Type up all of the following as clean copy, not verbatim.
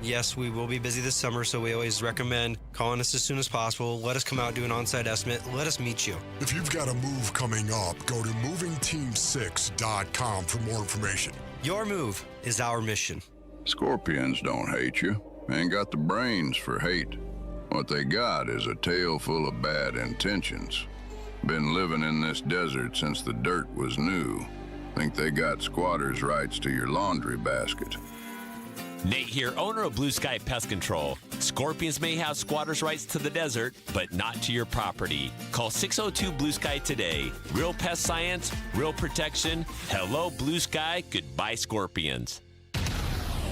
Yes, we will be busy this summer, so we always recommend calling us as soon as possible. Let us come out, do an on-site estimate. Let us meet you. If you've got a move coming up, go to movingteam6.com for more information. Your move is our mission. Scorpions don't hate you. Ain't got the brains for hate. What they got is a tail full of bad intentions. Been living in this desert since the dirt was new. Think they got squatters' rights to your laundry basket. Nate here, owner of Blue Sky Pest Control. Scorpions may have squatters' rights to the desert, but not to your property. Call 602 Blue Sky today. Real pest science, real protection. Hello, Blue Sky. Goodbye, Scorpions.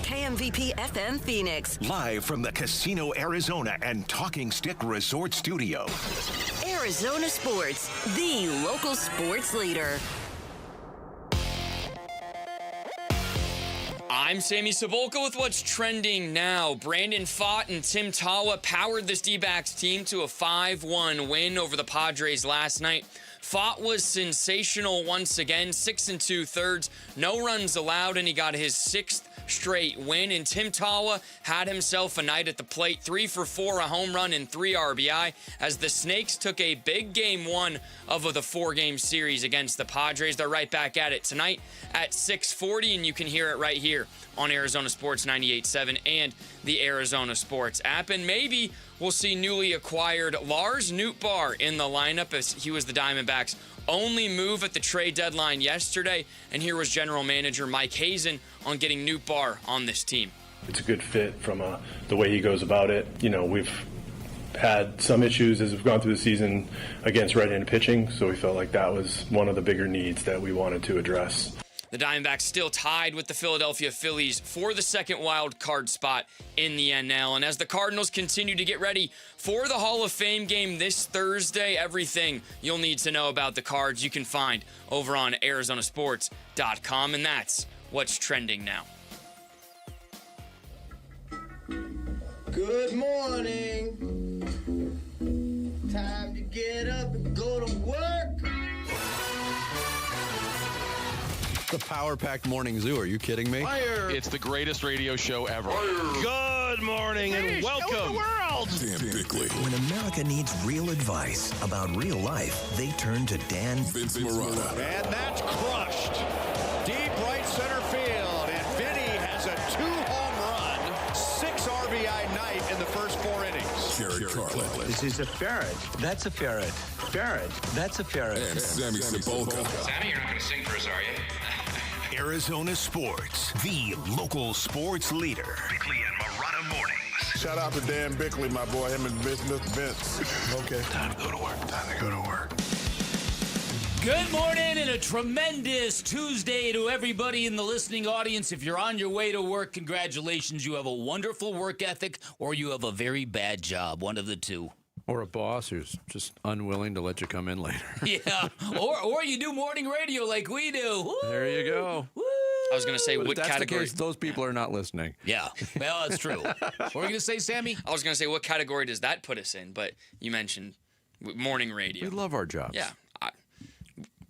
KMVP FM Phoenix. Live from the Casino Arizona and Talking Stick Resort Studio. Arizona Sports, the local sports leader. I'm Sammy Sabolka with what's trending now. Brandon Pfaadt and Tim Tawa powered this D-backs team to a 5-1 win over the Padres last night. Pfaadt was sensational once again, 6 2/3, no runs allowed, and he got his 6th straight win. And Tim Tawa had himself a night at the plate, 3 for 4, a home run and 3 RBI, as the Snakes took a big game 1 of the 4-game series against the Padres. They're right back at it tonight at 6:40, and you can hear it right here on Arizona Sports 98.7 and the Arizona Sports app. And maybe we'll see newly acquired Lars Nootbaar in the lineup, as he was the Diamondbacks' only move at the trade deadline yesterday. And here was general manager Mike Hazen on getting Nootbaar on this team. It's a good fit from the way he goes about it. You know, we've had some issues as we've gone through the season against right-handed pitching, so we felt like that was one of the bigger needs that we wanted to address. The Diamondbacks still tied with the Philadelphia Phillies for the second wild card spot in the NL. And as the Cardinals continue to get ready for the Hall of Fame game this Thursday, everything you'll need to know about the Cards you can find over on ArizonaSports.com. And that's what's trending now. Good morning. Time to get up and go to work. The power-packed morning zoo. Are you kidding me? Fire. It's the greatest radio show ever. Fire. Good morning and welcome. The world. Dan Bickley. When America needs real advice about real life, they turn to Dan Vince Morata. And that's crushed. Deep right center field. And Vinny has a 2-home run, 6 RBI night in the first 4 innings. Jared Carlin. This is a ferret. That's a ferret. Ferret. That's a ferret. And Sammy Sabolka. Sammy, you're not going to sing for us, are you? Arizona Sports, the local sports leader. Bickley and Morata mornings. Shout out to Dan Bickley, my boy, him and Mr. Vince. Okay. Time to go to work. Time to go to work. Good morning and a tremendous Tuesday to everybody in the listening audience. If you're on your way to work, congratulations. You have a wonderful work ethic or you have a very bad job, one of the two. Or a boss who's just unwilling to let you come in later. Yeah, or you do morning radio like we do. Woo! There you go. Woo! I was going to say, but what if that's category? The case, those people are not listening. Yeah, well, that's true. What were you going to say, Sammy? I was going to say, what category does that put us in? But you mentioned morning radio. We love our jobs. Yeah.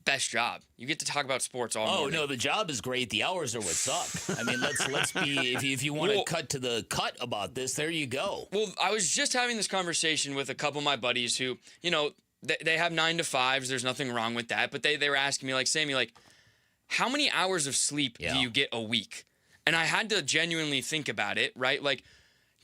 Best job. You get to talk about sports all morning. Oh, no, the job is great. The hours are what suck. I mean, let's be, if you want to cut to the cut about this, there you go. Well, I was just having this conversation with a couple of my buddies who, you know, they have 9 to 5s. There's nothing wrong with that. But they were asking me, like, Sammy, like, how many hours of sleep do you get a week? And I had to genuinely think about it, right? Like,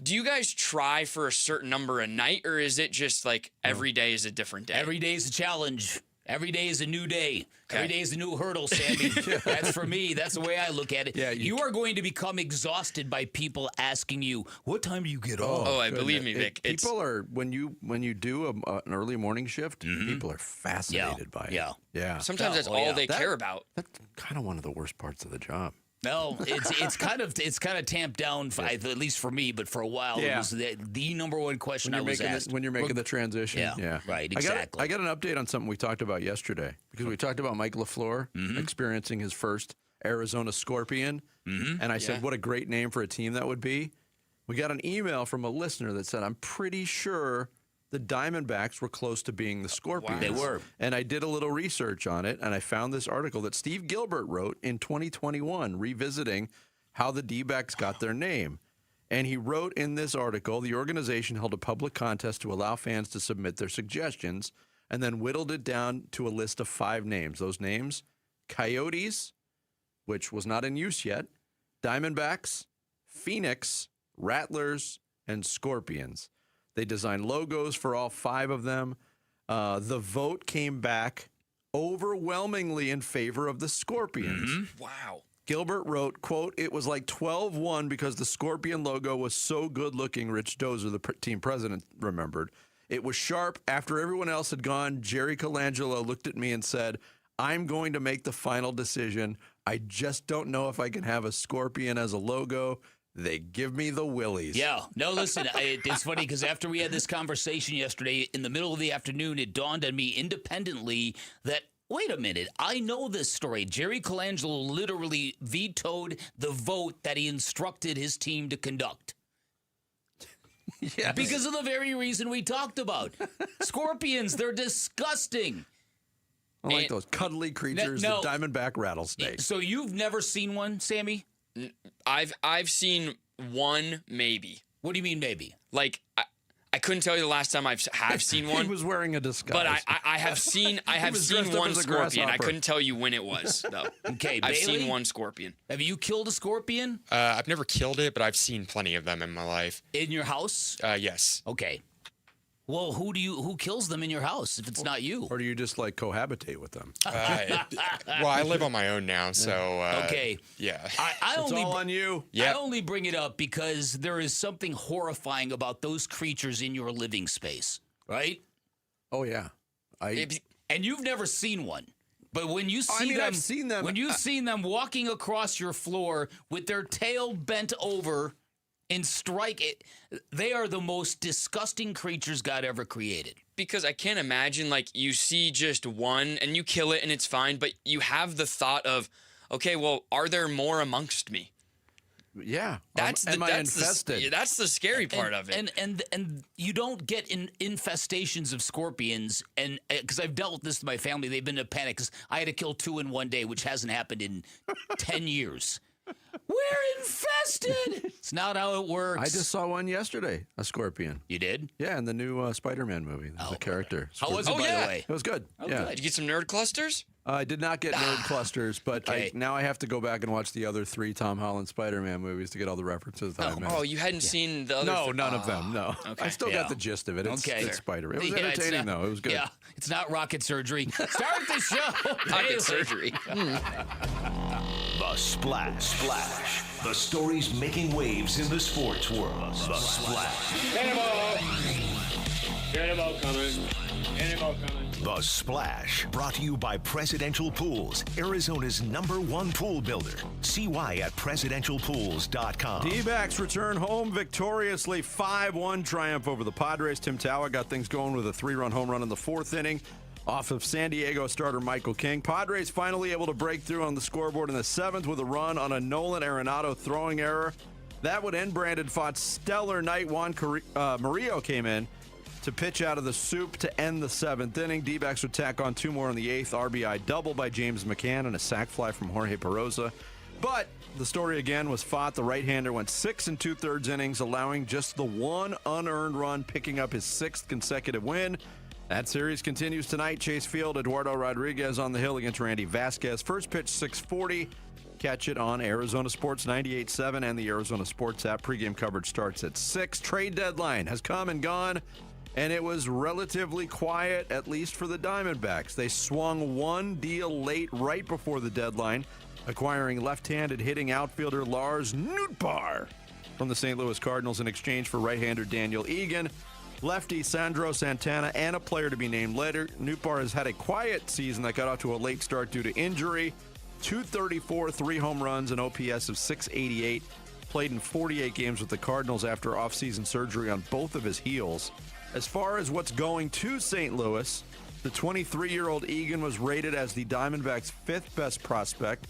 do you guys try for a certain number a night, or is it just like every day is a different day? Every day is a challenge. Every day is a new day. Okay. Every day is a new hurdle, Sammy. That's for me. That's the way I look at it. Yeah, you are going to become exhausted by people asking you, what time do you get off? Oh, believe me, Vic. People are, when you do an early morning shift, people are fascinated by it. Yeah. Sometimes that's all they care about. That's kind of one of the worst parts of the job. No, it's kind of tamped down, at least for me. But for a while, it was the number one question I was asked when you're making the transition. Yeah, right, exactly. I got an update on something we talked about yesterday because we talked about Mike LaFleur experiencing his first Arizona Scorpion, and I said, "What a great name for a team that would be." We got an email from a listener that said, "I'm pretty sure the Diamondbacks were close to being the Scorpions." Wow. They were. And I did a little research on it, and I found this article that Steve Gilbert wrote in 2021, revisiting how the D-backs got their name. And he wrote in this article, the organization held a public contest to allow fans to submit their suggestions and then whittled it down to a list of 5 names. Those names, Coyotes, which was not in use yet, Diamondbacks, Phoenix, Rattlers, and Scorpions. They designed logos for all 5 of them. The vote came back overwhelmingly in favor of the Scorpions. Mm-hmm. Wow. Gilbert wrote, quote, "It was like 12-1 because the Scorpion logo was so good-looking," Rich Dozer, the team president, remembered. "It was sharp. After everyone else had gone, Jerry Colangelo looked at me and said, 'I'm going to make the final decision. I just don't know if I can have a scorpion as a logo.' They give me the willies." Yeah. No, listen, it's funny because after we had this conversation yesterday, in the middle of the afternoon, it dawned on me independently that, wait a minute, I know this story. Jerry Colangelo literally vetoed the vote that he instructed his team to conduct. Yes. Because of the very reason we talked about. Scorpions, they're disgusting. I like those cuddly creatures, the diamondback rattlesnake. So you've never seen one, Sammy? I've seen one, maybe. What do you mean, maybe? Like, I couldn't tell you the last time have seen one. He was wearing a disguise. But I have seen one scorpion. I couldn't tell you when it was, though. Okay, I've Bailey? seen one scorpion. Have you killed a scorpion? I've never killed it, but I've seen plenty of them in my life. In your house? Yes. Okay. Well, who kills them in your house if it's not you? Or do you just like cohabitate with them? Well, I live on my own now, so okay. Yeah. It's all on you. I only bring it up because there is something horrifying about those creatures in your living space, right? Oh yeah. And you've never seen one. But when you see them, I've seen them. When you've seen them walking across your floor with their tail bent over and strike it, they are the most disgusting creatures God ever created. Because I can't imagine, like, you see just one and you kill it and it's fine, but you have the thought of, okay, well, are there more amongst me? Yeah. Am I infested? That's the scary part of it. And you don't get infestations of scorpions, and because I've dealt with this with my family, they've been in a panic because I had to kill 2 in one day, which hasn't happened in 10 years. We're infested. It's not how it works. I just saw one yesterday, a scorpion. You did? Yeah, in the new Spider-Man movie. There's a character. How was it, by the way? It was good. Yeah. Did you get some nerd clusters? I did not get nerd clusters, but now I have to go back and watch the other 3 Tom Holland Spider-Man movies to get all the references that I missed. Oh, you hadn't seen the other? No, none of them. No, okay. I still got the gist of it. It's Spider-Man. It was entertaining though. It was good. Yeah, it's not rocket surgery. Start the show. Rocket surgery. The Splash. The stories making waves in the sports world. The Splash. Cannonball coming. The Splash, brought to you by Presidential Pools, Arizona's #1 pool builder. See why at presidentialpools.com. D-backs return home victoriously, 5-1 triumph over the Padres. Tim Towa got things going with a 3-run home run in the 4th inning off of San Diego starter Michael King. Padres finally able to break through on the scoreboard in the 7th with a run on a Nolan Arenado throwing error. That would end Brandon Pfaadt's stellar night. Juan Murillo came in to pitch out of the soup to end the 7th inning. D-backs would tack on 2 more in the 8th. RBI double by James McCann and a sac fly from Jorge Peroza. But the story again was Pfaadt, the right-hander, went 6 2/3 innings, allowing just the 1 unearned run, picking up his 6th consecutive win. That series continues tonight. Chase Field, Eduardo Rodriguez on the hill against Randy Vasquez. First pitch, 6:40. Catch it on Arizona Sports 98.7 and the Arizona Sports app. Pre-game coverage starts at 6. Trade deadline has come and gone, and it was relatively quiet, at least for the Diamondbacks. They swung one deal late right before the deadline, acquiring left-handed hitting outfielder Lars Nootbaar from the St. Louis Cardinals in exchange for right-hander Daniel Egan, lefty Sandro Santana, and a player to be named later. Nootbaar has had a quiet season that got off to a late start due to injury. .234, 3 home runs, an OPS of .688. Played in 48 games with the Cardinals after offseason surgery on both of his heels. As far as what's going to St. Louis, the 23-year-old Egan was rated as the Diamondbacks' 5th best prospect.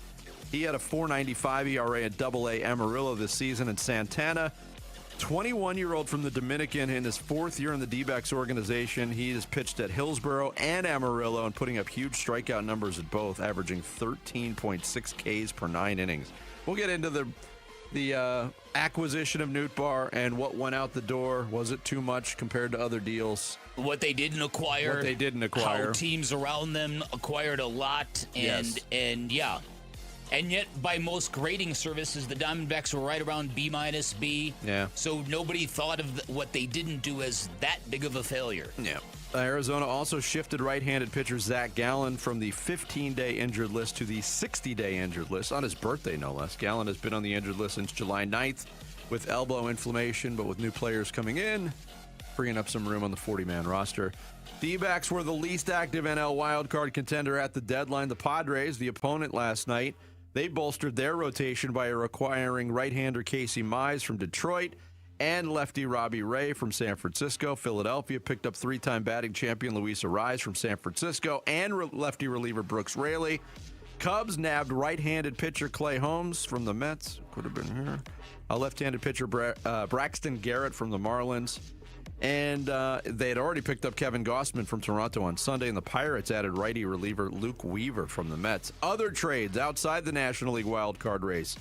He had a .495 ERA at AA Amarillo this season, and Santana, 21-year-old from the Dominican, in his 4th year in the D-backs organization. He has pitched at Hillsborough and Amarillo and putting up huge strikeout numbers at both, averaging 13.6 Ks per 9 innings. We'll get into the the acquisition of Nootbaar and what went out the door? Was it too much compared to other deals? What they didn't acquire. What they didn't acquire. How teams around them acquired a lot. Yes. And yeah. And yet, by most grading services, the Diamondbacks were right around B-, B. Yeah. So nobody thought of what they didn't do as that big of a failure. Yeah. Arizona also shifted right-handed pitcher Zach Gallen from the 15-day injured list to the 60-day injured list, on his birthday, no less. Gallen has been on the injured list since July 9th with elbow inflammation, but with new players coming in, freeing up some room on the 40-man roster. D-backs were the least active NL wildcard contender at the deadline. The Padres, the opponent last night, they bolstered their rotation by acquiring right-hander Casey Mize from Detroit and lefty Robbie Ray from San Francisco. Philadelphia picked up three-time batting champion Luis Arraez from San Francisco and lefty reliever Brooks Raley. Cubs nabbed right-handed pitcher Clay Holmes from the Mets. Could have been here. Left-handed pitcher Braxton Garrett from the Marlins. And they had already picked up Kevin Gausman from Toronto on Sunday, and the Pirates added righty reliever Luke Weaver from the Mets. Other trades outside the National League wildcard race.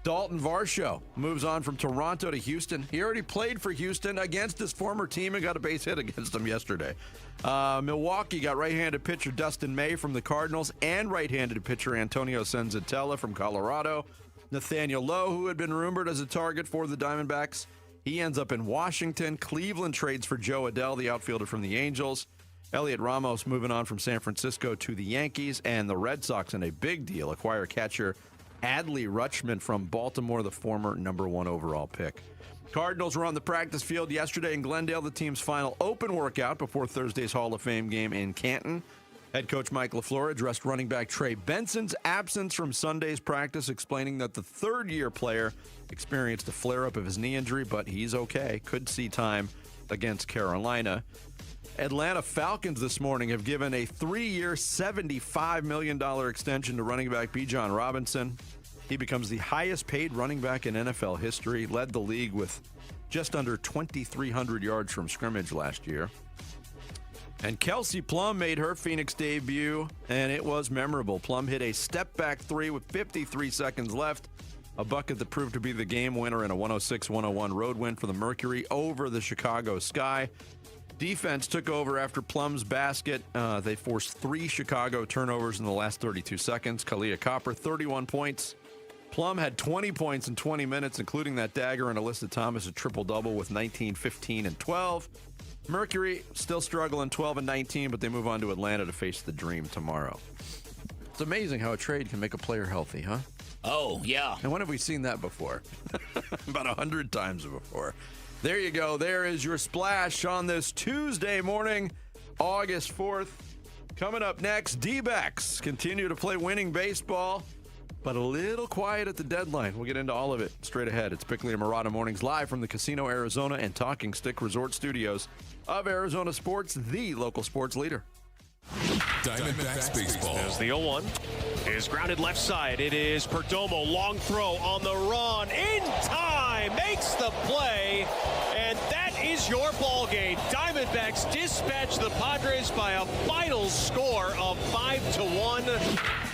Dalton Varsho moves on from Toronto to Houston. He already played for Houston against his former team and got a base hit against them yesterday. Milwaukee got right-handed pitcher Dustin May from the Cardinals and right-handed pitcher Antonio Senzatella from Colorado. Nathaniel Lowe, who had been rumored as a target for the Diamondbacks, he ends up in Washington. Cleveland trades for Joe Adell, the outfielder from the Angels. Elliot Ramos moving on from San Francisco to the Yankees. And the Red Sox, in a big deal, acquire catcher Adley Rutschman from Baltimore, the former #1 overall pick. Cardinals were on the practice field yesterday in Glendale, the team's final open workout before Thursday's Hall of Fame game in Canton. Head coach Mike LaFleur addressed running back Trey Benson's absence from Sunday's practice, explaining that the third-year player experienced a flare-up of his knee injury, but he's okay. Could see time against Carolina. Atlanta Falcons this morning have given a 3-year, $75 million extension to running back Bijan Robinson. He becomes the highest-paid running back in NFL history, led the league with just under 2,300 yards from scrimmage last year. And Kelsey Plum made her Phoenix debut, and it was memorable. Plum hit a step-back three with 53 seconds left, a bucket that proved to be the game winner in a 106-101 road win for the Mercury over the Chicago Sky. Defense took over after Plum's basket. They forced 3 Chicago turnovers in the last 32 seconds. Kalia Copper, 31 points. Plum had 20 points in 20 minutes, including that dagger, and Alyssa Thomas a triple-double with 19, 15, and 12. Mercury still struggling 12 and 19, but they move on to Atlanta to face the Dream tomorrow. It's amazing how a trade can make a player healthy, huh? Oh, yeah. And when have we seen that before? About 100 times before. There you go. There is your splash on this Tuesday morning, August 4th. Coming up next, D-backs continue to play winning baseball, but a little quiet at the deadline. We'll get into all of it straight ahead. It's Bickley and Murata Mornings live from the Casino Arizona and Talking Stick Resort Studios of Arizona Sports, the local sports leader. Diamondbacks baseball. As the 0-1 is grounded left side. It is Perdomo. Long throw on the run. In time. Makes the play. And that is your ball game. Diamondbacks dispatch the Padres by a final score of 5-1.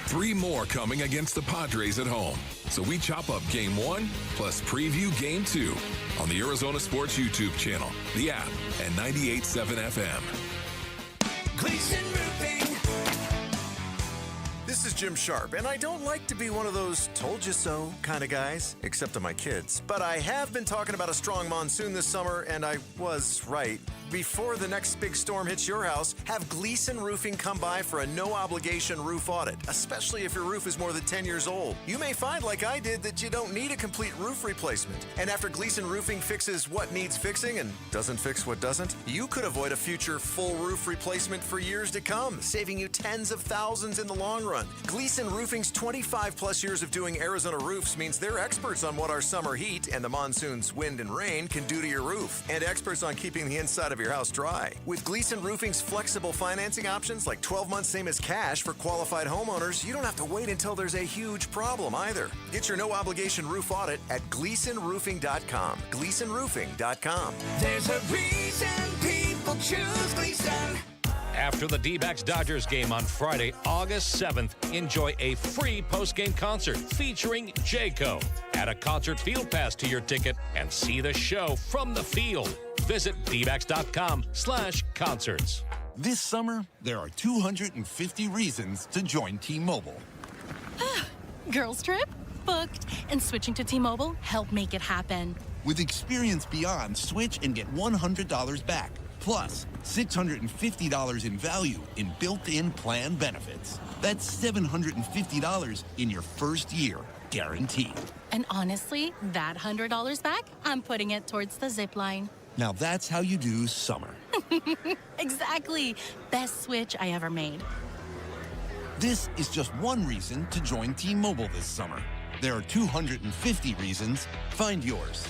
3 more coming against the Padres at home. So we chop up Game 1 plus preview Game 2 on the Arizona Sports YouTube channel, the app, and 98.7 FM. Gleason Roofing. This is Jim Sharp, and I don't like to be one of those told you so kind of guys, except to my kids. But I have been talking about a strong monsoon this summer, and I was right. Before the next big storm hits your house, have Gleason Roofing come by for a no-obligation roof audit, especially if your roof is more than 10 years old. You may find, like I did, that you don't need a complete roof replacement. And after Gleason Roofing fixes what needs fixing and doesn't fix what doesn't, you could avoid a future full roof replacement for years to come, saving you tens of thousands in the long run. Gleason Roofing's 25-plus years of doing Arizona roofs means they're experts on what our summer heat and the monsoon's wind and rain can do to your roof, and experts on keeping the inside of your house dry. With Gleason Roofing's flexible financing options like 12 months same as cash for qualified homeowners, you don't have to wait until there's a huge problem either. Get your no-obligation roof audit at GleasonRoofing.com. GleasonRoofing.com. There's a reason people choose Gleason. After the D-backs-Dodgers game on Friday, August 7th, enjoy a free post-game concert featuring Jayco. Add a concert field pass to your ticket and see the show from the field. Visit dbacks.com/concerts. This summer, there are 250 reasons to join T-Mobile. Girls trip? Booked. And switching to T-Mobile helped make it happen. With Experience Beyond, switch and get $100 back. Plus, $650 in value in built-in plan benefits. That's $750 in your first year, guaranteed. And honestly, that $100 back, I'm putting it towards the zip line. Now that's how you do summer. Exactly. Best switch I ever made. This is just one reason to join T-Mobile this summer. There are 250 reasons. Find yours.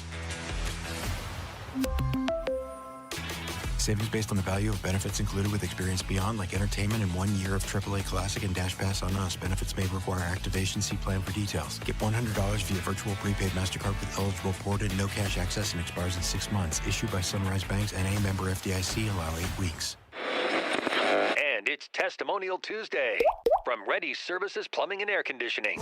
Savings based on the value of benefits included with Experience Beyond, like entertainment and 1 year of AAA Classic and Dash Pass on us. Benefits may require activation. See plan for details. Get $100 via virtual prepaid MasterCard with eligible ported, no cash access, and expires in 6 months. Issued by Sunrise Banks, N.A. member FDIC. Allow 8 weeks. And it's Testimonial Tuesday from Ready Services Plumbing and Air Conditioning.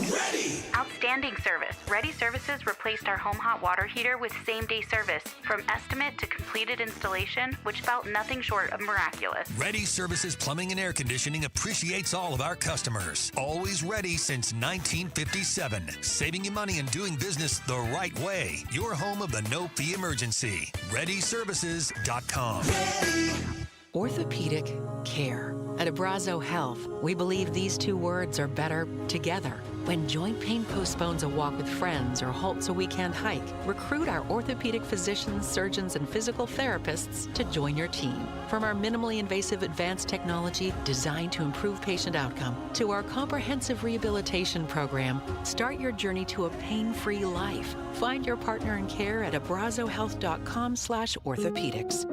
Outstanding service. Ready Services replaced our home hot water heater with same-day service. From estimate to completed installation, which felt nothing short of miraculous. Ready Services Plumbing and Air Conditioning appreciates all of our customers. Always ready since 1957. Saving you money and doing business the right way. Your home of the no-fee emergency. ReadyServices.com. Orthopedic care. At Abrazo Health, we believe these two words are better together. When joint pain postpones a walk with friends or halts a weekend hike, recruit our orthopedic physicians, surgeons, and physical therapists to join your team. From our minimally invasive advanced technology designed to improve patient outcome to our comprehensive rehabilitation program, start your journey to a pain-free life. Find your partner in care at abrazohealth.com/orthopedics.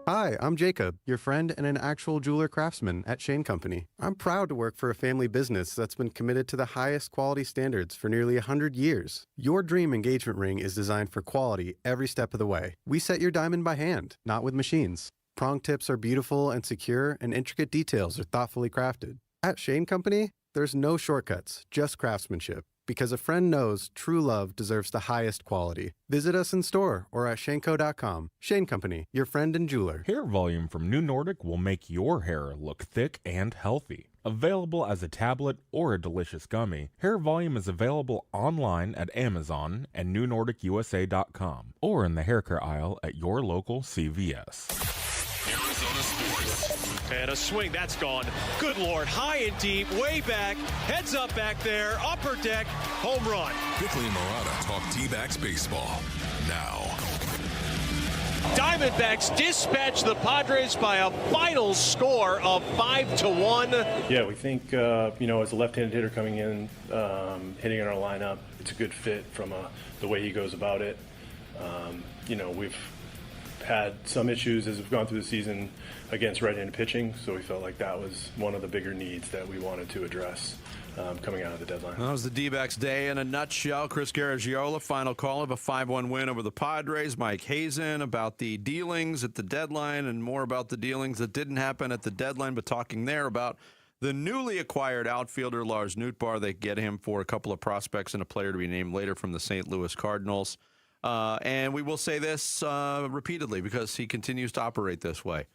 Hi, I'm Jacob, your friend and an actual jeweler craftsman at Shane Company. I'm proud to work for a family business that's been committed to the highest quality standards for nearly 100 years. Your dream engagement ring is designed for quality every step of the way. We set your diamond by hand, not with machines. Prong tips are beautiful and secure, and intricate details are thoughtfully crafted. At Shane Company, there's no shortcuts, just craftsmanship. Because a friend knows true love deserves the highest quality. Visit us in store or at shaneco.com. Shane Company, your friend and jeweler. Hair volume from New Nordic will make your hair look thick and healthy. Available as a tablet or a delicious gummy, Hair Volume is available online at Amazon and NewNordicUSA.com or in the hair care aisle at your local CVS. Arizona Sports. And a swing, that's gone. Good Lord, high and deep, way back, heads up back there, upper deck, home run. Bickley and Murata talk T-backs baseball now. Diamondbacks dispatch the Padres by a final score of 5-1. Yeah, we think, as a left-handed hitter coming in, hitting in our lineup, it's a good fit from the way he goes about it. We've had some issues as we've gone through the season against right-handed pitching, so we felt like that was one of the bigger needs that we wanted to address coming out of the deadline. That was the D-backs day in a nutshell. Chris Garagiola, final call of a 5-1 win over the Padres. Mike Hazen about the dealings at the deadline and more about the dealings that didn't happen at the deadline, but talking there about the newly acquired outfielder Lars Nootbaar. They get him for a couple of prospects and a player to be named later from the St. Louis Cardinals. And we will say this repeatedly because he continues to operate this way.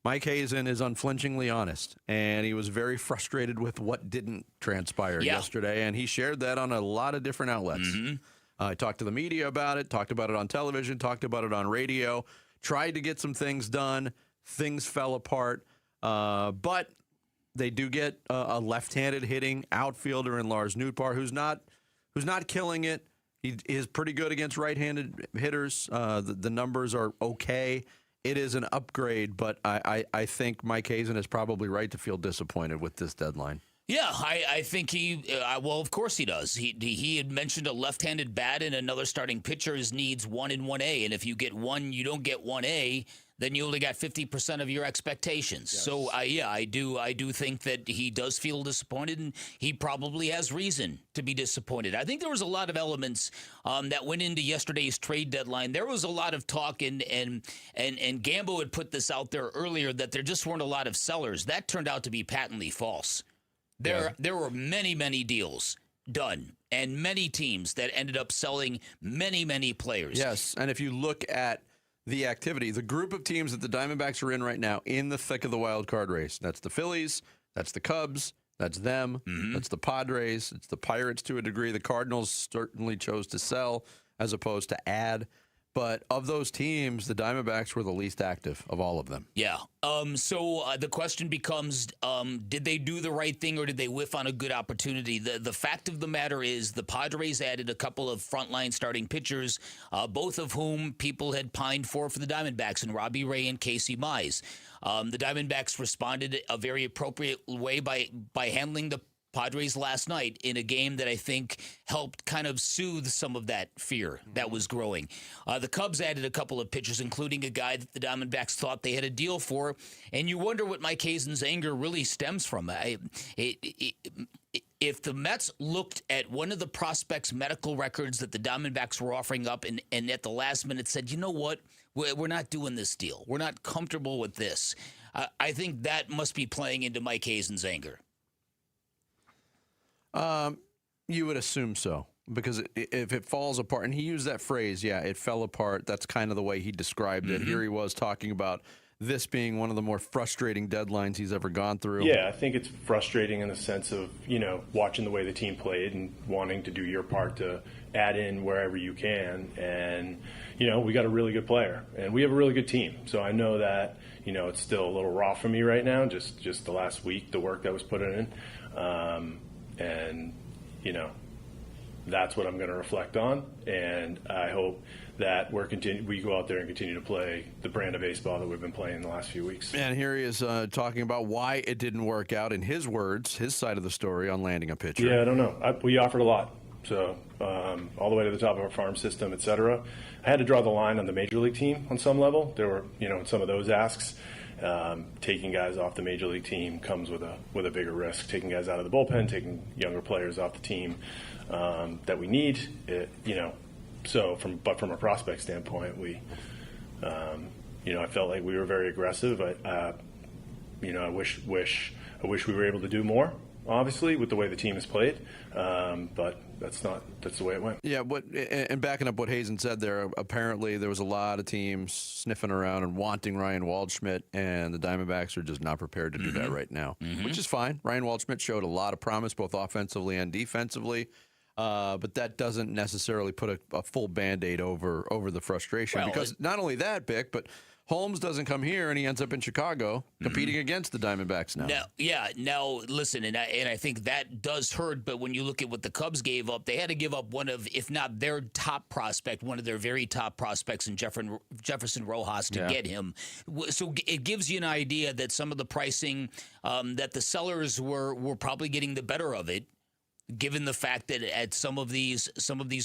Mike Hazen is unflinchingly honest, and he was very frustrated with what didn't transpire yesterday, and he shared that on a lot of different outlets. I talked to the media about it, talked about it on television, talked about it on radio, tried to get some things done. Things fell apart, but they do get a left-handed hitting outfielder in Lars Nootbaar who's not killing it. He is pretty good against right-handed hitters. The numbers are okay. It is an upgrade, but I think Mike Hazen is probably right to feel disappointed with this deadline. Yeah, I think he. Well, of course he does. He had mentioned a left-handed bat and another starting pitcher's needs 1 and 1A, and if you get one, you don't get 1A, then you only got 50% of your expectations. Yes. So I do think that he does feel disappointed, and he probably has reason to be disappointed. I think there was a lot of elements that went into yesterday's trade deadline. There was a lot of talk, and Gambo had put this out there earlier that there just weren't a lot of sellers. That turned out to be patently false. There were many deals done and many teams that ended up selling many players. Yes, and if you look at the activity, the group of teams that the Diamondbacks are in right now in the thick of the wild card race, that's the Phillies, that's the Cubs, that's them, that's the Padres, it's the Pirates to a degree. The Cardinals certainly chose to sell as opposed to add. But of those teams, the Diamondbacks were the least active of all of them. Yeah. So the question becomes, did they do the right thing or did they whiff on a good opportunity? The fact of the matter is the Padres added a couple of frontline starting pitchers, both of whom people had pined for the Diamondbacks, and Robbie Ray and Casey Mize. The Diamondbacks responded a very appropriate way by handling the Padres last night in a game that I think helped kind of soothe some of that fear that was growing. The Cubs added a couple of pitchers, including a guy that the Diamondbacks thought they had a deal for, and you wonder what Mike Hazen's anger really stems from. If the Mets looked at one of the prospects' medical records that the Diamondbacks were offering up and at the last minute said, you know what, we're not doing this deal. We're not comfortable with this. I think that must be playing into Mike Hazen's anger. You would assume so, because if it falls apart, and he used that phrase, it fell apart. That's kind of the way he described it. Here he was talking about this being one of the more frustrating deadlines he's ever gone through. Yeah, I think it's frustrating in the sense of, watching the way the team played and wanting to do your part to add in wherever you can. And, we got a really good player and we have a really good team. So I know that, it's still a little raw for me right now, just the last week, the work that was put in. And, that's what I'm going to reflect on. And I hope that we go out there and continue to play the brand of baseball that we've been playing the last few weeks. And here he is talking about why it didn't work out, in his words, his side of the story on landing a pitcher. Yeah, I don't know. We offered a lot. So all the way to the top of our farm system, et cetera. I had to draw the line on the major league team on some level. There were, some of those asks. Taking guys off the major league team comes with a bigger risk. Taking guys out of the bullpen, taking younger players off the team that we need. So from a prospect standpoint, we, I felt like we were very aggressive. I wish we were able to do more, obviously, with the way the team has played. But that's the way it went. Yeah, and backing up what Hazen said there, apparently there was a lot of teams sniffing around and wanting Ryan Waldschmidt, and the Diamondbacks are just not prepared to do that right now, which is fine. Ryan Waldschmidt showed a lot of promise both offensively and defensively, but that doesn't necessarily put a full Band-Aid over the frustration, because not only that, Bick, but Holmes doesn't come here, and he ends up in Chicago competing against the Diamondbacks now. Now, listen, and I think that does hurt, but when you look at what the Cubs gave up, they had to give up one of, if not their top prospect, one of their very top prospects in Jefferson Rojas to get him. So it gives you an idea that some of the pricing that the sellers were probably getting the better of it, given the fact that at some of these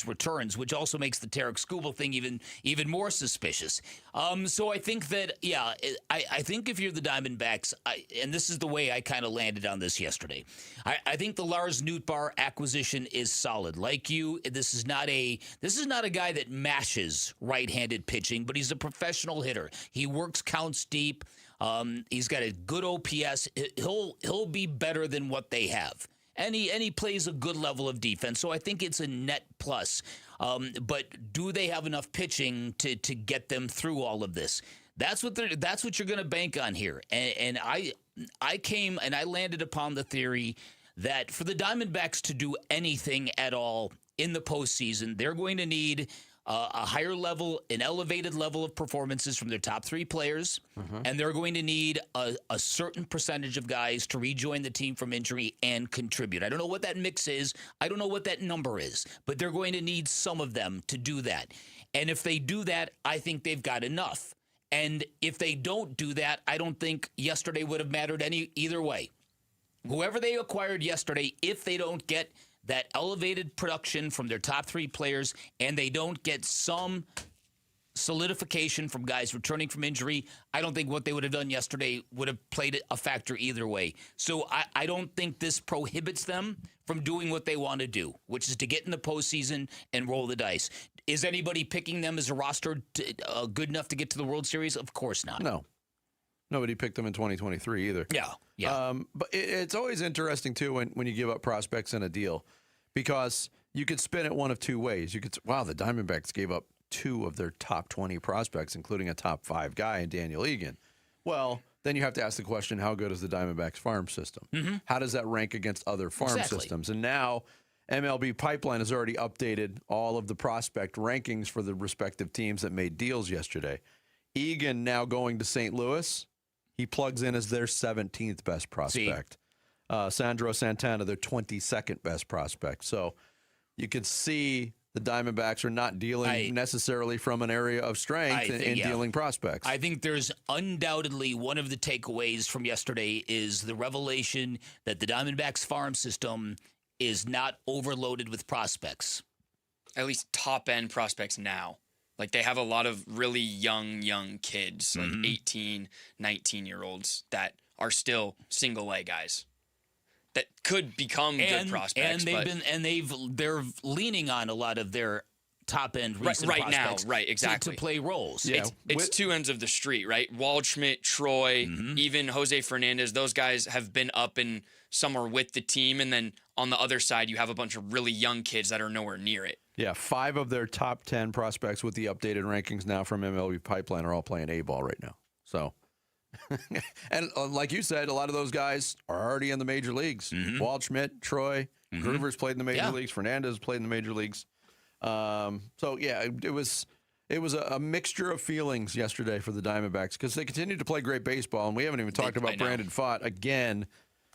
returns, which also makes the Tarek Skubal thing even more suspicious. So I think that, I think if you're the Diamondbacks, and this is the way I kind of landed on this yesterday, I think the Lars Nootbaar acquisition is solid. Like you, this is not a guy that mashes right-handed pitching, but he's a professional hitter. He works counts deep. He's got a good OPS. He'll be better than what they have. And he plays a good level of defense, so I think it's a net plus. But do they have enough pitching to get them through all of this? That's what you're going to bank on here. And I landed upon the theory that for the Diamondbacks to do anything at all in the postseason, they're going to need a higher level, an elevated level of performances from their top three players, and they're going to need a certain percentage of guys to rejoin the team from injury and contribute. I don't know what that mix is. I don't know what that number is, but they're going to need some of them to do that. And if they do that, I think they've got enough. And if they don't do that, I don't think yesterday would have mattered either way. Whoever they acquired yesterday, if they don't get that elevated production from their top 3 players and they don't get some solidification from guys returning from injury, I don't think what they would have done yesterday would have played a factor either way. So I don't think this prohibits them from doing what they want to do, which is to get in the postseason and roll the dice. Is anybody picking them as a roster good enough to get to the World Series? Of course not. No. Nobody picked them in 2023 either. Yeah. But it's always interesting, too, when you give up prospects in a deal, because you could spin it one of 2 ways. You could, wow, the Diamondbacks gave up 2 of their top 20 prospects, including a top 5 guy in Daniel Egan. Well, then you have to ask the question, how good is the Diamondbacks farm system? Mm-hmm. How does that rank against other farm systems? And now MLB Pipeline has already updated all of the prospect rankings for the respective teams that made deals yesterday. Egan now going to St. Louis. He plugs in as their 17th best prospect. Sandro Santana, their 22nd best prospect. So you could see the Diamondbacks are not dealing necessarily from an area of strength in dealing prospects. I think there's undoubtedly one of the takeaways from yesterday is the revelation that the Diamondbacks farm system is not overloaded with prospects. At least top-end prospects now. Like, they have a lot of really young kids, like 18, 19-year-olds that are still single-A guys that could become good prospects. They're leaning on a lot of their top-end recent right now, prospects right, exactly. to play roles. Yeah, it's 2 ends of the street, right? Waldschmidt, Troy, even Jose Fernandez, those guys have been up and some are with the team, and then on the other side, you have a bunch of really young kids that are nowhere near it. Yeah, 5 of their top 10 prospects with the updated rankings now from MLB Pipeline are all playing A-ball right now. So, and like you said, a lot of those guys are already in the major leagues. Waldschmidt, Troy, Groover's played in the major leagues. Fernandez played in the major leagues. So, yeah, it was a mixture of feelings yesterday for the Diamondbacks because they continued to play great baseball, and we haven't even talked about Brandon Pfaadt again,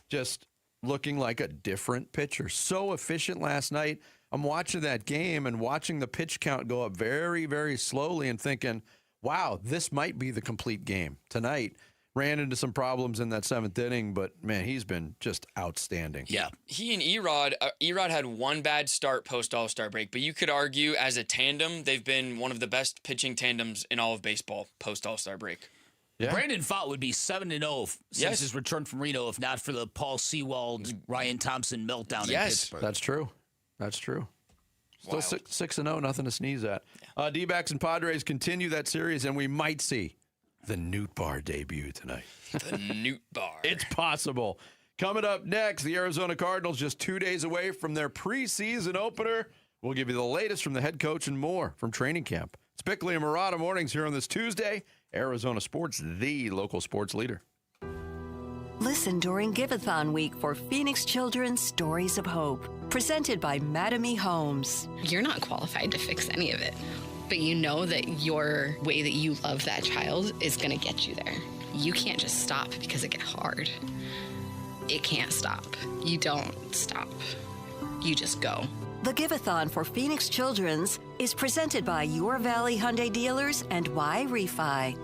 just looking like a different pitcher. So efficient last night. I'm watching that game and watching the pitch count go up very, very slowly and thinking, wow, this might be the complete game. Tonight, ran into some problems in that 7th inning, but, man, he's been just outstanding. Yeah. He and Erod had one bad start post-All-Star break, but you could argue as a tandem, they've been one of the best pitching tandems in all of baseball post-All-Star break. Yeah. Brandon Pfaadt would be 7-0 since his return from Reno, if not for the Paul Sewald, Ryan Thompson meltdown in Pittsburgh. That's true. That's true. Still 6-0, nothing to sneeze at. D-backs and Padres continue that series, and we might see the Newt Bar debut tonight. The Newt Bar. It's possible. Coming up next, the Arizona Cardinals just 2 days away from their preseason opener. We'll give you the latest from the head coach and more from training camp. It's Bickley and Murata mornings here on this Tuesday. Arizona Sports, the local sports leader. Listen during Give-a-thon week for Phoenix Children's Stories of Hope, presented by Madame Homes. You're not qualified to fix any of it, but you know that your way that you love that child is going to get you there. You can't just stop because it gets hard. It can't stop. You don't stop. You just go. The Give-a-thon for Phoenix Children's is presented by Your Valley Hyundai Dealers and Y Refi.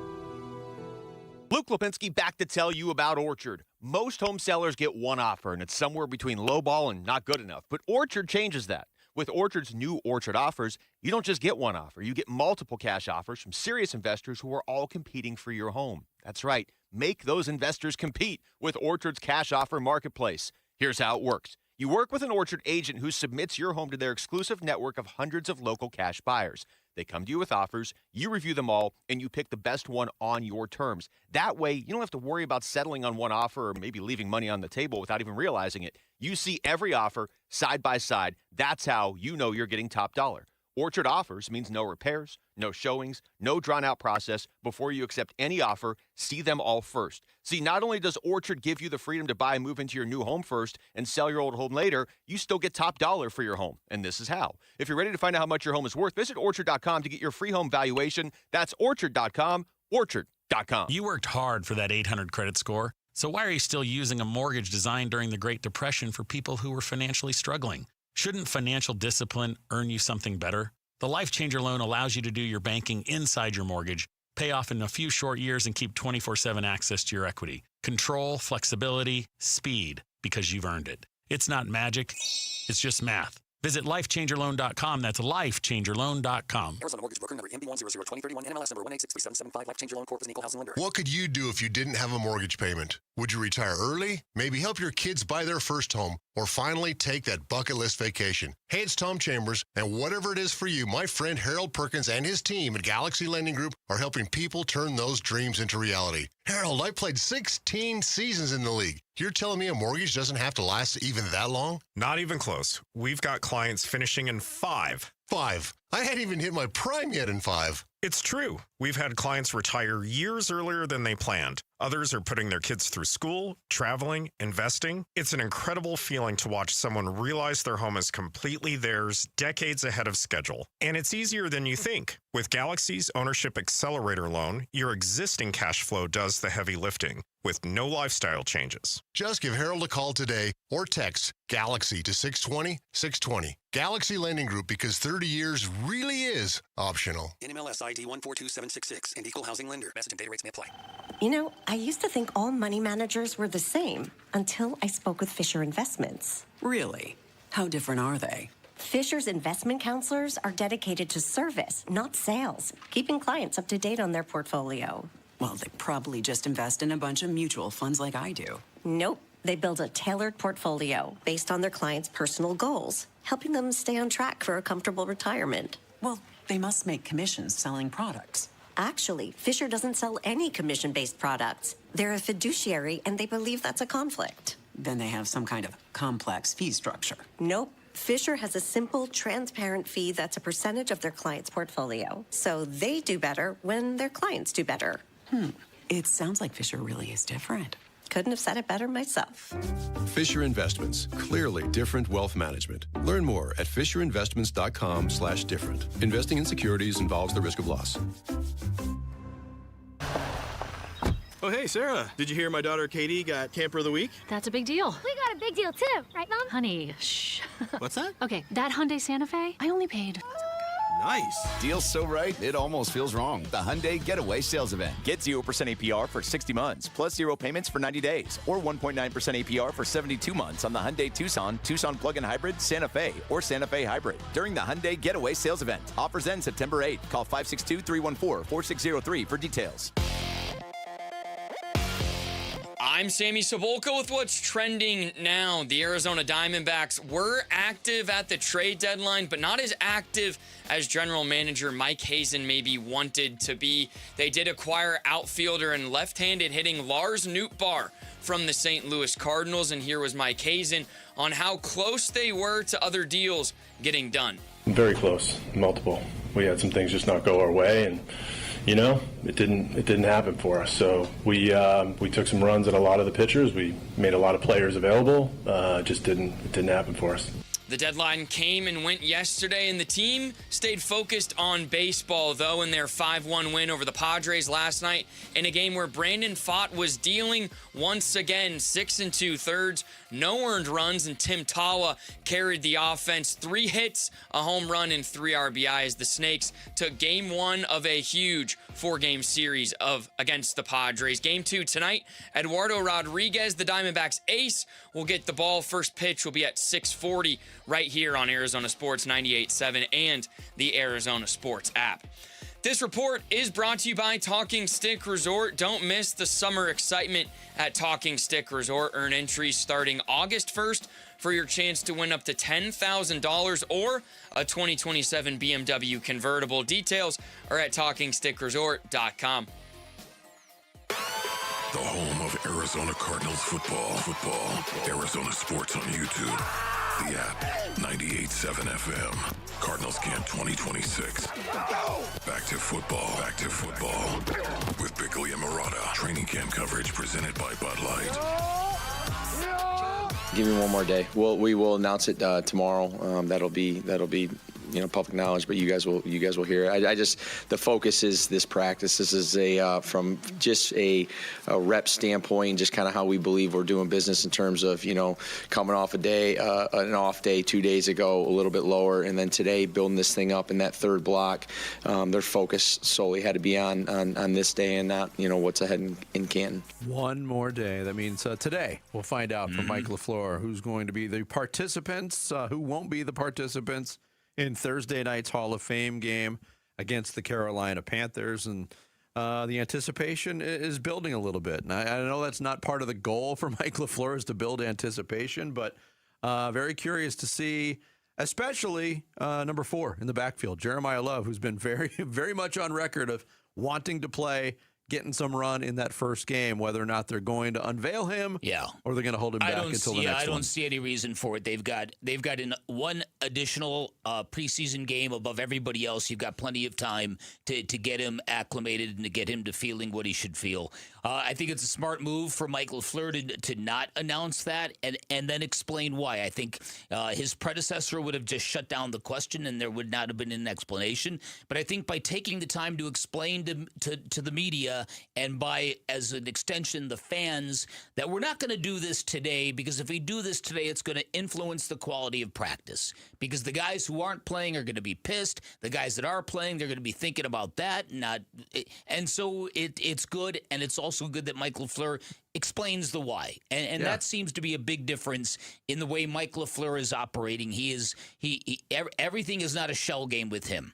Luke Lipinski back to tell you about Orchard. Most home sellers get one offer, and it's somewhere between lowball and not good enough. But Orchard changes that. With Orchard's new Orchard offers, you don't just get one offer. You get multiple cash offers from serious investors who are all competing for your home. That's right. Make those investors compete with Orchard's cash offer marketplace. Here's how it works. You work with an Orchard agent who submits your home to their exclusive network of hundreds of local cash buyers. They come to you with offers, you review them all, and you pick the best one on your terms. That way, you don't have to worry about settling on one offer or maybe leaving money on the table without even realizing it. You see every offer side by side. That's how you know you're getting top dollar. Orchard offers means no repairs, no showings, no drawn-out process. Before you accept any offer, see them all first. See, not only does Orchard give you the freedom to buy and move into your new home first and sell your old home later, you still get top dollar for your home. And this is how. If you're ready to find out how much your home is worth, visit Orchard.com to get your free home valuation. That's Orchard.com, Orchard.com. You worked hard for that 800 credit score, so why are you still using a mortgage designed during the Great Depression for people who were financially struggling? Shouldn't financial discipline earn you something better? The Life Changer loan allows you to do your banking inside your mortgage, pay off in a few short years, and keep 24/7 access to your equity. Control, flexibility, speed. because you've earned it. It's not magic. It's just math. Visit lifechangerloan.com. That's lifechangerloan.com. Arizona Mortgage Broker number MD1002031 NMLS number 1863775. Life Changer Loan Corp is an equal housing lender. What could you do if you didn't have a mortgage payment? Would you retire early? Maybe help your kids buy their first home? Or finally take that bucket list vacation? Hey, it's Tom Chambers, and whatever it is for you, my friend Harold Perkins and his team at Galaxy Lending Group are helping people turn those dreams into reality. Harold, I played 16 seasons in the league. You're telling me a mortgage doesn't have to last even that long? Not even close. We've got clients finishing in 5. 5? I hadn't even hit my prime yet in 5. It's true. We've had clients retire years earlier than they planned. Others are putting their kids through school, traveling, investing. It's an incredible feeling to watch someone realize their home is completely theirs decades ahead of schedule. And it's easier than you think. With Galaxy's Ownership Accelerator Loan, your existing cash flow does the heavy lifting with no lifestyle changes. Just give Harold a call today or text Galaxy to 620-620. Galaxy Lending Group, because 30 years really is optional. NMLS ID 142766 and equal housing lender. Message and data rates may apply. You know, I used to think all money managers were the same until I spoke with Fisher Investments. Really? How different are they? Fisher's investment counselors are dedicated to service, not sales, keeping clients up to date on their portfolio. Well, they probably just invest in a bunch of mutual funds like I do. Nope. They build a tailored portfolio based on their clients' personal goals, helping them stay on track for a comfortable retirement. Well, they must make commissions selling products. Actually, Fisher doesn't sell any commission-based products. They're a fiduciary, and they believe that's a conflict. Then they have some kind of complex fee structure. Nope. Fisher has a simple, transparent fee that's a percentage of their client's portfolio. So they do better when their clients do better. It sounds like Fisher really is different. Couldn't have said it better myself. Fisher Investments. Clearly different wealth management. Learn more at fisherinvestments.com/different. Investing in securities involves the risk of loss. Oh, hey, Sarah. Did you hear my daughter Katie got Camper of the Week? That's a big deal. We got a big deal, too. Right, Mom? Honey, shh. What's that? Okay, that Hyundai Santa Fe, I only paid... Nice. Deal's so right, it almost feels wrong. The Hyundai Getaway Sales Event. Get 0% APR for 60 months, plus 0 payments for 90 days, or 1.9% APR for 72 months on the Hyundai Tucson, Tucson Plug-in Hybrid, Santa Fe, or Santa Fe Hybrid. During the Hyundai Getaway Sales Event. Offers end September 8th. Call 562-314-4603 for details. I'm Sammy Cebulka with what's trending now. The Arizona Diamondbacks were active at the trade deadline, but not as active as general manager Mike Hazen maybe wanted to be. They did acquire outfielder and left-handed hitting Lars Nootbaar from the St. Louis Cardinals, and here was Mike Hazen on how close they were to other deals getting done. Very close, multiple. We had some things just not go our way, and you know, it didn't happen for us. So we took some runs at a lot of the pitchers. We made a lot of players available. It didn't happen for us. The deadline came and went yesterday, and the team stayed focused on baseball, though, in their 5-1 win over the Padres last night in a game where Brandon Pfaadt was dealing once again, 6 2/3, no earned runs, and Tim Tawa carried the offense. 3 hits, a home run, and 3 RBIs. The Snakes took game 1 of a huge 4-game series against the Padres. Game 2 tonight, Eduardo Rodriguez, the Diamondbacks ace, will get the ball. First pitch will be at 6:40 right here on Arizona Sports 98.7 and the Arizona Sports app. This report is brought to you by Talking Stick Resort. Don't miss the summer excitement at Talking Stick Resort. Earn entries starting August 1st for your chance to win up to $10,000 or a 2027 BMW convertible. Details are at TalkingStickResort.com. The home of Arizona Cardinals football. Arizona Sports on YouTube. The app, 98.7 FM. Cardinals Camp 2026. Back to football. With Bickley and Murata. Training camp coverage presented by Bud Light. Give me one more day. We will announce it tomorrow. That'll be public knowledge, but you guys will hear it. I just, the focus is this practice. This is from just a rep standpoint, just kind of how we believe we're doing business in terms of, coming off an off day 2 days ago, a little bit lower, and then today building this thing up in that third block. Their focus solely had to be on this day and not, what's ahead in Canton. One more day. That means today we'll find out from Mike LaFleur who's going to be the participants, who won't be the participants in Thursday night's Hall of Fame game against the Carolina Panthers. And the anticipation is building a little bit. And I know that's not part of the goal for Mike LaFleur is to build anticipation, but very curious to see, especially number 4 in the backfield, Jeremiah Love, who's been very, very much on record of wanting to play, getting some run in that first game, whether or not they're going to unveil him or they're going to hold him back until the next one. I don't see any reason for it. They've got one additional preseason game above everybody else. You've got plenty of time to get him acclimated and to get him to feeling what he should feel. I think it's a smart move for Mike LaFleur to not announce that and then explain why. I think his predecessor would have just shut down the question and there would not have been an explanation. But I think by taking the time to explain to the media and by, as an extension, the fans, that we're not going to do this today, because if we do this today, it's going to influence the quality of practice. Because the guys who aren't playing are going to be pissed. The guys that are playing, they're going to be thinking about that. And so it's good, and it's also good that Mike LaFleur explains the why. And that seems to be a big difference in the way Mike LaFleur is operating. Everything is not a shell game with him.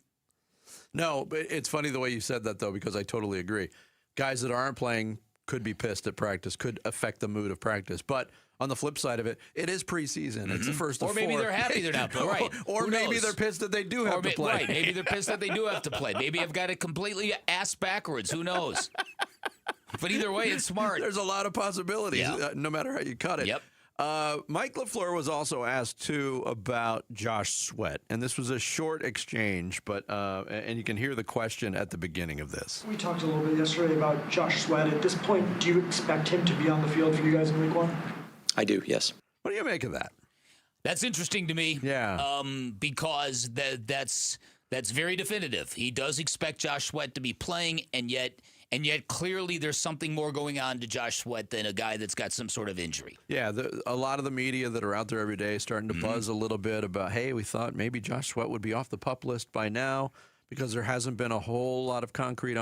No, but it's funny the way you said that, though, because I totally agree. Guys that aren't playing could be pissed at practice, could affect the mood of practice. But on the flip side of it, it is preseason. It's the first of 4. Or maybe they're happy they're not playing. Right. Or maybe they're pissed that they do have to play. Right. Maybe they're pissed that they do have to play. Maybe I've got it completely ass backwards. Who knows? But either way, it's smart. There's a lot of possibilities, no matter how you cut it. Yep. Mike LaFleur was also asked, too, about Josh Sweat. And this was a short exchange, but and you can hear the question at the beginning of this. We talked a little bit yesterday about Josh Sweat. At this point, do you expect him to be on the field for you guys in week 1? I do, yes. What do you make of that? That's interesting to me. Yeah. Because that's very definitive. He does expect Josh Sweat to be playing, and yet clearly there's something more going on to Josh Sweat than a guy that's got some sort of injury. Yeah, a lot of the media that are out there every day starting to buzz a little bit about, hey, we thought maybe Josh Sweat would be off the PUP list by now because there hasn't been a whole lot of concrete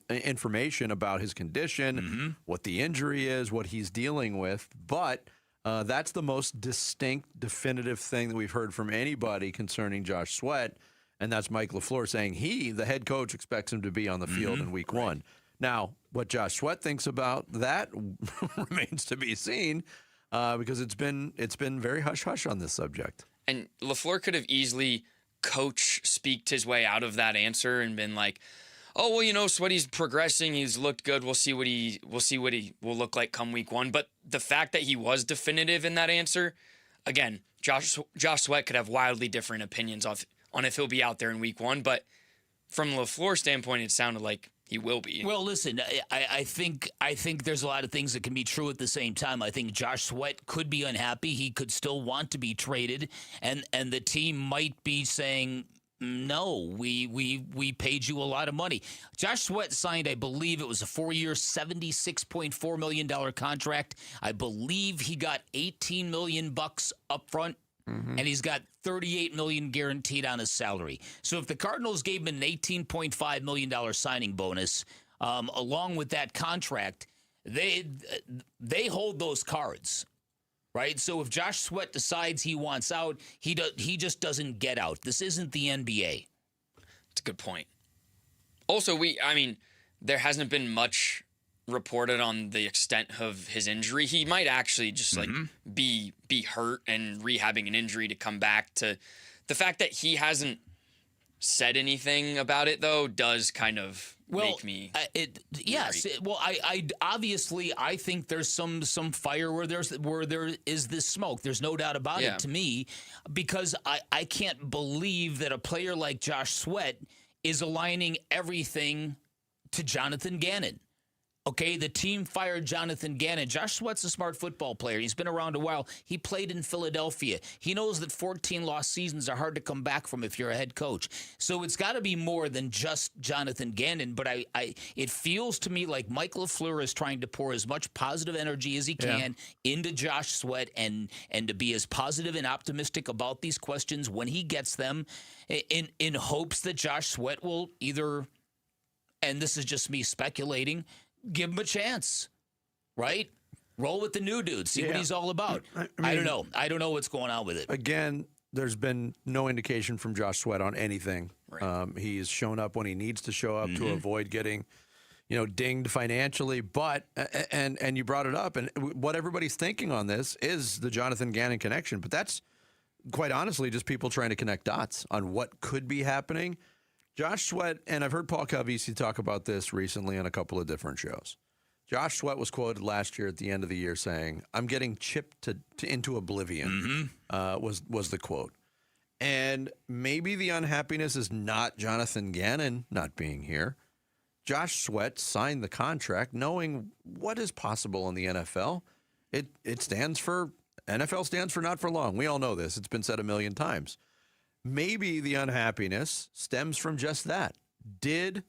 information about his condition, what the injury is, what he's dealing with. But that's the most distinct, definitive thing that we've heard from anybody concerning Josh Sweat, and that's Mike LaFleur saying the head coach, expects him to be on the field in week 1. Now, what Josh Sweat thinks about that remains to be seen, because it's been very hush-hush on this subject. And LaFleur could have easily speaked his way out of that answer and been like, "Oh, well, Sweaty's progressing. He's looked good. We'll see what he will look like come week 1." But the fact that he was definitive in that answer, again, Josh Sweat could have wildly different opinions on if he'll be out there in week 1. But from LaFleur's standpoint, it sounded like he will be. Well, listen, I think there's a lot of things that can be true at the same time. I think Josh Sweat could be unhappy. He could still want to be traded, and the team might be saying, no, we paid you a lot of money. Josh Sweat signed, I believe it was a 4-year, $76.4 million contract. I believe he got $18 million up front. And he's got $38 million guaranteed on his salary. So if the Cardinals gave him an $18.5 million signing bonus, along with that contract, they hold those cards, right? So if Josh Sweat decides he wants out, he just doesn't get out. This isn't the NBA. That's a good point. Also, there hasn't been much reported on the extent of his injury. He might actually just be hurt and rehabbing an injury to come back. To the fact that he hasn't said anything about it, though, does kind of make me yes. Well, I obviously I think there's some fire where there is this smoke. There's no doubt about it to me, because I can't believe that a player like Josh Sweat is aligning everything to Jonathan Gannon. Okay, the team fired Jonathan Gannon. Josh Sweat's a smart football player. He's been around a while. He played in Philadelphia. He knows that 14 lost seasons are hard to come back from if you're a head coach. So it's got to be more than just Jonathan Gannon. But it feels to me like Mike LaFleur is trying to pour as much positive energy as he can into Josh Sweat and to be as positive and optimistic about these questions when he gets them in hopes that Josh Sweat will either, and this is just me speculating, give him a chance, right? Roll with the new dude. See what he's all about. I don't know. I don't know what's going on with it. Again, there's been no indication from Josh Sweat on anything. Right. He's shown up when he needs to show up to avoid getting, dinged financially. But and you brought it up, and what everybody's thinking on this is the Jonathan Gannon connection. But that's quite honestly just people trying to connect dots on what could be happening. Josh Sweat, and I've heard Paul Calvisi talk about this recently on a couple of different shows. Josh Sweat was quoted last year at the end of the year saying, "I'm getting chipped into oblivion," was the quote. And maybe the unhappiness is not Jonathan Gannon not being here. Josh Sweat signed the contract knowing what is possible in the NFL. NFL stands for not for long. We all know this. It's been said a million times. Maybe the unhappiness stems from just that. Did,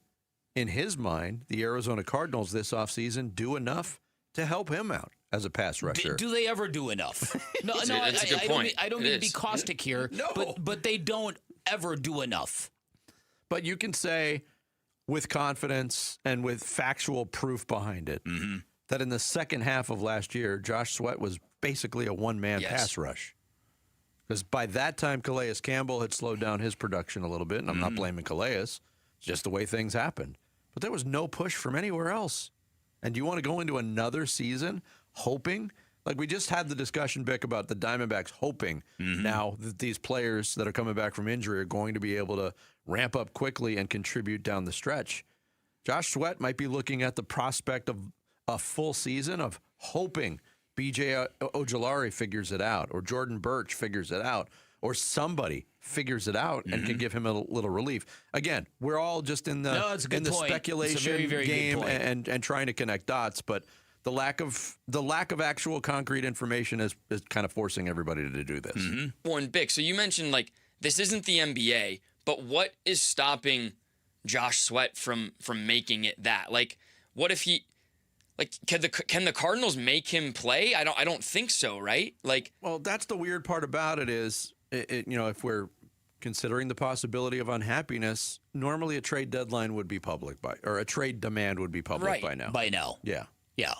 in his mind, the Arizona Cardinals this offseason do enough to help him out as a pass rusher? Do they ever do enough? No, that's a good point. I don't mean to be caustic here, but they don't ever do enough. But you can say with confidence and with factual proof behind it that in the second half of last year, Josh Sweat was basically a one-man pass rush. Because by that time, Calais Campbell had slowed down his production a little bit, and I'm not blaming Calais. It's just the way things happened. But there was no push from anywhere else. And do you want to go into another season hoping? Like we just had the discussion, Bick, about the Diamondbacks hoping now that these players that are coming back from injury are going to be able to ramp up quickly and contribute down the stretch. Josh Sweat might be looking at the prospect of a full season of hoping B.J. Ojulari figures it out, or Jordan Birch figures it out, or somebody figures it out and can give him a little relief. Again, we're all just in the speculation game and trying to connect dots, but the lack of actual concrete information is kind of forcing everybody to do this. Well, and Bick, so you mentioned this isn't the NBA, but what is stopping Josh Sweat from making it that? What if he? Can the Cardinals make him play? I don't think so, right? Well, that's the weird part about it is, if we're considering the possibility of unhappiness, normally a trade deadline would be public or a trade demand would be public by now. By now. Yeah. Yeah.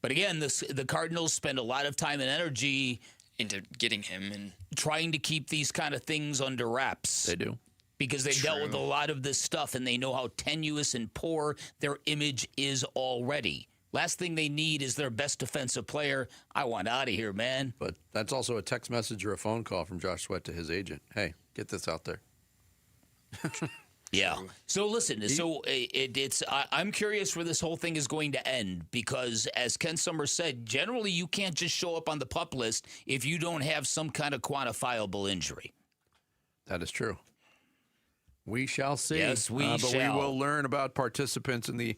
But again, the Cardinals spend a lot of time and energy into getting him and trying to keep these kind of things under wraps. They do. Because they've dealt with a lot of this stuff and they know how tenuous and poor their image is already. Last thing they need is their best defensive player. I want out of here, man. But that's also a text message or a phone call from Josh Sweat to his agent. Hey, get this out there. Yeah. So listen, I'm curious where this whole thing is going to end because, as Ken Summers said, generally you can't just show up on the PUP list if you don't have some kind of quantifiable injury. That is true. We shall see. Yes, we shall. But we will learn about participants in the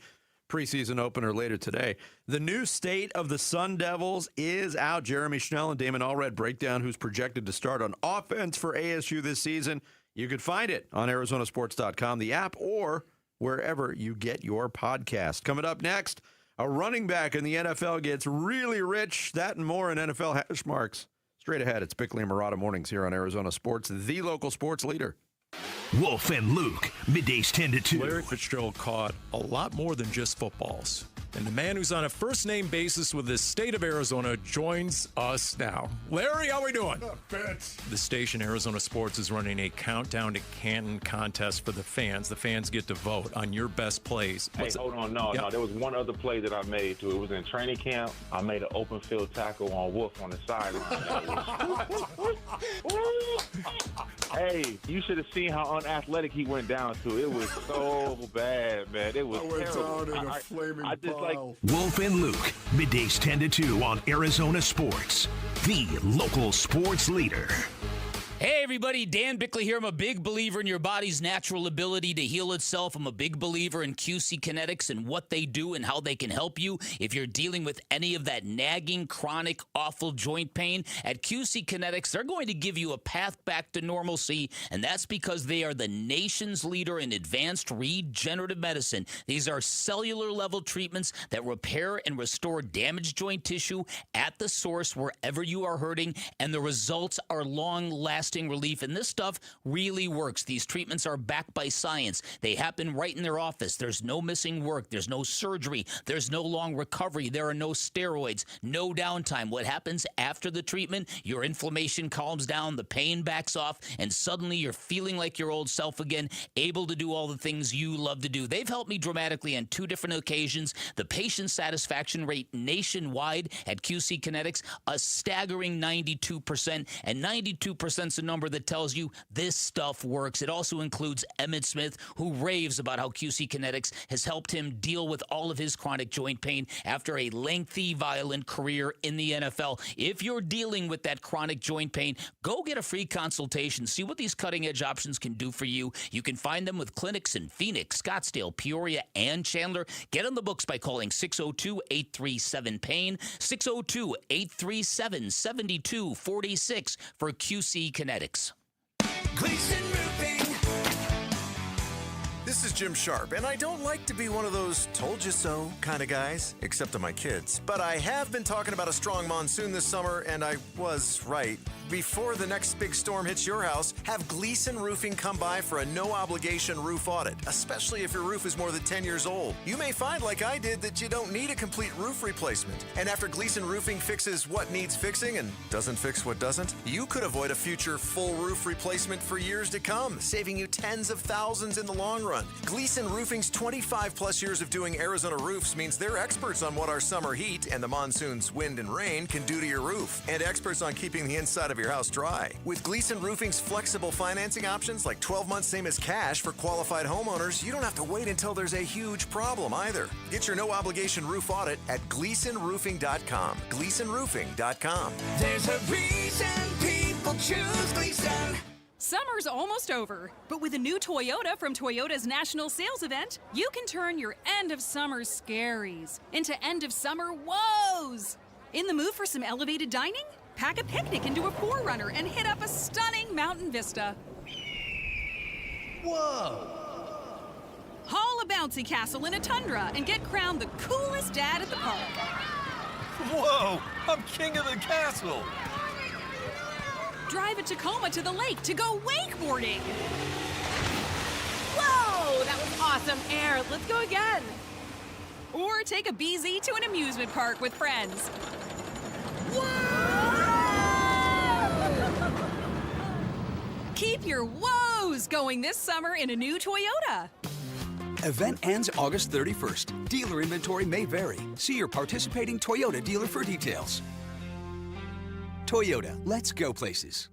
preseason opener later today. The new state of the Sun Devils is out. Jeremy Schnell and Damon Allred break down who's projected to start on offense for ASU this season. You can find it on ArizonaSports.com, the app, or wherever you get your podcast. Coming up next, a running back in the NFL gets really rich. That and more in NFL hash marks. Straight ahead, it's Bickley and Murata Mornings here on Arizona Sports, the local sports leader. Wolf and Luke, middays 10 to 2. Larry Fitzgerald caught a lot more than just footballs. And the man who's on a first-name basis with the state of Arizona joins us now. Larry, how we doing? The station Arizona Sports is running a countdown to Canton contest for the fans. The fans get to vote on your best plays. Hold on. No. There was one other play that I made, too. It was in training camp. I made an open field tackle on Wolf on the sideline. Hey, you should have seen how unathletic he went down to. It was so bad, man. It was terrible. Down in a flaming pile. Wolf and Luke, middays 10 to 2 on Arizona Sports, the local sports leader. Hey, everybody. Dan Bickley here. I'm a big believer in your body's natural ability to heal itself. I'm a big believer in QC Kinetics and what they do and how they can help you. If you're dealing with any of that nagging, chronic, awful joint pain, at QC Kinetics, they're going to give you a path back to normalcy, and that's because they are the nation's leader in advanced regenerative medicine. These are cellular-level treatments that repair and restore damaged joint tissue at the source wherever you are hurting, and the results are long-lasting relief, and this stuff really works. These treatments are backed by science. They happen right in their office. There's no missing work. There's no surgery. There's no long recovery. There are no steroids, no downtime. What happens after the treatment? Your inflammation calms down, the pain backs off, and suddenly you're feeling like your old self again, able to do all the things you love to do. They've helped me dramatically on 2 different occasions. The patient satisfaction rate nationwide at QC Kinetics, a staggering 92%, and 92% is a number that tells you this stuff works. It also includes Emmitt Smith, who raves about how QC Kinetics has helped him deal with all of his chronic joint pain after a lengthy, violent career in the NFL. If you're dealing with that chronic joint pain, go get a free consultation. See what these cutting-edge options can do for you. You can find them with clinics in Phoenix, Scottsdale, Peoria, and Chandler. Get on the books by calling 602-837-PAIN, 602-837-7246 for QC Kinetics. Gleason Roofing. This is Jim Sharp, and I don't like to be one of those told you so kind of guys, except to my kids. But I have been talking about a strong monsoon this summer, and I was right. Before the next big storm hits your house, have Gleason Roofing come by for a no-obligation roof audit, especially if your roof is more than 10 years old. You may find, like I did, that you don't need a complete roof replacement. And after Gleason Roofing fixes what needs fixing and doesn't fix what doesn't, you could avoid a future full roof replacement for years to come, saving you tens of thousands in the long run. Gleason Roofing's 25-plus years of doing Arizona roofs means they're experts on what our summer heat and the monsoon's wind and rain can do to your roof, and experts on keeping the inside of your house dry. With Gleason Roofing's flexible financing options like 12 months same as cash for qualified homeowners, you don't have to wait until there's a huge problem either. Get your no-obligation roof audit at GleasonRoofing.com. GleasonRoofing.com. There's a reason people choose Gleason. Summer's almost over, but with a new Toyota from Toyota's National Sales Event, you can turn your end of summer scaries into end of summer woes. In the mood for some elevated dining? Pack a picnic into a 4Runner and hit up a stunning mountain vista. Whoa! Haul a bouncy castle in a Tundra and get crowned the coolest dad at the park. Whoa! I'm king of the castle! Drive a Tacoma to the lake to go wakeboarding. Whoa! That was awesome air. Let's go again. Or take a BZ to an amusement park with friends. Keep your woes going this summer in a new Toyota. Event ends August 31st. Dealer inventory may vary. See your participating Toyota dealer for details. Toyota, let's go places.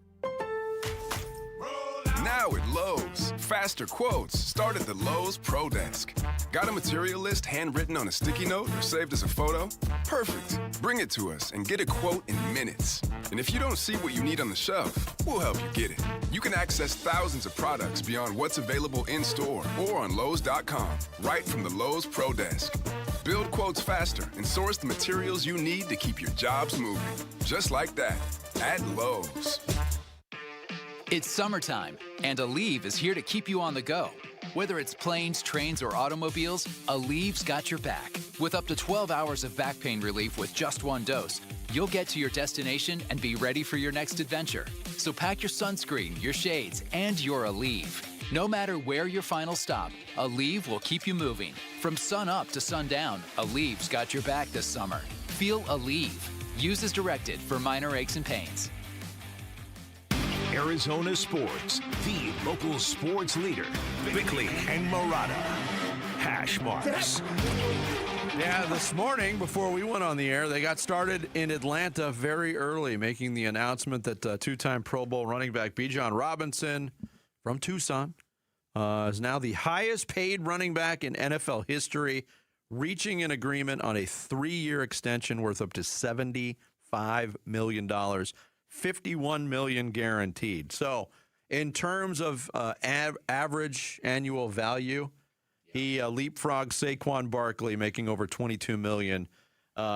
Now at Lowe's, faster quotes start at the Lowe's Pro Desk. Got a material list handwritten on a sticky note or saved as a photo? Perfect. Bring it to us and get a quote in minutes. And if you don't see what you need on the shelf, we'll help you get it. You can access thousands of products beyond what's available in-store or on Lowe's.com, right from the Lowe's Pro Desk. Build quotes faster and source the materials you need to keep your jobs moving. Just like that, at Lowe's. It's summertime, and Aleve is here to keep you on the go. Whether it's planes, trains, or automobiles, Aleve's got your back. With up to 12 hours of back pain relief with just one dose, you'll get to your destination and be ready for your next adventure. So pack your sunscreen, your shades, and your Aleve. No matter where your final stop, Aleve will keep you moving. From sun up to sundown, Aleve's got your back this summer. Feel Aleve. Use as directed for minor aches and pains. Arizona Sports, the local sports leader. Bickley and Murata. Hash marks. Yeah, this morning, before we went on the air, they got started in Atlanta very early, making the announcement that two-time Pro Bowl running back Bijan Robinson from Tucson is now the highest-paid running back in NFL history, reaching an agreement on a 3-year extension worth up to $75 million. $51 million guaranteed. So in terms of average annual value, he leapfrogged Saquon Barkley, making over $22 million.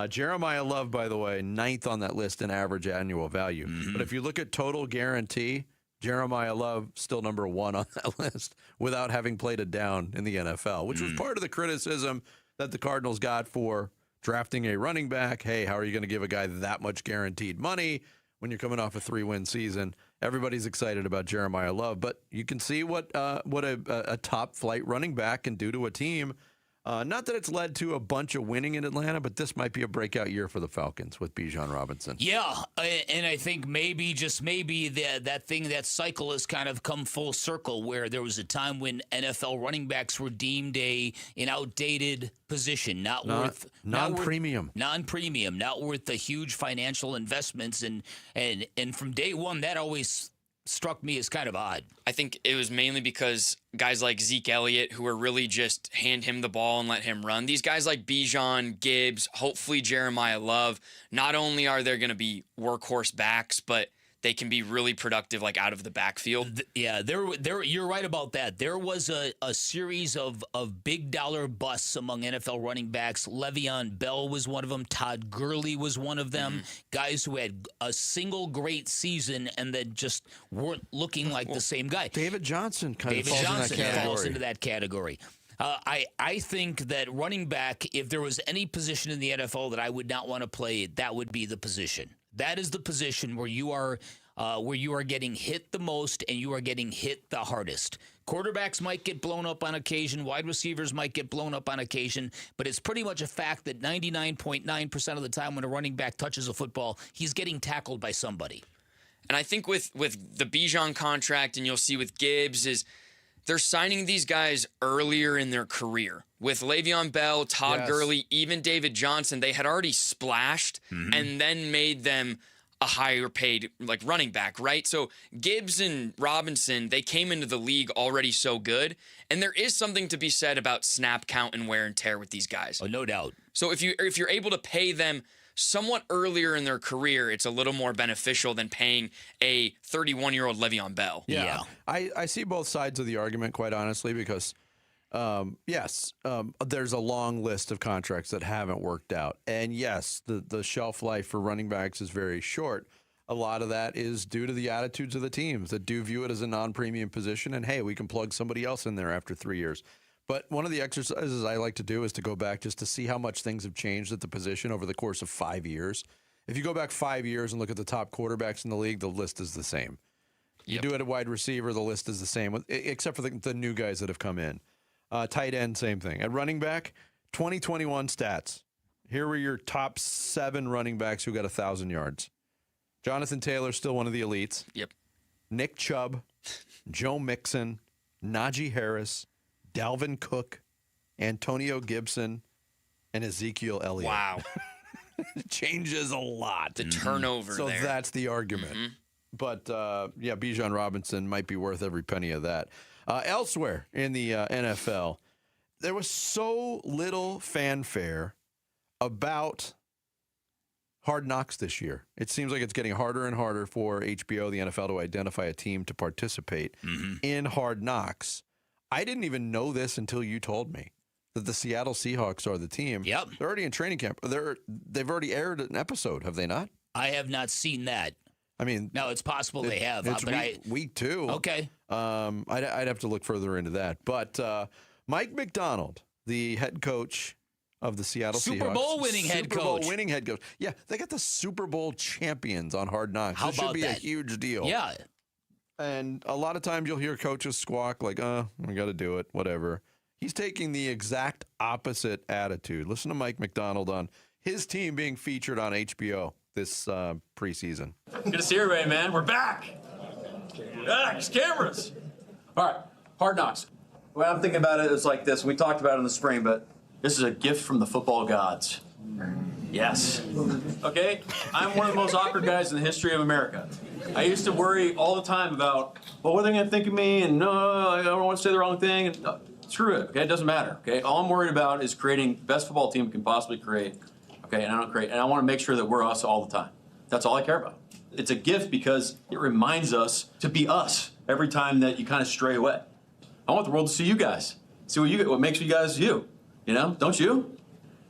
Jeremiah Love, by the way, 9th on that list in average annual value. But if you look at total guarantee, Jeremiah Love still number 1 on that list without having played a down in the NFL, which was part of the criticism that the Cardinals got for drafting a running back. Hey, how are you going to give a guy that much guaranteed money when you're coming off a 3-win season? Everybody's excited about Jeremiah Love, but you can see what a top flight running back can do to a team. Not that it's led to a bunch of winning in Atlanta, but this might be a breakout year for the Falcons with Bijan Robinson. Yeah, and I think maybe, just maybe, that cycle has kind of come full circle, where there was a time when NFL running backs were deemed an outdated position, not worth non-premium, not worth the huge financial investments, and from day one that always struck me as kind of odd. I think it was mainly because guys like Zeke Elliott, who are really just hand him the ball and let him run. These guys like Bijan, Gibbs, hopefully Jeremiah Love, not only are they going to be workhorse backs, but they can be really productive, like out of the backfield. Yeah, you're right about that. There was a series of big dollar busts among NFL running backs. Le'Veon Bell was one of them. Todd Gurley was one of them. Guys who had a single great season and then just weren't looking like the same guy. David Johnson falls into that category. I think that running back, if there was any position in the NFL that I would not want to play, that would be the position. That is the position where you are getting hit the most and you are getting hit the hardest. Quarterbacks might get blown up on occasion. Wide receivers might get blown up on occasion. But it's pretty much a fact that 99.9% of the time when a running back touches a football, he's getting tackled by somebody. And I think with the Bijan contract, and you'll see with Gibbs, is they're signing these guys earlier in their career. With Le'Veon Bell, Todd Gurley, even David Johnson, they had already splashed and then made them a higher paid running back, right? So Gibbs and Robinson, they came into the league already so good, and there is something to be said about snap count and wear and tear with these guys. Oh, no doubt. So if you're able to pay them somewhat earlier in their career, it's a little more beneficial than paying a 31-year-old Le'Veon Bell. Yeah. I see both sides of the argument, quite honestly, because there's a long list of contracts that haven't worked out. And yes, the shelf life for running backs is very short. A lot of that is due to the attitudes of the teams that do view it as a non-premium position. And hey, we can plug somebody else in there after 3 years. But one of the exercises I like to do is to go back just to see how much things have changed at the position over the course of 5 years. If you go back 5 years and look at the top quarterbacks in the league, the list is the same. You do it at wide receiver, the list is the same, except for the new guys that have come in. Tight end, same thing. At running back, 2021 stats. Here were your top 7 running backs who got 1,000 yards. Jonathan Taylor, still one of the elites. Yep. Nick Chubb, Joe Mixon, Najee Harris, Dalvin Cook, Antonio Gibson, and Ezekiel Elliott. Wow. It changes a lot. The turnover so there. So that's the argument. But, Bijan Robinson might be worth every penny of that. Elsewhere in the NFL, there was so little fanfare about Hard Knocks this year. It seems like it's getting harder and harder for HBO, the NFL, to identify a team to participate in Hard Knocks. I didn't even know this until you told me that the Seattle Seahawks are the team. Yep. They're already in training camp. They've already aired an episode, have they not? I have not seen that. I mean, no, it's possible they have. It's week 2. Okay. I'd have to look further into that. But Mike McDonald, the head coach of the Seattle Seahawks. Super Bowl winning head coach. Yeah, they got the Super Bowl champions on Hard Knocks. How this about should be that? a huge deal. Yeah. And a lot of times you'll hear coaches squawk like, we got to do it, whatever. He's taking the exact opposite attitude. Listen to Mike McDonald on his team being featured on HBO this preseason. Good to see everybody, man. We're back. We're back. It's cameras. All right, Hard Knocks. The way I'm thinking about it is like this. We talked about it in the spring, but this is a gift from the football gods. Yes. Okay? I'm one of the most awkward guys in the history of America. I used to worry all the time about, well, what are they going to think of me? And no, I don't want to say the wrong thing. And, screw it. Okay? It doesn't matter. Okay? All I'm worried about is creating the best football team we can possibly create. Okay? And I want to make sure that we're us all the time. That's all I care about. It's a gift because it reminds us to be us every time that you kind of stray away. I want the world to see you guys. See what makes you guys you. You know, don't you?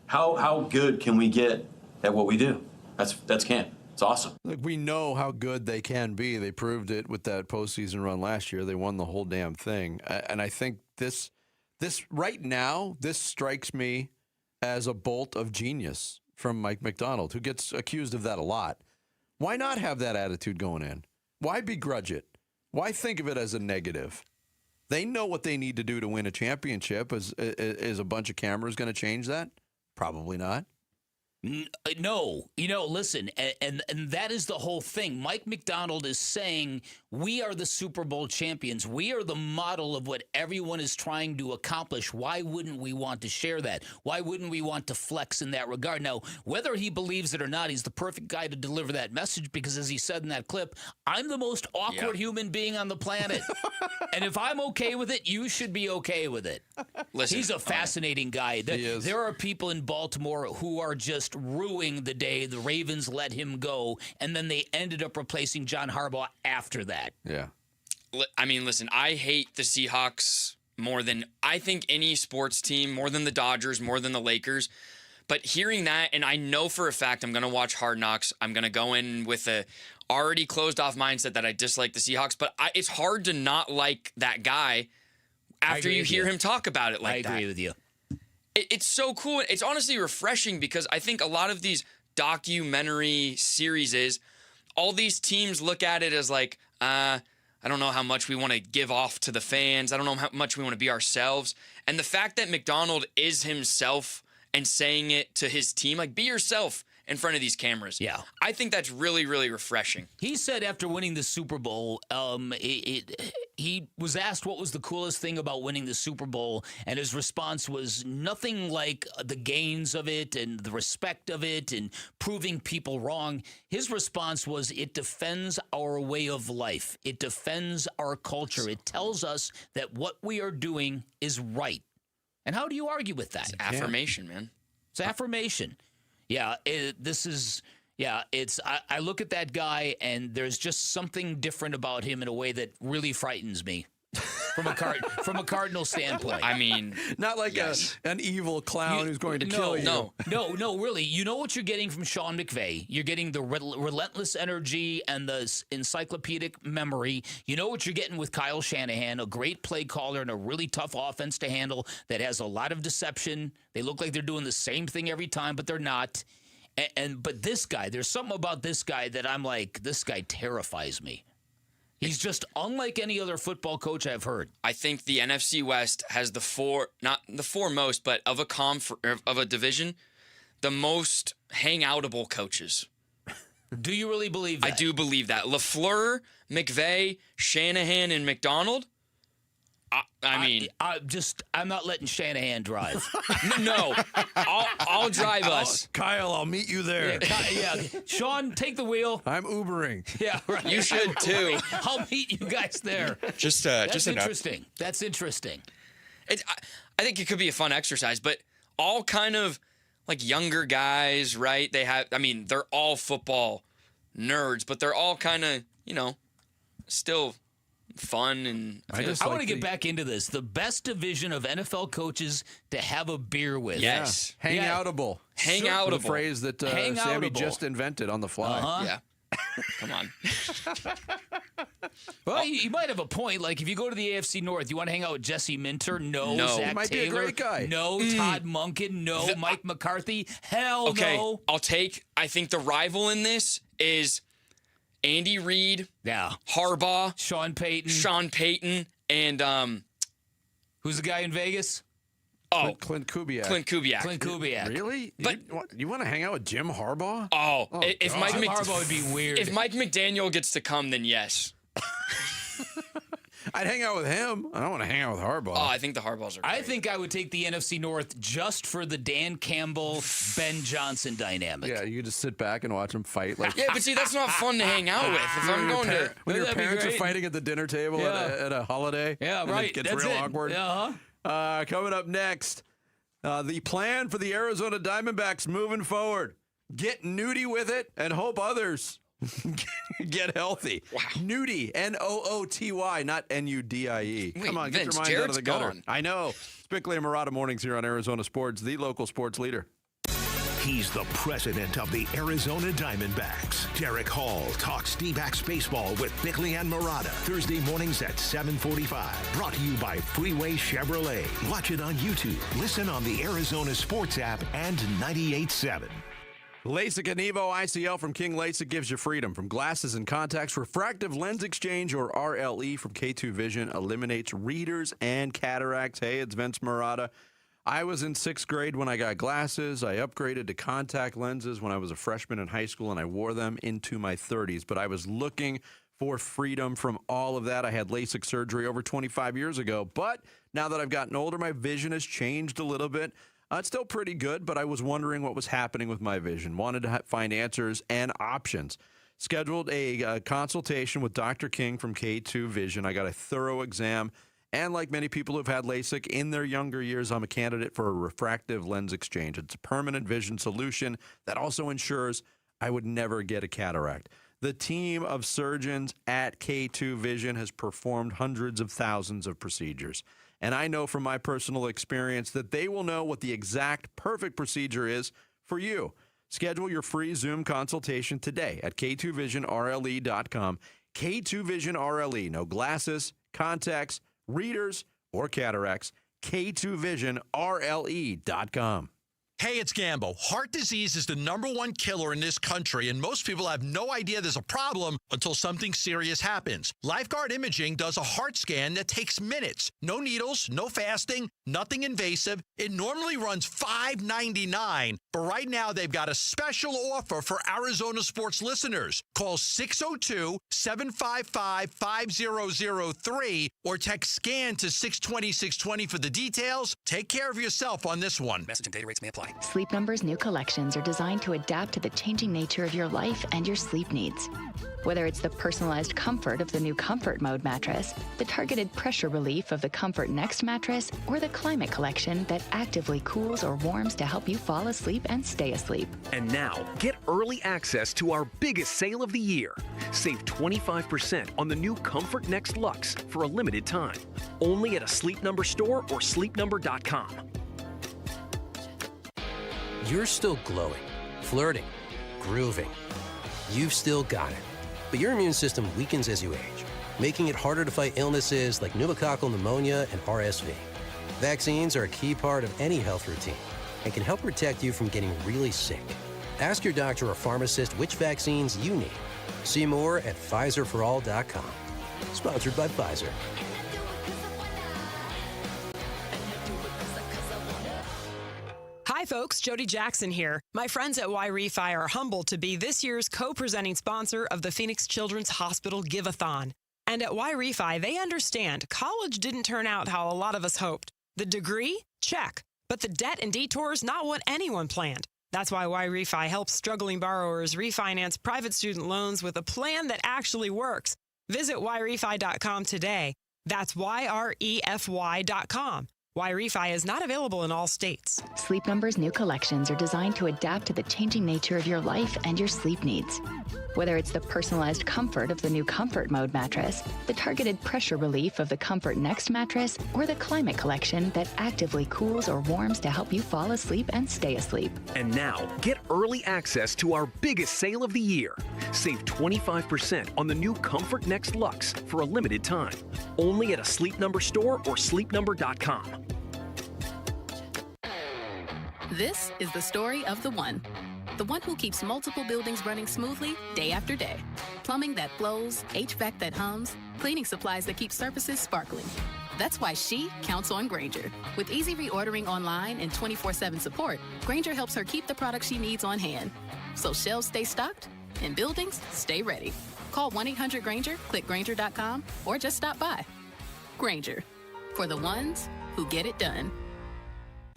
How good can we get at what we do? That's camp. It's awesome. Look, we know how good they can be. They proved it with that postseason run last year. They won the whole damn thing. And I think this right now, this strikes me as a bolt of genius from Mike Macdonald, who gets accused of that a lot. Why not have that attitude going in? Why begrudge it? Why think of it as a negative? They know what they need to do to win a championship. Is a bunch of cameras going to change that? Probably not. No, listen, and that is the whole thing. Mike Macdonald is saying we are the Super Bowl champions. We are the model of what everyone is trying to accomplish. Why wouldn't we want to share that? Why wouldn't we want to flex in that regard? Now, whether he believes it or not, he's the perfect guy to deliver that message because, as he said in that clip, I'm the most awkward human being on the planet. And if I'm okay with it, you should be okay with it. Listen, he's a fascinating guy. He is. There are people in Baltimore who are just ruining the day the Ravens let him go, and then they ended up replacing John Harbaugh after that. Yeah. I mean, listen, I hate the Seahawks more than I think any sports team, more than the Dodgers, more than the Lakers. But hearing that, and I know for a fact I'm going to watch Hard Knocks. I'm going to go in with a already closed off mindset that I dislike the Seahawks. But it's hard to not like that guy after you hear him talk about it like that. I agree with you. It's so cool. It's honestly refreshing because I think a lot of these documentary series all these teams look at it as like, I don't know how much we want to give off to the fans. I don't know how much we want to be ourselves. And the fact that Macdonald is himself and saying it to his team, like, be yourself in front of these cameras. Yeah. I think that's really, really refreshing. He said after winning the Super Bowl, he was asked what was the coolest thing about winning the Super Bowl, and his response was nothing like the gains of it and the respect of it and proving people wrong. His response was, it defends our way of life. It defends our culture. It tells us that what we are doing is right. And how do you argue with that? It's affirmation, man. It's affirmation. Yeah, I look at that guy, and there's just something different about him in a way that really frightens me from a Cardinal standpoint. I mean, not like an evil clown who's going to kill you. No, really. You know what you're getting from Sean McVay? You're getting the relentless energy and the encyclopedic memory. You know what you're getting with Kyle Shanahan, a great play caller and a really tough offense to handle that has a lot of deception. They look like they're doing the same thing every time, but they're not. But this guy, there's something about this guy that I'm like, this guy terrifies me. He's just unlike any other football coach I've heard. I think the NFC West has not the foremost, but of a division, the most hangoutable coaches. Do you really believe that? I do believe that. LaFleur, McVay, Shanahan, and Macdonald. I'm not letting Shanahan drive. No, I'll drive us. Kyle, I'll meet you there. Yeah. Sean, take the wheel. I'm Ubering. Yeah, right. You should too. I'll meet you guys there. That's interesting. That's interesting. I think it could be a fun exercise, but all kind of like younger guys, right? They're all football nerds, but they're all kind of, still fun. And I want to get back into this. The best division of NFL coaches to have a beer with. Yes. Hangoutable. Hangoutable. The phrase that Sammy just invented on the fly. Uh-huh. Yeah. Come on. Well, you might have a point. Like, if you go to the AFC North, you want to hang out with Jesse Minter? No. Zach he might Taylor? be a great guy. No. Todd Monken? No. Mike McCarthy? Hell no. I think the rival in this is Andy Reid, Harbaugh, Sean Payton, and who's the guy in Vegas? Oh, Clint Kubiak. Clint Kubiak. Really? But you want to hang out with Jim Harbaugh? If Mike Harbaugh would be weird. If Mike McDaniel gets to come, then yes. I'd hang out with him. I don't want to hang out with Harbaugh. Oh, I think the Harbaughs are great. I think I would take the NFC North just for the Dan Campbell, Ben Johnson dynamic. Yeah, you could just sit back and watch them fight. Yeah, but see, that's not fun to hang out with. If I'm going to... When your parents are fighting at the dinner table at a holiday. Yeah, right. It gets real awkward. Uh-huh. Coming up next, the plan for the Arizona Diamondbacks moving forward. Get nudie with it and hope others Get healthy. Wow. Nudie, Nooty, not Nudie. Wait, Come on, get Vince, your mind out of Jared's the gutter. gone. I know. It's Bickley and Murata mornings here on Arizona Sports, the local sports leader. He's the president of the Arizona Diamondbacks. Derek Hall talks D-backs baseball with Bickley and Murata. Thursday mornings at 7:45. Brought to you by Freeway Chevrolet. Watch it on YouTube. Listen on the Arizona Sports app and 98.7. LASIK and Evo ICL from King LASIK gives you freedom from glasses and contacts. Refractive lens exchange, or RLE, from K2 Vision eliminates readers and cataracts. Hey, it's Vince Murata. I was in 6th grade when I got glasses. I upgraded to contact lenses when I was a freshman in high school, and I wore them into my 30s. But I was looking for freedom from all of that. I had LASIK surgery over 25 years ago. But now that I've gotten older, my vision has changed a little bit. It's still pretty good, but I was wondering what was happening with my vision. Wanted to find answers and options. Scheduled a consultation with Dr. King from K2 Vision. I got a thorough exam. And like many people who've had LASIK in their younger years, I'm a candidate for a refractive lens exchange. It's a permanent vision solution that also ensures I would never get a cataract. The team of surgeons at K2 Vision has performed hundreds of thousands of procedures. And I know from my personal experience that they will know what the exact perfect procedure is for you. Schedule your free Zoom consultation today at K2VisionRLE.com. K2 Vision RLE. No glasses, contacts, readers, or cataracts. K2VisionRLE.com. Hey, it's Gambo. Heart disease is the #1 killer in this country, and most people have no idea there's a problem until something serious happens. Lifeguard Imaging does a heart scan that takes minutes. No needles, no fasting, nothing invasive. It normally runs $5.99, but right now they've got a special offer for Arizona Sports listeners. Call 602-755-5003 or text SCAN to 620-620 for the details. Take care of yourself on this one. Message and data rates may apply. Sleep Number's new collections are designed to adapt to the changing nature of your life and your sleep needs. Whether it's the personalized comfort of the new Comfort Mode mattress, the targeted pressure relief of the Comfort Next mattress, or the Climate Collection that actively cools or warms to help you fall asleep and stay asleep. And now, get early access to our biggest sale of the year. Save 25% on the new Comfort Next Luxe for a limited time. Only at a Sleep Number store or sleepnumber.com. You're still glowing, flirting, grooving. You've still got it. But your immune system weakens as you age, making it harder to fight illnesses like pneumococcal pneumonia and RSV. Vaccines are a key part of any health routine and can help protect you from getting really sick. Ask your doctor or pharmacist which vaccines you need. See more at PfizerForAll.com. Sponsored by Pfizer. Hi folks, Jody Jackson here. My friends at Y-Refi are humbled to be this year's co-presenting sponsor of the Phoenix Children's Hospital Give-a-thon. And at Y-Refi, they understand college didn't turn out how a lot of us hoped. The degree? Check. But the debt and detours, not what anyone planned. That's why Y-Refi helps struggling borrowers refinance private student loans with a plan that actually works. Visit YRefi.com today. That's YREFY.com. Y-Refi is not available in all states. Sleep Number's new collections are designed to adapt to the changing nature of your life and your sleep needs. Whether it's the personalized comfort of the new Comfort Mode mattress, the targeted pressure relief of the Comfort Next mattress, or the Climate Collection that actively cools or warms to help you fall asleep and stay asleep. And now, get early access to our biggest sale of the year. Save 25% on the new Comfort Next Luxe for a limited time. Only at a Sleep Number store or sleepnumber.com. This is the story of the one who keeps multiple buildings running smoothly day after day. Plumbing that flows, HVAC that hums, cleaning supplies that keep surfaces sparkling. That's why she counts on Grainger. With easy reordering online and 24/7 support, Grainger helps her keep the products she needs on hand. So shelves stay stocked and buildings stay ready. Call 1-800-GRAINGER, click Grainger.com, or just stop by. Grainger, for the ones who get it done.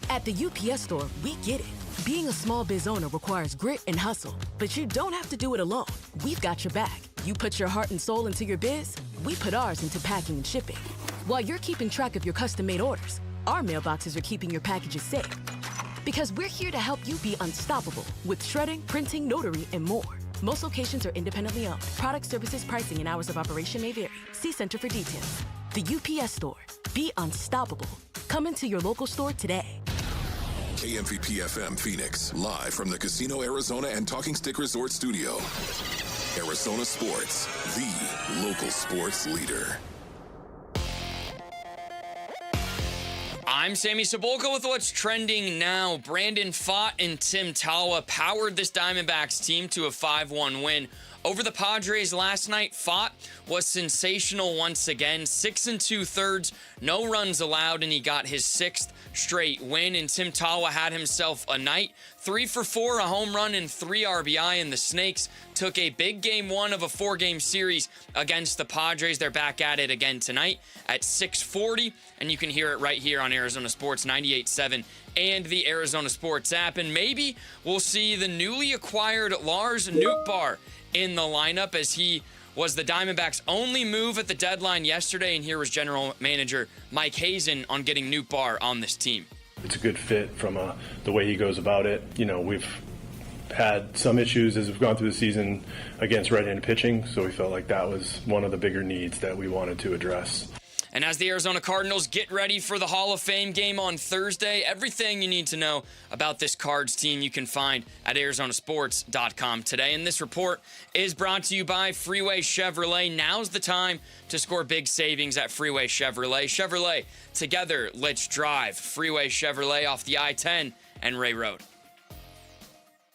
At the UPS store, we get it. Being a small biz owner requires grit and hustle, but you don't have to do it alone. We've got your back. You put your heart and soul into your biz, we put ours into packing and shipping. While you're keeping track of your custom-made orders, our mailboxes are keeping your packages safe. Because we're here to help you be unstoppable with shredding, printing, notary, and more. Most locations are independently owned. Product, services, pricing, and hours of operation may vary. See Center for details. The UPS Store. Be unstoppable. Come into your local store today. KMVP FM Phoenix, live from the Casino Arizona and Talking Stick Resort Studio. Arizona Sports, the local sports leader. I'm Sammy Cebulka with what's trending now. Brandon Pfaadt and Tim Talwa powered this Diamondbacks team to a 5-1 win over the Padres last night. Pfaadt was sensational once again. 6 2/3, no runs allowed, and he got his 6th straight win. And Tim Talwa had himself a night. 3 for 4, a home run, and 3 RBI. And the Snakes took a big game 1 of a 4-game series against the Padres. They're back at it again tonight at 6:40, and you can hear it right here on Arizona Sports 98.7 and the Arizona Sports app. And maybe we'll see the newly acquired Lars Nootbaar in the lineup, as he was the Diamondbacks' only move at the deadline yesterday. And here was General Manager Mike Hazen on getting Nootbaar on this team. It's a good fit from the way he goes about it. You know, we've had some issues as we've gone through the season against right-handed pitching, so we felt like that was one of the bigger needs that we wanted to address. And as the Arizona Cardinals get ready for the Hall of Fame game on Thursday, everything you need to know about this Cards team you can find at arizonasports.com today. And this report is brought to you by Freeway Chevrolet. Now's the time to score big savings at Freeway Chevrolet. Chevrolet, together, let's drive. Freeway Chevrolet off the I-10 and Ray Road.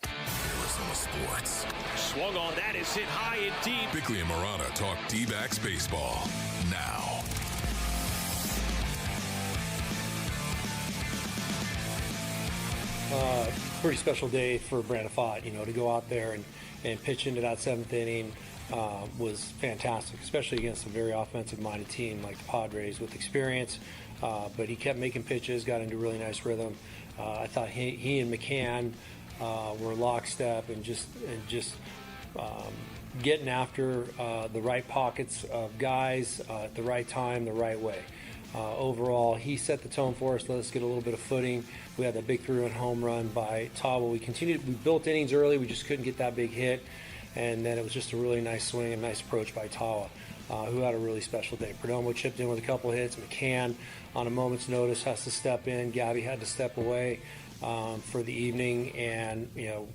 Arizona Sports. Swung on, that is hit high and deep. Bickley and Murata talk D-backs baseball now. Pretty special day for Brandon Pfaadt, you know, to go out there and pitch into that 7th inning was fantastic, especially against a very offensive-minded team like the Padres with experience. But he kept making pitches, got into really nice rhythm. I thought he and McCann were lockstep and just getting after the right pockets of guys at the right time, the right way. Overall, he set the tone for us. Let us get a little bit of footing. We had that big 3-run home run by Talwa. We built innings early. We just couldn't get that big hit. And then it was just a really nice swing and nice approach by Talwa, who had a really special day. Perdomo chipped in with a couple hits. McCann, on a moment's notice, has to step in. Gabby had to step away for the evening. And, you know,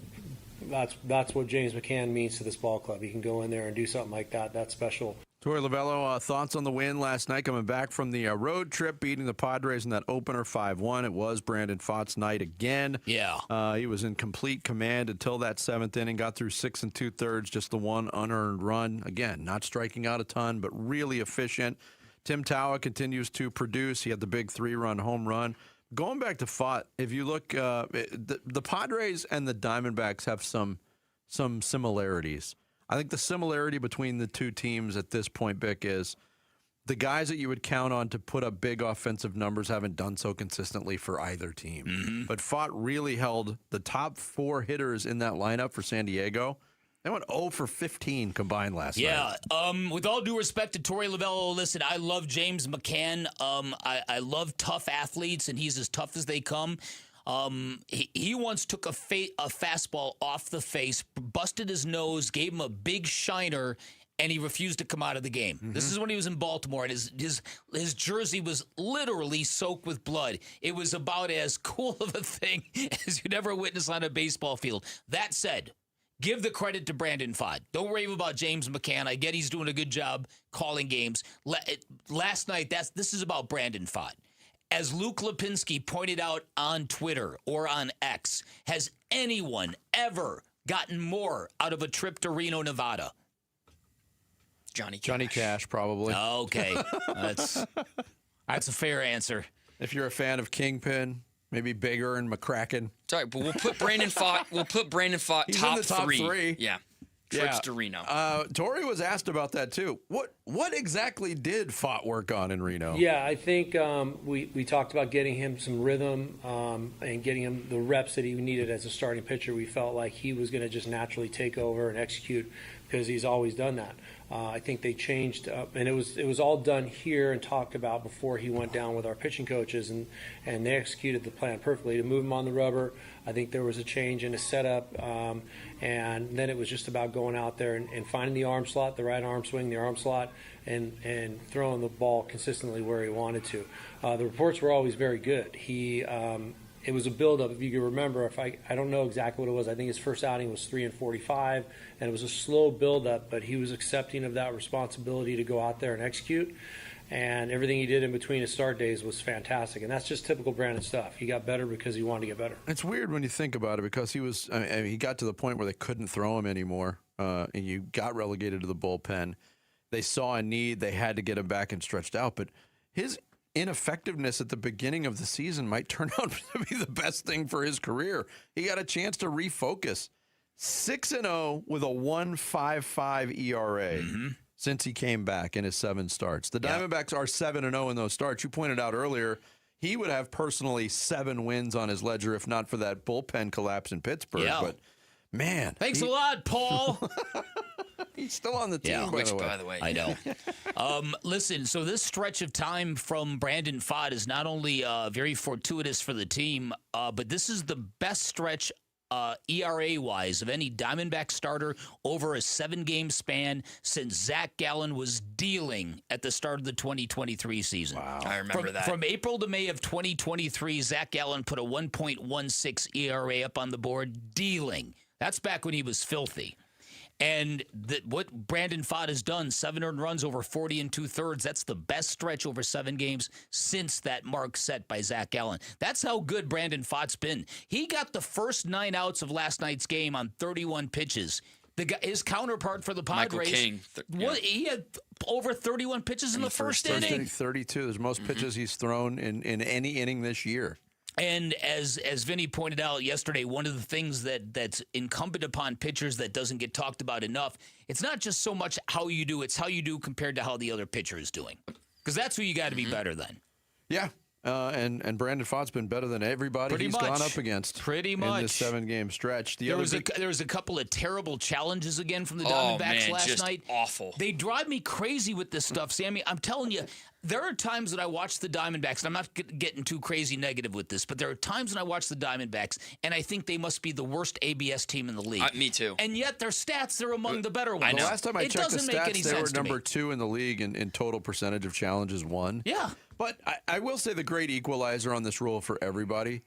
that's what James McCann means to this ball club. He can go in there and do something like that. That's special. Torey Lovello, thoughts on the win last night, coming back from the road trip, beating the Padres in that opener 5-1. It was Brandon Pfaadt's night again. Yeah. He was in complete command until that 7th inning, got through 6 2/3, just the one unearned run. Again, not striking out a ton, but really efficient. Tim Talwa continues to produce. He had the big 3-run home run. Going back to Pfaadt, if you look, the Padres and the Diamondbacks have some similarities. I think the similarity between the two teams at this point, Bick, is the guys that you would count on to put up big offensive numbers haven't done so consistently for either team. Mm-hmm. But Pfaadt really held the top 4 hitters in that lineup for San Diego. They went 0 for 15 combined last night. Yeah, with all due respect to Torey Lovello, listen, I love James McCann. I love tough athletes, and he's as tough as they come. He once took a fastball off the face, busted his nose, gave him a big shiner, and he refused to come out of the game. Mm-hmm. This is when he was in Baltimore, and his jersey was literally soaked with blood. It was about as cool of a thing as you'd ever witness on a baseball field. That said, give the credit to Brandon Pfaadt. Don't rave about James McCann. I get he's doing a good job calling games. Last night, this is about Brandon Pfaadt. As Luke Lipinski pointed out on Twitter or on X, has anyone ever gotten more out of a trip to Reno, Nevada? Johnny Cash, probably. Okay. That's a fair answer. If you're a fan of Kingpin, maybe Bigger and McCracken. Sorry, but we'll put Brandon Pfaadt. He's top in the top 3. Yeah. Trips to Reno. Torey was asked about that too. What exactly did Pfaadt work on in Reno? Yeah, I think we talked about getting him some rhythm and getting him the reps that he needed as a starting pitcher. We felt like he was going to just naturally take over and execute because he's always done that. I think they changed, and it was all done here and talked about before he went down with our pitching coaches, and they executed the plan perfectly to move him on the rubber. I think there was a change in his setup, and then it was just about going out there and finding the arm slot, the right arm swing, the arm slot, and throwing the ball consistently where he wanted to. The reports were always very good. It was a build-up. If you can remember, I don't know exactly what it was. I think his first outing was 3-45, and it was a slow build-up, but he was accepting of that responsibility to go out there and execute. And everything he did in between his start days was fantastic. And that's just typical Brandon stuff. He got better because he wanted to get better. It's weird when you think about it because he got to the point where they couldn't throw him anymore, and you got relegated to the bullpen. They saw a need. They had to get him back and stretched out. But his ineffectiveness at the beginning of the season might turn out to be the best thing for his career. He got a chance to refocus. 6-0 with a 1.55 ERA since he came back in his 7 starts. The Diamondbacks are 7-0 in those starts. You pointed out earlier he would have personally 7 wins on his ledger if not for that bullpen collapse in Pittsburgh. Yeah. But man, thanks a lot, Paul. He's still on the team, by the way. I know. Listen, so this stretch of time from Brandon Pfaadt is not only very fortuitous for the team, but this is the best stretch ERA-wise of any Diamondback starter over a 7-game span since Zach Gallen was dealing at the start of the 2023 season. Wow. I remember that. From April to May of 2023, Zach Gallen put a 1.16 ERA up on the board dealing. That's back when he was filthy. And what Brandon Pfaadt has done, 7 earned runs over 40 2/3, that's the best stretch over 7 games since that mark set by Zach Gallen. That's how good Brandon Pfaadt's been. He got the first 9 outs of last night's game on 31 pitches. His counterpart for the Padres, Michael King, he had over 31 pitches in the first inning. 32. There's most pitches he's thrown in any inning this year. And as Vinny pointed out yesterday, one of the things that's incumbent upon pitchers that doesn't get talked about enough, it's not just so much how you do, it's how you do compared to how the other pitcher is doing. Because that's who you got to be better than. Yeah. And Brandon Pfaadt's been better than everybody he's gone up against. Pretty much. In this 7-game stretch. There was a couple of terrible challenges again from the Diamondbacks last night. Awful. They drive me crazy with this stuff, Sammy. I'm telling you, there are times that I watch the Diamondbacks, and I'm not getting too crazy negative with this, but there are times when I watch the Diamondbacks, and I think they must be the worst ABS team in the league. Me too. And yet their stats are among the better ones. The last time I checked the stats, they were number 2 in the league in total percentage of challenges won. Yeah. But I will say the great equalizer on this rule for everybody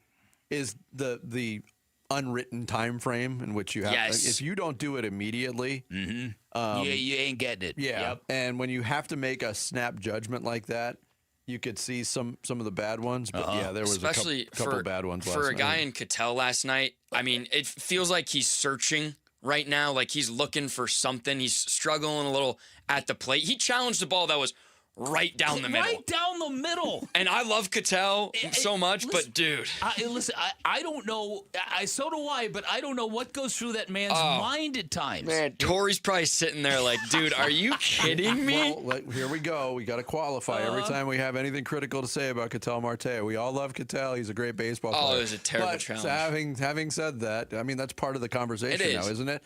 is the unwritten time frame in which you have. Yes. If you don't do it immediately, you ain't getting it. Yeah. Yep. And when you have to make a snap judgment like that, you could see some of the bad ones. But there was especially a couple bad ones last for a night. guy in Cattell last night. I mean, it feels like he's searching right now, like he's looking for something. He's struggling a little at the plate. He challenged the ball that was right down the middle. Right down the middle. And I love Cattell so much, listen, but dude. Listen, I don't know. So do I, but I don't know what goes through that man's mind at times. Man, Tori's probably sitting there like, dude, are you kidding me? Well, here we go. We got to qualify. Every time we have anything critical to say about Cattell Marte, we all love Cattell. He's a great baseball player. Oh, it was a terrible but challenge. Having said that, I mean, that's part of the conversation now, isn't it?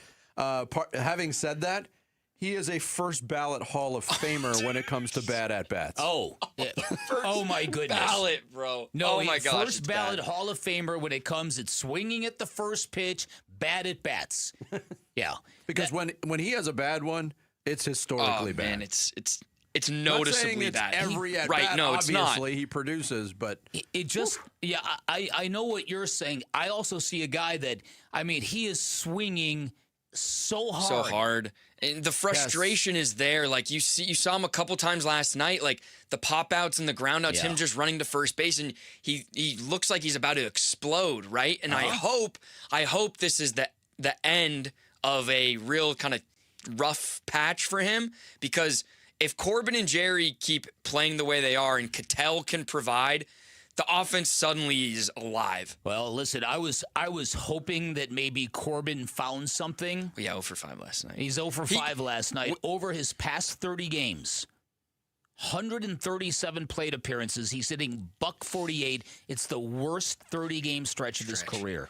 Having said that, he is a first ballot Hall of Famer when it comes to bad at-bats. Oh, oh my goodness. Ballot, bro. No, oh my gosh. First ballot Hall of Famer when it comes, it's swinging at the first pitch, bad at bats. Yeah. Because when he has a bad one, it's historically bad. Man, it's noticeably bad. Every at-bat, right, no, it's not. Obviously, he produces, but it just, I know what you're saying. I also see a guy that, I mean, he is swinging so hard. So hard. And the frustration is there. Like you saw him a couple times last night, like the pop outs and the ground outs, him just running to first base, and he looks like he's about to explode, right? And I hope this is the end of a real kind of rough patch for him, because if Corbin and Jerry keep playing the way they are and Cattell can provide, the offense suddenly is alive. Well, listen, I was hoping that maybe Corbin found something. Yeah, 0 for 5 last night. He's 0 for 5 last night. Over his past 30 games, 137 plate appearances. He's hitting .148. It's the worst 30-game stretch of his career.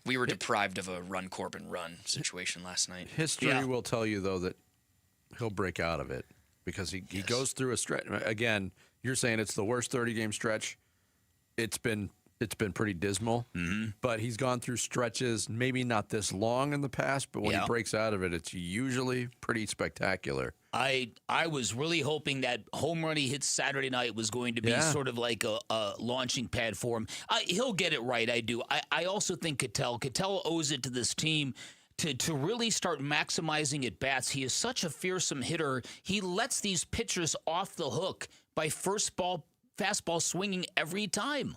We were deprived of a run Corbin run situation last night. History will tell you, though, that he'll break out of it because he goes through a stretch. Again, you're saying it's the worst 30-game stretch. It's been pretty dismal, but he's gone through stretches, maybe not this long in the past, but when he breaks out of it, it's usually pretty spectacular. I was really hoping that home run he hit Saturday night was going to be sort of like a launching pad for him. He'll get it right, I do. I also think Cattell owes it to this team to really start maximizing at bats. He is such a fearsome hitter. He lets these pitchers off the hook by fastball swinging every time.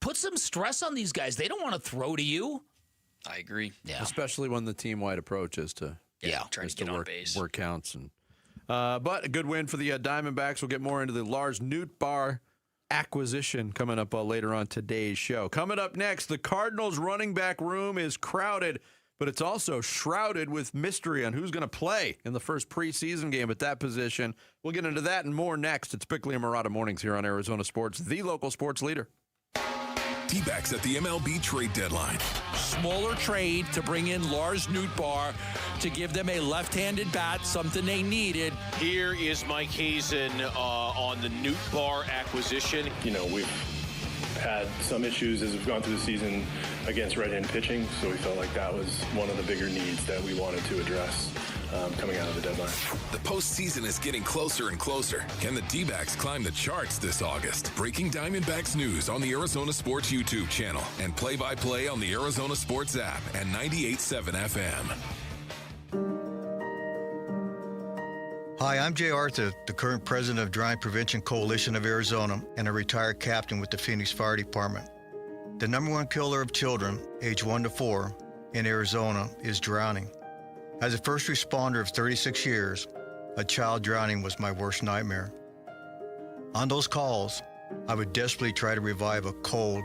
Put some stress on these guys. They don't want to throw to you. I agree. Yeah. Especially when the team-wide approach is to trying to get on base. Work counts. But a good win for the Diamondbacks. We'll get more into the Lars Nootbaar acquisition coming up later on today's show. Coming up next, the Cardinals running back room is crowded, but it's also shrouded with mystery on who's going to play in the first preseason game at that position. We'll get into that and more next. It's Bickley and Murata Mornings here on Arizona Sports, the local sports leader. D-backs at the MLB trade deadline. Smaller trade to bring in Lars Nootbaar to give them a left-handed bat, something they needed. Here is Mike Hazen on the Nootbaar acquisition. We've had some issues as we've gone through the season against right-handed pitching, so we felt like that was one of the bigger needs that we wanted to address coming out of the deadline. The postseason is getting closer and closer. Can the D-backs climb the charts this August? Breaking Diamondbacks news on the Arizona Sports YouTube channel and play-by-play on the Arizona Sports app and 98.7 FM. Hi, I'm Jay Arthur, the current president of Drowning Prevention Coalition of Arizona and a retired captain with the Phoenix Fire Department. The #1 killer of children, age 1 to 4, in Arizona is drowning. As a first responder of 36 years, a child drowning was my worst nightmare. On those calls, I would desperately try to revive a cold,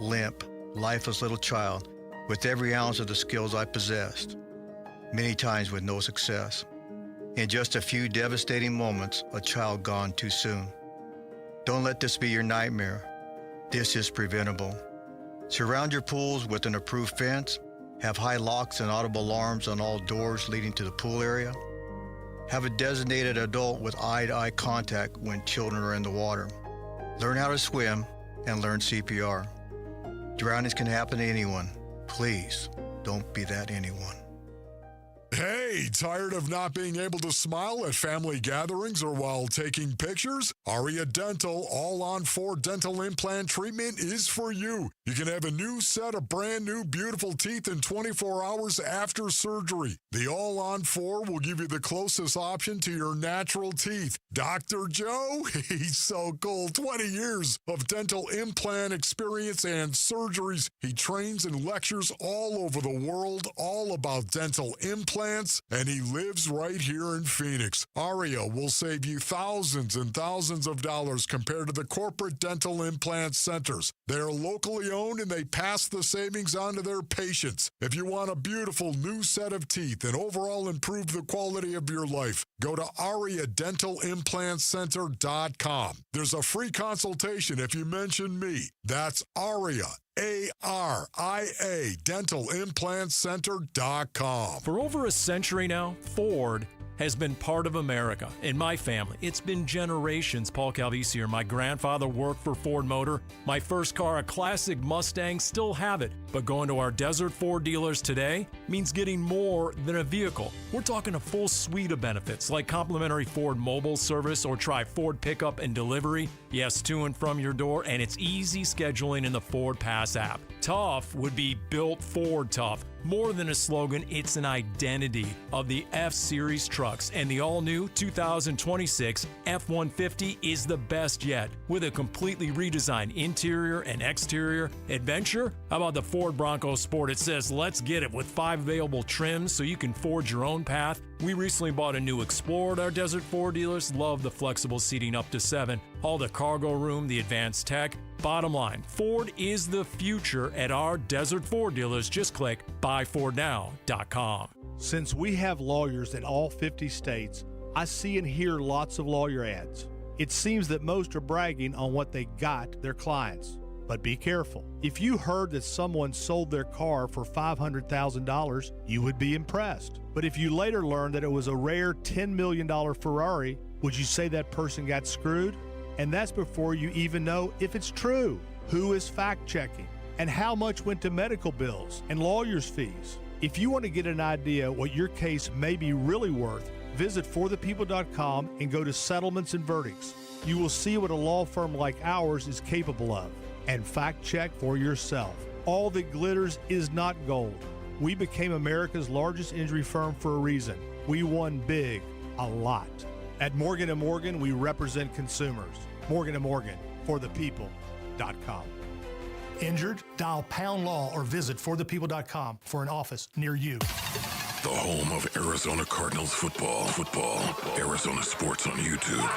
limp, lifeless little child with every ounce of the skills I possessed, many times with no success. In just a few devastating moments, a child gone too soon. Don't let this be your nightmare. This is preventable. Surround your pools with an approved fence. Have high locks and audible alarms on all doors leading to the pool area. Have a designated adult with eye-to-eye contact when children are in the water. Learn how to swim and learn CPR. Drownings can happen to anyone. Please, don't be that anyone. Hey, tired of not being able to smile at family gatherings or while taking pictures? Aria Dental All-on-4 Dental Implant Treatment is for you. You can have a new set of brand new beautiful teeth in 24 hours after surgery. The All-on-4 will give you the closest option to your natural teeth. Dr. Joe, he's so cool. 20 years of dental implant experience and surgeries. He trains and lectures all over the world, all about dental implants, and he lives right here in Phoenix. Aria will save you thousands and thousands of dollars compared to the corporate dental implant centers. They are locally owned and they pass the savings on to their patients. If you want a beautiful new set of teeth and overall improve the quality of your life, go to AriaDentalImplantCenter.com. There's a free consultation if you mention me. That's Aria. ARIA DentalImplantCenter.com. For over a century now, Ford has been part of America. In my family, it's been generations. Paul Calvisi here. My grandfather worked for Ford Motor. My first car, a classic Mustang, still have it. But going to our Desert Ford dealers today means getting more than a vehicle. We're talking a full suite of benefits like complimentary Ford mobile service or try Ford pickup and delivery. Yes, to and from your door, and it's easy scheduling in the Ford Pass app. Tough would be built Ford tough. More than a slogan, it's an identity of the F-Series trucks, and the all-new 2026 F-150 is the best yet. With a completely redesigned interior and exterior adventure, how about the Ford Bronco Sport? It says, let's get it, with 5 available trims so you can forge your own path. We recently bought a new Explorer at our Desert Ford dealers. Love the flexible seating up to 7. All the cargo room, the advanced tech. Bottom line, Ford is the future at our Desert Ford dealers. Just click buyfordnow.com. Since we have lawyers in all 50 states, I see and hear lots of lawyer ads. It seems that most are bragging on what they got their clients. But But be careful. If you heard that someone sold their car for $500,000, you would be impressed. But if you later learned that it was a rare $10 million Ferrari, would you say that person got screwed? And that's before you even know if it's true. Who is fact-checking? And how much went to medical bills and lawyers' fees? If you want to get an idea what your case may be really worth, visit forthepeople.com and go to Settlements and Verdicts. You will see what a law firm like ours is capable of. And fact-check for yourself. All that glitters is not gold. We became America's largest injury firm for a reason. We won big, a lot. At Morgan & Morgan, we represent consumers. Morgan & Morgan, forthepeople.com. Injured? Dial #law or visit forthepeople.com for an office near you. The home of Arizona Cardinals football. Arizona Sports on YouTube.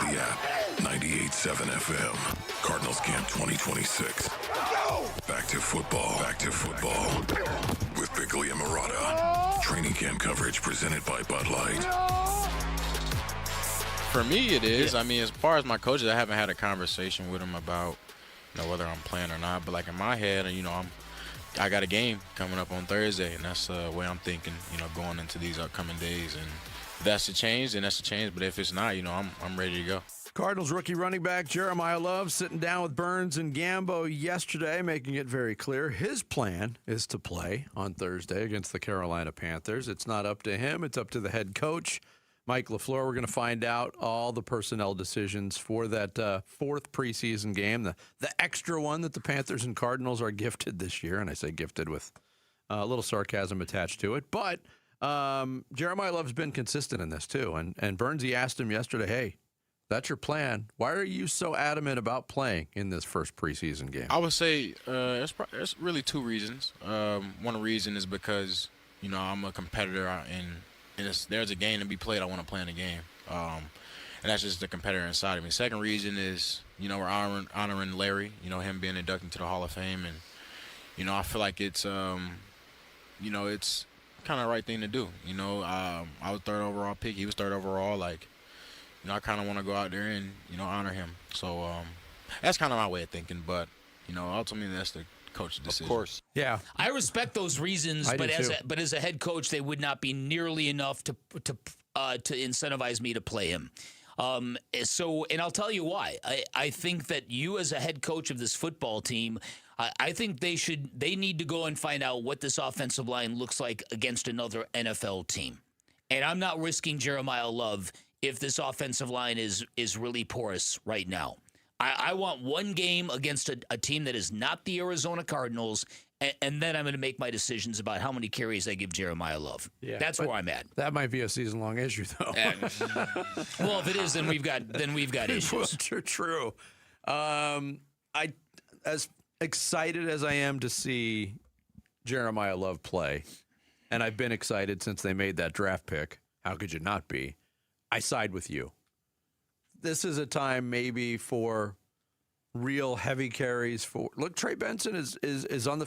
The app, 98.7 FM. Cardinals Camp 2026. Back to football. With Bickley and Murata. Training camp coverage presented by Bud Light. For me, it is. I mean, as far as my coaches, I haven't had a conversation with them about, whether I'm playing or not. But like in my head, I got a game coming up on Thursday, and that's the way I'm thinking. Going into these upcoming days, and if that's a change, then that's a change. But if it's not, I'm ready to go. Cardinals rookie running back Jeremiah Love sitting down with Burns and Gambo yesterday, making it very clear his plan is to play on Thursday against the Carolina Panthers. It's not up to him. It's up to the head coach, Mike LaFleur. We're going to find out all the personnel decisions for that fourth preseason game, the extra one that the Panthers and Cardinals are gifted this year. And I say gifted with a little sarcasm attached to it. But Jeremiah Love's been consistent in this too. And Burnsy asked him yesterday, hey, that's your plan. Why are you so adamant about playing in this first preseason game? I would say it's really two reasons. One reason is because, I'm a competitor, and there's a game to be played. I want to play in the game. And that's just the competitor inside of me. Second reason is, we're honoring Larry, him being inducted to the Hall of Fame. And, I feel like it's, it's kind of the right thing to do. I was third overall pick. He was third overall. I kind of want to go out there and, honor him. So that's kind of my way of thinking. But, ultimately that's the coach's decision. Of course. Yeah. I respect those reasons, but as a head coach, they would not be nearly enough to incentivize me to play him. And I'll tell you why. I think that you as a head coach of this football team, I think they need to go and find out what this offensive line looks like against another NFL team. And I'm not risking Jeremiah Love if this offensive line is really porous right now. I want one game against a team that is not the Arizona Cardinals, and then I'm going to make my decisions about how many carries I give Jeremiah Love. Yeah, that's where I'm at. That might be a season-long issue, though. Well, if it is, then we've got issues. True. As excited as I am to see Jeremiah Love play, and I've been excited since they made that draft pick. How could you not be? I side with you. This is a time maybe for real heavy carries. Look, Trey Benson is on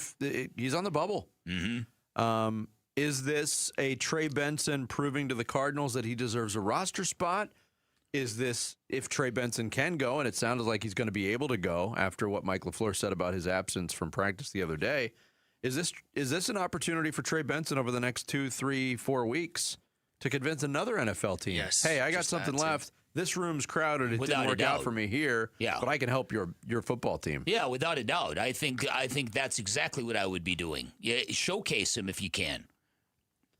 he's on the bubble. Mm-hmm. Is this a Trey Benson proving to the Cardinals that he deserves a roster spot? Is this, if Trey Benson can go, and it sounded like he's going to be able to go after what Mike LaFleur said about his absence from practice the other day, is this an opportunity for Trey Benson over the next 2, 3, 4 weeks to convince another NFL team? Yes, hey, I got something left. This room's crowded. It didn't work out for me here, but I can help your football team. Yeah, without a doubt. I think that's exactly what I would be doing. Yeah, showcase him if you can.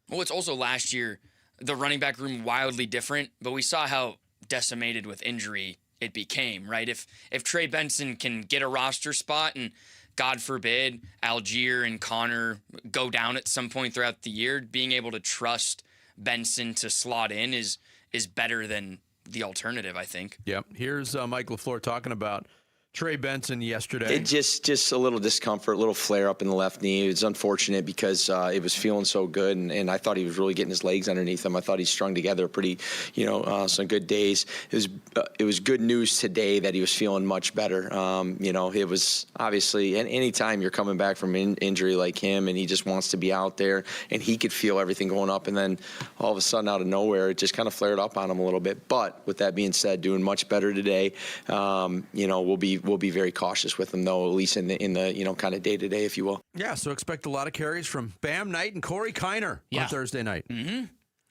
Well, it's also last year, the running back room wildly different, but we saw how decimated with injury it became, right? If Trey Benson can get a roster spot and, God forbid, Algier and Connor go down at some point throughout the year, being able to trust Benson to slot in is better than the alternative, I think. Yep. Here's Mike LaFleur talking about Trey Benson yesterday. It just a little discomfort, a little flare up in the left knee. It was unfortunate because it was feeling so good, and I thought he was really getting his legs underneath him. I thought he strung together pretty, some good days. It was good news today that he was feeling much better. It was obviously, and anytime you're coming back from injury like him, and he just wants to be out there, and he could feel everything going up, and then all of a sudden out of nowhere, it just kind of flared up on him a little bit. But with that being said, doing much better today. We'll be we'll be very cautious with him, though, at least in the kind of day-to-day, if you will. Yeah, so expect a lot of carries from Bam Knight and Corey Kiner on Thursday night. Mm-hmm.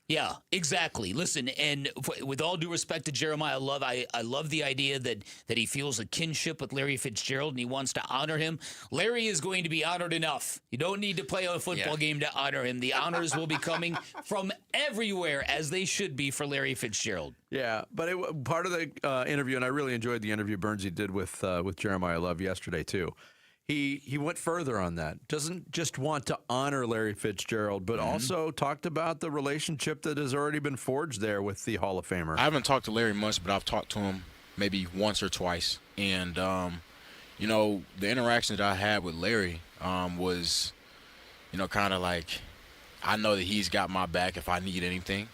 Yeah, exactly. Listen, and with all due respect to Jeremiah Love, I love the idea that he feels a kinship with Larry Fitzgerald and he wants to honor him. Larry is going to be honored enough. You don't need to play a football game to honor him. The honors will be coming from everywhere, as they should be for Larry Fitzgerald. Yeah, but part of the interview, and I really enjoyed the interview Bernsey did with Jeremiah Love yesterday too. He went further on that. Doesn't just want to honor Larry Fitzgerald, but also talked about the relationship that has already been forged there with the Hall of Famer. I haven't talked to Larry much, but I've talked to him maybe once or twice. And, the interaction that I had with Larry was, kind of like, I know that he's got my back if I need anything,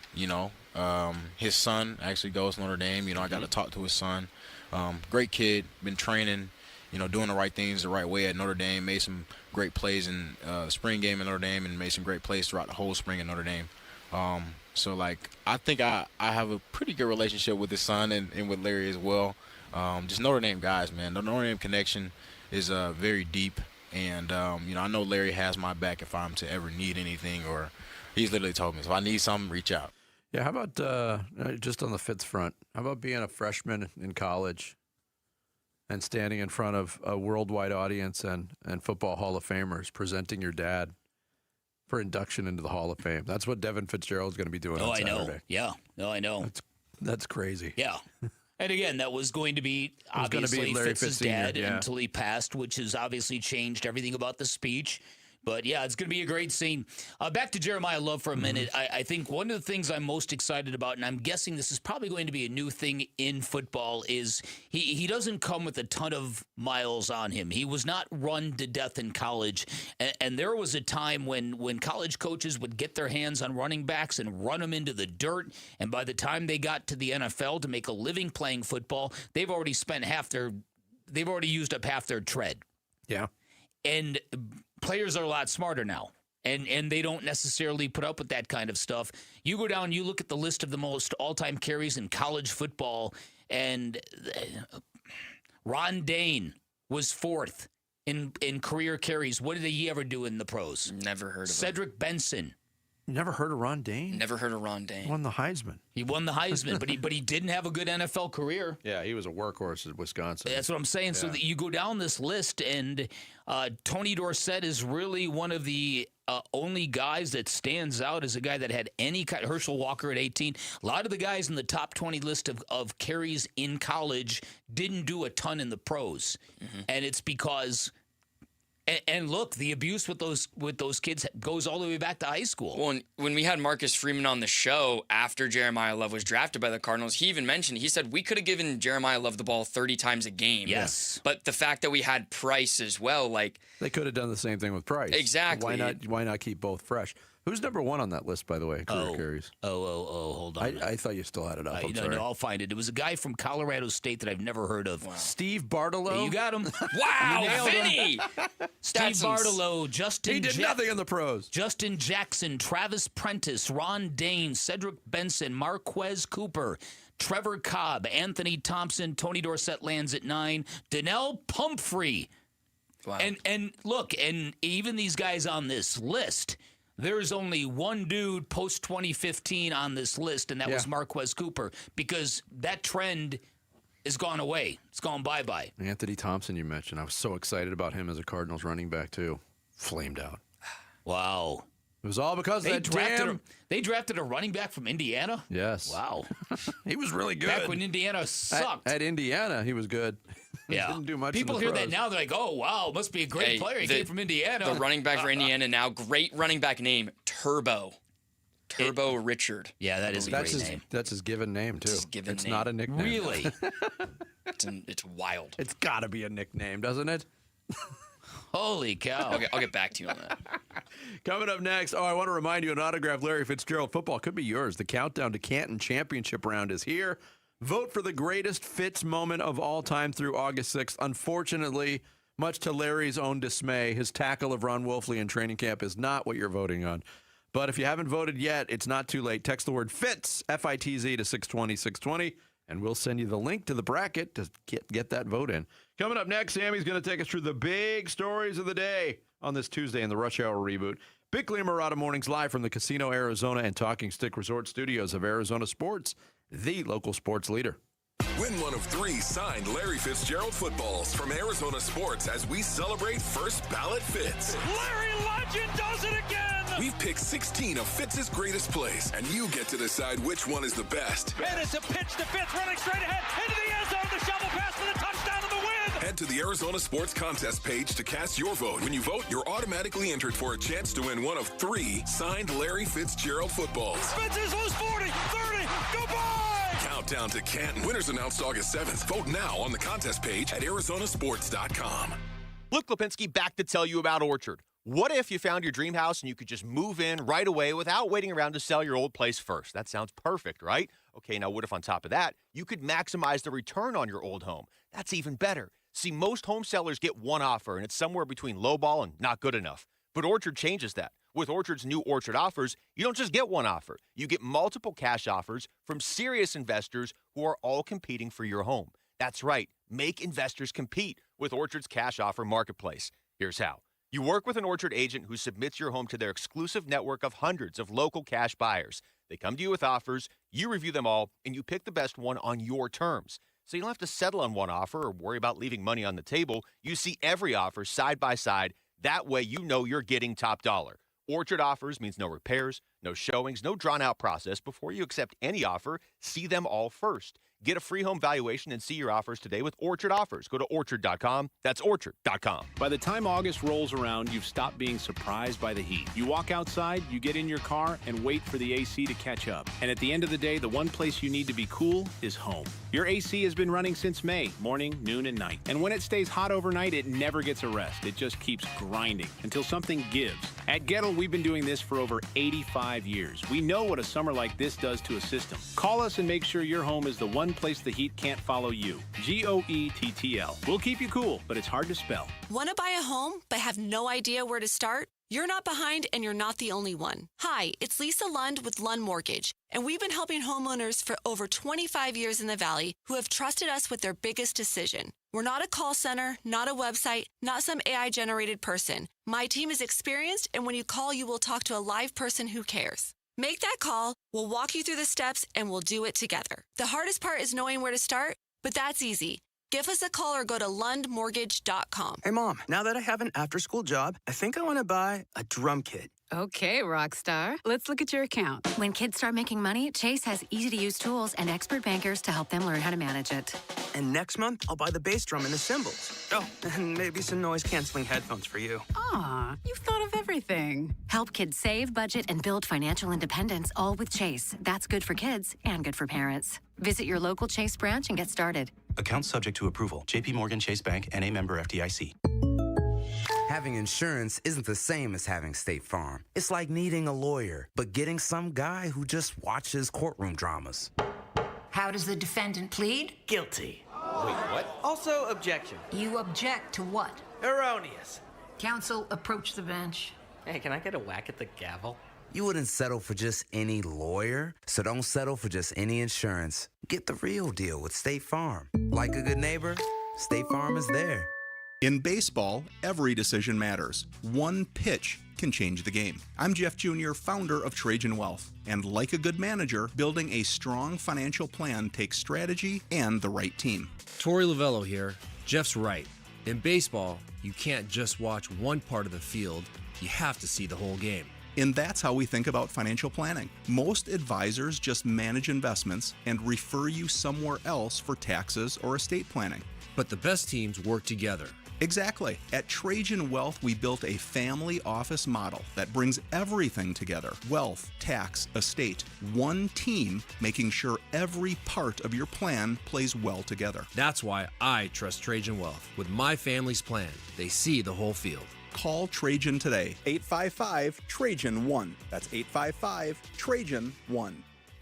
His son actually goes to Notre Dame. I got to talk to his son. Great kid, been training. Doing the right things the right way at Notre Dame, made some great plays in spring game at Notre Dame and made some great plays throughout the whole spring at Notre Dame. I think I have a pretty good relationship with his son and with Larry as well. Just Notre Dame guys, man. The Notre Dame connection is very deep. And, I know Larry has my back if I'm to ever need anything, or he's literally told me, if I need something, reach out. Yeah, how about just on the Fitz front, how about being a freshman in college and standing in front of a worldwide audience and Football Hall of Famers, presenting your dad for induction into the Hall of Fame? That's what Devin Fitzgerald's going to be doing on Saturday. I know. Yeah. No, I know. That's crazy. Yeah. And again, that was going to be obviously Larry Fitz's dad until he passed, which has obviously changed everything about the speech. But, yeah, it's going to be a great scene. Back to Jeremiah Love for a minute. I think one of the things I'm most excited about, and I'm guessing this is probably going to be a new thing in football, is he doesn't come with a ton of miles on him. He was not run to death in college. And there was a time when college coaches would get their hands on running backs and run them into the dirt. And by the time they got to the NFL to make a living playing football, they've already used up half their tread. Yeah. And players are a lot smarter now, and they don't necessarily put up with that kind of stuff. You go down, you look at the list of the most all-time carries in college football, and Ron Dane was fourth in career carries. What did he ever do in the pros? Never heard of him. Cedric Benson. Never heard of Ron Dane? Never heard of Ron Dane. Won the Heisman. He won the Heisman, but he didn't have a good NFL career. Yeah, he was a workhorse at Wisconsin. That's what I'm saying. Yeah. So that you go down this list, and Tony Dorsett is really one of the only guys that stands out as a guy that had any kind. Herschel Walker at 18. A lot of the guys in the top 20 list of carries in college didn't do a ton in the pros, and it's because. And look, the abuse with those kids goes all the way back to high school. Well, when we had Marcus Freeman on the show after Jeremiah Love was drafted by the Cardinals, he even mentioned, he said, we could have given Jeremiah Love the ball 30 times a game. Yes. But the fact that we had Price as well, like... They could have done the same thing with Price. Exactly. Why not keep both fresh? Who's number one on that list, by the way, career carries? Hold on. I thought you still had it up. No, I'll find it. It was a guy from Colorado State that I've never heard of. Wow. Steve Bartolo? You got him. Wow, Vinny! Steve Bartolo, Justin... He did nothing in the pros. Justin Jackson, Travis Prentice, Ron Dane, Cedric Benson, Marquez Cooper, Trevor Cobb, Anthony Thompson, Tony Dorsett lands at 9, Donnell Pumphrey. Wow. And look, and even these guys on this list... There's only one dude post-2015 on this list, and that was Marquez Cooper, because that trend is gone away. It's gone bye-bye. Anthony Thompson, you mentioned. I was so excited about him as a Cardinals running back, too. Flamed out. Wow. It was all because they drafted a running back from Indiana? Yes. Wow. He was really good. Back when Indiana sucked. At Indiana, he was good. Yeah. Didn't do much. People hear that now, they're like, oh, wow, must be a great player. He came from Indiana. The running back for Indiana now, great running back name, Turbo Richard. Yeah, that is a great name. That's his given name, too. It's not a nickname. Really? It's wild. It's got to be a nickname, doesn't it? Holy cow. Okay, I'll get back to you on that. Coming up next, I want to remind you, an autographed Larry Fitzgerald football could be yours. The countdown to Canton Championship round is here. Vote for the greatest Fitz moment of all time through August 6th. Unfortunately, much to Larry's own dismay, his tackle of Ron Wolfley in training camp is not what you're voting on. But if you haven't voted yet, it's not too late. Text the word FITZ, F-I-T-Z, to 620-620. and we'll send you the link to the bracket to get that vote in. Coming up next, Sammy's going to take us through the big stories of the day on this Tuesday in the Rush Hour Reboot. Bickley and Murata Mornings live from the Casino Arizona and Talking Stick Resort Studios of Arizona Sports, the local sports leader. Win one of 3 signed Larry Fitzgerald footballs from Arizona Sports as we celebrate First Ballot Fitz. Larry Legend does it again! We've picked 16 of Fitz's greatest plays, and you get to decide which one is the best. And it's a pitch to Fitz, running straight ahead into the end zone, the shovel pass for the touchdown of the win! Head to the Arizona Sports Contest page to cast your vote. When you vote, you're automatically entered for a chance to win one of 3 signed Larry Fitzgerald footballs. Fitz is loose 40, 30, goodbye! Countdown to Canton. Winners announced August 7th. Vote now on the contest page at arizonasports.com. Luke Lipinski back to tell you about Orchard. What if you found your dream house and you could just move in right away without waiting around to sell your old place first? That sounds perfect, right? Okay, now what if on top of that, you could maximize the return on your old home? That's even better. See, most home sellers get one offer, and it's somewhere between lowball and not good enough. But Orchard changes that. With Orchard's new Orchard offers, you don't just get one offer. You get multiple cash offers from serious investors who are all competing for your home. That's right. Make investors compete with Orchard's cash offer marketplace. Here's how. You work with an Orchard agent who submits your home to their exclusive network of hundreds of local cash buyers. They come to you with offers, you review them all, and you pick the best one on your terms. So you don't have to settle on one offer or worry about leaving money on the table. You see every offer side by side. That way you know you're getting top dollar. Orchard offers means no repairs, no showings, no drawn-out process. Before you accept any offer, see them all first. Get a free home valuation and see your offers today with Orchard Offers. Go to Orchard.com. That's Orchard.com. By the time August rolls around, you've stopped being surprised by the heat. You walk outside, you get in your car, and wait for the AC to catch up. And at the end of the day, the one place you need to be cool is home. Your AC has been running since May, morning, noon, and night. And when it stays hot overnight, it never gets a rest. It just keeps grinding until something gives. At Gettle, we've been doing this for over 85 years. We know what a summer like this does to a system. Call us and make sure your home is the one place the heat can't follow you. GOETTL. We'll keep you cool, but it's hard to spell. Want to buy a home but have no idea where to start? You're not behind, and you're not the only one. Hi, it's Lisa Lund with Lund Mortgage, and we've been helping homeowners for over 25 years in the Valley who have trusted us with their biggest decision. We're not a call center, not a website, not some AI-generated person. My team is experienced, and when you call, you will talk to a live person who cares. Make that call, we'll walk you through the steps, and we'll do it together. The hardest part is knowing where to start, but that's easy. Give us a call or go to lundmortgage.com. Hey, Mom, now that I have an after-school job, I think I want to buy a drum kit. Okay, Rockstar. Let's look at your account. When kids start making money, Chase has easy-to-use tools and expert bankers to help them learn how to manage it. And next month, I'll buy the bass drum and the cymbals. Oh, and maybe some noise-canceling headphones for you. Aw, you've thought of everything. Help kids save, budget, and build financial independence, all with Chase. That's good for kids and good for parents. Visit your local Chase branch and get started. Account subject to approval. J.P. Morgan Chase Bank, N.A. member FDIC. Having insurance isn't the same as having State Farm. It's like needing a lawyer, but getting some guy who just watches courtroom dramas. How does the defendant plead? Guilty. Wait, what? Also, objection. You object to what? Erroneous. Counsel, approach the bench. Hey, can I get a whack at the gavel? You wouldn't settle for just any lawyer, so don't settle for just any insurance. Get the real deal with State Farm. Like a good neighbor, State Farm is there. In baseball, every decision matters. One pitch can change the game. I'm Jeff Jr., founder of Trajan Wealth. And like a good manager, building a strong financial plan takes strategy and the right team. Torey Lavello here. Jeff's right. In baseball, you can't just watch one part of the field. You have to see the whole game. And that's how we think about financial planning. Most advisors just manage investments and refer you somewhere else for taxes or estate planning. But the best teams work together. Exactly. At Trajan Wealth, we built a family office model that brings everything together. Wealth, tax, estate. One team making sure every part of your plan plays well together. That's why I trust Trajan Wealth. With my family's plan, they see the whole field. Call Trajan today. 855-TRAJAN-1. That's 855-TRAJAN-1.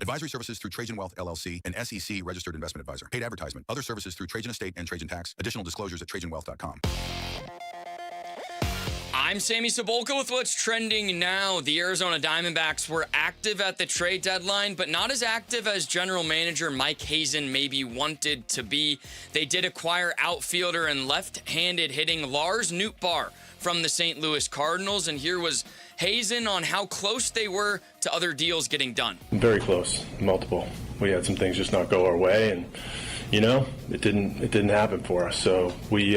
Advisory services through Trajan Wealth, LLC, an SEC registered investment advisor. Paid advertisement. Other services through Trajan Estate and Trajan Tax. Additional disclosures at TrajanWealth.com. I'm Sammy Cebulka with what's trending now. The Arizona Diamondbacks were active at the trade deadline, but not as active as general manager Mike Hazen maybe wanted to be. They did acquire outfielder and left-handed hitting Lars Nootbaar from the St. Louis Cardinals, and here was Hazen on how close they were to other deals getting done. Very close, multiple. We had some things just not go our way, and it didn't happen for us. So we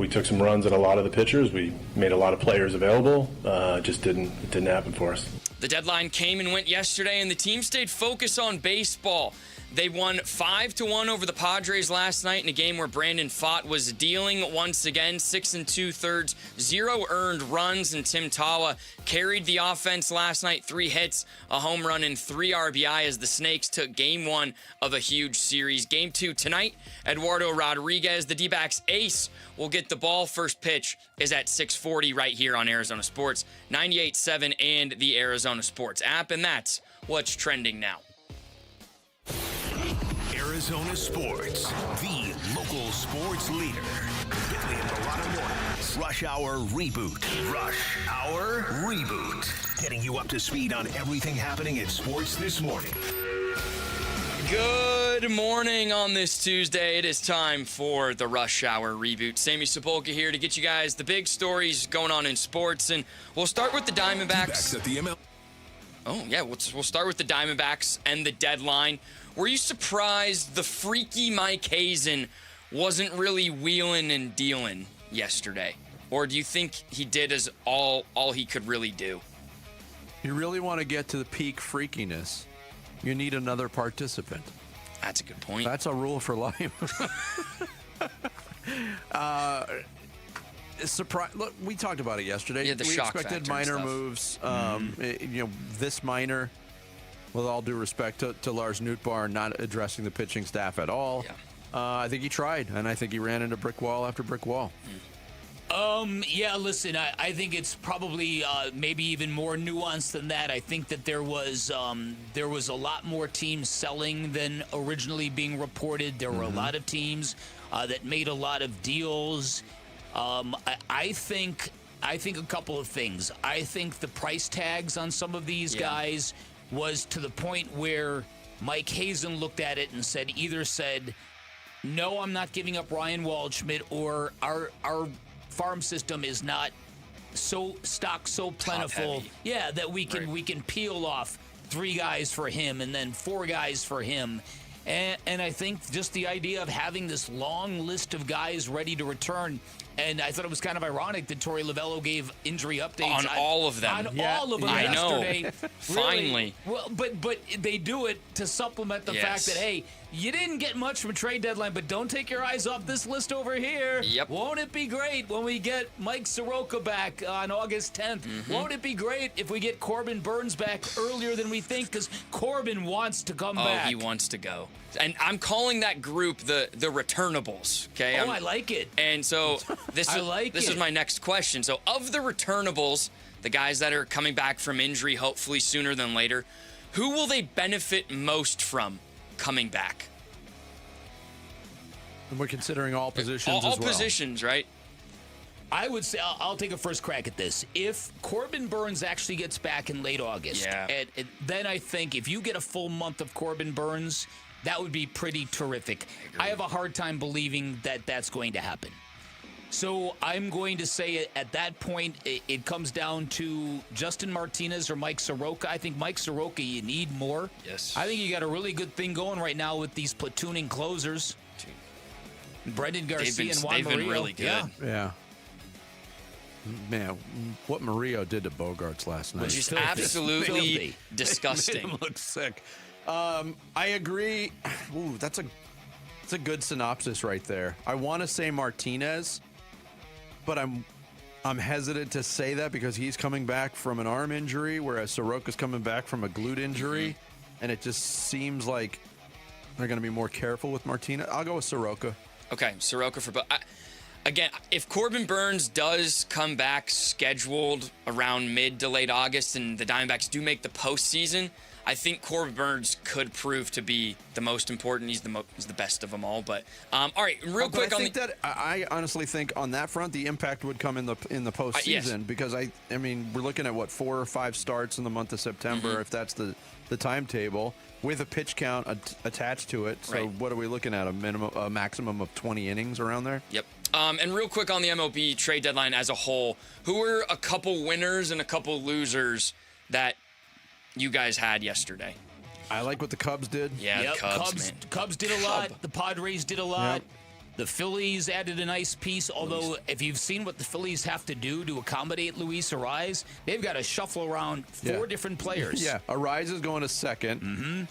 took some runs at a lot of the pitchers. We made a lot of players available. It didn't happen for us. The deadline came and went yesterday, and the team stayed focused on baseball. They won 5-1 over the Padres last night in a game where Brandon Pfaadt was dealing once again, 6 2/3, 0 earned runs, and Tim Tawa carried the offense last night, 3 hits, a home run, and 3 RBI as the Snakes took game 1 of a huge series. Game 2 tonight, Eduardo Rodriguez, the D-backs ace, will get the ball. First pitch is at 6:40 right here on Arizona Sports, 98.7 and the Arizona Sports app, and that's what's trending now. Arizona Sports, the local sports leader. Billy and Baratta Mornings. Rush Hour Reboot. Rush Hour Reboot. Getting you up to speed on everything happening in sports this morning. Good morning on this Tuesday. It is time for the Rush Hour Reboot. Sammy Cebulka here to get you guys the big stories going on in sports. And we'll start with the Diamondbacks. At the ML. Oh, yeah, we'll start with the Diamondbacks and the deadline. Were you surprised the freaky Mike Hazen wasn't really wheeling and dealing yesterday? Or do you think he did as all he could really do? You really want to get to the peak freakiness, you need another participant. That's a good point. That's a rule for life. Surprise! Look, we talked about it yesterday. Yeah, the we shock expected factor and minor stuff. moves. This minor, with all due respect to Lars Nootbaar, not addressing the pitching staff at all. Yeah. I think he tried, and I think he ran into brick wall after brick wall. Yeah, listen, I think it's probably maybe even more nuanced than that. I think that there was a lot more teams selling than originally being reported. There were a lot of teams that made a lot of deals. I think a couple of things. I think the price tags on some of these guys was to the point where Mike Hazen looked at it and said, no, I'm not giving up Ryan Waldschmidt, or our farm system is not so plentiful, that we can peel off 3 guys for him and then 4 guys for him. And I think just the idea of having this long list of guys ready to return, and I thought it was kind of ironic that Torey Lovello gave injury updates on all of them. All of them yesterday. I know. Finally. Well, but they do it to supplement the fact that, hey, you didn't get much from a trade deadline, but don't take your eyes off this list over here. Yep. Won't it be great when we get Mike Soroka back on August 10th? Won't it be great if we get Corbin Burns back earlier than we think? Because Corbin wants to come back. Oh, he wants to go. And I'm calling that group the returnables, okay? I like it. And so this is my next question. So of the returnables, the guys that are coming back from injury hopefully sooner than later, who will they benefit most from coming back? And we're considering all positions as well. All positions, right? I would say I'll take a first crack at this. If Corbin Burns actually gets back in late August, then I think if you get a full month of Corbin Burns, that would be pretty terrific. I have a hard time believing that that's going to happen. So I'm going to say at that point, it comes down to Justin Martinez or Mike Soroka. I think Mike Soroka, you need more. Yes. I think you got a really good thing going right now with these platooning closers. Brendan Garcia and Juan Murillo. They've been really good. Yeah. Man, what Murillo did to Bogarts last night. Which is absolutely disgusting. It looks sick. I agree. Ooh, that's a good synopsis right there. I want to say Martinez, but I'm hesitant to say that because he's coming back from an arm injury, whereas Soroka's coming back from a glute injury, and it just seems like they're going to be more careful with Martinez. I'll go with Soroka. Okay, Soroka for both. Again, if Corbin Burns does come back scheduled around mid to late August and the Diamondbacks do make the postseason, I think Corbin Burns could prove to be the most important. He's the best of them all. But all right, real quick I honestly think on that front the impact would come in the postseason yes. because I mean we're looking at 4 or 5 starts in the month of September if that's the timetable with a pitch count attached to it. So what are we looking at? A maximum of 20 innings around there? Yep. And real quick on the MLB trade deadline as a whole, who were a couple winners and a couple losers that you guys had yesterday? I like what the Cubs did. Yeah, the Cubs, man. Cubs did a lot. The Padres did a lot. Yep. The Phillies added a nice piece, although if you've seen what the Phillies have to do to accommodate Luis Arraez, they've got to shuffle around 4 different players. Yeah, Arraez is going to second.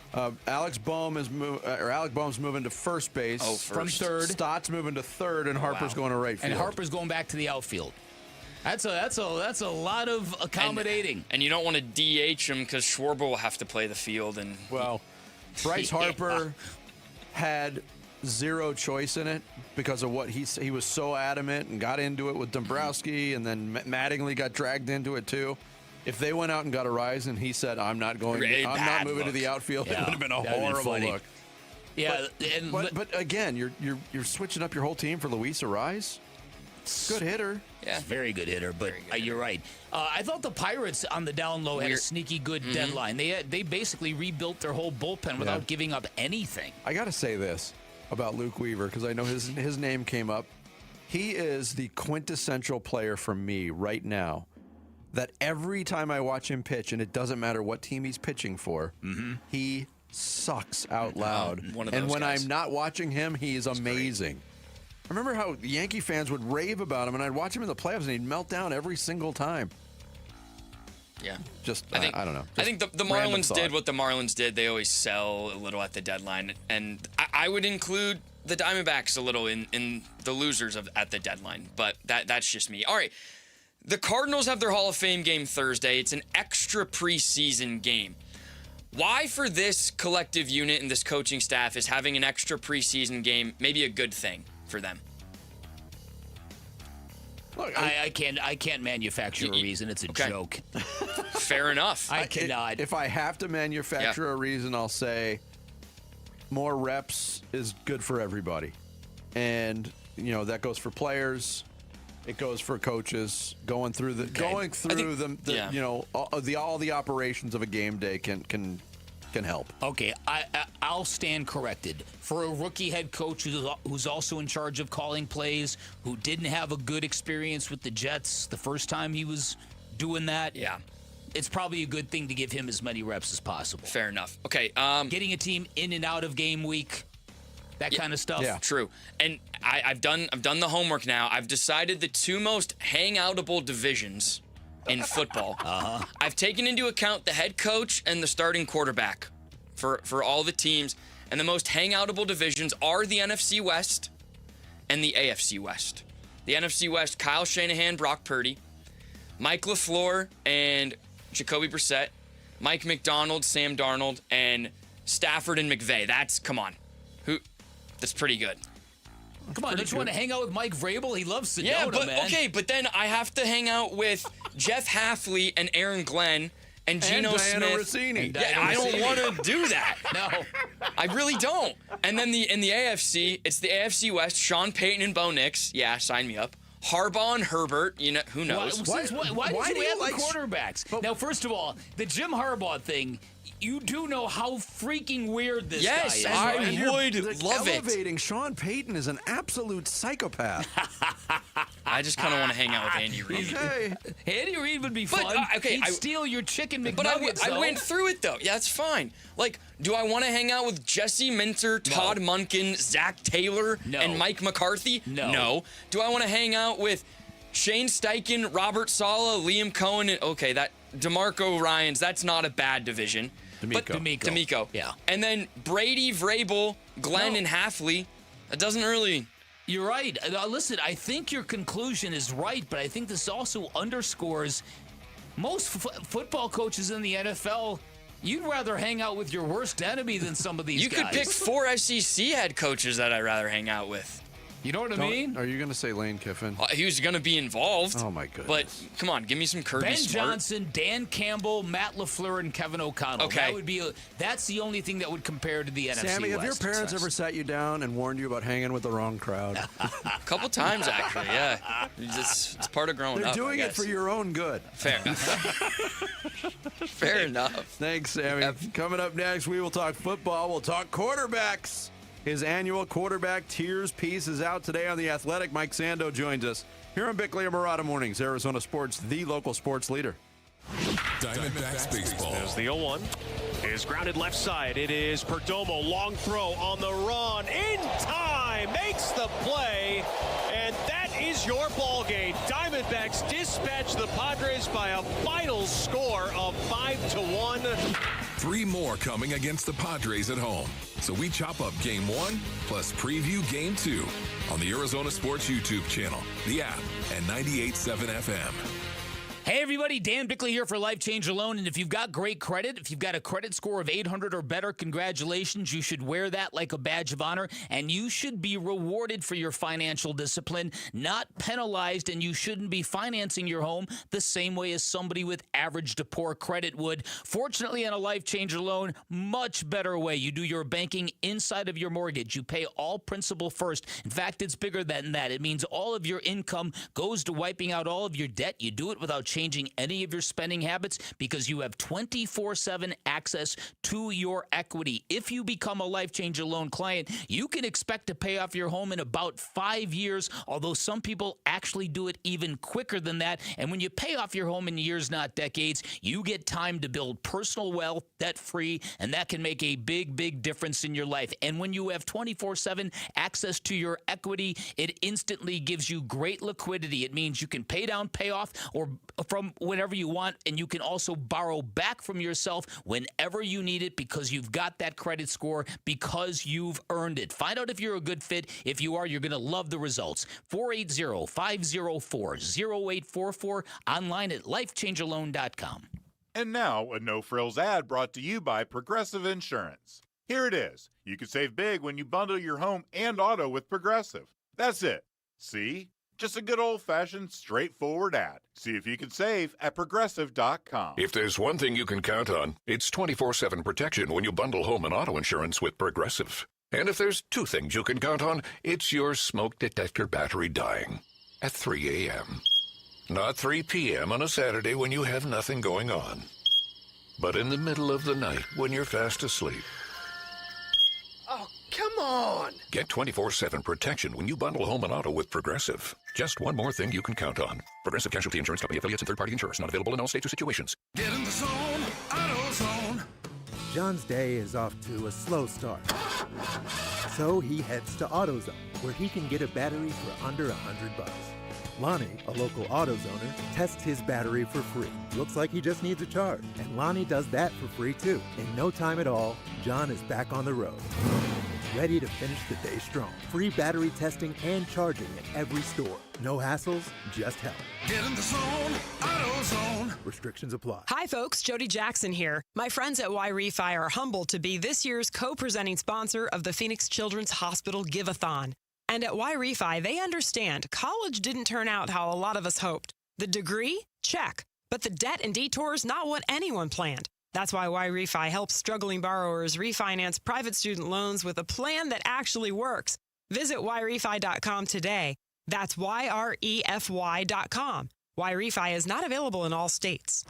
Alex Boehm's moving to first base from third. Stott's moving to third, and Harper's going to right field. And Harper's going back to the outfield. That's a lot of accommodating. And you don't want to DH him because Schwarber will have to play the field. And Bryce Harper had zero choice in it because of what he was so adamant and got into it with Dombrowski, and then Mattingly got dragged into it too. If they went out and got Arraez and he said, I'm not moving to the outfield, it would have been a horrible look. Yeah, but again, you're switching up your whole team for Luis Arraez. Good hitter. Yeah, very good hitter, but you're right. I thought the Pirates on the down low had a sneaky good deadline. They basically rebuilt their whole bullpen without giving up anything. I got to say this about Luke Weaver because I know his name came up. He is the quintessential player for me right now that every time I watch him pitch, and it doesn't matter what team he's pitching for, he sucks out loud. And when I'm not watching him, he is amazing. I remember how Yankee fans would rave about him, and I'd watch him in the playoffs, and he'd melt down every single time. Yeah. I don't know. I think the Marlins did what the Marlins did. They always sell a little at the deadline. And I would include the Diamondbacks a little in the losers at the deadline. But that's just me. All right. The Cardinals have their Hall of Fame game Thursday. It's an extra preseason game. Why for this collective unit and this coaching staff is having an extra preseason game maybe a good thing for them? Look, I can't manufacture a reason. It's a joke. Fair enough. I cannot. If I have to manufacture a reason, I'll say more reps is good for everybody. And, that goes for players. It goes for coaches. Going through all the operations of a game day can help. Okay, I'll stand corrected. For a rookie head coach who's also in charge of calling plays, who didn't have a good experience with the Jets the first time he was doing that, it's probably a good thing to give him as many reps as possible. Fair enough. Okay. Getting a team in and out of game week, that kind of stuff. Yeah, true. And I've done the homework now. I've decided the 2 most hangoutable divisions in football. I've taken into account the head coach and the starting quarterback for all the teams. And the most hangoutable divisions are the NFC West and the AFC West. The NFC West, Kyle Shanahan, Brock Purdy, Mike LaFleur and Jacoby Brissett, Mike McDonald, Sam Darnold, and Stafford and McVay. That's pretty good. Come on, don't you want to hang out with Mike Vrabel? He loves Sedona, yeah, but man. Okay, but then I have to hang out with Jeff Halfley and Aaron Glenn and Geno Smith. Rossini. I don't want to do that. No, I really don't. And then in the AFC, it's the AFC West. Sean Payton and Bo Nix. Yeah, sign me up. Harbaugh and Herbert. Who knows? Why did you add the quarterbacks? Now, first of all, the Jim Harbaugh thing. You do know how freaking weird this guy is. Yes, I would love it. Elevating Sean Payton is an absolute psychopath. I just kind of want to hang out with Andy Reid. Okay. Andy Reid would be fun. He'd steal your chicken McNuggets. But I went through it, though. Yeah, that's fine. Like, do I want to hang out with Jesse Minter, Todd Monken, Zach Taylor, and Mike McCarthy? No. Do I want to hang out with Shane Steichen, Robert Saleh, Liam Cohen, and DeMarco Ryans? That's not a bad division. D'Amico. Yeah. And then Brady, Vrabel, Glenn, and Halfley. That doesn't really... You're right. Listen, I think your conclusion is right, but I think this also underscores most football coaches in the NFL. You'd rather hang out with your worst enemy than some of these guys. You could pick 4 SEC head coaches that I'd rather hang out with. You know what I mean? Are you going to say Lane Kiffin? He was going to be involved. Oh, my goodness. But come on, give me some Kirby Ben Smart. Johnson, Dan Campbell, Matt LaFleur, and Kevin O'Connell. Okay. That's the only thing that would compare to the NFC Sammy, have your West parents success. ever sat you down and warned you about hanging with the wrong crowd? A couple times, actually, yeah. It's part of growing They're up. doing it for your own good. Fair. Fair enough. Thanks, Sammy. Coming up next, we will talk football. We'll talk quarterbacks. His annual quarterback tiers piece is out today on The Athletic. Mike Sando joins us here on Bickley and Murata Mornings, Arizona Sports, the local sports leader. Diamondbacks baseball. As the 0-1 is grounded left side. It is Perdomo. Long throw on the run. In time. Makes the play. And that is your ball game. Diamondbacks dispatch the Padres by a final score of 5-1. 3 more coming against the Padres at home. So we chop up Game 1 plus preview Game 2 on the Arizona Sports YouTube channel, the app, and 98.7 FM. Hey everybody, Dan Bickley here for Life Change Alone, and if you've got great credit, if you've got a credit score of 800 or better, congratulations. You should wear that like a badge of honor, and you should be rewarded for your financial discipline, not penalized, and you shouldn't be financing your home the same way as somebody with average to poor credit would. Fortunately, on a Life Change Alone, much better way. You do your banking inside of your mortgage. You pay all principal first. In fact, it's bigger than that. It means all of your income goes to wiping out all of your debt. You do it without changing any of your spending habits because you have 24/7 access to your equity. If you become a Life Change Alone client, you can expect to pay off your home in about 5 years, although some people actually do it even quicker than that. And when you pay off your home in years, not decades, you get time to build personal wealth, debt-free, and that can make a big, big difference in your life. And when you have 24/7 access to your equity, it instantly gives you great liquidity. It means you can pay down, pay off, or from whenever you want, and you can also borrow back from yourself whenever you need it because you've got that credit score, because you've earned it. Find out if you're a good fit. If you are, you're going to love the results. 480-504-0844, online at lifechangealone.com. And now, a no-frills ad brought to you by Progressive Insurance. Here it is. You can save big when you bundle your home and auto with Progressive. That's it. See? Just a good old-fashioned, straightforward ad. See if you can save at Progressive.com. If there's one thing you can count on, it's 24/7 protection when you bundle home and auto insurance with Progressive. And if there's 2 things you can count on, it's your smoke detector battery dying at 3 a.m. Not 3 p.m. on a Saturday when you have nothing going on, but in the middle of the night when you're fast asleep. Oh, come on! Get 24/7 protection when you bundle home and auto with Progressive. Just one more thing you can count on. Progressive Casualty Insurance Company, affiliates, and third-party insurers. Not available in all states or situations. Get in the zone, AutoZone. John's day is off to a slow start. So he heads to AutoZone, where he can get a battery for under $100. Lonnie, a local AutoZoner, tests his battery for free. Looks like he just needs a charge. And Lonnie does that for free too. In no time at all, John is back on the road. Ready to finish the day strong. Free battery testing and charging at every store. No hassles, just help. Get in the zone, AutoZone. Restrictions apply. Hi folks, Jody Jackson here. My friends at Y-Refi are humbled to be this year's co-presenting sponsor of the Phoenix Children's Hospital Give-a-thon. And at Y-Refi, they understand college didn't turn out how a lot of us hoped. The degree? Check. But the debt and detours, not what anyone planned. That's why Y-Refi helps struggling borrowers refinance private student loans with a plan that actually works. Visit YRefi.com today. That's YREFY.com. Y-Refi is not available in all states.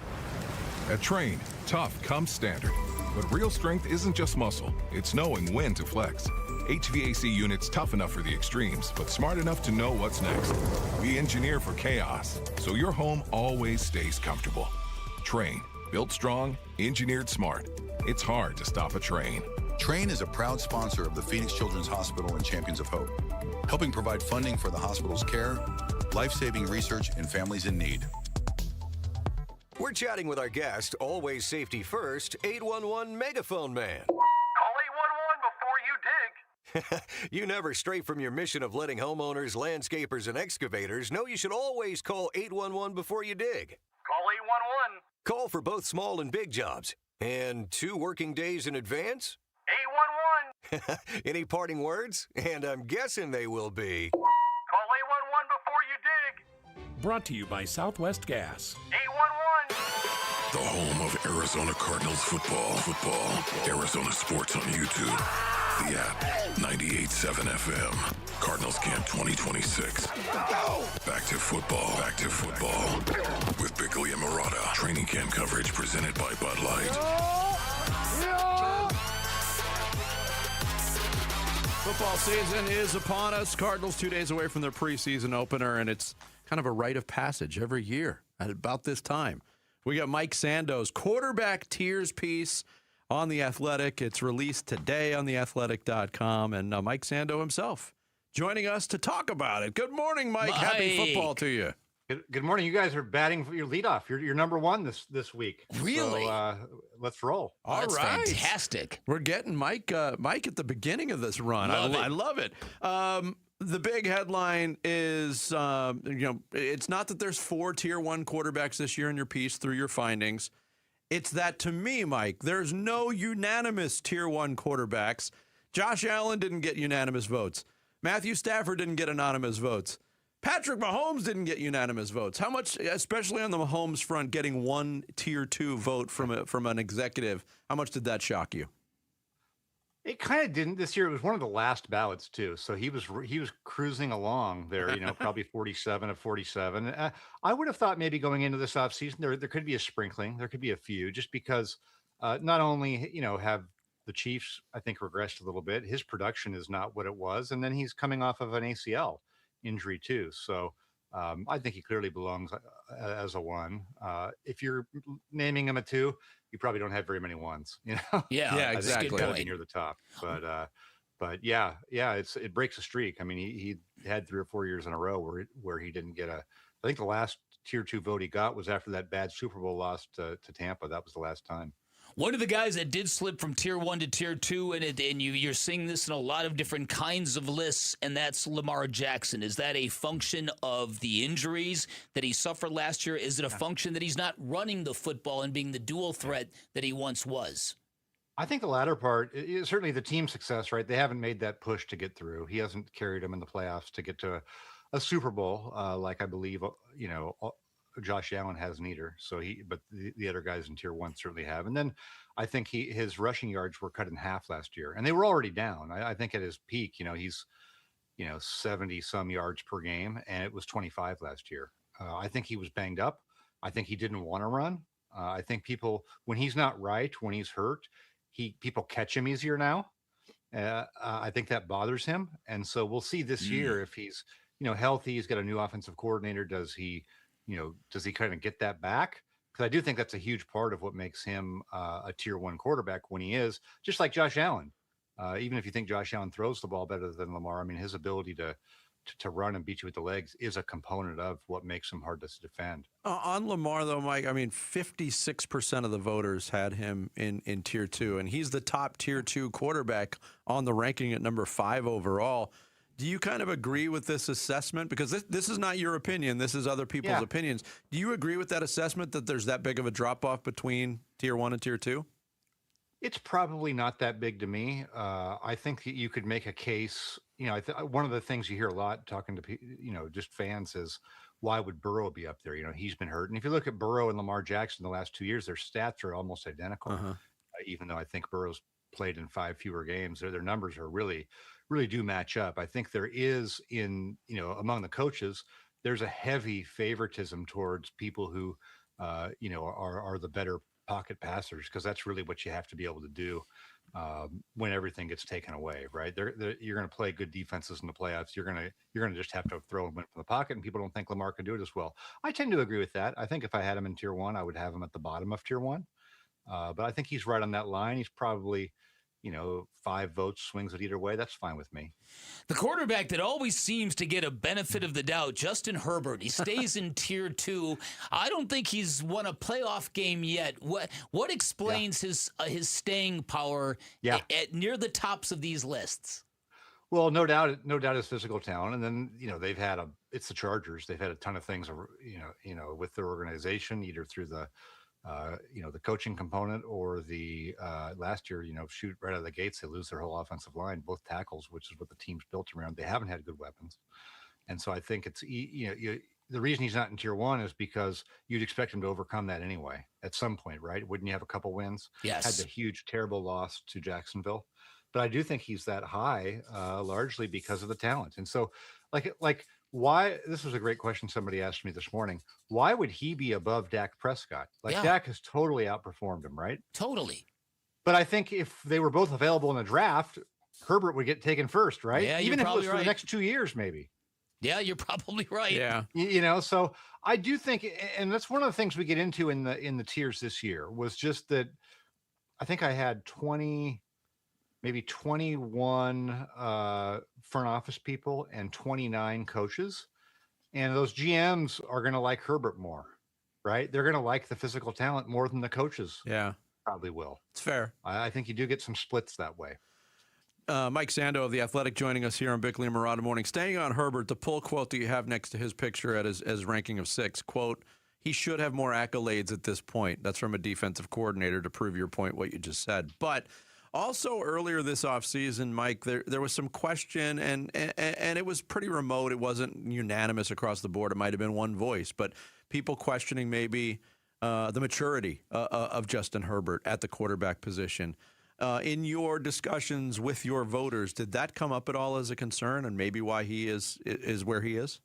At Train, tough comes standard. But real strength isn't just muscle, it's knowing when to flex. HVAC units tough enough for the extremes, but smart enough to know what's next. We engineer for chaos, so your home always stays comfortable. Train, built strong, engineered smart. It's hard to stop a train. Train is a proud sponsor of the Phoenix Children's Hospital and Champions of Hope, helping provide funding for the hospital's care, life-saving research, and families in need. We're chatting with our guest, always safety first, 811 Megaphone Man. Call 811 before you dig. You never stray from your mission of letting homeowners, landscapers, and excavators know you should always call 811 before you dig. Call 811. Call for both small and big jobs. And 2 working days in advance? 811. Any parting words? And I'm guessing they will be... Brought to you by Southwest Gas. 811. The home of Arizona Cardinals football. Arizona Sports on YouTube. The app, 98.7 FM. Cardinals Camp 2026. Back to football. With Bickley and Murata. Training camp coverage presented by Bud Light. Football season is upon us. Cardinals 2 days away from their preseason opener, and it's kind of a rite of passage every year at about this time. We got Mike Sando's quarterback tiers piece on The Athletic. It's released today on theathletic.com, and Mike Sando himself joining us to talk about it. Good morning, Mike. Happy football to you. Good morning. You guys are batting for your leadoff. You're number one this week. Really? So, let's roll. That's fantastic. We're getting Mike at the beginning of this run. I love it. The big headline is, it's not that there's 4 Tier 1 quarterbacks this year in your piece through your findings. It's that, to me, Mike, there's no unanimous Tier 1 quarterbacks. Josh Allen didn't get unanimous votes. Matthew Stafford didn't get anonymous votes. Patrick Mahomes didn't get unanimous votes. How much, especially on the Mahomes front, getting one Tier 2 vote from an executive, how much did that shock you? It kind of didn't this year. It was one of the last ballots too, so he was cruising along there. Probably 47 of 47. I would have thought maybe going into this offseason there could be a sprinkling, there could be a few, just because not only have the Chiefs I think regressed a little bit. His production is not what it was, and then he's coming off of an ACL injury too. So I think he clearly belongs as a 1. If you're naming him a 2, you probably don't have very many 1s. Yeah, exactly. It's gotta be near the top. But yeah, it breaks a streak. I mean, he had 3 or 4 years in a row where he didn't get I think the last Tier 2 vote he got was after that bad Super Bowl loss to Tampa. That was the last time. One of the guys that did slip from Tier 1 to Tier 2, and you're seeing this in a lot of different kinds of lists, and that's Lamar Jackson. Is that a function of the injuries that he suffered last year? Is it a function that he's not running the football and being the dual threat that he once was? I think the latter part is certainly the team success, right? They haven't made that push to get through. He hasn't carried them in the playoffs to get to a Super Bowl, like I believe, Josh Allen hasn't either. But the other guys in Tier 1 certainly have. And then I think his rushing yards were cut in half last year, and they were already down. I think at his peak, he's 70 some yards per game, and it was 25 last year. I think he was banged up. I think he didn't want to run. I think people, when he's not right, when he's hurt, people catch him easier now. I think that bothers him, and so we'll see this year if he's healthy. He's got a new offensive coordinator. Does he kind of get that back? Because I do think that's a huge part of what makes him a Tier 1 quarterback when he is, just like Josh Allen. Even if you think Josh Allen throws the ball better than Lamar, I mean, his ability to run and beat you with the legs is a component of what makes him hard to defend. On Lamar, though, Mike, I mean, 56% of the voters had him in Tier 2, and he's the top Tier 2 quarterback on the ranking at number 5 overall. Do you kind of agree with this assessment? Because this is not your opinion. This is other people's opinions. Do you agree with that assessment that there's that big of a drop-off between Tier 1 and Tier 2? It's probably not that big to me. I think that you could make a case. One of the things you hear a lot talking to just fans is, why would Burrow be up there? He's been hurt. And if you look at Burrow and Lamar Jackson the last 2 years, their stats are almost identical. Even though I think Burrow's played in 5 fewer games, their numbers are really do match up. I think there is among the coaches, there's a heavy favoritism towards people who, are the better pocket passers, because that's really what you have to be able to do when everything gets taken away, right? You're going to play good defenses in the playoffs. You're going to just have to throw them in from the pocket, and people don't think Lamar can do it as well. I tend to agree with that. I think if I had him in Tier 1, I would have him at the bottom of Tier 1. But I think he's right on that line. He's probably 5 votes, swings it either way. That's fine with me. The quarterback that always seems to get a benefit of the doubt, Justin Herbert. He stays in Tier 2. I don't think he's won a playoff game yet. What explains his staying power at near the tops of these lists? Well, no doubt his physical talent, and then it's the Chargers. They've had a ton of things, with their organization, either through the coaching component or the last year, shoot right out of the gates, they lose their whole offensive line, both tackles, which is what the team's built around. They haven't had good weapons. And so I think it's, the reason he's not in tier 1 is because you'd expect him to overcome that anyway at some point, right? Wouldn't you have a couple wins? Yes. Had the huge, terrible loss to Jacksonville. But I do think he's that high, largely because of the talent. And so, like why? This was a great question somebody asked me this morning. Why would he be above Dak Prescott? Dak has totally outperformed him, right? Totally. But I think if they were both available in the draft, Herbert would get taken first, right? Yeah, even if it was for right. the next 2 years, maybe. Yeah, you're probably right. Yeah. So I do think, and that's one of the things we get into in the tiers this year, was just that I think I had 21 front office people and 29 coaches. And those GMs are going to like Herbert more, right? They're going to like the physical talent more than the coaches. Yeah. Probably will. It's fair. I think you do get some splits that way. Mike Sando of The Athletic joining us here on Bickley and Marauder Morning. Staying on Herbert, the pull quote that you have next to his picture at his ranking of 6, quote, he should have more accolades at this point. That's from a defensive coordinator to prove your point, what you just said. But also earlier this offseason, Mike, there was some question, and it was pretty remote. It wasn't unanimous across the board. It might have been one voice, but people questioning maybe the maturity of Justin Herbert at the quarterback position. In your discussions with your voters, did that come up at all as a concern, and maybe why he is where he is?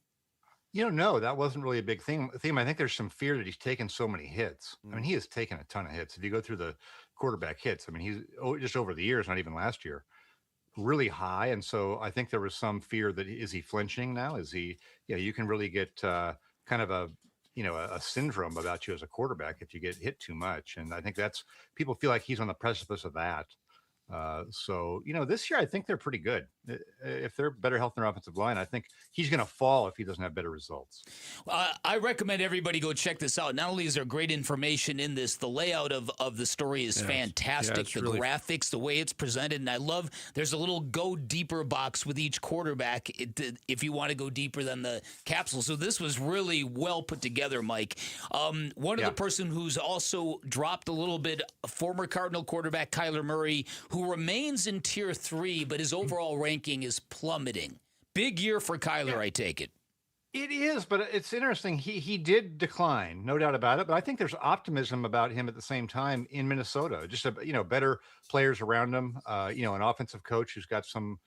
No, that wasn't really a big theme. I think there's some fear that he's taken so many hits. I mean, he has taken a ton of hits. If you go through the quarterback hits, I mean, he's just over the years, not even last year, really high. And so I think there was some fear that is he flinching now? Is he? You can really get kind of a syndrome about you as a quarterback if you get hit too much. And I think people feel like he's on the precipice of that. So this year I think they're pretty good. If they're better health in their offensive line, I think he's going to fall if he doesn't have better results. I recommend everybody go check this out. Not only is there great information in this, the layout of the story is fantastic. The graphics, the way it's presented, and I love there's a little go deeper box with each quarterback if you want to go deeper than the capsule. So this was really well put together, Mike. One of the person who's also dropped a little bit, former Cardinal quarterback Kyler Murray, who remains in tier 3, but his overall ranking is plummeting. Big year for Kyler, I take it. It is, but it's interesting. He did decline, no doubt about it. But I think there's optimism about him at the same time in Minnesota. Just better players around him. An offensive coach who's got some,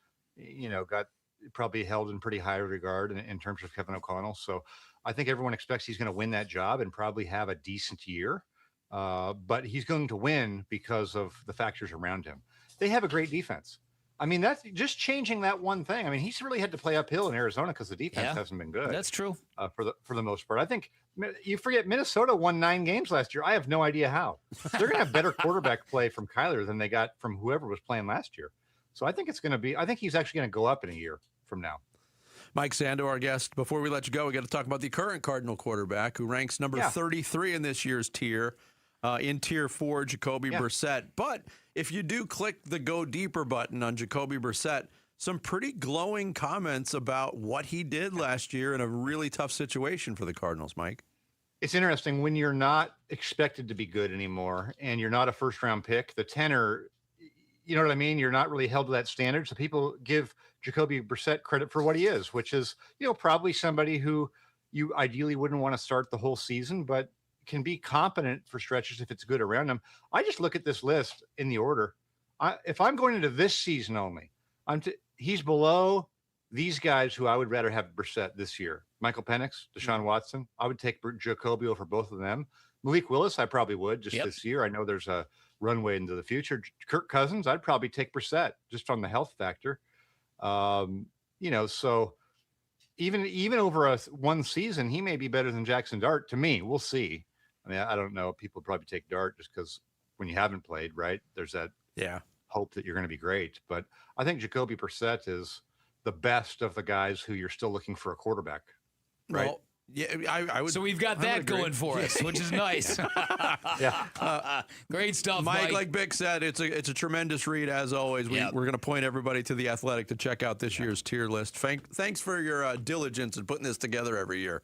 got probably held in pretty high regard in terms of Kevin O'Connell. So I think everyone expects he's going to win that job and probably have a decent year. But he's going to win because of the factors around him. They have a great defense. I mean, that's just changing that one thing. I mean, he's really had to play uphill in Arizona because the defense hasn't been good. That's true. For the most part. I think you forget Minnesota won 9 games last year. I have no idea how. They're going to have better quarterback play from Kyler than they got from whoever was playing last year. So I think he's actually going to go up in a year from now. Mike Sando, our guest. Before we let you go, we got to talk about the current Cardinal quarterback who ranks number 33 in this year's tier. In tier 4, Jacoby Brissett. But if you do click the go deeper button on Jacoby Brissett, some pretty glowing comments about what he did last year in a really tough situation for the Cardinals, Mike. It's interesting when you're not expected to be good anymore and you're not a first round pick, the tenor, you know what I mean? You're not really held to that standard. So people give Jacoby Brissett credit for what he is, which is, probably somebody who you ideally wouldn't want to start the whole season, but can be competent for stretches if it's good around him. I just look at this list in the order. If I'm going into this season only, he's below these guys who I would rather have Brissett this year. Michael Penix, Deshaun Watson. I would take Jacoby over both of them. Malik Willis, I probably would this year. I know there's a runway into the future. Kirk Cousins, I'd probably take Brissett just on the health factor. So even over one season, he may be better than Jackson Dart to me. We'll see. I mean, I don't know. People probably take Dart just because when you haven't played, right? There's that hope that you're going to be great. But I think Jacoby Brissett is the best of the guys who you're still looking for a quarterback, right? Well, I would. So we've got that going for us, which is nice. Great stuff, Mike. Like Bick said, it's a tremendous read as always. We're going to point everybody to The Athletic to check out this year's tier list. Thanks for your diligence in putting this together every year.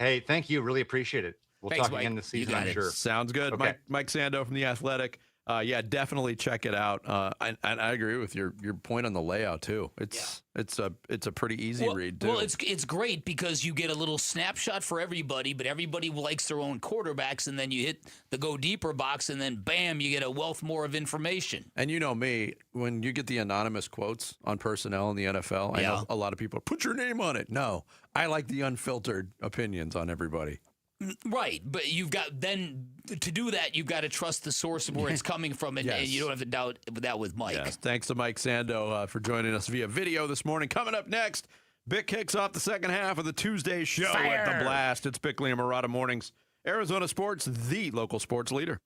Hey, thank you. Really appreciate it. We'll talk again this season, I'm sure. Sounds good. Okay. Mike Sando from The Athletic. Yeah, definitely check it out. And I agree with your point on the layout too. It's a pretty easy read too. Well, it's great because you get a little snapshot for everybody, but everybody likes their own quarterbacks, and then you hit the go deeper box, and then bam, you get a wealth more of information. And you know me, when you get the anonymous quotes on personnel in the NFL, I know a lot of people put your name on it. No, I like the unfiltered opinions on everybody. Right, but you've got then to do that, you've got to trust the source of where it's coming from, and you don't have to doubt that with Mike. Yes. Thanks to Mike Sando for joining us via video this morning. Coming up next, Bick kicks off the second half of the Tuesday show at The Blast. It's Bickley and Murata Mornings. Arizona Sports, the local sports leader.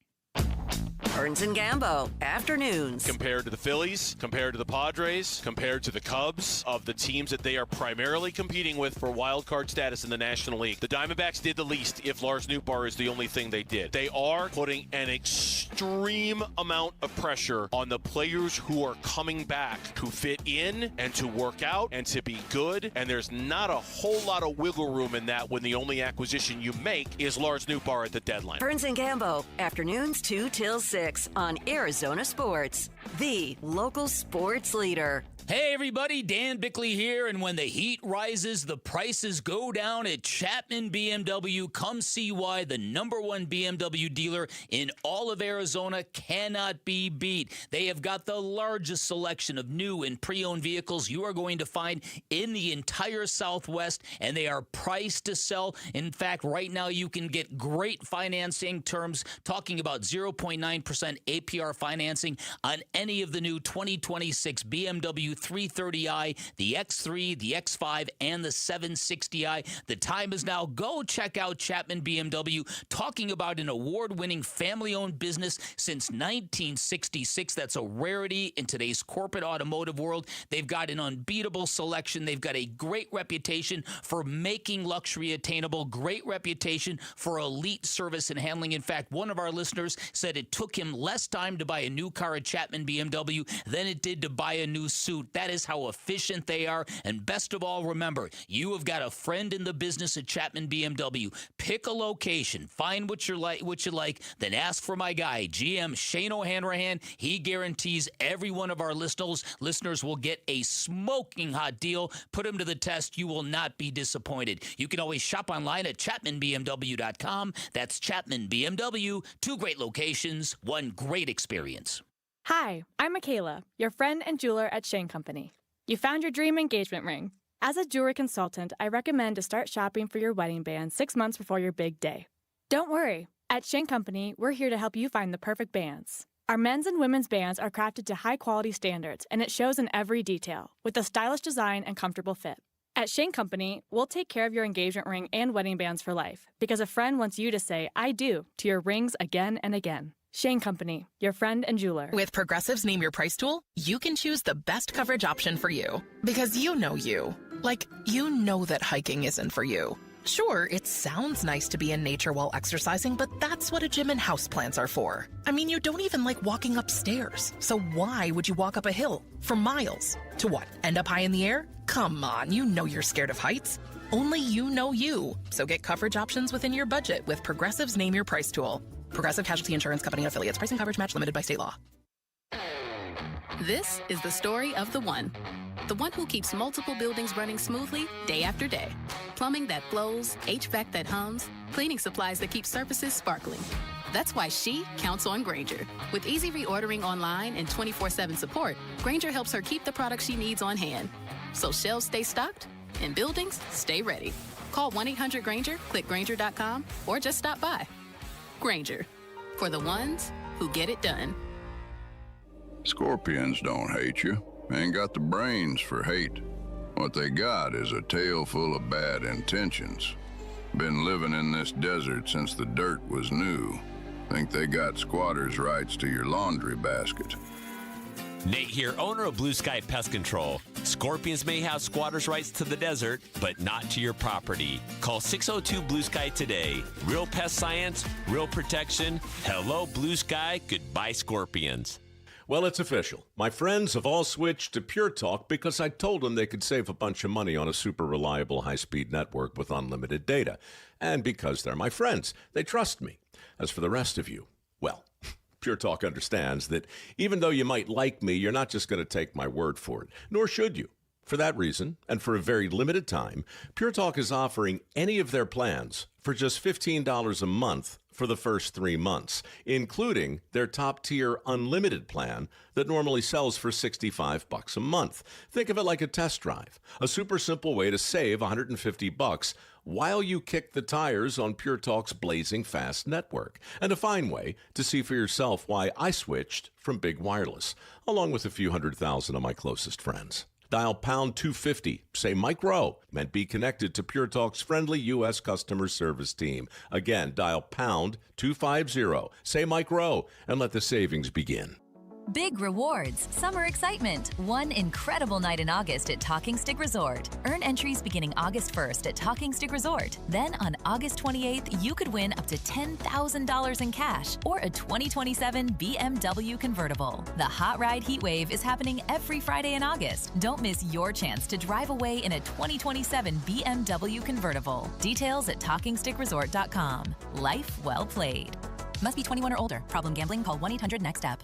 Burns and Gambo, afternoons. Compared to the Phillies, compared to the Padres, compared to the Cubs, of the teams that they are primarily competing with for wild card status in the National League, the Diamondbacks did the least if Lars Nootbaar is the only thing they did. They are putting an extreme amount of pressure on the players who are coming back to fit in and to work out and to be good, and there's not a whole lot of wiggle room in that when the only acquisition you make is Lars Nootbaar at the deadline. Burns and Gambo, afternoons 2 till 6 on Arizona Sports, the local sports leader. Hey everybody, Dan Bickley here, and when the heat rises, the prices go down at Chapman BMW. Come see why the #1 BMW dealer in all of Arizona cannot be beat. They have got the largest selection of new and pre-owned vehicles you are going to find in the entire Southwest, and they are priced to sell. In fact, right now you can get great financing terms, talking about 0.9% APR financing on any of the new 2026 BMW 330i, the X3, the X5, and the 760i. The time is now. Go check out Chapman BMW, talking about an award-winning family-owned business since 1966. That's a rarity in today's corporate automotive world. They've got an unbeatable selection. They've got a great reputation for making luxury attainable, great reputation for elite service and handling. In fact, one of our listeners said it took him less time to buy a new car at Chapman BMW than it did to buy a new suit. That is how efficient they are. And best of all, remember, you have got a friend in the business at Chapman BMW. Pick a location, find what you like, then ask for my guy, GM Shane O'Hanrahan. He guarantees every one of our listeners will get a smoking hot deal. Put him to the test. You will not be disappointed. You can always shop online at ChapmanBMW.com. That's Chapman BMW. 2 great locations, 1 great experience. Hi, I'm Michaela, your friend and jeweler at Shane Company. You found your dream engagement ring. As a jewelry consultant, I recommend to start shopping for your wedding band 6 months before your big day. Don't worry. At Shane Company, we're here to help you find the perfect bands. Our men's and women's bands are crafted to high-quality standards, and it shows in every detail, with a stylish design and comfortable fit. At Shane Company, we'll take care of your engagement ring and wedding bands for life, because a friend wants you to say, I do, to your rings again and again. Shane Company, your friend and jeweler. With Progressive's Name Your Price tool, you can choose the best coverage option for you. Because you know you. Like, you know that hiking isn't for you. Sure, it sounds nice to be in nature while exercising, but that's what a gym and houseplants are for. I mean, you don't even like walking upstairs. So why would you walk up a hill for miles? To what, end up high in the air? Come on, you know you're scared of heights. Only you know you. So get coverage options within your budget with Progressive's Name Your Price tool. Progressive Casualty Insurance Company and affiliates. Pricing coverage match limited by state law. This is the story of the one who keeps multiple buildings running smoothly day after day. Plumbing that flows, HVAC that hums, cleaning supplies that keep surfaces sparkling. That's why she counts on Grainger. With easy reordering online and 24/7 support, Grainger helps her keep the products she needs on hand. So shelves stay stocked and buildings stay ready. Call 1-800-GRAINGER, click Grainger.com, or just stop by. Grainger, for the ones who get it done. Scorpions don't hate you. Ain't got the brains for hate. What they got is a tail full of bad intentions. Been living in this desert since the dirt was new. Think they got squatters' rights to your laundry basket. Nate here, owner of Blue Sky Pest Control. Scorpions may have squatters' rights to the desert, but not to your property. Call 602 Blue Sky today. Real pest science, real protection. Hello, Blue Sky. Goodbye, scorpions. Well, it's official. My friends have all switched to Pure Talk because I told them they could save a bunch of money on a super reliable high-speed network with unlimited data. And because they're my friends, they trust me. As for the rest of you, well, Pure Talk understands that even though you might like me, you're not just going to take my word for it, nor should you. For that reason, and for a very limited time, Pure Talk is offering any of their plans for just $15 a month for the first 3 months, including their top-tier unlimited plan that normally sells for $65 a month. Think of it like a test drive, a super simple way to save $150 while you kick the tires on Pure Talk's blazing fast network, and a fine way to see for yourself why I switched from big wireless, along with a few 100,000 of my closest friends. Dial pound 250, say Mike Rowe, and be connected to Pure Talk's friendly U.S. customer service team. Again, dial pound 250, say Mike Rowe, and let the savings begin. Big rewards, summer excitement, one incredible night in August at Talking Stick Resort. Earn entries beginning August 1st at Talking Stick Resort. Then on August 28th, you could win up to $10,000 in cash or a 2027 BMW convertible. The Hot Ride Heat Wave is happening every Friday in August. Don't miss your chance to drive away in a 2027 BMW convertible. Details at TalkingStickResort.com. Life well played. Must be 21 or older. Problem gambling? Call 1-800-NEXT-STEP.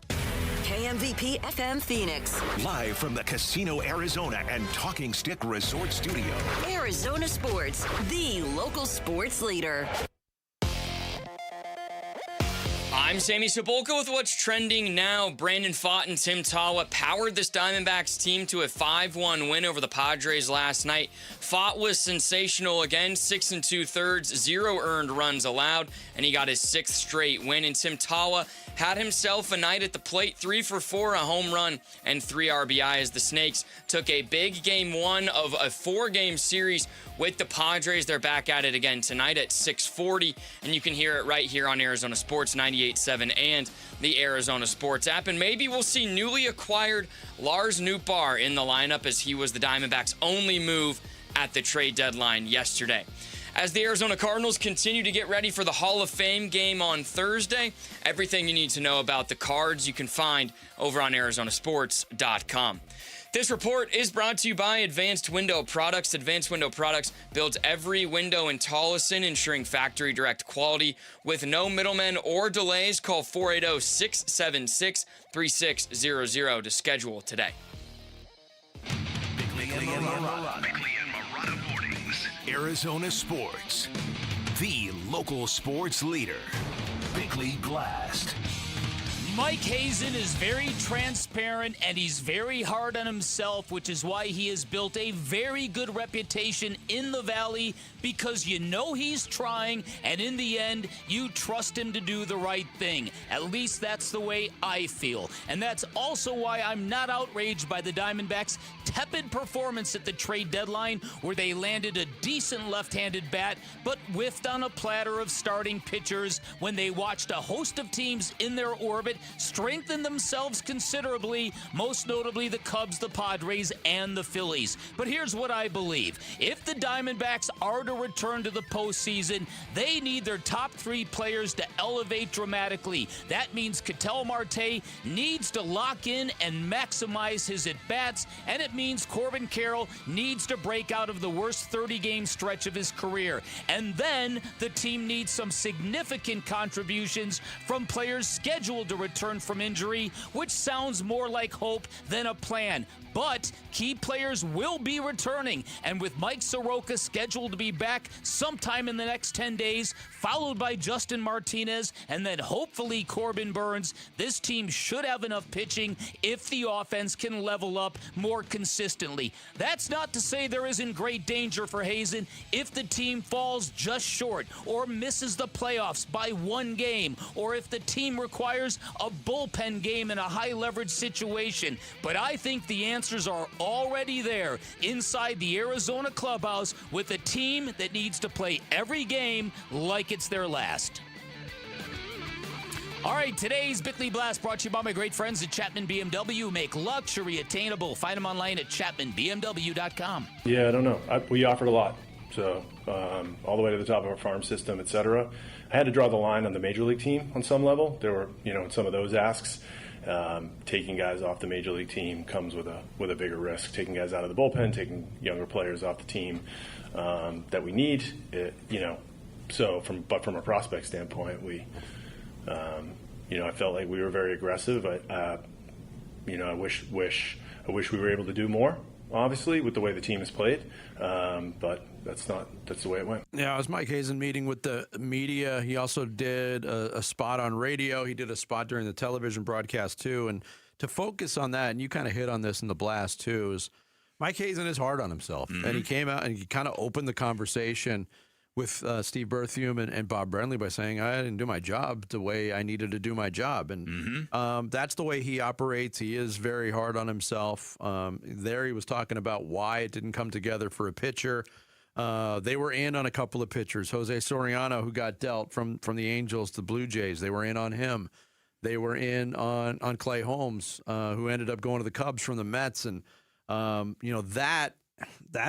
KMVP FM Phoenix. Live from the Casino Arizona and Talking Stick Resort Studio. Arizona Sports, the local sports leader. I'm Sammy Cebulka with what's trending now. Brandon Pfaadt and Tim Tawa powered this Diamondbacks team to a 5-1 win over the Padres last night. Pfaadt was sensational again, 6 2/3, 0 earned runs allowed, and he got his 6th straight win. And Tim Tawa had himself a night at the plate, 3 for 4, a home run, and 3 RBI as the Snakes took a big game 1 of a 4-game series with the Padres. They're back at it again tonight at 6:40, and you can hear it right here on Arizona Sports 98.7 and the Arizona Sports app. And maybe we'll see newly acquired Lars Nootbaar in the lineup, as he was the Diamondbacks' only move at the trade deadline yesterday. As the Arizona Cardinals continue to get ready for the Hall of Fame game on Thursday, everything you need to know about the Cards you can find over on ArizonaSports.com. This report is brought to you by Advanced Window Products. Advanced Window Products builds every window in Tolleson, ensuring factory direct quality with no middlemen or delays. Call 480-676-3600 to schedule today. Bickley and Marotta Mornings. Arizona Sports, the local sports leader. Bickley Blast. Mike Hazen is very transparent and he's very hard on himself, which is why he has built a very good reputation in the Valley, because you know he's trying, and in the end, you trust him to do the right thing. At least that's the way I feel. And that's also why I'm not outraged by the Diamondbacks' tepid performance at the trade deadline, where they landed a decent left-handed bat, but whiffed on a platter of starting pitchers when they watched a host of teams in their orbit strengthen themselves considerably, most notably the Cubs, the Padres, and the Phillies. But here's what I believe. If the Diamondbacks are to return to the postseason, they need their top 3 players to elevate dramatically. That means Ketel Marte needs to lock in and maximize his at-bats, and it means Corbin Carroll needs to break out of the worst 30-game stretch of his career. And then the team needs some significant contributions from players scheduled to return from injury, which sounds more like hope than a plan. But key players will be returning, and with Mike Soroka scheduled to be back sometime in the next 10 days, followed by Justin Martinez, and then hopefully Corbin Burns, this team should have enough pitching if the offense can level up more consistently. That's not to say there isn't great danger for Hazen if the team falls just short or misses the playoffs by 1 game, or if the team requires a bullpen game in a high-leverage situation. But I think the answers are already there inside the Arizona clubhouse, with a team that needs to play every game like it's their last. All right, today's Bickley Blast brought to you by my great friends at Chapman BMW. Make luxury attainable. Find them online at chapmanbmw.com. Yeah, I don't know. We offered a lot. So all the way to the top of our farm system, et cetera. I had to draw the line on the major league team on some level. There were, some of those asks. Taking guys off the major league team comes with a bigger risk. Taking guys out of the bullpen, taking younger players off the team that we need. So from a prospect standpoint, we I felt like we were very aggressive. I wish we were able to do more, obviously, with the way the team has played. But that's the way it went. Yeah, it was Mike Hazen meeting with the media. He also did a spot on radio. He did a spot during the television broadcast, too. And to focus on that, and you kind of hit on this in the blast, too, is Mike Hazen is hard on himself. Mm-hmm. And he came out and he kind of opened the conversation with Steve Berthiaume and Bob Brenly by saying, I didn't do my job the way I needed to do my job. And that's the way he operates. He is very hard on himself. There he was talking about why it didn't come together for a pitcher. They were in on a couple of pitchers. Jose Soriano, who got dealt from the Angels to Blue Jays, they were in on him. They were in on Clay Holmes, who ended up going to the Cubs from the Mets. And, that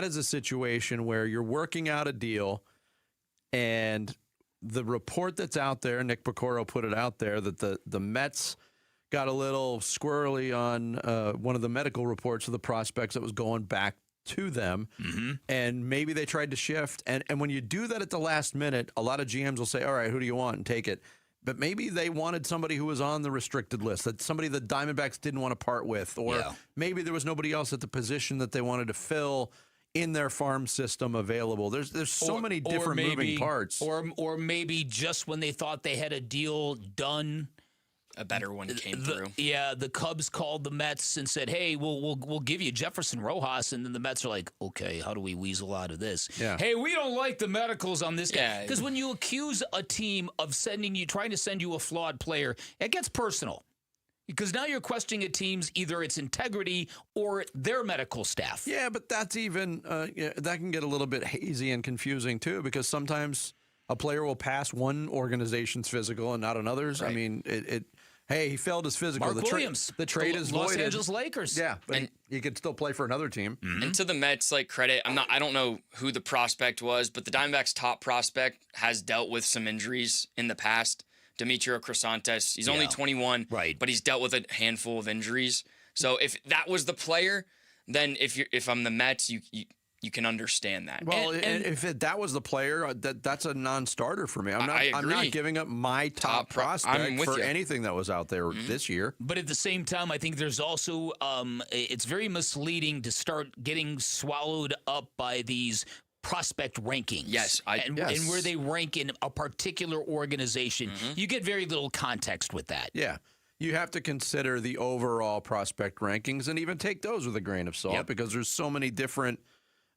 is a situation where you're working out a deal. And the report that's out there, Nick Pecoro put it out there, that the Mets got a little squirrely on one of the medical reports of the prospects that was going back to them. Mm-hmm. And maybe they tried to shift. And when you do that at the last minute, a lot of GMs will say, all right, who do you want? And take it. But maybe they wanted somebody who was on the restricted list, that somebody the Diamondbacks didn't want to part with. Or maybe there was nobody else at the position that they wanted to fill in their farm system available. There's so many different moving parts. Or maybe just when they thought they had a deal done, a better one came through. The Cubs called the Mets and said, "Hey, we'll give you Jefferson Rojas," and then the Mets are like, "Okay, how do we weasel out of this?" Yeah. Hey, we don't like the medicals on this guy, because when you accuse a team of trying to send you a flawed player, it gets personal. Because now you're questioning a team's either its integrity or their medical staff. Yeah, but that's even that can get a little bit hazy and confusing too, because sometimes a player will pass one organization's physical and not another's. Right. I mean, hey, he failed his physical. Mark Williams, the trade is Los voided. Angeles Lakers. Yeah, but he could still play for another team. Mm-hmm. And to the Mets, credit, I don't know who the prospect was, but the Diamondbacks' top prospect has dealt with some injuries in the past. Demetrio Crisantes, he's only 21, right? But he's dealt with a handful of injuries. So if that was the player, then if I'm the Mets, you can understand that. Well, and if that was the player, that's a non-starter for me. I'm not giving up my top prospect for anything that was out there this year. But at the same time, I think there's also it's very misleading to start getting swallowed up by these prospect rankings. Yes. And where they rank in a particular organization. Mm-hmm. You get very little context with that. Yeah. You have to consider the overall prospect rankings and even take those with a grain of salt because there's so many different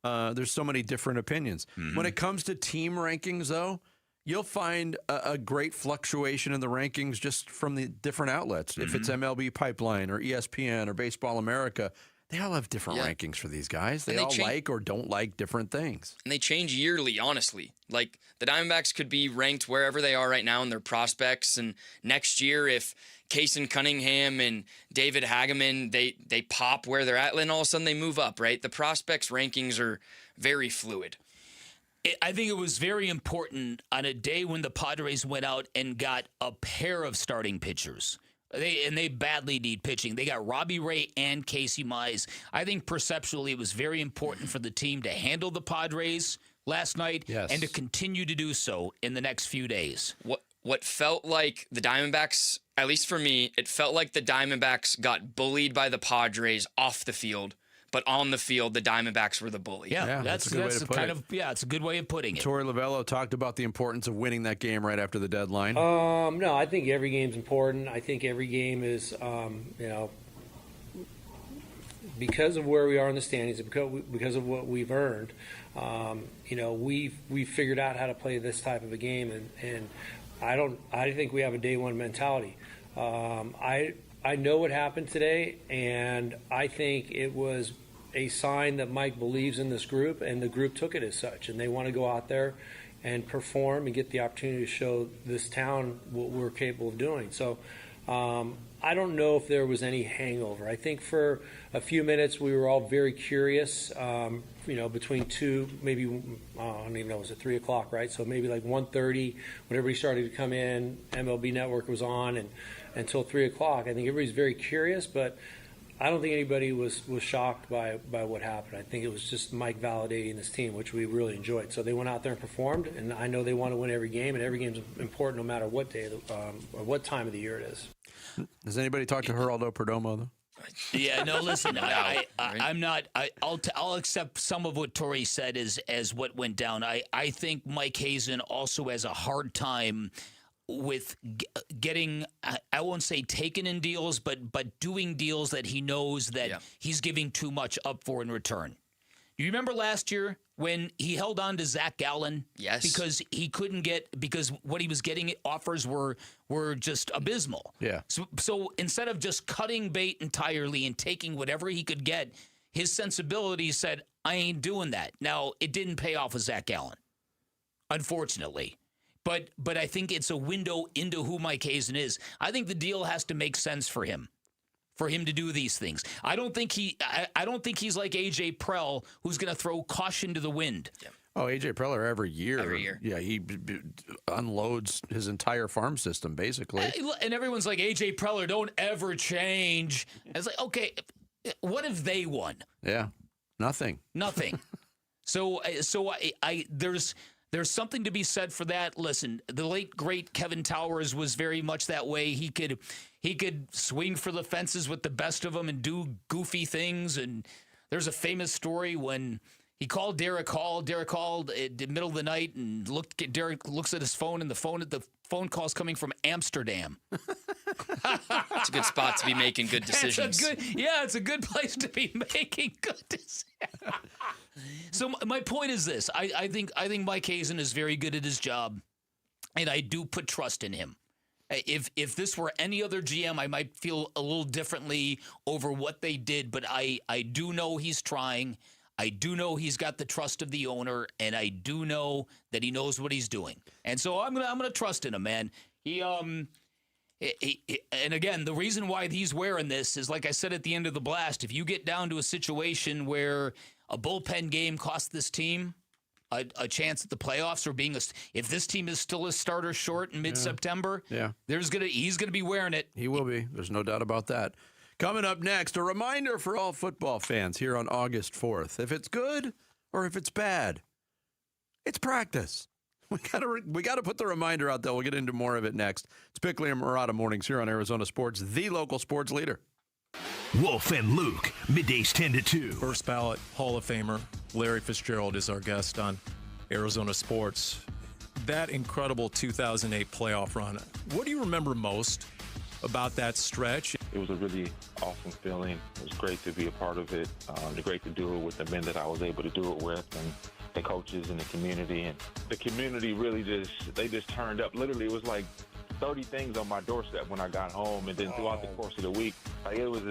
opinions. Mm-hmm. When it comes to team rankings, though, you'll find a great fluctuation in the rankings just from the different outlets. Mm-hmm. If it's MLB Pipeline or ESPN or Baseball America, they all have different rankings for these guys. They all like or don't like different things. And they change yearly, honestly. Like, the Diamondbacks could be ranked wherever they are right now in their prospects. And next year, if Kaysen Cunningham and David Hageman, they pop where they're at, and all of a sudden they move up, right? The prospects' rankings are very fluid. I think it was very important on a day when the Padres went out and got a pair of starting pitchers. They badly need pitching. They got Robbie Ray and Casey Mize. I think perceptually it was very important for the team to handle the Padres last night and to continue to do so in the next few days. What felt like the Diamondbacks, at least for me, it felt like the Diamondbacks got bullied by the Padres off the field. But on the field, the Diamondbacks were the bully. Yeah, that's a good way to put it. It's a good way of putting it. Torey Lovello talked about the importance of winning that game right after the deadline. No, I think every game's important. I think every game is, because of where we are in the standings, because of what we've earned. We've figured out how to play this type of a game, and I think we have a day one mentality. I know what happened today, and I think it was a sign that Mike believes in this group, and the group took it as such, and they want to go out there and perform and get the opportunity to show this town what we're capable of doing. So I don't know if there was any hangover. I think for a few minutes we were all very curious, between 2, maybe, I don't even know, was it 3 o'clock, right? So maybe like 1:30 when everybody started to come in, MLB Network was on, and until 3 o'clock. I think everybody's very curious, but I don't think anybody was shocked by what happened. I think it was just Mike validating this team, which we really enjoyed. So they went out there and performed, and I know they want to win every game, and every game's important no matter what day or what time of the year it is. Does anybody talk to Geraldo Perdomo, though? Yeah, no, listen, I'm not. I'll accept some of what Torrey said as what went down. I think Mike Hazen also has a hard time with getting, I won't say taken in deals, but doing deals that he knows that he's giving too much up for in return. You remember last year when he held on to Zach Gallen? Yes. Because he couldn't because what he was getting offers were just abysmal. Yeah. So instead of just cutting bait entirely and taking whatever he could get, his sensibility said, I ain't doing that. Now, it didn't pay off with Zach Gallen, unfortunately. But I think it's a window into who Mike Hazen is. I think the deal has to make sense for him to do these things. I don't think he's like A.J. Prell, who's going to throw caution to the wind. Yeah. Oh, A.J. Preller every year. Yeah, he unloads his entire farm system, basically. And everyone's like, A.J. Preller, don't ever change. It's like, okay, what if they won? Yeah, nothing. So there's something to be said for that. Listen, the late great Kevin Towers was very much that way. He could swing for the fences with the best of them and do goofy things. And there's a famous story when he called Derek Hall. Derek called in the middle of the night and Derek looks at his phone, and the phone call's coming from Amsterdam. It's a good spot to be making good decisions. It's a good place to be making good decisions. So my point is this: I think Mike Hazen is very good at his job, and I do put trust in him. If this were any other GM, I might feel a little differently over what they did, but I do know he's trying. I do know he's got the trust of the owner, and I do know that he knows what he's doing. And so I'm gonna trust in him, man. And again, the reason why he's wearing this is, like I said at the end of the blast, if you get down to a situation where a bullpen game costs this team a chance at the playoffs, or if this team is still a starter short in mid-September, he's gonna be wearing it. He will be. There's no doubt about that. Coming up next, a reminder for all football fans here on August 4th. If it's good or if it's bad, it's practice. We got to put the reminder out there. We'll get into more of it next. It's Bickley and Murata Mornings here on Arizona Sports, the local sports leader. Wolf and Luke, middays 10 to 2. First ballot Hall of Famer Larry Fitzgerald is our guest on Arizona Sports. That incredible 2008 playoff run, what do you remember most about that stretch? It was a really awesome feeling. It was great to be a part of it. Great to do it with the men that I was able to do it with, and the coaches and the community. And the community really just turned up. Literally, it was like 30 things on my doorstep when I got home, and then throughout the course of the week, it was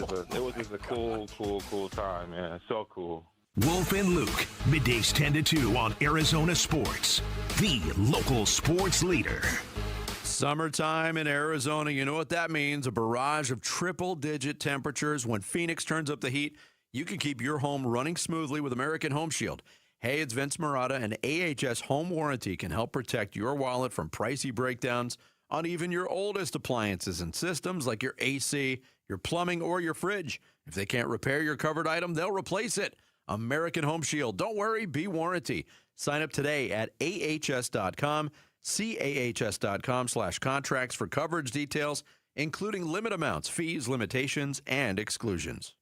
just a cool time, man. So cool. Wolf and Luke, middays 10 to 2 on Arizona Sports, the local sports leader. Summertime in Arizona, you know what that means. A barrage of triple-digit temperatures. When Phoenix turns up the heat, you can keep your home running smoothly with American Home Shield. Hey, it's Vince Murata, and AHS Home Warranty can help protect your wallet from pricey breakdowns on even your oldest appliances and systems like your AC, your plumbing, or your fridge. If they can't repair your covered item, they'll replace it. American Home Shield. Don't worry, be warranty. Sign up today at ahs.com. CAHS.com/contracts for coverage details, including limit amounts, fees, limitations, and exclusions.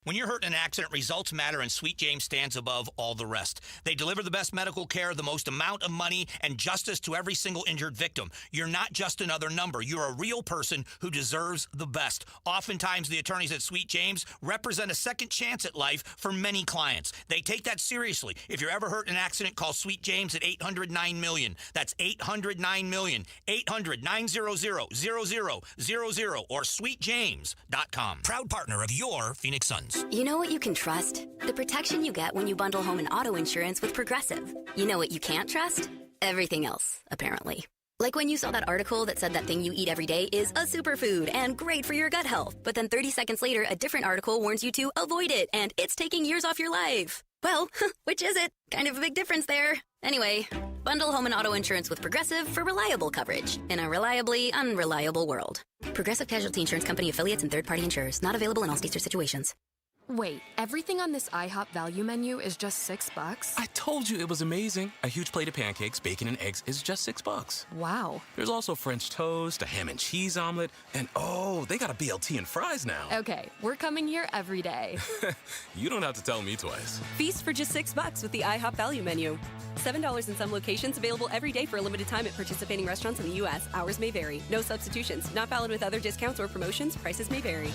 When you're hurt in an accident, results matter, and Sweet James stands above all the rest. They deliver the best medical care, the most amount of money, and justice to every single injured victim. You're not just another number. You're a real person who deserves the best. Oftentimes, the attorneys at Sweet James represent a second chance at life for many clients. They take that seriously. If you're ever hurt in an accident, call Sweet James at 800-9-MILLION. That's 800-9-MILLION. 800-900-0000 or sweetjames.com. Proud partner of your Phoenix Suns. You know what you can trust? The protection you get when you bundle home and auto insurance with Progressive. You know what you can't trust? Everything else, apparently. Like when you saw that article that said that thing you eat every day is a superfood and great for your gut health. But then 30 seconds later, a different article warns you to avoid it and it's taking years off your life. Well, which is it? Kind of a big difference there. Anyway, bundle home and auto insurance with Progressive for reliable coverage in a reliably unreliable world. Progressive Casualty Insurance Company affiliates and third-party insurers. Not available in all states or situations. Wait, everything on this IHOP value menu is just $6? I told you it was amazing. A huge plate of pancakes, bacon, and eggs is just $6. Wow. There's also French toast, a ham and cheese omelet, and oh, they got a BLT and fries now. Okay, we're coming here every day. You don't have to tell me twice. Feast for just $6 with the IHOP value menu. $7 in some locations, available every day for a limited time at participating restaurants in the U.S. Hours may vary. No substitutions. Not valid with other discounts or promotions. Prices may vary.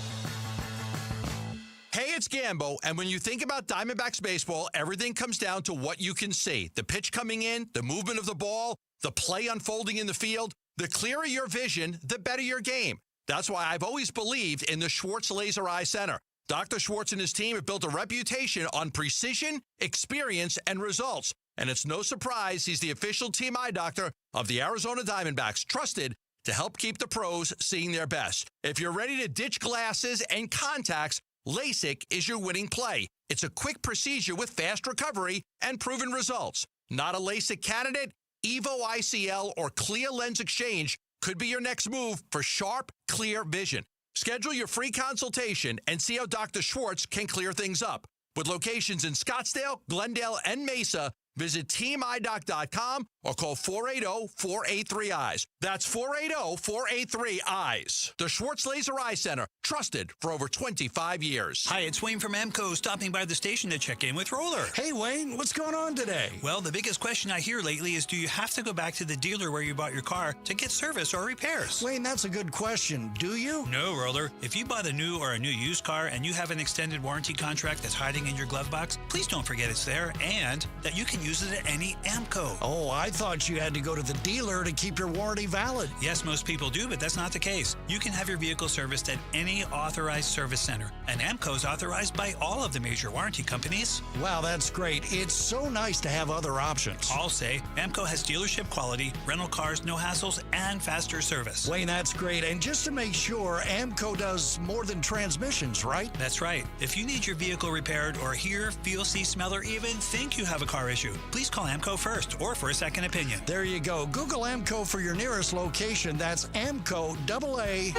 Hey, it's Gambo, and when you think about Diamondbacks baseball, everything comes down to what you can see. The pitch coming in, the movement of the ball, the play unfolding in the field. The clearer your vision, the better your game. That's why I've always believed in the Schwartz Laser Eye Center. Dr. Schwartz and his team have built a reputation on precision, experience, and results. And it's no surprise he's the official team eye doctor of the Arizona Diamondbacks, trusted to help keep the pros seeing their best. If you're ready to ditch glasses and contacts, LASIK is your winning play. It's a quick procedure with fast recovery and proven results. Not a LASIK candidate? Evo ICL or Clear Lens Exchange could be your next move for sharp, clear vision. Schedule your free consultation and see how Dr. Schwartz can clear things up. With locations in Scottsdale, Glendale, and Mesa, visit teamidoc.com or call 480-483-EYES. That's 480-483-EYES. The Schwartz Laser Eye Center, trusted for over 25 years. Hi, it's Wayne from AMCO, stopping by the station to check in with Roller. Hey, Wayne, what's going on today? Well, the biggest question I hear lately is, do you have to go back to the dealer where you bought your car to get service or repairs? Wayne, that's a good question. Do you? No, Roller. If you bought a new or a new used car and you have an extended warranty contract that's hiding in your glove box, please don't forget it's there and that you can use it at any AMCO. Oh, I thought you had to go to the dealer to keep your warranty valid. Yes, most people do, but that's not the case. You can have your vehicle serviced at any authorized service center, and AMCO is authorized by all of the major warranty companies. Wow, that's great. It's so nice to have other options. I'll say AMCO has dealership quality, rental cars, no hassles, and faster service. Wayne, that's great. And just to make sure, AMCO does more than transmissions, right? That's right. If you need your vehicle repaired or hear, feel, see, smell, or even think you have a car issue, please call AMCO first or for a second opinion. There you go. Google AMCO for your nearest location. That's AMCO, AA,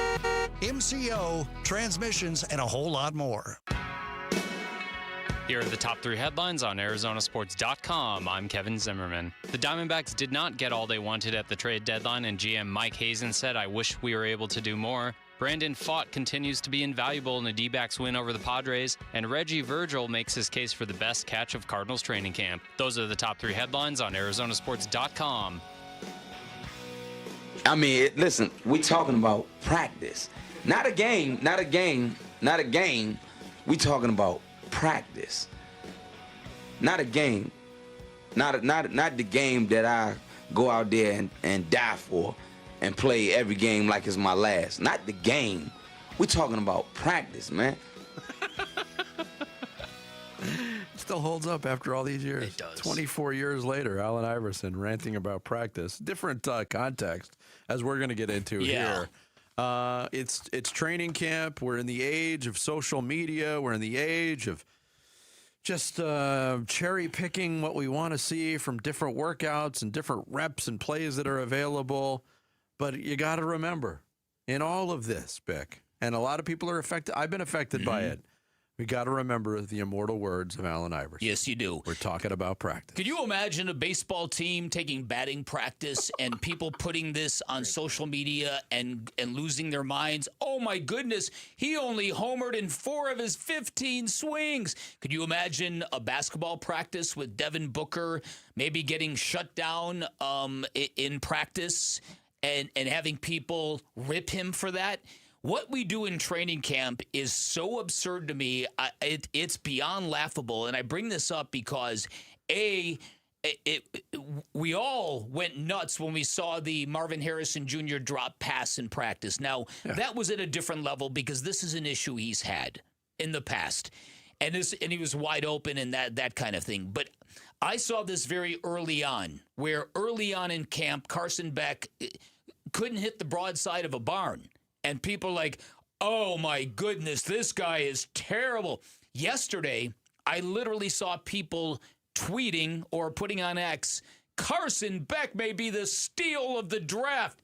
MCO, transmissions, and a whole lot more. Here are the top 3 headlines on ArizonaSports.com. I'm Kevin Zimmerman. The Diamondbacks did not get all they wanted at the trade deadline, and GM Mike Hazen said, "I wish we were able to do more." Brandon Pfaadt continues to be invaluable in the D-backs win over the Padres, and Reggie Virgil makes his case for the best catch of Cardinals training camp. Those are the top 3 headlines on ArizonaSports.com. I mean, listen, we talking about practice. Not a game. We talking about practice. Not a game. Not the game that I go out there and die for and play every game like it's my last. Not the game. We talking about practice, man. Still holds up after all these years. It does. 24 years later, Allen Iverson ranting about practice. Different context, as we're going to get into here. It's training camp. We're in the age of social media. We're in the age of just cherry picking what we want to see from different workouts and different reps and plays that are available. But you got to remember, in all of this, Bick, and a lot of people are affected. I've been affected by it. We got to remember the immortal words of Allen Iverson. Yes, you do. We're talking about practice. Could you imagine a baseball team taking batting practice and people putting this on social media and losing their minds? Oh, my goodness, he only homered in 4 of his 15 swings. Could you imagine a basketball practice with Devin Booker maybe getting shut down in practice and having people rip him for that? What we do in training camp is so absurd to me. It's beyond laughable. And I bring this up because, we all went nuts when we saw the Marvin Harrison Jr. drop pass in practice. Now, that was at a different level because this is an issue he's had in the past. And he was wide open and that kind of thing. But I saw this very early on, where early on in camp, Carson Beck couldn't hit the broadside of a barn. And people are like, oh, my goodness, this guy is terrible. Yesterday, I literally saw people tweeting or putting on X, Carson Beck may be the steal of the draft.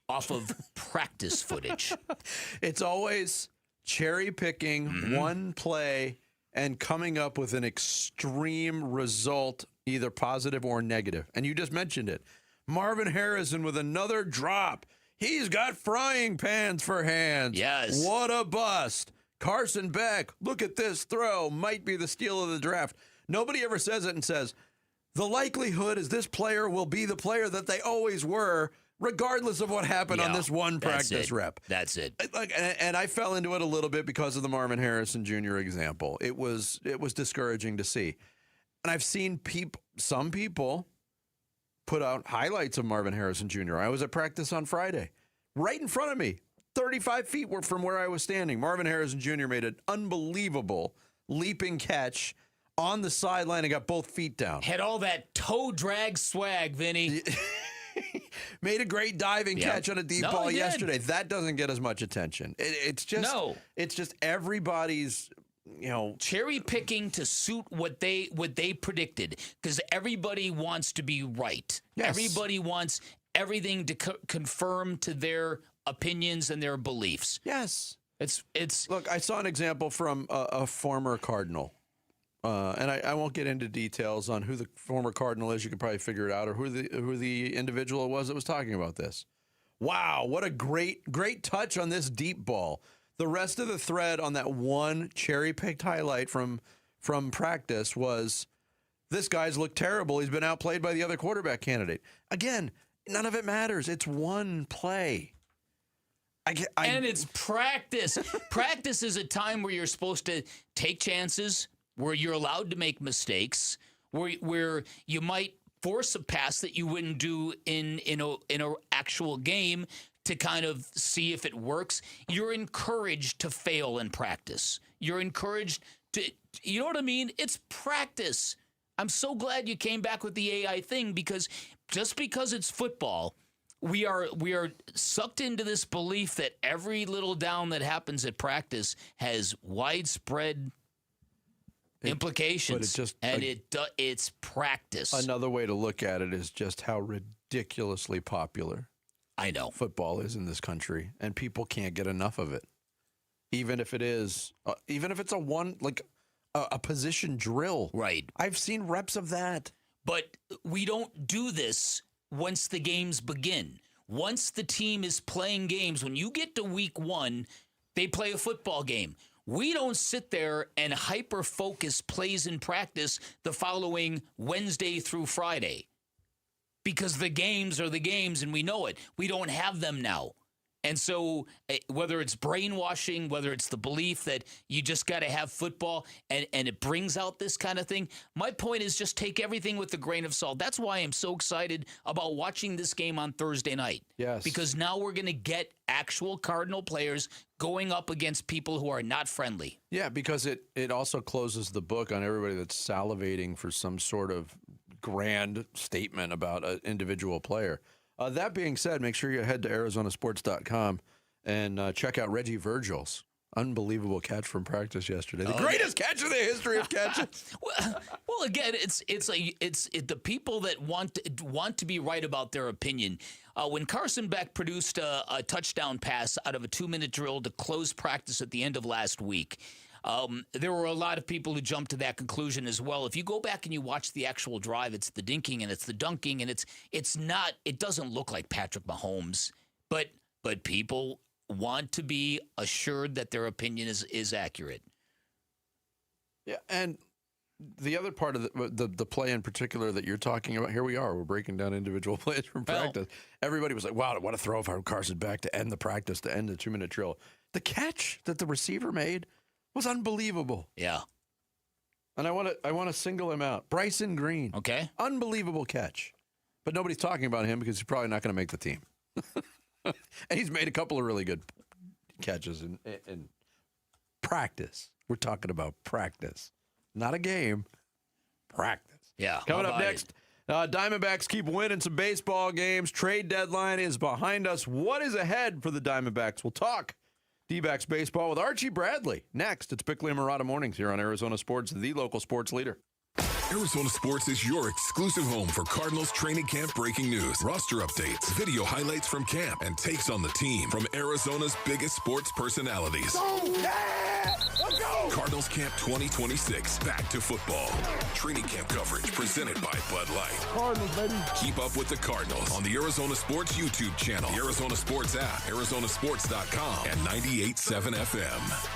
off of practice footage. It's always cherry picking one play and coming up with an extreme result, either positive or negative. And you just mentioned it. Marvin Harrison with another drop. He's got frying pans for hands. Yes. What a bust. Carson Beck, look at this throw. Might be the steal of the draft. Nobody ever says it and says, the likelihood is this player will be the player that they always were, regardless of what happened on this one practice rep. That's it. And I fell into it a little bit because of the Marvin Harrison Jr. example. It was discouraging to see. And I've seen some people put out highlights of Marvin Harrison Jr. I was at practice on Friday. Right in front of me, 35 feet from where I was standing, Marvin Harrison Jr. made an unbelievable leaping catch on the sideline and got both feet down. Had all that toe drag swag, Vinny. Made a great diving catch on a deep ball yesterday. That doesn't get as much attention. It's just everybody's, cherry picking to suit what they predicted, because everybody wants to be right. Yes. Everybody wants everything to confirm to their opinions and their beliefs. Yes. It's Look, I saw an example from a former Cardinal. And I won't get into details on who the former Cardinal is. You can probably figure it out, or who the individual was that was talking about this. Wow, what a great touch on this deep ball. The rest of the thread on that one cherry-picked highlight from practice was, this guy's looked terrible. He's been outplayed by the other quarterback candidate. Again, none of it matters. It's one play. And it's practice. Practice is a time where you're supposed to take chances, where you're allowed to make mistakes, where you might force a pass that you wouldn't do in an actual game to kind of see if it works. You're encouraged to fail in practice. You're encouraged to, you know what I mean? It's practice. I'm so glad you came back with the AI thing, because just because it's football, we are sucked into this belief that every little down that happens at practice has widespread implications. But it's practice. Another way to look at it is just how ridiculously popular football is in this country, and people can't get enough of it. Even if it's a position drill. Right. I've seen reps of that. But we don't do this once the games begin. Once the team is playing games, when you get to week 1, they play a football game. We don't sit there and hyper-focus plays in practice the following Wednesday through Friday, because the games are the games and we know it. We don't have them now. And so whether it's brainwashing, whether it's the belief that you just got to have football and it brings out this kind of thing, my point is just take everything with a grain of salt. That's why I'm so excited about watching this game on Thursday night. Yes. Because now we're going to get actual Cardinal players going up against people who are not friendly. Yeah, because it also closes the book on everybody that's salivating for some sort of grand statement about an individual player. That being said, make sure you head to ArizonaSports.com and check out Reggie Virgil's unbelievable catch from practice yesterday. The greatest catch in the history of catches. Well, again, it's the people that want to be right about their opinion. When Carson Beck produced a touchdown pass out of a 2-minute drill to close practice at the end of last week, there were a lot of people who jumped to that conclusion as well. If you go back and you watch the actual drive, it's the dinking and it's the dunking, and it doesn't look like Patrick Mahomes, but people want to be assured that their opinion is accurate. Yeah, and the other part of the play in particular that you're talking about, here we are, we're breaking down individual plays from practice. Everybody was like, wow, what a throw from Carson Beck to end the practice, to end the 2-minute drill. The catch that the receiver made was unbelievable. Yeah. And I want to single him out. Bryson Green. Okay. Unbelievable catch. But nobody's talking about him because he's probably not going to make the team. And he's made a couple of really good catches in practice. We're talking about practice. Not a game. Practice. Yeah. Coming up next, Diamondbacks keep winning some baseball games. Trade deadline is behind us. What is ahead for the Diamondbacks? We'll talk D-backs baseball with Archie Bradley. Next, it's Bickley and Murata Mornings here on Arizona Sports, the local sports leader. Arizona Sports is your exclusive home for Cardinals training camp breaking news, roster updates, video highlights from camp, and takes on the team from Arizona's biggest sports personalities. Let's go! Cardinals Camp 2026, back to football. Training camp coverage presented by Bud Light. Cardinals, baby. Keep up with the Cardinals on the Arizona Sports YouTube channel, the Arizona Sports app, ArizonaSports.com, and 98.7 FM.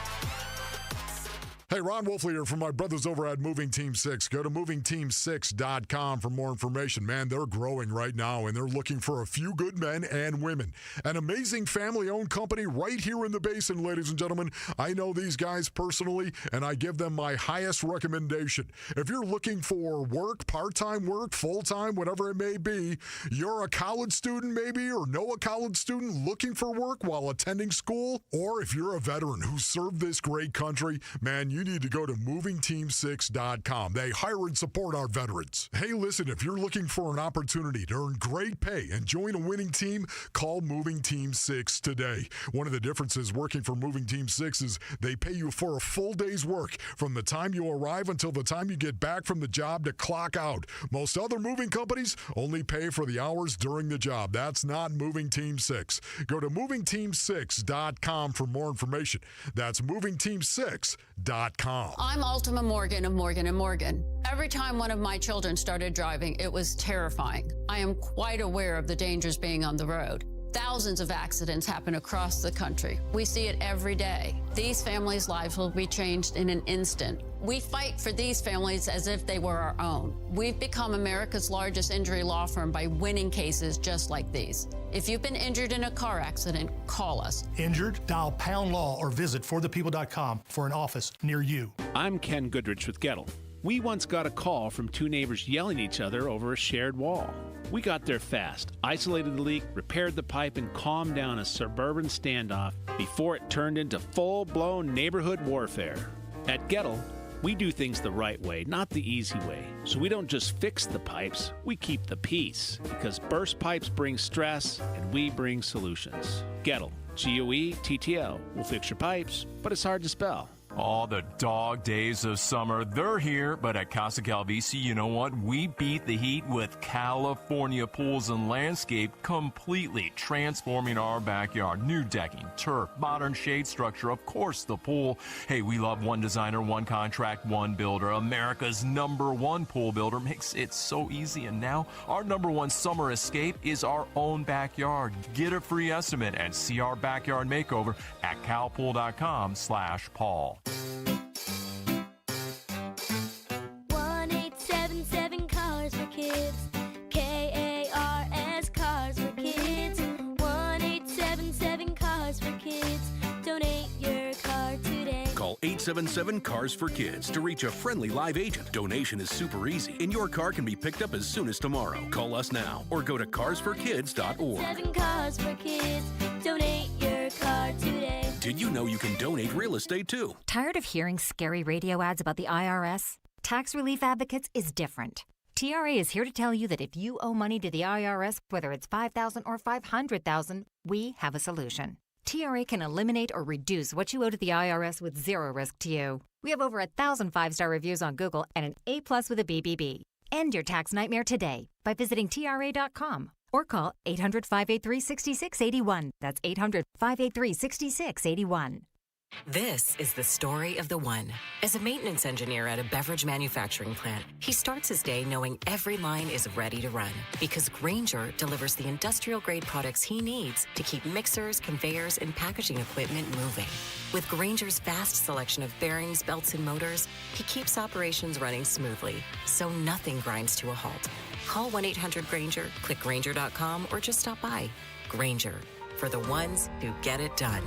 Hey, Ron Wolfley here from my brothers over at Moving Team 6. Go to movingteam6.com for more information. Man, they're growing right now, and they're looking for a few good men and women. An amazing family-owned company right here in the Basin, ladies and gentlemen. I know these guys personally, and I give them my highest recommendation. If you're looking for work, part-time work, full-time, whatever it may be, you're a college student maybe, or know a college student looking for work while attending school, or if you're a veteran who served this great country, man, you need to go to movingteam6.com. They hire and support our veterans. Hey, listen, if you're looking for an opportunity to earn great pay and join a winning team, call Moving Team 6 today. One of the differences working for Moving Team 6 is they pay you for a full day's work from the time you arrive until the time you get back from the job to clock out. Most other moving companies only pay for the hours during the job. That's not Moving Team 6. Go to movingteam6.com for more information. That's movingteam6.com. I'm Ultima Morgan of Morgan & Morgan. Every time one of my children started driving, it was terrifying. I am quite aware of the dangers being on the road. Thousands of accidents happen across the country. We see it every day. These families' lives will be changed in an instant. We fight for these families as if they were our own. We've become America's largest injury law firm by winning cases just like these. If you've been injured in a car accident, call us. Injured? Dial # law or visit forthepeople.com for an office near you. I'm Ken Goodrich with Gettle. We once got a call from two neighbors yelling at each other over a shared wall. We got there fast, isolated the leak, repaired the pipe, and calmed down a suburban standoff before it turned into full-blown neighborhood warfare. At Gettle, we do things the right way, not the easy way. So we don't just fix the pipes, we keep the peace. Because burst pipes bring stress, and we bring solutions. Gettle, G-O-E-T-T-L. We'll fix your pipes, but it's hard to spell. Oh, the dog days of summer, they're here, but at Casa Calvisi, you know what? We beat the heat with California Pools and Landscape, completely transforming our backyard. New decking, turf, modern shade structure, of course the pool. Hey, we love one designer, one contract, one builder. America's #1 pool builder makes it so easy. And now our #1 summer escape is our own backyard. Get a free estimate and see our backyard makeover at calpool.com/Paul. 1-877 Cars for Kids. KARS Cars for Kids. 1-877 Cars for Kids. Donate your car today. Call 877 Cars for Kids to reach a friendly live agent. Donation is super easy, and your car can be picked up as soon as tomorrow. Call us now or go to carsforkids.org. 7 Cars for Kids. Donate your car today. Did you know you can donate real estate too? Tired of hearing scary radio ads about the IRS? Tax Relief Advocates is different. TRA is here to tell you that if you owe money to the IRS, whether it's $5,000 or $500,000, we have a solution. TRA can eliminate or reduce what you owe to the IRS with zero risk to you. We have over 1,000 5-star reviews on Google and an A+ with a BBB. End your tax nightmare today by visiting TRA.com or call 800-583-6681. That's 800-583-6681. This is the story of the one. As a maintenance engineer at a beverage manufacturing plant, he starts his day knowing every line is ready to run because Grainger delivers the industrial-grade products he needs to keep mixers, conveyors, and packaging equipment moving. With Grainger's vast selection of bearings, belts, and motors, he keeps operations running smoothly, so nothing grinds to a halt. Call 1-800-GRAINGER, click Grainger.com, or just stop by. Grainger, for the ones who get it done.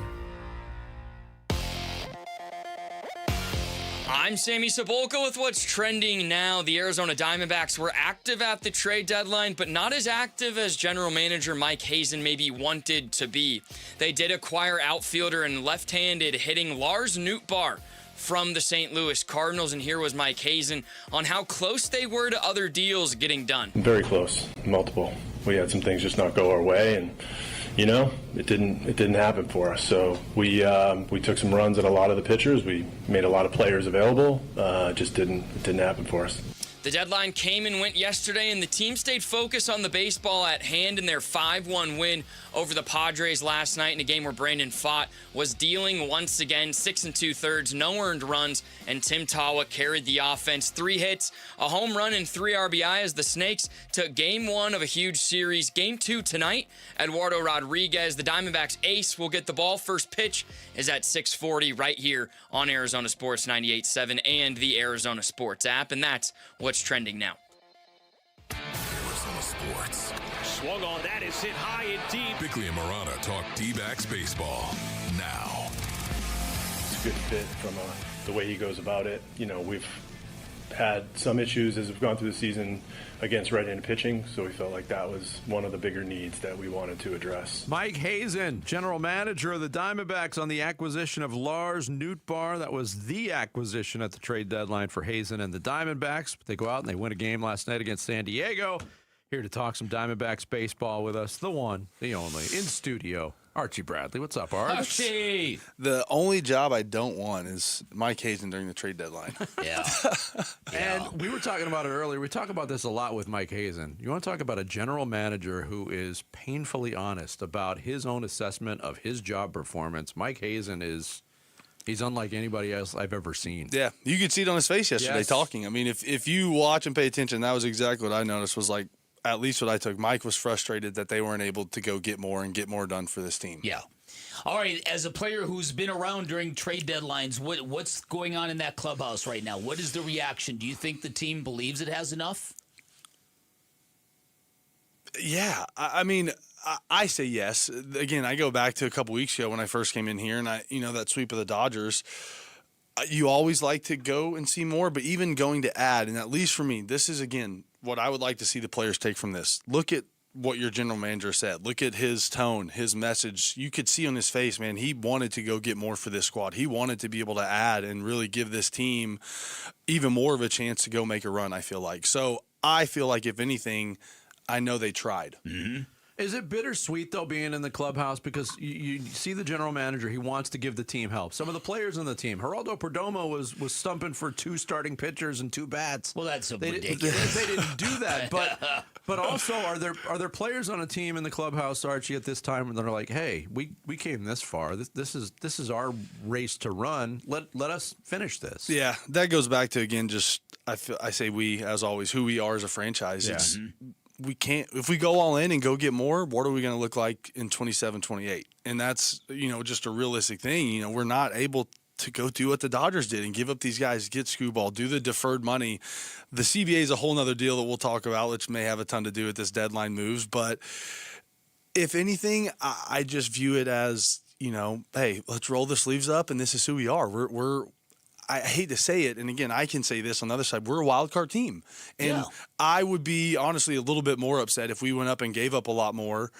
I'm Sammy Cebulka with what's trending now. The Arizona Diamondbacks were active at the trade deadline, but not as active as general manager Mike Hazen maybe wanted to be. They did acquire outfielder and left-handed hitting Lars Nootbaar from the St. Louis Cardinals, and here was Mike Hazen on how close they were to other deals getting done. Very close, multiple. We had some things just not go our way, and you know, it didn't happen for us. So we took some runs at a lot of the pitchers. We made a lot of players available. It didn't happen for us. The deadline came and went yesterday, and the team stayed focused on the baseball at hand in their 5-1 win over the Padres last night in a game where Brandon Pfaadt was dealing once again, 6 2/3, no earned runs, and Tim Tawa carried the offense. 3 hits, a home run, and 3 RBI as the Snakes took Game 1 of a huge series. Game 2 tonight, Eduardo Rodriguez, the Diamondbacks ace, will get the ball. First pitch is at 6:40 right here on Arizona Sports 98.7 and the Arizona Sports app, and that's what's trending now. Arizona Sports. Swung on that, is hit high and deep. Bickley and Marana talk D-backs baseball now. It's a good fit from the way he goes about it. You know, we've had some issues as we've gone through the season against right-handed pitching, so we felt like that was one of the bigger needs that we wanted to address. Mike Hazen, general manager of the Diamondbacks, on the acquisition of Lars Nootbaar. That was the acquisition at the trade deadline for Hazen and the Diamondbacks. They go out and they win a game last night against San Diego. Here to talk some Diamondbacks baseball with us, the one, the only, in studio, Archie Bradley. What's up, Arch? Archie! The only job I don't want is Mike Hazen during the trade deadline. Yeah. And we were talking about it earlier. We talk about this a lot with Mike Hazen. You want to talk about a general manager who is painfully honest about his own assessment of his job performance. Mike Hazen he's unlike anybody else I've ever seen. Yeah, you could see it on his face yesterday talking. I mean, if you watch and pay attention, that was exactly what I noticed was like, at least what I took. Mike was frustrated that they weren't able to go get more and get more done for this team. Yeah. All right, as a player who's been around during trade deadlines, what's going on in that clubhouse right now? What is the reaction? Do you think the team believes it has enough? Yeah, I mean, I say yes. Again, I go back to a couple weeks ago when I first came in here, and that sweep of the Dodgers. You always like to go and see more, but even going to add, and at least for me, this is, again, what I would like to see the players take from this. Look at what your general manager said. Look at his tone, his message. You could see on his face, man, he wanted to go get more for this squad. He wanted to be able to add and really give this team even more of a chance to go make a run, I feel like. So I feel like, if anything, I know they tried. Mm-hmm. Is it bittersweet, though, being in the clubhouse? Because you see the general manager, he wants to give the team help. Some of the players on the team, Geraldo Perdomo was stumping for 2 starting pitchers and 2 bats. Well, that's ridiculous. They didn't do that. But also, are there players on a team in the clubhouse, Archie, at this time, and they're like, hey, we came this far. This is our race to run. Let us finish this. Yeah, that goes back to, again, just I say we, as always, who we are as a franchise. Yeah. We can't, if we go all in and go get more, what are we going to look like in 27, 28? And that's, just a realistic thing. We're not able to go do what the Dodgers did and give up these guys, get Screwball, do the deferred money. The CBA is a whole nother deal that we'll talk about, which may have a ton to do with this deadline moves. But if anything, I just view it as, hey, let's roll the sleeves up, and this is who we are. I hate to say it, and again, I can say this on the other side, we're a wild card team. And I would be, honestly, a little bit more upset if we went up and gave up a lot more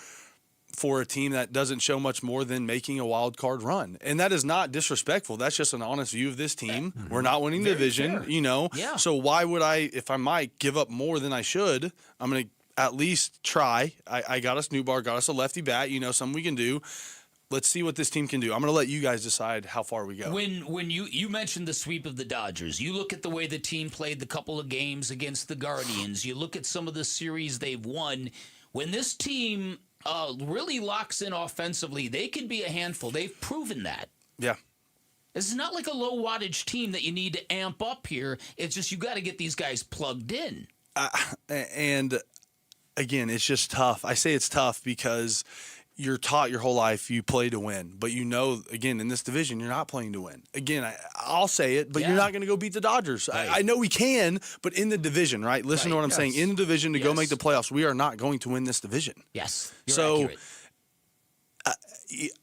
for a team that doesn't show much more than making a wild card run. And that is not disrespectful. That's just an honest view of this team. We're not winning the division, fair. Yeah. So why would I, if I might, give up more than I should? I'm going to at least try. I got us Nootbaar, got us a lefty bat, something we can do. Let's see what this team can do. I'm going to let you guys decide how far we go. When you mentioned the sweep of the Dodgers, you look at the way the team played the couple of games against the Guardians. You look at some of the series they've won. When this team really locks in offensively, they can be a handful. They've proven that. Yeah. This is not like a low wattage team that you need to amp up here. It's just you got to get these guys plugged in. And again, it's just tough. I say it's tough because you're taught your whole life you play to win. But again, in this division, you're not playing to win. Again, I'll say it, but you're not going to go beat the Dodgers. Right. I know we can, but in the division, right? Listen to what I'm saying. In the division to go make the playoffs, we are not going to win this division. Yes, you're accurate.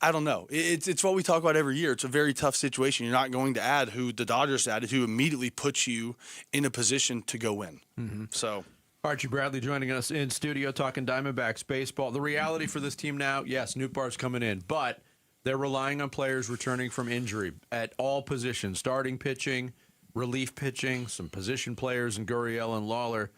I don't know. It's what we talk about every year. It's a very tough situation. You're not going to add who the Dodgers added, who immediately puts you in a position to go win. Mm-hmm. So Archie Bradley joining us in studio talking Diamondbacks baseball. The reality for this team now, yes, Nootbaar's coming in, but they're relying on players returning from injury at all positions, starting pitching, relief pitching, some position players in Gurriel and Lawler.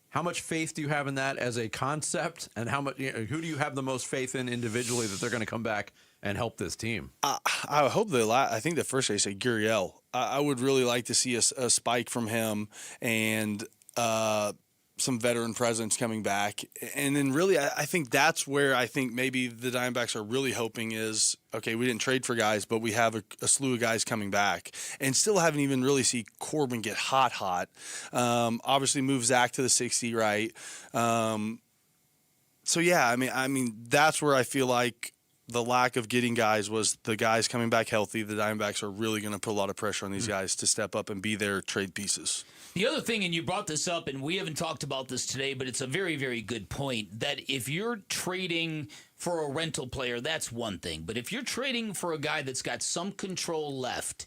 How much faith do you have in that as a concept, and who do you have the most faith in individually that they're going to come back and help this team? I hope I think the first I say Gurriel. I would really like to see a spike from him, and some veteran presence coming back. And then really, I think that's where I think maybe the Diamondbacks are really hoping is, okay, we didn't trade for guys, but we have a slew of guys coming back and still haven't even really see Corbin get hot. Obviously move Zach to the 60, right? So yeah, I mean, that's where I feel like the lack of getting guys was the guys coming back healthy. The Diamondbacks are really going to put a lot of pressure on these guys to step up and be their trade pieces. The other thing, and you brought this up, and we haven't talked about this today, but it's a very, very good point, that if you're trading for a rental player, that's one thing. But if you're trading for a guy that's got some control left,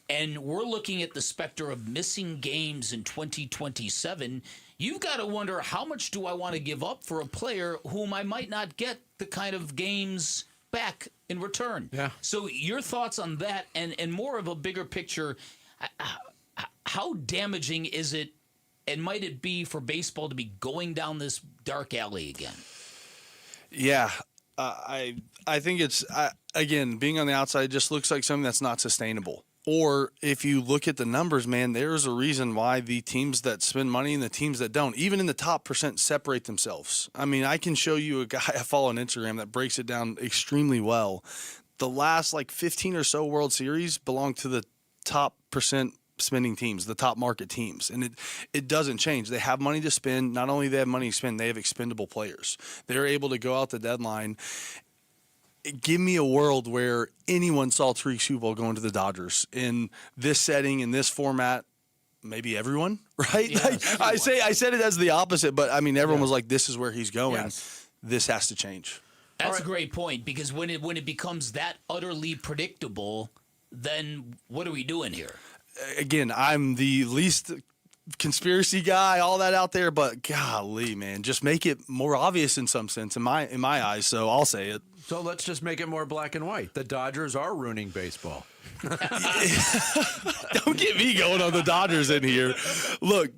and we're looking at the specter of missing games in 2027, you've got to wonder, how much do I want to give up for a player whom I might not get the kind of games back in return? Yeah. So your thoughts on that, and more of a bigger picture, how damaging is it, and might it be for baseball to be going down this dark alley again? Yeah, I think it's, again, being on the outside, it just looks like something that's not sustainable. Or if you look at the numbers, man, there's a reason why the teams that spend money and the teams that don't, even in the top percent, separate themselves. I mean, I can show you a guy I follow on Instagram that breaks it down extremely well. The last 15 or so World Series belong to the top percent spending teams, the top market teams. And it doesn't change. They have money to spend. Not only do they have money to spend, they have expendable players. They're able to go out the deadline. Give me a world where anyone saw Tariq Skubal going to the Dodgers in this setting, in this format. Maybe everyone, right? Yeah, everyone. I said it as the opposite, but I mean, everyone was like, this is where he's going. Yes. This has to change. That's a great point, because when it becomes that utterly predictable, then what are we doing here? Again, I'm the least conspiracy guy, all that out there, but golly, man, just make it more obvious in some sense in my eyes. So I'll say it. So let's just make it more black and white. The Dodgers are ruining baseball. Don't get me going on the Dodgers in here. Look,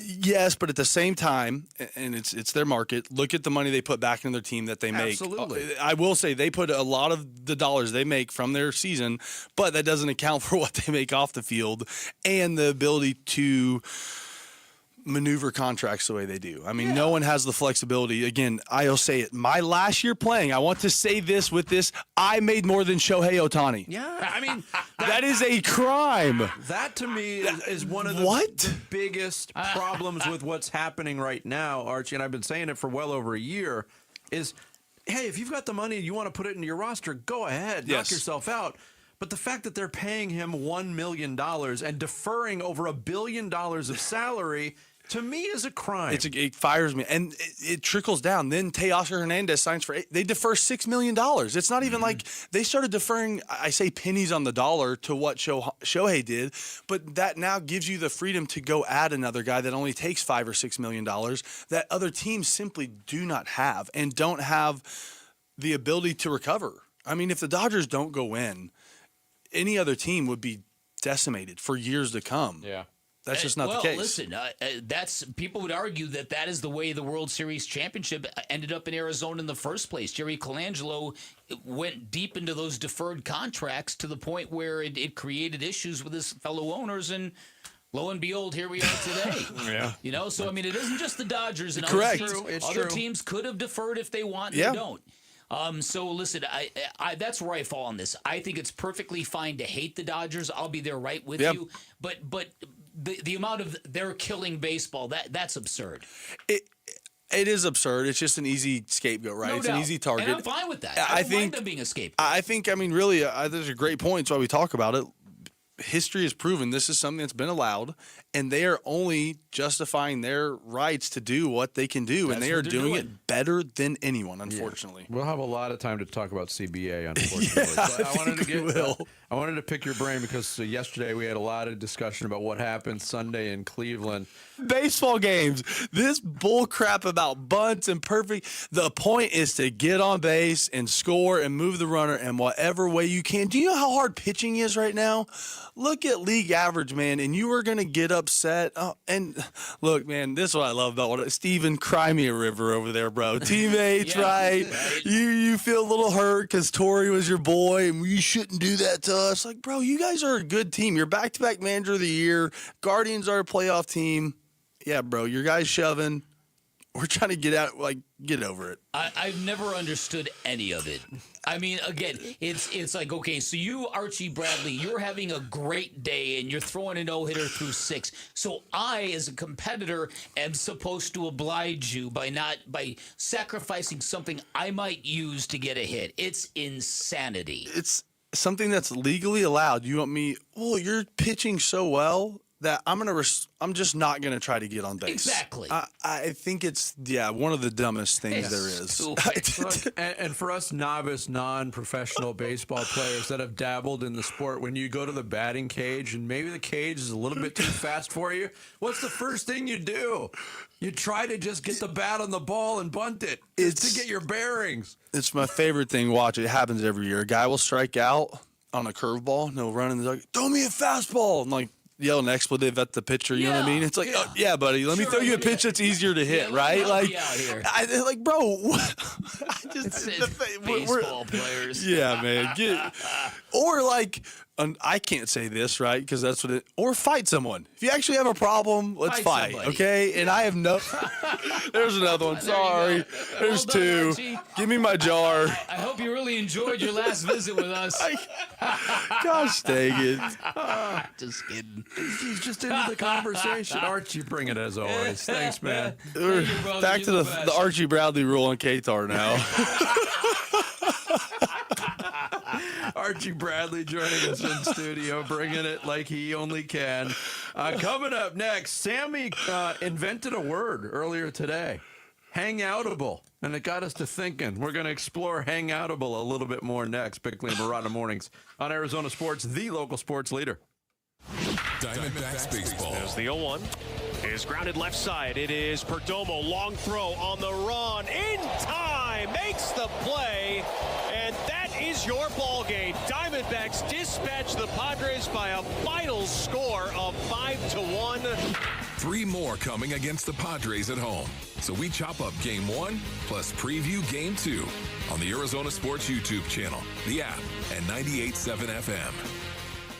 yes, but at the same time, and it's their market, look at the money they put back in their team that they make. Absolutely. I will say they put a lot of the dollars they make from their season, but that doesn't account for what they make off the field and the ability to maneuver contracts the way they do. I mean, no one has the flexibility. Again, I'll say it. My last year playing, I want to say this with this, I made more than Shohei Ohtani. Yeah, I mean, that is a crime. That to me is one of the biggest problems with what's happening right now, Archie, and I've been saying it for well over a year, is, hey, if you've got the money and you want to put it into your roster, go ahead, knock yourself out. But the fact that they're paying him $1 million and deferring over $1 billion of salary, to me, is a crime. It fires me. And it trickles down. Then Teoscar Hernandez signs for they defer $6 million. It's not even like they started deferring, I say pennies on the dollar to what Shohei did, but that now gives you the freedom to go add another guy that only takes $5 or $6 million that other teams simply do not have and don't have the ability to recover. I mean, if the Dodgers don't go in, any other team would be decimated for years to come. Yeah. That's just not the case. Listen, people would argue that is the way the World Series championship ended up in Arizona in the first place. Jerry Colangelo went deep into those deferred contracts to the point where it created issues with his fellow owners, and lo and behold, here we are today. Yeah. You know, so I mean, it isn't just the Dodgers. And Correct. Other teams could have deferred if they want, and they don't. So listen, I that's where I fall on this. I think it's perfectly fine to hate the Dodgers. I'll be there right with you. But the amount of they're killing baseball, that's absurd. It is absurd. It's just an easy scapegoat, right? No it's doubt. an easy target. And I'm fine with that. I don't mind them being a scapegoat. I think, really, there's a great point. That's why we talk about it. History has proven this is something that's been allowed, and they are only justifying their rights to do what they can do, and they are doing it better than anyone, unfortunately. We'll have a lot of time to talk about CBA, unfortunately. I wanted to pick your brain because yesterday we had a lot of discussion about what happened Sunday in Cleveland. Baseball games, this bull crap about bunts and perfect. The point is to get on base and score and move the runner in whatever way you can. Do you know how hard pitching is right now? Look at league average, man, and you are going to get upset. Oh, and look, man, this is what I love about Steven, cry me a river over there, bro. Teammates, right? You feel a little hurt because Torrey was your boy, and you shouldn't do that to us. Like, bro, you guys are a good team. You're back-to-back manager of the year. Guardians are a playoff team. yeah, bro, your guy's shoving. We're trying to get over it. I've never understood any of it. I mean, again, it's like, okay, so you, Archie Bradley, you're having a great day and you're throwing a no-hitter through 6. So I, as a competitor, am supposed to oblige you by sacrificing something I might use to get a hit. It's insanity. It's something that's legally allowed. You want me? Well, you're pitching so well that I'm just not gonna try to get on base. Exactly. I think it's one of the dumbest things there is. And for us novice, non-professional baseball players that have dabbled in the sport, when you go to the batting cage and maybe the cage is a little bit too fast for you, what's the first thing you do? You try to just get the bat on the ball and bunt it to get your bearings. It's my favorite thing to watch. It happens every year. A guy will strike out on a curveball and he'll run in the dugout, throw me a fastball. I'm like, yell an expletive at the pitcher, you know what I mean? It's like, oh, yeah, buddy, let me throw you a pitch that's easier to hit, right? Like, bro, baseball players. Yeah, man. Or like, I can't say this, right? Because that's what or fight someone. If you actually have a problem, let's fight, okay? And I have there's another one. Sorry. There's Well done, 2. Archie. Give me my jar. I hope you really enjoyed your last visit with us. Gosh dang it. Just kidding. He's just into the conversation. Archie, bring it as always. Thanks, man. We're back to the Archie Bradley rule on Qatar now. Archie Bradley joining us in studio, bringing it like he only can. Coming up next, Sammy invented a word earlier today, hangoutable, and it got us to thinking. We're going to explore hangoutable a little bit more next. Bickley and Murata Mornings on Arizona Sports, the local sports leader. Diamondbacks baseball. As the 0-1 is grounded left side. It is Perdomo. Long throw on the run. In time. Makes the play. And that is your ball game. Diamondbacks dispatch the Padres by a final score of 5-1. 3 more coming against the Padres at home. So we chop up Game 1 plus preview Game 2 on the Arizona Sports YouTube channel, the app, and 98.7 FM.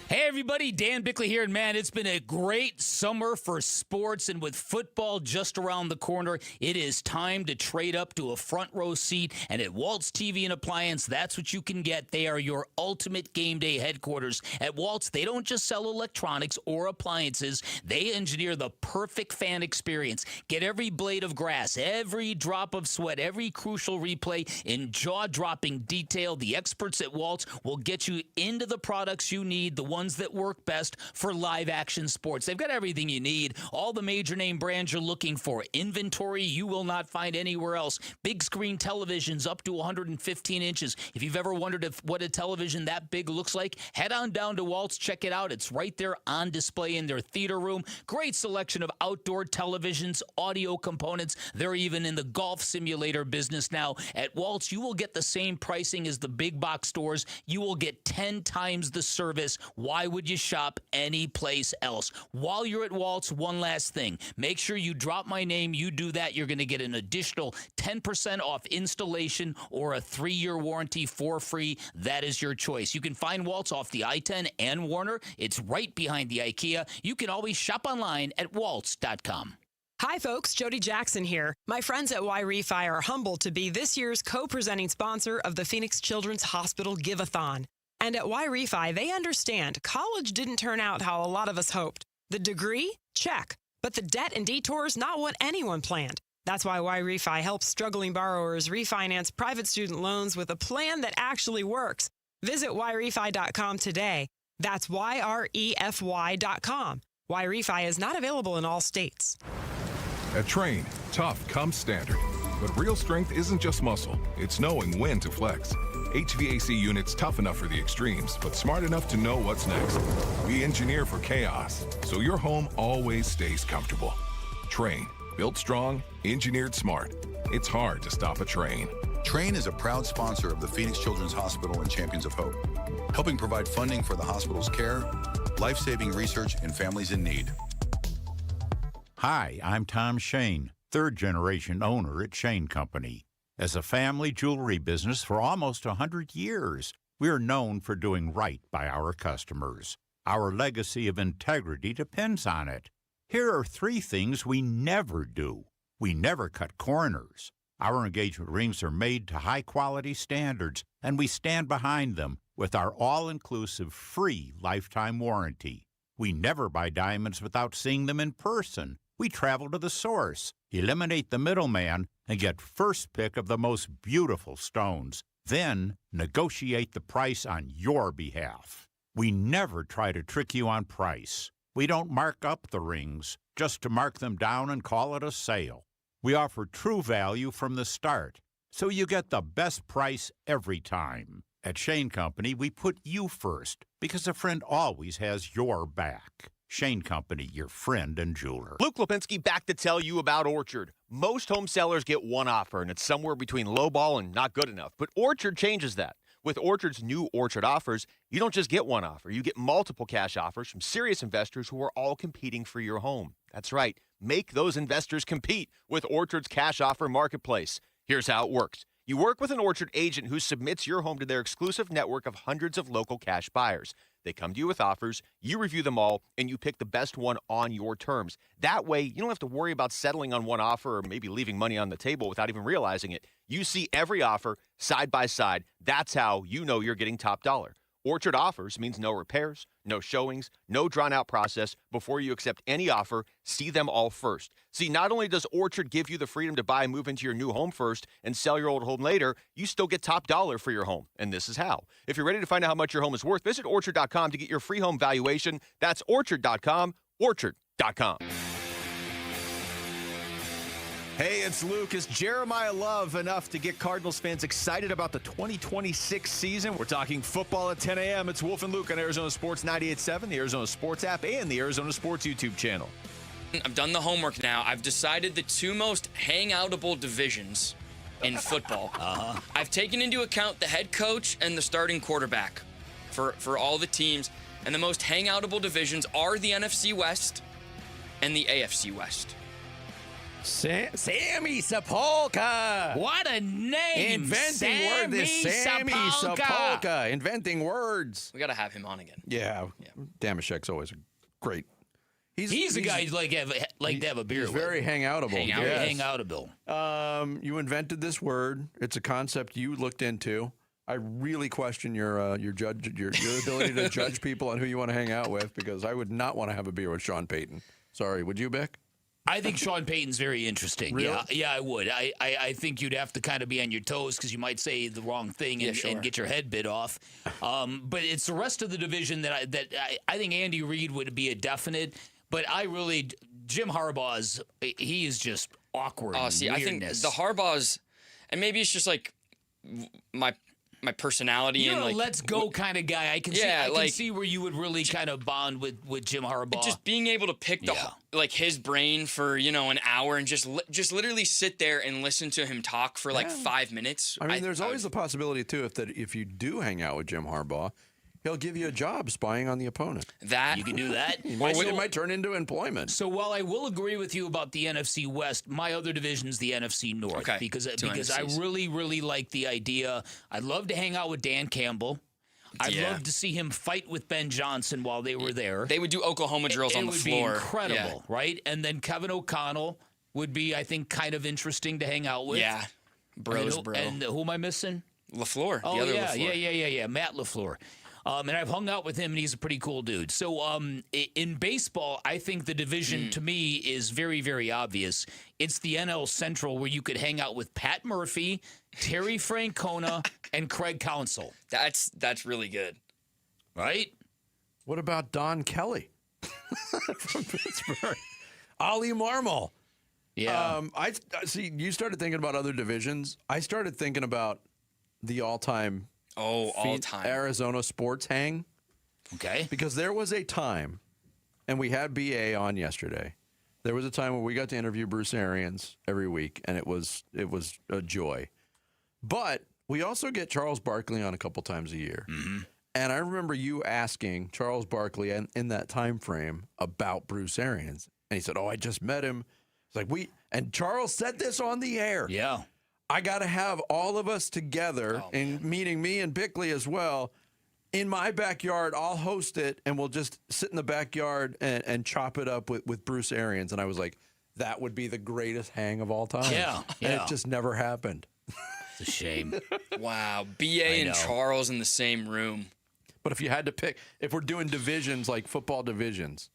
Hey, everybody, Dan Bickley here, and man, it's been a great summer for sports, and with football just around the corner, it is time to trade up to a front row seat, and at Waltz TV and Appliance, that's what you can get. They are your ultimate game day headquarters. At Waltz, they don't just sell electronics or appliances, they engineer the perfect fan experience. Get every blade of grass, every drop of sweat, every crucial replay in jaw-dropping detail. The experts at Waltz will get you into the products you need, the ones that work best for live action sports. They've got everything you need, all the major name brands you're looking for. Inventory you will not find anywhere else. Big screen televisions up to 115 inches. If you've ever wondered what a television that big looks like, head on down to Waltz, check it out. It's right there on display in their theater room. Great selection of outdoor televisions, audio components. They're even in the golf simulator business now. At Waltz, you will get the same pricing as the big box stores. You will get 10 times the service. Why would you shop any place else? While you're at Waltz, one last thing. Make sure you drop my name. You do that, you're going to get an additional 10% off installation or a 3-year warranty for free. That is your choice. You can find Waltz off the I-10 and Warner. It's right behind the IKEA. You can always shop online at waltz.com. Hi, folks. Jody Jackson here. My friends at Y-Refi are humbled to be this year's co-presenting sponsor of the Phoenix Children's Hospital Give-a-thon. And at Y-Refi, they understand college didn't turn out how a lot of us hoped. The degree? Check. But the debt and detours, not what anyone planned. That's why Y-Refi helps struggling borrowers refinance private student loans with a plan that actually works. Visit yrefi.com today. That's YREFY.com. Y-Refi is not available in all states. At Train, tough comes standard. But real strength isn't just muscle, it's knowing when to flex. HVAC units tough enough for the extremes, but smart enough to know what's next. We engineer for chaos, so your home always stays comfortable. Train, built strong, engineered smart. It's hard to stop a train. Train is a proud sponsor of the Phoenix Children's Hospital and Champions of Hope, helping provide funding for the hospital's care, life-saving research, and families in need. Hi, I'm Tom Shane, third-generation owner at Shane Company. As a family jewelry business for almost 100 years, we are known for doing right by our customers. Our legacy of integrity depends on it. Here are 3 things we never do. We never cut corners. Our engagement rings are made to high-quality standards, and we stand behind them with our all-inclusive free lifetime warranty. We never buy diamonds without seeing them in person. We travel to the source, eliminate the middleman, and get first pick of the most beautiful stones. Then negotiate the price on your behalf. We never try to trick you on price. We don't mark up the rings just to mark them down and call it a sale. We offer true value from the start, so you get the best price every time. At Shane Company, we put you first because a friend always has your back. Shane Company, your friend and jeweler. Luke Lipinski back to tell you about Orchard. Most home sellers get one offer, and it's somewhere between lowball and not good enough. But Orchard changes that. With Orchard's new Orchard offers, you don't just get one offer. You get multiple cash offers from serious investors who are all competing for your home. That's right. Make those investors compete with Orchard's cash offer marketplace. Here's how it works. You work with an Orchard agent who submits your home to their exclusive network of hundreds of local cash buyers. They come to you with offers, you review them all, and you pick the best one on your terms. That way, you don't have to worry about settling on one offer or maybe leaving money on the table without even realizing it. You see every offer side by side. That's how you know you're getting top dollar. Orchard offers means no repairs, no showings, no drawn-out process. Before you accept any offer, see them all first. See, not only does Orchard give you the freedom to buy and move into your new home first and sell your old home later, you still get top dollar for your home. And this is how. If you're ready to find out how much your home is worth, visit Orchard.com to get your free home valuation. That's Orchard.com, Orchard.com. Hey, it's Luke. Is Jeremiah Love enough to get Cardinals fans excited about the 2026 season? We're talking football at 10 a.m. It's Wolf and Luke on Arizona Sports 98.7, the Arizona Sports app, and the Arizona Sports YouTube channel. I've done the homework now. I've decided the 2 most hangoutable divisions in football. I've taken into account the head coach and the starting quarterback for all the teams. And the most hangoutable divisions are the NFC West and the AFC West. Sammy Sapolka. What a name. Inventing words. This Sammy Sapolka. Inventing words. We got to have him on again. Yeah. Damashek's always great. He's a guy you'd like to have a beer with. He's very hangoutable. Hangoutable. You invented this word. It's a concept you looked into. I really question your ability to judge people on who you want to hang out with, because I would not want to have a beer with Sean Payton. Sorry, would you, Beck? I think Sean Payton's very interesting. Really? Yeah, I would. I think you'd have to kind of be on your toes because you might say the wrong thing and get your head bit off. But it's the rest of the division that I think Andy Reid would be a definite. But Jim Harbaugh's, he is just awkward. Oh, see, weirdness. I think the Harbaugh's, and maybe it's just like my personality. You're and a like, let's go kind of guy. I can see where you would really kind of bond with Jim Harbaugh. Just being able to pick his brain for an hour and just literally sit there and listen to him talk for like 5 minutes. I mean, there's always the possibility too if you do hang out with Jim Harbaugh, he'll give you a job spying on the opponent. That you can do that. It might turn into employment. So while I will agree with you about the NFC West, my other division's the NFC North. Okay. Because I really like the idea. I'd love to hang out with Dan Campbell. I'd love to see him fight with Ben Johnson while they were there. They would do Oklahoma drills on the floor. It would be incredible, right? And then Kevin O'Connell would be, I think, kind of interesting to hang out with. Yeah. Bro. And who am I missing? LaFleur. Oh, the other yeah, LaFleur. yeah. Matt LaFleur. And I've hung out with him, and he's a pretty cool dude. So in baseball, I think the division, to me, is very, very obvious. It's the NL Central, where you could hang out with Pat Murphy, Terry Francona, and Craig Counsell. That's really good. Right? What about Don Kelly from Pittsburgh? Ollie Marmol. Yeah. I see. You started thinking about other divisions. I started thinking about the all-time Arizona sports hang. Okay. Because there was a time, and we had BA on yesterday. There was a time where we got to interview Bruce Arians every week, and it was a joy. But we also get Charles Barkley on a couple times a year. Mm-hmm. And I remember you asking Charles Barkley in that time frame about Bruce Arians. And he said, I just met him. It's like and Charles said this on the air. Yeah. I got to have all of us together, and meeting me and Bickley as well. In my backyard, I'll host it, and we'll just sit in the backyard and chop it up with Bruce Arians. And I was like, that would be the greatest hang of all time. Yeah, And yeah. it just never happened. It's a shame. Wow, BA and Charles in the same room. But if you had to pick, if we're doing divisions like football divisions,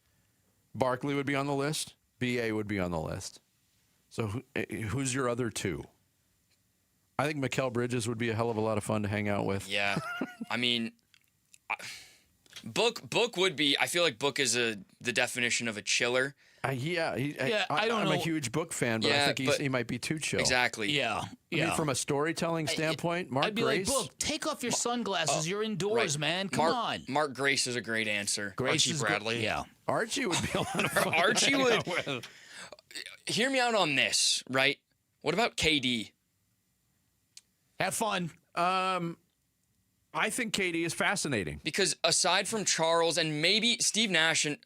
Barkley would be on the list. BA would be on the list. So who's your other two? I think Mikal Bridges would be a hell of a lot of fun to hang out with. Yeah. I mean, Book would be, I feel like Book is the definition of a chiller. I don't know. I'm a huge Book fan, but I think he might be too chill. Exactly. Yeah. I mean, from a storytelling standpoint, Mark I'd be Grace. like, Book, take off your sunglasses. You're indoors, man. Come on. Mark Grace is a great answer. Grace Archie is Bradley. Yeah. Archie would be a lot of fun. Archie would. Hear me out on this, right? What about KD? Have fun. I think KD is fascinating Because aside from Charles and maybe Steve Nash and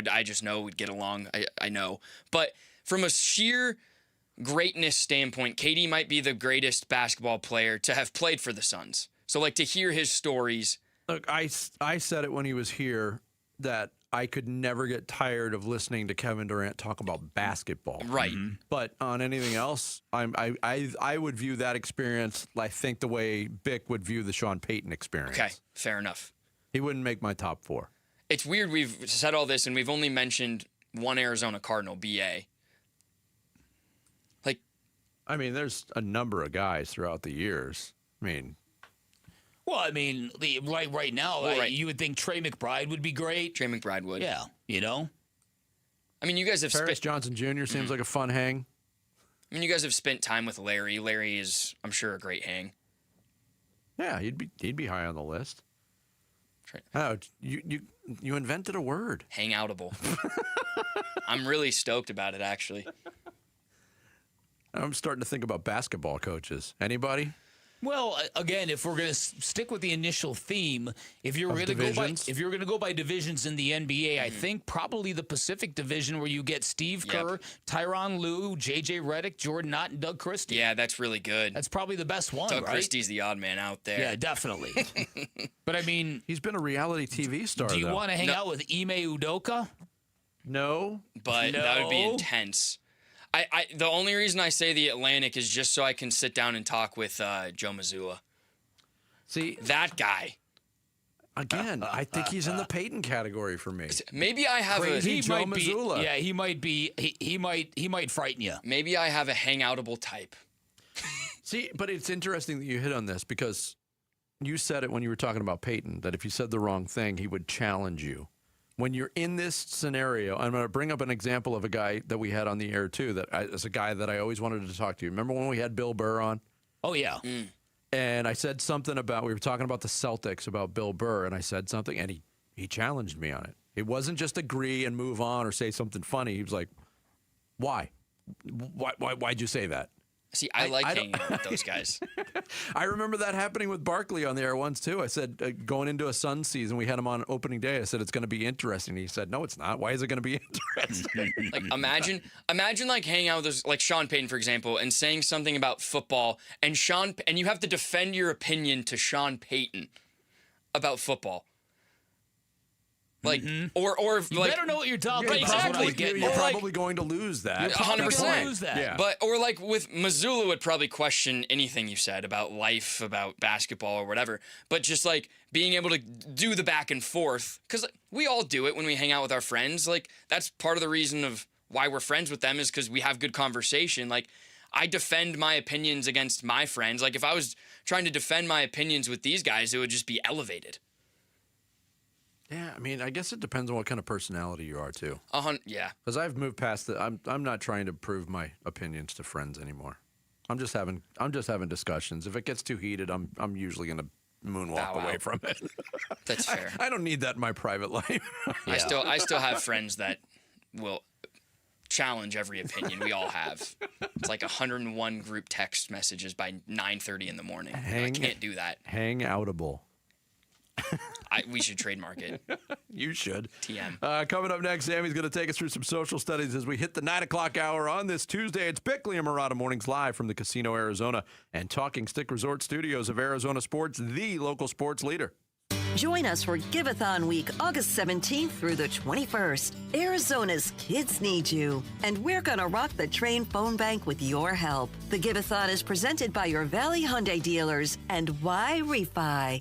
I just know would get along. I know. But from a sheer greatness standpoint, KD might be the greatest basketball player to have played for the Suns. So like to hear his stories. Look, I said it when he was here that I could never get tired of listening to Kevin Durant talk about basketball. Right. But on anything else, I would view that experience, I think, the way Bick would view the Sean Payton experience. Okay, fair enough. He wouldn't make my top 4. It's weird we've said all this and we've only mentioned one Arizona Cardinal, BA. I mean, there's a number of guys throughout the years. I mean, Well, I mean, right now, you would think Trey McBride would be great. Trey McBride would. Yeah, you know? I mean, you guys have Paris Johnson Jr. seems like a fun hang. I mean, you guys have spent time with Larry. Larry is, I'm sure, a great hang. Yeah, he'd be high on the list. Oh, you invented a word. Hangoutable. I'm really stoked about it, actually. I'm starting to think about basketball coaches. Anybody? Well, again, if we're going to stick with the initial theme, if you're going to go by divisions in the NBA, I think probably the Pacific Division where you get Steve Kerr, Tyronn Lue, JJ Redick, Jordan Knott, and Doug Christie. Yeah, that's really good. That's probably the best one, Doug right? Christie's the odd man out there. Yeah, definitely. But I mean, he's been a reality TV star. Do you want to hang out with Ime Udoka? No, but that would be intense. The only reason I say the Atlantic is just so I can sit down and talk with Joe Mazzulla. See, that guy. Again, I think he's in the Peyton category for me. Maybe I have Crazy Joe Mazzulla. Yeah, he might be. He might frighten you. Maybe I have a hangoutable type. See, but it's interesting that you hit on this because you said it when you were talking about Peyton that if you said the wrong thing, he would challenge you. When you're in this scenario, I'm going to bring up an example of a guy that we had on the air, too, that is a guy that I always wanted to talk to. Remember when we had Bill Burr on? Oh, yeah. And I said something about, we were talking about the Celtics, about Bill Burr, and I said something, and he challenged me on it. It wasn't just agree and move on or say something funny. He was like, why? Why'd you say that? See, I like hanging out with those guys. I remember that happening with Barkley on the air once, too. I said, going into a Suns season, we had him on opening day. I said, it's going to be interesting. He said, no, it's not. Why is it going to be interesting? Like, imagine like hanging out with those, like Sean Payton, for example, and saying something about football, and you have to defend your opinion to Sean Payton about football. Like, or you like, better know what you're talking about. Exactly. You're probably going to lose that. 100%. Yeah. But or like with Mazzulla would probably question anything you said about life, about basketball or whatever. But just like being able to do the back and forth, because we all do it when we hang out with our friends. Like that's part of the reason of why we're friends with them is because we have good conversation. Like I defend my opinions against my friends. Like if I was trying to defend my opinions with these guys, it would just be elevated. Yeah, I mean, I guess it depends on what kind of personality you are too. Yeah. Because I've moved past it. I'm not trying to prove my opinions to friends anymore. I'm just having discussions. If it gets too heated, I'm usually going to moonwalk away from it. That's fair. I don't need that in my private life. I still have friends that will challenge every opinion we all have. It's like 101 group text messages by 9:30 in the morning. I can't do that. Hangoutable. We should trademark it. You should. TM. Coming up next, Sammy's going to take us through some social studies as we hit the 9 o'clock hour on this Tuesday. It's Bickley and Murata Mornings live from the Casino Arizona and Talking Stick Resort Studios of Arizona Sports, the local sports leader. Join us for Giveathon Week, August 17th through the 21st. Arizona's kids need you, and we're gonna rock the train phone bank with your help. The Giveathon is presented by your Valley Hyundai dealers and Why Refi.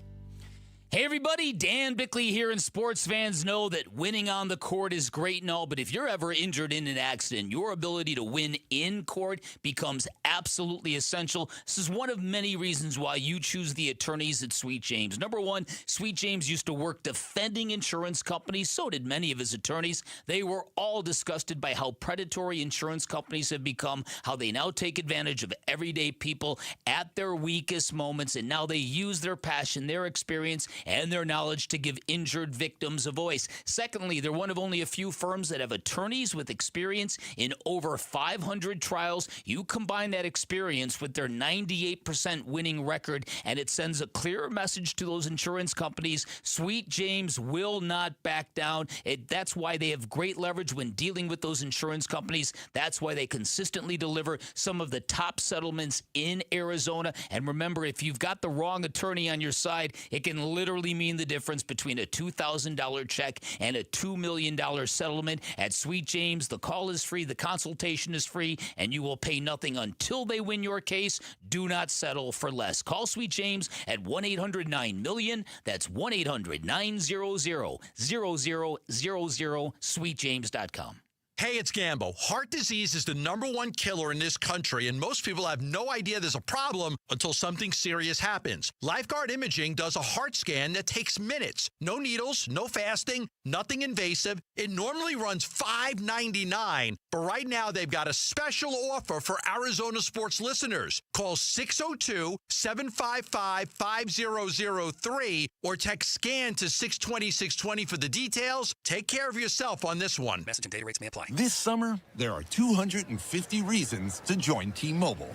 Hey everybody, Dan Bickley here, and sports fans know that winning on the court is great and all, but if you're ever injured in an accident, your ability to win in court becomes absolutely essential. This is one of many reasons why you choose the attorneys at Sweet James. Number one, Sweet James used to work defending insurance companies. So did many of his attorneys. They were all disgusted by how predatory insurance companies have become, how they now take advantage of everyday people at their weakest moments, and now they use their passion, their experience, and their knowledge to give injured victims a voice. Secondly, they're one of only a few firms that have attorneys with experience in over 500 trials. You combine that experience with their 98% winning record, and it sends a clear message to those insurance companies. Sweet James will not back down. That's why they have great leverage when dealing with those insurance companies. That's why they consistently deliver some of the top settlements in Arizona. And remember, if you've got the wrong attorney on your side, it can literally mean the difference between a $2,000 check and a $2 million settlement. At Sweet James, the call is free, the consultation is free, and you will pay nothing until they win your case. Do not settle for less. Call Sweet James at 1-800-9-MILLION. That's 1-800-900-0000, sweetjames.com. Hey, it's Gambo. Heart disease is the #1 killer in this country, and most people have no idea there's a problem until something serious happens. Lifeguard Imaging does a heart scan that takes minutes. No needles, no fasting, nothing invasive. It normally runs $5.99, but right now they've got a special offer for Arizona sports listeners. Call 602-755-5003 or text SCAN to 620-620 for the details. Take care of yourself on this one. Message and data rates may apply. This summer, there are 250 reasons to join T-Mobile.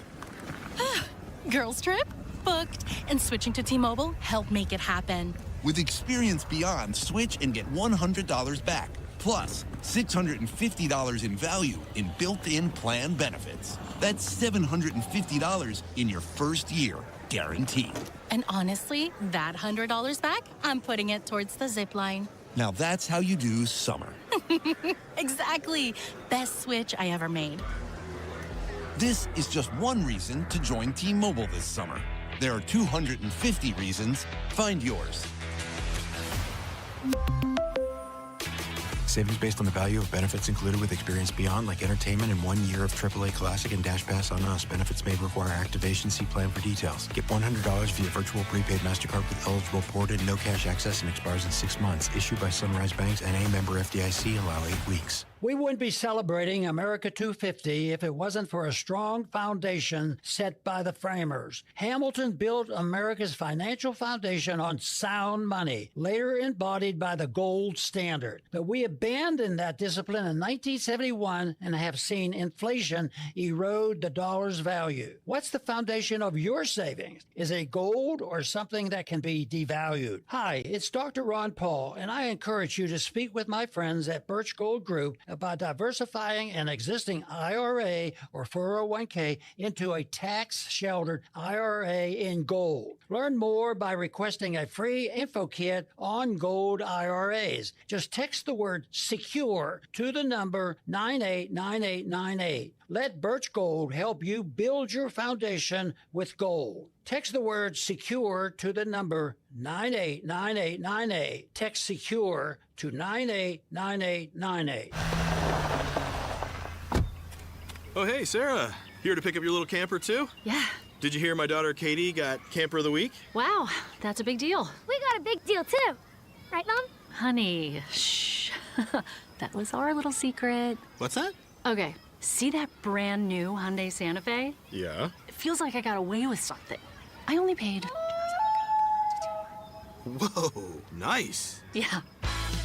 Girls trip? Booked. And switching to T-Mobile helped make it happen. With Experience Beyond, switch and get $100 back. Plus, $650 in value in built-in plan benefits. That's $750 in your first year, guaranteed. And honestly, that $100 back, I'm putting it towards the zip line. Now that's how you do summer. Exactly. Best switch I ever made. This is just one reason to join T-Mobile this summer. There are 250 reasons. Find yours. Savings based on the value of benefits included with Experience Beyond, like entertainment and 1 year of AAA Classic and Dash Pass on us. Benefits may require activation. See plan for details. Get $100 via virtual prepaid MasterCard with eligible ported, no cash access, and expires in 6 months. Issued by Sunrise Banks, N.A. member FDIC. Allow 8 weeks. We wouldn't be celebrating America 250 if it wasn't for a strong foundation set by the framers. Hamilton built America's financial foundation on sound money, later embodied by the gold standard. But we abandoned that discipline in 1971 and have seen inflation erode the dollar's value. What's the foundation of your savings? Is it gold or something that can be devalued? Hi, it's Dr. Ron Paul, and I encourage you to speak with my friends at Birch Gold Group about diversifying an existing IRA or 401k into a tax-sheltered IRA in gold. Learn more by requesting a free info kit on gold IRAs. Just text the word SECURE to the number 989898. Let Birch Gold help you build your foundation with gold. Text the word SECURE to the number 989898. Text SECURE to 989898. Oh, hey, Sarah. Here to pick up your little camper, too? Yeah. Did you hear my daughter Katie got Camper of the Week? Wow, that's a big deal. We got a big deal, too. Right, Mom? Honey, shh. That was our little secret. What's that? Okay, see that brand new Hyundai Santa Fe? Yeah. It feels like I got away with something. I only paid... Whoa, nice. Yeah.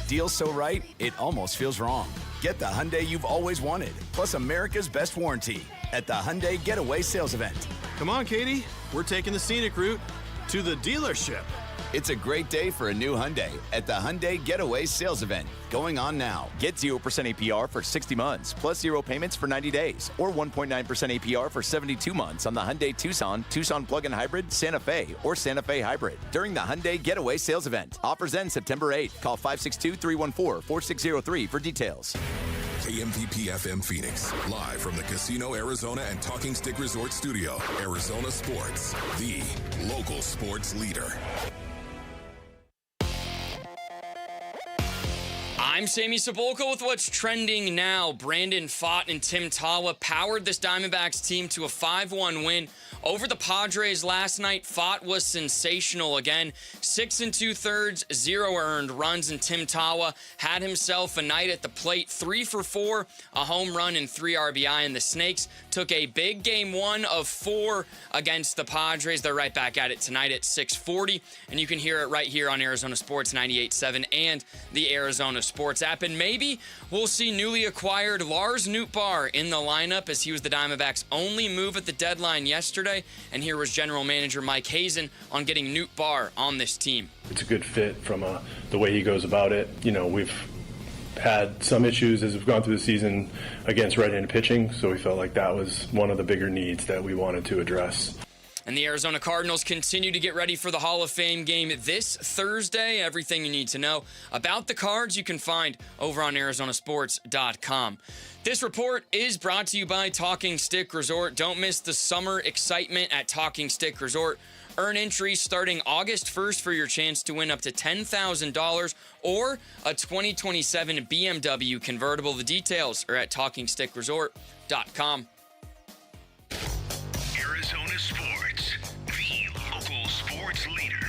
Deal so right, it almost feels wrong. Get the Hyundai you've always wanted, plus America's best warranty at the Hyundai Getaway Sales Event. Come on, Katie. We're taking the scenic route to the dealership. It's a great day for a new Hyundai at the Hyundai Getaway Sales Event, going on now. Get 0% APR for 60 months, plus 0 payments for 90 days, or 1.9% APR for 72 months on the Hyundai Tucson, Tucson Plug-in Hybrid, Santa Fe, or Santa Fe Hybrid during the Hyundai Getaway Sales Event. Offers end September 8th. Call 562-314-4603 for details. KMPP FM Phoenix, live from the Casino Arizona and Talking Stick Resort Studio. Arizona Sports, the local sports leader. I'm Sammy Sepulka with what's trending now. Brandon Pfaadt and Tim Tawa powered this Diamondbacks team to a 5-1 win over the Padres last night. Pfaadt was sensational again. 6 2/3, 0 earned runs, and Tim Tawa had himself a night at the plate. 3 for 4, a home run and 3 RBI, and the Snakes took a big game 1 of 4 against the Padres. They're right back at it tonight at 6:40, and you can hear it right here on Arizona Sports 98.7 and the Arizona Sports app. And maybe we'll see newly acquired Lars Nootbaar in the lineup, as he was the Diamondbacks' only move at the deadline yesterday. And here was General Manager Mike Hazen on getting Nootbaar on this team. It's a good fit from the way he goes about it. You know, we've had some issues as we've gone through the season against right-handed pitching, so we felt like that was one of the bigger needs that we wanted to address. And the Arizona Cardinals continue to get ready for the Hall of Fame game this Thursday. Everything you need to know about the Cards you can find over on ArizonaSports.com. This report is brought to you by Talking Stick Resort. Don't miss the summer excitement at Talking Stick Resort. Earn entries starting August 1st for your chance to win up to $10,000 or a 2027 BMW convertible. The details are at TalkingStickResort.com. Arizona Sports, the local sports leader.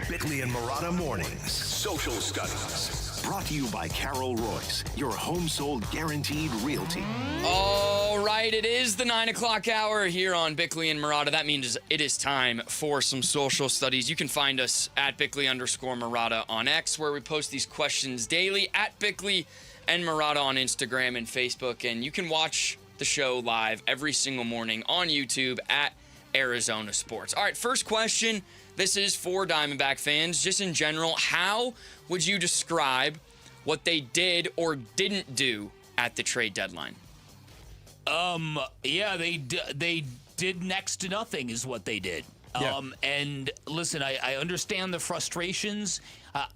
Bickley and Murata Mornings. Social Studies. Brought to you by Carol Royce, your home sold guaranteed realty. All right, it is the 9 o'clock hour here on Bickley and Murata. That means it is time for some social studies. You can find us at Bickley_Murata on X, where we post these questions daily, at Bickley and Murata on Instagram and Facebook. And you can watch the show live every single morning on YouTube at Arizona Sports. All right, first question. This is for Diamondback fans. Just in general, how would you describe what they did or didn't do at the trade deadline? Yeah, they did next to nothing is what they did. Yeah. And listen, I understand the frustrations.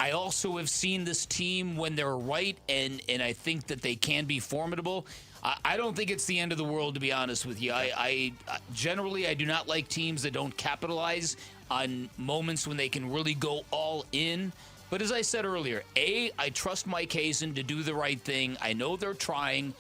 I also have seen this team when they're right, and I think that they can be formidable. I don't think it's the end of the world, to be honest with you. I generally, I do not like teams that don't capitalize on moments when they can really go all in. But as I said earlier, I trust Mike Hazen to do the right thing. I know they're trying.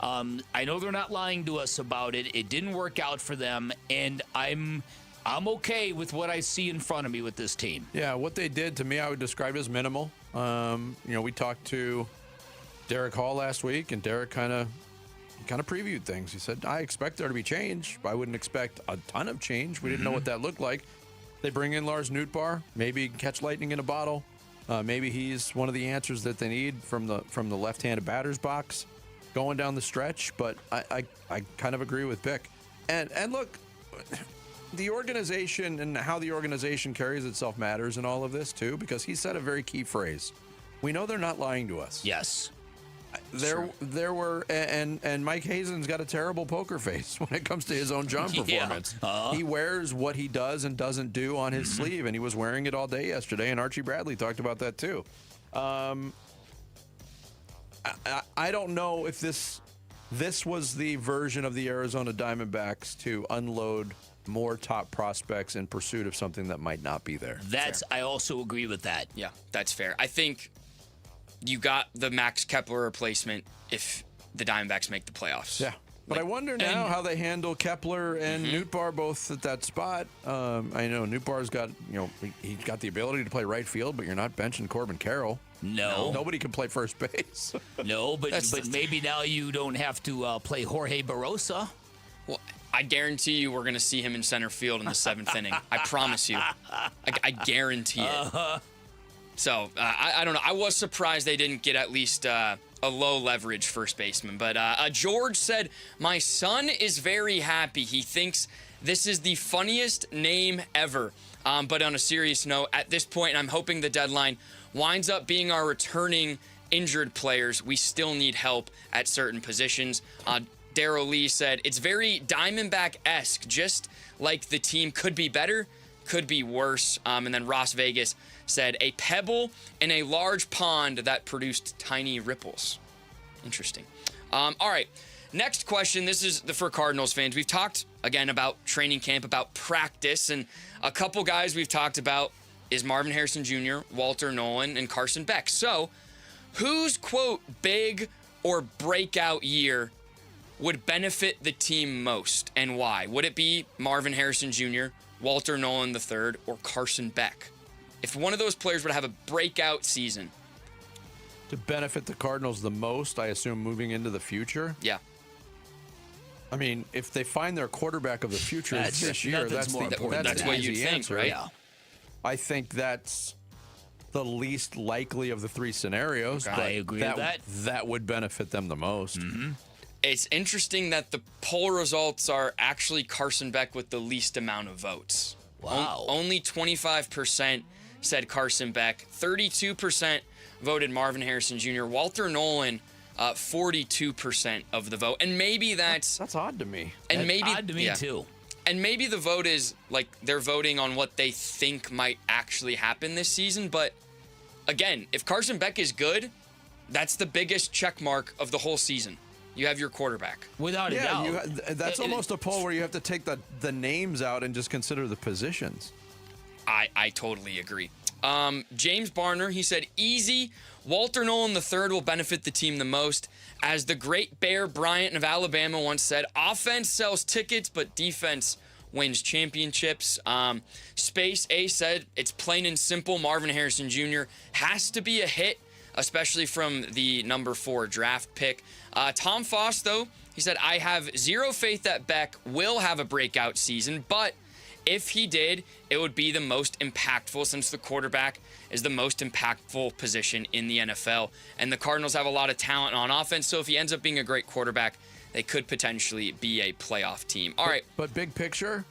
I know they're not lying to us about it. It didn't work out for them, and I'm okay with what I see in front of me with this team. Yeah, what they did, to me, I would describe as minimal. We talked to Derek Hall last week, and Derek kind of previewed things. He said, I expect there to be change, but I wouldn't expect a ton of change. We didn't know what that looked like. They bring in Lars Nootbaar, maybe catch lightning in a bottle. Maybe he's one of the answers that they need from the left-handed batter's box going down the stretch. But I kind of agree with Bick. And look, the organization and how the organization carries itself matters in all of this too, because he said a very key phrase. We know they're not lying to us. Yes. There were, and Mike Hazen's got a terrible poker face when it comes to his own jump performance. Yeah. He wears what he does and doesn't do on his sleeve, and he was wearing it all day yesterday, and Archie Bradley talked about that too. I don't know if this was the version of the Arizona Diamondbacks to unload more top prospects in pursuit of something that might not be there. I also agree with that. Yeah, that's fair. I think you got the Max Kepler replacement if the Diamondbacks make the playoffs. Yeah. But I wonder now how they handle Kepler and Nootbaar both at that spot. I know Nootbaar's got, he's got the ability to play right field, but you're not benching Corbin Carroll. No. Nobody can play first base. No, but maybe now you don't have to play Jorge Barosa. Well, I guarantee you we're going to see him in center field in the 7th inning. I promise you. I guarantee it. So, I don't know. I was surprised they didn't get at least a low-leverage first baseman. But George said, my son is very happy. He thinks This is the funniest name ever. But on a serious note, at this point, and I'm hoping the deadline winds up being our returning injured players. We still need help at certain positions. Darryl Lee said, it's very Diamondback-esque, just like the team could be better, could be worse. And then Ross Vegas said, a pebble in a large pond that produced tiny ripples. Interesting. All right, next question. This is for Cardinals fans. We've talked, again, about training camp, about practice, and a couple guys we've talked about is Marvin Harrison Jr., Walter Nolan, and Carson Beck. So whose, quote, big or breakout year would benefit the team most, and why? Would it be Marvin Harrison Jr., Walter Nolan III, or Carson Beck? If one of those players would have a breakout season. To benefit the Cardinals the most, I assume, moving into the future? Yeah. I mean, if they find their quarterback of the future this year, that's what you think, answer. right? Yeah. I think that's the least likely of the three scenarios. Okay. I agree with that. That would benefit them the most. Mm-hmm. It's interesting that the poll results are actually Carson Beck with the least amount of votes. Wow. Only 25% said Carson Beck. 32% voted Marvin Harrison Jr. Walter Nolan, 42% of the vote. And maybe that's odd to me. And maybe odd to me too. And maybe the vote is like they're voting on what they think might actually happen this season. But again, if Carson Beck is good, that's the biggest check mark of the whole season. You have your quarterback. Without a doubt. That's almost a poll where you have to take the names out and just consider the positions. I totally agree. James Barner, he said, easy. Walter Nolan III will benefit the team the most. As the great Bear Bryant of Alabama once said, offense sells tickets, but defense wins championships. Space A said, it's plain and simple. Marvin Harrison Jr. has to be a hit, especially from the number 4 draft pick. Tom Foss, though, he said, I have zero faith that Beck will have a breakout season, but if he did, it would be the most impactful since the quarterback is the most impactful position in the NFL. And the Cardinals have a lot of talent on offense, so if he ends up being a great quarterback, they could potentially be a playoff team. All right. But big picture,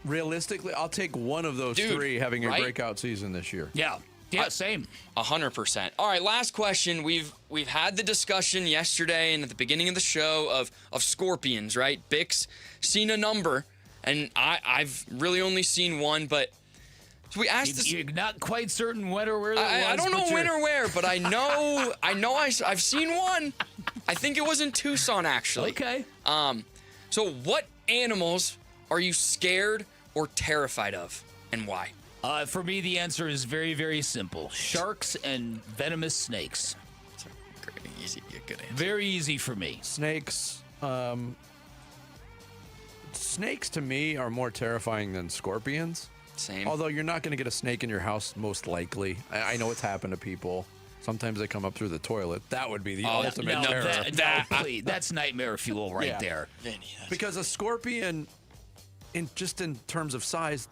realistically, I'll take one of those three having a breakout season this year. Yeah. Yeah, same. 100%. All right, last question. We've had the discussion yesterday and at the beginning of the show of scorpions, right? Bick's seen a number, and I've really only seen one, but so we asked this. You're not quite certain when or where that was. I don't know when or where, but I know I've seen one. I think it was in Tucson, actually. Okay. So what animals are you scared or terrified of, and why? For me, the answer is very, very simple. Sharks and venomous snakes. That's a good answer. Very easy for me. Snakes. Snakes, to me, are more terrifying than scorpions. Same. Although you're not going to get a snake in your house, most likely. I know it's happened to people. Sometimes they come up through the toilet. That would be the ultimate terror. Please, that's nightmare fuel right there. Because a scorpion, in terms of size,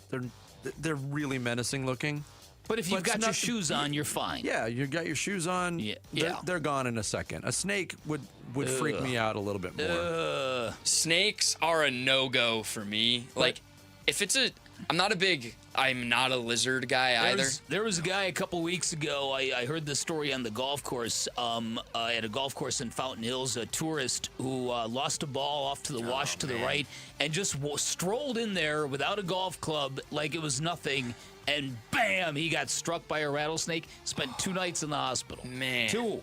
they're really menacing looking. But if you've got your shoes on, you're fine. Yeah, you got your shoes on. Yeah. They're gone in a second. A snake would freak me out a little bit more. Snakes are a no-go for me. Like, if it's I'm not a lizard guy either. There was a guy a couple weeks ago, I heard the story on the golf course, at a golf course in Fountain Hills, a tourist who lost a ball off to the wash to the right and just strolled in there without a golf club like it was nothing, and bam, he got struck by a rattlesnake, spent 2 nights in the hospital. Man. 2.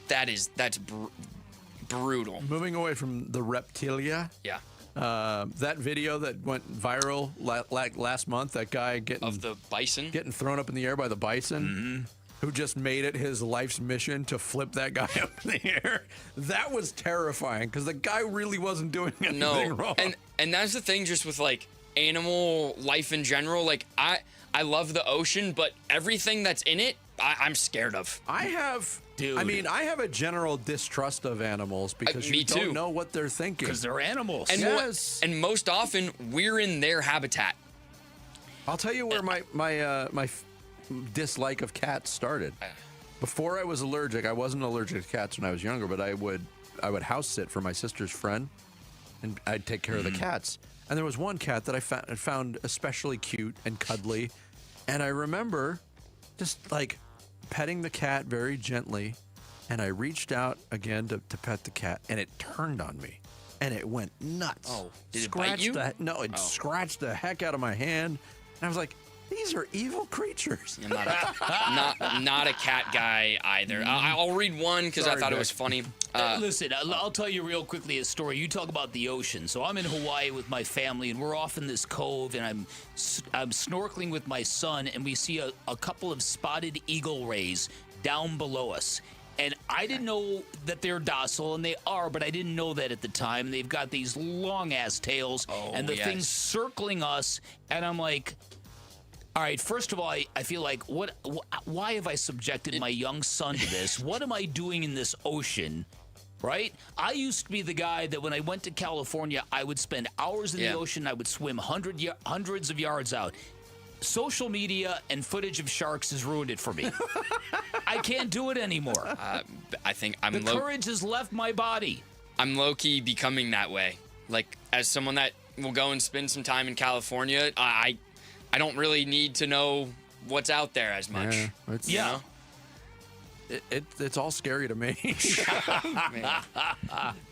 That's brutal. Moving away from the reptilia. Yeah. That video that went viral last month, that guy of the bison getting thrown up in the air by the bison, who just made it his life's mission to flip that guy up in the air. That was terrifying because the guy really wasn't doing anything wrong. And that's the thing, just with like animal life in general. Like I love the ocean, but everything that's in it, I'm scared of. I have a general distrust of animals because you don't know what they're thinking. Because they're animals. And, and most often, we're in their habitat. I'll tell you where my dislike of cats started. Before I was allergic, I wasn't allergic to cats when I was younger, but I would house sit for my sister's friend, and I'd take care of the cats. And there was one cat that I found especially cute and cuddly. And I remember just like petting the cat very gently. And I reached out again to pet the cat, and it turned on me. And it went nuts. Oh, did it bite you? No, it scratched the heck out of my hand. And I was like, these are evil creatures. I'm not a cat guy either. I'll read one because I thought it was funny. Listen, I'll tell you real quickly a story. You talk about the ocean. So I'm in Hawaii with my family, and we're off in this cove, and I'm snorkeling with my son, and we see a couple of spotted eagle rays down below us. And I didn't know that they're docile, and they are, but I didn't know that at the time. They've got these long-ass tails, and the thing's circling us, and I'm like, all right, first of all, I feel like, why have I subjected my young son to this? What am I doing in this ocean, right? I used to be the guy that when I went to California, I would spend hours in the ocean. I would swim hundreds of yards out. Social media and footage of sharks has ruined it for me. I can't do it anymore. I think the courage has left my body. I'm low-key becoming that way. Like, as someone that will go and spend some time in California, I don't really need to know what's out there as much. You know? It's all scary to me.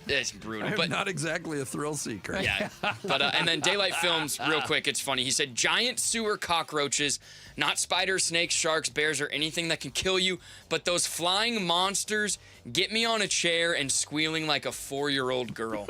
It's brutal. I'm not exactly a thrill seeker. Yeah. But and then Daylight Films, real quick, it's funny. He said, giant sewer cockroaches, not spiders, snakes, sharks, bears, or anything that can kill you, but those flying monsters get me on a chair and squealing like a 4-year-old girl.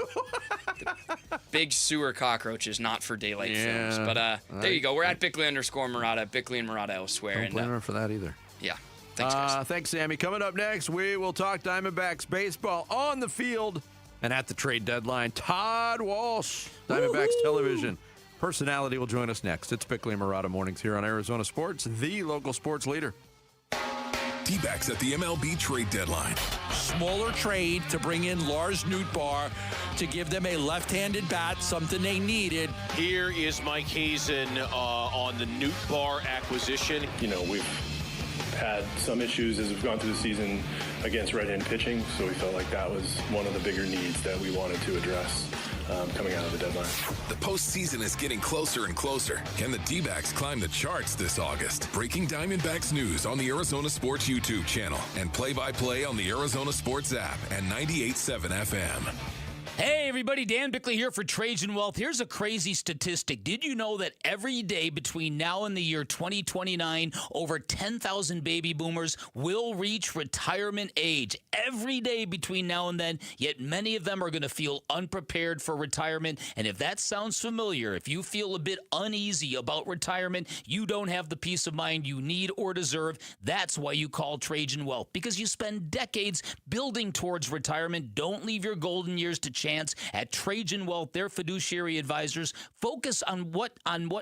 Big sewer cockroaches, not for Daylight Films. But there you go. We're at Bickley_Murata, Bickley and Murata elsewhere. Don't blame her for that either. Yeah. Thanks, guys. Thanks, Sammy. Coming up next, we will talk Diamondbacks baseball on the field and at the trade deadline. Todd Walsh, Diamondbacks television personality, will join us next. It's Bickley and Murata Mornings here on Arizona Sports, the local sports leader. D-backs at the MLB trade deadline. Smaller trade to bring in Lars Nootbaar to give them a left-handed bat, something they needed. Here is Mike Hazen on the Nootbaar acquisition. You know, we've had some issues as we've gone through the season against right-handed pitching, so we felt like that was one of the bigger needs that we wanted to address coming out of the deadline. The postseason is getting closer and closer. Can the D-backs climb the charts this August? Breaking Diamondbacks news on the Arizona Sports YouTube channel and play-by-play on the Arizona Sports app and 98.7 FM. Hey, everybody, Dan Bickley here for Trajan Wealth. Here's a crazy statistic. Did you know that every day between now and the year 2029, over 10,000 baby boomers will reach retirement age? Every day between now and then, yet many of them are going to feel unprepared for retirement. And if that sounds familiar, if you feel a bit uneasy about retirement, you don't have the peace of mind you need or deserve, that's why you call Trajan Wealth, because you spend decades building towards retirement. Don't leave your golden years to chance. At Trajan Wealth, their fiduciary advisors focus on what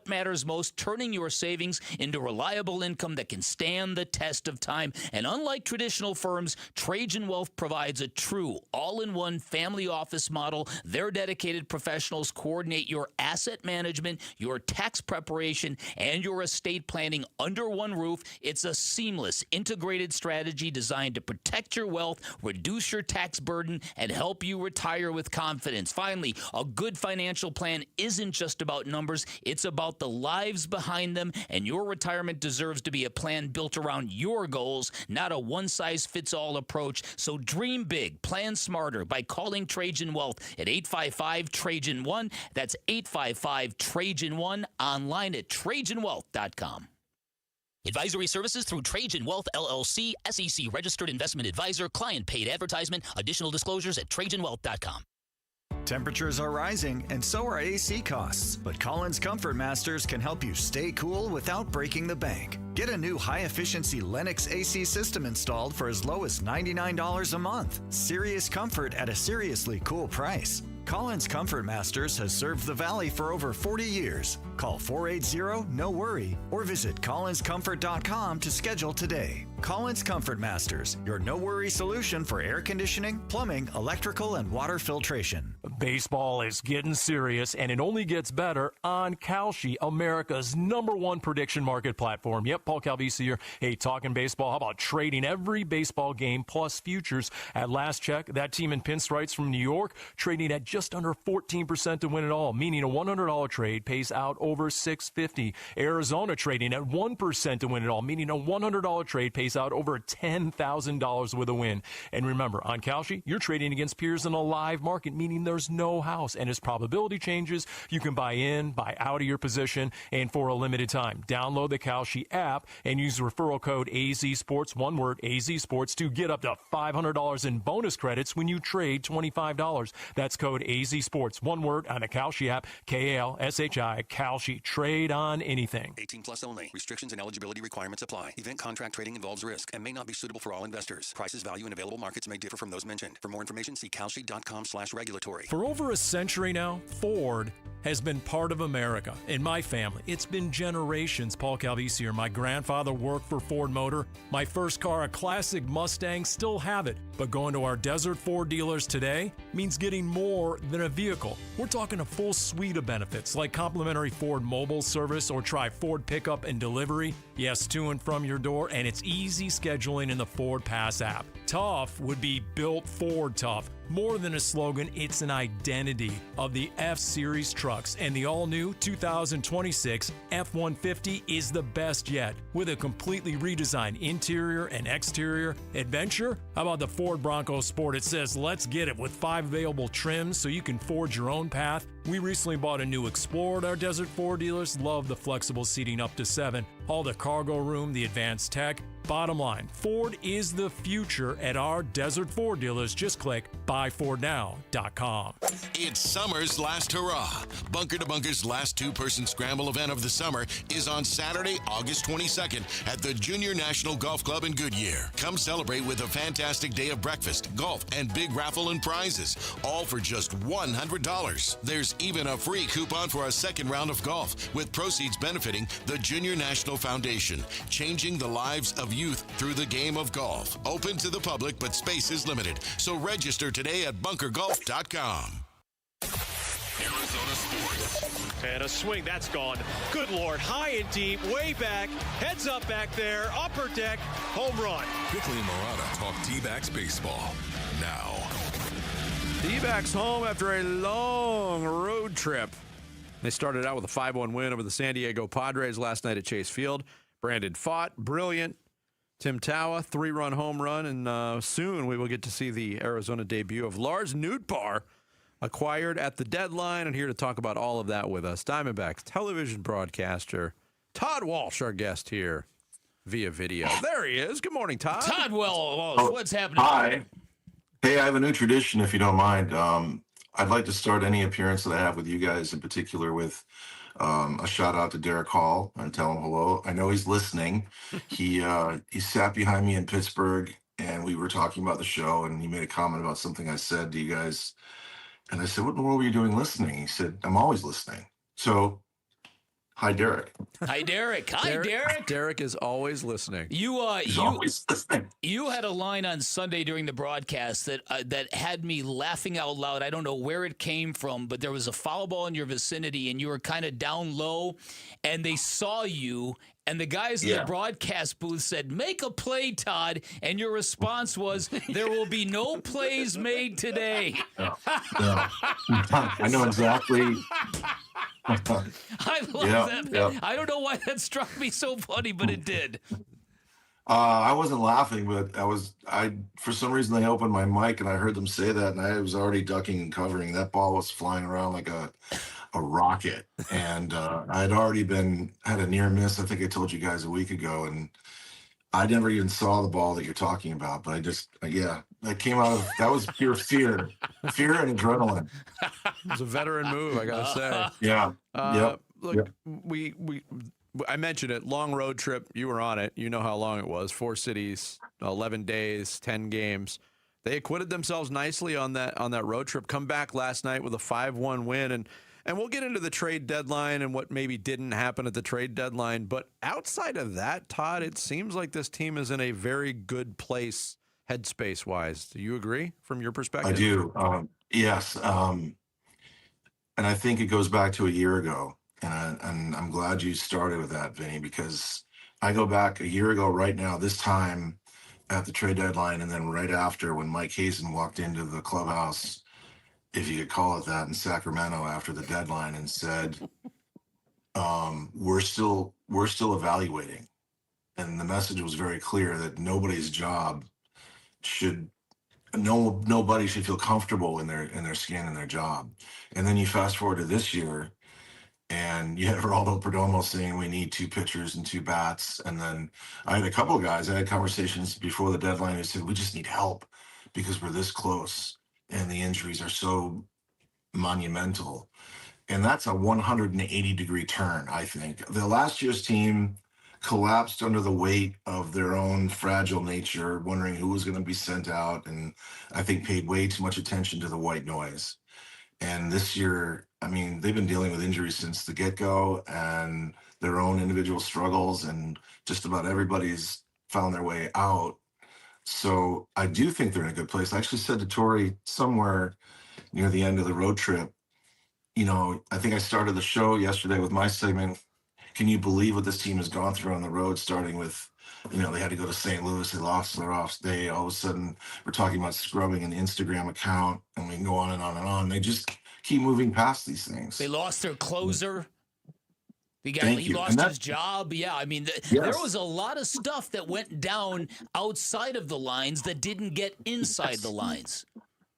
matters most, turning your savings into reliable income that can stand the test of time. And unlike traditional firms, Trajan Wealth provides a true all-in-one family office model. Their dedicated professionals coordinate your asset management, your tax preparation, and your estate planning under one roof. It's a seamless, integrated strategy designed to protect your wealth, reduce your tax burden, and help you retire with confidence. Finally, a good financial plan isn't just about numbers, it's about the lives behind them, and your retirement deserves to be a plan built around your goals, not a one-size-fits-all approach. So dream big, plan smarter by calling Trajan Wealth at 855-TRAJAN-1. That's 855-TRAJAN-1, online at TrajanWealth.com. Advisory services through Trajan Wealth, LLC, SEC registered investment advisor, client paid advertisement. Additional disclosures at TrajanWealth.com. Temperatures are rising, and so are AC costs. But Collins Comfort Masters can help you stay cool without breaking the bank. Get a new high-efficiency Lennox AC system installed for as low as $99 a month. Serious comfort at a seriously cool price. Collins Comfort Masters has served the Valley for over 40 years. Call 480-NO-WORRY or visit collinscomfort.com to schedule today. Collins Comfort Masters, your no-worry solution for air conditioning, plumbing, electrical, and water filtration. Baseball is getting serious, and it only gets better on Kalshi, America's #1 prediction market platform. Yep, Paul Calvisi here. Hey, talking baseball. How about trading every baseball game plus futures? At last check, that team in pinstripes from New York trading at just under 14% to win it all, meaning a $100 trade pays out over $650. Arizona trading at 1% to win it all, meaning a $100 trade pays out over $10,000 with a win. And remember, on Kalshi, you're trading against peers in a live market, meaning there's no house. And as probability changes, you can buy in, buy out of your position, and for a limited time. Download the Kalshi app and use the referral code AZSports, one word, AZSports, to get up to $500 in bonus credits when you trade $25. That's code AZSports, one word, on the Kalshi app, Kalshi, Kalshi. Trade on anything. 18 plus only. Restrictions and eligibility requirements apply. Event contract trading involves risk and may not be suitable for all investors. Prices, value, and available markets may differ from those mentioned. For more information, see kalshi.com/regulatory. For over a century now, Ford has been part of America. In my family, it's been generations. Paul Calvisi here. My grandfather worked for Ford Motor. My first car, a classic Mustang, still have it. But going to our Desert Ford dealers today means getting more than a vehicle. We're talking a full suite of benefits like complimentary Ford mobile service, or try Ford pickup and delivery. Yes, to and from your door, and it's easy scheduling in the Ford Pass app. Tough would be built Ford tough. More than a slogan, it's an identity of the F-Series trucks, and the all-new 2026 F-150 is the best yet. With a completely redesigned interior and exterior. Adventure? How about the Ford Bronco Sport? It says, let's get it, with 5 available trims so you can forge your own path. We recently bought a new Explorer at our Desert Ford dealers. Love the flexible seating up to 7. All the cargo room, the advanced tech. Bottom line, Ford is the future at our Desert Ford dealers. Just click buyfordnow.com. It's summer's last hurrah. Bunker to Bunker's last two-person scramble event of the summer is on Saturday, August 22nd at the Junior National Golf Club in Goodyear. Come celebrate with a fantastic day of breakfast, golf, and big raffle and prizes, all for just $100. There's even a free coupon for a second round of golf, with proceeds benefiting the Junior National Foundation, changing the lives of youth through the game of golf. Open to the public, but space is limited. So register today at bunkergolf.com. Arizona Sports. And a swing, that's gone. Good Lord, high and deep, way back, heads up back there, upper deck, home run. Bickley and Murata talk D-backs baseball now. D-backs home after a long road trip. They started out with a 5-1 win over the San Diego Padres last night at Chase Field. Brandon Pfaadt, brilliant. Tim Tawa, 3-run home run, and soon we will get to see the Arizona debut of Lars Nootbaar, acquired at the deadline. And here to talk about all of that with us, Diamondbacks television broadcaster Todd Walsh, our guest here via video. There he is. Good morning, Todd. Todd Walsh, what's happening? Hi. Hey, I have a new tradition, if you don't mind. I'd like to start any appearance that I have with you guys, in particular with a shout out to Derek Hall and tell him hello. I know he's listening. He sat behind me in Pittsburgh, and we were talking about the show, and he made a comment about something I said to you guys. And I said, what in the world were you doing listening? He said, I'm always listening. So, hi, Derek. Hi, Derek. Hi, Derek. Derek is always listening. He's always listening. You had a line on Sunday during the broadcast that had me laughing out loud. I don't know where it came from, but there was a foul ball in your vicinity, and you were kind of down low, and they saw you, and the guys in the broadcast booth said, make a play, Todd, and your response was, there will be no plays made today. I know exactly. I love that. Yeah. I don't know why that struck me so funny, but it did. I wasn't laughing, but for some reason, they opened my mic and I heard them say that, and I was already ducking and covering. That ball was flying around like a rocket, and I'd already had a near miss. I think I told you guys a week ago, and I never even saw the ball that you're talking about, but that came out of, that was pure fear and adrenaline. It was a veteran move, I gotta say. Yeah. Look, I mentioned it, long road trip. You were on it. You know how long it was. 4 cities, 11 days, 10 games. They acquitted themselves nicely on that road trip. Come back last night with a 5-1 win, and And we'll get into the trade deadline and what maybe didn't happen at the trade deadline. But outside of that, Todd, it seems like this team is in a very good place headspace-wise. Do you agree from your perspective? I do. Yes. And I think it goes back to a year ago. And I'm glad you started with that, Vinny, because I go back a year ago right now, this time at the trade deadline, and then right after when Mike Hazen walked into the clubhouse, if you could call it that, in Sacramento after the deadline and said, we're still evaluating. And the message was very clear that nobody's job should nobody should feel comfortable in their skin and their job. And then you fast forward to this year, and you had Geraldo Perdomo saying we need 2 pitchers and 2 bats. And then I had a couple of guys, I had conversations before the deadline who said, we just need help because we're this close and the injuries are so monumental. And that's a 180-degree turn, I think. The last year's team collapsed under the weight of their own fragile nature, wondering who was going to be sent out, and I think paid way too much attention to the white noise. And this year, I mean, they've been dealing with injuries since the get-go and their own individual struggles, and just about everybody's found their way out. So I do think they're in a good place. I actually said to Tori somewhere near the end of the road trip, I think I started the show yesterday with my segment, can you believe what this team has gone through on the road, starting with, they had to go to St. Louis, they lost their off day. All of a sudden, we're talking about scrubbing an Instagram account, and we can go on and on and on. They just keep moving past these things. They lost their closer. He lost his job. Yeah, I mean, there was a lot of stuff that went down outside of the lines that didn't get inside the lines.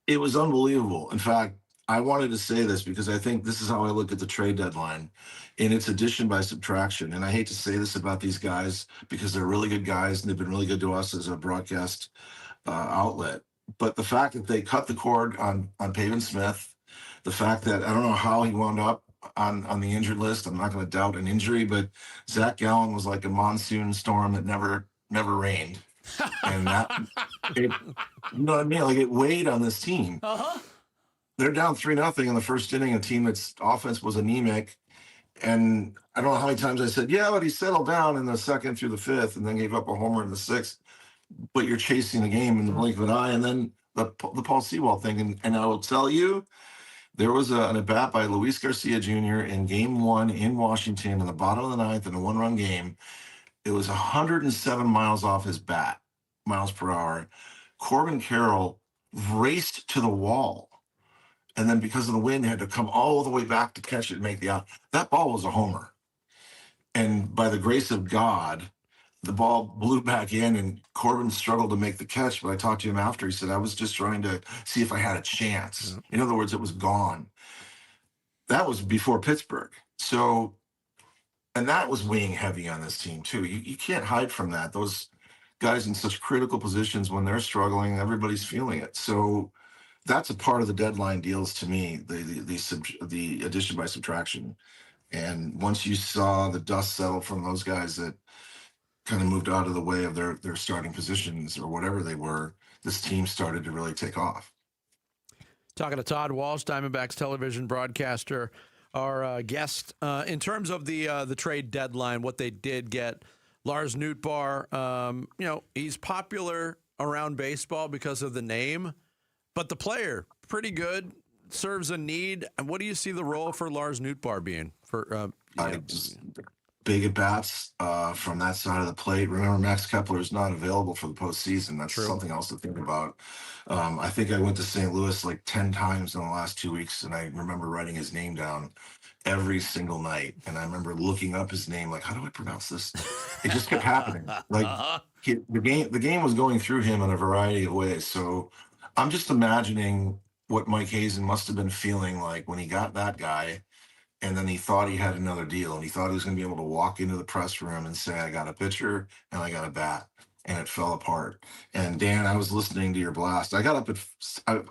It was unbelievable. In fact, I wanted to say this because I think this is how I look at the trade deadline, and it's addition by subtraction. And I hate to say this about these guys because they're really good guys and they've been really good to us as a broadcast outlet. But the fact that they cut the cord on Pavin Smith, the fact that I don't know how he wound up on the injured list. I'm not going to doubt an injury, but Zach Gallen was like a monsoon storm that never rained. And that, you know what I mean? Like, it weighed on this team. Uh-huh. They're down 3-0 in the first inning, a team that's offense was anemic. And I don't know how many times I said, yeah, but he settled down in the second through the fifth and then gave up a homer in the sixth. But you're chasing the game in the blink of an eye. And then the Paul Sewald thing. And I will tell you, there was an at-bat by Luis Garcia Jr. in Game 1 in Washington in the bottom of the ninth in a one-run game. It was 107 miles off his bat, miles per hour. Corbin Carroll raced to the wall. And then because of the wind, had to come all the way back to catch it and make the out. That ball was a homer. And by the grace of God, the ball blew back in, and Corbin struggled to make the catch. But I talked to him after. He said, I was just trying to see if I had a chance. Mm-hmm. In other words, it was gone. That was before Pittsburgh. So, and that was weighing heavy on this team, too. You can't hide from that. Those guys in such critical positions, when they're struggling, everybody's feeling it. So that's a part of the deadline deals to me, the addition by subtraction. And once you saw the dust settle from those guys that kind of moved out of the way of their starting positions or whatever they were, this team started to really take off. Talking to Todd Walsh, Diamondbacks television broadcaster, our guest. In terms of the trade deadline, what they did get, Lars Nootbaar, he's popular around baseball because of the name, but the player, pretty good, serves a need. And what do you see the role for Lars Nootbaar being? For big at-bats from that side of the plate. Remember, Max Kepler is not available for the postseason. That's something else to think about. I think I went to St. Louis like 10 times in the last 2 weeks, and I remember writing his name down every single night. And I remember looking up his name, like, how do I pronounce this? It just kept happening. Like, the game was going through him in a variety of ways. So I'm just imagining what Mike Hazen must have been feeling like when he got that guy. And then he thought he had another deal, and he thought he was going to be able to walk into the press room and say, I got a pitcher and I got a bat, and it fell apart. And Dan, I was listening to your blast. I got up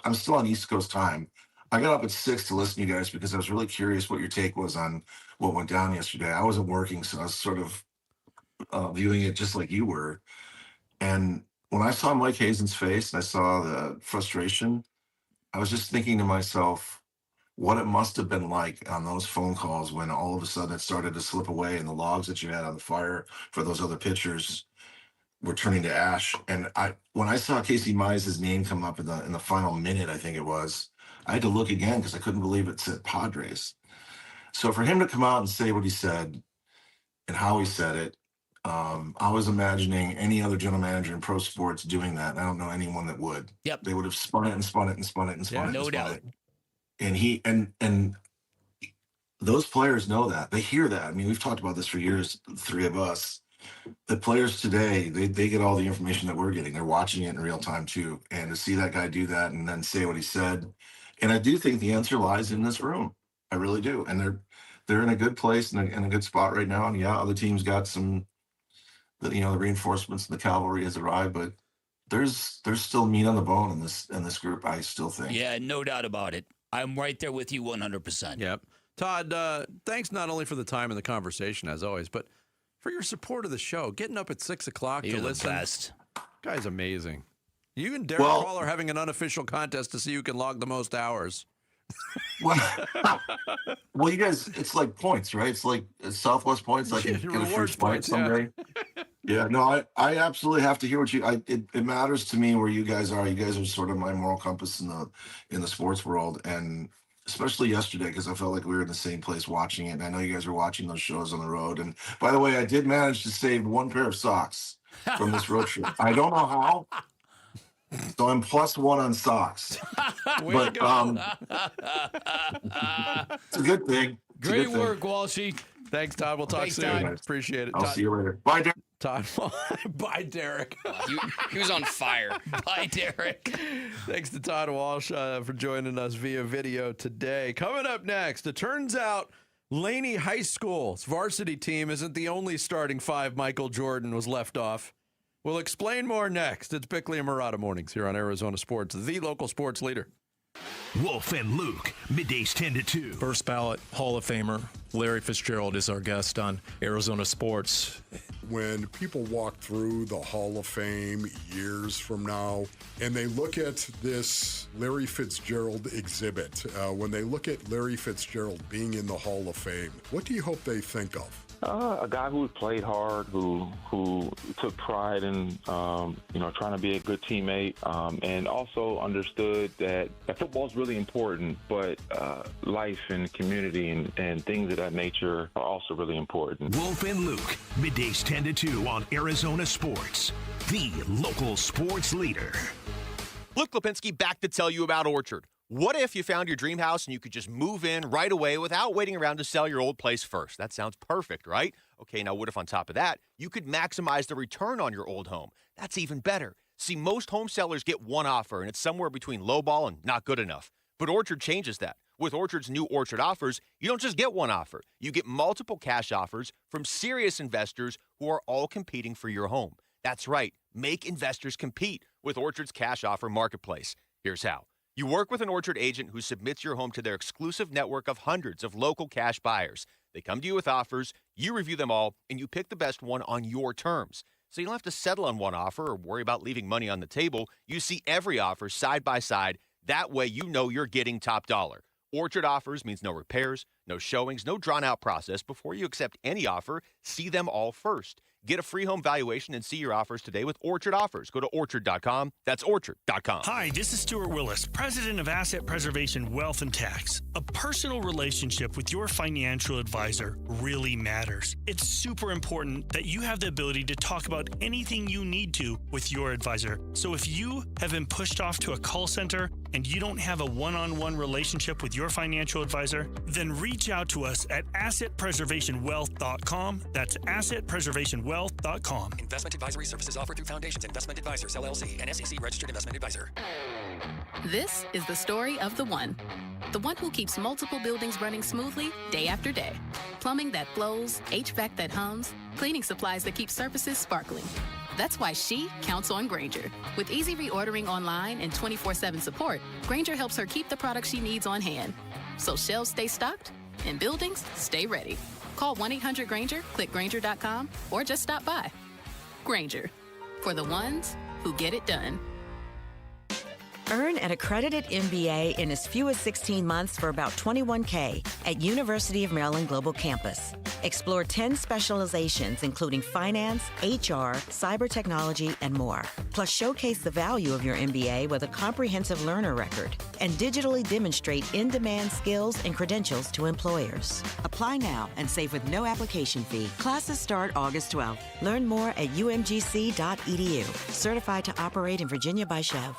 I'm still on East Coast time. I got up at 6 to listen to you guys because I was really curious what your take was on what went down yesterday. I wasn't working, so I was sort of viewing it just like you were. And when I saw Mike Hazen's face and I saw the frustration, I was just thinking to myself, what it must have been like on those phone calls when all of a sudden it started to slip away and the logs that you had on the fire for those other pitchers were turning to ash. And when I saw Casey Mize' name come up in the final minute, I think it was, I had to look again because I couldn't believe it said Padres. So for him to come out and say what he said and how he said it, I was imagining any other general manager in pro sports doing that. And I don't know anyone that would. Yep. They would have spun it and spun it and spun it and spun it. No and spun doubt. it. And he and those players know that. They hear that. I mean, we've talked about this for years, the three of us. The players today, they get all the information that we're getting. They're watching it in real time too. And to see that guy do that and then say what he said, and I do think the answer lies in this room. I really do. And they're in a good place and in a good spot right now. And yeah, other teams got some, the reinforcements and the cavalry has arrived, but there's still meat on the bone in this group. I still think. Yeah, no doubt about it. I'm right there with you 100%. Yep. Todd, thanks not only for the time and the conversation as always, but for your support of the show. Getting up at 6 o'clock to listen. You're the best. Guy's amazing. You and Derek Hall are having an unofficial contest to see who can log the most hours. Well, you guys, it's like points, right? It's like Southwest points. I can get a free flight someday. Yeah, no, I absolutely have to hear what it matters to me where you guys are. You guys are sort of my moral compass in the sports world, and especially yesterday because I felt like we were in the same place watching it. And I know you guys were watching those shows on the road. And by the way, I did manage to save one pair of socks from this road trip. I don't know how. So I'm +1 on socks. But it's a good thing. Great work, Walshy. Thanks, Todd. We'll talk soon. Appreciate it. I'll see you later. Bye, Derek. Todd. Bye, Derek. He was on fire. Bye, Derek. Thanks to Todd Walsh for joining us via video today. Coming up next, it turns out Laney High School's varsity team isn't the only starting five Michael Jordan was left off. We'll explain more next. It's Bickley and Murata Mornings here on Arizona Sports, the local sports leader. Wolf and Luke, middays 10 to 2. First ballot Hall of Famer Larry Fitzgerald is our guest on Arizona Sports. When people walk through the Hall of Fame years from now and they look at this Larry Fitzgerald exhibit, when they look at Larry Fitzgerald being in the Hall of Fame, what do you hope they think of? A guy who played hard, who took pride in trying to be a good teammate, and also understood that football is really important, but life and community and things of that nature are also really important. Wolf and Luke, middays 10 to 2 on Arizona Sports, the local sports leader. Luke Lipinski back to tell you about Orchard. What if you found your dream house and you could just move in right away without waiting around to sell your old place first? That sounds perfect, right? Okay, now what if on top of that, you could maximize the return on your old home? That's even better. See, most home sellers get one offer, and it's somewhere between lowball and not good enough. But Orchard changes that. With Orchard's new Orchard offers, you don't just get one offer. You get multiple cash offers from serious investors who are all competing for your home. That's right. Make investors compete with Orchard's cash offer marketplace. Here's how. You work with an Orchard agent who submits your home to their exclusive network of hundreds of local cash buyers. They come to you with offers, you review them all, and you pick the best one on your terms. So you don't have to settle on one offer or worry about leaving money on the table. You see every offer side by side. That way you know you're getting top dollar. Orchard offers means no repairs, no showings, no drawn-out process. Before you accept any offer, see them all first. Get a free home valuation and see your offers today with Orchard Offers. Go to Orchard.com. That's Orchard.com. Hi, this is Stuart Willis, President of Asset Preservation Wealth and Tax. A personal relationship with your financial advisor really matters. It's super important that you have the ability to talk about anything you need to with your advisor. So if you have been pushed off to a call center and you don't have a one-on-one relationship with your financial advisor, then reach out to us at AssetPreservationWealth.com. That's AssetPreservationWealth.com. Investment advisory services offered through Foundations Investment Advisors, LLC, an SEC registered investment advisor. This is the story of the one who keeps multiple buildings running smoothly day after day. Plumbing that flows, HVAC that hums, cleaning supplies that keep surfaces sparkling. That's why she counts on Grainger. With easy reordering online and 24/7 support, Grainger helps her keep the products she needs on hand. So shelves stay stocked and buildings stay ready. Call 1-800-GRAINGER, click Grainger.com, or just stop by. Grainger, for the ones who get it done. Earn an accredited MBA in as few as 16 months for about $21K at University of Maryland Global Campus. Explore 10 specializations, including finance, HR, cyber technology, and more. Plus, showcase the value of your MBA with a comprehensive learner record and digitally demonstrate in-demand skills and credentials to employers. Apply now and save with no application fee. Classes start August 12th. Learn more at umgc.edu. Certified to operate in Virginia by Chev.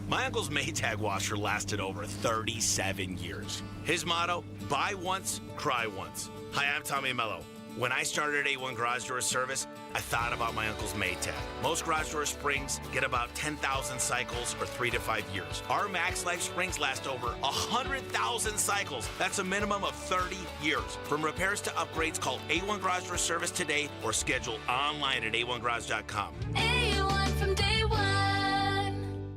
My uncle's Maytag washer lasted over 37 years. His motto, buy once, cry once. Hi, I'm Tommy Mello. When I started A1 Garage Door Service, I thought about my uncle's Maytag. Most garage door springs get about 10,000 cycles or 3 to 5 years. Our Max Life springs last over 100,000 cycles. That's a minimum of 30 years. From repairs to upgrades, call A1 Garage Door Service today or schedule online at a1garage.com. A1 from day one.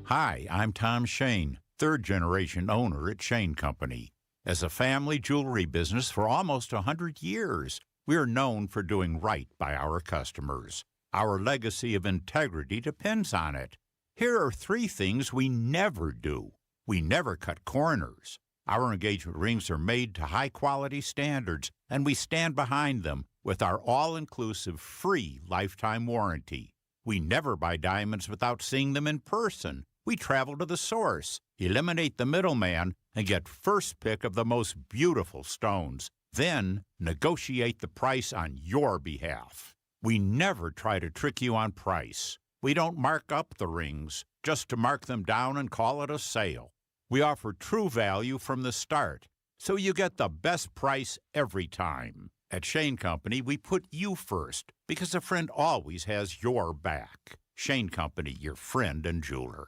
Hi, I'm Tom Shane, third-generation owner at Shane Company. As a family jewelry business for almost 100 years, we are known for doing right by our customers. Our legacy of integrity depends on it. Here are 3 things we never do. We never cut corners. Our engagement rings are made to high-quality standards, and we stand behind them with our all-inclusive free lifetime warranty. We never buy diamonds without seeing them in person. We travel to the source, eliminate the middleman, and get first pick of the most beautiful stones. Then negotiate the price on your behalf. We never try to trick you on price. We don't mark up the rings just to mark them down and call it a sale. We offer true value from the start, so you get the best price every time. At Shane Company, we put you first because a friend always has your back. Shane Company, your friend and jeweler.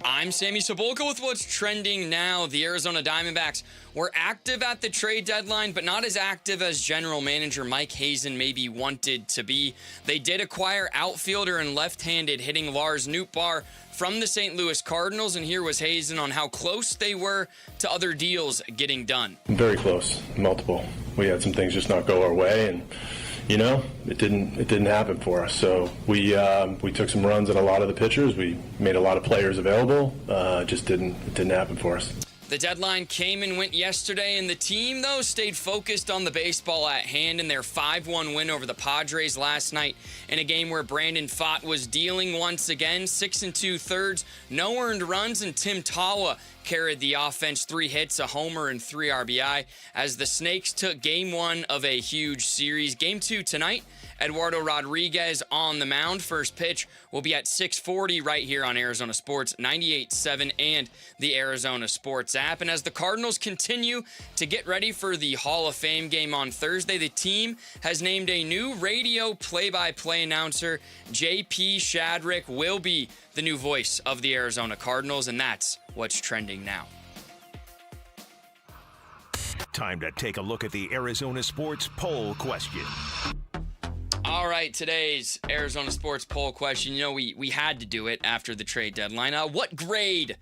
I'm Sammy Cebulka with what's trending now. The Arizona Diamondbacks were active at the trade deadline, but not as active as general manager Mike Hazen maybe wanted to be. They did acquire outfielder and left-handed hitting Lars Nootbaar from the St. Louis Cardinals, and here was Hazen on how close they were to other deals getting done. Very close, multiple. We had some things just not go our way, and it didn't happen for us. So we took some runs at a lot of the pitchers. We made a lot of players available. It didn't happen for us. The deadline came and went yesterday, and the team, though, stayed focused on the baseball at hand in their 5-1 win over the Padres last night in a game where Brandon Pfaadt was dealing once again, 6 2/3, no earned runs, and Tim Tawa carried the offense, 3 hits, a homer, and 3 RBI as the Snakes took Game 1 of a huge series. Game 2 tonight, Eduardo Rodriguez on the mound. First pitch will be at 6:40 right here on Arizona Sports 98.7 and the Arizona Sports app. And as the Cardinals continue to get ready for the Hall of Fame game on Thursday, the team has named a new radio play-by-play announcer. JP Shadrick will be the new voice of the Arizona Cardinals, and that's what's trending now. Time to take a look at the Arizona Sports poll question. All right, today's Arizona Sports poll question. We had to do it after the trade deadline. What grade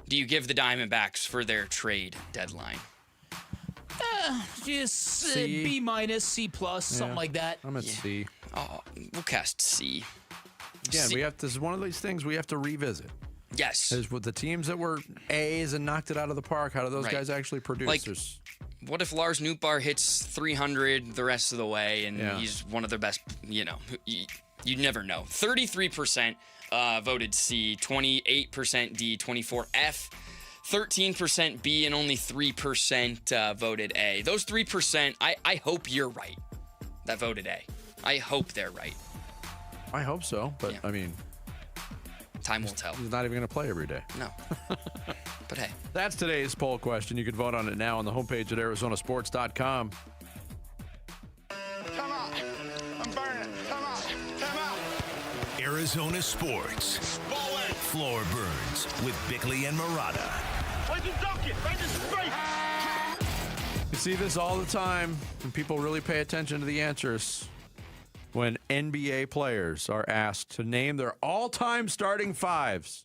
do you give the Diamondbacks for their trade deadline? Just C. B minus, C plus, something like that. I'm at C. Oh, we'll cast C. Again, this is one of these things we have to revisit. Yes. Is with the teams that were A's and knocked it out of the park, how do those guys actually produce? What if Lars Nootbaar hits 300 the rest of the way and he's one of their best, you never know. 33% voted C, 28% D, 24% F, 13% B, and only 3% voted A. Those 3%, I hope you're right that voted A. I hope they're right. I hope so, but I mean... Time will tell. He's not even going to play every day. No. But hey. That's today's poll question. You can vote on it now on the homepage at arizonasports.com. Come on. I'm burning. Come on. Come on. Arizona Sports. Floor Burns with Bickley and Murata. You see this all the time, and people really pay attention to the answers. When NBA players are asked to name their all-time starting fives.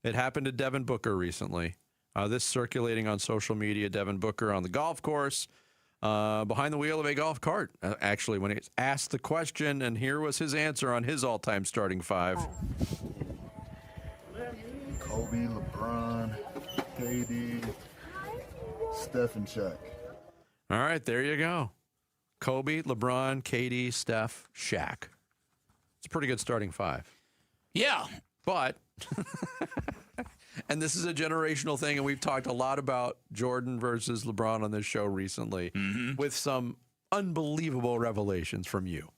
It happened to Devin Booker recently. This circulating on social media, Devin Booker on the golf course, behind the wheel of a golf cart, actually, when he asked the question, and here was his answer on his all-time starting five. Kobe, LeBron, KD, Steph, and Shaq. All right, there you go. Kobe, LeBron, KD, Steph, Shaq. It's a pretty good starting five. Yeah. But, and this is a generational thing, and we've talked a lot about Jordan versus LeBron on this show recently with some unbelievable revelations from you.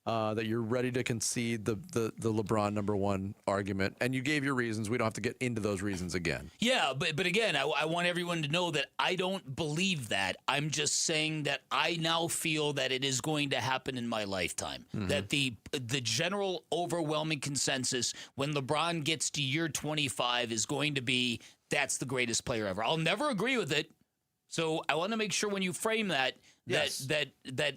That you're ready to concede the LeBron number one argument. And you gave your reasons. We don't have to get into those reasons again. Yeah, but again, I want everyone to know that I don't believe that. I'm just saying that I now feel that it is going to happen in my lifetime. That the general overwhelming consensus when LeBron gets to year 25 is going to be, that's the greatest player ever. I'll never agree with it. So I want to make sure when you frame that, that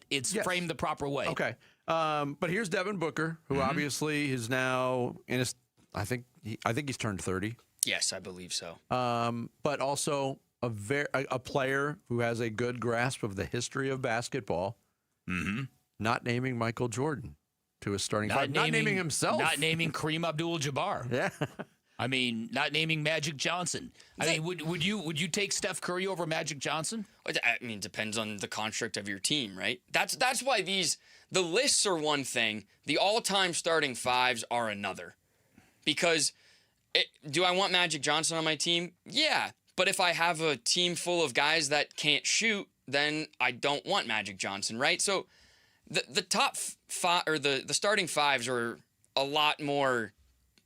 it's framed the proper way. Okay. But here's Devin Booker, who obviously is now in his. I think he's turned 30. Yes, I believe so. But also a player who has a good grasp of the history of basketball. Not naming Michael Jordan to his starting five. Not naming himself. Not naming Kareem Abdul-Jabbar. Yeah. I mean, not naming Magic Johnson. I mean, would you take Steph Curry over Magic Johnson? I mean, it depends on the construct of your team, right? That's why the lists are one thing. The all-time starting fives are another. Because do I want Magic Johnson on my team? Yeah. But if I have a team full of guys that can't shoot, then I don't want Magic Johnson, right? So the top five or the starting fives are a lot more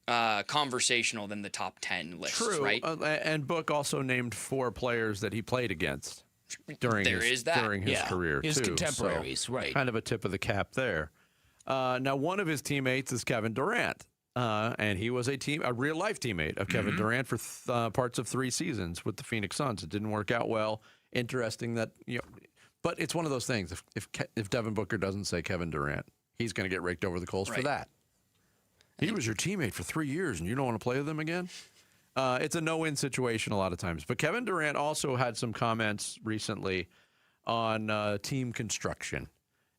conversational than the top 10 lists, True. right? And Book also named 4 players that he played against during his career, his too. contemporaries, So right? Kind of a tip of the cap there. Now, one of his teammates is Kevin Durant, and he was a real life teammate of Kevin Durant for parts of 3 seasons with the Phoenix Suns. It didn't work out well. Interesting that but it's one of those things. If Devin Booker doesn't say Kevin Durant, he's going to get raked over the coals for that. He was your teammate for 3 years, and you don't want to play with him again? It's a no-win situation a lot of times. But Kevin Durant also had some comments recently on team construction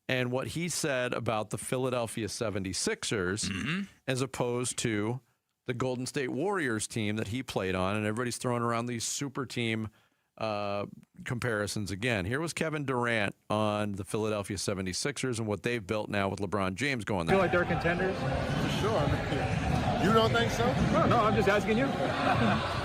and what he said about the Philadelphia 76ers as opposed to the Golden State Warriors team that he played on. And everybody's throwing around these super team comparisons again. Here was Kevin Durant on the Philadelphia 76ers and what they've built now with LeBron James going there. Feel like they're contenders? For sure. You don't think so? No, I'm just asking you.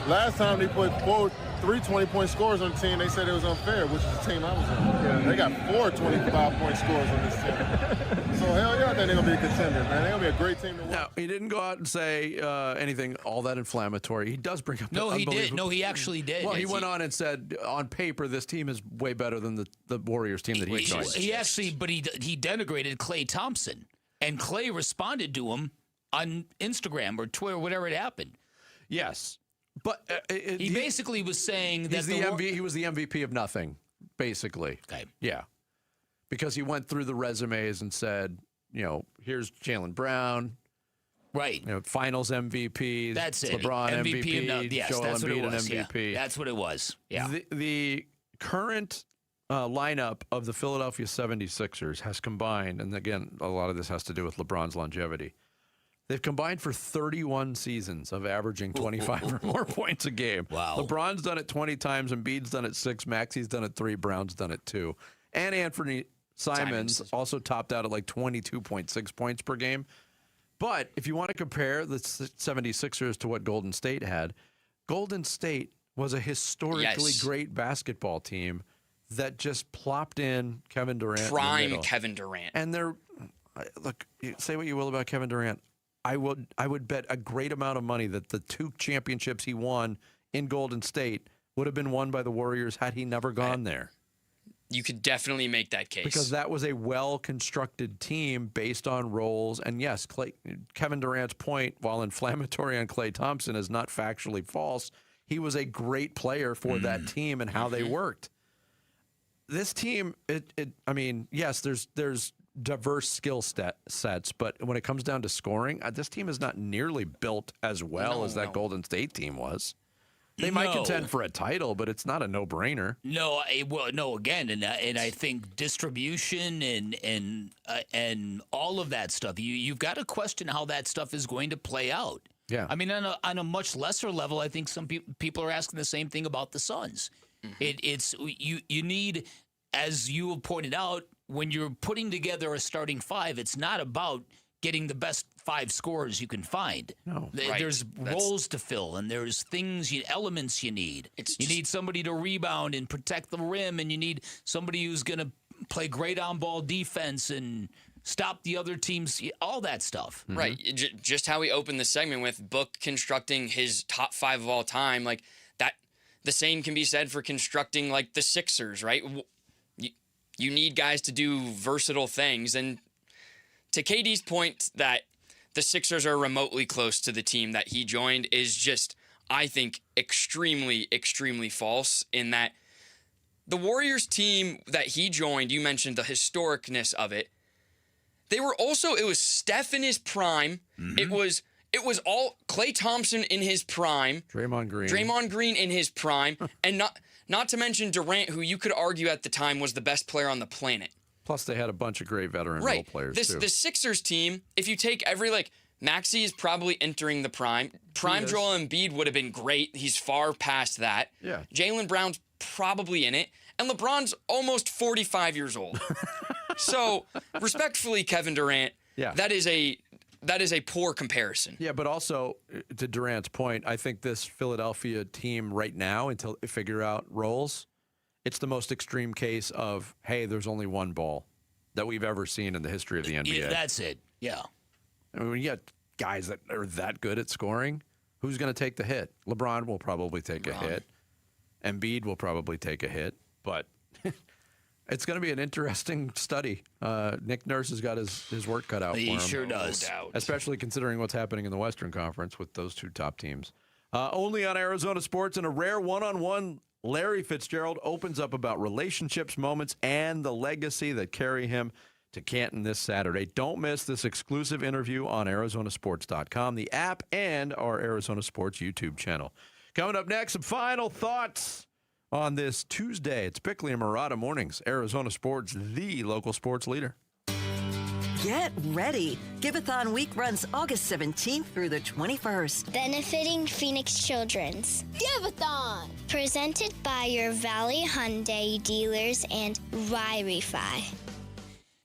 Last time they put 3 20-point scores on the team, they said it was unfair, which is the team I was on. Yeah. They got 4 25-point scores on this team. So, hell yeah, I think they're going to be a contender, man. They're going to be a great team to watch. Now, he didn't go out and say anything all that inflammatory. He does bring up No, he did. No, he actually did. Well, he went on and said, on paper, this team is way better than the Warriors team that he joined. He denigrated Klay Thompson, and Klay responded to him on Instagram or Twitter, whatever it happened. Yes. But he basically was saying that he was the MVP of nothing, basically. Okay. Yeah. Because he went through the resumes and said, here's Jaylen Brown. Right. Finals MVP. That's it. LeBron MVP. Yes, Joel that's Embiid what it was. MVP. Yeah. That's what it was. Yeah. The current lineup of the Philadelphia 76ers has combined, and again, a lot of this has to do with LeBron's longevity. They've combined for 31 seasons of averaging 25 or more points a game. Wow. LeBron's done it 20 times, Embiid's done it 6, Maxi's done it 3, Brown's done it 2. And Anthony Simons also topped out at like 22.6 points per game. But if you want to compare the 76ers to what Golden State had, Golden State was a historically great basketball team that just plopped in Kevin Durant. Prime Kevin Durant. And look, say what you will about Kevin Durant. I would bet a great amount of money that the 2 championships he won in Golden State would have been won by the Warriors had he never gone there. You could definitely make that case. Because that was a well-constructed team based on roles. And yes, Kevin Durant's point, while inflammatory on Klay Thompson, is not factually false. He was a great player for that team and how they worked. This team, yes, there's diverse skill sets, but when it comes down to scoring, this team is not nearly built as well as that Golden State team was. They might contend for a title, but it's not a no-brainer. No, again, and I think distribution and all of that stuff. You've got to question how that stuff is going to play out. Yeah. I mean, on a much lesser level, I think some people are asking the same thing about the Suns. You need, as you have pointed out, when you're putting together a starting five, it's not about getting the best 5 scorers you can find. No. There's roles to fill, and there's elements you need. You need somebody to rebound and protect the rim, and you need somebody who's going to play great on-ball defense and stop the other teams, all that stuff. Right. Just how we opened the segment with Book constructing his top 5 of all time, like that. The same can be said for constructing like the Sixers, right? You need guys to do versatile things. And to KD's point that the Sixers are remotely close to the team that he joined is just, I think, extremely, extremely false in that the Warriors team that he joined, you mentioned the historicness of it. It was Steph in his prime. It was all Klay Thompson in his prime. Draymond Green in his prime. And not to mention Durant, who you could argue at the time was the best player on the planet. Plus, they had a bunch of great veteran role players, too. The Sixers team, if you take Maxey is probably entering the prime. Prime Joel Embiid would have been great. He's far past that. Yeah. Jaylen Brown's probably in it. And LeBron's almost 45 years old. So, respectfully, Kevin Durant, that is a poor comparison. Yeah, but also, to Durant's point, I think this Philadelphia team right now, until they figure out roles, it's the most extreme case of, hey, there's only one ball that we've ever seen in the history of the NBA. Yeah, that's it. Yeah. I mean, when you got guys that are that good at scoring, who's going to take the hit? LeBron will probably take a hit. Embiid will probably take a hit. But it's going to be an interesting study. Nick Nurse has got his work cut out for him. He sure does. No doubt. Especially considering what's happening in the Western Conference with those 2 top teams. Only on Arizona Sports, in a rare one-on-one, Larry Fitzgerald opens up about relationships, moments, and the legacy that carry him to Canton this Saturday. Don't miss this exclusive interview on ArizonaSports.com, the app, and our Arizona Sports YouTube channel. Coming up next, some final thoughts on this Tuesday. It's Bickley and Murata Mornings, Arizona Sports, the local sports leader. Get ready. Give-a-thon week runs August 17th through the 21st. Benefiting Phoenix Children's. Give-a-thon! Presented by your Valley Hyundai dealers and Ry-Refi.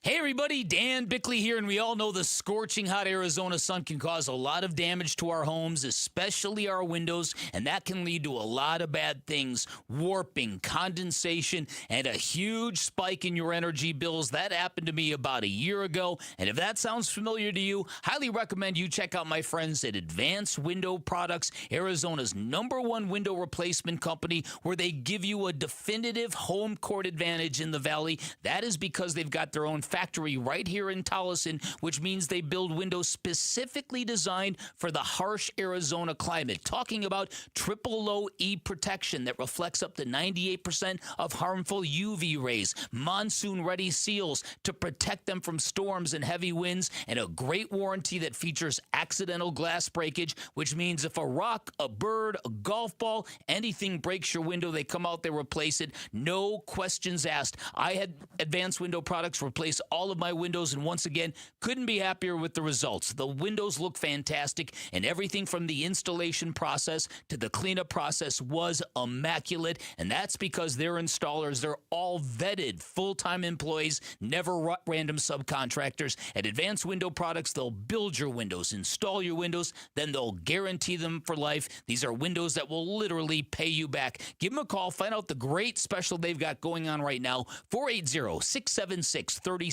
Hey everybody, Dan Bickley here, and we all know the scorching hot Arizona sun can cause a lot of damage to our homes, especially our windows, and that can lead to a lot of bad things: warping, condensation, and a huge spike in your energy bills. That happened to me about a year ago, and if that sounds familiar to you, highly recommend you check out my friends at Advanced Window Products, Arizona's #1 window replacement company, where they give you a definitive home court advantage in the Valley. That is because they've got their own factory right here in Tolleson, which means they build windows specifically designed for the harsh Arizona climate. Talking about triple low E protection that reflects up to 98% of harmful UV rays, monsoon-ready seals to protect them from storms and heavy winds, and a great warranty that features accidental glass breakage, which means if a rock, a bird, a golf ball, anything breaks your window, they come out, they replace it. No questions asked. I had Advanced Window Products replace all of my windows, and once again, couldn't be happier with the results. The windows look fantastic, and everything from the installation process to the cleanup process was immaculate, and that's because their installers, they're all vetted full-time employees, never random subcontractors. At Advanced Window Products, they'll build your windows, install your windows, then they'll guarantee them for life. These are windows that will literally pay you back. Give them a call. Find out the great special they've got going on right now. 480-676-3600,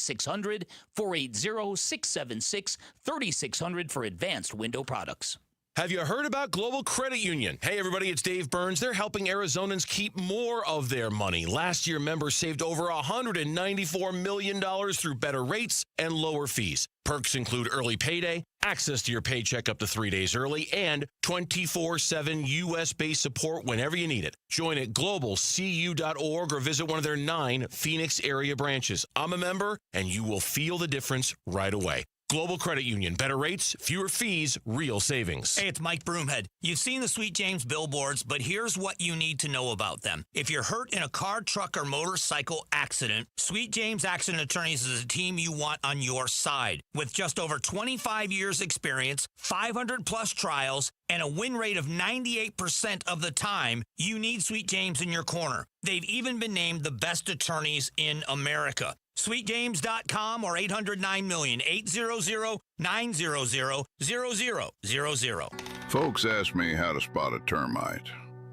480-676-3600 for Advanced Window Products. Have you heard about Global Credit Union? Hey, everybody, it's Dave Burns. They're helping Arizonans keep more of their money. Last year, members saved over $194 million through better rates and lower fees. Perks include early payday, access to your paycheck up to 3 days early, and 24/7 U.S.-based support whenever you need it. Join at globalcu.org or visit one of their 9 Phoenix area branches. I'm a member, and you will feel the difference right away. Global Credit Union. Better rates, fewer fees, real savings. Hey, it's Mike Broomhead. You've seen the Sweet James billboards, but here's what you need to know about them. If you're hurt in a car, truck, or motorcycle accident, Sweet James Accident Attorneys is a team you want on your side. With just over 25 years experience, 500-plus trials, and a win rate of 98% of the time, you need Sweet James in your corner. They've even been named the best attorneys in America. SweetJames.com or 800-9-million, 800-900-0000. Folks ask me how to spot a termite.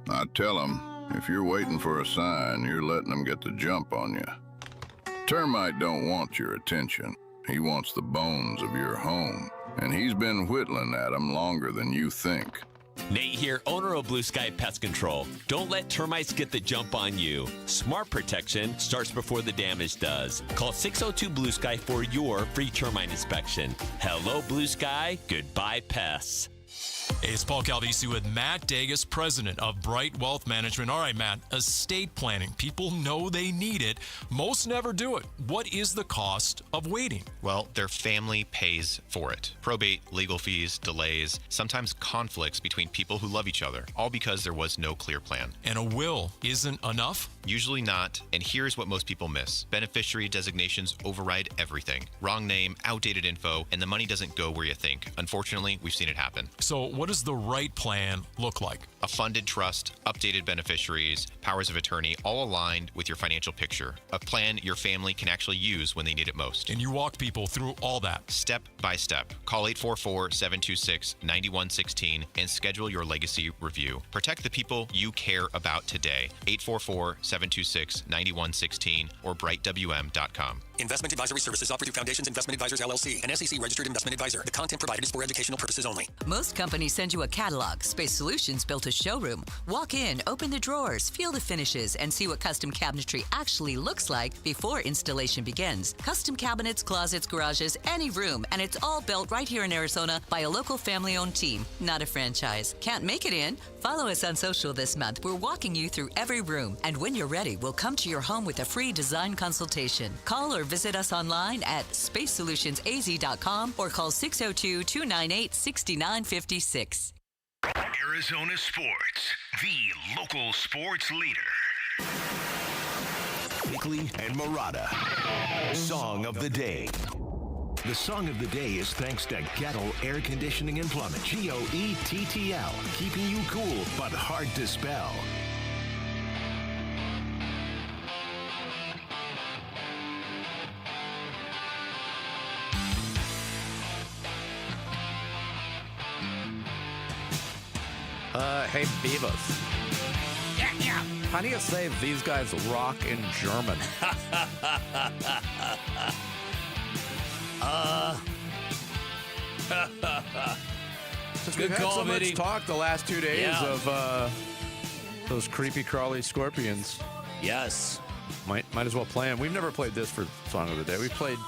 I tell them, if you're waiting for a sign, you're letting them get the jump on you. Termite don't want your attention. He wants the bones of your home, and he's been whittling at them longer than you think. Nate here, owner of Blue Sky Pest Control. Don't let termites get the jump on you. Smart protection starts before the damage does. Call 602-BLUE-SKY for your free termite inspection. Hello, Blue Sky. Goodbye, pests. Hey, it's Paul Calvisi with Matt Dagas, president of Bright Wealth Management. All right, Matt, estate planning. People know they need it. Most never do it. What is the cost of waiting? Well, their family pays for it. Probate, legal fees, delays, sometimes conflicts between people who love each other, all because there was no clear plan. And a will isn't enough? Usually not, and here's what most people miss. Beneficiary designations override everything. Wrong name, outdated info, and the money doesn't go where you think. Unfortunately, we've seen it happen. So what does the right plan look like? A funded trust, updated beneficiaries, powers of attorney, all aligned with your financial picture. A plan your family can actually use when they need it most. And you walk people through all that. Step by step. Call 844-726-9116 and schedule your legacy review. Protect the people you care about today. 844-726-9116 or brightwm.com. Investment advisory services offered through Foundations Investment Advisors, LLC, an SEC-registered investment advisor. The content provided is for educational purposes only. Most companies send you a catalog. Space Solutions built a showroom. Walk in, open the drawers, feel the finishes, and see what custom cabinetry actually looks like before installation begins. Custom cabinets, closets, garages, any room, and it's all built right here in Arizona by a local family-owned team, not a franchise. Can't make it in? Follow us on social this month. We're walking you through every room, and when you're ready, we'll come to your home with a free design consultation. Call or visit us online at spacesolutionsaz.com or call 602-298-6956. Arizona Sports, the local sports leader. Bickley and Murata. Song of the Day. The song of the day is thanks to Gettle Air Conditioning and Plumbing. GOETTL, keeping you cool but hard to spell. Hey, Beavis. Yeah. How do you say these guys rock in German? Since we've had so much talk the last 2 days of those creepy crawly scorpions. Yes. Might as well play them. We've never played this for Song of the Day. We've played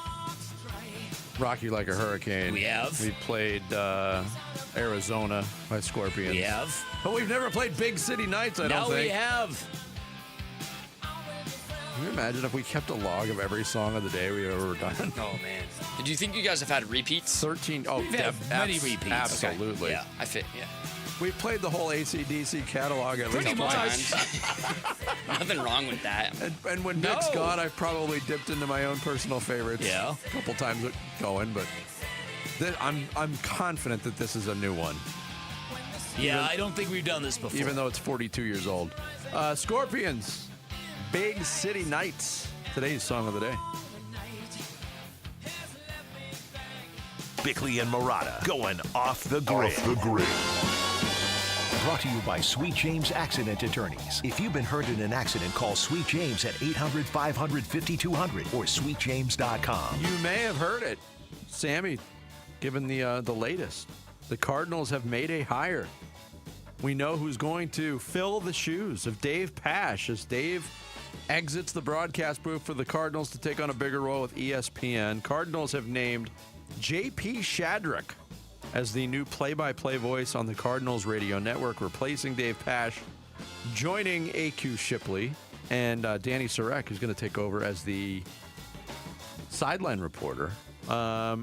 Rock You Like a Hurricane. We have. We've played Arizona by Scorpions. We have. But we've never played Big City Nights, I don't think. No, we have. Can you imagine if we kept a log of every song of the day we've ever done? Oh, man. Do you think you guys have had repeats? 13. Oh, We've had many repeats. Absolutely. Okay. Yeah, yeah. We've played the whole AC/DC catalog at least much. Nothing wrong with that. And when Nick's gone, I've probably dipped into my own personal favorites. Yeah. A couple times going, but I'm confident that this is a new one. Yeah, I don't think we've done this before. Even though it's 42 years old. Scorpions, Big City Nights, today's song of the day. Bickley and Murata going off the grid. Brought to you by Sweet James Accident Attorneys. If you've been hurt in an accident, call Sweet James at 800-500-5200 or sweetjames.com. You may have heard it. Sammy, given the latest, the Cardinals have made a hire. We know who's going to fill the shoes of Dave Pasch as Dave exits the broadcast booth for the Cardinals to take on a bigger role with ESPN. Cardinals have named J.P. Shadrick as the new play-by-play voice on the Cardinals radio network, replacing Dave Pasch, joining A.Q. Shipley, and Danny Sarek, who's going to take over as the sideline reporter I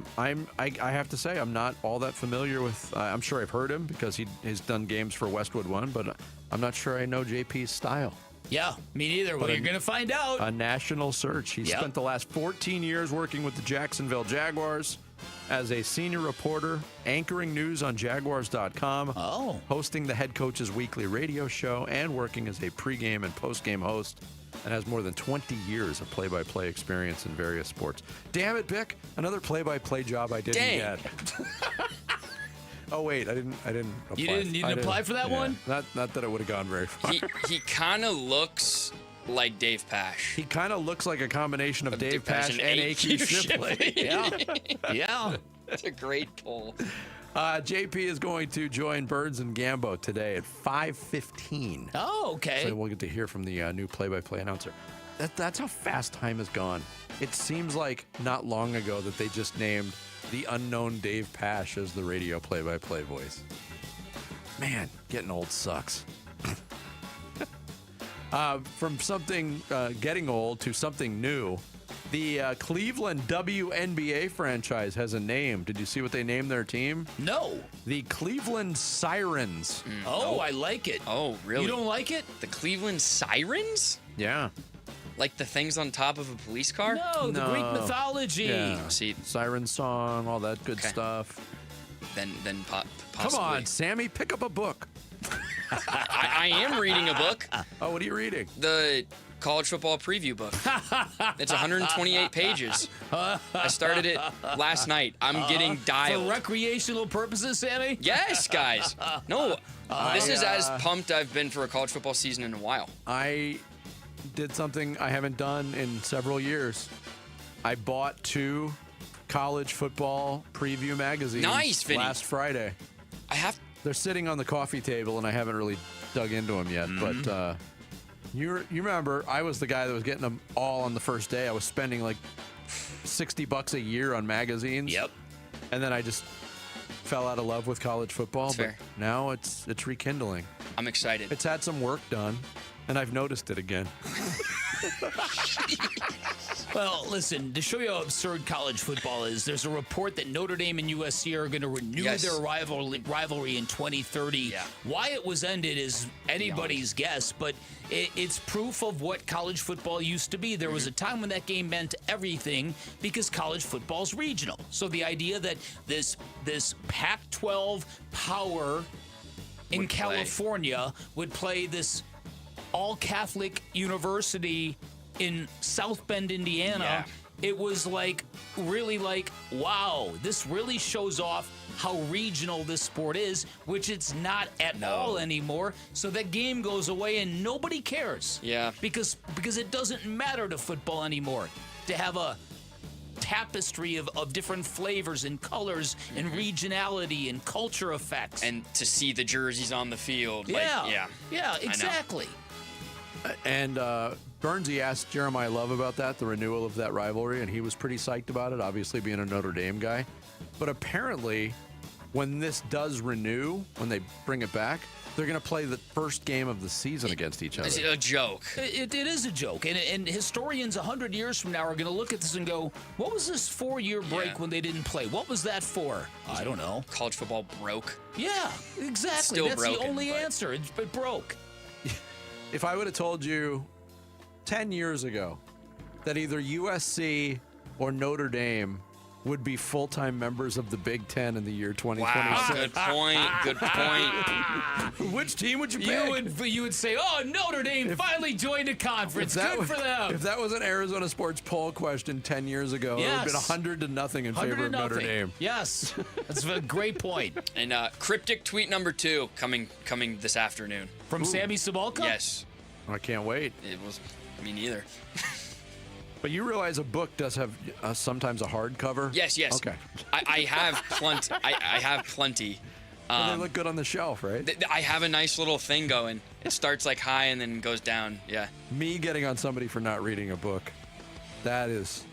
have to say, I'm not all that familiar with. I'm sure I've heard him because he's done games for Westwood One, but I'm not sure I know JP's style. Yeah, me neither. Well, you're going to find out. A national search. He spent the last 14 years working with the Jacksonville Jaguars as a senior reporter, anchoring news on Jaguars.com, hosting the head coach's weekly radio show, and working as a pregame and postgame host, and has more than 20 years of play-by-play experience in various sports. Damn it, Bick! Another play-by-play job I didn't get. Oh wait, I didn't apply. You didn't apply for that one? Not that it would have gone very far. He kind of looks like Dave Pash. He kind of looks like a combination of Dave Pash and A.Q. Shipley. Yeah. That's a great poll. JP is going to join Burns and Gambo today at 5:15. Oh, okay. So we'll get to hear from the new play-by-play announcer. That's how fast time has gone. It seems like not long ago that they just named the unknown Dave Pash as the radio play-by-play voice. Man, getting old sucks. From something getting old to something new, the Cleveland WNBA franchise has a name. Did you see what they named their team? No. The Cleveland Sirens. Oh, I like it. Oh, really? You don't like it? The Cleveland Sirens? Yeah. Like the things on top of a police car? No, the Greek mythology. Yeah. See, Siren song, all that good stuff. Then possibly. Come on, Sammy, pick up a book. I am reading a book. Oh, what are you reading? The college football preview book. It's 128 pages. I started it last night. I'm getting dialed. For recreational purposes, Sammy? Yes, guys. No, this is as pumped I've been for a college football season in a while. I did something I haven't done in several years. I bought 2 college football preview magazines last Friday. They're sitting on the coffee table, and I haven't really dug into them yet. Mm-hmm. But you remember, I was the guy that was getting them all on the first day. I was spending like $60 a year on magazines. Yep. And then I just fell out of love with college football. That's but fair. now it's rekindling. I'm excited. It's had some work done, and I've noticed it again. Well, listen, to show you how absurd college football is, there's a report that Notre Dame and USC are going to renew their rivalry in 2030. Yeah. Why it was ended is anybody's guess, but it's proof of what college football used to be. There was a time when that game meant everything because college football's regional. So the idea that this Pac-12 power in California would play this all-Catholic university in South Bend, Indiana, it was really wow, this really shows off how regional this sport is, which it's not at all anymore. So that game goes away and nobody cares. Yeah. Because it doesn't matter to football anymore to have a tapestry of different flavors and colors and regionality and culture effects. And to see the jerseys on the field. Yeah, exactly. And Burnsy asked Jeremiah Love about that, the renewal of that rivalry, and he was pretty psyched about it, obviously being a Notre Dame guy. But apparently, when this does renew, when they bring it back, they're going to play the first game of the season against each other. It's a joke. It is a joke. And historians 100 years from now are going to look at this and go, what was this 4-year break when they didn't play? What was that for? I don't know. College football broke. Yeah, exactly. Still That's broken, the only answer. It broke. If I would have told you 10 years ago that either USC or Notre Dame would be full-time members of the Big Ten in the year 2026. Wow, good point. Which team would you pick? You would say, oh, Notre Dame finally joined a conference. Good for them. If that was an Arizona sports poll question 10 years ago, it would have been 100-0 in favor of Notre Dame. Yes, that's a great point. And cryptic tweet number 2 coming this afternoon. From Sammy Sabalka? Yes. I can't wait. It was me neither. But you realize a book does have sometimes a hardcover? Yes. Okay. I have plenty. I have plenty. Well, they look good on the shelf, right? I have a nice little thing going. It starts high and then goes down. Yeah. Me getting on somebody for not reading a book, that is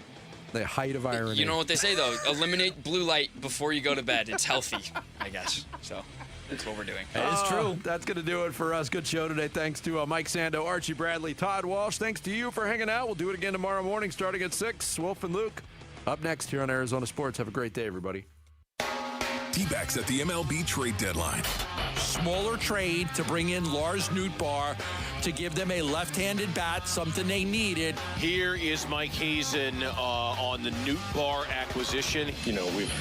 the height of irony. You know what they say, though? Eliminate blue light before you go to bed. It's healthy, I guess. So that's what we're doing. That is true. That's going to do it for us. Good show today. Thanks to Mike Sando, Archie Bradley, Todd Walsh. Thanks to you for hanging out. We'll do it again tomorrow morning starting at 6. Wolf and Luke Up next here on Arizona Sports. Have a great day, everybody. D-backs at the MLB trade deadline. Smaller trade to bring in Lars Nootbaar to give them a left-handed bat, something they needed. Here is Mike Hazen on the Nootbaar acquisition. You know, we've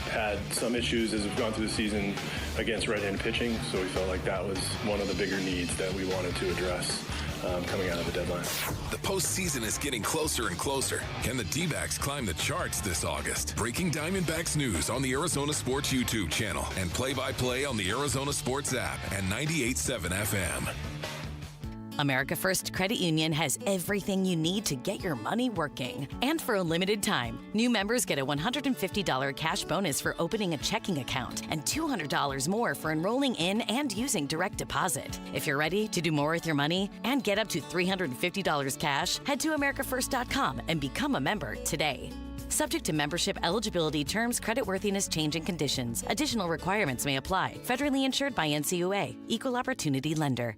had some issues as we've gone through the season against right-handed pitching, so we felt like that was one of the bigger needs that we wanted to address coming out of the deadline. The postseason is getting closer and closer. Can the D-backs climb the charts this August? Breaking Diamondbacks news on the Arizona Sports YouTube channel and play-by-play on the Arizona Sports app and 98.7 FM. America First Credit Union has everything you need to get your money working. And for a limited time, new members get a $150 cash bonus for opening a checking account and $200 more for enrolling in and using direct deposit. If you're ready to do more with your money and get up to $350 cash, head to americafirst.com and become a member today. Subject to membership eligibility, terms, creditworthiness, change, and conditions. Additional requirements may apply. Federally insured by NCUA. Equal Opportunity Lender.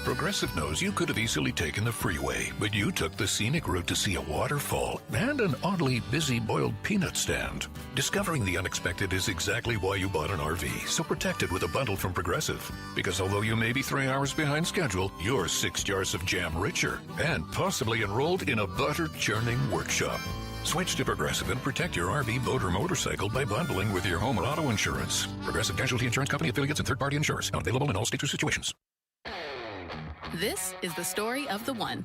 Progressive knows you could have easily taken the freeway, but you took the scenic route to see a waterfall and an oddly busy boiled peanut stand. Discovering the unexpected is exactly why you bought an RV, so protect it with a bundle from Progressive. Because although you may be 3 hours behind schedule, you're 6 jars of jam richer and possibly enrolled in a butter churning workshop. Switch to Progressive and protect your RV, boat, or motorcycle by bundling with your home or auto insurance. Progressive Casualty Insurance Company affiliates and third-party insurers. Not available in all states or situations. This is the story of the one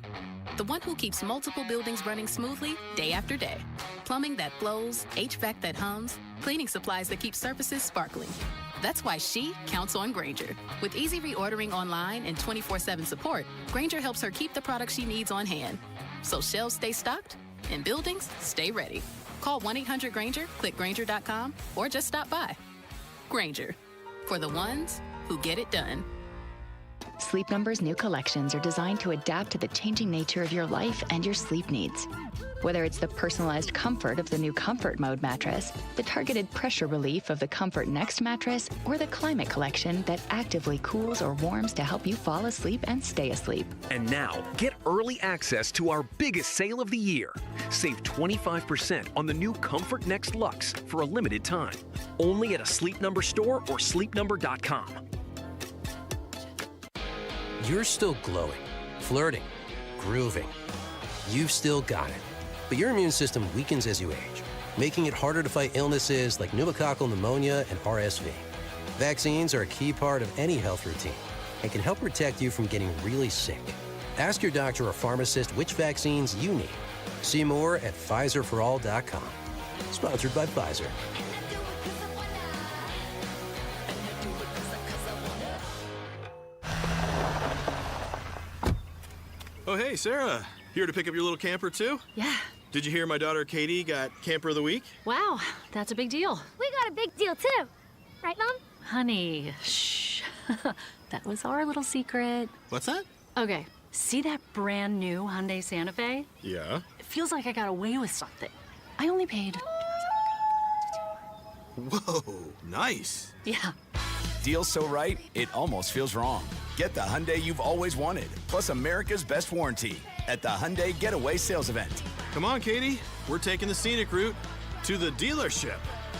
who keeps multiple buildings running smoothly day after day. Plumbing that flows, HVAC that hums, cleaning supplies that keep surfaces sparkling. That's why she counts on Grainger. With easy reordering online and 24/7 support, Grainger helps her keep the products she needs on hand. So shelves stay stocked and buildings stay ready. Call 1-800-GRAINGER, click Grainger.com, or just stop by. Grainger, for the ones who get it done. Sleep Number's new collections are designed to adapt to the changing nature of your life and your sleep needs. Whether it's the personalized comfort of the new Comfort Mode mattress, the targeted pressure relief of the Comfort Next mattress, or the Climate Collection that actively cools or warms to help you fall asleep and stay asleep. And now, get early access to our biggest sale of the year. Save 25% on the new Comfort Next Luxe for a limited time. Only at a Sleep Number store or sleepnumber.com. You're still glowing, flirting, grooving. You've still got it. But your immune system weakens as you age, making it harder to fight illnesses like pneumococcal pneumonia and RSV. Vaccines are a key part of any health routine and can help protect you from getting really sick. Ask your doctor or pharmacist which vaccines you need. See more at PfizerForAll.com. Sponsored by Pfizer. Oh, hey, Sarah. Here to pick up your little camper, too? Yeah. Did you hear my daughter Katie got Camper of the Week? Wow, that's a big deal. We got a big deal, too. Right, Mom? Honey, shh. That was our little secret. What's that? Okay, see that brand new Hyundai Santa Fe? Yeah. It feels like I got away with something. I only paid... Whoa, nice. Yeah. Deal so right, it almost feels wrong. Get the Hyundai you've always wanted, plus America's best warranty at the Hyundai Getaway Sales Event. Come on, Katie. We're taking the scenic route to the dealership.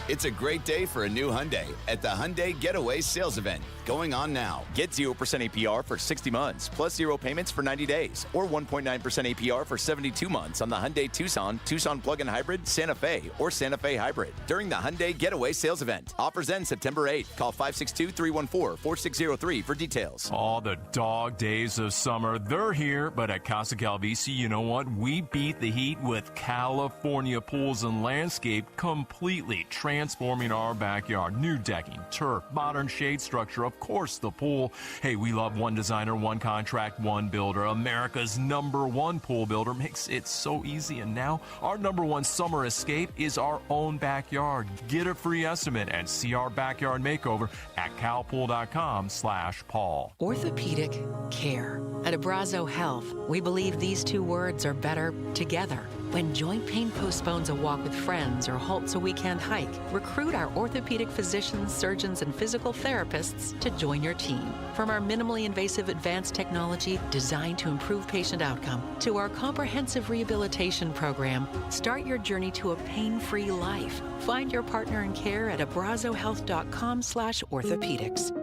It's a great day for a new Hyundai at the Hyundai Getaway Sales Event. Going on now. Get 0% APR for 60 months, plus 0 payments for 90 days, or 1.9% APR for 72 months on the Hyundai Tucson, Tucson Plug-in Hybrid, Santa Fe, or Santa Fe Hybrid during the Hyundai Getaway Sales Event. Offers end September 8th. Call 562-314-4603 for details. All the dog days of summer, they're here, but at Casa Calvisi, you know what? We beat the heat with California Pools and Landscape, completely transforming our backyard. New decking, turf, modern shade structure, of course the pool. Hey, we love one designer, one contract, one builder. America's #1 pool builder makes it so easy. And now our #1 summer escape is our own backyard. Get a free estimate and see our backyard makeover at calpool.com/Paul. Orthopedic care. At Abrazo Health, we believe these two words are better together. When joint pain postpones a walk with friends or halts a weekend hike, recruit our orthopedic physicians, surgeons, and physical therapists to join your team. From our minimally invasive advanced technology designed to improve patient outcome to our comprehensive rehabilitation program, start your journey to a pain-free life. Find your partner in care at abrazohealth.com/orthopedics.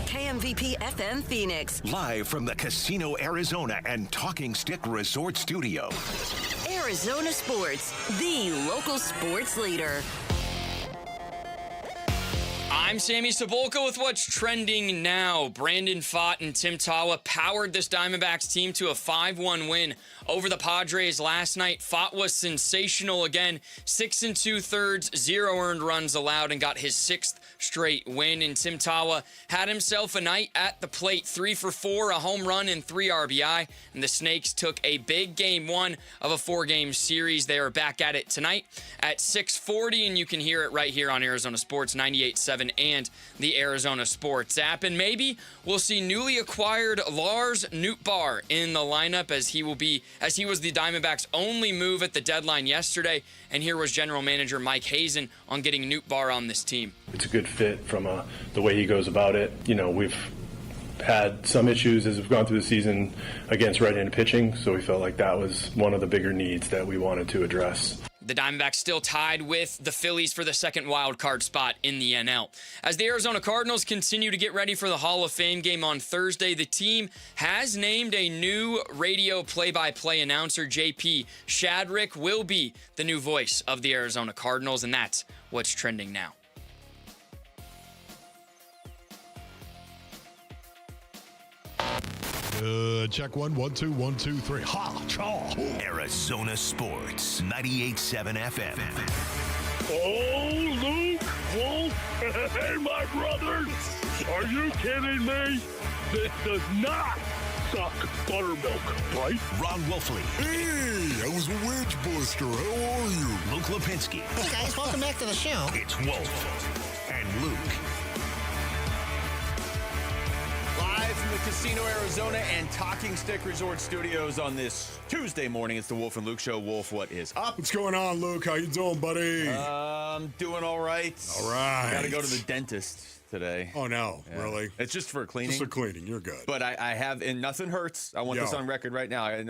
KMVP FM Phoenix. Live from the Casino Arizona and Talking Stick Resort Studio. Arizona Sports, the local sports leader. I'm Sammy Cebulka with what's trending now. Brandon Pfaadt and Tim Tawa powered this Diamondbacks team to a 5-1 win over the Padres last night. Pfaadt was sensational again. 6 2/3, 0 earned runs allowed, and got his 6th straight win. And Tim Tawa had himself a night at the plate. 3 for 4, a home run and 3 RBI. And the Snakes took a big game 1 of a 4-game series. They are back at it tonight at 6:40, and you can hear it right here on Arizona Sports 98.7 and the Arizona Sports app. And maybe we'll see newly acquired Lars Nootbaar in the lineup as he was the Diamondbacks' only move at the deadline yesterday. And here was General Manager Mike Hazen on getting Nootbaar on this team. It's a good fit from the way he goes about it. You know, we've had some issues as we've gone through the season against right-handed pitching, so we felt like that was one of the bigger needs that we wanted to address. The Diamondbacks still tied with the Phillies for the second wild card spot in the NL. As the Arizona Cardinals continue to get ready for the Hall of Fame game on Thursday, the team has named a new radio play-by-play announcer. JP Shadrick will be the new voice of the Arizona Cardinals, and that's what's trending now. Check 1, 1, 2, 1, 2, 3. Ha! Chaw! Arizona Sports, 98.7 FM. Oh, Luke! Wolf! Hey, my brother! Are you kidding me? This does not suck buttermilk, right? Ron Wolfley. Hey, I was a wedge buster. How are you? Luke Lipinski. Hey, guys, welcome back to the show. It's Wolf and Luke. Live from the Casino Arizona and Talking Stick Resort Studios on this Tuesday morning. It's the Wolf and Luke Show. Wolf, what is up? What's going on, Luke? How you doing, buddy? I'm doing all right. All right. Got to go to the dentist today. Oh, no. Yeah. Really? It's just for cleaning. Just for cleaning. You're good. But I have, and nothing hurts. I want this on record right now. I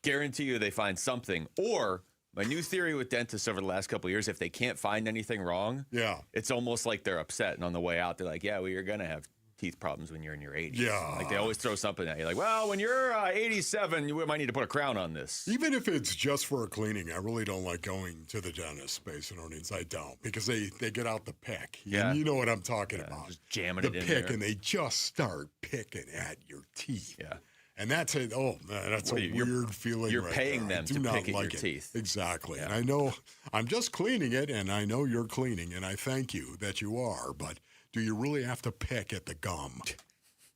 guarantee you they find something. Or my new theory with dentists over the last couple of years, if they can't find anything wrong, it's almost like they're upset. And on the way out, they're like, yeah, well, you're going to have teeth problems when you're in your 80s. Yeah. Like they always throw something at you. Like, well, when you're 87, you might need to put a crown on this. Even if it's just for a cleaning, I really don't like going to the dentist, Space and Earnings. I don't, because they get out the pick. Yeah. You know what I'm talking about. Just jamming the it in pick, there. and they just start picking at your teeth. Yeah. And that's it. Oh, man, that's a weird feeling. You're right paying there. them I do to not pick at like your it. teeth. Exactly. Yeah. And I know I'm just cleaning it, and I know you're cleaning, and I thank you that you are. But do you really have to pick at the gum?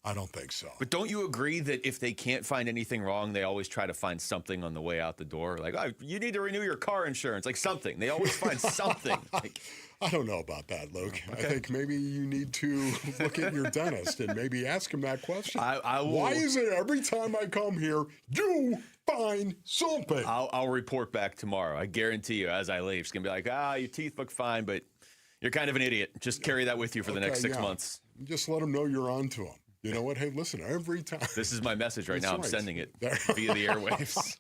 I don't think so. But don't you agree that if they can't find anything wrong, they always try to find something on the way out the door? Like, oh, you need to renew your car insurance. Like something. They always find something. Like, I don't know about that, Luke. Okay. I think maybe you need to look at your dentist and maybe ask him that question. I will, Why is it every time I come here, you find something? I'll report back tomorrow. I guarantee you, as I leave, it's going to be like, your teeth look fine, but you're kind of an idiot. Just carry that with you for the next 6 months. Just let them know you're on to them. You know what? Hey, listen, every time. This is my message right That's now. I'm right. sending it via the airwaves.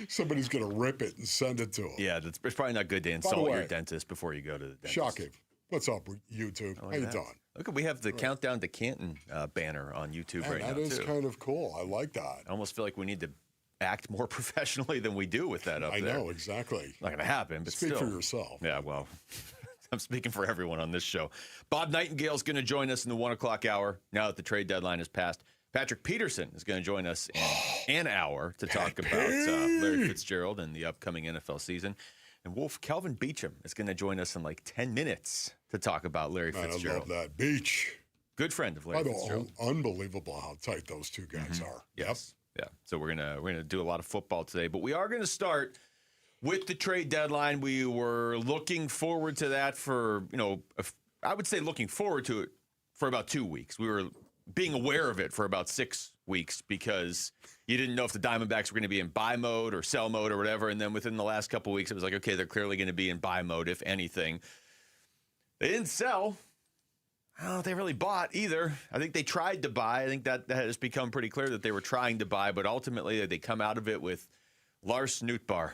Somebody's going to rip it and send it to them. Yeah, it's probably not good to insult your dentist before you go to the dentist. Shocking. What's up, YouTube? How you doing? Look, we have the Countdown to Canton banner on YouTube right now, That is too. kind of cool. I like that. I almost feel like we need to act more professionally than we do with that up there. I know, exactly. Not going to happen, but Speak still. for yourself. Yeah, well, I'm speaking for everyone on this show. Bob Nightingale's going to join us in the 1 o'clock hour now that the trade deadline has passed. Patrick Peterson is going to join us in an hour to talk about Larry Fitzgerald and the upcoming NFL season. And Wolf, Calvin Beecham is going to join us in like 10 minutes to talk about Larry Fitzgerald. I love that. Beach. Good friend of Larry Fitzgerald. Unbelievable how tight those two guys are. Yes. Yeah. So we're gonna do a lot of football today, but we are going to start with the trade deadline. We were looking forward to that for, I would say looking forward to it for about 2 weeks. We were being aware of it for about 6 weeks because you didn't know if the Diamondbacks were going to be in buy mode or sell mode or whatever. And then within the last couple of weeks, it was like, okay, they're clearly going to be in buy mode, if anything. They didn't sell. I don't know if they really bought either. I think they tried to buy. I think that has become pretty clear that they were trying to buy, but ultimately they come out of it with Lars Nootbaar,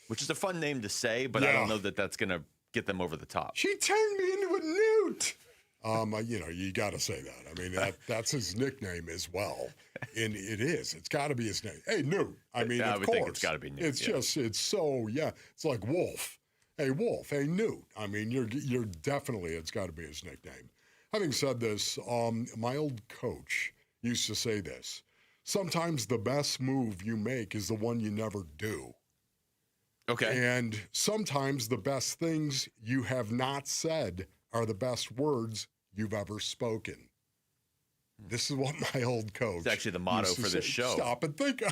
which is a fun name to say, but I don't know that that's going to get them over the top. She turned me into a newt. You got to say that. I mean, that's his nickname as well. And it is. It's got to be his name. Hey, Newt. I mean, of course. Think it's got to be Newt. It's just, it's like Wolf. Hey, Wolf. Hey, Newt. I mean, you're definitely, it's got to be his nickname. Having said this, my old coach used to say this. Sometimes the best move you make is the one you never do. Okay. And sometimes the best things you have not said are the best words you've ever spoken. This is what my old coach. It's actually the motto for this show. Stop and think.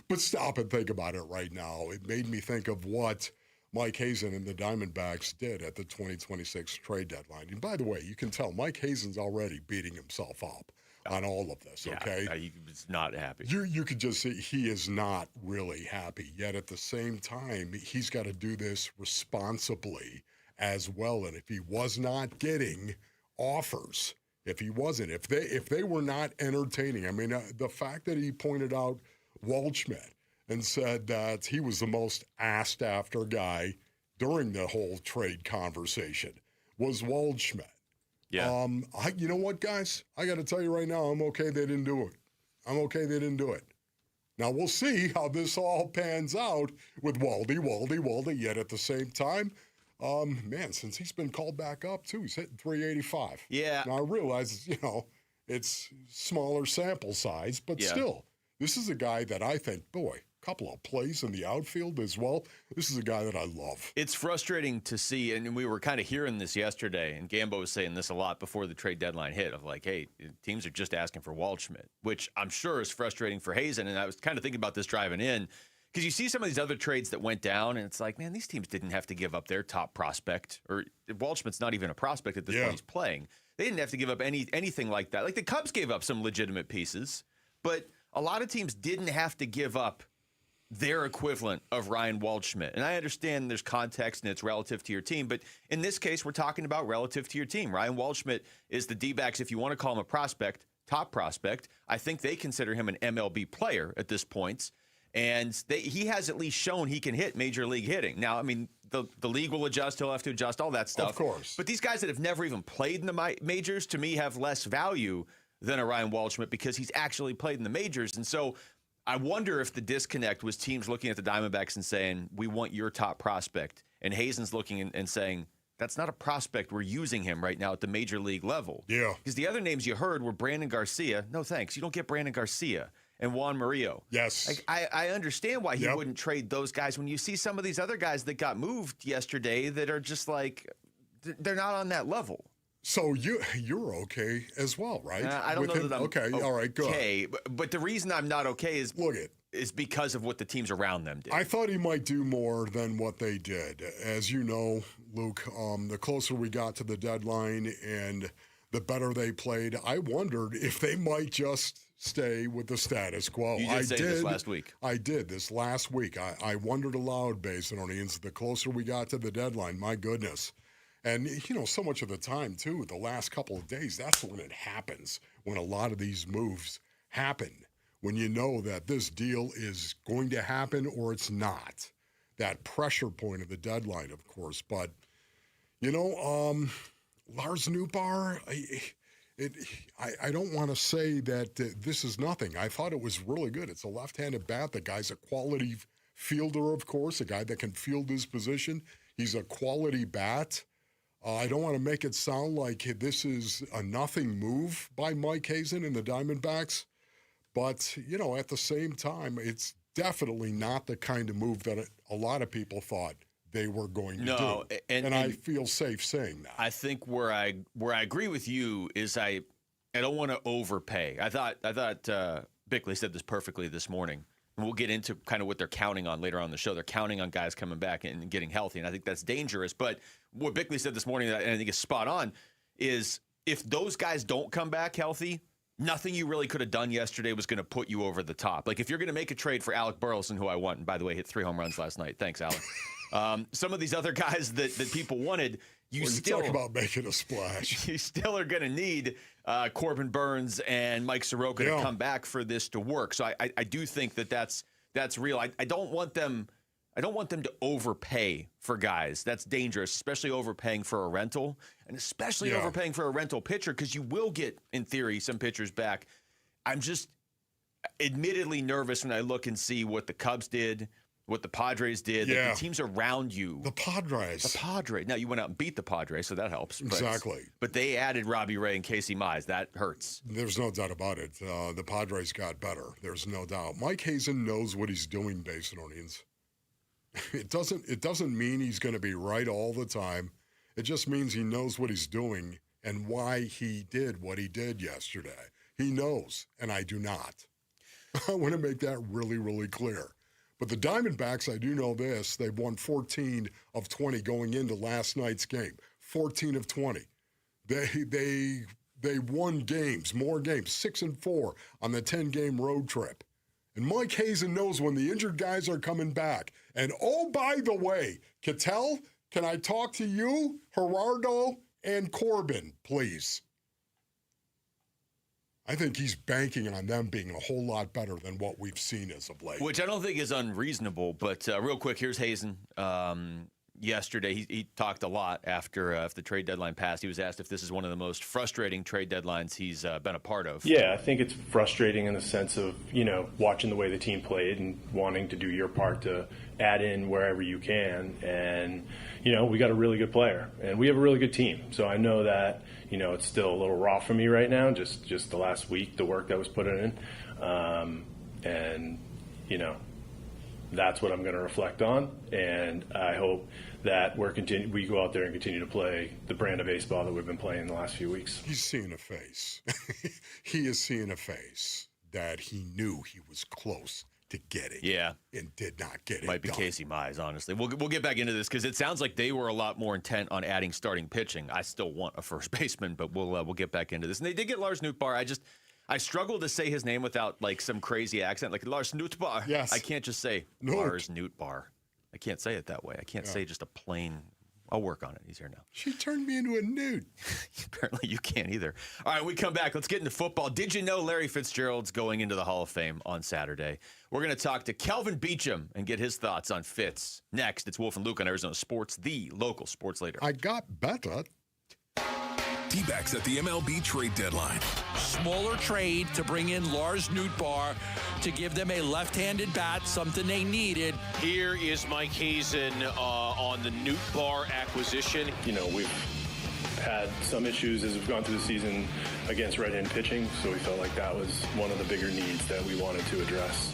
But stop and think about it right now. It made me think of what Mike Hazen and the Diamondbacks did at the 2026 trade deadline. And by the way, you can tell Mike Hazen's already beating himself up on all of this, okay? He's not happy. You could just see he is not really happy. Yet at the same time, he's got to do this responsibly as well. And if he was not getting offers, if they were not entertaining, I mean, the fact that he pointed out Waldschmidt and said that he was the most asked after guy during the whole trade conversation was Waldschmidt. Yeah. You know what, guys? I got to tell you right now, I'm okay they didn't do it. I'm okay they didn't do it. Now, we'll see how this all pans out with Waldy. Yet at the same time, since he's been called back up, too, he's hitting 385. Yeah. Now, I realize, it's smaller sample size, but still, this is a guy that I think, boy, couple of plays in the outfield as well. This is a guy that I love. It's frustrating to see, and we were kind of hearing this yesterday, and Gambo was saying this a lot before the trade deadline hit, of like, hey, teams are just asking for Waldschmidt, which I'm sure is frustrating for Hazen, and I was kind of thinking about this driving in, because you see some of these other trades that went down, and it's like, man, these teams didn't have to give up their top prospect, or Waldschmidt's not even a prospect at this point he's playing. They didn't have to give up anything like that. Like the Cubs gave up some legitimate pieces, but a lot of teams didn't have to give up their equivalent of Ryan Waldschmidt. And I understand there's context and it's relative to your team, but in this case, we're talking about relative to your team. Ryan Waldschmidt is the D-backs, if you want to call him a prospect, top prospect. I think they consider him an MLB player at this point. And he has at least shown he can hit major league hitting. Now, I mean, the league will adjust. He'll have to adjust, all that stuff. Of course. But these guys that have never even played in the majors, to me, have less value than a Ryan Waldschmidt because he's actually played in the majors. And so I wonder if the disconnect was teams looking at the Diamondbacks and saying, we want your top prospect. And Hazen's looking and saying, that's not a prospect. We're using him right now at the major league level. Yeah. Because the other names you heard were Brandon Garcia. No, thanks. You don't get Brandon Garcia. And Juan Murillo. Yes. Like, I understand why he wouldn't trade those guys when you see some of these other guys that got moved yesterday that are just like, they're not on that level. So you're okay as well, right? I don't know that I'm okay. All right, good. Okay, but the reason I'm not okay is because of what the teams around them did. I thought he might do more than what they did. As you know, Luke, the closer we got to the deadline and the better they played, I wondered if they might just stay with the status quo. You did say this last week. I did this last week. I wondered aloud, Basinonians, the closer we got to the deadline, my goodness. And, so much of the time, too, the last couple of days, that's when it happens, when a lot of these moves happen, when you know that this deal is going to happen or it's not. That pressure point of the deadline, of course. But, Lars Nootbaar, I don't want to say that this is nothing. I thought it was really good. It's a left-handed bat. The guy's a quality fielder, of course, a guy that can field his position. He's a quality bat. I don't want to make it sound like this is a nothing move by Mike Hazen and the Diamondbacks, but, at the same time, it's definitely not the kind of move that a lot of people thought they were going to do. And I feel safe saying that. I think where I agree with you is I don't want to overpay. I thought Bickley said this perfectly this morning. And we'll get into kind of what they're counting on later on in the show. They're counting on guys coming back and getting healthy, and I think that's dangerous. But what Bickley said this morning, and I think is spot on, is if those guys don't come back healthy, nothing you really could have done yesterday was going to put you over the top. Like if you're going to make a trade for Alec Burleson, who I want, and by the way, hit 3 home runs last night. Thanks, Alec. Some of these other guys that people wanted, you talk about making a splash. You still are going to need Corbin Burns and Mike Soroka to come back for this to work. So I do think that's real. I don't want them to overpay for guys. That's dangerous, especially overpaying for a rental, and especially overpaying for a rental pitcher, because you will get, in theory, some pitchers back. I'm just admittedly nervous when I look and see what the Cubs did, what the Padres did, like the teams around you. The Padres. Now, you went out and beat the Padres, so that helps. Exactly. But they added Robbie Ray and Casey Mize. That hurts. There's no doubt about it. The Padres got better. There's no doubt. Mike Hazen knows what he's doing, Basinonians. It doesn't mean he's going to be right all the time. It just means he knows what he's doing and why he did what he did yesterday. He knows, and I do not. I want to make that really, really clear. But the Diamondbacks, I do know this, they've won 14 of 20 going into last night's game. 14 of 20. They won games, more games, 6-4 on the 10-game road trip. And Mike Hazen knows when the injured guys are coming back. And oh, by the way, Cattell, can I talk to you, Gerardo, and Corbin, please? I think he's banking on them being a whole lot better than what we've seen as of late. Which I don't think is unreasonable. But real quick, here's Hazen. Yesterday, he talked a lot after the trade deadline passed. He was asked if this is one of the most frustrating trade deadlines he's been a part of. Yeah, I think it's frustrating in the sense of, watching the way the team played and wanting to do your part to add in wherever you can. And, we got a really good player. And we have a really good team. So I know that, it's still a little raw for me right now, just the last week, the work that was put in. That's what I'm going to reflect on, and I hope that we go out there and continue to play the brand of baseball that we've been playing in the last few weeks. He's seeing a face. He is seeing a face that he knew he was close to getting. Yeah. And did not get it. Might be Casey Mize, honestly. We'll get back into this because it sounds like they were a lot more intent on adding starting pitching. I still want a first baseman, but we'll get back into this. And they did get Lars Nootbaar. I struggle to say his name without some crazy accent, like Lars Nootbaar. Yes. I can't just say Lars Nootbaar. I can't say it that way. I can't say just a plain. I'll work on it. He's here now. She turned me into a newt. Apparently you can't either. All right, we come back. Let's get into football. Did you know Larry Fitzgerald's going into the Hall of Fame on Saturday? We're going to talk to Kelvin Beachum and get his thoughts on Fitz. Next, it's Wolf and Luke on Arizona Sports, the local sports leader. I got better. D-backs at the MLB trade deadline. Smaller trade to bring in Lars Nootbaar to give them a left-handed bat, something they needed. Here is Mike Hazen on the Nootbaar acquisition. We've had some issues as we've gone through the season against right-handed pitching, so we felt like that was one of the bigger needs that we wanted to address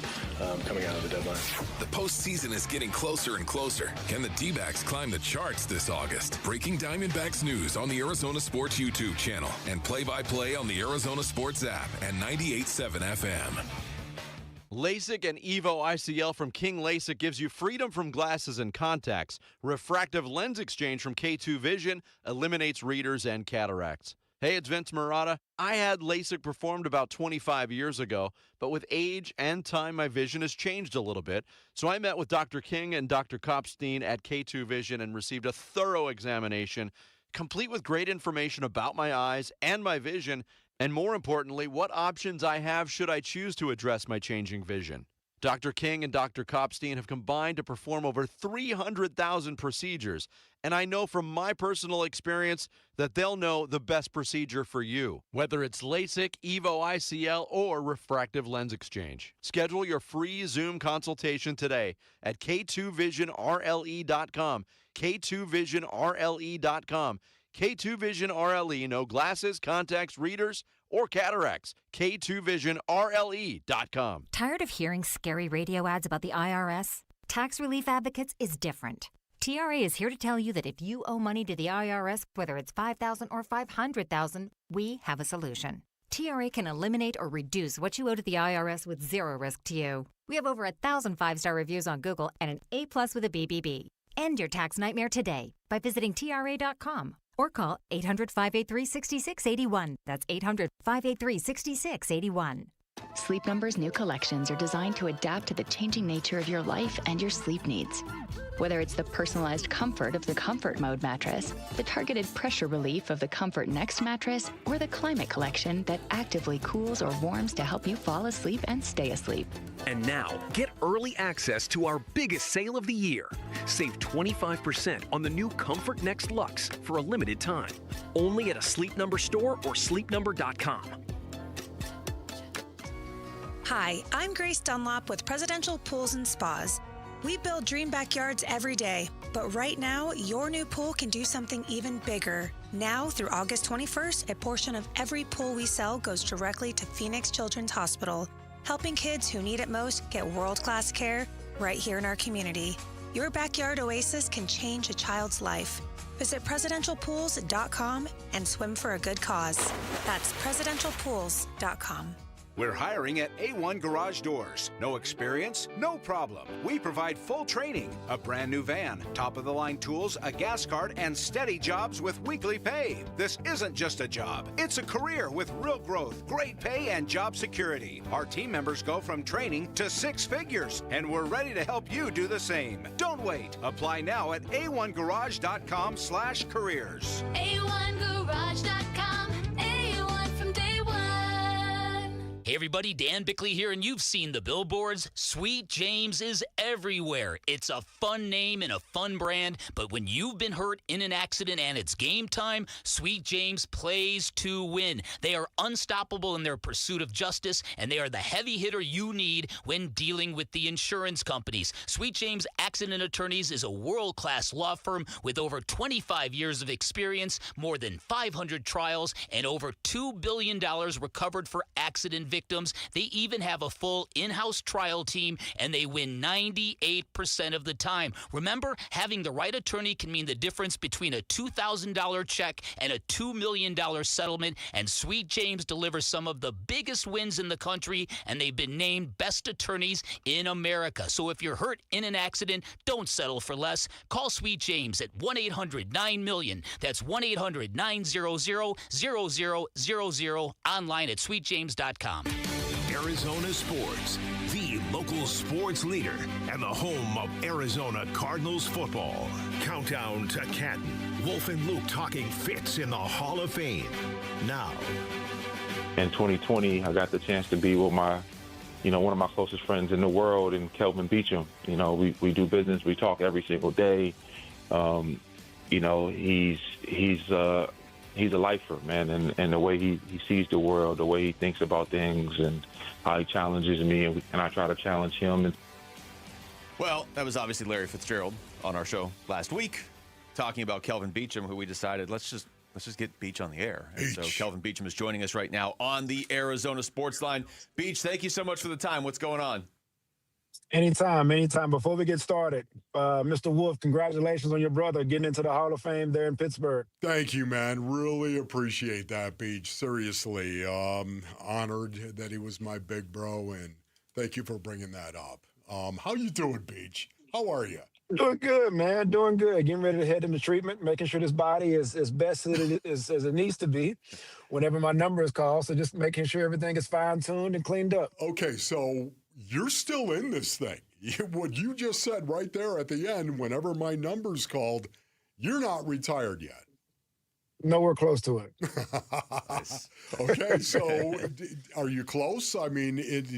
coming out of the deadline. The postseason is getting closer and closer. Can the D-backs climb the charts this August? Breaking Diamondbacks news on the Arizona Sports YouTube channel and play-by-play on the Arizona Sports app and 98.7 FM. LASIK and EVO ICL from King LASIK gives you freedom from glasses and contacts. Refractive lens exchange from K2 Vision eliminates readers and cataracts. Hey, it's Vince Marotta. I had LASIK performed about 25 years ago, but with age and time, my vision has changed a little bit. So I met with Dr. King and Dr. Kopstein at K2 Vision and received a thorough examination, complete with great information about my eyes and my vision, and more importantly, what options I have should I choose to address my changing vision. Dr. King and Dr. Kopstein have combined to perform over 300,000 procedures, and I know from my personal experience that they'll know the best procedure for you, whether it's LASIK, EVO ICL, or refractive lens exchange. Schedule your free Zoom consultation today at K2VisionRLE.com, K2VisionRLE.com. K2 Vision RLE, no glasses, contacts, readers, or cataracts. K2VisionRLE.com. Tired of hearing scary radio ads about the IRS? Tax Relief Advocates is different. TRA is here to tell you that if you owe money to the IRS, whether it's $5,000 or $500,000, we have a solution. TRA can eliminate or reduce what you owe to the IRS with zero risk to you. We have over 1,000 5-star reviews on Google and an A+ with a BBB. End your tax nightmare today by visiting TRA.com or call 800-583-6681. That's 800-583-6681. Sleep Number's new collections are designed to adapt to the changing nature of your life and your sleep needs. Whether it's the personalized comfort of the Comfort Mode mattress, the targeted pressure relief of the Comfort Next mattress, or the Climate Collection that actively cools or warms to help you fall asleep and stay asleep. And now, get early access to our biggest sale of the year. Save 25% on the new Comfort Next Luxe for a limited time. Only at a Sleep Number store or sleepnumber.com. Hi, I'm Grace Dunlop with Presidential Pools and Spas. We build dream backyards every day, but right now, your new pool can do something even bigger. Now, through August 21st, a portion of every pool we sell goes directly to Phoenix Children's Hospital, helping kids who need it most get world-class care right here in our community. Your backyard oasis can change a child's life. Visit presidentialpools.com and swim for a good cause. That's presidentialpools.com. We're hiring at A1 Garage Doors. No experience? No problem. We provide full training, a brand new van, top-of-the-line tools, a gas card, and steady jobs with weekly pay. This isn't just a job. It's a career with real growth, great pay, and job security. Our team members go from training to 6 figures, and we're ready to help you do the same. Don't wait. Apply now at a1garage.com/careers. A1garage.com. A1 from day one. Hey everybody, Dan Bickley here, and you've seen the billboards. Sweet James is everywhere. It's a fun name and a fun brand, but when you've been hurt in an accident and it's game time, Sweet James plays to win. They are unstoppable in their pursuit of justice, and they are the heavy hitter you need when dealing with the insurance companies. Sweet James Accident Attorneys is a world-class law firm with over 25 years of experience, more than 500 trials, and over $2 billion recovered for accident victims. They even have a full in-house trial team, and they win 98% of the time. Remember, having the right attorney can mean the difference between a $2,000 check and a $2 million settlement, and Sweet James delivers some of the biggest wins in the country, and they've been named best attorneys in America. So if you're hurt in an accident, don't settle for less. Call Sweet James at 1-800-9-MILLION. That's 1-800-900-0000, online at sweetjames.com. Arizona Sports, the local sports leader and the home of Arizona Cardinals football. Countdown to Canton. Wolf and Luke talking Fitz in the Hall of Fame. Now. In 2020, I got the chance to be with my, one of my closest friends in the world, and Kelvin Beachum. We do business. We talk every single day. He's a lifer, man, and the way he sees the world, the way he thinks about things, and how he challenges me, and I try to challenge him. Well, that was obviously Larry Fitzgerald on our show last week, talking about Kelvin Beachum, who we decided let's just get Beach on the air. And so Kelvin Beachum is joining us right now on the Arizona Sports Line. Beach, thank you so much for the time. What's going on? Anytime. Before we get started, Mr. Wolf, congratulations on your brother getting into the Hall of Fame there in Pittsburgh. Thank you, man. Really appreciate that, Beach. Seriously, honored that he was my big bro, and thank you for bringing that up. How you doing, Beach? How are you? Doing good, man. Doing good. Getting ready to head into treatment, making sure this body is as best as it needs to be whenever my number is called. So just making sure everything is fine-tuned and cleaned up. Okay, so you're still in this thing. What you just said right there at the end, whenever my number's called, you're not retired yet. Nowhere close to it. Okay, so are you close? I mean,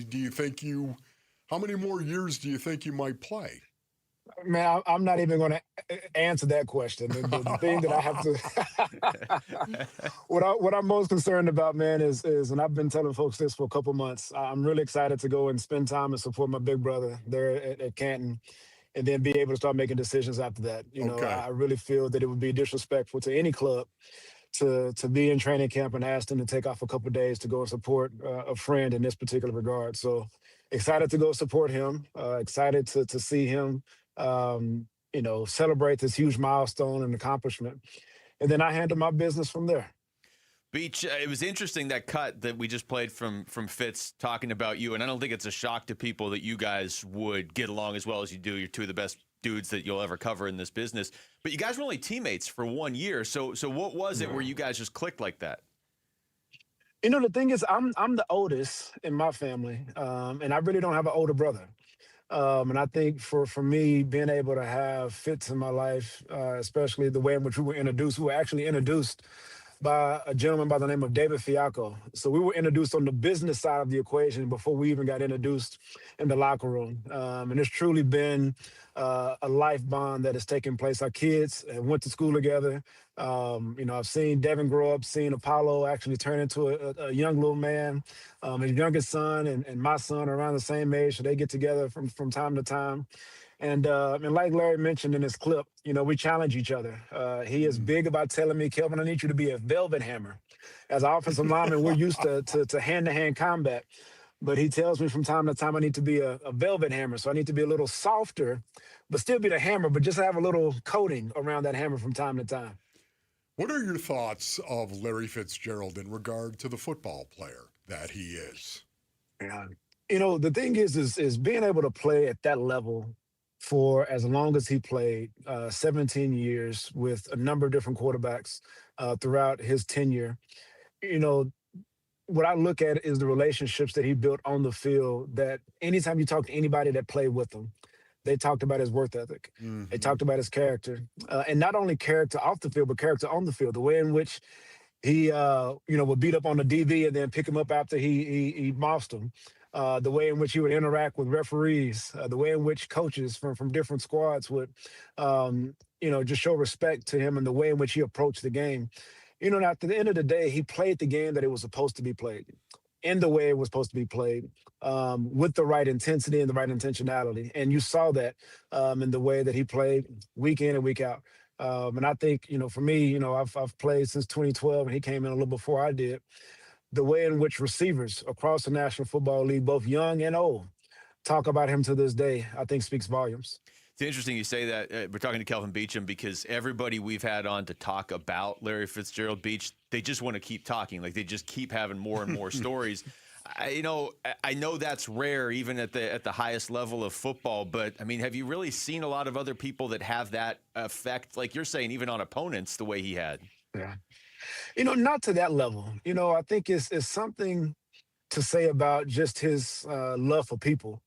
do you think how many more years do you think you might play? Man, I'm not even going to answer that question. The thing that I have to, what I'm most concerned about, man, is, and I've been telling folks this for a couple months, I'm really excited to go and spend time and support my big brother there at Canton, and then be able to start making decisions after that. I really feel that it would be disrespectful to any club to be in training camp and ask them to take off a couple of days to go and support a friend in this particular regard. So excited to go support him, excited to see him celebrate this huge milestone and accomplishment. And then I handle my business from there. Beach, it was interesting, that cut that we just played from Fitz talking about you. And I don't think it's a shock to people that you guys would get along as well as you do. You're two of the best dudes that you'll ever cover in this business. But you guys were only teammates for 1 year. So what was it where you guys just clicked like that? The thing is, I'm the oldest in my family, and I really don't have an older brother. And I think for me, being able to have Fitz in my life, especially the way in which we were actually introduced by a gentleman by the name of David Fiacco. So we were introduced on the business side of the equation before we even got introduced in the locker room. And it's truly been a life bond that has taken place. Our kids went to school together. I've seen Devin grow up, seen Apollo actually turn into a young little man. His youngest son and my son are around the same age, so they get together from time to time. And like Larry mentioned in his clip, we challenge each other. He is big about telling me, Kelvin, I need you to be a velvet hammer. As an offensive lineman, we're used to hand-to-hand combat. But he tells me from time to time I need to be a velvet hammer. So I need to be a little softer, but still be the hammer, but just have a little coating around that hammer from time to time. What are your thoughts of Larry Fitzgerald in regard to the football player that he is? Yeah. The thing is being able to play at that level for as long as he played, 17 years with a number of different quarterbacks throughout his tenure. What I look at is the relationships that he built on the field, that anytime you talk to anybody that played with him, they talked about his work ethic. Mm-hmm. They talked about his character. And not only character off the field, but character on the field. The way in which he, would beat up on the DB and then pick him up after he mossed him. The way in which he would interact with referees. The way in which coaches from different squads would, just show respect to him, and the way in which he approached the game. At the end of the day, he played the game that it was supposed to be played, in the way it was supposed to be played, with the right intensity and the right intentionality. And you saw that in the way that he played week in and week out. And I think, for me, I've played since 2012, and he came in a little before I did. The way in which receivers across the National Football League, both young and old, talk about him to this day, I think speaks volumes. It's interesting you say that. We're talking to Kelvin Beachum because everybody we've had on to talk about Larry Fitzgerald Beach, they just want to keep talking. Like, they just keep having more and more stories. I know that's rare even at the highest level of football, but I mean, have you really seen a lot of other people that have that effect, like you're saying, even on opponents, the way he had? Yeah. Not to that level. I think it's something to say about just his love for people.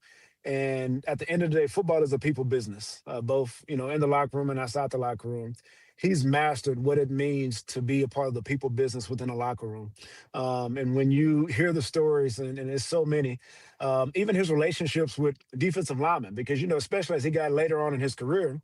And at the end of the day, football is a people business, both, in the locker room and outside the locker room. He's mastered what it means to be a part of the people business within a locker room. And when you hear the stories, and there's so many, even his relationships with defensive linemen, because, especially as he got later on in his career,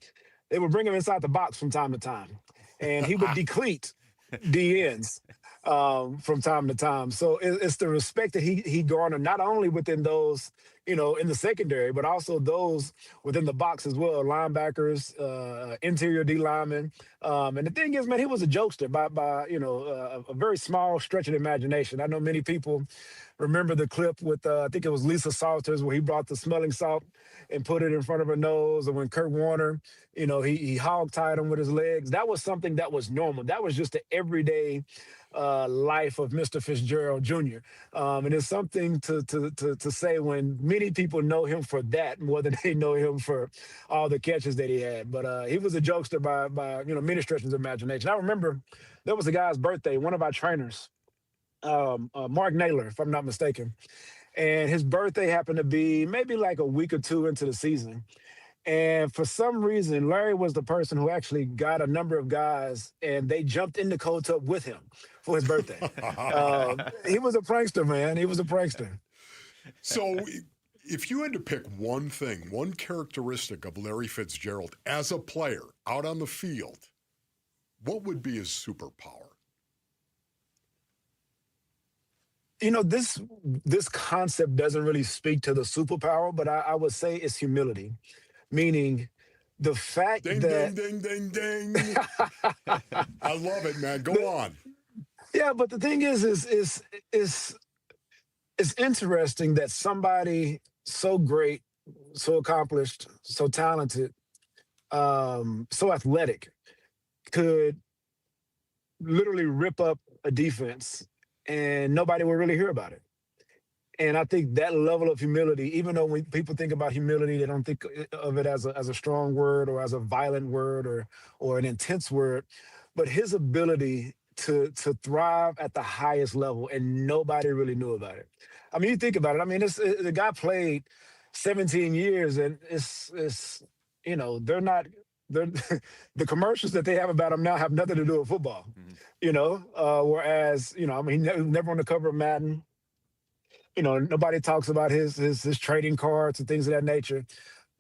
they would bring him inside the box from time to time. And he would decleat DNs from time to time. So it's the respect that he garnered, not only within those, in the secondary, but also those within the box as well, linebackers, interior D linemen. And the thing is, man, he was a jokester by a very small stretch of imagination. I know many people remember the clip with, I think it was Lisa Salters, where he brought the smelling salt and put it in front of her nose. And when Kurt Warner, he hog-tied him with his legs. That was something that was normal. That was just the everyday life of Mr. Fitzgerald Jr. And it's something to say when many people know him for that more than they know him for all the catches that he had. But he was a jokester by many stretches of imagination. I remember there was a guy's birthday, one of our trainers, Mark Naylor, if I'm not mistaken. And his birthday happened to be maybe like a week or two into the season. And for some reason, Larry was the person who actually got a number of guys, and they jumped in the cold tub with him for his birthday. He was a prankster, man. He was a prankster. So if you had to pick one thing, one characteristic of Larry Fitzgerald as a player out on the field, what would be his superpower? This concept doesn't really speak to the superpower, but I would say it's humility. Meaning the fact ding, that... Ding, ding, ding, ding. I love it, man. Go on. Yeah, but the thing is it's interesting that somebody so great, so accomplished, so talented, so athletic could literally rip up a defense and nobody will really hear about it. And I think that level of humility, even though when people think about humility, they don't think of it as a strong word or as a violent word or an intense word, but his ability to thrive at the highest level and nobody really knew about it. I mean, you think about it. I mean, the guy played 17 years, and it's they're not they're the commercials that they have about him now have nothing to do with football. Whereas I mean, never on the cover of Madden. Nobody talks about his trading cards and things of that nature,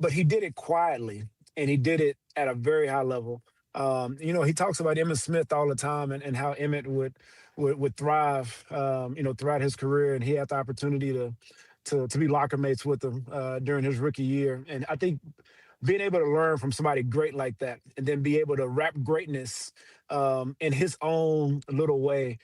but he did it quietly and he did it at a very high level. He talks about Emmitt Smith all the time and how Emmitt would thrive, throughout his career, and he had the opportunity to be locker mates with him during his rookie year. And I think being able to learn from somebody great like that and then be able to wrap greatness in his own little way,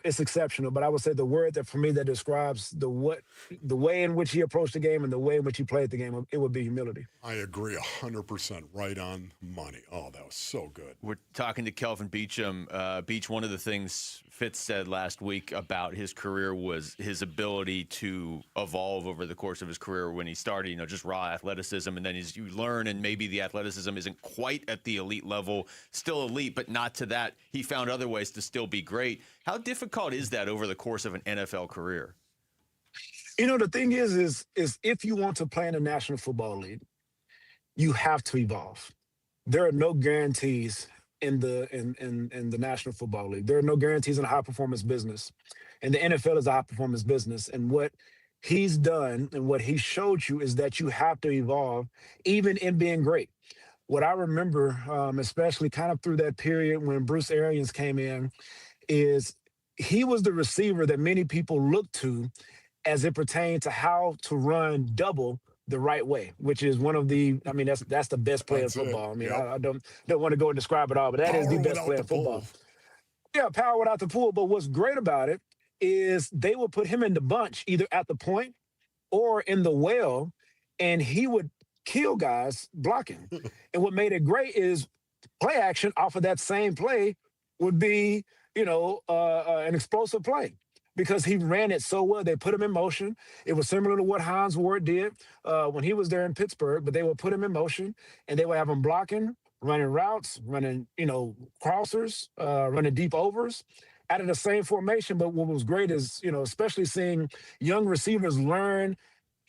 it's exceptional. But I would say the word that for me that describes the way in which he approached the game and the way in which he played the game, it would be humility. I agree 100%. Right on money. Oh, that was so good. We're talking to Kelvin Beachum. Beach, one of the things Fitz said last week about his career was his ability to evolve over the course of his career. When he started, just raw athleticism, and then as you learn, and maybe the athleticism isn't quite at the elite level, still elite, but not to that. He found other ways to still be great. How difficult is that over the course of an NFL career? The thing is if you want to play in the National Football League, you have to evolve. There are no guarantees in the National Football League. There are no guarantees in a high-performance business. And the NFL is a high-performance business. And what he's done and what he showed you is that you have to evolve, even in being great. What I remember, especially kind of through that period when Bruce Arians came in, is he was the receiver that many people looked to as it pertained to how to run double the right way, which is one of the, I mean, that's the best play in football. I mean, I don't want to go and describe it all, but that is the best play in football. Yeah, power without the pool. But what's great about it is they would put him in the bunch, either at the point or in the well, and he would kill guys blocking. And what made it great is play action off of that same play would be, an explosive play because he ran it so well. They put him in motion. It was similar to what Hines Ward did when he was there in Pittsburgh, but they would put him in motion and they would have him blocking, running routes, running, crossers, running deep overs out of the same formation. But what was great is, especially seeing young receivers learn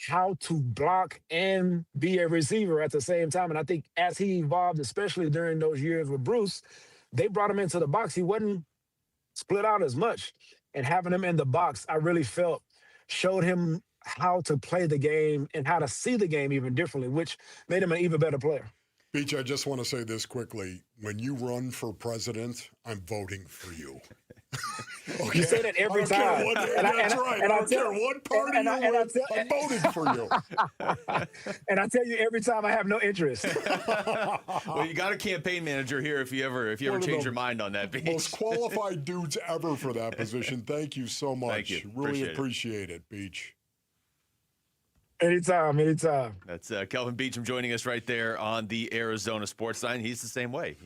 how to block and be a receiver at the same time. And I think as he evolved, especially during those years with Bruce, they brought him into the box. He wasn't split out as much. And having him in the box, I really felt showed him how to play the game and how to see the game even differently, which made him an even better player. Beach, I just want to say this quickly. When you run for president, I'm voting for you. Okay? You say that every time. That's right. I don't care what party you're with, I'm voting for you. And I tell you every time I have no interest. Well, you got a campaign manager here if you ever change your mind on that, Beach. Most qualified dudes ever for that position. Thank you so much. Thank you. Really appreciate it, Beach. Anytime. That's Kelvin Beachum joining us right there on the Arizona Sports Line. He's the same way.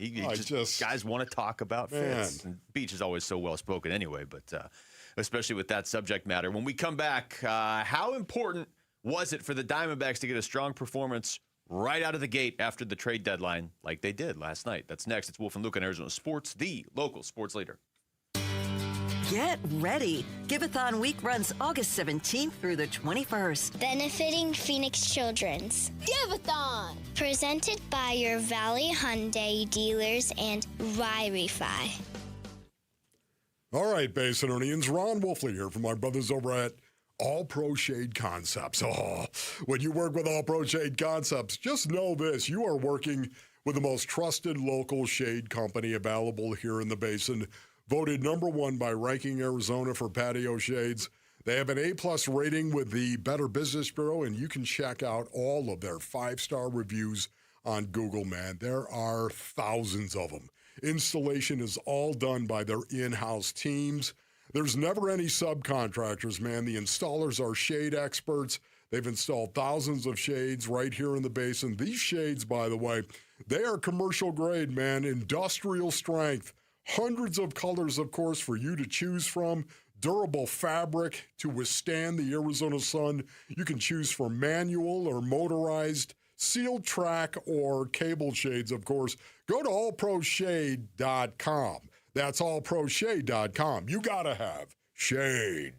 Guys want to talk about Fitz. And Beach is always so well spoken anyway, but especially with that subject matter. When we come back, how important was it for the Diamondbacks to get a strong performance right out of the gate after the trade deadline like they did last night? That's next. It's Wolf and Luke on Arizona Sports, the local sports leader. Get ready. Giveathon week runs August 17th through the 21st. Benefiting Phoenix Children's. Giveathon! Presented by your Valley Hyundai dealers and Wi-Fi. All right, Basinonians. Ron Wolfley here from my brothers over at All Pro Shade Concepts. Oh, when you work with All Pro Shade Concepts, just know this. You are working with the most trusted local shade company available here in the Basin. Voted #1 by Ranking Arizona for patio shades. They have an A+ rating with the Better Business Bureau, and you can check out all of their 5-star reviews on Google, man. There are thousands of them. Installation is all done by their in-house teams. There's never any subcontractors, man. The installers are shade experts. They've installed thousands of shades right here in the Basin. These shades, by the way, they are commercial grade, man, industrial strength. Hundreds of colors, of course, for you to choose from. durable fabric to withstand the Arizona sun. You can choose for manual or motorized, sealed track, or cable shades, of course. Go to allproshade.com. That's allproshade.com. You got to have shade.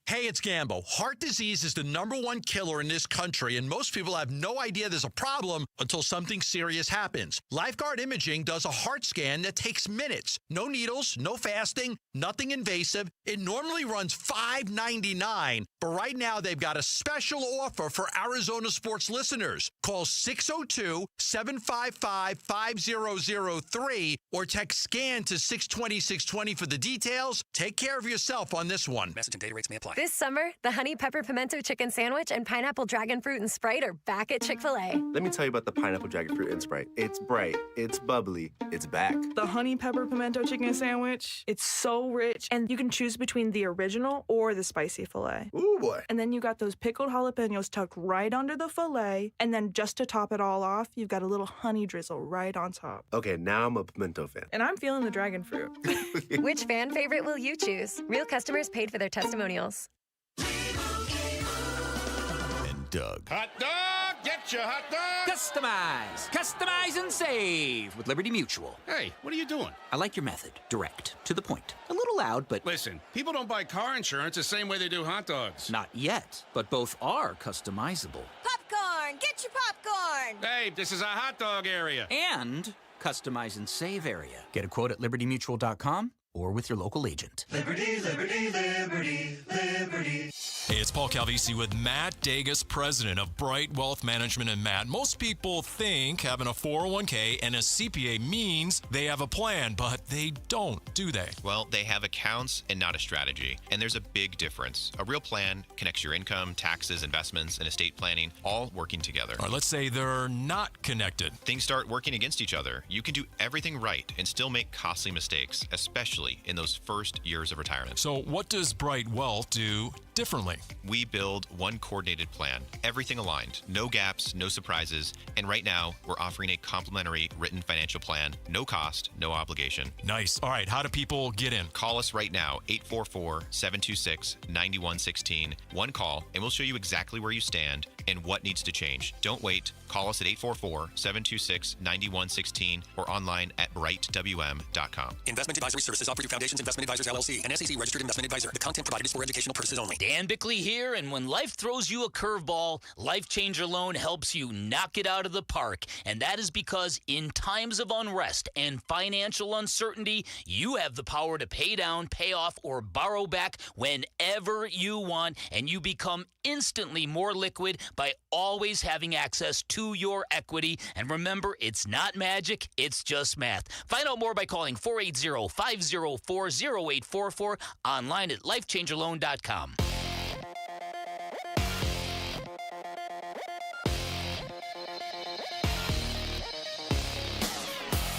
Hey, it's Gambo. Heart disease is the #1 killer in this country, and most people have no idea there's a problem until something serious happens. Lifeguard Imaging does a heart scan that takes minutes. No needles, no fasting, nothing invasive. It normally runs $5.99, but right now they've got a special offer for Arizona sports listeners. Call 602-755-5003 or text SCAN to 620-620 for the details. Take care of yourself on this one. Message and data rates may apply. This summer, the Honey Pepper Pimento Chicken Sandwich and Pineapple Dragon Fruit and Sprite are back at Chick-fil-A. Let me tell you about the Pineapple Dragon Fruit and Sprite. It's bright, it's bubbly, it's back. The Honey Pepper Pimento Chicken Sandwich, it's so rich, and you can choose between the original or the spicy filet. Ooh, boy. And then you got those pickled jalapenos tucked right under the filet, and then just to top it all off, you've got a little honey drizzle right on top. Okay, now I'm a pimento fan. And I'm feeling the dragon fruit. Which fan favorite will you choose? Real customers paid for their testimonials. And Doug. Hot dog! Get your hot dog! Customize and save with Liberty Mutual. Hey, what are you doing? I like your method. Direct, to the point. A little loud, but... Listen, people don't buy car insurance the same way they do hot dogs. Not yet, but both are customizable. Popcorn! Get your popcorn! Hey, this is a hot dog area. And customize and save area. Get a quote at libertymutual.com or with your local agent. Liberty, liberty, liberty, liberty. Hey, it's Paul Calvisi with Matt Dagas, president of Bright Wealth Management. And Matt, most people think having a 401k and a CPA means they have a plan, but they don't, do they? Well, they have accounts and not a strategy. And there's a big difference. A real plan connects your income, taxes, investments, and estate planning all working together. All right, let's say they're not connected. Things start working against each other. You can do everything right and still make costly mistakes, especially in those first years of retirement. So what does Bright Wealth do differently? We build one coordinated plan, everything aligned, no gaps, no surprises, and right now we're offering a complimentary written financial plan, no cost, no obligation. Nice. All right, how do people get in? Call us right now, 844-726-9116. One call, and we'll show you exactly where you stand and what needs to change. Don't wait. Call us at 844-726-9116 or online at brightwm.com. Investment advisory services offered through Foundations Investment Advisors, LLC, an SEC registered investment advisor. The content provided is for educational purposes only. Dan Bickley here, and when life throws you a curveball, Life Changer Loan helps you knock it out of the park. And that is because in times of unrest and financial uncertainty, you have the power to pay down, pay off, or borrow back whenever you want, and you become instantly more liquid by always having access to your equity. And remember, it's not magic, it's just math. Find out more by calling 480-504-0844, online at lifechangerloan.com.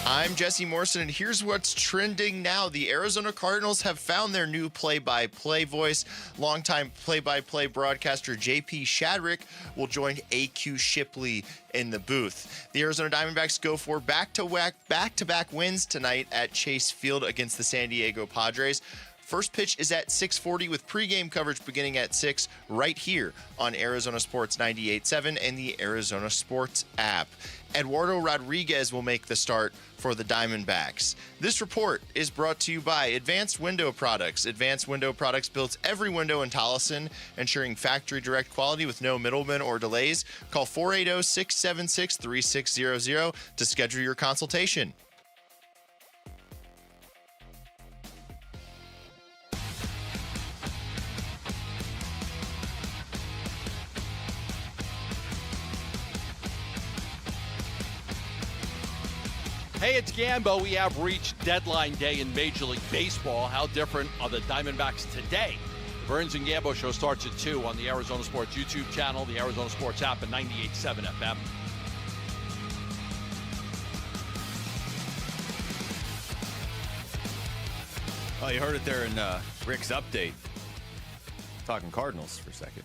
I'm Jesse Morrison, and here's what's trending now. The Arizona Cardinals have found their new play-by-play voice. Longtime play-by-play broadcaster J.P. Shadrick will join A.Q. Shipley in the booth. The Arizona Diamondbacks go for back-to-back wins tonight at Chase Field against the San Diego Padres. First pitch is at 6:40 with pregame coverage beginning at 6 right here on Arizona Sports 98.7 and the Arizona Sports app. Eduardo Rodriguez will make the start for the Diamondbacks. This report is brought to you by Advanced Window Products. Advanced Window Products builds every window in Tolleson, ensuring factory direct quality with no middlemen or delays. Call 480-676-3600 to schedule your consultation. Hey, it's Gambo. We have reached deadline day in Major League Baseball. How different are the Diamondbacks today? The Burns and Gambo show starts at 2 on the Arizona Sports YouTube channel, the Arizona Sports app, and 98.7 FM. Well, you heard it there in Rick's update. Talking Cardinals for a second.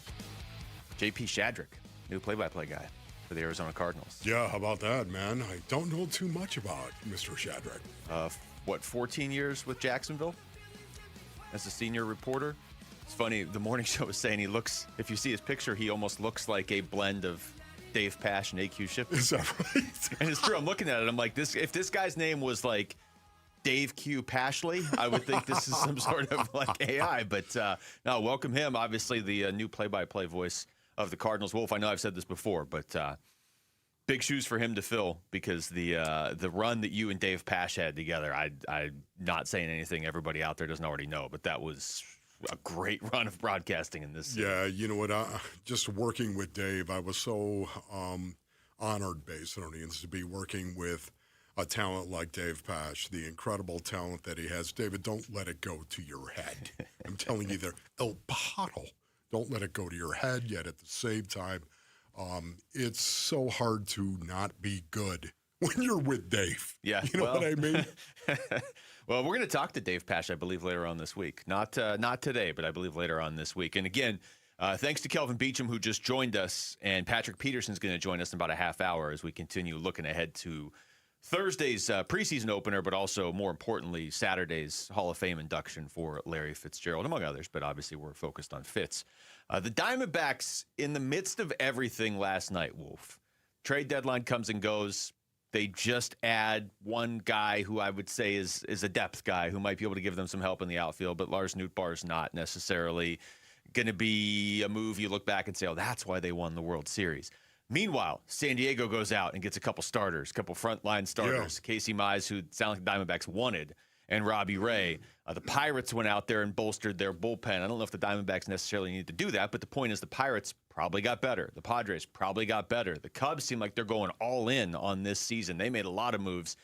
J.P. Shadrick, new play-by-play guy for the Arizona Cardinals. Yeah, how about that, man? I don't know too much about Mr. Shadrick. 14 years with Jacksonville? as a senior reporter. It's funny, the morning show was saying if you see his picture, he almost looks like a blend of Dave Pasch and AQ Ship. Is that right? And it's true. I'm looking at it. I'm like, if this guy's name was like Dave Q. Pashley, I would think this is some sort of like AI. But no, welcome him. Obviously, the new play-by-play voice of the Cardinals. Wolf, I know I've said this before, but big shoes for him to fill because the run that you and Dave Pasch had together, I'm not saying anything everybody out there doesn't already know, but that was a great run of broadcasting in this season. Yeah, you know what? Just working with Dave, I was so honored, Basinonians, to be working with a talent like Dave Pasch, the incredible talent that he has. David, don't let it go to your head. I'm telling you, El Pato. Don't let it go to your head, yet at the same time, it's so hard to not be good when you're with Dave. Yeah. You know what I mean? Well, we're going to talk to Dave Pasch, I believe, later on this week. Not today, but I believe later on this week. And again, thanks to Kelvin Beachum, who just joined us, and Patrick Peterson's going to join us in about a half hour as we continue looking ahead to Thursday's preseason opener, but also, more importantly, Saturday's Hall of Fame induction for Larry Fitzgerald, among others, but obviously we're focused on Fitz. The Diamondbacks, in the midst of everything last night, Wolf, trade deadline comes and goes. They just add one guy who I would say is a depth guy who might be able to give them some help in the outfield, but Lars Nootbaar is not necessarily going to be a move you look back and say, oh, that's why they won the World Series. Meanwhile, San Diego goes out and gets a couple starters, a couple frontline starters. Yeah. Casey Mize, who sounds like the Diamondbacks wanted, and Robbie Ray. The Pirates went out there and bolstered their bullpen. I don't know if the Diamondbacks necessarily need to do that, but the point is the Pirates probably got better. The Padres probably got better. The Cubs seem like they're going all in on this season. They made a lot of moves.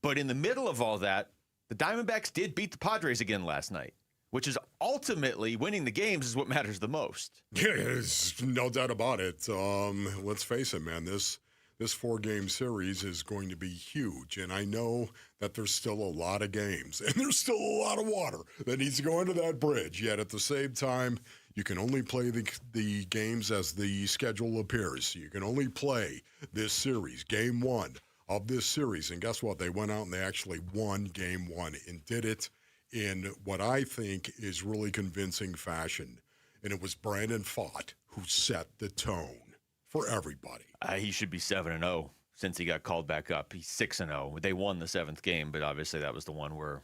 But in the middle of all that, the Diamondbacks did beat the Padres again last night, which is ultimately winning the games is what matters the most. Yeah, there's no doubt about it. Let's face it, man. This 4-game series is going to be huge, and I know that there's still a lot of games, and there's still a lot of water that needs to go into that bridge. Yet at the same time, you can only play the games as the schedule appears. You can only play this series, game 1 of this series. And guess what? They went out and they actually won game 1 and did it in what I think is really convincing fashion. And it was Brandon Pfaadt who set the tone for everybody. He should be 7-0 since he got called back up. He's 6-0. They won the 7th game, but obviously that was the one where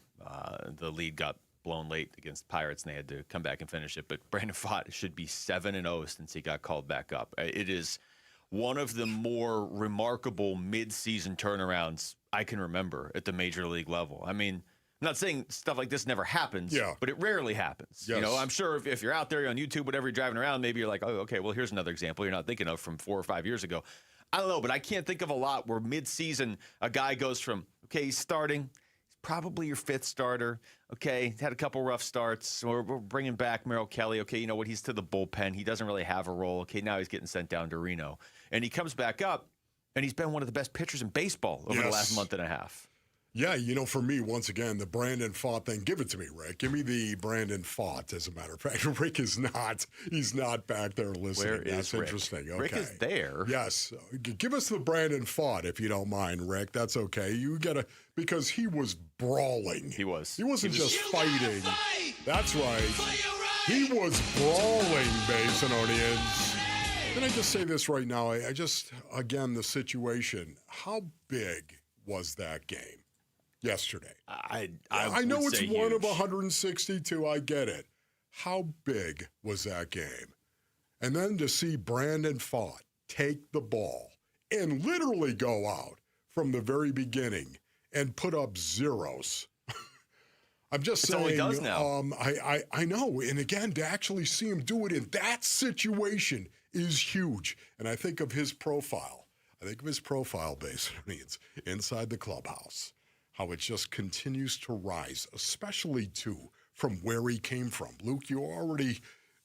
the lead got blown late against the Pirates, and they had to come back and finish it. But Brandon Pfaadt should be 7-0 since he got called back up. It is one of the more remarkable mid-season turnarounds I can remember at the major league level. I mean, I'm not saying stuff like this never happens, but it rarely happens. Yes. You know, I'm sure if you're out there on YouTube, whatever you're driving around, maybe you're like, oh, okay, well, here's another example you're not thinking of from 4 or 5 years ago. I don't know, but I can't think of a lot where mid-season a guy goes from, okay, he's starting, he's probably your 5th starter, okay, had a couple rough starts, we're bringing back Merrill Kelly, okay, you know what, he's to the bullpen, he doesn't really have a role, okay, now he's getting sent down to Reno. And he comes back up, and he's been one of the best pitchers in baseball over the last month and a half. Yeah, you know, for me, once again, the Brandon Pfaadt thing, give it to me, Rick. Give me the Brandon Pfaadt, as a matter of fact. Rick is not, he's not back there listening. Where is That's Rick? interesting. Okay. Rick is there. Yes. Give us the Brandon Pfaadt, if you don't mind, Rick. That's okay. You got to, because he was brawling. He was. He wasn't just fighting. That's right. He was brawling, Basinonians. Can I just say this right now? I just, again, the situation, how big was that game yesterday? I know would it's say one huge. of 162. I get it. How big was that game? And then to see Brandon Pfaadt take the ball and literally go out from the very beginning and put up zeros. I'm just saying. All he does now. I know. And again, to actually see him do it in that situation is huge. And I think of his profile. Basically, it's inside the clubhouse. How it just continues to rise, especially, too, from where he came from. Luke, you already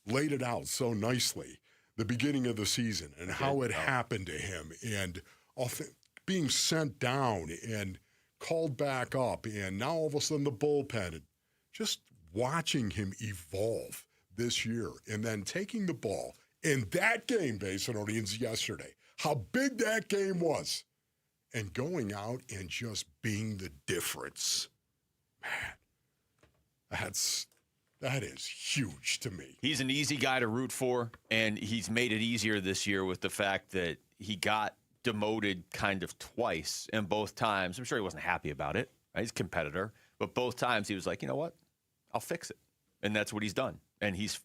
laid it out so nicely, the beginning of the season and how it happened to him and being sent down and called back up and now all of a sudden the bullpen. And just watching him evolve this year and then taking the ball in that game, Basinonians, yesterday, how big that game was. And going out and just being the difference. Man, That is huge to me. He's an easy guy to root for, and he's made it easier this year with the fact that he got demoted kind of twice, and both times, I'm sure he wasn't happy about it. Right? He's a competitor, but both times he was like, you know what? I'll fix it. And that's what he's done. And he's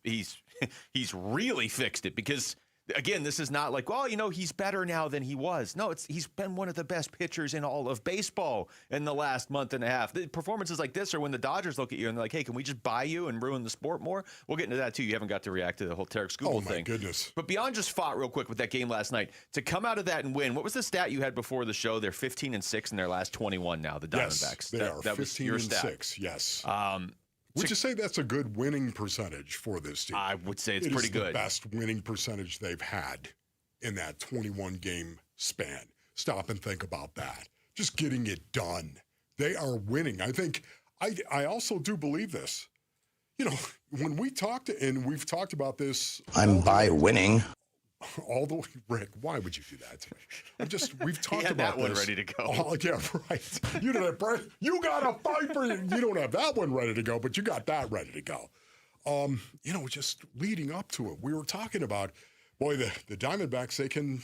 really fixed it because, again, this is not like, well, he's better now than he was. No, he's been one of the best pitchers in all of baseball in the last month and a half. The performances like this are when the Dodgers look at you and they're like, hey, can we just buy you and ruin the sport more? We'll get into that, too. You haven't got to react to the whole Tarek Skubal thing. Oh, my goodness. But beyond just fought real quick with that game last night, to come out of that and win, what was the stat you had before the show? They're 15-6 in their last 21 now, the Diamondbacks. Yes, they are 15-6, yes. Would you say that's a good winning percentage for this team? I would say it's pretty good. It is the best winning percentage they've had in that 21-game span. Stop and think about that. Just getting it done. They are winning. I think I also do believe this. When we talked, and we've talked about this. I'm by winning. All the way, Rick, why would you do that to me? We've talked about that one this. ready to go. Oh, yeah, right. You got a fight for you. You don't have that one ready to go, but you got that ready to go. Just leading up to it, we were talking about, boy, the Diamondbacks,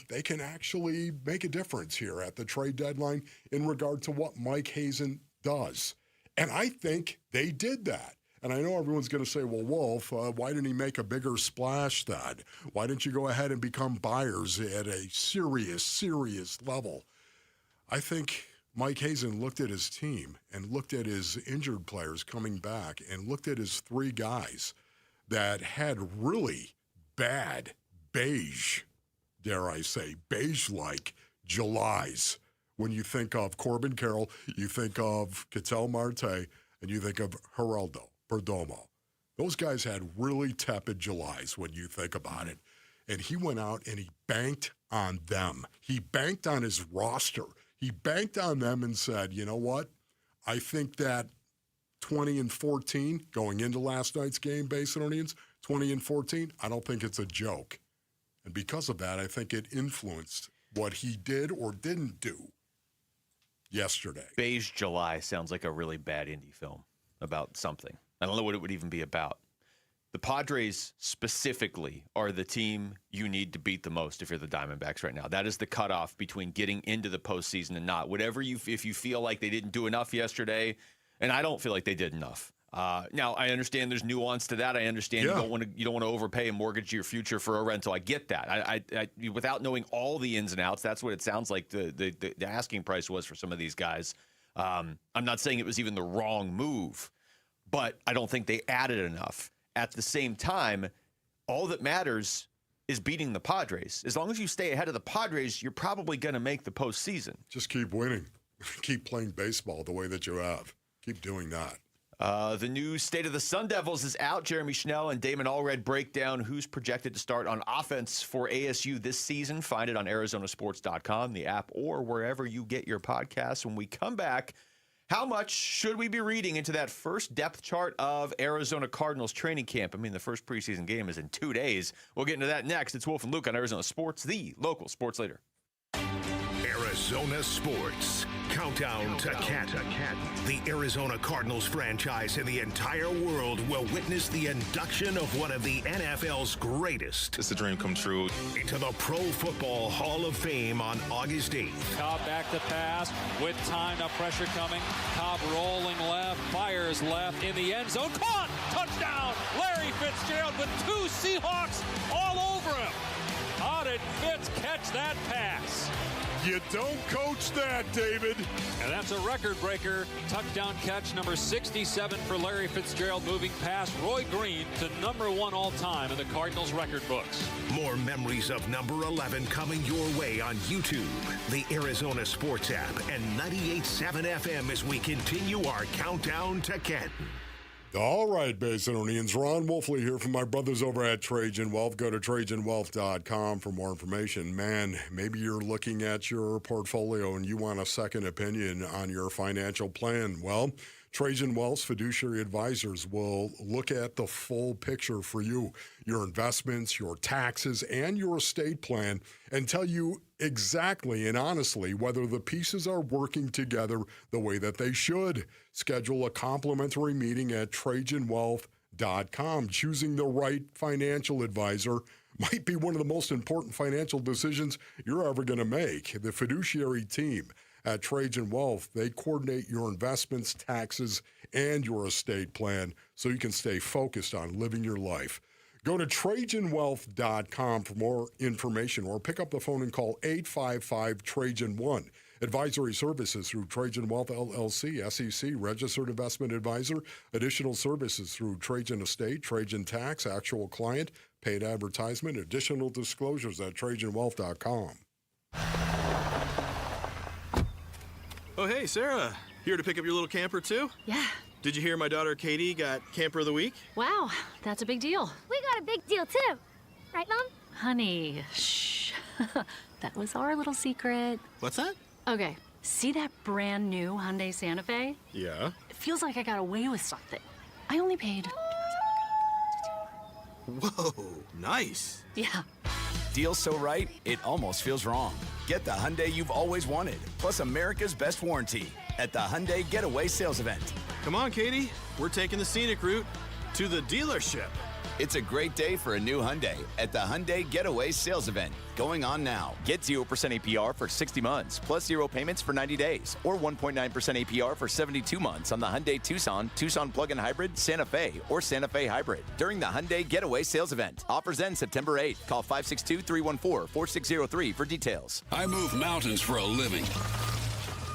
they can actually make a difference here at the trade deadline in regard to what Mike Hazen does. And I think they did that. And I know everyone's going to say, well, Wolf, why didn't he make a bigger splash then? Why didn't you go ahead and become buyers at a serious level? I think Mike Hazen looked at his team and looked at his injured players coming back and looked at his three guys that had really bad beige, dare I say, beige-like Julys. When you think of Corbin Carroll, you think of Ketel Marte, and you think of Geraldo Perdomo. Those guys had really tepid Julys when you think about it. And he went out and he banked on them. He banked on his roster. He banked on them and said, you know what? I think that 20-14 going into last night's game, Basinonians, 20-14, I don't think it's a joke. And because of that, I think it influenced what he did or didn't do yesterday. Beige July sounds like a really bad indie film about something. I don't know what it would even be about. The Padres specifically are the team you need to beat the most if you're the Diamondbacks right now. That is the cutoff between getting into the postseason and not. If you feel like they didn't do enough yesterday, and I don't feel like they did enough. Now, I understand there's nuance to that. I understand you don't want to overpay and mortgage your future for a rental. I get that. I without knowing all the ins and outs, that's what it sounds like the asking price was for some of these guys. I'm not saying it was even the wrong move, but I don't think they added enough. At the same time, all that matters is beating the Padres. As long as you stay ahead of the Padres, you're probably going to make the postseason. Just keep winning. Keep playing baseball the way that you have. Keep doing that. The new State of the Sun Devils is out. Jeremy Schnell and Damon Allred break down who's projected to start on offense for ASU this season. Find it on ArizonaSports.com, the app, or wherever you get your podcasts. When we come back, how much should we be reading into that first depth chart of Arizona Cardinals training camp? I mean, the first preseason game is in 2 days. We'll get into that next. It's Wolf and Luke on Arizona Sports, the local sports leader. Arizona Sports. Countdown to Canton. The Arizona Cardinals franchise in the entire world will witness the induction of one of the NFL's greatest. It's a dream come true. Into the Pro Football Hall of Fame on August 8th. Cobb back to pass with time, now pressure coming. Cobb rolling left, fires left in the end zone. Caught! Touchdown! Larry Fitzgerald with 2 Seahawks all over him. How did Fitz catch that pass? You don't coach that, David. And that's a record breaker. Touchdown catch number 67 for Larry Fitzgerald, moving past Roy Green to number 1 all time in the Cardinals record books. More memories of number 11 coming your way on YouTube, the Arizona Sports app, and 98.7 FM as we continue our countdown to Canton. All right, Basinonians. Ron Wolfley here from my brothers over at Trajan Wealth. Go to TrajanWealth.com for more information. Man, maybe you're looking at your portfolio and you want a second opinion on your financial plan. Well, Trajan Wealth's fiduciary advisors will look at the full picture for you, your investments, your taxes, and your estate plan, and tell you exactly and honestly whether the pieces are working together the way that they should. Schedule a complimentary meeting at TrajanWealth.com trajanwealth.com. Choosing the right financial advisor might be one of the most important financial decisions you're ever going to make. The fiduciary team at Trajan Wealth, they coordinate your investments, taxes, and your estate plan so you can stay focused on living your life. Go to trajanwealth.com for more information or pick up the phone and call 855-TRAJAN-1. Advisory services through Trajan Wealth LLC, SEC, registered investment advisor. Additional services through Trajan Estate, Trajan Tax, actual client, paid advertisement. Additional disclosures at trajanwealth.com. Oh, hey, Sarah. Here to pick up your little camper, too? Yeah. Did you hear my daughter Katie got Camper of the Week? Wow, that's a big deal. We got a big deal, too. Right, Mom? Honey, shh. That was our little secret. What's that? Okay, see that brand new Hyundai Santa Fe? Yeah. It feels like I got away with something. I only paid... Whoa, nice. Yeah. Deal so right, it almost feels wrong. Get the Hyundai you've always wanted, plus America's best warranty at the Hyundai Getaway Sales Event. Come on, Katie. We're taking the scenic route to the dealership. It's a great day for a new Hyundai at the Hyundai Getaway Sales Event, going on now. Get 0% APR for 60 months, plus 0 payments for 90 days, or 1.9% APR for 72 months on the Hyundai Tucson, Tucson Plug-in Hybrid, Santa Fe, or Santa Fe Hybrid during the Hyundai Getaway Sales Event. Offers end September 8th. Call 562-314-4603 for details. I move mountains for a living.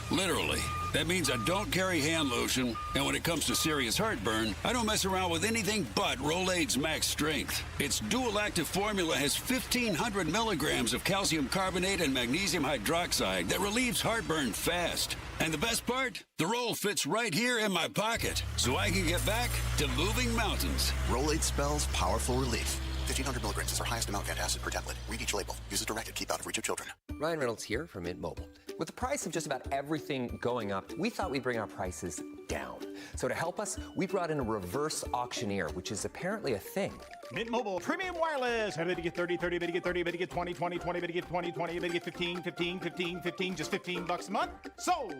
Literally. That means I don't carry hand lotion, and when it comes to serious heartburn, I don't mess around with anything but Rolaids Max Strength. Its dual active formula has 1,500 milligrams of calcium carbonate and magnesium hydroxide that relieves heartburn fast. And the best part? The roll fits right here in my pocket, so I can get back to moving mountains. Rolaids spells powerful relief. 1,500 milligrams is our highest amount of antacid per tablet. Read each label. Use as directed. Keep out of reach of children. Ryan Reynolds here from Mint Mobile. With the price of just about everything going up, we thought we'd bring our prices down. So to help us, we brought in a reverse auctioneer, which is apparently a thing. Mint Mobile Premium Wireless. How to get 30, 30, to get 30, to get 20, 20, 20, to get 20, 20, to get 15, 15, 15, 15, just $15 a month. Sold!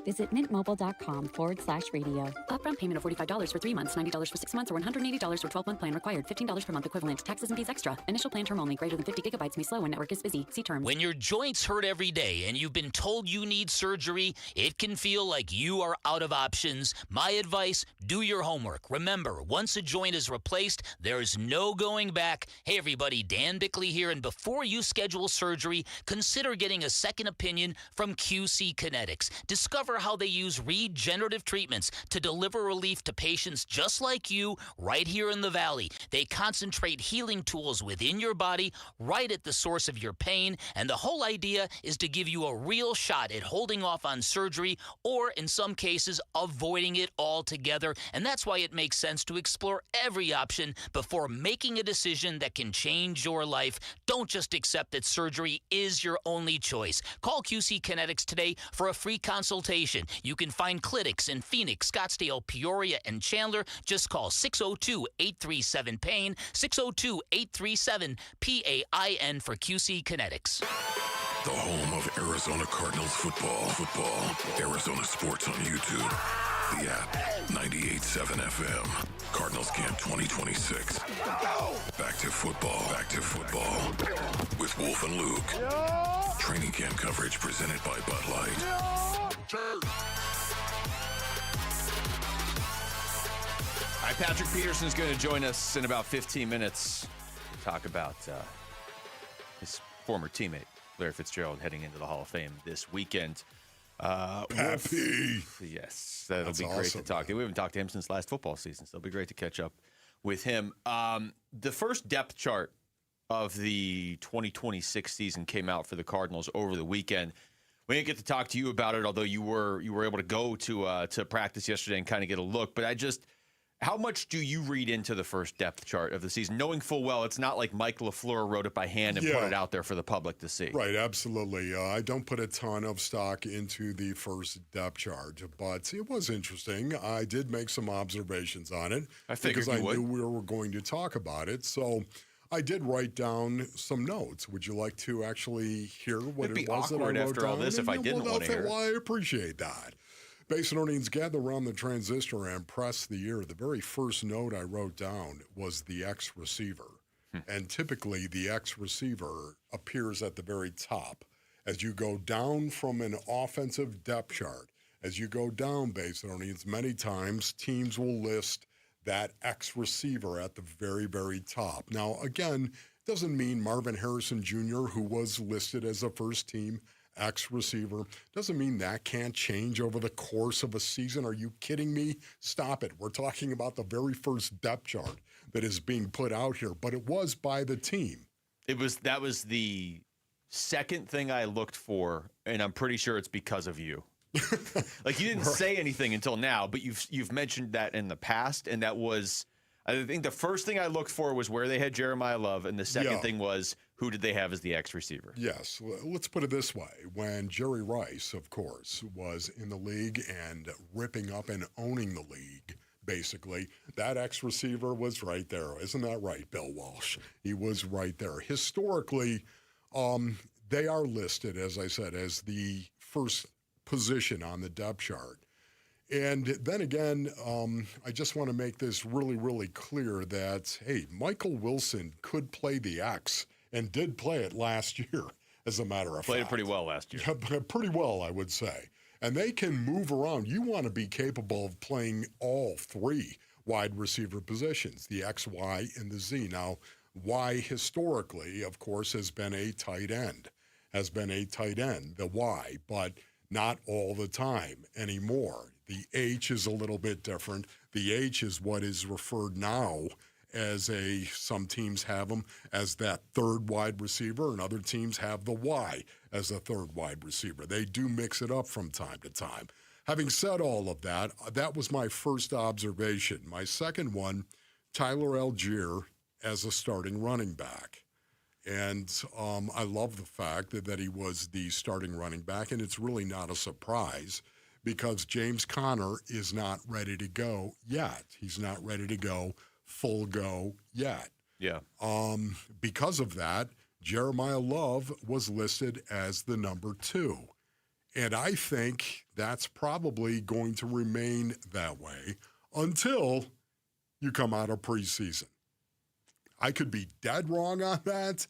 Visit mintmobile.com/radio. Upfront payment of $45 for 3 months, $90 for 6 months, or $180 for 12-month plan required. $15 per month equivalent. Taxes and fees extra. Initial plan term only. Greater than 50 gigabytes may slow when network is busy. See terms. When your joints hurt every day and you've been told you need surgery, it can feel like you are out of options. My advice, do your homework. Remember, once a joint is replaced, there's no going back. Hey everybody, Dan Bickley here, and before you schedule surgery, consider getting a second opinion from QC Kinetics. Discover how they use regenerative treatments to deliver relief to patients just like you right here in the Valley. They concentrate healing tools within your body right at the source of your pain, and the whole idea is to give you a real shot at holding off on surgery or, in some cases, avoiding it altogether. And that's why it makes sense to explore every option before making a decision that can change your life. Don't just accept that surgery is your only choice. Call QC Kinetics today for a free consultation. You can find clinics in Phoenix, Scottsdale, Peoria, and Chandler. Just call 602-837-PAIN, 602-837-PAIN for QC Kinetics. The home of Arizona Cardinals football. Arizona Sports on YouTube. The app, 98.7 FM. Cardinals Camp 2026. Back to football. With Wolf and Luke. Training camp coverage presented by Bud Light. All right, Patrick Peterson is going to join us in about 15 minutes to talk about his former teammate, Larry Fitzgerald, heading into the Hall of Fame this weekend. Pappy. Yes, that'll be great to talk to. We haven't talked to him since last football season, so it'll be great to catch up with him. The first depth chart of the 2026 season came out for the Cardinals over the weekend. We didn't get to talk to you about it, although you were able to go to practice yesterday and kind of get a look. But how much do you read into the first depth chart of the season, knowing full well it's not like Mike LaFleur wrote it by hand and put it out there for the public to see? Right, absolutely. I don't put a ton of stock into the first depth chart, but it was interesting. I did make some observations on it because I knew we were going to talk about it. So I did write down some notes. Would you like to actually hear what it was that I wrote down? It'd be awkward after all this if I didn't want to hear it. Well, I appreciate that. Basinonians, gather around the transistor and press the ear. The very first note I wrote down was the X receiver. And typically the X receiver appears at the very top. As you go down from an offensive depth chart, as you go down, Basinonians, many times teams will list that X receiver at the very, very top. Now, again, doesn't mean Marvin Harrison Jr., who was listed as a first-team X receiver, doesn't mean that can't change over the course of a season. Are you kidding me? Stop it. We're talking about the very first depth chart that is being put out here, but it was by the team. That was the second thing I looked for, and I'm pretty sure it's because of you. Like, you didn't say anything until now, but you've mentioned that in the past, and that was, I think the first thing I looked for was where they had Jeremiah Love, and the second thing was who did they have as the X receiver? Yes. Let's put it this way. When Jerry Rice, of course, was in the league and ripping up and owning the league, basically, that X receiver was right there. Isn't that right, Bill Walsh? He was right there. Historically, they are listed, as I said, as the first position on the depth chart. And then again, I just want to make this really, really clear that, hey, Michael Wilson could play the X and did play it last year, as a matter of fact. Played it pretty well last year. Yeah, pretty well, I would say. And they can move around. You want to be capable of playing all three wide receiver positions, the X, Y, and the Z. Now, Y historically, of course, has been a tight end, the Y, but not all the time anymore. The H is a little bit different. The H is what is referred now as some teams have them as that third wide receiver, and other teams have the Y as a third wide receiver. They do mix it up from time to time. Having said all of that, that was my first observation. My second one, Tyler Algier as a starting running back. And I love the fact that he was the starting running back, and it's really not a surprise because James Conner is not ready to go yet. He's not ready to go full go yet. Yeah. Because of that, Jeremiah Love was listed as the number 2. And I think that's probably going to remain that way until you come out of preseason. I could be dead wrong on that.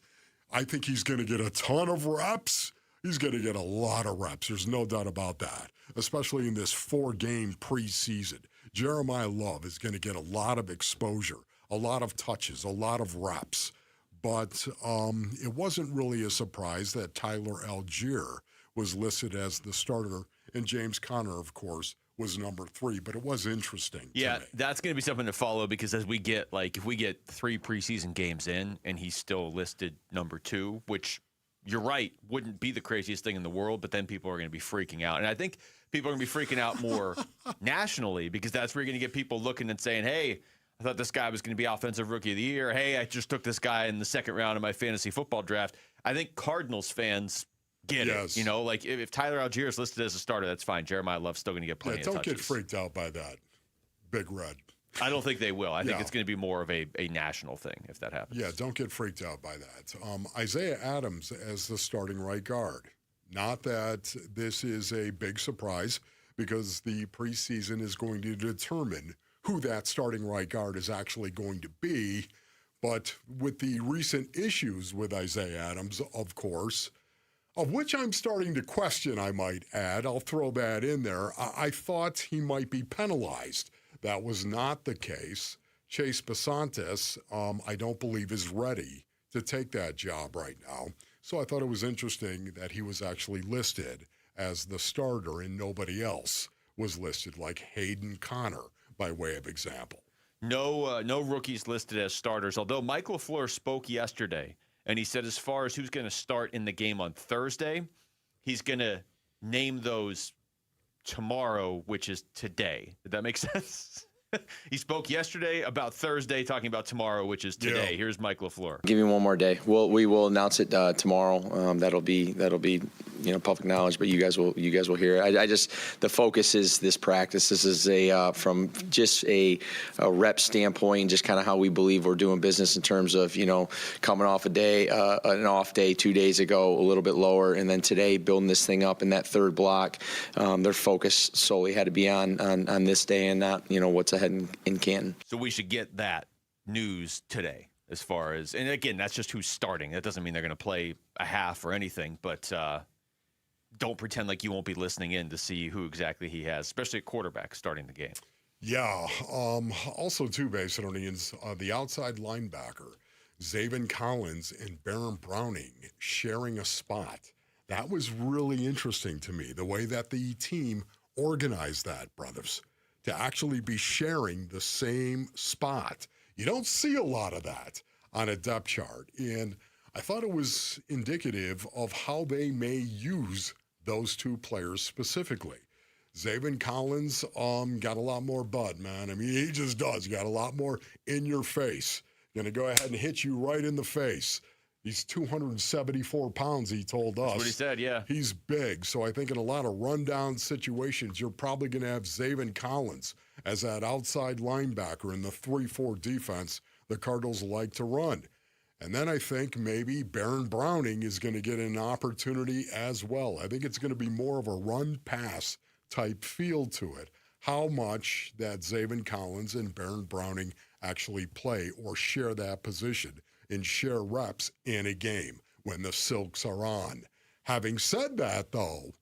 I think he's going to get a ton of reps. He's going to get a lot of reps. There's no doubt about that, especially in this 4-game preseason. Jeremiah Love is going to get a lot of exposure, a lot of touches, a lot of reps. But it wasn't really a surprise that Tyler Algier was listed as the starter, and James Conner, of course, was number 3. But it was interesting. Yeah, to me. That's going to be something to follow because as we get, if we get 3 preseason games in and he's still listed number 2, which you're right, wouldn't be the craziest thing in the world, but then people are going to be freaking out. And I think people are going to be freaking out more nationally because that's where you're going to get people looking and saying, hey, I thought this guy was going to be Offensive Rookie of the Year. Hey, I just took this guy in the second round of my fantasy football draft. I think Cardinals fans get it. You know, if Tyler Algier is listed as a starter, that's fine. Jeremiah Love's still going to get plenty of touches. Don't get freaked out by that, Big Red. I don't think they will. I think it's going to be more of a national thing if that happens. Yeah, don't get freaked out by that. Isaiah Adams as the starting right guard. Not that this is a big surprise because the preseason is going to determine who that starting right guard is actually going to be. But with the recent issues with Isaiah Adams, of course, of which I'm starting to question, I might add, I'll throw that in there, I thought he might be penalized. That was not the case. Chase Basantis, I don't believe, is ready to take that job right now. So I thought it was interesting that he was actually listed as the starter and nobody else was listed, like Hayden Conner, by way of example. No rookies listed as starters, although Mike LaFleur spoke yesterday, and he said as far as who's going to start in the game on Thursday, he's going to name those tomorrow, which is today. Did that make sense? He spoke yesterday about Thursday, talking about tomorrow, which is today. Yeah. Here's Mike LaFleur. Give me one more day. We will announce it tomorrow. That'll be public knowledge, but you guys will hear it. I just, the focus is this practice. This is from just a rep standpoint, and just kind of how we believe we're doing business in terms of, coming off an off day 2 days ago, a little bit lower, and then today building this thing up in that third block. Their focus solely had to be on this day and not, what's ahead in Canton. So we should get that news today. As far as, and again, that's just who's starting. That doesn't mean they're going to play a half or anything, but don't pretend like you won't be listening in to see who exactly he has, especially at quarterback starting the game. Yeah. Also, too, Basinonians, the outside linebacker, Zaven Collins and Baron Browning sharing a spot. That was really interesting to me, the way that the team organized that, brothers, to actually be sharing the same spot. You don't see a lot of that on a depth chart, and I thought it was indicative of how they may use those two players specifically. Zaven Collins got a lot more bud, man. I mean, he just does. Got a lot more in your face. Going to go ahead and hit you right in the face. He's 274 pounds, he told us. That's what he said, yeah. He's big, so I think in a lot of rundown situations, you're probably going to have Zaven Collins as that outside linebacker in the 3-4 defense the Cardinals like to run. And then I think maybe Baron Browning is going to get an opportunity as well. I think it's going to be more of a run-pass type feel to it. How much that Zaven Collins and Baron Browning actually play or share that position and share reps in a game when the Silks are on. Having said that, though,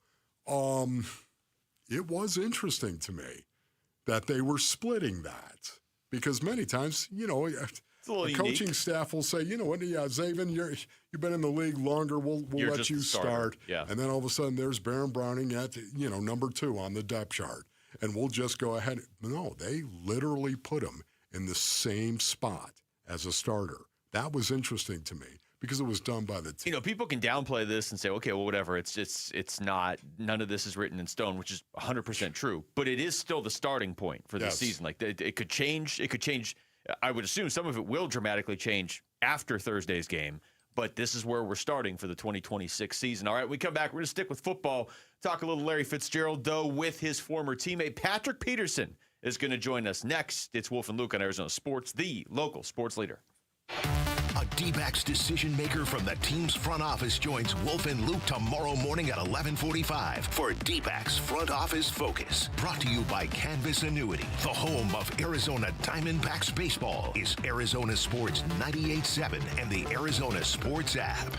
it was interesting to me that they were splitting that, because many times, the coaching staff will say, Zaven, you've been in the league longer. We'll let you start. Yeah. And then all of a sudden there's Baron Browning at, number 2 on the depth chart. And we'll just go ahead. No, they literally put him in the same spot as a starter. That was interesting to me because it was done by the team. People can downplay this and say, okay, well, whatever. It's not, none of this is written in stone, which is 100% true. But it is still the starting point for this season. Like, it could change. It could change. I would assume some of it will dramatically change after Thursday's game. But this is where we're starting for the 2026 season. All right, we come back. We're going to stick with football. Talk a little Larry Fitzgerald, though, with his former teammate, Patrick Peterson, is going to join us next. It's Wolf and Luke on Arizona Sports, the local sports leader. A D-backs decision maker from the team's front office joins Wolf and Luke tomorrow morning at 11:45 for D-backs Front Office Focus. Brought to you by Canvas Annuity, the home of Arizona Diamondbacks baseball. Is Arizona Sports 98.7 and the Arizona Sports app.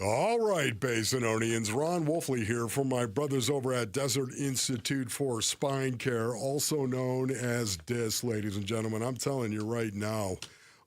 All right, Basinonians. Ron Wolfley here from my brothers over at Desert Institute for Spine Care, also known as DISC, ladies and gentlemen. I'm telling you right now,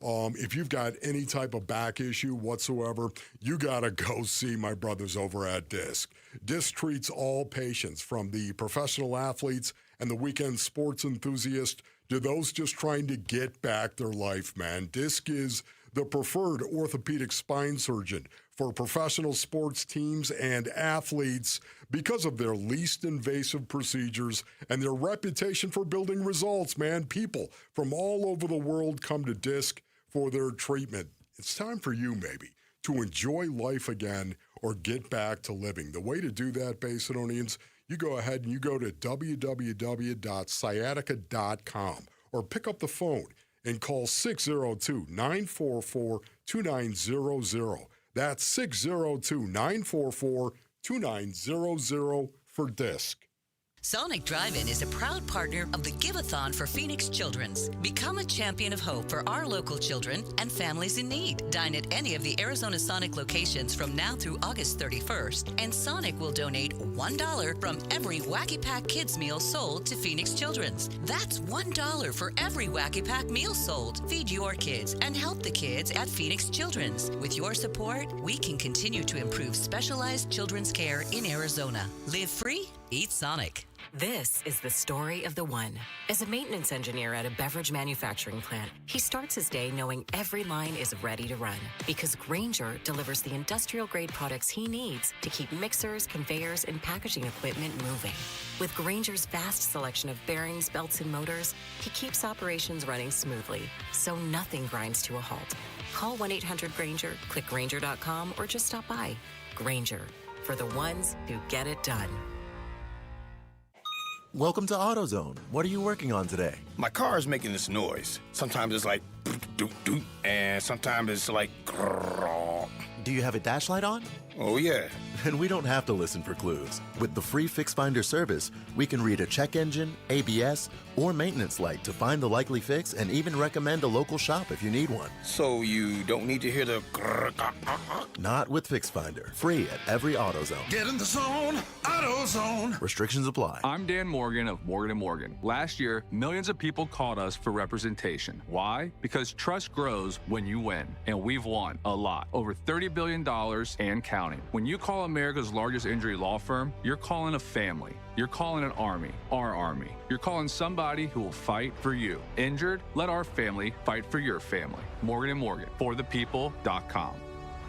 if you've got any type of back issue whatsoever, you got to go see my brothers over at DISC. DISC treats all patients, from the professional athletes and the weekend sports enthusiast to those just trying to get back their life, man. DISC is the preferred orthopedic spine surgeon for professional sports teams and athletes because of their least invasive procedures and their reputation for building results, man. People from all over the world come to DISC for their treatment. It's time for you, maybe, to enjoy life again or get back to living. The way to do that, Basinonians, you go ahead and you go to www.sciatica.com or pick up the phone and call 602-944-2900. That's 602-944-2900 for DISC. Sonic Drive-In is a proud partner of the Give-a-thon for Phoenix Children's. Become a champion of hope for our local children and families in need. Dine at any of the Arizona Sonic locations from now through August 31st, and Sonic will donate $1 from every Wacky Pack Kids meal sold to Phoenix Children's. That's $1 for every Wacky Pack meal sold. Feed your kids and help the kids at Phoenix Children's. With your support, we can continue to improve specialized children's care in Arizona. Live free, eat Sonic. This is the story of the one. As a maintenance engineer at a beverage manufacturing plant, he starts his day knowing every line is ready to run because Grainger delivers the industrial-grade products he needs to keep mixers, conveyors, and packaging equipment moving. With Grainger's vast selection of bearings, belts, and motors, he keeps operations running smoothly, so nothing grinds to a halt. Call 1-800-GRAINGER, click Grainger.com, or just stop by. Grainger, for the ones who get it done. Welcome to AutoZone. What are you working on today? My car is making this noise. Sometimes it's like doot doot, and sometimes it's like grrr. Do you have a dash light on? Oh yeah. And we don't have to listen for clues. With the free Fix Finder service, we can read a check engine, ABS, or maintenance light to find the likely fix and even recommend a local shop if you need one. So you don't need to hear the grrr. Not with Fix Finder. Free at every AutoZone. Get in the zone, AutoZone. Restrictions apply. I'm Dan Morgan of Morgan & Morgan. Last year, millions of people called us for representation. Why? Because trust grows when you win. And we've won a lot. Over $30 billion and counting. When you call America's largest injury law firm, you're calling a family. You're calling an army, our army. You're calling somebody who will fight for you. Injured? Let our family fight for your family. Morgan & Morgan, forthepeople.com.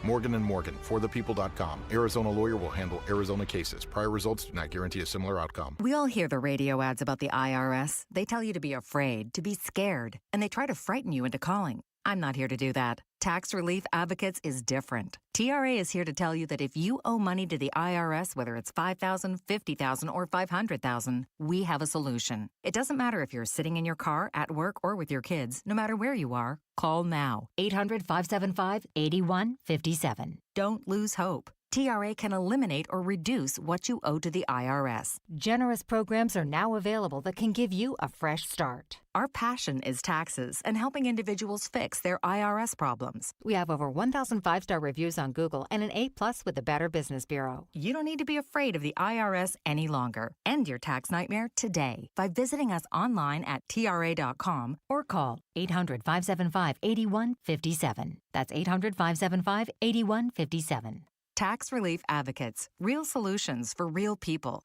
Morgan & Morgan, forthepeople.com. Arizona lawyer will handle Arizona cases. Prior results do not guarantee a similar outcome. We all hear the radio ads about the IRS. They tell you to be afraid, to be scared, and they try to frighten you into calling. I'm not here to do that. Tax Relief Advocates is different. TRA is here to tell you that if you owe money to the IRS, whether it's $5,000, $50,000, or $500,000, we have a solution. It doesn't matter if you're sitting in your car, at work, or with your kids. No matter where you are, call now. 800-575-8157. Don't lose hope. TRA can eliminate or reduce what you owe to the IRS. Generous programs are now available that can give you a fresh start. Our passion is taxes and helping individuals fix their IRS problems. We have over 1,000 5-star reviews on Google and an A+ with the Better Business Bureau. You don't need to be afraid of the IRS any longer. End your tax nightmare today by visiting us online at TRA.com or call 800-575-8157. That's 800-575-8157. Tax Relief Advocates. Real solutions for real people.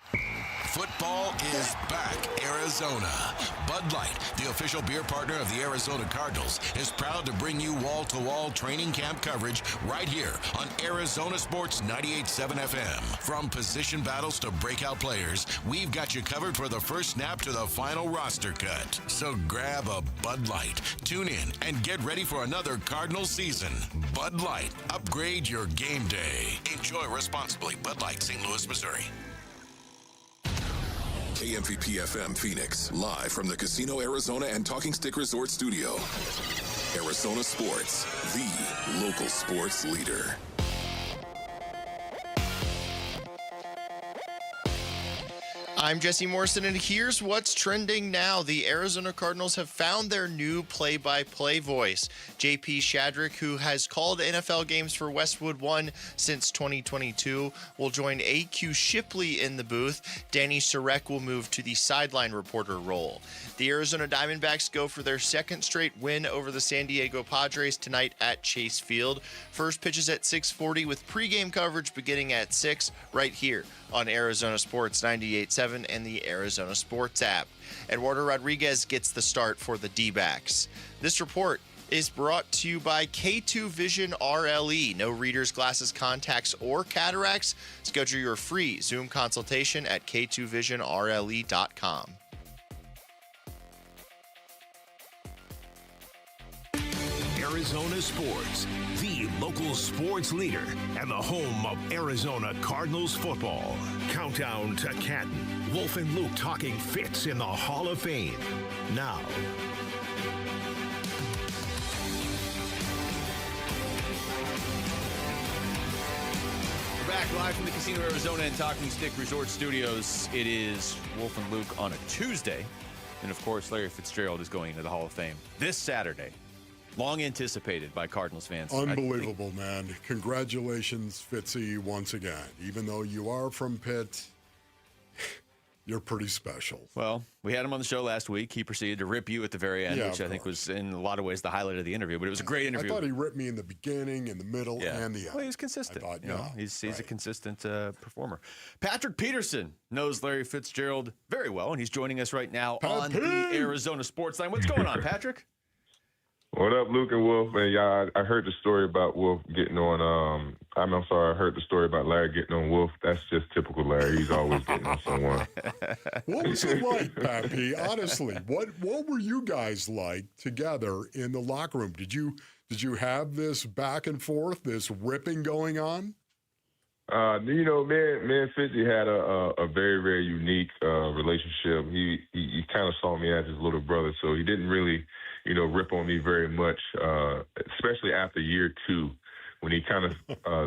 Football is back, Arizona. Bud Light, the official beer partner of the Arizona Cardinals, is proud to bring you wall-to-wall training camp coverage right here on Arizona Sports 98.7 FM. From position battles to breakout players, we've got you covered for the first snap to the final roster cut. So grab a Bud Light, tune in, and get ready for another Cardinals season. Bud Light, upgrade your game day. Enjoy responsibly. Bud Light, St. Louis, Missouri. KMVP FM Phoenix, live from the Casino Arizona and Talking Stick Resort Studio. Arizona Sports, the local sports leader. I'm Jesse Morrison, and here's what's trending now. The Arizona Cardinals have found their new play-by-play voice. J.P. Shadrick, who has called NFL games for Westwood One since 2022, will join A.Q. Shipley in the booth. Danny Sarek will move to the sideline reporter role. The Arizona Diamondbacks go for their second straight win over the San Diego Padres tonight at Chase Field. First pitch is at 6:40 with pregame coverage beginning at 6 right here on Arizona Sports 98.7 and the Arizona Sports app. Eduardo Rodriguez gets the start for the D-backs. This report is brought to you by K2 Vision RLE. No readers, glasses, contacts, or cataracts. Schedule your free Zoom consultation at k2visionrle.com. Arizona Sports, the local sports leader and the home of Arizona Cardinals football. Countdown to Canton. Wolf and Luke talking fits in the Hall of Fame. Now. Back live from the Casino Arizona and Talking Stick Resort Studios. It is Wolf and Luke on a Tuesday. And of course, Larry Fitzgerald is going into the Hall of Fame this Saturday. Long anticipated by Cardinals fans. Unbelievable, man. Congratulations, Fitzy, once again. Even though you are from Pitt, you're pretty special. Well, we had him on the show last week. He proceeded to rip you at the very end, which I think was in a lot of ways the highlight of the interview. But it was a great interview. I thought he ripped me in the beginning, in the middle, and the end. Well, he was consistent. He's a consistent performer. Patrick Peterson knows Larry Fitzgerald very well, and he's joining us right now on the Arizona Sports Line. What's going on, Patrick? What up, Luke and Wolf? And y'all, I heard the story about Wolf getting on. I heard the story about Larry getting on Wolf. That's just typical Larry. He's always getting on someone. What was it like, Pappy? Honestly, what were you guys like together in the locker room? Did you have this back and forth, this ripping going on? Me and Fitzy had a very, very unique relationship. He kind of saw me as his little brother, so he didn't really, rip on me very much, especially after year 2, when he kind of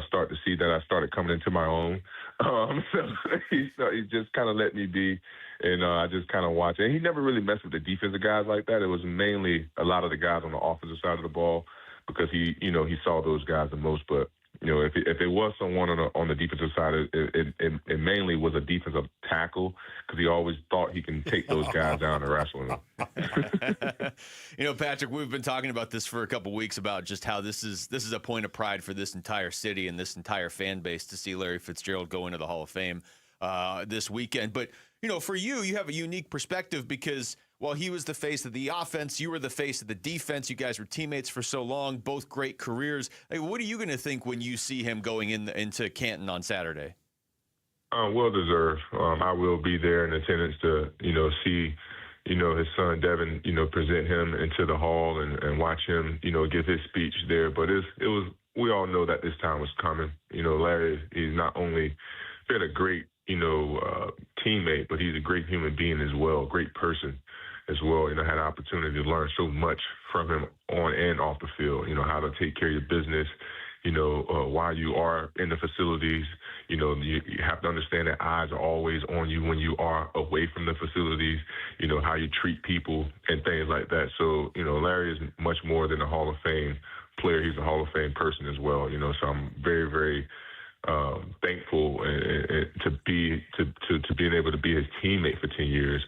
started to see that I started coming into my own. So he just kind of let me be, and I just kind of watched. And he never really messed with the defensive guys like that. It was mainly a lot of the guys on the offensive side of the ball because he saw those guys the most. But if it was someone on the defensive side, it mainly was a defensive tackle because he always thought he can take those guys down and wrestle them. Patrick, we've been talking about this for a couple weeks about just how this is a point of pride for this entire city and this entire fan base to see Larry Fitzgerald go into the Hall of Fame this weekend. But for you have a unique perspective because while he was the face of the offense, you were the face of the defense. You guys were teammates for so long, both great careers. What are you going to think when you see him going into Canton on Saturday? Well deserved. I will be there in attendance to, see, his son Devin, present him into the hall and watch him, give his speech there. But we all know that this time was coming. Larry, he's not only been a great, teammate, but he's a great human being as well, great person as well. I had an opportunity to learn so much from him on and off the field, how to take care of your business, while you are in the facilities. You have to understand that eyes are always on you when you are away from the facilities, how you treat people and things like that. So, Larry is much more than a Hall of Fame player. He's a Hall of Fame person as well, so I'm very, very thankful to being able to be his teammate for 10 years,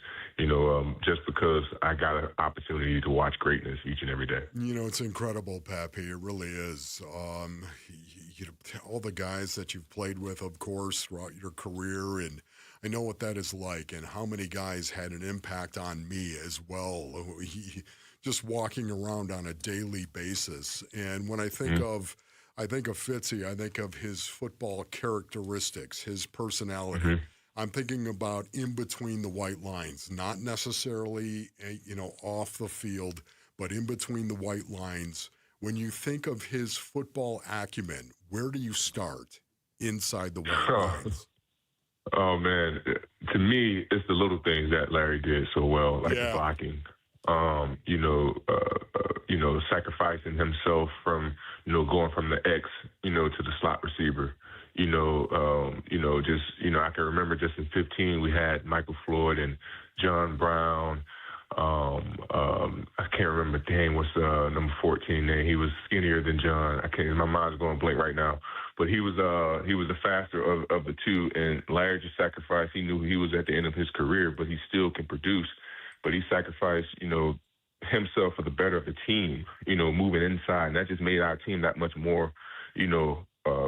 just because I got an opportunity to watch greatness each and every day. It's incredible, Pappy. It really is. All the guys that you've played with, of course, throughout your career, and I know what that is like and how many guys had an impact on me as well. Just walking around on a daily basis. And when I think of Fitzy, I think of his football characteristics, his personality. I'm thinking about in between the white lines, not necessarily, off the field, but in between the white lines. When you think of his football acumen, where do you start inside the white lines? Oh, man. To me, it's the little things that Larry did so well, like blocking. Sacrificing himself from, going from the X, to the slot receiver. I can remember just in 15, we had Michael Floyd and John Brown. I can't remember what's number 14 name. He was skinnier than John. My mind's going blank right now. But he was the faster of the two, and Larry just sacrificed. He knew he was at the end of his career, but he still can produce. But he sacrificed, himself for the better of the team, moving inside. And that just made our team that much more,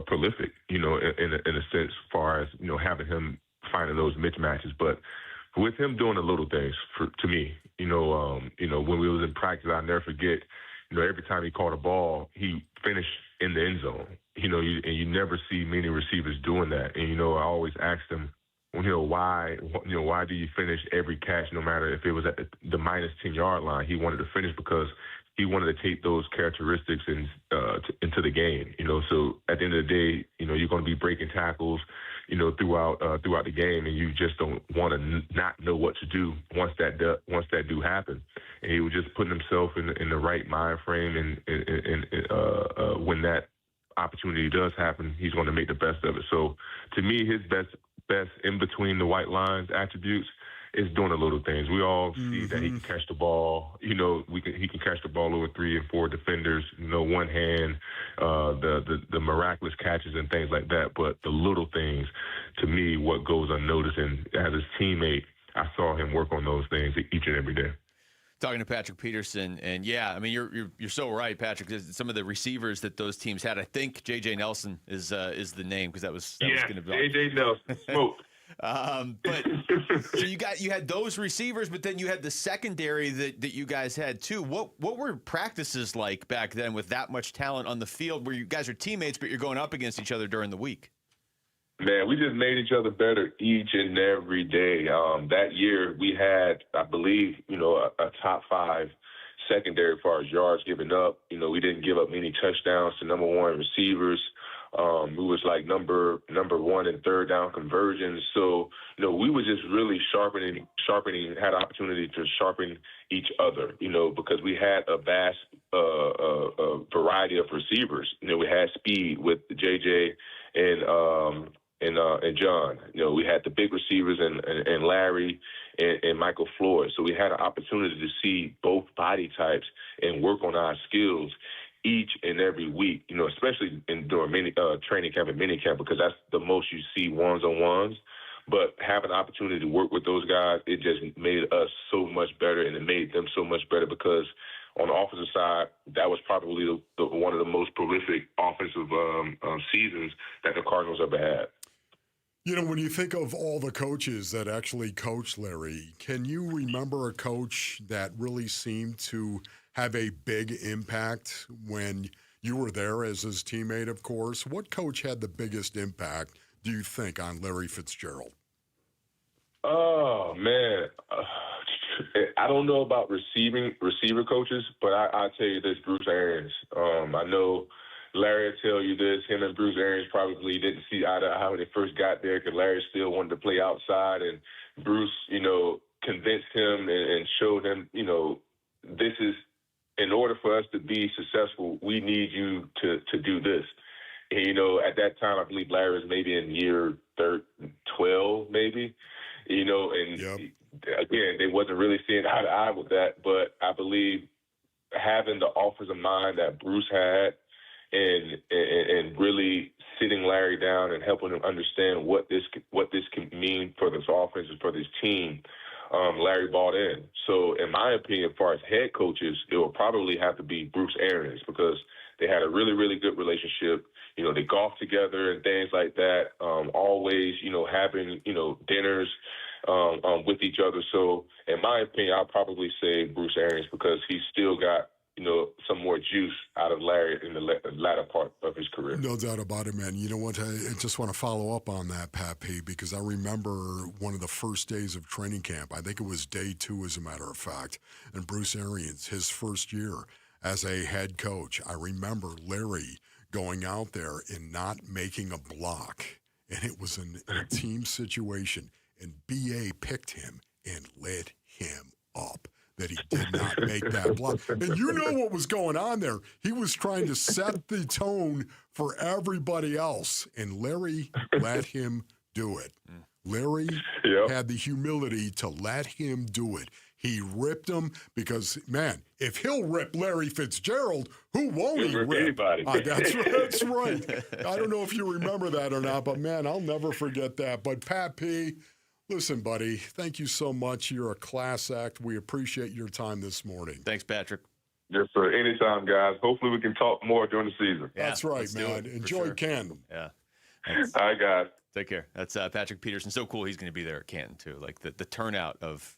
prolific, in a sense, as far as, having him finding those mismatches. But with him doing the little things, to me, when we was in practice, I'll never forget, every time he caught a ball, he finished in the end zone, and you never see many receivers doing that. And, I always asked him, why do you finish every catch, no matter if it was at the minus 10-yard line? He wanted to finish because he wanted to take those characteristics into the game. So at the end of the day, you're going to be breaking tackles, throughout the game, and you just don't want to not know what to do once that do happen. And he was just putting himself in the right mind frame, and when that opportunity does happen, he's going to make the best of it. So to me, his best in between the white lines attributes is doing the little things. We all see that he can catch the ball. He can catch the ball over 3 and 4 defenders, one hand, the miraculous catches and things like that. But the little things, to me, what goes unnoticed. And as his teammate, I saw him work on those things each and every day. Talking to Patrick Peterson, and you're so right, Patrick. Some of the receivers that those teams had, I think J.J. Nelson is the name, because that was going to be J.J. Nelson smoke. But so you had those receivers, but then you had the secondary that you guys had too. What were practices like back then with that much talent on the field, where you guys are teammates but you're going up against each other during the week? Man, we just made each other better each and every day. That year we had, I believe, a top 5 secondary as far as yards given up. We didn't give up many touchdowns to number 1 receivers. We was like number one in third down conversions. So, we were just really sharpening, had an opportunity to sharpen each other, because we had a vast variety of receivers. We had speed with JJ and John. We had the big receivers and Larry and Michael Floyd. So we had an opportunity to see both body types and work on our skills each and every week, especially during training camp and mini camp, because that's the most you see ones-on-ones. But having the opportunity to work with those guys, it just made us so much better, and it made them so much better because on the offensive side, that was probably one of the most prolific offensive seasons that the Cardinals ever had. When you think of all the coaches that actually coached Larry, can you remember a coach that really seemed to have a big impact when you were there as his teammate, of course? What coach had the biggest impact, do you think, on Larry Fitzgerald? Oh, man. I don't know about receiver coaches, but I'll tell you this, Bruce Arians. I know Larry will tell you this. Him and Bruce Arians probably didn't see eye to eye when they first got there because Larry still wanted to play outside. And Bruce, convinced him and showed him, this is, in order for us to be successful, we need you to do this. And, at that time, I believe Larry was maybe in year 12, maybe, and again, they wasn't really seeing eye to eye with that. But I believe having the offensive mind that Bruce had and really sitting Larry down and helping him understand what this can mean for this offense and for this team, Larry bought in. So in my opinion, as far as head coaches, it will probably have to be Bruce Arians because they had a really, really good relationship. They golfed together and things like that, always, having, dinners with each other. So in my opinion, I'll probably say Bruce Arians because he's still got, some more juice out of Larry in the latter part of his career. No doubt about it, man. You know what? I just want to follow up on that, Pat P, because I remember one of the first days of training camp. I think it was day 2, as a matter of fact. And Bruce Arians, his first year as a head coach, I remember Larry going out there and not making a block. And it was in a team situation. And B.A. picked him and lit him up that he did not make that block. And you know what was going on there. He was trying to set the tone for everybody else, and Larry let him do it. Larry had the humility to let him do it. He ripped him because, man, if he'll rip Larry Fitzgerald, who won't he rip? Anybody. That's right. I don't know if you remember that or not, but, man, I'll never forget that. But, Pat P., listen, buddy, thank you so much. You're a class act. We appreciate your time this morning. Thanks, Patrick. Yes, sir. Anytime, guys. Hopefully we can talk more during the season. Yeah, that's right, man. Enjoy Canton. Yeah. All right, guys. Take care. That's Patrick Peterson. So cool he's going to be there at Canton, too. Like the turnout of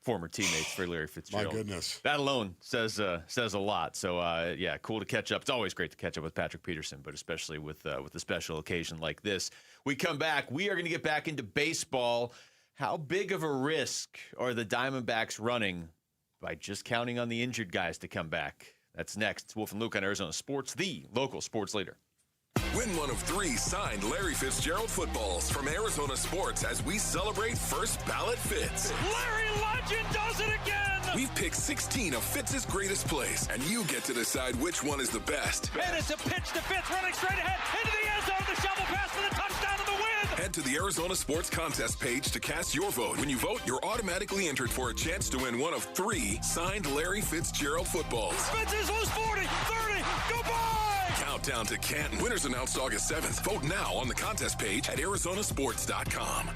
former teammates for Larry Fitzgerald. My goodness. That alone says a lot. So, yeah, cool to catch up. It's always great to catch up with Patrick Peterson, but especially with a special occasion like this. We come back. We are going to get back into baseball. How big of a risk are the Diamondbacks running by just counting on the injured guys to come back? That's next. It's Wolf and Luke on Arizona Sports, the local sports leader. Win one of 3 signed Larry Fitzgerald footballs from Arizona Sports as we celebrate first ballot Fitz. Larry Legend does it again! We've picked 16 of Fitz's greatest plays, and you get to decide which one is the best. And it's a pitch to Fitz, running straight ahead into the end zone. The shovel pass for the touchdown of the win! Head to the Arizona Sports contest page to cast your vote. When you vote, you're automatically entered for a chance to win one of 3 signed Larry Fitzgerald footballs. Fitz is loose 40, 30, goodbye! Countdown to Canton. Winners announced August 7th. Vote now on the contest page at arizonasports.com.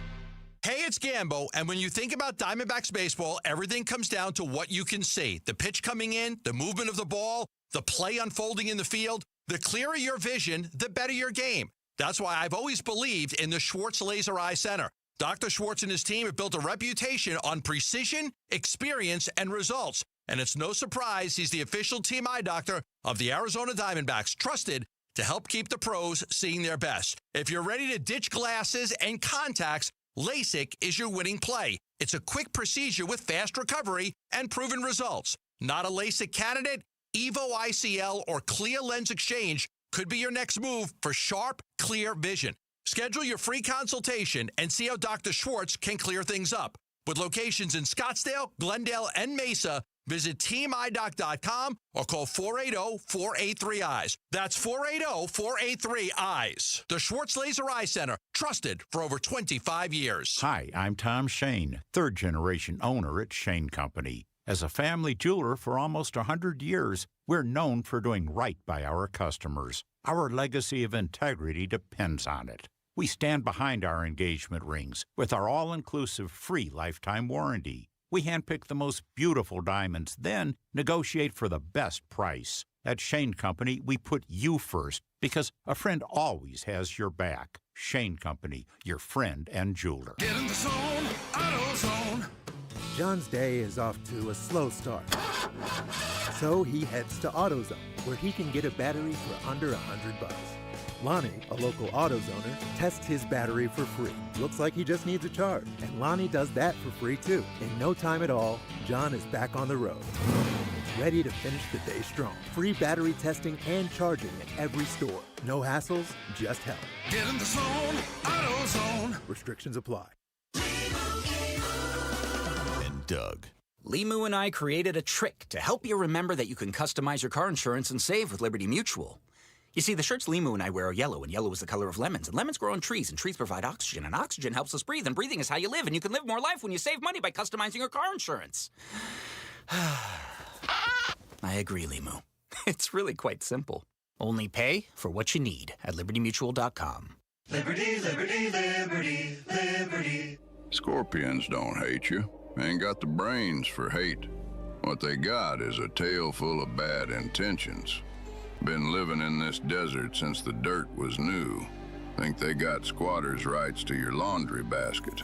Hey, it's Gambo, and when you think about Diamondbacks baseball, everything comes down to what you can see. The pitch coming in, the movement of the ball, the play unfolding in the field. The clearer your vision, the better your game. That's why I've always believed in the Schwartz Laser Eye Center. Dr. Schwartz and his team have built a reputation on precision, experience, and results. And it's no surprise he's the official team eye doctor of the Arizona Diamondbacks, trusted to help keep the pros seeing their best. If you're ready to ditch glasses and contacts, LASIK is your winning play. It's a quick procedure with fast recovery and proven results. Not a LASIK candidate? Evo ICL or Clear Lens Exchange could be your next move for sharp, clear vision. Schedule your free consultation and see how Dr. Schwartz can clear things up. With locations in Scottsdale, Glendale, and Mesa, visit teamidoc.com or call 480-483-EYES. That's 480-483-EYES. The Schwartz Laser Eye Center, trusted for over 25 years. Hi, I'm Tom Shane, third-generation owner at Shane Company. As a family jeweler for almost 100 years, we're known for doing right by our customers. Our legacy of integrity depends on it. We stand behind our engagement rings with our all-inclusive free lifetime warranty. We handpick the most beautiful diamonds, then negotiate for the best price. At Shane Company, we put you first because a friend always has your back. Shane Company, your friend and jeweler. Get in the zone, AutoZone. John's day is off to a slow start. So he heads to AutoZone, where he can get a battery for under $100. Lonnie, a local AutoZoner, tests his battery for free. Looks like he just needs a charge. And Lonnie does that for free too. In no time at all, John is back on the road. Ready to finish the day strong. Free battery testing and charging at every store. No hassles, just help. Get in the zone, AutoZone. Restrictions apply. And Doug. Limu and I created a trick to help you remember that you can customize your car insurance and save with Liberty Mutual. You see, the shirts Limu and I wear are yellow, and yellow is the color of lemons. And lemons grow on trees, and trees provide oxygen. And oxygen helps us breathe, and breathing is how you live. And you can live more life when you save money by customizing your car insurance. I agree, Limu. It's really quite simple. Only pay for what you need at libertymutual.com. Liberty, liberty, liberty, liberty. Scorpions don't hate you. Ain't got the brains for hate. What they got is a tail full of bad intentions. Been living in this desert since the dirt was new. Think they got squatters' rights to your laundry basket.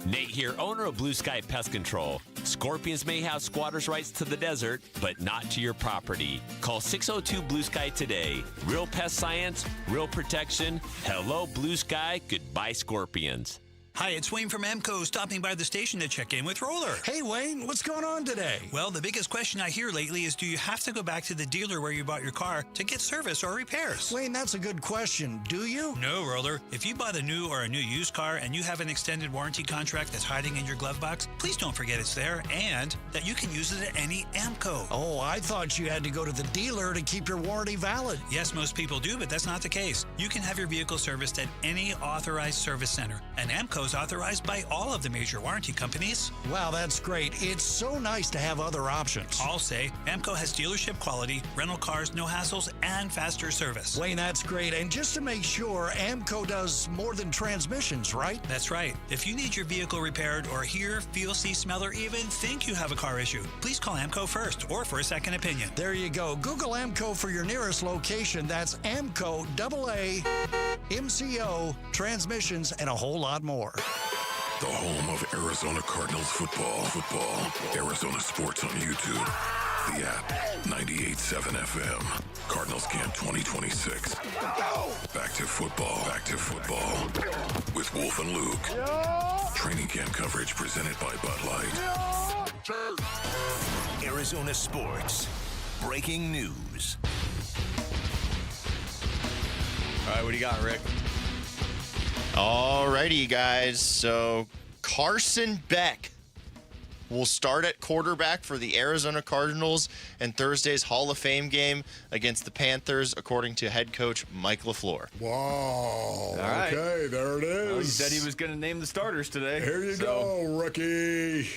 Nate here, owner of Blue Sky Pest Control. Scorpions may have squatters' rights to the desert, but not to your property. Call 602 Blue Sky today. Real pest science, real protection. Hello, Blue Sky. Goodbye, Scorpions. Hi, it's Wayne from AMCO, stopping by the station to check in with Roller. Hey, Wayne, what's going on today? Well, the biggest question I hear lately is, do you have to go back to the dealer where you bought your car to get service or repairs? Wayne, that's a good question. Do you? No, Roller. If you bought a new or a new used car and you have an extended warranty contract that's hiding in your glove box, please don't forget it's there and that you can use it at any AMCO. Oh, I thought you had to go to the dealer to keep your warranty valid. Yes, most people do, but that's not the case. You can have your vehicle serviced at any authorized service center, and AMCO's authorized by all of the major warranty companies. Wow, that's great. It's so nice to have other options. I'll say AMCO has dealership quality, rental cars, no hassles, and faster service. Wayne, that's great. And just to make sure, AMCO does more than transmissions, right? That's right. If you need your vehicle repaired or hear, feel, see, smell, or even think you have a car issue, please call AMCO first or for a second opinion. There you go. Google AMCO for your nearest location. That's AMCO, AA, MCO, transmissions, and a whole lot more. The home of Arizona Cardinals football. Arizona sports on YouTube. The app, 98.7 FM. Cardinals Camp 2026. Back to football. With Wolf and Luke. Training camp coverage presented by Bud Light. Arizona sports. Breaking news. All right, what do you got, Rick? Alrighty, guys. So Carson Beck will start at quarterback for the Arizona Cardinals in Thursday's Hall of Fame game against the Panthers, according to head coach Mike LaFleur. Wow. All right. Okay, there it is. Well, he said he was going to name the starters today. Here you go, rookie.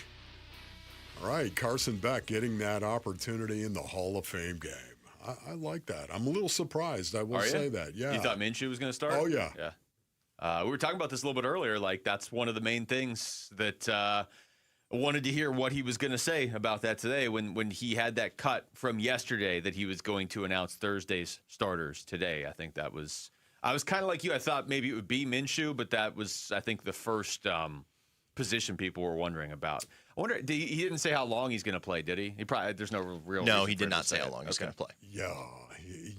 All right, Carson Beck getting that opportunity in the Hall of Fame game. I like that. I'm a little surprised, I will say that. Yeah. You thought Minshew was going to start? Oh, yeah. Yeah. We were talking about this a little bit earlier. Like, that's one of the main things that I wanted to hear what he was going to say about that today when he had that cut from yesterday that he was going to announce Thursday's starters today. I think that was – I was kind of like you. I thought maybe it would be Minshew, but that was, I think, the first position people were wondering about. I wonder – he didn't say how long he's going to play, did he? He probably – there's no real – No, he did not say how long he's going to play. Yeah.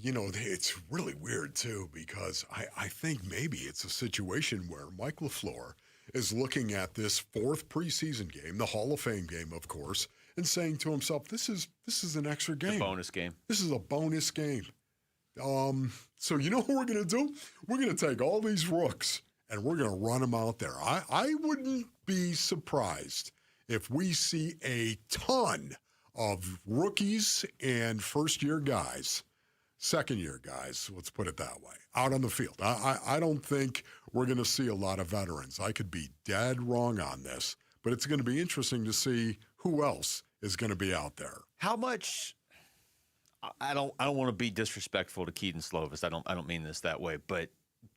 You know, it's really weird, too, because I think maybe it's a situation where Mike LaFleur is looking at this fourth preseason game, the Hall of Fame game, of course, and saying to himself, this is an extra game. A bonus game. This is a bonus game. So you know what we're going to do? We're going to take all these rooks and we're going to run them out there. I wouldn't be surprised if we see a ton of rookies and first-year guys, second-year guys, let's put it that way, out on the field. I don't think we're going to see a lot of veterans. I could be dead wrong on this, but it's going to be interesting to see who else is going to be out there. How much? I don't want to be disrespectful to Keaton Slovis. I don't mean this that way, but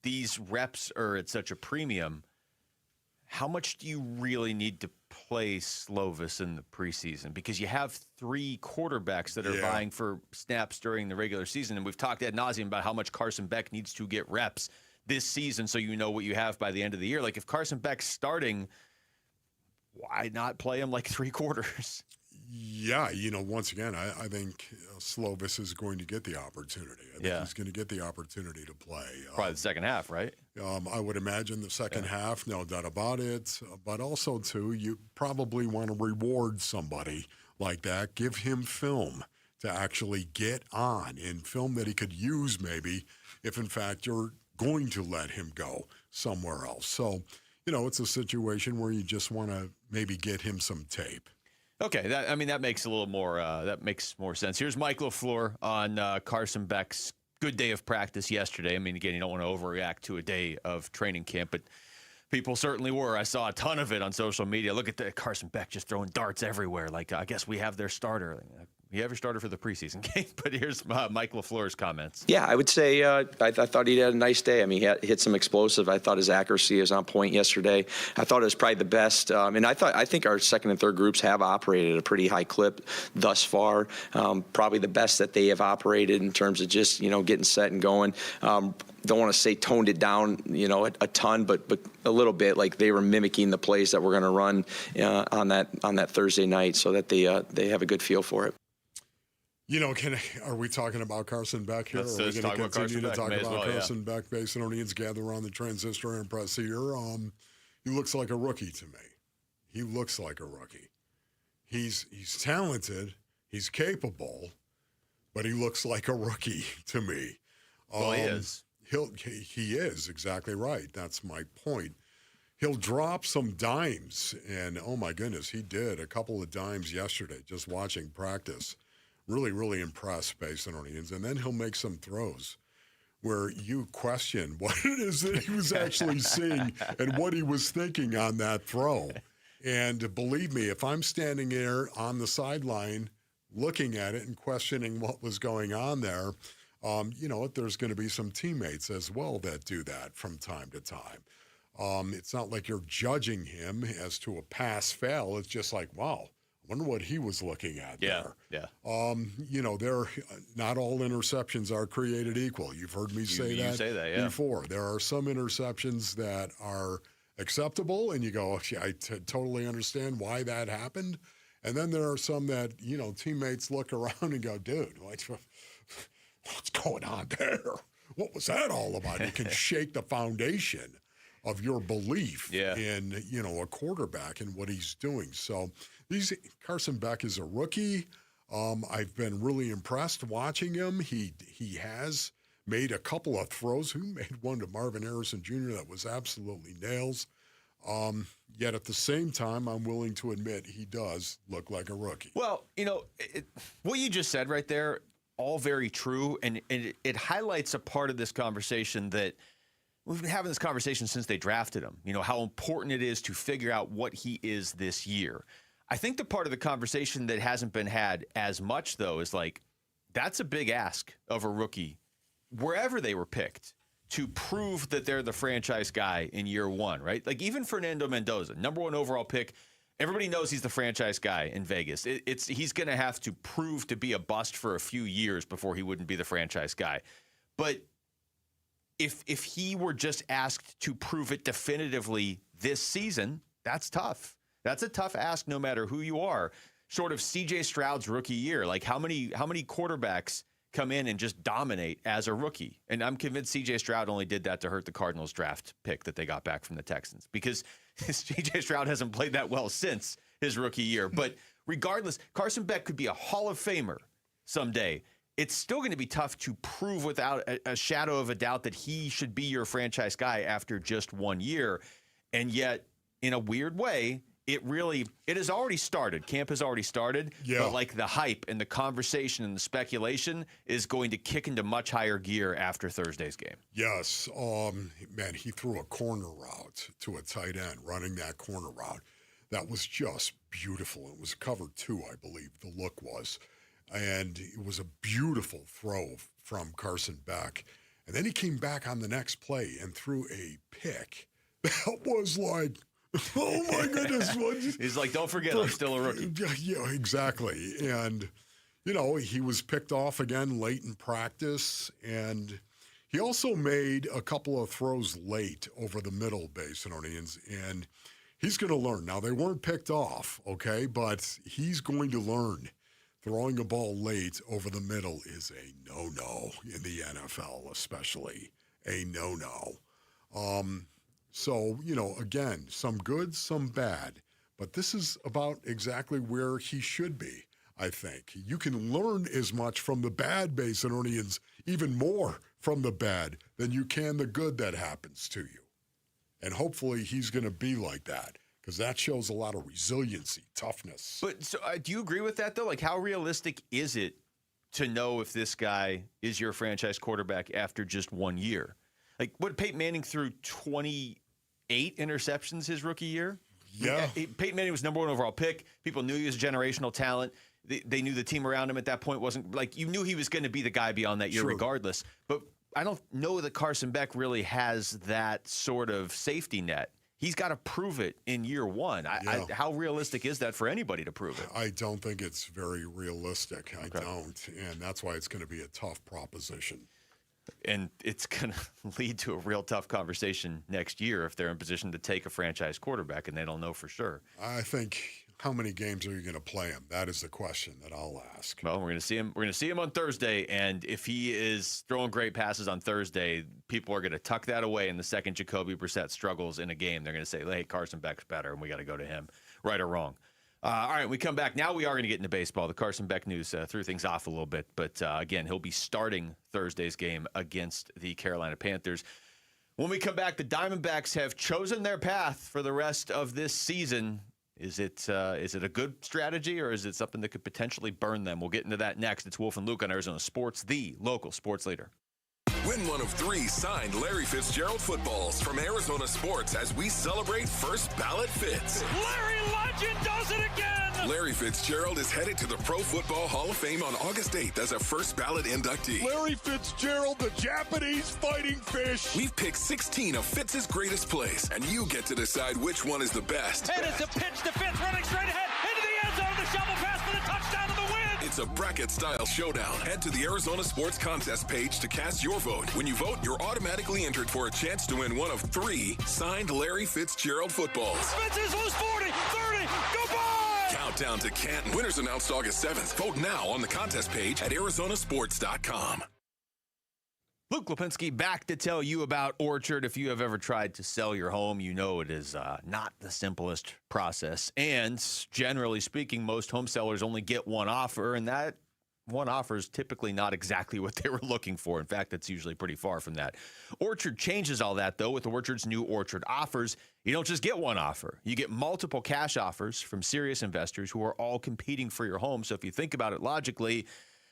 these reps are at such a premium. How much do you really need to play Slovis in the preseason? Because you have 3 quarterbacks that are vying for snaps during the regular season, and we've talked ad nauseum about how much Carson Beck needs to get reps this season so you know what you have by the end of the year. Like, if Carson Beck's starting, why not play him like 3 quarters? Yeah, once again, I think Slovis is going to get the opportunity. I think he's going to get the opportunity to play. Probably the second half, right? I would imagine the second half, no doubt about it. But also, too, you probably want to reward somebody like that. Give him film to actually get on, in film that he could use maybe if, in fact, you're going to let him go somewhere else. So, it's a situation where you just want to maybe get him some tape. Okay, that makes a little more that makes more sense. Here's Mike LaFleur on Carson Beck's good day of practice yesterday. I mean, again, you don't want to overreact to a day of training camp, but people certainly were. I saw a ton of it on social media. Look at Carson Beck just throwing darts everywhere. Like, I guess we have their starter. You have your starter for the preseason game, but here's Mike LaFleur's comments. Yeah, I would say I thought he had a nice day. I mean, he hit some explosive. I thought his accuracy was on point yesterday. I thought it was probably the best. And I think our second and third groups have operated at a pretty high clip thus far. Probably the best that they have operated in terms of just, getting set and going. Don't want to say toned it down, a ton, but a little bit. Like, they were mimicking the plays that we're going to run on that Thursday night, so that they have a good feel for it. Are we talking about Carson Beck here? Let's are we going to continue to talk about Carson yeah. Beck? Basinonians gather on the Transistor and Press here. He looks like a rookie to me. He looks like a rookie. He's talented. He's capable, but he looks like a rookie to me. Well, he is. He is exactly right. That's my point. He'll drop some dimes, and oh my goodness, he did a couple of dimes yesterday just watching practice. Really, really impressed, Basinonians. And then he'll make some throws where you question what it is that he was actually seeing and what he was thinking on that throw. And believe me, if I'm standing there on the sideline looking at it and questioning what was going on there, there's going to be some teammates as well that do that from time to time. It's not like you're judging him as to a pass-fail. It's just like, wow. I wonder what he was looking at there. Yeah. Not all interceptions are created equal. You've heard me say that before. There are some interceptions that are acceptable, and you go, I totally understand why that happened. And then there are some that, teammates look around and go, dude, what's going on there? What was that all about? You can shake the foundation of your belief in, a quarterback and what he's doing. So Carson Beck is a rookie. I've been really impressed watching him. He has made a couple of throws. He made one to Marvin Harrison Jr. that was absolutely nails. Yet at the same time, I'm willing to admit he does look like a rookie. Well, what you just said right there, all very true. And it highlights a part of this conversation that we've been having this conversation since they drafted him, how important it is to figure out what he is this year. I think the part of the conversation that hasn't been had as much, though, is like, that's a big ask of a rookie, wherever they were picked, to prove that they're the franchise guy in year one, right? Like, even Fernando Mendoza, number 1 overall pick, everybody knows he's the franchise guy in Vegas. He's going to have to prove to be a bust for a few years before he wouldn't be the franchise guy. But if he were just asked to prove it definitively this season, that's tough. That's a tough ask no matter who you are. Short of C.J. Stroud's rookie year, like how many quarterbacks come in and just dominate as a rookie? And I'm convinced C.J. Stroud only did that to hurt the Cardinals draft pick that they got back from the Texans, because C.J. Stroud hasn't played that well since his rookie year. But regardless, Carson Beck could be a Hall of Famer someday. it's still going to be tough to prove without a shadow of a doubt that he should be your franchise guy after just 1 year. And yet, in a weird way, it has already started. Camp has already started. Yeah. But like the hype and the conversation and the speculation is going to kick into much higher gear after Thursday's game. Yes. Man, he threw a corner route to a tight end, running that corner route. That was just beautiful. It was cover 2, I believe, the look was. And it was a beautiful throw from Carson Beck. And then he came back on the next play and threw a pick. That was like, oh, my goodness. He's like, don't forget, I'm still a rookie. Yeah, exactly. And, he was picked off again late in practice. And he also made a couple of throws late over the middle, Basinonians. And he's going to learn. Now, they weren't picked off, okay? But he's going to learn. Throwing a ball late over the middle is a no-no in the NFL, especially a no-no. So, again, some good, some bad. But this is about exactly where he should be, I think. You can learn as much from the bad, Basinonians, even more from the bad than you can the good that happens to you. And hopefully he's going to be like that. Because that shows a lot of resiliency, toughness. But so, do you agree with that, though? Like, how realistic is it to know if this guy is your franchise quarterback after just 1 year? Like, what, Peyton Manning threw 28 interceptions his rookie year? Yeah. Peyton Manning was number 1 overall pick. People knew he was a generational talent. They knew the team around him at that point wasn't, like, you knew he was going to be the guy beyond that year regardless. But I don't know that Carson Beck really has that sort of safety net. He's got to prove it in year 1. How realistic is that for anybody to prove it? I don't think it's very realistic. I don't. And that's why it's going to be a tough proposition. And it's going to lead to a real tough conversation next year if they're in position to take a franchise quarterback and they don't know for sure. I think, how many games are you going to play him? That is the question that I'll ask. Well, we're going to see him. We're going to see him on Thursday, and if he is throwing great passes on Thursday, people are going to tuck that away. And the second Jacoby Brissett struggles in a game, they're going to say, "Hey, Carson Beck's better, and we got to go to him." Right or wrong? All right, we come back. Now we are going to get into baseball. The Carson Beck news threw things off a little bit, but again, he'll be starting Thursday's game against the Carolina Panthers. When we come back, the Diamondbacks have chosen their path for the rest of this season. Is it a good strategy, or is it something that could potentially burn them? We'll get into that next. It's Wolf and Luke on Arizona Sports, the local sports leader. Win one of 3 signed Larry Fitzgerald footballs from Arizona Sports as we celebrate First Ballot Fitz. Larry Legend does it again! Larry Fitzgerald is headed to the Pro Football Hall of Fame on August 8th as a First Ballot inductee. Larry Fitzgerald, the Japanese fighting fish. We've picked 16 of Fitz's greatest plays, and you get to decide which one is the best. And it's a pitch to Fitz, running straight ahead into the end zone. The shovel pass for the touchdown of the win. It's a bracket-style showdown. Head to the Arizona Sports Contest page to cast your vote. When you vote, you're automatically entered for a chance to win one of 3 signed Larry Fitzgerald footballs. Fitz is loose, 40, 30, go by! Countdown to Canton. Winners announced August 7th. Vote now on the contest page at arizonasports.com. Luke Lipinski back to tell you about Orchard. If you have ever tried to sell your home, you know it is not the simplest process. And generally speaking, most home sellers only get one offer, and that one offer is typically not exactly what they were looking for. In fact, it's usually pretty far from that. Orchard changes all that, though, with Orchard's new Orchard offers. You don't just get one offer. You get multiple cash offers from serious investors who are all competing for your home. So if you think about it logically,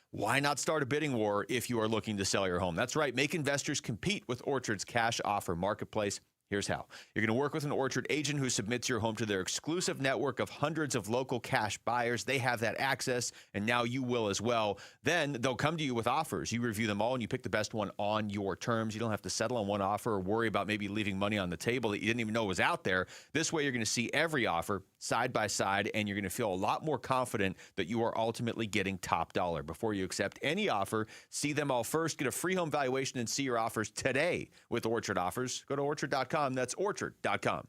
why not start a bidding war if you are looking to sell your home? That's right. Make investors compete with Orchard's cash offer marketplace. Here's how. You're going to work with an Orchard agent who submits your home to their exclusive network of hundreds of local cash buyers. They have that access, and now you will as well. Then they'll come to you with offers. You review them all, and you pick the best one on your terms. You don't have to settle on one offer or worry about maybe leaving money on the table that you didn't even know was out there. This way, you're going to see every offer side by side, and you're going to feel a lot more confident that you are ultimately getting top dollar. Before you accept any offer, see them all first. Get a free home valuation and see your offers today with Orchard offers. Go to orchard.com. That's orchard.com.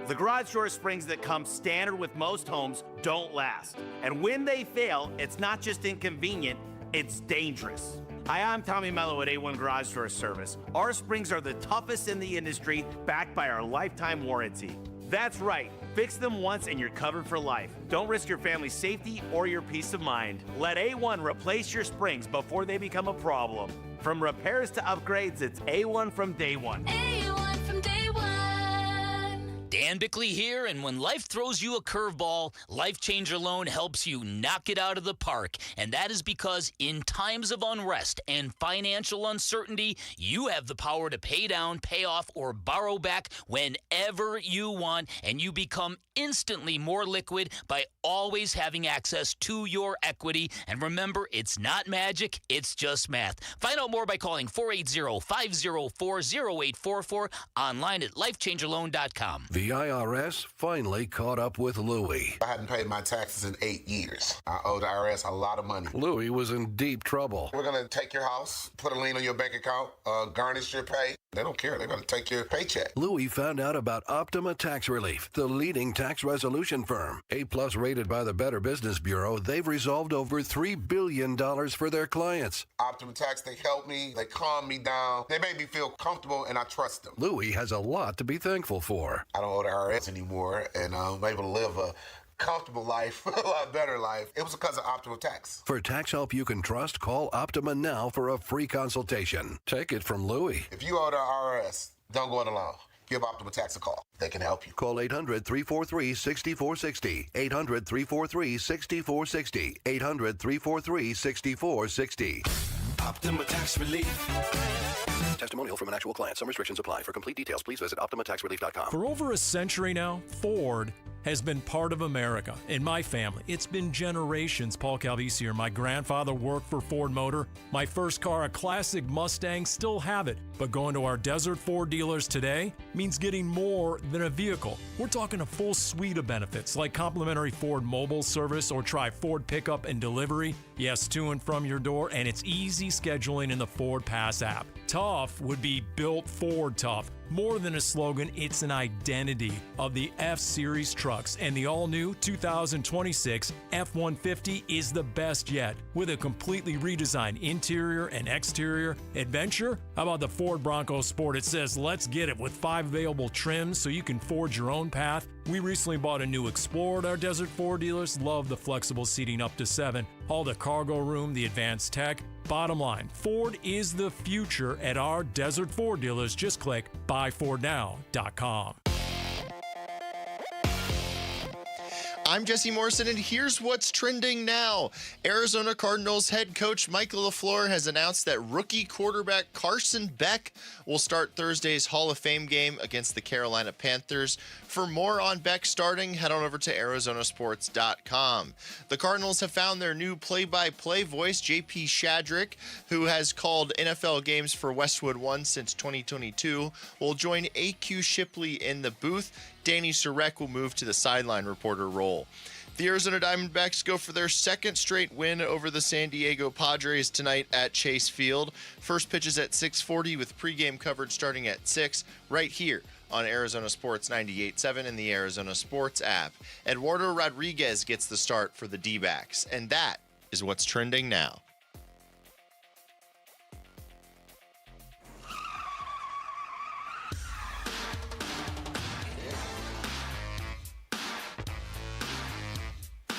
The garage door springs that come standard with most homes don't last. And when they fail, it's not just inconvenient, it's dangerous. Hi, I'm Tommy Mello at A1 Garage Door Service. Our springs are the toughest in the industry, backed by our lifetime warranty. That's right. Fix them once and you're covered for life. Don't risk your family's safety or your peace of mind. Let A1 replace your springs before they become a problem. From repairs to upgrades, it's A1 from day one. A1 from day one. Dan Bickley here, and when life throws you a curveball, Life Changer Loan helps you knock it out of the park. And that is because in times of unrest and financial uncertainty, you have the power to pay down, pay off, or borrow back whenever you want, and you become instantly more liquid by always having access to your equity. And remember, it's not magic, it's just math. Find out more by calling 480-504-0844, online at lifechangerloan.com. The IRS finally caught up with Louie. I hadn't paid my taxes in 8 years. I owed the IRS a lot of money. Louie was in deep trouble. We're going to take your house, put a lien on your bank account, garnish your pay. They don't care. They're going to take your paycheck. Louie found out about Optima Tax Relief, the leading tax resolution firm. A-plus rated by the Better Business Bureau, they've resolved over $3 billion for their clients. Optima Tax, they helped me. They calmed me down. They made me feel comfortable, and I trust them. Louie has a lot to be thankful for. I don't owe the IRS anymore, and I'm able to live a comfortable life, a lot better life. It was because of Optima Tax. For tax help you can trust, call Optima now for a free consultation. Take it from Louie. If you owe the IRS, don't go it alone. Give Optima Tax a call. They can help you. Call 800-343-6460. 800-343-6460. 800-343-6460. Optima Tax Relief. Testimonial from an actual client. Some restrictions apply. For complete details, please visit OptimaTaxRelief.com. For over a century now, Ford has been part of America. In my family, it's been generations. Paul Calvisi here. My grandfather worked for Ford Motor. My first car, a classic Mustang, still have it. But going to our Desert Ford dealers today means getting more than a vehicle. We're talking a full suite of benefits like complimentary Ford mobile service or try Ford pickup and delivery. Yes, to and from your door, and it's easy scheduling in the Ford Pass app. Tough would be built Ford tough. More than a slogan, it's an identity of the F-Series trucks, and the all-new 2026 F-150 is the best yet. With a completely redesigned interior and exterior adventure, how about the Ford Bronco Sport? It says, let's get it, with 5 available trims so you can forge your own path. We recently bought a new Explorer at our Desert Ford dealers. Love the flexible seating up to 7. All the cargo room, the advanced tech. Bottom line, Ford is the future at our Desert Ford dealers. Just click buyfordnow.com. I'm Jesse Morrison, and here's what's trending now. Arizona Cardinals head coach Michael LaFleur has announced that rookie quarterback Carson Beck will start Thursday's Hall of Fame game against the Carolina Panthers. For more on Beck starting, head on over to arizonasports.com. The Cardinals have found their new play-by-play voice, JP Shadrick, who has called NFL games for Westwood One since 2022, will join AQ Shipley in the booth. Danny Surek will move to the sideline reporter role. The Arizona Diamondbacks go for their second straight win over the San Diego Padres tonight at Chase Field. First pitch is at 6:40 with pregame coverage starting at 6 right here on Arizona Sports 98.7 and the Arizona Sports app. Eduardo Rodriguez gets the start for the D-backs, and that is what's trending now.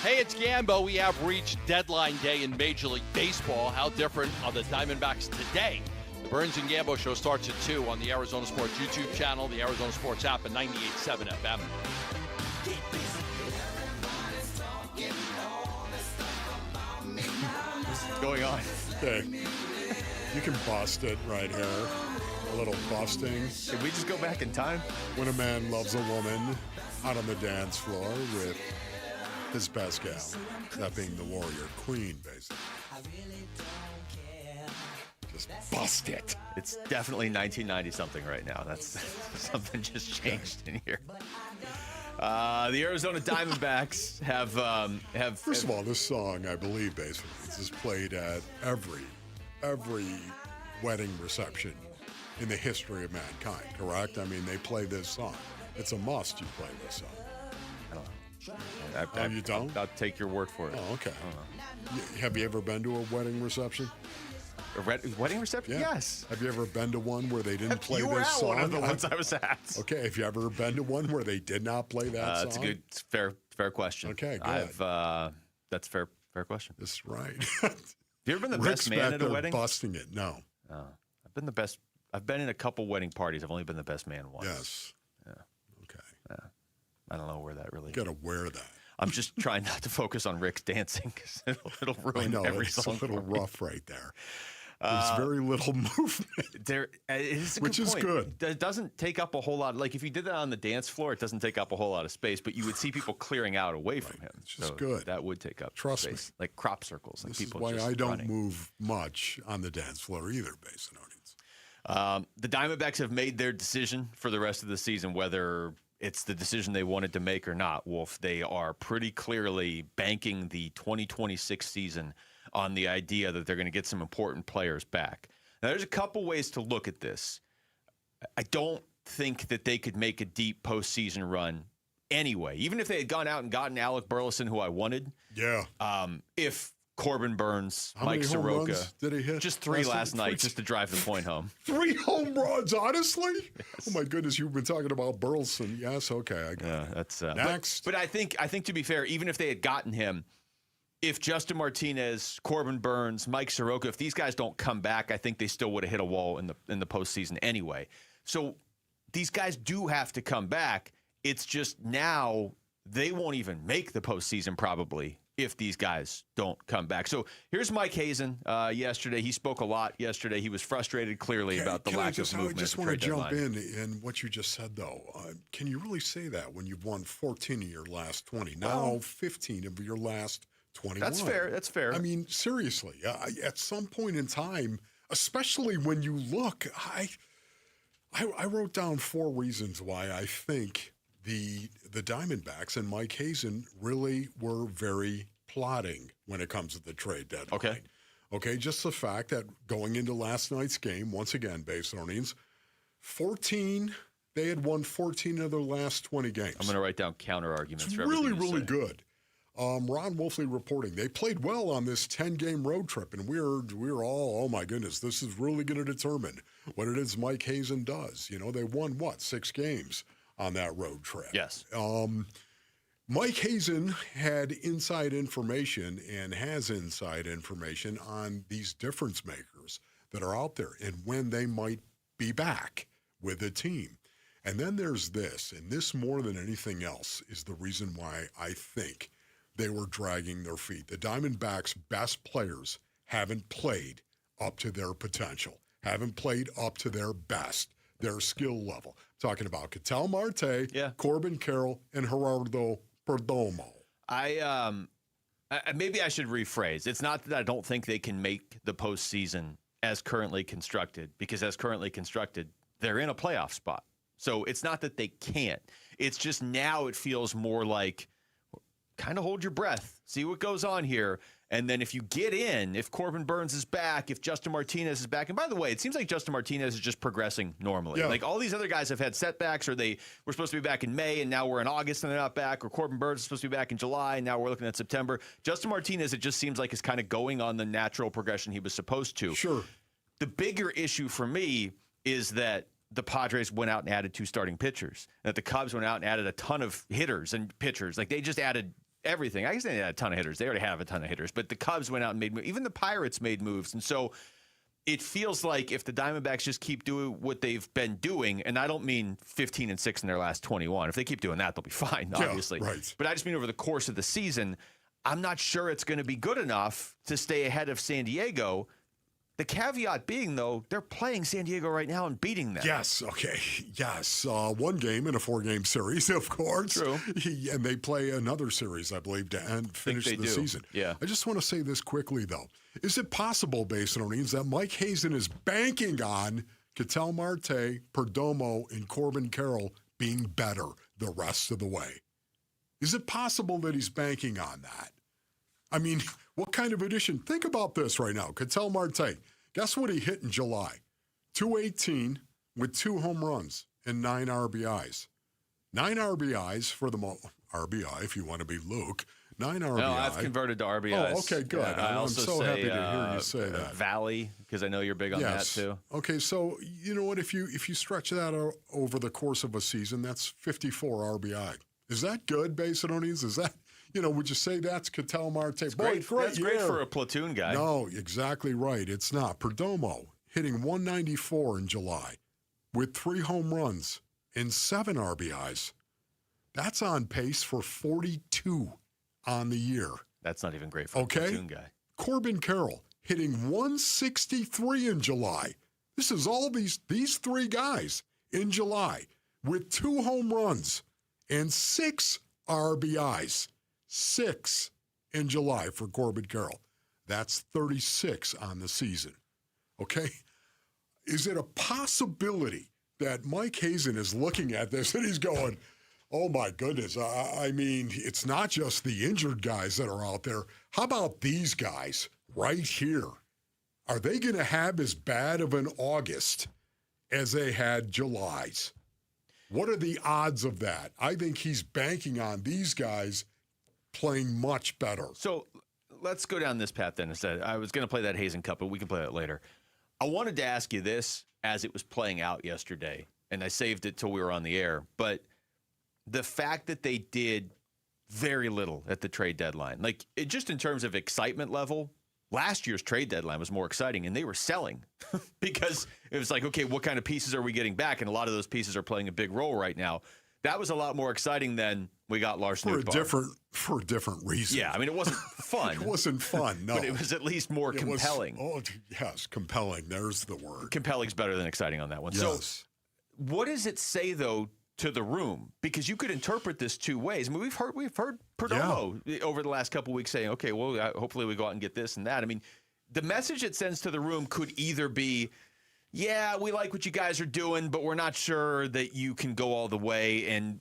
Hey, it's Gambo. We have reached deadline day in Major League Baseball. How different are the Diamondbacks today? The Burns and Gambo show starts at 2 on the Arizona Sports YouTube channel, the Arizona Sports app, and 98.7 FM. What's going on? Okay. You can bust it right here. A little busting. Can we just go back in time? When a man loves a woman out on the dance floor with his best gal, that being the warrior queen, basically. Just bust it. It's definitely 1990-something right now. That's something just changed in here. The Arizona Diamondbacks have. First of all, this song, I believe, basically, is played at every wedding reception in the history of mankind. Correct? I mean, they play this song. It's a must. You play this song. I don't know. You don't? I'll take your word for it. Oh, okay. Have you ever been to a wedding reception? A wedding reception? Yeah. Yes. Have you ever been to one where they didn't play You were this at song? one of the ones I was at. Okay, have you ever been to one where they did not play that song? It's a good, fair question. Okay, good. That's fair question. That's right. Have you ever been the Rick's best man back at a there wedding? busting it. No. I've been the best. I've been in a couple wedding parties. I've only been the best man once. Yes. Yeah. Okay. Yeah. I don't know where that really. You got to wear that. I'm just trying not to focus on Rick's dancing because it'll ruin I know, every it's song. a little for me. rough right there. There's very little movement. It is a Which good is point. good. It doesn't take up a whole lot. Like if you did that on the dance floor, it doesn't take up a whole lot of space, but you would see people clearing out away from him. It's just good. That would take up Trust space. me. Like crop circles. Like This is people why just I don't running. move much on the dance floor either, Basinonians. The Diamondbacks have made their decision for the rest of the season, whether it's the decision they wanted to make or not, Wolf. They are pretty clearly banking the 2026 season on the idea that they're going to get some important players back. Now, there's a couple ways to look at this. I don't think that they could make a deep postseason run anyway, even if they had gone out and gotten Alec Burleson, who I wanted. Yeah. If Corbin Burns, How Mike many home Soroka. runs did he hit? Just 3 last night, just to drive the point home. 3 home runs, honestly? Yes. Oh, my goodness, you've been talking about Burleson. Yes, okay, I got it. That's Next. But I think to be fair, even if they had gotten him, if Justin Martinez, Corbin Burns, Mike Soroka, if these guys don't come back, I think they still would have hit a wall in the postseason anyway. So these guys do have to come back. It's just now they won't even make the postseason probably if these guys don't come back. So here's Mike Hazen yesterday. He spoke a lot yesterday. He was frustrated clearly about the lack of movement. I just at the want to trade jump deadline. in what you just said, though. Can you really say that when you've won 14 of your last 20? Now 15 of your last 21. That's fair. I mean, seriously, at some point in time, especially when you look, I wrote down 4 reasons why I think the Diamondbacks and Mike Hazen really were very plotting when it comes to the trade deadline. Okay, just the fact that going into last night's game, once again, Basinonians, 14, they had won 14 of their last 20 games. I'm going to write down counter arguments. It's for everything really, you really say. good. Ron Wolfley reporting they played well on this 10-game road trip, and we were all, oh my goodness, this is really going to determine what it is Mike Hazen does. You know, they won 6 games on that road trip. Yes. Mike Hazen had inside information and has inside information on these difference makers that are out there and when they might be back with the team. And then there's this, and this more than anything else is the reason why I think they were dragging their feet. The Diamondbacks' best players haven't played up to their potential, haven't played up to their best, their skill level. I'm talking about Ketel Marte, Corbin Carroll, and Gerardo Perdomo. Maybe I should rephrase. It's not that I don't think they can make the postseason as currently constructed, because as currently constructed, they're in a playoff spot. So it's not that they can't. It's just now it feels more like kind of hold your breath, see what goes on here. And then if you get in, if Corbin Burns is back, if Justin Martinez is back, and by the way, it seems like Justin Martinez is just progressing normally. Yeah. Like all these other guys have had setbacks, or they were supposed to be back in May and now we're in August and they're not back, or Corbin Burns is supposed to be back in July and now we're looking at September. Justin Martinez, it just seems like is kind of going on the natural progression he was supposed to. Sure. The bigger issue for me is that the Padres went out and added 2 starting pitchers, and that the Cubs went out and added a ton of hitters and pitchers. Like they just added everything. I guess they had a ton of hitters. They already have a ton of hitters, but the Cubs went out and made moves. Even the Pirates made moves. And so it feels like if the Diamondbacks just keep doing what they've been doing, and I don't mean 15-6 in their last 21. If they keep doing that, they'll be fine, obviously. Yeah, right. But I just mean over the course of the season, I'm not sure it's going to be good enough to stay ahead of San Diego. The caveat being, though, they're playing San Diego right now and beating them. Yes, okay, yes. 1 game in a 4-game series, of course. True. And they play another series, I believe, to finish the season. Yeah. I just want to say this quickly, though. Is it possible, Basinonians, that Mike Hazen is banking on Ketel Marte, Perdomo, and Corbin Carroll being better the rest of the way? Is it possible that he's banking on that? I mean, what kind of addition? Think about this right now. Ketel Marte, guess what he hit in July? 218 with 2 home runs and 9 RBIs. 9 RBIs for the RBI, if you want to be Luke. 9 RBI. No, I've converted to RBIs. Oh, okay, good. Yeah, I'm so say, happy to hear you say that. Valley, because I know you're big on that too. Okay, so you know what? If you stretch that over the course of a season, that's 54 RBI. Is that good, Basinonians? Is that, would you say that's Ketel Marte? It's great for a platoon guy. No, exactly right. It's not. Perdomo hitting 194 in July with 3 home runs and 7 RBIs. That's on pace for 42 on the year. That's not even great for a platoon guy. Corbin Carroll hitting 163 in July. This is all these 3 guys in July with 2 home runs and 6 RBIs. 6 in July for Corbin Carroll. That's 36 on the season. Okay? Is it a possibility that Mike Hazen is looking at this and he's going, oh, my goodness. I mean, it's not just the injured guys that are out there. How about these guys right here? Are they going to have as bad of an August as they had July's? What are the odds of that? I think he's banking on these guys playing much better. So let's go down this path then instead. I was going to play that Hazen Cup, but we can play that later. I wanted to ask you this as it was playing out yesterday, and I saved it till we were on the air, but the fact that they did very little at the trade deadline, like just in terms of excitement level, last year's trade deadline was more exciting, and they were selling because it was like, okay, what kind of pieces are we getting back? And a lot of those pieces are playing a big role right now. That was a lot more exciting than we got Lars Nootbaar. For a different reason. Yeah, I mean, it wasn't fun. It wasn't fun, no. But it was at least more compelling. Yes, compelling. There's the word. Compelling's better than exciting on that one. Yes. So what does it say, though, to the room? Because you could interpret this 2 ways. I mean, we've heard Perdomo over the last couple of weeks saying, okay, well, hopefully we go out and get this and that. I mean, the message it sends to the room could either be, yeah, we like what you guys are doing, but we're not sure that you can go all the way. And,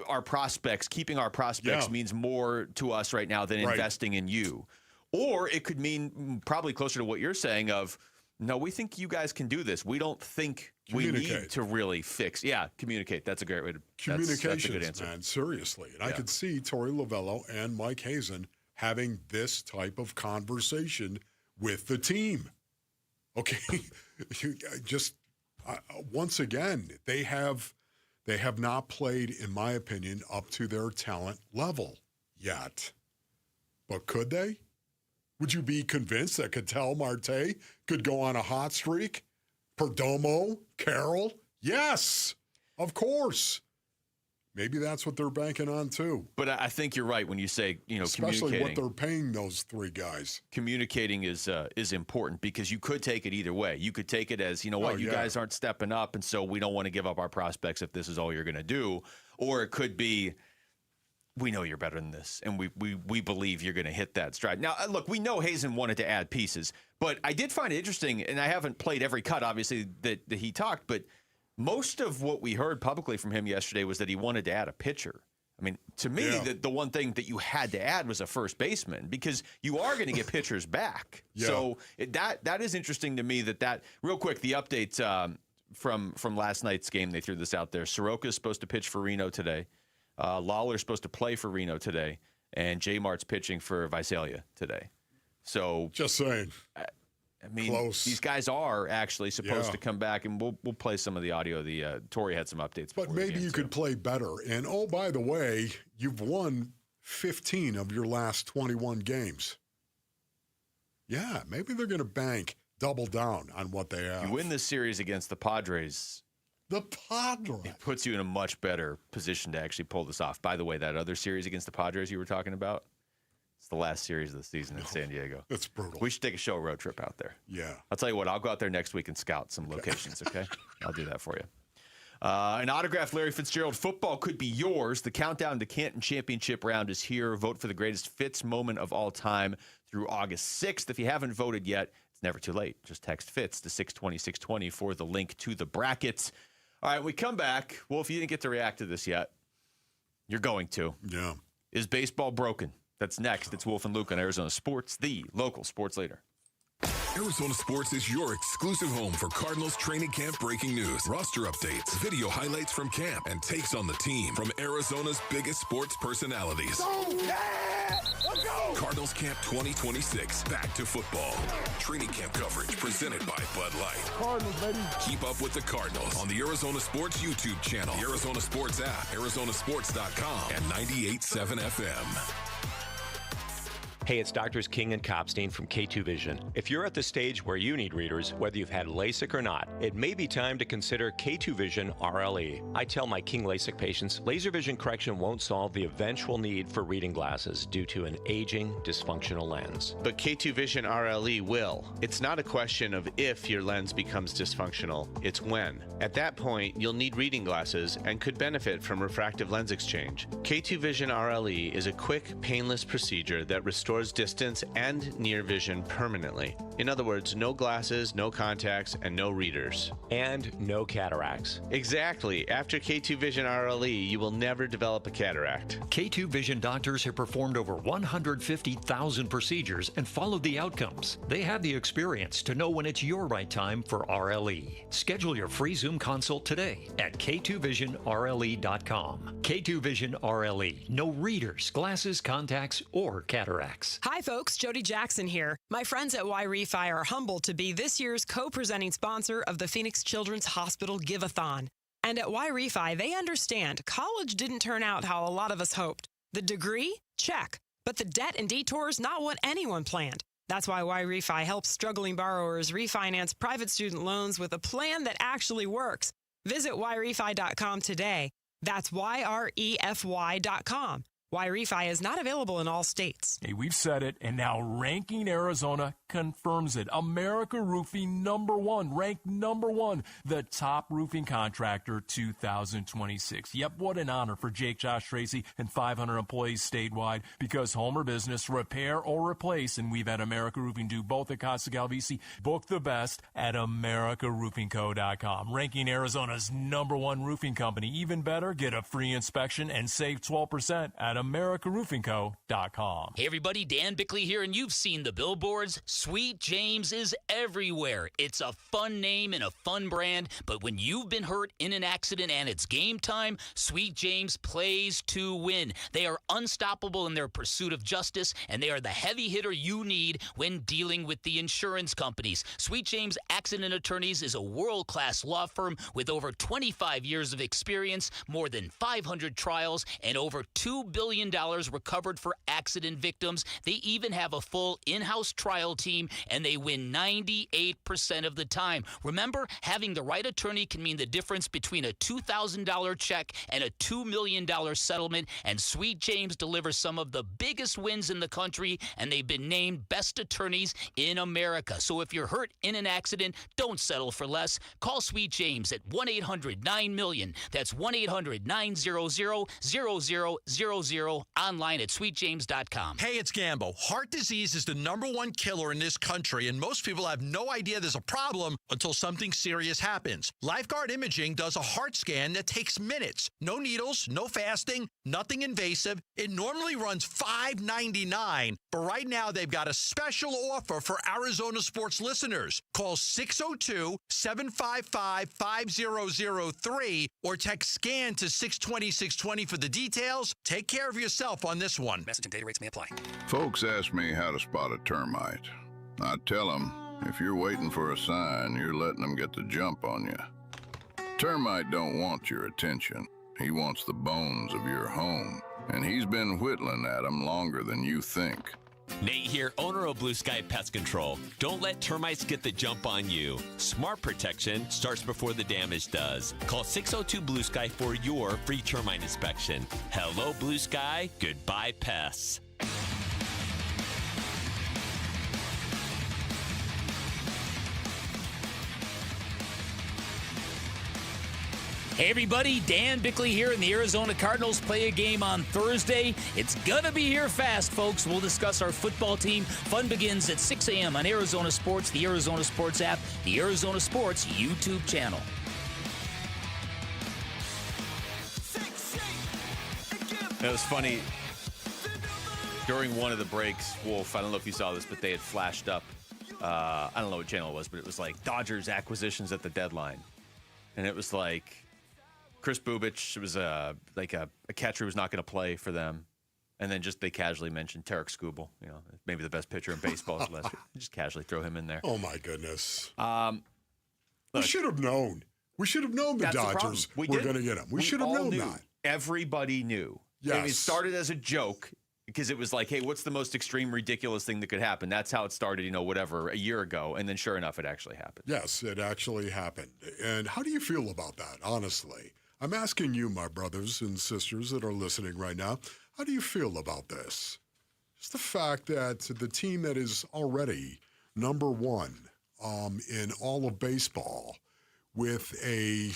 our prospects, keeping our prospects means more to us right now than investing in you. Or it could mean probably closer to what you're saying of, no, we think you guys can do this. We don't think we need to really fix. Yeah, communicate. That's a great way to. Communications, that's a good answer. Man, seriously. And I could see Torey Lovello and Mike Hazen having this type of conversation with the team. Okay, once again, they have not played, in my opinion, up to their talent level yet. But could they? Would you be convinced that Ketel Marte could go on a hot streak? Perdomo, Carroll? Yes, of course. Maybe that's what they're banking on too. But I think you're right when you say, especially what they're paying those 3 guys. Communicating is important because you could take it either way. You could take it as, you guys aren't stepping up, and so we don't want to give up our prospects if this is all you're going to do. Or it could be, we know you're better than this, and we believe you're going to hit that stride. Now, look, we know Hazen wanted to add pieces, but I did find it interesting, and I haven't played every cut, obviously, that he talked, but most of what we heard publicly from him yesterday was that he wanted to add a pitcher. I mean, to me, the one thing that you had to add was a first baseman because you are going to get pitchers back. Yeah. So that is interesting to me that real quick, the update from last night's game, they threw this out there. Soroka's supposed to pitch for Reno today. Lawler's supposed to play for Reno today. And J Mart's pitching for Visalia today. So just saying. I mean, close. These guys are actually supposed to come back, and we'll play some of the audio. Torey had some updates. But maybe you could play better. And, oh, by the way, you've won 15 of your last 21 games. Yeah, maybe they're going to double down on what they have. You win this series against the Padres. The Padres. It puts you in a much better position to actually pull this off. By the way, that other series against the Padres you were talking about, it's the last series of the season in San Diego. That's brutal. We should take a show road trip out there. Yeah. I'll tell you what, I'll go out there next week and scout some locations, okay? I'll do that for you. An autographed Larry Fitzgerald football could be yours. The countdown to Canton Championship round is here. Vote for the greatest Fitz moment of all time through August 6th. If you haven't voted yet, it's never too late. Just text Fitz to 620-620 for the link to the brackets. All right, we come back. Well, if you didn't get to react to this yet, you're going to. Yeah. Is baseball broken? That's next. It's Wolf and Luke on Arizona Sports, the local sports leader. Arizona Sports is your exclusive home for Cardinals training camp breaking news, roster updates, video highlights from camp, and takes on the team from Arizona's biggest sports personalities. Cardinals Camp 2026. Back to football. Training camp coverage presented by Bud Light. Cardinals, baby. Keep up with the Cardinals on the Arizona Sports YouTube channel, the Arizona Sports app, ArizonaSports.com, and 98.7 FM. Hey, it's Doctors King and Copstein from K2 Vision. If you're at the stage where you need readers, whether you've had LASIK or not, it may be time to consider K2 Vision RLE. I tell my King LASIK patients, laser vision correction won't solve the eventual need for reading glasses due to an aging, dysfunctional lens. But K2 Vision RLE will. It's not a question of if your lens becomes dysfunctional, it's when. At that point, you'll need reading glasses and could benefit from refractive lens exchange. K2 Vision RLE is a quick, painless procedure that restores distance and near vision permanently. In other words, no glasses, no contacts, and no readers. And no cataracts. Exactly. After K2 Vision RLE, you will never develop a cataract. K2 Vision doctors have performed over 150,000 procedures and followed the outcomes. They have the experience to know when it's your right time for RLE. Schedule your free Zoom consult today at K2VisionRLE.com. K2 Vision RLE. No readers, glasses, contacts, or cataracts. Hi, folks. Jody Jackson here. My friends at Y-Refi are humbled to be this year's co-presenting sponsor of the Phoenix Children's Hospital Give-a-thon. And at Y-Refi, they understand college didn't turn out how a lot of us hoped. The degree? Check. But the debt and detours, not what anyone planned. That's why Y-Refi helps struggling borrowers refinance private student loans with a plan that actually works. Visit YRefi.com today. That's YREFY.com. Y-Refi is not available in all states. Hey, we've said it, and now Ranking Arizona confirms it. America Roofing #1, ranked #1, the top roofing contractor 2026. Yep, what an honor for Jake, Josh, Tracy, and 500 employees statewide, because home or business, repair or replace, and we've had America Roofing do both at Costa Galvisi. Book the best at AmericaRoofingCo.com. Ranking Arizona's #1 roofing company. Even better, get a free inspection and save 12% at AmericaRoofingCo.com. Hey everybody, Dan Bickley here, and you've seen the billboards. Sweet James is everywhere. It's a fun name and a fun brand, but when you've been hurt in an accident and it's game time, Sweet James plays to win. They are unstoppable in their pursuit of justice, and they are the heavy hitter you need when dealing with the insurance companies. Sweet James Accident Attorneys is a world-class law firm with over 25 years of experience, more than 500 trials, and over $2 billion recovered for accident victims. They even have a full in-house trial team, and they win 98% of the time. Remember, having the right attorney can mean the difference between a $2,000 check and a $2 million settlement, and Sweet James delivers some of the biggest wins in the country, and they've been named best attorneys in America. So if you're hurt in an accident, don't settle for less. Call Sweet James at 1-800-9-MILLION. That's 1-800-900-0000. Online at sweetjames.com. Hey, it's Gambo. Heart disease is the #1 killer in this country, and most people have no idea there's a problem until something serious happens. Lifeguard Imaging does a heart scan that takes minutes. No needles, no fasting, nothing invasive. It normally runs $5.99, but right now they've got a special offer for Arizona sports listeners. Call 602-755-5003 or text SCAN to 620-620 for the details. Take care of yourself on this one. Message and data rates may apply. Folks ask me how to spot a termite. I tell them, if you're waiting for a sign, you're letting them get the jump on you. Termite don't want your attention. He wants the bones of your home, and he's been whittling at them longer than you think. Nate here, owner of Blue Sky Pest Control. Don't let termites get the jump on you. Smart protection starts before the damage does. Call 602 Blue Sky for your free termite inspection. Hello, Blue Sky. Goodbye, pests. Hey everybody, Dan Bickley here, and the Arizona Cardinals play a game on Thursday. It's gonna be here fast, folks. We'll discuss our football team. Fun begins at 6 a.m. on Arizona Sports, the Arizona Sports app, the Arizona Sports YouTube channel. It was funny. During one of the breaks, Wolf, I don't know if you saw this, but they had flashed up. I don't know what channel it was, but it was like Dodgers acquisitions at the deadline. And it was like Chris Bubich was like a catcher who was not going to play for them. And then just they casually mentioned Tarek Skubal, maybe the best pitcher in baseball last year. Just casually throw him in there. Oh, my goodness. We should have known. We should have known the Dodgers were going to get him. We should have known that. Everybody knew. Yes. I mean, it started as a joke because it was like, hey, what's the most extreme, ridiculous thing that could happen? That's how it started, a year ago. And then sure enough, it actually happened. Yes, it actually happened. And how do you feel about that, honestly? I'm asking you, my brothers and sisters that are listening right now, how do you feel about this? Just the fact that the team that is already number one in all of baseball with a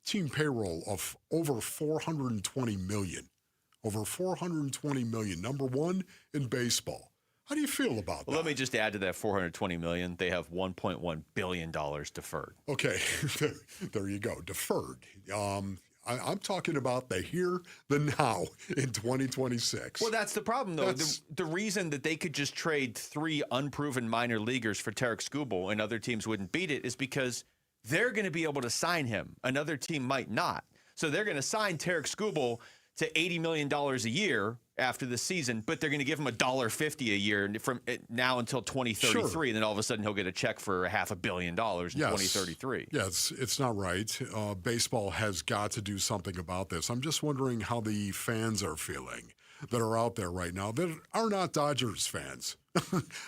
team payroll of over $420 million. Over $420 million, number one in baseball. How do you feel about that? Let me just add to that $420 million. They have $1.1 billion deferred. Okay, there you go, deferred. I'm talking about the here, the now in 2026. Well, that's the problem, though. The reason that they could just trade 3 unproven minor leaguers for Tarek Skubal and other teams wouldn't beat it is because they're going to be able to sign him. Another team might not. So they're going to sign Tarek Skubal to $80 million a year after the season, but they're going to give him $1.50 a year from now until 2033. Sure. And then all of a sudden he'll get a check for $500 million in 2033. Yeah, it's not right. Baseball has got to do something about this. I'm just wondering how the fans are feeling that are out there right now that are not Dodgers fans.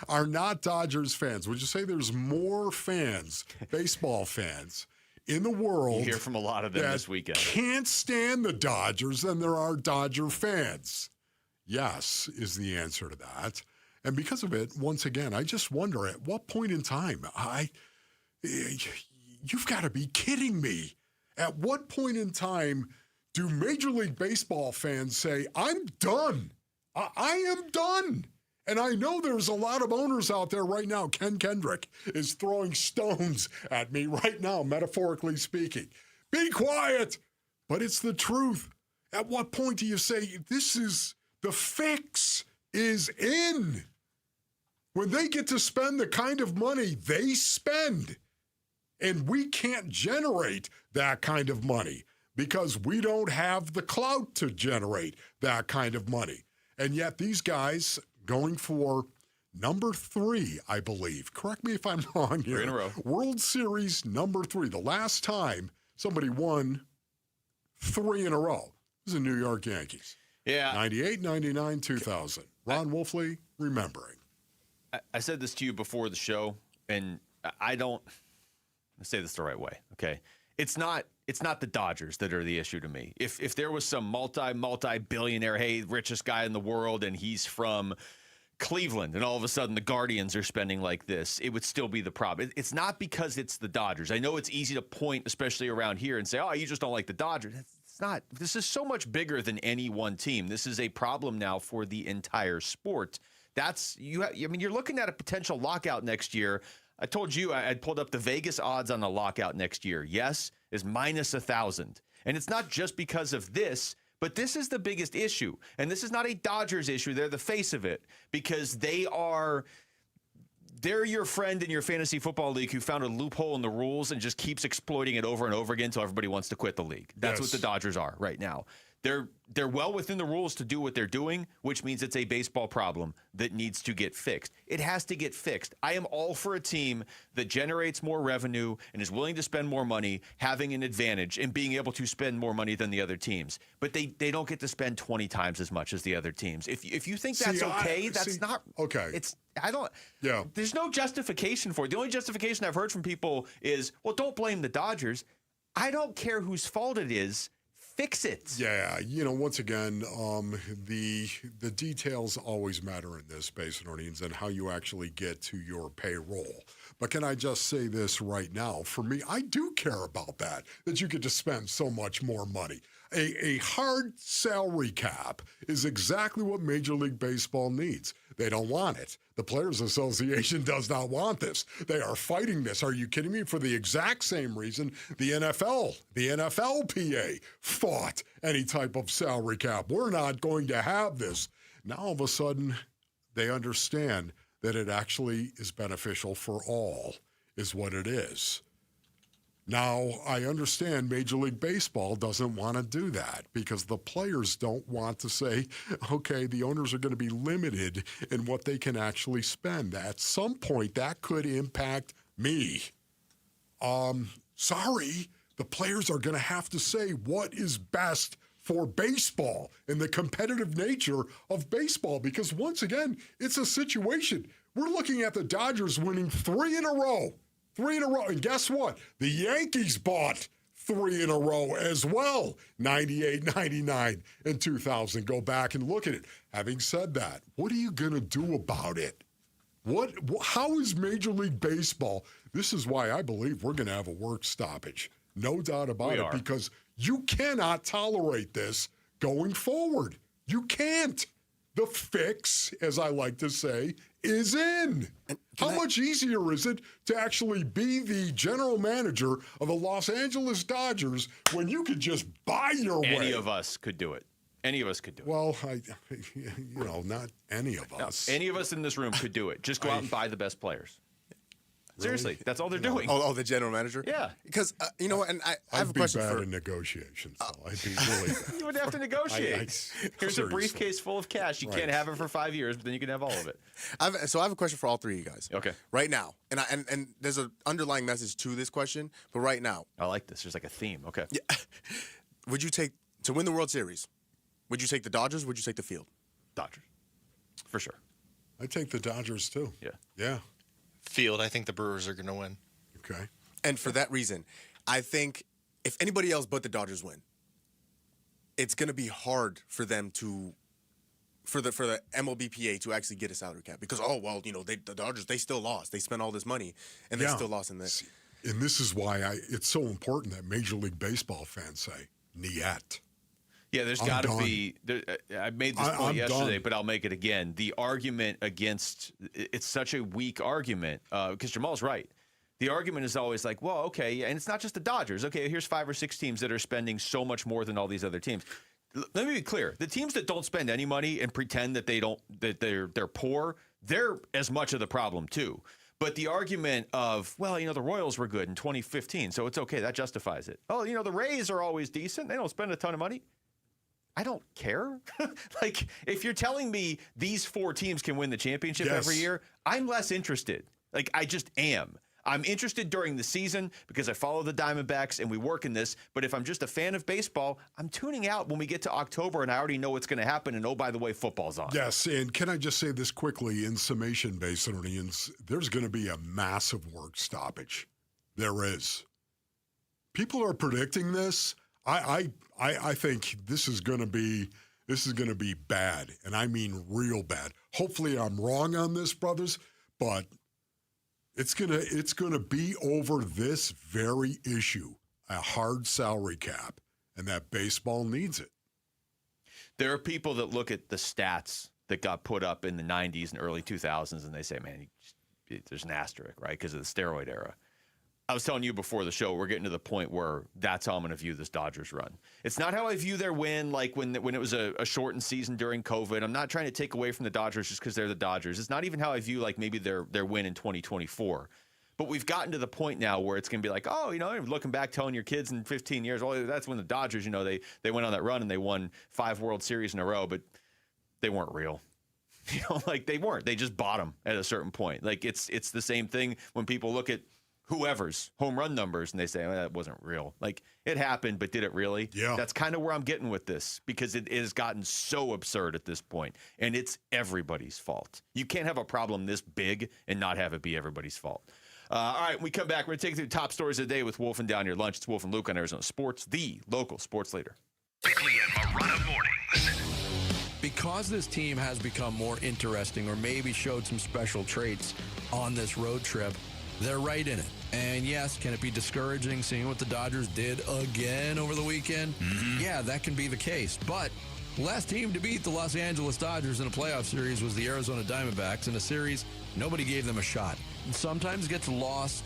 Are not Dodgers fans. Would you say there's more fans, baseball fans, in the world? You hear from a lot of them this weekend. Can't stand the Dodgers than there are Dodger fans. Yes, is the answer to that. And because of it, once again, I just wonder at what point in time, you've got to be kidding me. At what point in time do Major League Baseball fans say, I'm done. I am done. And I know there's a lot of owners out there right now. Ken Kendrick is throwing stones at me right now, metaphorically speaking. Be quiet. But it's the truth. At what point do you say, the fix is in? When they get to spend the kind of money they spend, and we can't generate that kind of money because we don't have the clout to generate that kind of money. And yet these guys going for number 3, I believe. Correct me if I'm wrong here. 3 in a row. World Series number 3. The last time somebody won 3 in a row was the New York Yankees. Yeah. 98, 99, 2000. Ron Wolfley, remembering. I said this to you before the show, and I say this the right way, okay? It's not the Dodgers that are the issue to me. If there was some multi-billionaire, hey, richest guy in the world, and he's from Cleveland, and all of a sudden the Guardians are spending like this, it would still be the problem. It's not because it's the Dodgers. I know it's easy to point, especially around here, and say, oh, you just don't like the Dodgers. It's not. This is so much bigger than any one team. This is a problem now for the entire sport. You're looking at a potential lockout next year. I told you I pulled up the Vegas odds on the lockout next year. Yes, is minus 1,000. And it's not just because of this, but this is the biggest issue. And this is not a Dodgers issue. They're the face of it because they're your friend in your fantasy football league who found a loophole in the rules and just keeps exploiting it over and over again until everybody wants to quit the league. That's what the Dodgers are right now. They're well within the rules to do what they're doing, which means it's a baseball problem that needs to get fixed. It has to get fixed. I am all for a team that generates more revenue and is willing to spend more money, having an advantage and being able to spend more money than the other teams. But they don't get to spend 20 times as much as the other teams. If you think that's okay, that's not okay. There's no justification for it. The only justification I've heard from people is, well, don't blame the Dodgers. I don't care whose fault it is. Fix it. Yeah, once again, the details always matter in this, Basin Earnings, and how you actually get to your payroll. But can I just say this right now? For me, I do care about that you get to spend so much more money. A hard salary cap is exactly what Major League Baseball needs. They don't want it. The Players Association does not want this. They are fighting this. Are you kidding me? For the exact same reason the NFLPA fought any type of salary cap. We're not going to have this. Now all of a sudden they understand that it actually is beneficial for all, is what it is. Now, I understand Major League Baseball doesn't want to do that because the players don't want to say, okay, the owners are going to be limited in what they can actually spend. At some point, that could impact me. Sorry, the players are going to have to say what is best for baseball and the competitive nature of baseball because, once again, it's a situation. We're looking at the Dodgers winning 3 in a row. 3 in a row. And guess what? The Yankees bought 3 in a row as well. 98, 99, and 2000. Go back and look at it. Having said that, what are you going to do about it? How is Major League Baseball? This is why I believe we're going to have a work stoppage. No doubt about it, because you cannot tolerate this going forward. You can't. The fix, as I like to say, is in. How much easier is it to actually be the general manager of the Los Angeles Dodgers when you could just buy your way? Any of us could do it. Any of us could do it. Well, not any of us. No, any of us in this room could do it. Just go out and buy the best players. Seriously, that's all they're doing. Oh, the general manager? Yeah. Because, you know what, and I have a question for... I'd be bad for... in negotiations, so I'd be really bad. You would have to negotiate. Here's a briefcase full of cash. You can't have it for 5 years, but then you can have all of it. So I have a question for all three of you guys. Okay. Right now, and there's an underlying message to this question, but right now. I like this. There's like a theme. Okay. Yeah. Would you take, to win the World Series, would you take the Dodgers or would you take the field? Dodgers. For sure. I'd take the Dodgers, too. Yeah. Yeah. Field, I think the Brewers are going to win. Okay. And for that reason, I think if anybody else but the Dodgers win, it's going to be hard for them to, for the MLBPA to actually get a salary cap because, the Dodgers, they still lost. They spent all this money, and they still lost in this. And this is why it's so important that Major League Baseball fans say, niet. Yeah, there's got to be. I made this point yesterday, but I'll make it again. The argument against it's such a weak argument because Jamal's right. The argument is always like, well, okay, and it's not just the Dodgers. Okay, here's 5 or 6 teams that are spending so much more than all these other teams. Let me be clear: the teams that don't spend any money and pretend that they're poor, they're as much of the problem too. But the argument of, well, the Royals were good in 2015, so it's okay. That justifies it. Oh, the Rays are always decent. They don't spend a ton of money. I don't care. Like, if you're telling me these 4 teams can win the championship every year, I'm less interested. Like, I just am. I'm interested during the season because I follow the Diamondbacks and we work in this. But if I'm just a fan of baseball, I'm tuning out when we get to October and I already know what's going to happen. And, oh, by the way, football's on. Yes, and can I just say this quickly in summation, Basinonians? There's going to be a massive work stoppage. There is. People are predicting this. I think this is going to be bad, and I mean real bad. Hopefully, I'm wrong on this, brothers, but it's gonna be over this very issue, a hard salary cap, and that baseball needs it. There are people that look at the stats that got put up in the 90s and early 2000s, and they say, man, there's an asterisk, right, because of the steroid era. I was telling you before the show, we're getting to the point where that's how I'm going to view this Dodgers run. It's not how I view their win, like when it was a shortened season during COVID. I'm not trying to take away from the Dodgers just because they're the Dodgers. It's not even how I view, like, maybe their win in 2024. But we've gotten to the point now where it's going to be like, looking back, telling your kids in 15 years, well, that's when the Dodgers, they went on that run and they won 5 World Series in a row, but they weren't real. Like, they weren't. They just bought them at a certain point. Like, it's the same thing when people look at whoever's home run numbers and they say, that wasn't real. Like, it happened, but did it really? Yeah. That's kind of where I'm getting with this because it has gotten so absurd at this point, and it's everybody's fault. You can't have a problem this big and not have it be everybody's fault. All right, when we come back, we're going to take you through the top stories of the day with Wolf and Down Your Lunch. It's Wolf and Luke on Arizona Sports, the local sports leader. Bickley and Marotta mornings. Because this team has become more interesting or maybe showed some special traits on this road trip, they're right in it. And yes, can it be discouraging seeing what the Dodgers did again over the weekend? Mm-hmm. Yeah, that can be the case. But last team to beat the Los Angeles Dodgers in a playoff series was the Arizona Diamondbacks in a series nobody gave them a shot. And sometimes it gets lost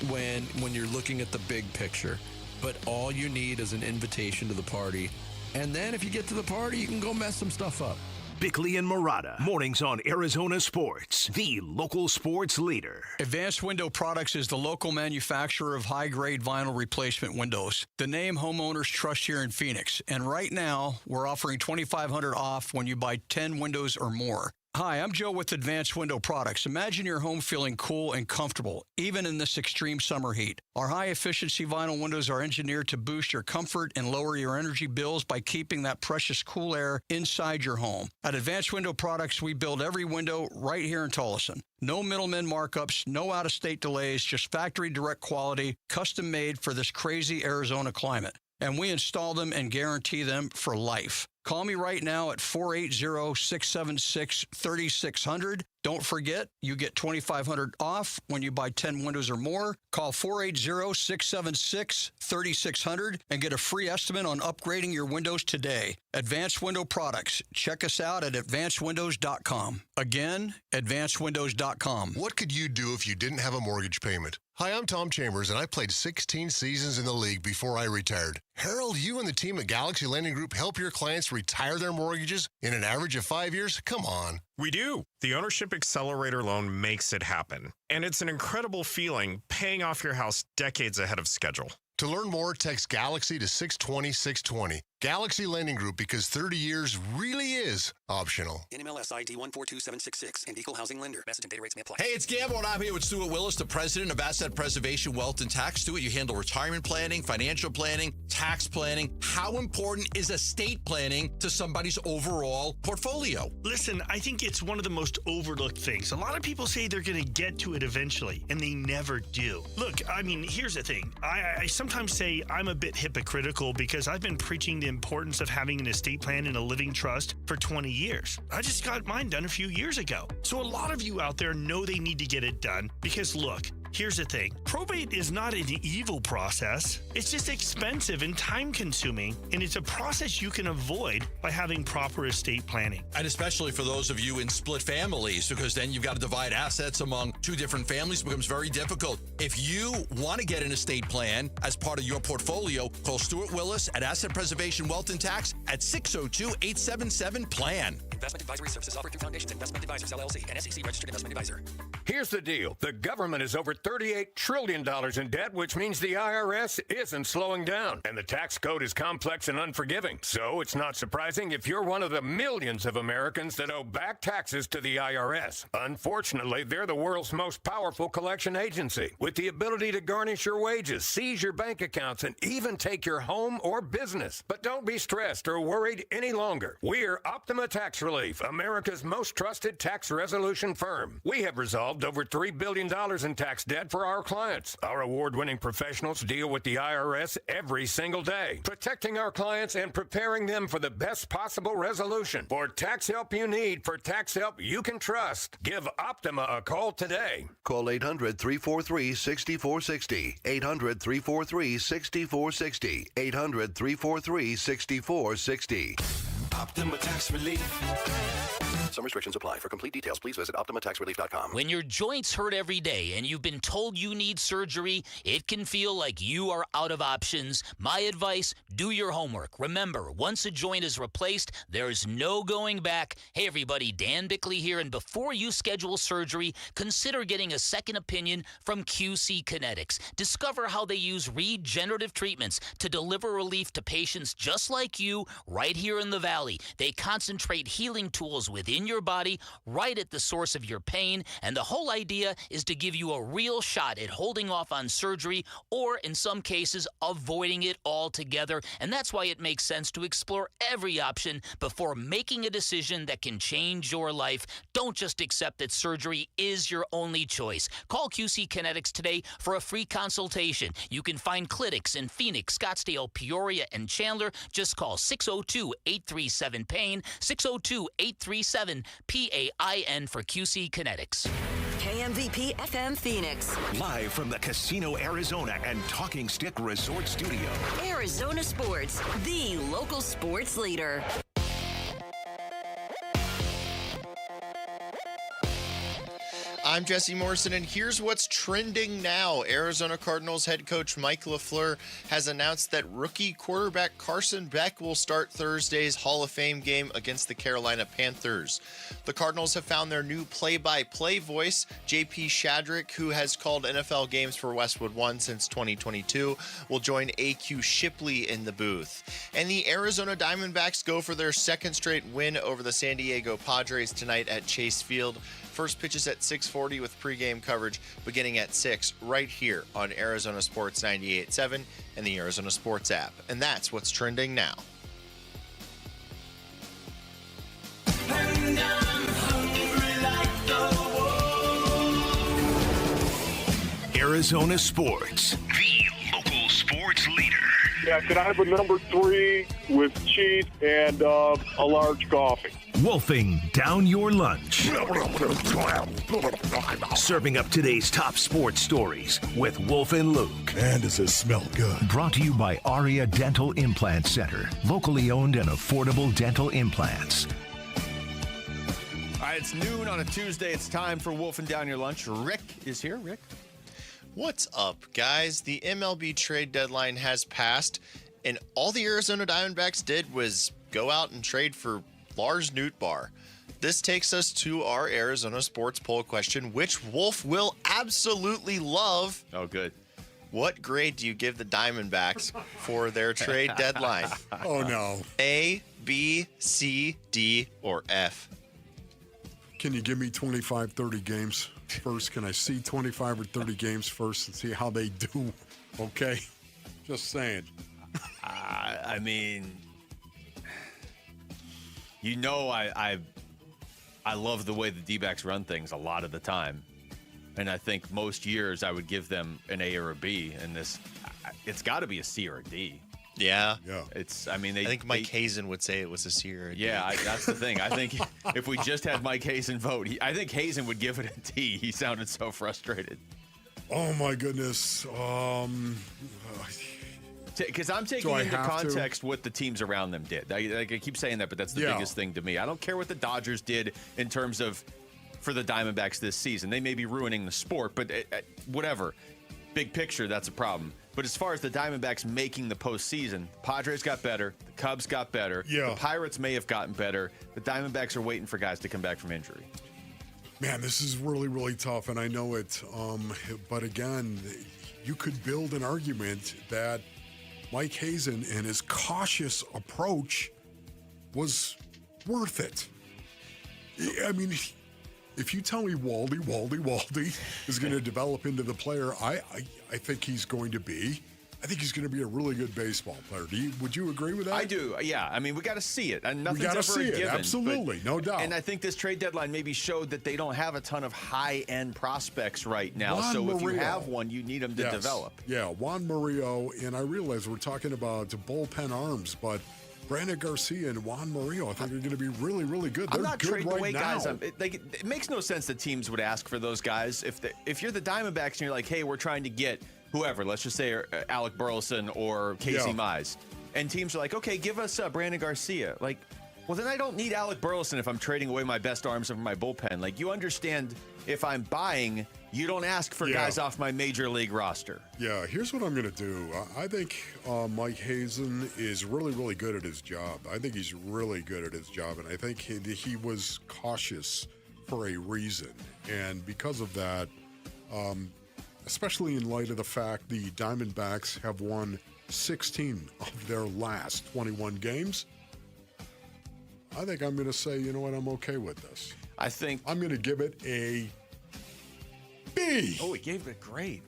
when you're looking at the big picture. But all you need is an invitation to the party. And then if you get to the party, you can go mess some stuff up. Bickley and Murata. Mornings on Arizona Sports, the local sports leader. Advanced Window Products is the local manufacturer of high-grade vinyl replacement windows. The name homeowners trust here in Phoenix. And right now, we're offering $2,500 off when you buy 10 windows or more. Hi, I'm Joe with Advanced Window Products. Imagine your home feeling cool and comfortable, even in this extreme summer heat. Our high-efficiency vinyl windows are engineered to boost your comfort and lower your energy bills by keeping that precious cool air inside your home. At Advanced Window Products, we build every window right here in Tolleson. No middlemen markups, no out-of-state delays, just factory direct quality, custom made for this crazy Arizona climate. And we install them and guarantee them for life. Call me right now at 480-676-3600. Don't forget, you get $2,500 off when you buy 10 windows or more. Call 480-676-3600 and get a free estimate on upgrading your windows today. Advanced Window Products. Check us out at advancedwindows.com. Again, advancedwindows.com. What could you do if you didn't have a mortgage payment? Hi, I'm Tom Chambers, and I played 16 seasons in the league before I retired. Harold, you and the team at Galaxy Lending Group help your clients retire their mortgages in an average of 5 years? Come on. We do. The Ownership Accelerator loan makes it happen. And it's an incredible feeling paying off your house decades ahead of schedule. To learn more, text Galaxy to 620-620. Galaxy Lending Group, because 30 years really is optional. NMLS ID 142766 and Equal Housing Lender. Message and data rates may apply. Hey, it's Gamble, and I'm here with Stuart Willis, the president of Asset Preservation Wealth and Tax. Stuart, you handle retirement planning, financial planning, tax planning. How important is estate planning to somebody's overall portfolio? Listen, I think it's one of the most overlooked things. A lot of people say they're going to get to it eventually, and they never do. Look, I mean, here's the thing. I sometimes say I'm a bit hypocritical because I've been preaching the importance of having an estate plan and a living trust for 20 years. I just got mine done a few years ago. So a lot of you out there know they need to get it done because look, here's the thing. Probate is not an evil process. It's just expensive and time-consuming, and it's a process you can avoid by having proper estate planning. And especially for those of you in split families, because then you've got to divide assets among two different families. It becomes very difficult. If you want to get an estate plan as part of your portfolio, call Stuart Willis at Asset Preservation Wealth and Tax at 602-877-PLAN. Investment advisory services offered through Foundations Investment Advisors, LLC, and SEC Registered Investment Advisor. Here's the deal. The government is over $38 trillion in debt, which means the IRS isn't slowing down. And the tax code is complex and unforgiving. So it's not surprising if you're one of the millions of Americans that owe back taxes to the IRS. Unfortunately, they're the world's most powerful collection agency, with the ability to garnish your wages, seize your bank accounts, and even take your home or business. But don't be stressed or worried any longer. We're Optima Tax Relief, America's most trusted tax resolution firm. We have resolved over $3 billion in tax debt for our clients. Our award-winning professionals deal with the IRS every single day, protecting our clients and preparing them for the best possible resolution. For tax help you need, for tax help you can trust, give Optima a call today. Call 800-343-6460. 800-343-6460. 800-343-6460. Optima Tax Relief. Some restrictions apply. For complete details, please visit OptimaTaxRelief.com. When your joints hurt every day and you've been told you need surgery, it can feel like you are out of options. My advice, do your homework. Remember, once a joint is replaced, there's no going back. Hey, everybody, Dan Bickley here, and before you schedule surgery, consider getting a second opinion from QC Kinetics. Discover how they use regenerative treatments to deliver relief to patients just like you right here in the Valley. They concentrate healing tools within your body right at the source of your pain, and the whole idea is to give you a real shot at holding off on surgery or, in some cases, avoiding it altogether. And that's why it makes sense to explore every option before making a decision that can change your life. Don't just accept that surgery is your only choice. Call QC Kinetics today for a free consultation. You can find clinics in Phoenix, Scottsdale, Peoria, and Chandler. Just call 602-837-PAIN, 602-837-PAIN for QC Kinetics. KMVP FM Phoenix. Live from the Casino Arizona and Talking Stick Resort Studio. Arizona Sports, the local sports leader. I'm Jesse Morrison, and here's what's trending now. Arizona Cardinals head coach Mike LaFleur has announced that rookie quarterback Carson Beck will start Thursday's Hall of Fame game against the Carolina Panthers. The Cardinals have found their new play-by-play voice, J.P. Shadrick, who has called NFL games for Westwood One since 2022, will join A.Q. Shipley in the booth. And the Arizona Diamondbacks go for their second straight win over the San Diego Padres tonight at Chase Field. First pitch is at 6:40 with pregame coverage beginning at 6 right here on Arizona Sports 98.7 and the Arizona Sports app. And that's what's trending now. And I'm hungry like the wolf. Arizona Sports, the local sports leader. Yeah, could I have a number 3 with cheese and a large coffee? Wolfing down your lunch. Serving up today's top sports stories with Wolf and Luke. Man, does it smell good. Brought to you by Aria Dental Implant Center. Locally owned and affordable dental implants. All right, it's noon on a Tuesday. It's time for Wolfing Down Your Lunch. Rick is here. Rick? What's up, guys? The MLB trade deadline has passed, and all the Arizona Diamondbacks did was go out and trade for Lars Nootbaar. This takes us to our Arizona sports poll question, which Wolf will absolutely love. Oh, good. What grade do you give the Diamondbacks for their trade deadline? Oh, no. A, B, C, D, or F? Can you give me 25, 30 games first? Can I see 25 or 30 games first and see how they do? Okay? Just saying. I mean, you know, I love the way the D-backs run things a lot of the time. And I think most years I would give them an A or a B. And this, it's got to be a C or a D. Yeah. It's, I mean, I think Mike Hazen would say it was a C or a D. Yeah, that's the thing. I think if we just had Mike Hazen vote, I think Hazen would give it a D. He sounded so frustrated. Oh, my goodness. Because I'm taking into context what the teams around them did. I keep saying that, but that's the biggest thing to me. I don't care what the Dodgers did in terms of for the Diamondbacks this season. They may be ruining the sport, but whatever. Big picture, that's a problem. But as far as the Diamondbacks making the postseason, the Padres got better. The Cubs got better. Yeah. The Pirates may have gotten better. The Diamondbacks are waiting for guys to come back from injury. Man, this is really, really tough, and I know it. But again, you could build an argument that Mike Hazen and his cautious approach was worth it. I mean, if you tell me Waldy is going to develop into the player I think he's going to be, I think he's going to be a really good baseball player. Would you agree with that? I do, yeah. I mean, we got to see it. And nothing's we got to ever see a given, it, absolutely, no doubt. And I think this trade deadline maybe showed that they don't have a ton of high-end prospects right now. So if you have one, you need them to develop. Yeah, Juan Murillo, and I realize we're talking about bullpen arms, but Brandon Garcia and Juan Murillo, I think are going to be really, really good. They're I'm not good trading right away now. guys. It makes no sense that teams would ask for those guys. If you're the Diamondbacks and you're like, hey, we're trying to get whoever, let's just say Alec Burleson or Casey Mize, and teams are like, okay, give us Brandon Garcia. Like, well, then I don't need Alec Burleson if I'm trading away my best arms of my bullpen. Like, you understand, if I'm buying, you don't ask for guys off my major league roster. Yeah, here's what I'm going to do. I think Mike Hazen is really, really good at his job. I think he's really good at his job, and I think he was cautious for a reason. And because of that, especially in light of the fact the Diamondbacks have won 16 of their last 21 games, I think I'm going to say, you know what, I'm okay with this. I think I'm going to give it a B. Oh, he gave it a grade.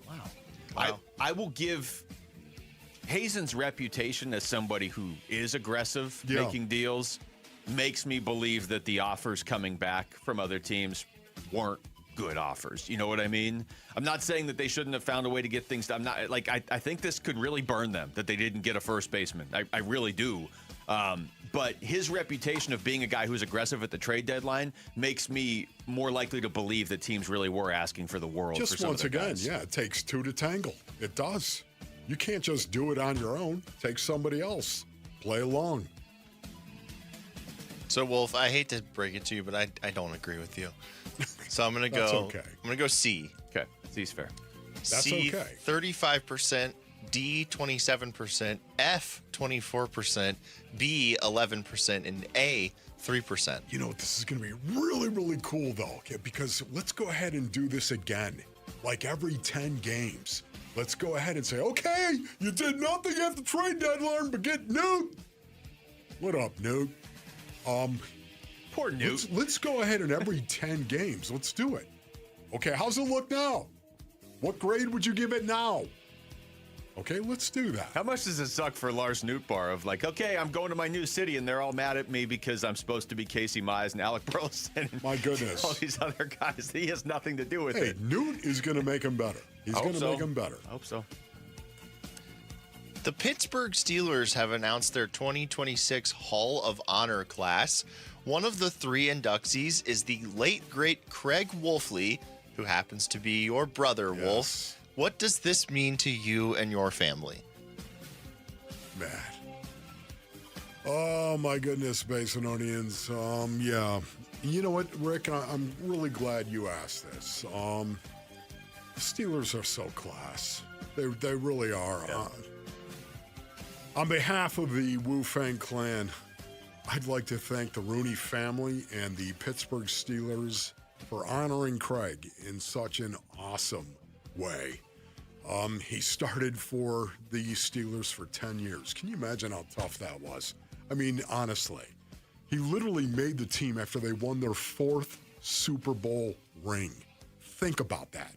Wow. I will give Hazen's reputation as somebody who is aggressive, making deals, makes me believe that the offers coming back from other teams weren't good offers. You know what I mean? I'm not saying that they shouldn't have found a way to get things done. I'm not like I think this could really burn them that they didn't get a first baseman. I really do. But his reputation of being a guy who's aggressive at the trade deadline makes me more likely to believe that teams really were asking for the world. Just for some once of their again, guys. it takes two to tangle. It does. You can't just do it on your own. Take somebody else. Play along. So, Wolf, I hate to break it to you, but I don't agree with you. So I'm gonna That's go. okay. I'm gonna go C. Okay, C's fair. That's C, okay. 35%. D, 27%. F, 24%. B, 11%. And A, 3%. You know, this is going to be really, really cool, though, okay, because let's go ahead and do this again, like every 10 games. Let's go ahead and say, okay, you did nothing at the trade deadline but get Newt. What up, Newt? Poor Newt. Let's go ahead and every 10 games, let's do it. Okay, how's it look now? What grade would you give it now? Okay, let's do that. How much does it suck for Lars Nootbaar of like, okay, I'm going to my new city and they're all mad at me because I'm supposed to be Casey Mize and Alec Burleson and My goodness. all these other guys. He has nothing to do with Hey, it. Newt is going to make him better. He's going to make him better. I hope so. The Pittsburgh Steelers have announced their 2026 Hall of Honor class. One of the 3 inductees is the late, great Craig Wolfley, who happens to be your brother, Wolf. What does this mean to you and your family? Man. Oh, my goodness, Basinonians. Yeah. You know what, Rick? I'm really glad you asked this. Steelers are so class. They really are. Yeah. On behalf of the Wu Fang clan, I'd like to thank the Rooney family and the Pittsburgh Steelers for honoring Craig in such an awesome way. He started for the Steelers for 10 years. Can you imagine how tough that was? I mean, honestly, he literally made the team after they won their 4th Super Bowl ring. Think about that.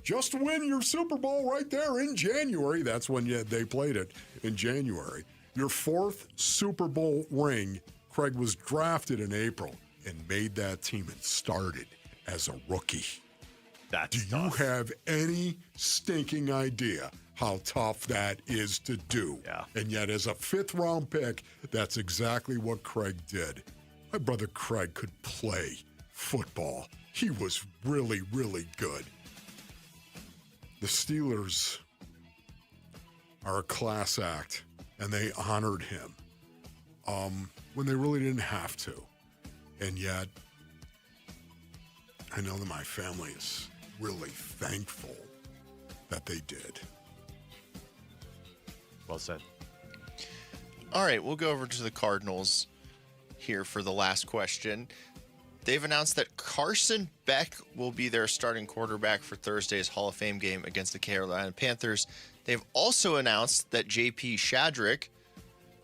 Just win your Super Bowl right there in January. That's when they played it, in January. Your 4th Super Bowl ring. Craig was drafted in April and made that team and started as a rookie. Do you have any stinking idea how tough that is to do? Yeah. And yet, as a 5th-round pick, that's exactly what Craig did. My brother Craig could play football. He was really, really good. The Steelers are a class act, and they honored him when they really didn't have to. And yet, I know that my family is really thankful that they did. Well said. All right, we'll go over to the Cardinals here for the last question. They've announced that Carson Beck will be their starting quarterback for Thursday's Hall of Fame game against the Carolina Panthers. They've also announced that J.P. Shadrick,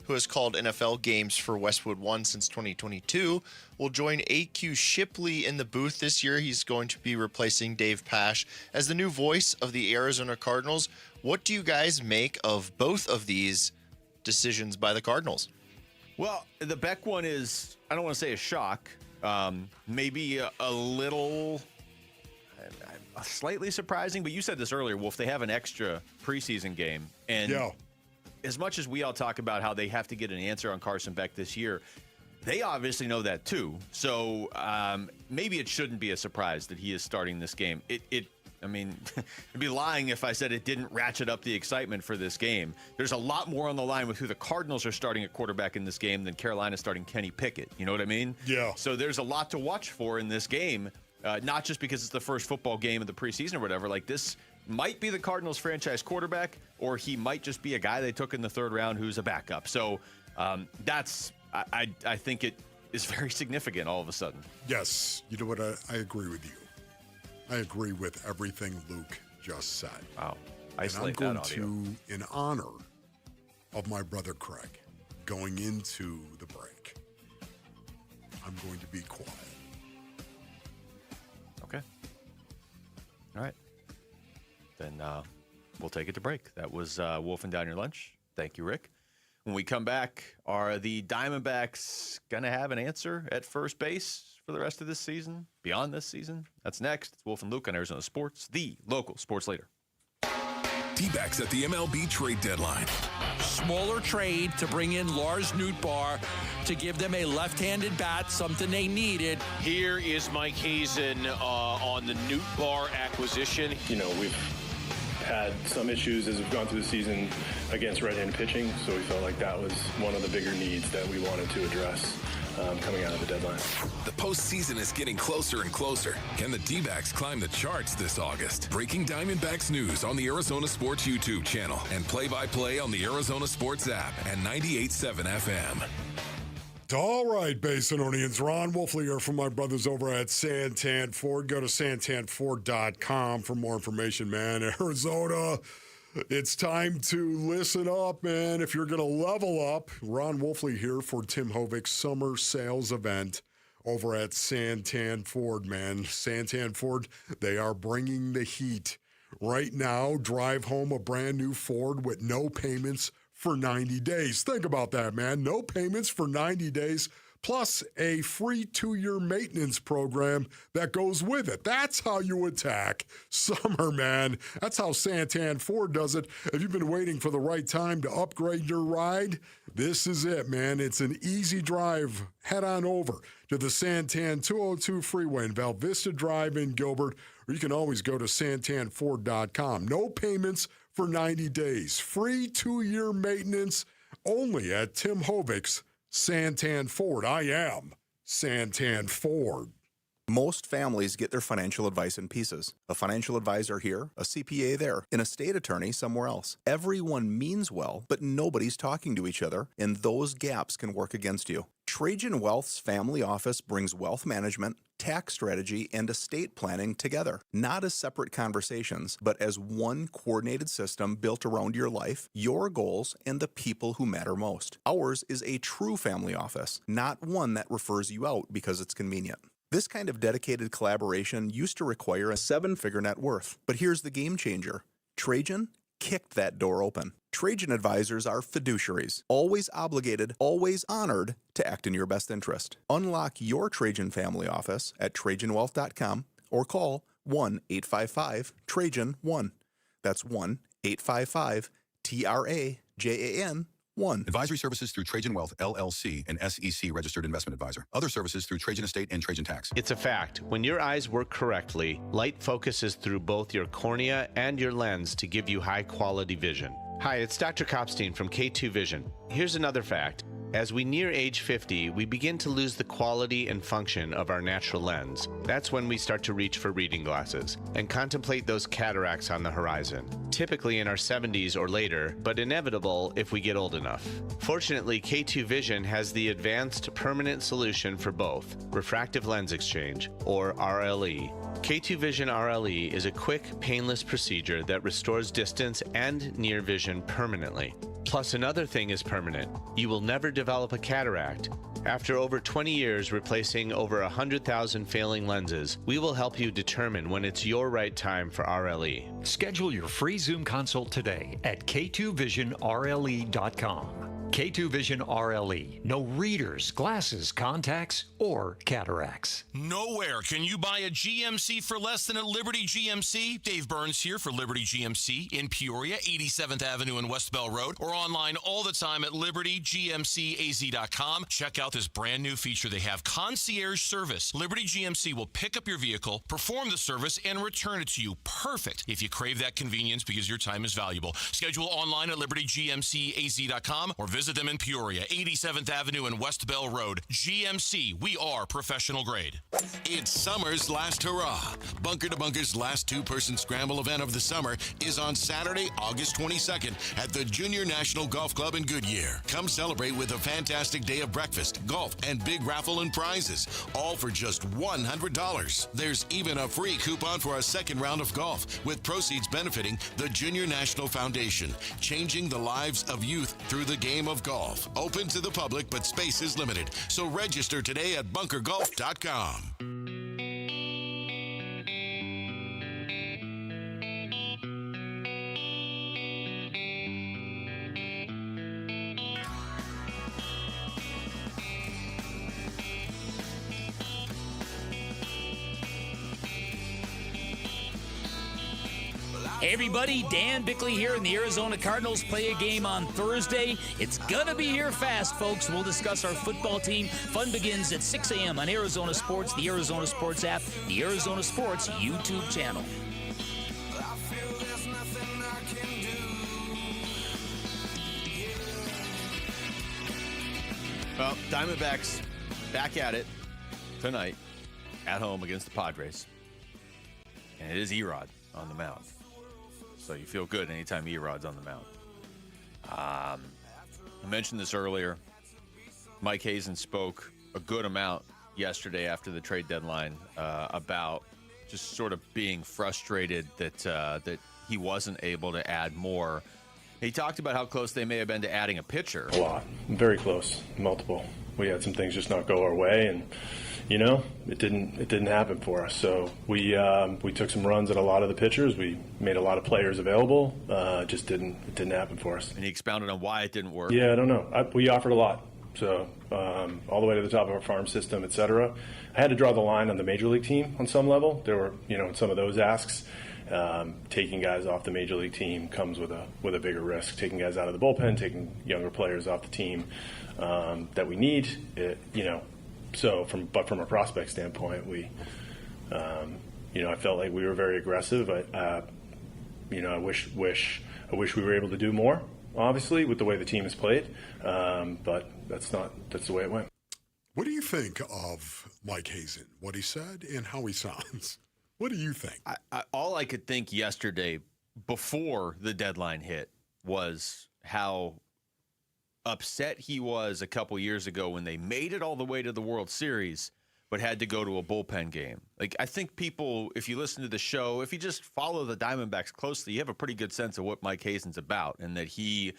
who has called NFL games for Westwood One since 2022, will join A.Q. Shipley in the booth this year. He's going to be replacing Dave Pasch as the new voice of the Arizona Cardinals. What do you guys make of both of these decisions by the Cardinals? Well, the Beck one is, I don't want to say a shock, maybe a little, slightly surprising, but you said this earlier, Wolf, they have an extra preseason game. And as much as we all talk about how they have to get an answer on Carson Beck this year, they obviously know that too. So maybe it shouldn't be a surprise that he is starting this game. I mean, I'd be lying if I said it didn't ratchet up the excitement for this game. There's a lot more on the line with who the Cardinals are starting at quarterback in this game than Carolina starting Kenny Pickett. You know what I mean? Yeah. So there's a lot to watch for in this game, not just because it's the first football game of the preseason or whatever. Like, this might be the Cardinals franchise quarterback, or he might just be a guy they took in the 3rd round who's a backup. So I think it is very significant all of a sudden. Yes. You know what? I agree with you. I agree with everything Luke just said. Wow. Isolate that audio. And I'm going to, in honor of my brother Craig, going into the break, I'm going to be quiet. Okay. All right. Then we'll take it to break. That was Wolfing Down Your Lunch. Thank you, Rick. When we come back, are the Diamondbacks going to have an answer at first base for the rest of this season, beyond this season? That's next. It's Wolf and Luke on Arizona Sports, the local sports leader. D-backs at the MLB trade deadline. Smaller trade to bring in Lars Nootbaar to give them a left-handed bat, something they needed. Here is Mike Hazen on the Nootbaar acquisition. You know, we've had some issues as we've gone through the season against right-handed pitching, so we felt like that was one of the bigger needs that we wanted to address. coming out of the deadline. The postseason is getting closer and closer. Can the D-backs climb the charts this August? Breaking Diamondbacks news on the Arizona Sports YouTube channel and play-by-play on the Arizona Sports app and 98.7 FM. All right, Basinonians. Ron Wolfley here from my brothers over at Santan Ford. Go to santanford.com for more information, man. Arizona, it's time to listen up, man. If you're going to level up, Ron Wolfley here for Tim Hovick's summer sales event over at Santan Ford, man. Santan Ford, they are bringing the heat. Right now, drive home a brand new Ford with no payments for 90 days. Think about that, man. No payments for 90 days, plus a free 2-year maintenance program that goes with it. That's how you attack summer, man. That's how Santan Ford does it. If you've been waiting for the right time to upgrade your ride, this is it, man. It's an easy drive. Head on over to the Santan 202 freeway in Val Vista Drive in Gilbert, or you can always go to santanford.com. No payments for 90 days. Free 2-year maintenance only at Tim Hovick's Santan Ford. I am Santan Ford. Most families get their financial advice in pieces. A financial advisor here, a CPA there, an estate attorney somewhere else. Everyone means well, but nobody's talking to each other, and those gaps can work against you. Trajan Wealth's family office brings wealth management, tax strategy, and estate planning together, not as separate conversations, but as one coordinated system built around your life, your goals, and the people who matter most. Ours is a true family office, not one that refers you out because it's convenient. This kind of dedicated collaboration used to require a 7-figure net worth, but here's the game changer. Trajan kicked that door open. Trajan advisors are fiduciaries, always obligated, always honored to act in your best interest. Unlock your Trajan family office at TrajanWealth.com or call 1-855-TRAJAN-1. That's 1-855-TRAJAN-1. Advisory services through Trajan Wealth, LLC, an SEC registered investment advisor. Other services through Trajan Estate and Trajan Tax. It's a fact. When your eyes work correctly, light focuses through both your cornea and your lens to give you high-quality vision. Hi, it's Dr. Kopstein from K2 Vision. Here's another fact. As we near age 50, we begin to lose the quality and function of our natural lens. That's when we start to reach for reading glasses and contemplate those cataracts on the horizon, typically in our 70s or later, but inevitable if we get old enough. Fortunately, K2 Vision has the advanced permanent solution for both, refractive lens exchange, or RLE. K2 Vision RLE is a quick, painless procedure that restores distance and near vision permanently. Plus, another thing is permanent. You will never develop a cataract. After over 20 years replacing over 100,000 failing lenses, we will help you determine when it's your right time for RLE. Schedule your free Zoom consult today at k2visionrle.com. K2 Vision RLE. No readers, glasses, contacts, or cataracts. Nowhere can you buy a GMC for less than at Liberty GMC. Dave Burns here for Liberty GMC in Peoria, 87th Avenue and West Bell Road, or online all the time at libertygmcaz.com. Check out this brand new feature they have, concierge service. Liberty GMC will pick up your vehicle, perform the service, and return it to you. Perfect if you crave that convenience because your time is valuable. Schedule online at libertygmcaz.com or visit them in Peoria, 87th Avenue and West Bell Road. GMC, we are professional grade. It's summer's last hurrah. Bunker to Bunker's last two-person scramble event of the summer is on Saturday, August 22nd at the Junior National Golf Club in Goodyear. Come celebrate with a fantastic day of breakfast, golf, and big raffle and prizes, all for just $100. There's even a free coupon for a second round of golf, with proceeds benefiting the Junior National Foundation, changing the lives of youth through the game of golf. Open to the public, but space is limited. So register today at bunkergolf.com. Hey everybody, Dan Bickley here, and the Arizona Cardinals play a game on Thursday. It's gonna be here fast, folks. We'll discuss our football team. Fun begins at 6 a.m. on Arizona Sports, the Arizona Sports app, the Arizona Sports YouTube channel. Well, Diamondbacks back at it tonight at home against the Padres. And it is Erod on the mound. So you feel good anytime Erod's on the mound. I mentioned this earlier. Mike Hazen spoke a good amount yesterday after the trade deadline about just sort of being frustrated that he wasn't able to add more. He talked about how close they may have been to adding a pitcher. A lot. Very close. Multiple. We had some things just not go our way, and it didn't happen for us. So we took some runs at a lot of the pitchers. We made a lot of players available. It didn't happen for us. And he expounded on why it didn't work. Yeah, I don't know. We offered a lot. So all the way to the top of our farm system, et cetera. I had to draw the line on the major league team on some level. There were, some of those asks. Taking guys off the major league team comes with a bigger risk. Taking guys out of the bullpen, taking younger players off the team that we need. So from a prospect standpoint, I felt like we were very aggressive. I wish we were able to do more. Obviously, with the way the team has played, but that's the way it went. What do you think of Mike Hazen? What he said and how he sounds? What do you think? All I could think yesterday before the deadline hit was how upset he was a couple years ago when they made it all the way to the World Series but had to go to a bullpen game. Like, I think people, if you listen to the show, if you just follow the Diamondbacks closely, you have a pretty good sense of what Mike Hazen's about and that he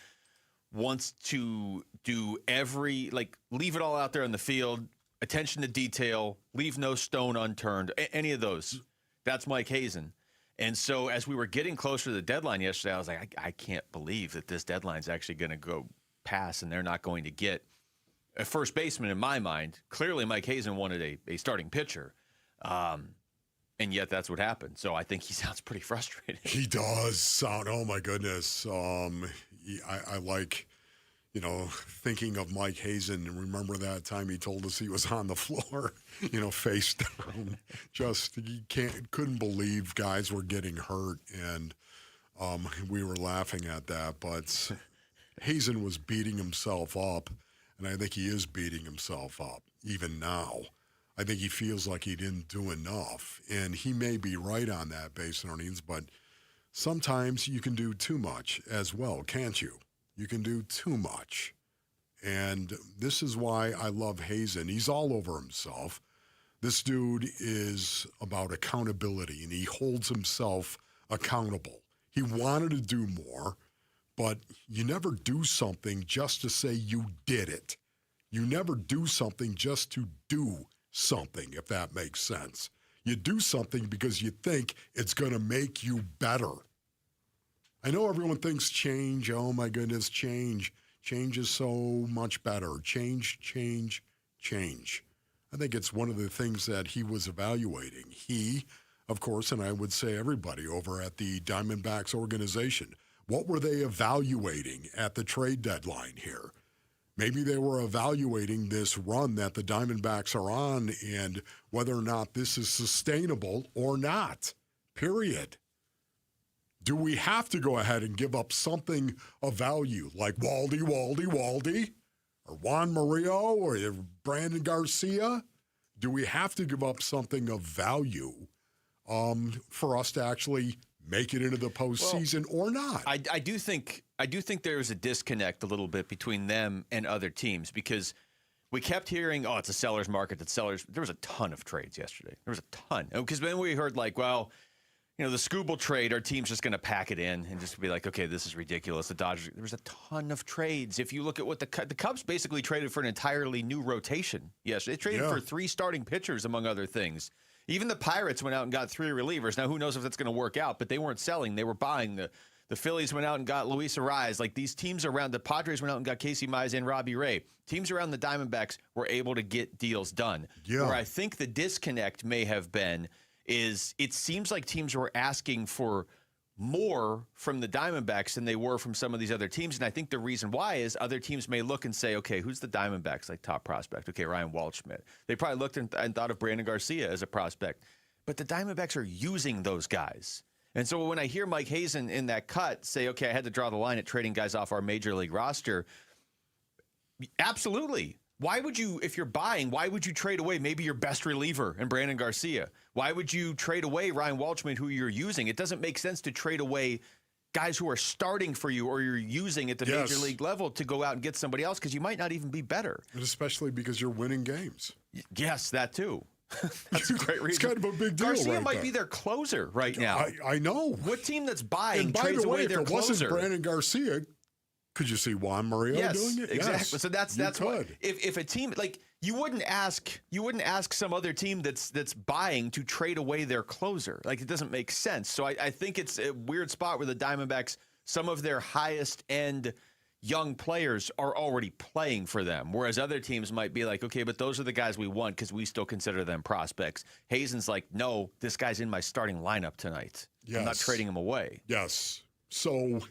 wants to do leave it all out there in the field, attention to detail, leave no stone unturned, any of those. That's Mike Hazen. And so as we were getting closer to the deadline yesterday, I was like, I can't believe that this deadline's actually going to go past and they're not going to get a first baseman in my mind. Clearly, Mike Hazen wanted a starting pitcher. And yet that's what happened. So I think he sounds pretty frustrated. He does sound, oh my goodness. I like, thinking of Mike Hazen and remember that time he told us he was on the floor, face down. Just, couldn't believe guys were getting hurt. And we were laughing at that. But Hazen was beating himself up. And I think he is beating himself up even now. I think he feels like he didn't do enough. And he may be right on that base earnings, but sometimes you can do too much as well, can't you? You can do too much. And this is why I love Hazen. He's all over himself. This dude is about accountability, and he holds himself accountable. He wanted to do more, but you never do something just to say you did it. You never do something just to do something, if that makes sense. You do something because you think it's going to make you better. I know everyone thinks change, oh my goodness, change. Change is so much better. Change. I think it's one of the things that he was evaluating. He, of course, and I would say everybody over at the Diamondbacks organization, what were they evaluating at the trade deadline here? Maybe they were evaluating this run that the Diamondbacks are on and whether or not this is sustainable or not, period. Do we have to go ahead and give up something of value like Waldy, or Juan Murillo, or Brandon Garcia? Do we have to give up something of value for us to actually make it into the postseason or not? I do think there's a disconnect a little bit between them and other teams because we kept hearing, it's a seller's market. There was a ton of trades yesterday. There was a ton. Because then we heard the Scooble trade, our team's just going to pack it in and just be like, okay, this is ridiculous. The Dodgers, there was a ton of trades. If you look at what the Cubs basically traded for an entirely new rotation. Yes, they traded for 3 starting pitchers, among other things. Even the Pirates went out and got 3 relievers. Now, who knows if that's going to work out, but they weren't selling. They were buying. The Phillies went out and got Luis Arraez. Like, these teams around, the Padres went out and got Casey Mize and Robbie Ray. Teams around the Diamondbacks were able to get deals done. Yeah. Where I think the disconnect may have been is it seems like teams were asking for more from the Diamondbacks than they were from some of these other teams. And I think the reason why is other teams may look and say, okay, who's the Diamondbacks top prospect? Okay, Ryan Waldschmidt. They probably looked and thought of Brandon Garcia as a prospect. But the Diamondbacks are using those guys. And so when I hear Mike Hazen in that cut say, okay, I had to draw the line at trading guys off our major league roster, absolutely. Why would you, if you're buying, why would you trade away maybe your best reliever in Brandon Garcia? Why would you trade away Ryan Walchman, who you're using? It doesn't make sense to trade away guys who are starting for you or you're using at the major league level to go out and get somebody else because you might not even be better. And especially because you're winning games. Yes, that too. That's a great reason. It's kind of a big deal. Garcia right might there. be their closer right now. I know. What team that's buying And by trades the way, away if their it closer? wasn't Brandon Garcia, could you see Juan Mario doing it? Exactly. Yes, So that's what if a team like you wouldn't ask some other team that's buying to trade away their closer. Like it doesn't make sense. So I think it's a weird spot where the Diamondbacks, some of their highest end young players are already playing for them, whereas other teams might be like, okay, but those are the guys we want because we still consider them prospects. Hazen's like, no, this guy's in my starting lineup tonight. Yes. I'm not trading him away. Yes. So,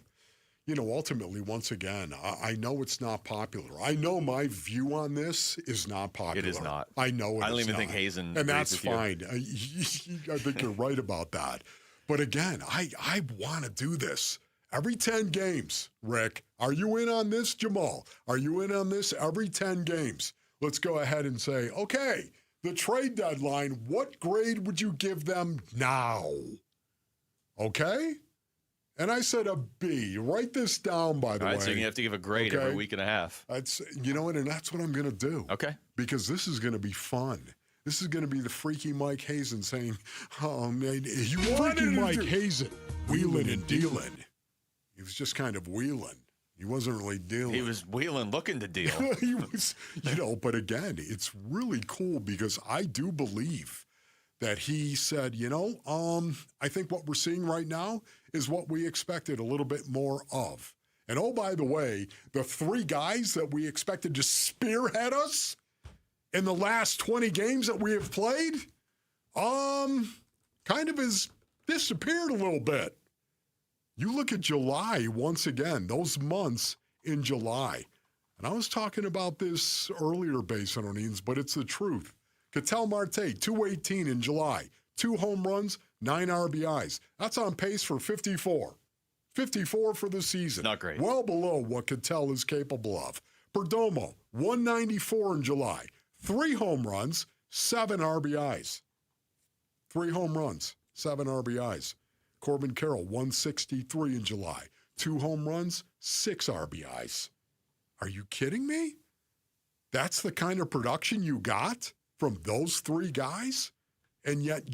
ultimately, once again, I know it's not popular. I know my view on this is not popular. It is not. I know it I don't is even not. think Hazen And agrees that's with you. fine. I think you're right about that. But again, I want to do this. Every 10 games, Rick. Are you in on this, Jamal? Are you in on this? Every 10 games. Let's go ahead and say, okay, the trade deadline, what grade would you give them now? Okay? And I said a B. Write this down, by the All way. right, so you have to give a grade every week and a half. That's, and that's what I'm going to do. Okay. Because this is going to be fun. This is going to be the freaky Mike Hazen saying, oh, man, you freaky Mike Hazen, wheeling and dealing. He was just kind of wheeling. He wasn't really dealing. He was wheeling, looking to deal. He was, but again, it's really cool because I do believe that he said, I think what we're seeing right now is what we expected a little bit more of. And oh, by the way, the 3 guys that we expected to spearhead us in the last 20 games that we have played, kind of has disappeared a little bit. You look at July once again, those months in July. And I was talking about this earlier, Basinonians, but it's the truth. Ketel Marte, 218 in July, 2 home runs, 9 RBIs. That's on pace for 54. 54 for the season. Not great. Well below what Ketel is capable of. Perdomo, 194 in July, 3 home runs, 7 RBIs. 3 home runs, 7 RBIs. Corbin Carroll, 163 in July. 2 home runs, 6 RBIs. Are you kidding me? That's the kind of production you got from those 3 guys? And yet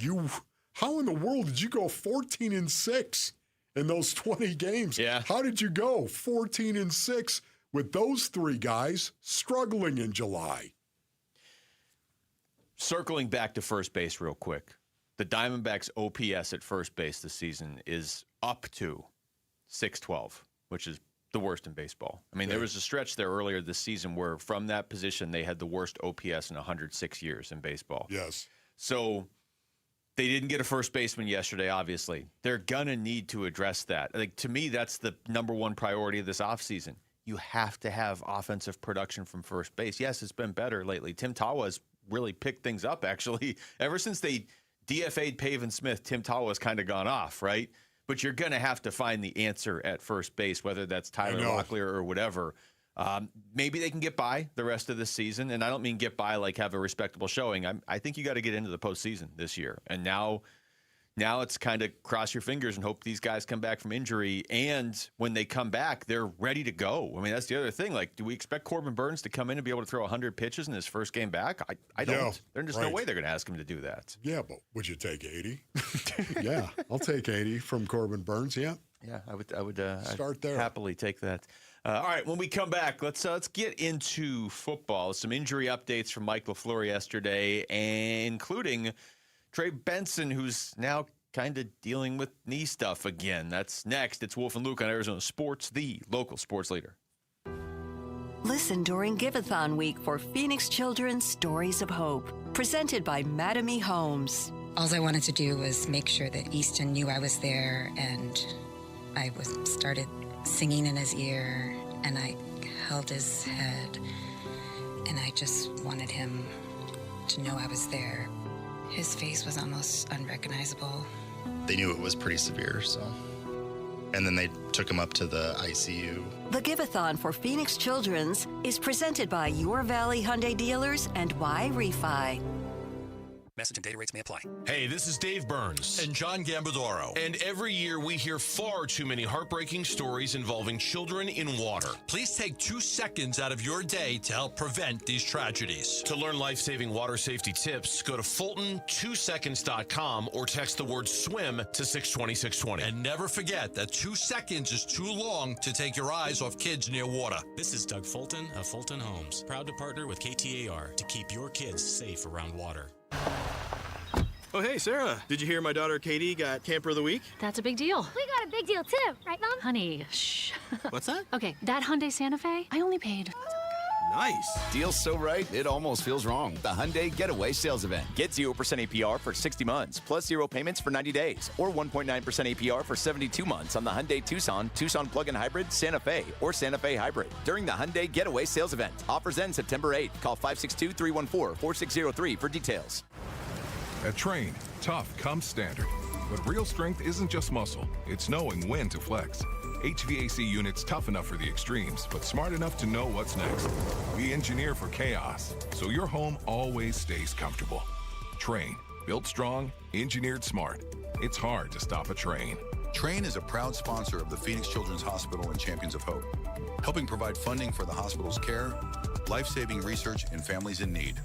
how in the world did you go 14-6 in those 20 games? Yeah. How did you go 14-6 with those 3 guys struggling in July? Circling back to first base real quick. The Diamondbacks' OPS at first base this season is up to 612, which is the worst in baseball. I mean, there was a stretch there earlier this season where from that position they had the worst OPS in 106 years in baseball. Yes. So they didn't get a first baseman yesterday, obviously. They're going to need to address that. Like, to me, that's the number one priority of this offseason. You have to have offensive production from first base. Yes, it's been better lately. Tim Tawa's really picked things up, actually. Ever since they DFA'd Pavin Smith, Tim Tawa's kind of gone off, right? But you're going to have to find the answer at first base, whether that's Tyler Locklear or whatever. Maybe they can get by the rest of the season, and I don't mean get by like have a respectable showing. I think you got to get into the postseason this year, and now it's kind of cross your fingers and hope these guys come back from injury, and when they come back, they're ready to go. I mean, that's the other thing. Like, do we expect Corbin Burns to come in and be able to throw 100 pitches in his first game back? I don't. Yeah, There's just no way they're going to ask him to do that. Yeah, but would you take 80? Yeah, I'll take 80 from Corbin Burns. Yeah. Yeah, I would Start there. Happily take that. All right, when we come back, let's get into football. Some injury updates from Mike LaFleur yesterday, including Trey Benson, who's now kind of dealing with knee stuff again. That's next. It's Wolf and Luke on Arizona Sports, the local sports leader. Listen during Giveathon Week for Phoenix Children's Stories of Hope, presented by Madame E. Homes. All I wanted to do was make sure that Easton knew I was there, and I started singing in his ear, and I held his head, and I just wanted him to know I was there. His face was almost unrecognizable. They knew it was pretty severe, so. And then they took him up to the ICU. The Give-a-thon for Phoenix Children's is presented by Your Valley Hyundai dealers and Y Refi. Message and data rates may apply. Hey, this is Dave Burns. And John Gambadoro. And every year we hear far too many heartbreaking stories involving children in water. Please take 2 seconds out of your day to help prevent these tragedies. To learn life-saving water safety tips, go to Fulton2seconds.com or text the word SWIM to 620-620. And never forget that 2 seconds is too long to take your eyes off kids near water. This is Doug Fulton of Fulton Homes, proud to partner with KTAR to keep your kids safe around water. Oh, hey, Sarah. Did you hear my daughter Katie got Camper of the Week? That's a big deal. We got a big deal, too. Right, Mom? Honey, shh. What's that? Okay, that Hyundai Santa Fe, I only paid... Nice. Deal's so right, it almost feels wrong. The Hyundai Getaway Sales Event. Get 0% APR for 60 months, plus 0 payments for 90 days, or 1.9% APR for 72 months on the Hyundai Tucson, Tucson Plug-in Hybrid, Santa Fe, or Santa Fe Hybrid during the Hyundai Getaway Sales Event. Offers end September 8th. Call 562-314-4603 for details. At Train, tough comes standard. But real strength isn't just muscle, it's knowing when to flex. HVAC units tough enough for the extremes, but smart enough to know what's next. We engineer for chaos, so your home always stays comfortable. Train, built strong, engineered smart. It's hard to stop a train. Train is a proud sponsor of the Phoenix Children's Hospital and Champions of Hope, helping provide funding for the hospital's care, life-saving research, and families in need.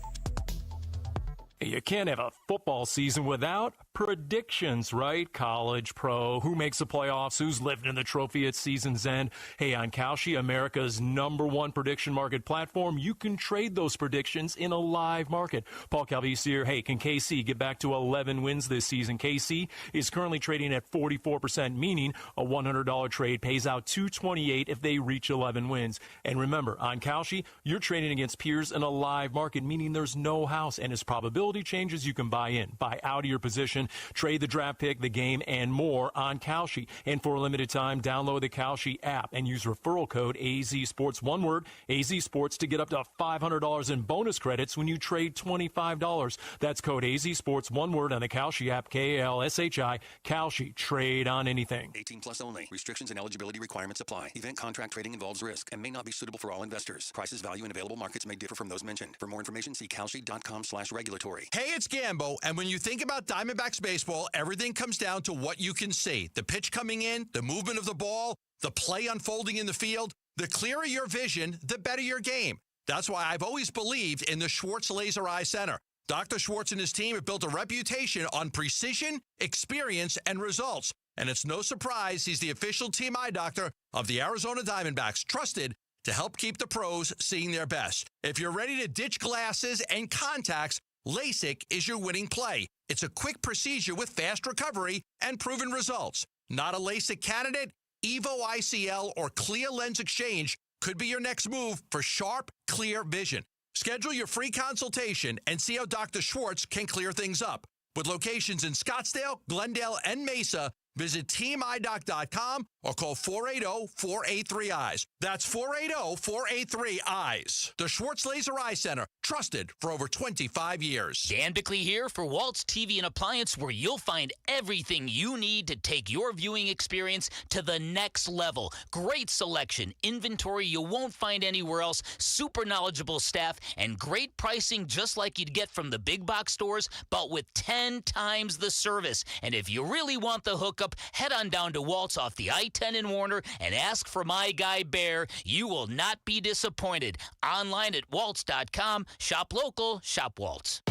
You can't have a football season without predictions, right? College, pro, who makes the playoffs, who's living in the trophy at season's end. Hey, on Kalshi, America's #1 prediction market platform, you can trade those predictions in a live market. Paul Calvise here. Hey, can KC get back to 11 wins this season? KC is currently trading at 44%, meaning a $100 trade pays out $228 if they reach 11 wins. And remember, on Kalshi, you're trading against peers in a live market, meaning there's no house, and as probability changes, you can buy in, buy out of your position, trade the draft pick, the game, and more on Kalshi. And for a limited time, download the Kalshi app and use referral code AZSports, one word, AZSports, to get up to $500 in bonus credits when you trade $25. That's code AZSports, one word, on the Kalshi app, KALSHI, Kalshi. Trade on anything. 18 plus only. Restrictions and eligibility requirements apply. Event contract trading involves risk and may not be suitable for all investors. Prices, value, and available markets may differ from those mentioned. For more information, see kalshi.com/regulatory. Hey, it's Gambo, and when you think about Diamondbacks baseball, everything comes down to what you can see. The pitch coming in, the movement of the ball, the play unfolding in the field. The clearer your vision, the better your game. That's why I've always believed in the Schwartz Laser Eye Center. Dr. Schwartz and his team have built a reputation on precision, experience, and results. And it's no surprise he's the official team eye doctor of the Arizona Diamondbacks, trusted to help keep the pros seeing their best. If you're ready to ditch glasses and contacts, LASIK is your winning play. It's a quick procedure with fast recovery and proven results. Not a LASIK candidate? Evo ICL or Clear Lens Exchange could be your next move for sharp, clear vision. Schedule your free consultation and see how Dr. Schwartz can clear things up. With locations in Scottsdale, Glendale, and Mesa, visit teamidoc.com or call 480-483-EYES. That's 480-483-EYES. The Schwartz Laser Eye Center, trusted for over 25 years. Dan Bickley here for Waltz TV and Appliance, where you'll find everything you need to take your viewing experience to the next level. Great selection, inventory you won't find anywhere else, super knowledgeable staff, and great pricing just like you'd get from the big box stores, but with 10 times the service. And if you really want the hookup, head on down to Waltz off the I-10 in Warner and ask for my guy Bear. You will not be disappointed. Online at waltz.com. Shop local, shop Waltz.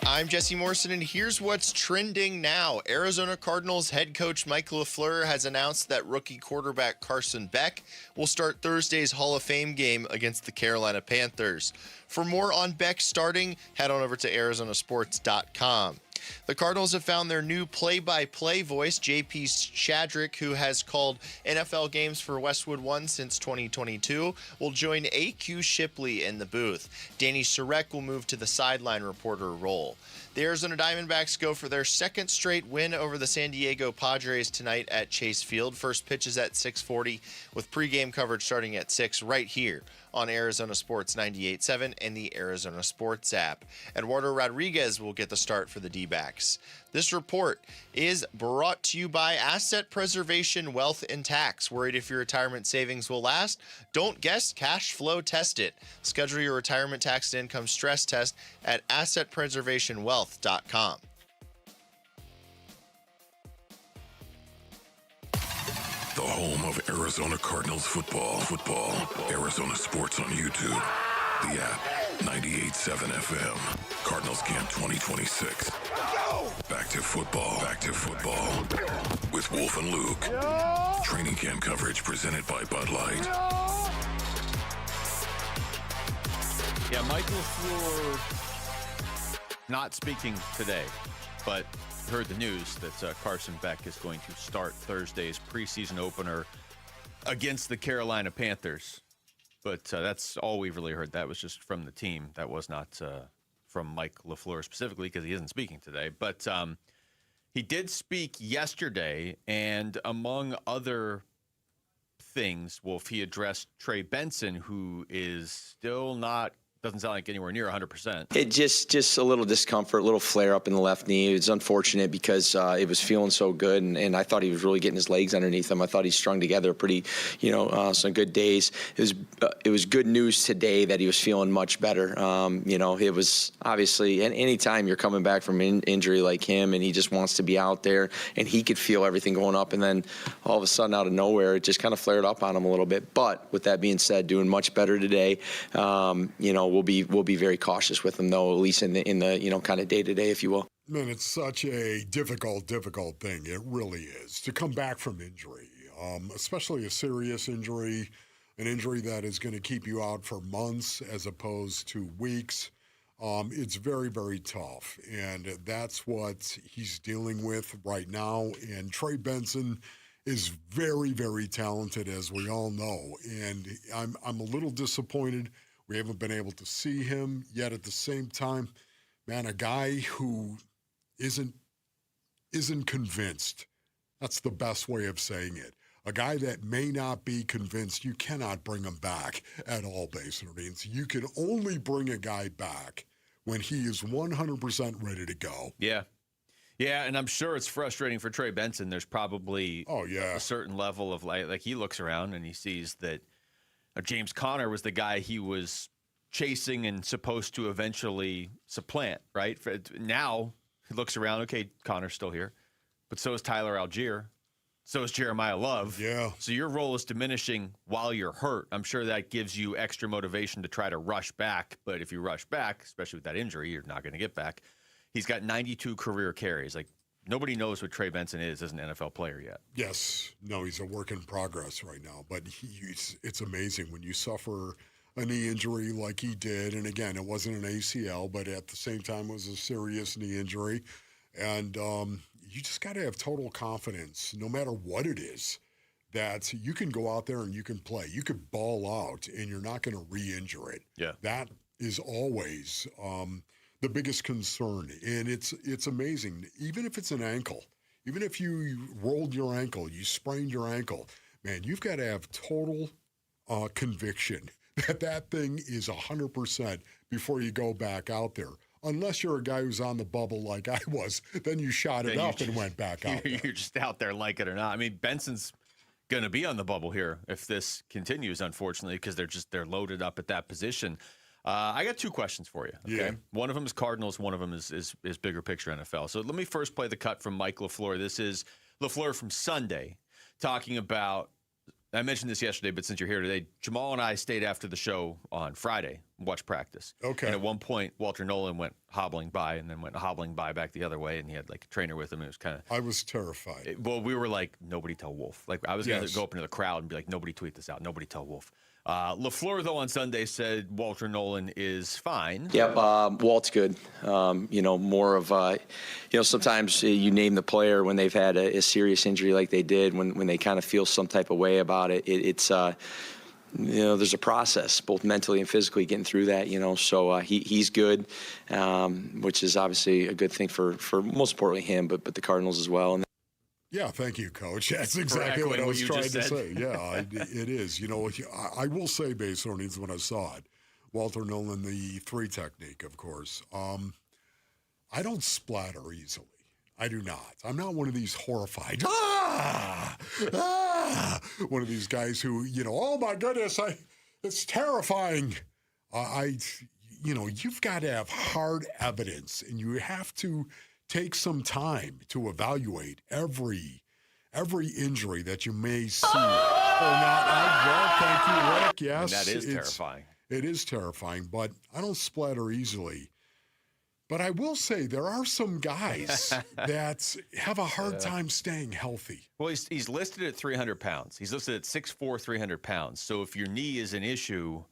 I'm Jesse Morrison, and here's what's trending now. Arizona Cardinals head coach Mike LaFleur has announced that rookie quarterback Carson Beck will start Thursday's Hall of Fame game against the Carolina Panthers. For more on Beck starting, head on over to arizonasports.com. The Cardinals have found their new play-by-play voice, J.P. Shadrick, who has called NFL games for Westwood One since 2022, will join A.Q. Shipley in the booth. Danny Surek will move to the sideline reporter role. The Arizona Diamondbacks go for their second straight win over the San Diego Padres tonight at Chase Field. First pitch is at 6:40, with pregame coverage starting at 6 right here on Arizona Sports 98.7 and the Arizona Sports app. Eduardo Rodriguez will get the start for the D-backs. This report is brought to you by Asset Preservation Wealth and Tax. Worried if your retirement savings will last? Don't guess, cash flow test it. Schedule your retirement tax and income stress test at assetpreservationwealth.com. The home of Arizona Cardinals football. Arizona Sports on YouTube. The app, 98.7 FM. Cardinals Camp 2026. Back to football. With Wolf and Luke. Training camp coverage presented by Bud Light. Yeah, Mike LaFleur not speaking today, but heard the news that Carson Beck is going to start Thursday's preseason opener against the Carolina Panthers. But that's all we've really heard. That was just from the team. That was not from Mike LaFleur specifically because he isn't speaking today. But he did speak yesterday, and among other things, Wolf, he addressed Trey Benson, who is still doesn't sound like anywhere near 100%. It just a little discomfort, a little flare up in the left knee. It was unfortunate because it was feeling so good, and I thought he was really getting his legs underneath him. I thought he strung together pretty, some good days. It was good news today that he was feeling much better. It was obviously, and anytime you're coming back from an injury like him, and he just wants to be out there, and he could feel everything going up, and then all of a sudden out of nowhere, it just kind of flared up on him a little bit. But with that being said, doing much better today. We'll be very cautious with him, though, at least in the kind of day-to-day, if you will. Man, it's such a difficult thing. It really is to come back from injury, especially a serious injury, an injury that is going to keep you out for months as opposed to weeks. It's very, very tough, and that's what he's dealing with right now. And Trey Benson is very, very talented, as we all know, and I'm a little disappointed we haven't been able to see him yet. At the same time, man, a guy who isn't convinced, that's the best way of saying it. A guy that may not be convinced, you cannot bring him back at all, basically. You can only bring a guy back when he is 100% ready to go. Yeah. Yeah, and I'm sure it's frustrating for Trey Benson. There's probably a certain level of like he looks around and he sees that James Conner was the guy he was chasing and supposed to eventually supplant, right? Now he looks around, okay, Conner's still here, but so is Tyler Algier, so is Jeremiah Love. Yeah. So your role is diminishing while you're hurt. I'm sure that gives you extra motivation to try to rush back, but if you rush back, especially with that injury, you're not going to get back. He's got 92 career carries. Like, nobody knows what Trey Benson is as an NFL player yet. Yes. No, he's a work in progress right now. But it's amazing when you suffer a knee injury like he did. And, again, it wasn't an ACL, but at the same time it was a serious knee injury. And you just got to have total confidence, no matter what it is, that you can go out there and you can play. You could ball out, and you're not going to re-injure it. Yeah. That is always the biggest concern. And it's amazing. Even if it's an ankle, even if you rolled your ankle, you sprained your ankle, man, you've got to have total conviction that thing is 100% before you go back out there. Unless you're a guy who's on the bubble like I was, then you shot it up and went back out there. You're just out there like it or not. I mean, Benson's going to be on the bubble here if this continues, unfortunately, because they're loaded up at that position. I got two questions for you. Okay, Yeah. One of them is Cardinals. One of them is bigger picture NFL. So let me first play the cut from Mike LaFleur. This is LaFleur from Sunday talking about. I mentioned this yesterday, but since you're here today, Jamal and I stayed after the show on Friday, watched practice. Okay. And at one point, Walter Nolan went hobbling by and then went hobbling by back the other way, and he had like a trainer with him. It was kind of. I was terrified. Well, we were like, nobody tell Wolf. Like I was going to go up into the crowd and be like, nobody tweet this out. Nobody tell Wolf. LaFleur, though, on Sunday said Walter Nolan is fine. Yep, Walt's good. More of, sometimes you name the player when they've had a serious injury like they did, when they kind of feel some type of way about it. It's there's a process, both mentally and physically, getting through that, So he's good, which is obviously a good thing for most importantly him, but the Cardinals as well. And Yeah, thank you, Coach. That's exactly what I was trying to say. Yeah, it is. You know, I will say, base earnings, when I saw it, Walter Nolan, the 3 technique, of course. I don't splatter easily. I do not. I'm not one of these horrified, one of these guys who, oh my goodness, it's terrifying. You've got to have hard evidence, and you have to take some time to evaluate every injury that you may see or not. Well, thank you, Rick. Yes, that is terrifying. It is terrifying, but I don't splatter easily. But I will say there are some guys that have a hard time staying healthy. Well, he's listed at 300 pounds. He's listed at 6'4", 300 pounds. So if your knee is an issue,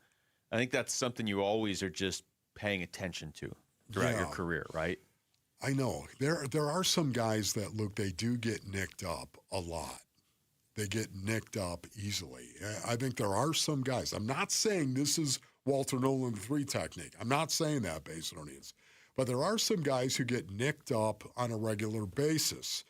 I think that's something you always are just paying attention to throughout your career, right? I know. There are some guys that, look, they do get nicked up a lot. They get nicked up easily. I think there are some guys. I'm not saying this is Walter Nolan 3 technique. I'm not saying that, base earnings. But there are some guys who get nicked up on a regular basis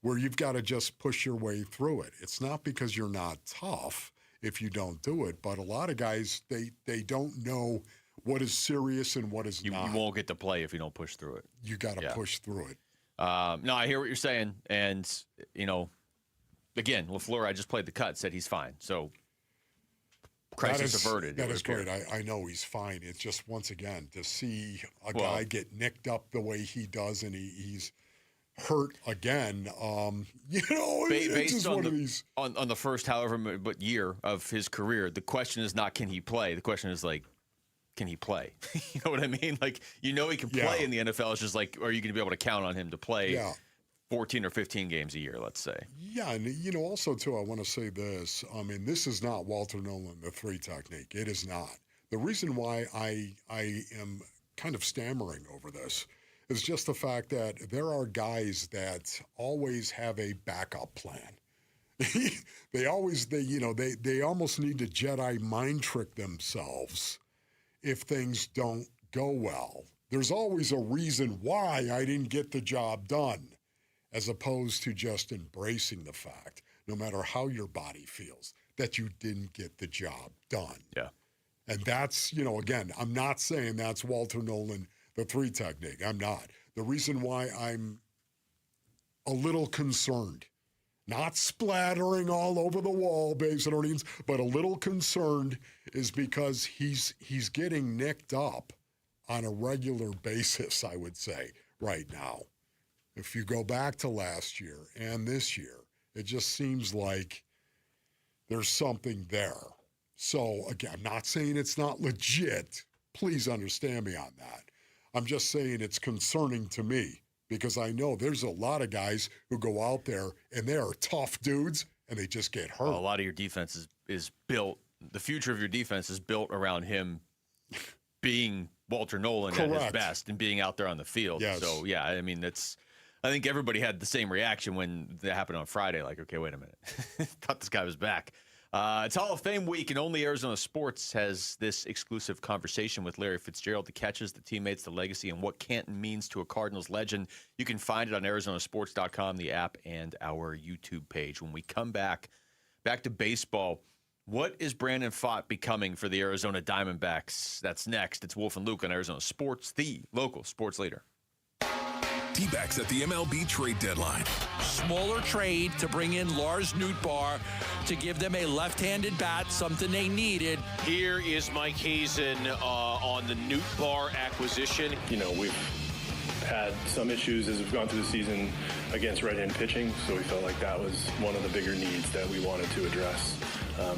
where you've got to just push your way through it. It's not because you're not tough if you don't do it, but a lot of guys, they don't know what is serious and what is not. You won't get to play if you don't push through it. You got to push through it. No, I hear what you're saying. And, again, LaFleur, I just played the cut, said he's fine. So, crisis averted. That is great. I know he's fine. It's just, once again, to see a guy get nicked up the way he does and he's hurt again, it's just one of these. On the first year of his career, the question is not can he play? The question is, can he play? You know what I mean? He can play in the NFL. It's just are you going to be able to count on him to play 14 or 15 games a year, let's say? Yeah, and, also, too, I want to say this. I mean, this is not Walter Nolan, the 3 technique. It is not. The reason why I am kind of stammering over this is just the fact that there are guys that always have a backup plan. They almost need to Jedi mind trick themselves if things don't go well. There's always a reason why I didn't get the job done, as opposed to just embracing the fact, no matter how your body feels, that you didn't get the job done. Yeah. And that's, again, I'm not saying that's Walter Nolan, the 3 technique. I'm not. The reason why I'm a little concerned, not splattering all over the wall, base earnings, but a little concerned is because he's getting nicked up on a regular basis, I would say, right now. If you go back to last year and this year, it just seems like there's something there. So, again, I'm not saying it's not legit. Please understand me on that. I'm just saying it's concerning to me because I know there's a lot of guys who go out there and they are tough dudes and they just get hurt. Well, a lot of your defense is built, the future of your defense is built around him being Walter Nolan Correct. At his best and being out there on the field. Yes. So, yeah, I mean, I think everybody had the same reaction when that happened on Friday. Okay, wait a minute. Thought this guy was back. It's Hall of Fame week, and only Arizona Sports has this exclusive conversation with Larry Fitzgerald, the catches, the teammates, the legacy, and what Canton means to a Cardinals legend. You can find it on ArizonaSports.com, the app, and our YouTube page. When we come back to baseball, what is Brandon Pfaadt becoming for the Arizona Diamondbacks? That's next. It's Wolf and Luke on Arizona Sports, the local sports leader. D-backs at the MLB trade deadline. Smaller trade to bring in Lars Nootbaar to give them a left-handed bat, something they needed. Here is Mike Hazen on the Nootbaar acquisition. We've had some issues as we've gone through the season against right-hand pitching, so we felt like that was one of the bigger needs that we wanted to address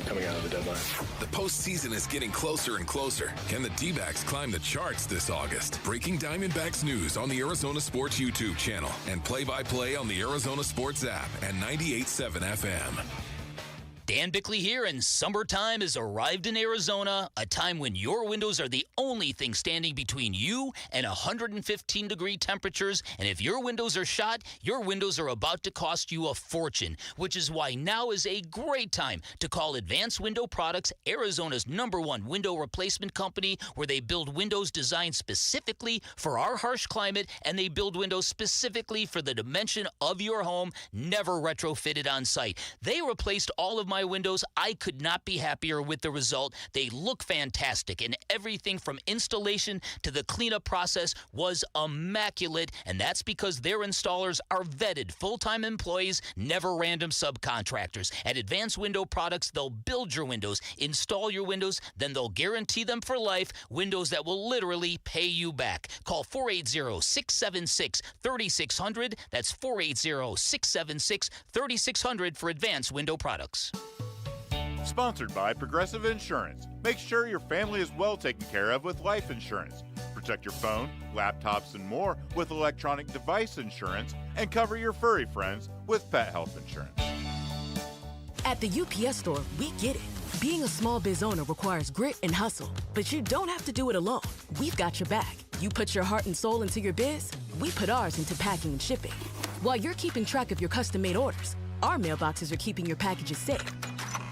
coming out of the deadline. The postseason is getting closer and closer. Can the D-backs climb the charts this August? Breaking Diamondbacks news on the Arizona Sports YouTube channel and play-by-play on the Arizona Sports app and 98.7 FM. Dan Bickley here, and summertime has arrived in Arizona, a time when your windows are the only thing standing between you and 115-degree temperatures, and if your windows are shot, your windows are about to cost you a fortune, which is why now is a great time to call Advanced Window Products, Arizona's #1 window replacement company, where they build windows designed specifically for our harsh climate, and they build windows specifically for the dimension of your home, never retrofitted on site. They replaced all of my windows. I could not be happier with the result. They look fantastic, and everything from installation to the cleanup process was immaculate, and that's because their installers are vetted full-time employees, never random subcontractors. At Advanced Window Products, they'll build your windows, install your windows, then they'll guarantee them for life, windows that will literally pay you back. Call 480-676-3600. That's 480-676-3600 for Advanced Window Products. Sponsored by Progressive Insurance. Make sure your family is well taken care of with life insurance. Protect your phone, laptops, and more with electronic device insurance, and cover your furry friends with pet health insurance. At the UPS Store, we get it. Being a small biz owner requires grit and hustle, but you don't have to do it alone. We've got your back. You put your heart and soul into your biz, we put ours into packing and shipping. While you're keeping track of your custom-made orders, our mailboxes are keeping your packages safe.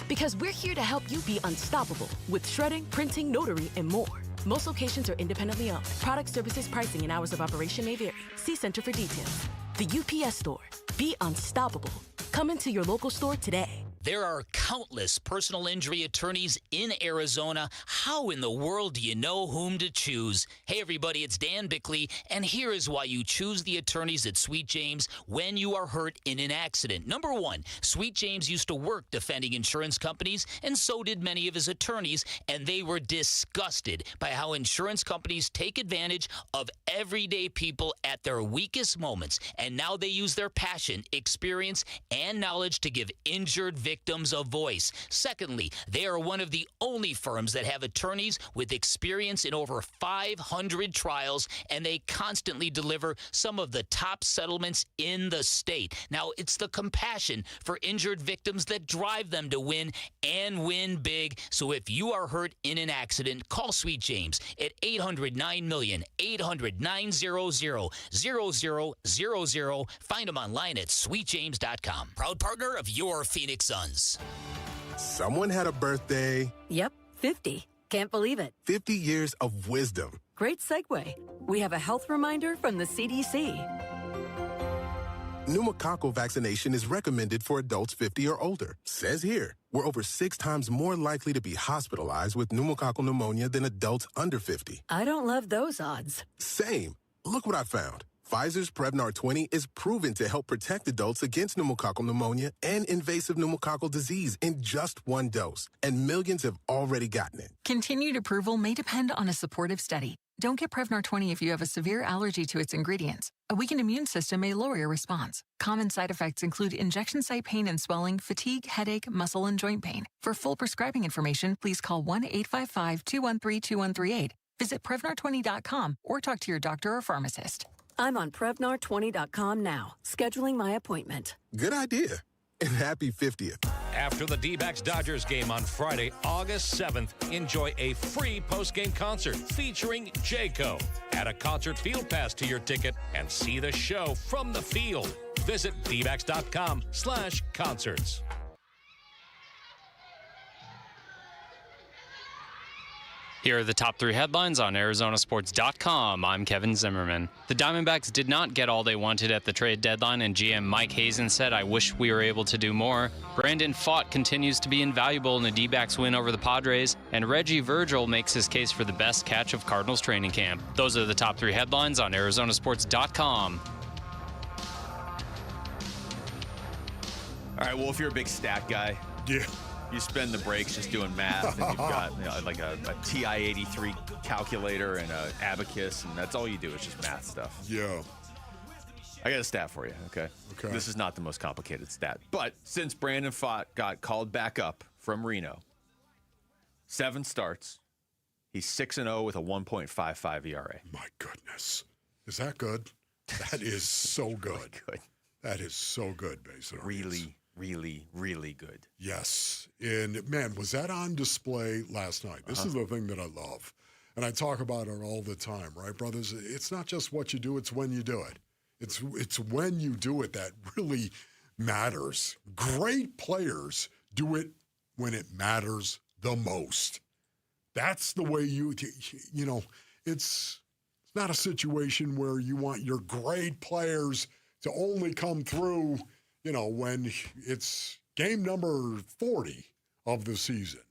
Because we're here to help you be unstoppable with shredding, printing, notary, and more. Most locations are independently owned. Product, services, pricing, and hours of operation may vary. See Center for details. The UPS Store. Be unstoppable. Come into your local store today. There are countless personal injury attorneys in Arizona. How in the world do you know whom to choose? Hey everybody, it's Dan Bickley, and here is why you choose the attorneys at Sweet James when you are hurt in an accident. Number one, Sweet James used to work defending insurance companies, and so did many of his attorneys, and they were disgusted by how insurance companies take advantage of everyday people at their weakest moments, and now they use their passion, experience, and knowledge to give injured victims a voice. Secondly, they are one of the only firms that have attorneys with experience in over 500 trials, and they constantly deliver some of the top settlements in the state. Now, it's the compassion for injured victims that drive them to win and win big. So if you are hurt in an accident, call Sweet James at 800-9-MILLION, 800-900-0000. Find them online at sweetjames.com. Proud partner of your Phoenix Suns. Someone had a birthday. Yep, 50. Can't believe it. 50 years of wisdom. Great segue. We have a health reminder from the CDC. Pneumococcal vaccination is recommended for adults 50 or older. Says here, we're over 6 times more likely to be hospitalized with pneumococcal pneumonia than adults under 50. I don't love those odds. Same. Look what I found. Pfizer's Prevnar 20 is proven to help protect adults against pneumococcal pneumonia and invasive pneumococcal disease in just 1 dose. And millions have already gotten it. Continued approval may depend on a supportive study. Don't get Prevnar 20 if you have a severe allergy to its ingredients. A weakened immune system may lower your response. Common side effects include injection site pain and swelling, fatigue, headache, muscle, and joint pain. For full prescribing information, please call 1-855-213-2138. Visit Prevnar20.com or talk to your doctor or pharmacist. I'm on Prevnar20.com now, scheduling my appointment. Good idea. And happy 50th. After the D-backs Dodgers game on Friday, August 7th, enjoy a free post-game concert featuring Jayco. Add a concert field pass to your ticket and see the show from the field. Visit dbacks.com/concerts. Here are the top 3 headlines on Arizonasports.com. I'm Kevin Zimmerman. The Diamondbacks did not get all they wanted at the trade deadline, and GM Mike Hazen said, "I wish we were able to do more." Brandon Pfaadt continues to be invaluable in the D-backs win over the Padres, and Reggie Virgil makes his case for the best catch of Cardinals training camp. Those are the top 3 headlines on Arizonasports.com. All right, well, if you're a big stat guy, you spend the breaks just doing math, and you've got like a TI-83 calculator and an abacus, and that's all you do is just math stuff. Yeah. I got a stat for you, okay? This is not the most complicated stat. But since Brandon Pfaadt got called back up from Reno, 7 starts, he's 6-0 with a 1.55 ERA. My goodness. Is that good? That is so good. Good. That is so good, basically. Really, really, really good. Yes. And, man, was that on display last night? This is the thing that I love. And I talk about it all the time, right, brothers? It's not just what you do, it's when you do it. It's when you do it that really matters. Great players do it when it matters the most. That's the way it's not a situation where you want your great players to only come through, when it's game number 40 of the season.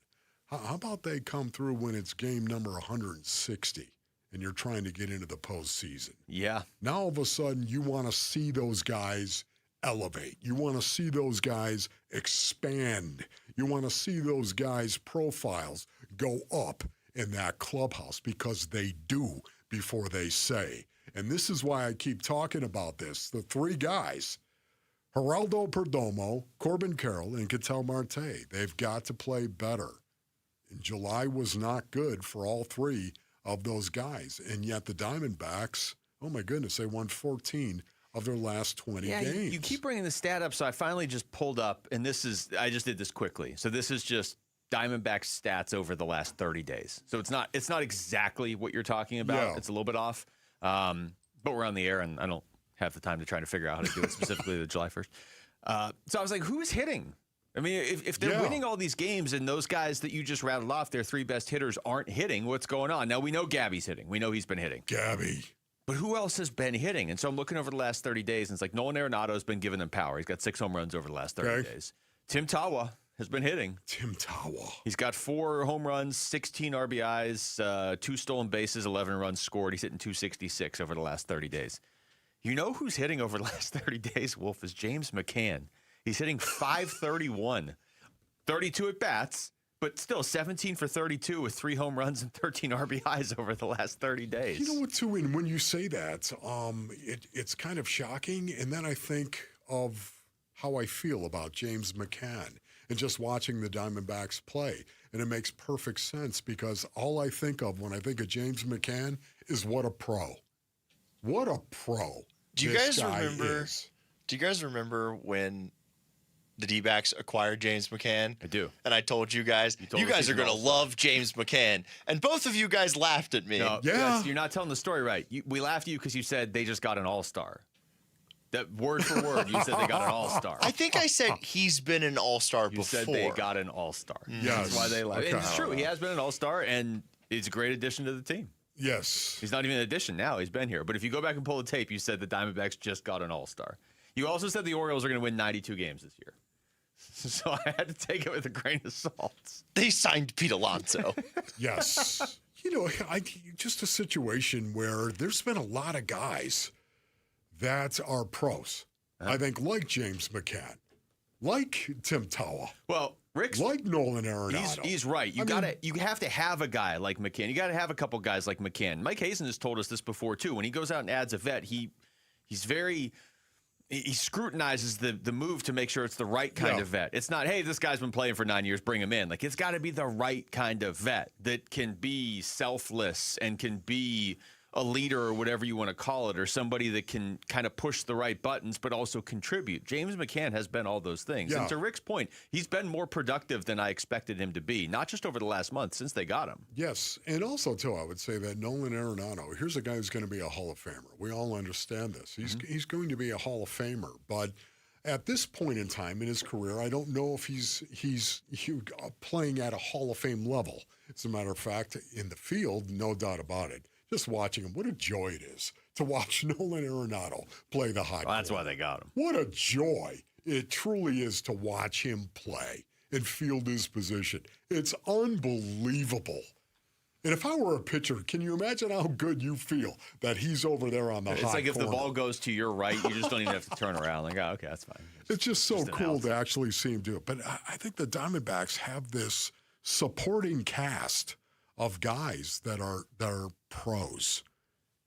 How about they come through when it's game number 160 and you're trying to get into the postseason? Yeah. Now all of a sudden you want to see those guys elevate. You want to see those guys expand. You want to see those guys' profiles go up in that clubhouse because they do before they say. And this is why I keep talking about this. The three guys, Geraldo Perdomo, Corbin Carroll, and Ketel Marte, they've got to play better. And July was not good for all three of those guys. And yet the Diamondbacks, oh my goodness, they won 14 of their last 20 games. You keep bringing the stat up, so I finally just pulled up, and I just did this quickly. So this is just Diamondbacks stats over the last 30 days. So it's not exactly what you're talking about. Yeah. It's a little bit off. But we're on the air, and I don't have the time to try to figure out how to do it specifically the July 1st. So I was like, who's hitting? I mean, if they're winning all these games and those guys that you just rattled off, their three best hitters, aren't hitting, what's going on? Now, we know Gabby's hitting. We know he's been hitting. Gabby. But who else has been hitting? And so I'm looking over the last 30 days, and it's like Nolan Arenado's been giving them power. He's got 6 home runs over the last 30 days. Tim Tawa has been hitting. Tim Tawa. He's got 4 home runs, 16 RBIs, 2 stolen bases, 11 runs scored. He's hitting 266 over the last 30 days. You know who's hitting over the last 30 days, Wolf, is James McCann. He's hitting .531. 32 at bats, but still 17 for 32 with 3 home runs and 13 RBIs over the last 30 days. You know what, too, and when you say that, it's kind of shocking, and then I think of how I feel about James McCann and just watching the Diamondbacks play, and it makes perfect sense because all I think of when I think of James McCann is what a pro. What a pro. Do you guys remember when the D-backs acquired James McCann? I do. And I told you guys, you guys are going to love James McCann. And both of you guys laughed at me. No, yes, you're not telling the story right. We laughed at you because you said they just got an all-star. That word for word, you said they got an all-star. I think I said he's been an all-star before. You said they got an all-star. Yes. That's why they laughed. Okay. And it's true. He has been an all-star, and he's a great addition to the team. Yes. He's not even an addition now. He's been here. But if you go back and pull the tape, you said the Diamondbacks just got an all-star. You also said the Orioles are going to win 92 games this year. So I had to take it with a grain of salt. They signed Pete Alonso. Yes. Just a situation where there's been a lot of guys that are pros. I think like James McCann, like Tim Tawa. Well, Rick's like Nolan Arenado. He's right. You have to have a guy like McCann. You got to have a couple guys like McCann. Mike Hazen has told us this before too. When he goes out and adds a vet, he scrutinizes the move to make sure it's the right kind of vet. It's not, hey, this guy's been playing for 9 years, bring him in. Like, it's got to be the right kind of vet that can be selfless and can be a leader or whatever you want to call it, or somebody that can kind of push the right buttons but also contribute. James McCann has been all those things. Yeah. And to Rick's point, he's been more productive than I expected him to be, not just over the last month since they got him. Yes, and also, too, I would say that Nolan Arenado, here's a guy who's going to be a Hall of Famer. We all understand this. He's going to be a Hall of Famer, but at this point in time in his career, I don't know if he's playing at a Hall of Fame level. As a matter of fact, in the field, no doubt about it. Just watching him, what a joy it is to watch Nolan Arenado play the hot. Well, that's why they got him. What a joy it truly is to watch him play and field his position. It's unbelievable. And if I were a pitcher, can you imagine how good you feel that he's over there on the hot corner? It's like if the ball goes to your right, you just don't even have to turn around. Like, oh, okay, that's fine. It's just so cool to actually see him do it. But I think the Diamondbacks have this supporting cast of guys that are pros.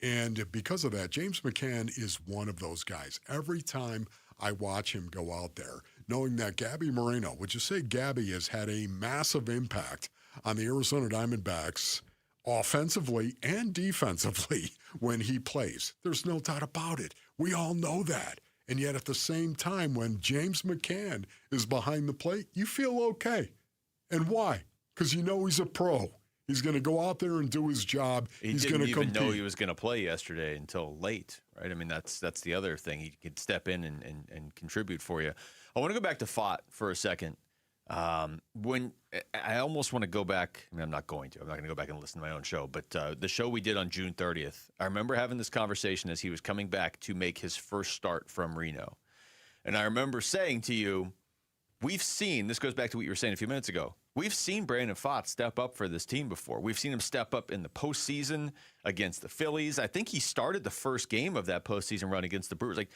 And because of that, James McCann is one of those guys. Every time I watch him go out there, knowing that Gabby Moreno, would you say Gabby has had a massive impact on the Arizona Diamondbacks offensively and defensively when he plays? There's no doubt about it. We all know that. And yet at the same time, when James McCann is behind the plate, you feel okay. And why? Because you know he's a pro. He's going to go out there and do his job. He's going to compete. He didn't even know he was going to play yesterday until late, right? I mean, that's the other thing. He could step in and contribute for you. I want to go back to Fott for a second. When I almost want to go back, I mean, I'm not going to go back and listen to my own show, but the show we did on June 30th, I remember having this conversation as he was coming back to make his first start from Reno. And I remember saying to you, we've seen, this goes back to what you were saying a few minutes ago, we've seen Brandon Fott step up for this team before. We've seen him step up in the postseason against the Phillies. I think he started the first game of that postseason run against the Brewers. Like,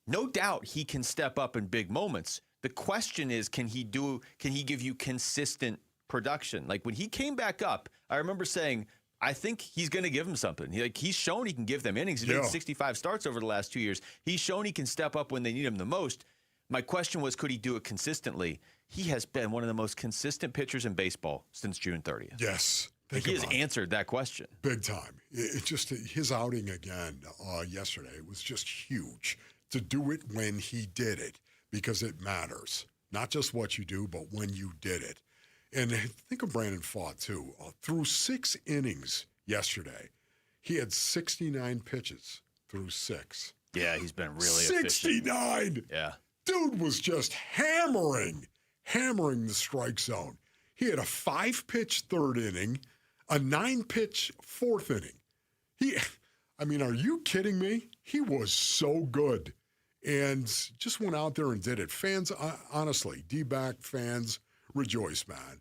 no doubt he can step up in big moments. The question is, can he give you consistent production? Like when he came back up, I remember saying, I think he's going to give him something. He's shown he can give them innings. He's made 65 starts over the last 2 years. He's shown he can step up when they need him the most. My question was, could he do it consistently? He has been one of the most consistent pitchers in baseball since June 30th. Yes. He has answered that question. Big time. It just, his outing again yesterday was just huge. To do it when he did it, because it matters. Not just what you do, but when you did it. And think of Brandon Fott, too. Through 6 innings yesterday, he had 69 pitches through 6. Yeah, he's been really 69! Efficient. Yeah. Dude was just hammering the strike zone. He had a 5-pitch third inning, a 9-pitch fourth inning. I mean, are you kidding me? He was so good. And just went out there and did it. Fans, honestly, D-back fans, rejoice, man.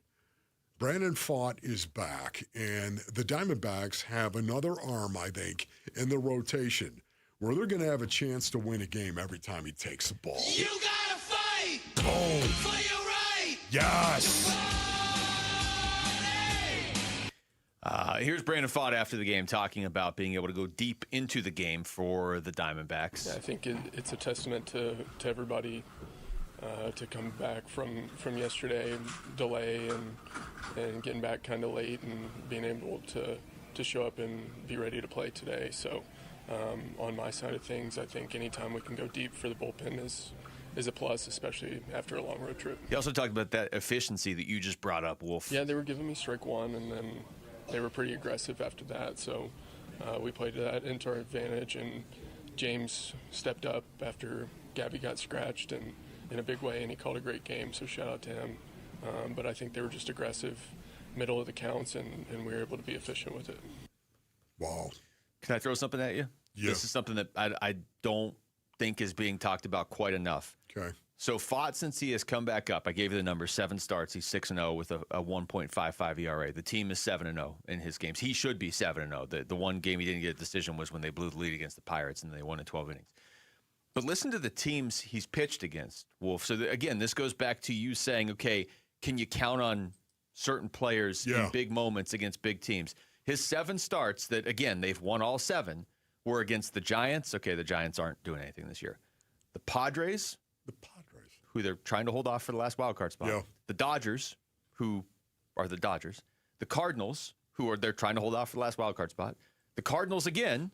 Brandon Fott is back, and the Diamondbacks have another arm, I think, in the rotation where they're going to have a chance to win a game every time he takes the ball. You gotta fight Boom. for your right. Yes. Here's Brandon Fott after the game talking about being able to go deep into the game for the Diamondbacks. Yeah, I think it's a testament to everybody to come back from yesterday, delay and getting back kind of late and being able to show up and be ready to play today. So on my side of things, I think anytime we can go deep for the bullpen is a plus, especially after a long road trip. He also talked about that efficiency that you just brought up, Wolf. Yeah, they were giving me strike one, and then they were pretty aggressive after that. So we played that into our advantage, and James stepped up after Gabby got scratched and in a big way, and he called a great game, so shout out to him. But I think they were just aggressive middle of the counts, and we were able to be efficient with it. Wow. Can I throw something at you? Yeah. This is something that I don't think is being talked about quite enough. Okay. So Fott, since he has come back up, I gave you the number, 7 starts. He's 6-0 with a 1.55 ERA. The team is 7-0 in his games. He should be 7-0. The one game he didn't get a decision was when they blew the lead against the Pirates, and they won in 12 innings. But listen to the teams he's pitched against, Wolf. So, again, this goes back to you saying, okay, can you count on certain players in big moments against big teams? His 7 starts that, again, they've won all 7, were against the Giants. Okay, the Giants aren't doing anything this year. The Padres, who they're trying to hold off for the last wild card spot. Yeah. The Dodgers, who are the Dodgers. The Cardinals, they're trying to hold off for the last wild card spot. The Cardinals again.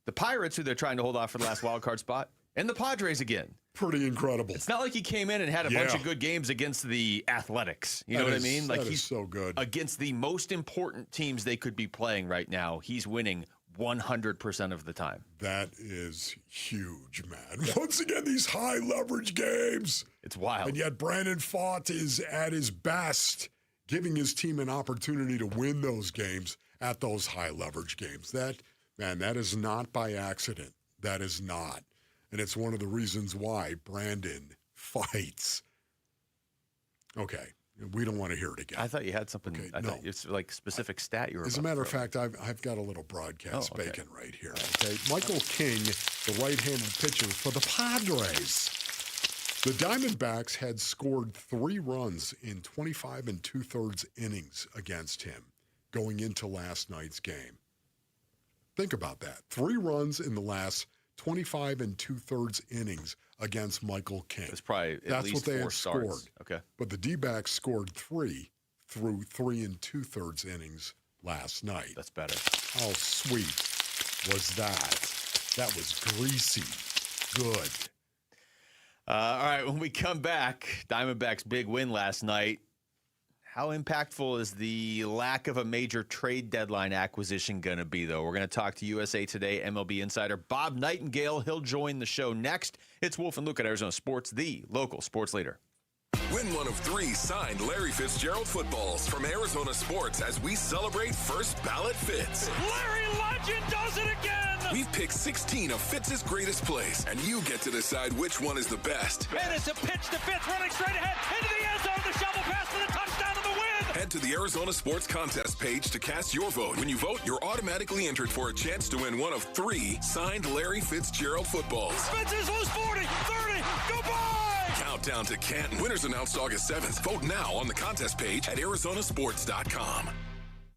The Pirates, who they're trying to hold off for the last wild card spot. And the Padres again. Pretty incredible. It's not like he came in and had a bunch of good games against the Athletics. You know what I mean? Like he's so good. Against the most important teams they could be playing right now, he's winning 100% of the time. That is huge, man. Once again, these high leverage games. It's wild. And yet Brandon Fott is at his best, giving his team an opportunity to win those games at those high leverage games. That is not by accident. That is not. And it's one of the reasons why Brandon fights. Okay. We don't want to hear it again. I thought you had something. Okay, I thought it's like specific stat you were. As a matter of fact, I've got a little broadcast bacon right here. Okay, Michael King, the right-handed pitcher for the Padres. The Diamondbacks had scored 3 runs in 25 2/3 innings against him going into last night's game. Think about that. 3 runs in the last 25 2/3 innings against Michael King. It's probably That's least what they 4 had starts. scored. Okay. But the D-backs scored 3 through 3 2/3 innings last night. That's better. How sweet was that? That was greasy. Good. All right, when we come back, Diamondbacks' big win last night. How impactful is the lack of a major trade deadline acquisition going to be, though? We're going to talk to USA Today MLB insider Bob Nightingale. He'll join the show next. It's Wolf and Luke at Arizona Sports, the local sports leader. Win one of 3 signed Larry Fitzgerald footballs from Arizona Sports as we celebrate First Ballot Fitz. Larry Legend does it again! We've picked 16 of Fitz's greatest plays, and you get to decide which one is the best. And it's a pitch to Fitz, running straight ahead into the end zone. The shovel pass for the touchdown and the win! Head to the Arizona Sports Contest page to cast your vote. When you vote, you're automatically entered for a chance to win one of 3 signed Larry Fitzgerald footballs. Fitz is loose 40, 30, goodbye! Countdown to Canton. Winners announced August 7th. Vote now on the contest page at arizonasports.com.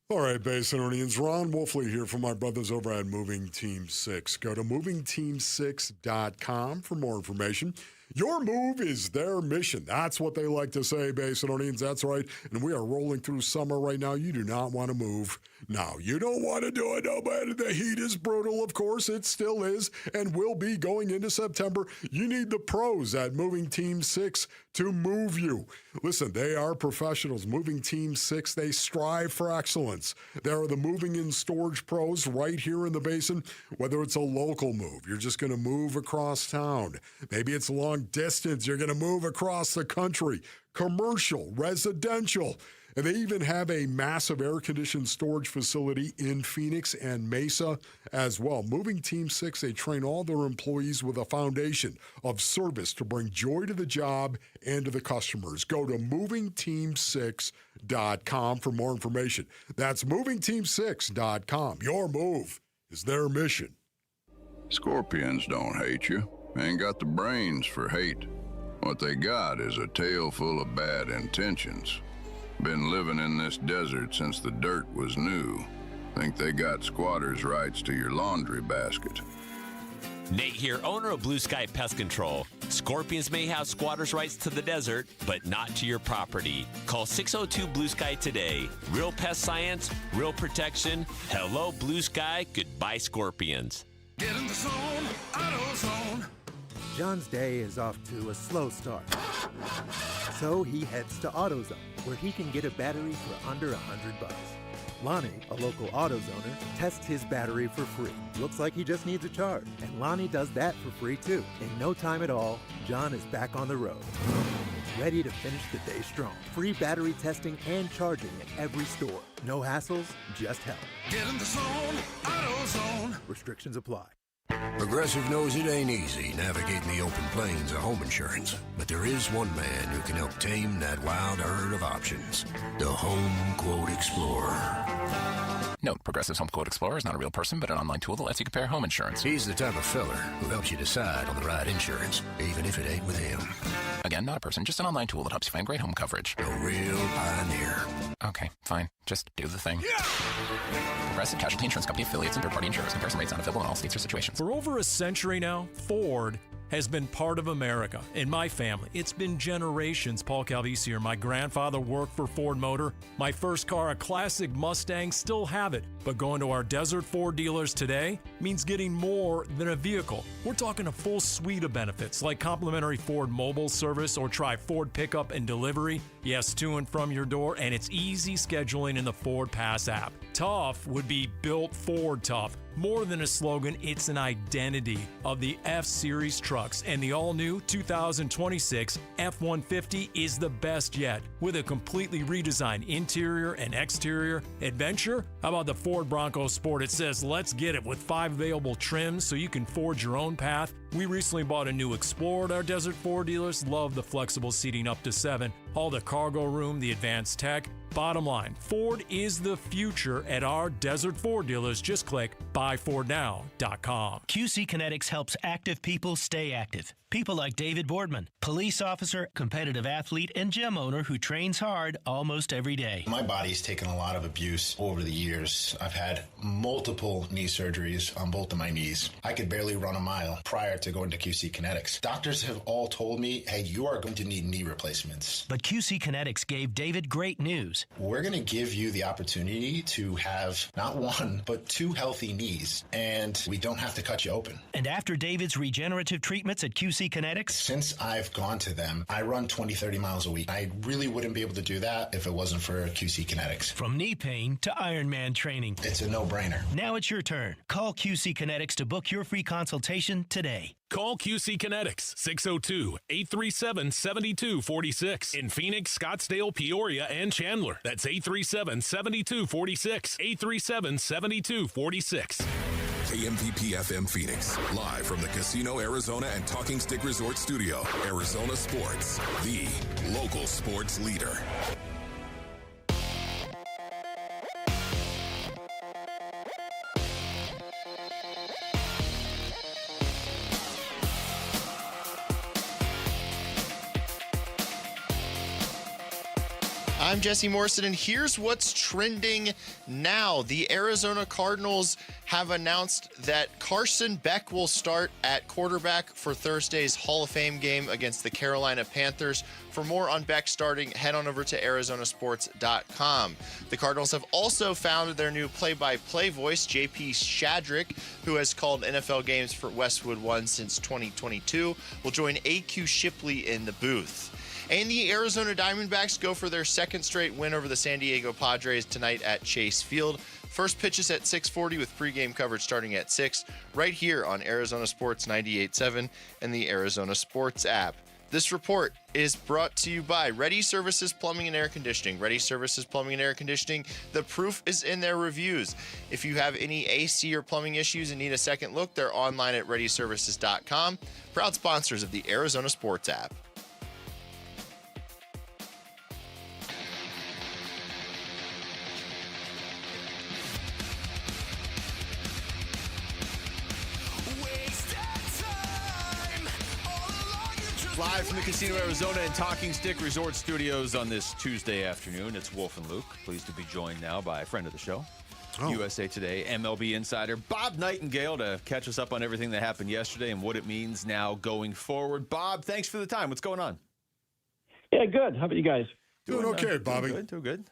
All right, Basinonians, Ron Wolfley here from my brothers over at Moving Team 6. Go to movingteam6.com for more information. Your move is their mission. That's what they like to say, Basinonians. That's right. And we are rolling through summer right now. You do not want to move. No, you don't want to do it. No, but the heat is brutal, of course. It still is and will be going into September. You need the pros at Moving Team 6 to move you. Listen, they are professionals. Moving Team 6, they strive for excellence. They are the moving and storage pros right here in the Basin. Whether it's a local move, you're just going to move across town. Maybe it's long distance, you're going to move across the country. Commercial, residential. And they even have a massive air-conditioned storage facility in Phoenix and Mesa as well. Moving Team 6, they train all their employees with a foundation of service to bring joy to the job and to the customers. Go to movingteam6.com for more information. That's movingteam6.com. Your move is their mission. Scorpions don't hate you. Ain't got the brains for hate. What they got is a tail full of bad intentions. Been living in this desert since the dirt was new. Think they got squatters' rights to your laundry basket. Nate here, owner of Blue Sky Pest Control. Scorpions may have squatters' rights to the desert, but not to your property. Call 602 Blue Sky today. Real pest science, real protection. Hello, Blue Sky. Goodbye, Scorpions. Get in the zone, AutoZone. John's day is off to a slow start. So he heads to AutoZone, where he can get a battery for under $100. Lonnie, a local AutoZoner, tests his battery for free. Looks like he just needs a charge, and Lonnie does that for free too. In no time at all, John is back on the road, ready to finish the day strong. Free battery testing and charging at every store. No hassles, just help. Get in the zone, AutoZone. Restrictions apply. Progressive knows it ain't easy navigating the open plains of home insurance, but there is one man who can help tame that wild herd of options. The Home Quote Explorer. Note, Progressive's Home Quote Explorer is not a real person, but an online tool that lets you compare home insurance. He's the type of fella who helps you decide on the right insurance, even if it ain't with him. Again, not a person, just an online tool that helps you find great home coverage. A real pioneer. Okay, fine. Just do the thing. Yeah! Progressive Casualty Insurance Company affiliates and third-party insurers. Comparison rates not available in all states or situations. For over a century now, Ford has been part of America. In my family, it's been generations. Paul Calvisi here. My grandfather worked for Ford Motor. My first car, a classic Mustang, still have it. But going to our Desert Ford dealers today means getting more than a vehicle. We're talking a full suite of benefits like complimentary Ford mobile service or try Ford pickup and delivery. Yes, to and from your door, and it's easy scheduling in the Ford Pass app. Tough would be built Ford tough. More than a slogan, it's an identity of the F-Series trucks, and the all-new 2026 F-150 is the best yet. With a completely redesigned interior and exterior adventure, how about the Ford Bronco Sport? It says, let's get it, with 5 available trims so you can forge your own path. We recently bought a new Explorer at our Desert Ford dealers. Love the flexible seating up to 7, all the cargo room, the advanced tech. Bottom line, Ford is the future at our Desert Ford dealers. Just click buyfordnow.com. QC Kinetics helps active people stay active. People like David Boardman, police officer, competitive athlete, and gym owner who trains hard almost every day. My body's taken a lot of abuse over the years. I've had multiple knee surgeries on both of my knees. I could barely run a mile prior to going to QC Kinetics. Doctors have all told me, hey, you are going to need knee replacements. But But QC Kinetics gave David great news. We're going to give you the opportunity to have not one, but 2 healthy knees, and we don't have to cut you open. And after David's regenerative treatments at QC Kinetics, since I've gone to them, I run 20, 30 miles a week. I really wouldn't be able to do that if it wasn't for QC Kinetics. from knee pain to Ironman training. It's a no-brainer. Now it's your turn. Call QC Kinetics to book your free consultation today. Call QC Kinetics, 602-837-7246. In Phoenix, Scottsdale, Peoria, and Chandler. That's 837-7246. 837-7246. KMVP FM Phoenix, live from the Casino Arizona and Talking Stick Resort Studio. Arizona Sports, the local sports leader. I'm Jesse Morrison, and here's what's trending now. The Arizona Cardinals have announced that Carson Beck will start at quarterback for Thursday's Hall of Fame game against the Carolina Panthers. For more on Beck starting, head on over to arizonasports.com. The Cardinals have also found their new play-by-play voice, JP Shadrick, who has called NFL games for Westwood One since 2022, will join AQ Shipley in the booth. And the Arizona Diamondbacks go for their second straight win over the San Diego Padres tonight at Chase Field. First pitch is at 6:40 with pregame coverage starting at 6, right here on Arizona Sports 98.7 and the Arizona Sports app. This report is brought to you by Ready Services Plumbing and Air Conditioning. Ready Services Plumbing and Air Conditioning, the proof is in their reviews. If you have any AC or plumbing issues and need a second look, they're online at ReadyServices.com. Proud sponsors of the Arizona Sports app. Live from the Casino Arizona and Talking Stick Resort Studios on this Tuesday afternoon. It's Wolf and Luke. Pleased to be joined now by a friend of the show, USA Today MLB insider Bob Nightingale, to catch us up on everything that happened yesterday and what it means now going forward. Bob, thanks for the time. What's going on? Yeah, good. How about you guys? Doing okay, Bobby. Doing good.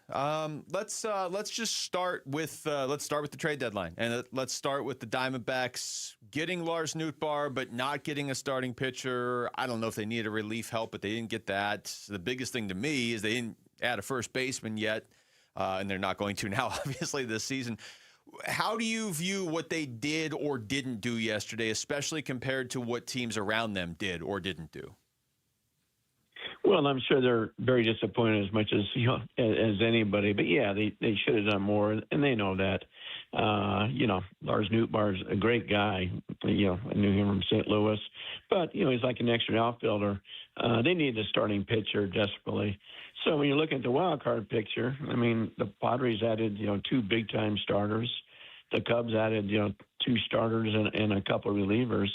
Let's just start with the trade deadline, and let's start with the Diamondbacks getting Lars Nootbaar, but not getting a starting pitcher. I don't know if they need a relief help, but they didn't get that. The biggest thing to me is they didn't add a first baseman yet, and they're not going to now, obviously, this season. How do you view what they did or didn't do yesterday, especially compared to what teams around them did or didn't do? Well, I'm sure they're very disappointed as much as as anybody. But yeah, they should have done more, and they know that. Lars Nootbaar's a great guy. I knew him from St. Louis, but he's like an extra outfielder. They need a starting pitcher desperately. So when you look at the wild card picture, I mean, the Padres added 2 big time starters. The Cubs added 2 starters and a couple of relievers.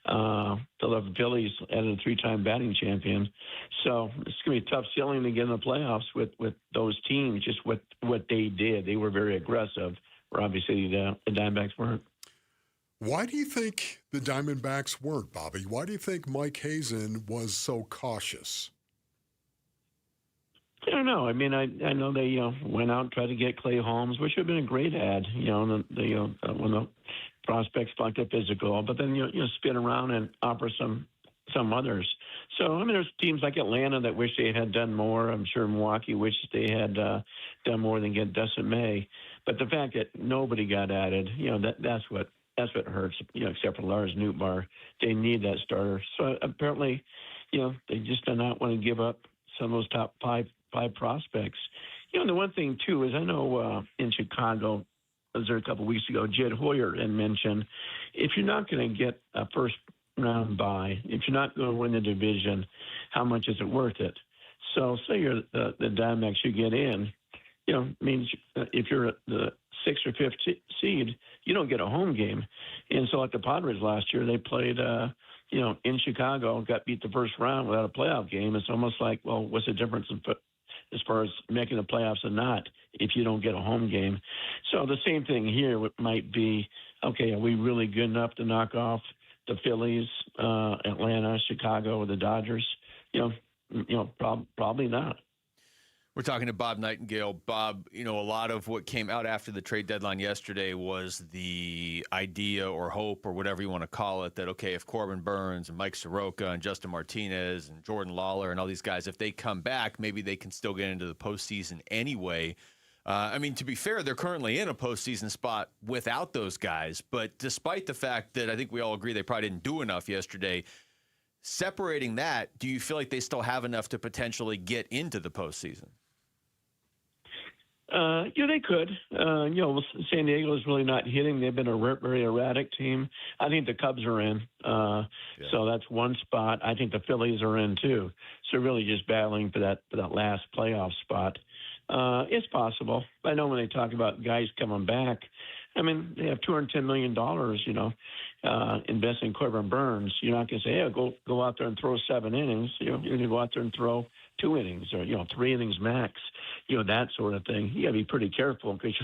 The Phillies added a 3-time batting champion. So it's going to be a tough ceiling to get in the playoffs with those teams, just what they did. They were very aggressive, where obviously the Diamondbacks weren't. Why do you think the Diamondbacks weren't, Bobby? Why do you think Mike Hazen was so cautious? I don't know. I mean, I know they went out and tried to get Clay Holmes, which would have been a great ad, when the prospects like the physical, but then spin around and offer some others. So I mean, there's teams like Atlanta that wish they had done more. I'm sure Milwaukee wishes they had done more than get Dustin May. But the fact that nobody got added, that's what hurts. Except for Lars Nootbaar, they need that starter. So apparently, they just do not want to give up some of those top five prospects. The one thing too is I know in Chicago, I was there a couple of weeks ago, Jed Hoyer had mentioned, if you're not going to get a first-round bye, if you're not going to win the division, how much is it worth it? So say you're the Diamondbacks you get in, means if you're the 6th or 5th seed, you don't get a home game. And so like the Padres last year, they played, in Chicago, got beat the first round without a playoff game. It's almost like, well, what's the difference as far as making the playoffs or not if you don't get a home game? So the same thing here might be, okay, are we really good enough to knock off the Phillies, Atlanta, Chicago, or the Dodgers? probably not. We're talking to Bob Nightingale. Bob, a lot of what came out after the trade deadline yesterday was the idea or hope or whatever you want to call it that, okay, if Corbin Burns and Mike Soroka and Justin Martinez and Jordan Lawler and all these guys, if they come back, maybe they can still get into the postseason anyway. To be fair, they're currently in a postseason spot without those guys. But despite the fact that I think we all agree they probably didn't do enough yesterday, separating that, do you feel like they still have enough to potentially get into the postseason? They could. San Diego is really not hitting. They've been a very erratic team. I think the Cubs are in. So that's one spot. I think the Phillies are in too. So really just battling for that last playoff spot. It's possible. I know when they talk about guys coming back, they have $210 million, investing in Corbin Burns. You're not going to say, hey, go out there and throw 7 innings. You're going to go out there and throw 2 innings or, 3 innings max, that sort of thing. You got to be pretty careful because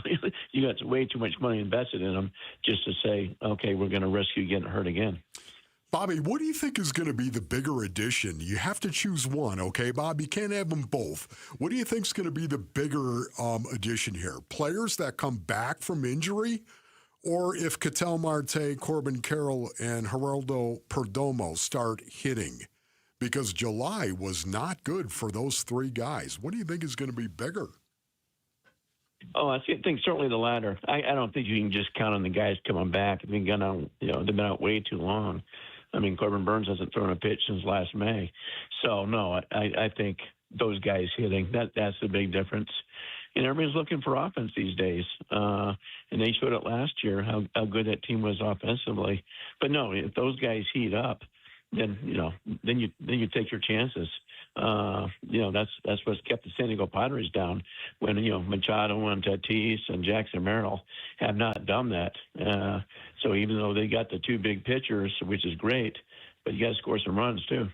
you got way too much money invested in them just to say, okay, we're going to risk you getting hurt again. Bobby, what do you think is going to be the bigger addition? You have to choose one, okay, Bob? You can't have them both. What do you think is going to be the bigger addition here? Players that come back from injury? Or if Ketel Marte, Corbin Carroll, and Geraldo Perdomo start hitting? Because July was not good for those 3 guys. What do you think is going to be bigger? Oh, I think certainly the latter. I don't think you can just count on the guys coming back. They've been out way too long. Corbin Burns hasn't thrown a pitch since last May. So, no, I think those guys hitting, that's the big difference. And everybody's looking for offense these days. And they showed it last year, how good that team was offensively. But, no, if those guys heat up, then you take your chances. That's what's kept the San Diego Padres down when, Machado and Tatis and Jackson Merrill have not done that. So even though they got the 2 big pitchers, which is great, but you got to score some runs too.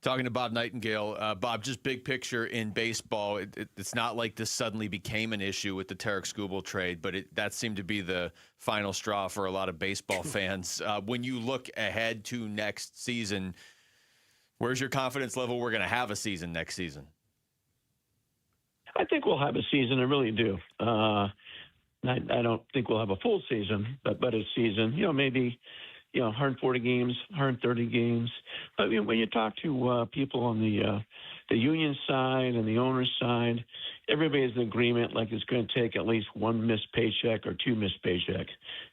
Talking to Bob Nightingale. Bob, just big picture in baseball, it's not like this suddenly became an issue with the Tarek Skubal trade, but that seemed to be the final straw for a lot of baseball fans. When you look ahead to next season, where's your confidence level we're going to have a season next season? I think we'll have a season. I really do. I don't think we'll have a full season, but a season. Maybe 140 games, 130 games. But when you talk to people on the union side and the owner's side, everybody's in agreement like it's going to take at least 1 missed paycheck or 2 missed paycheck.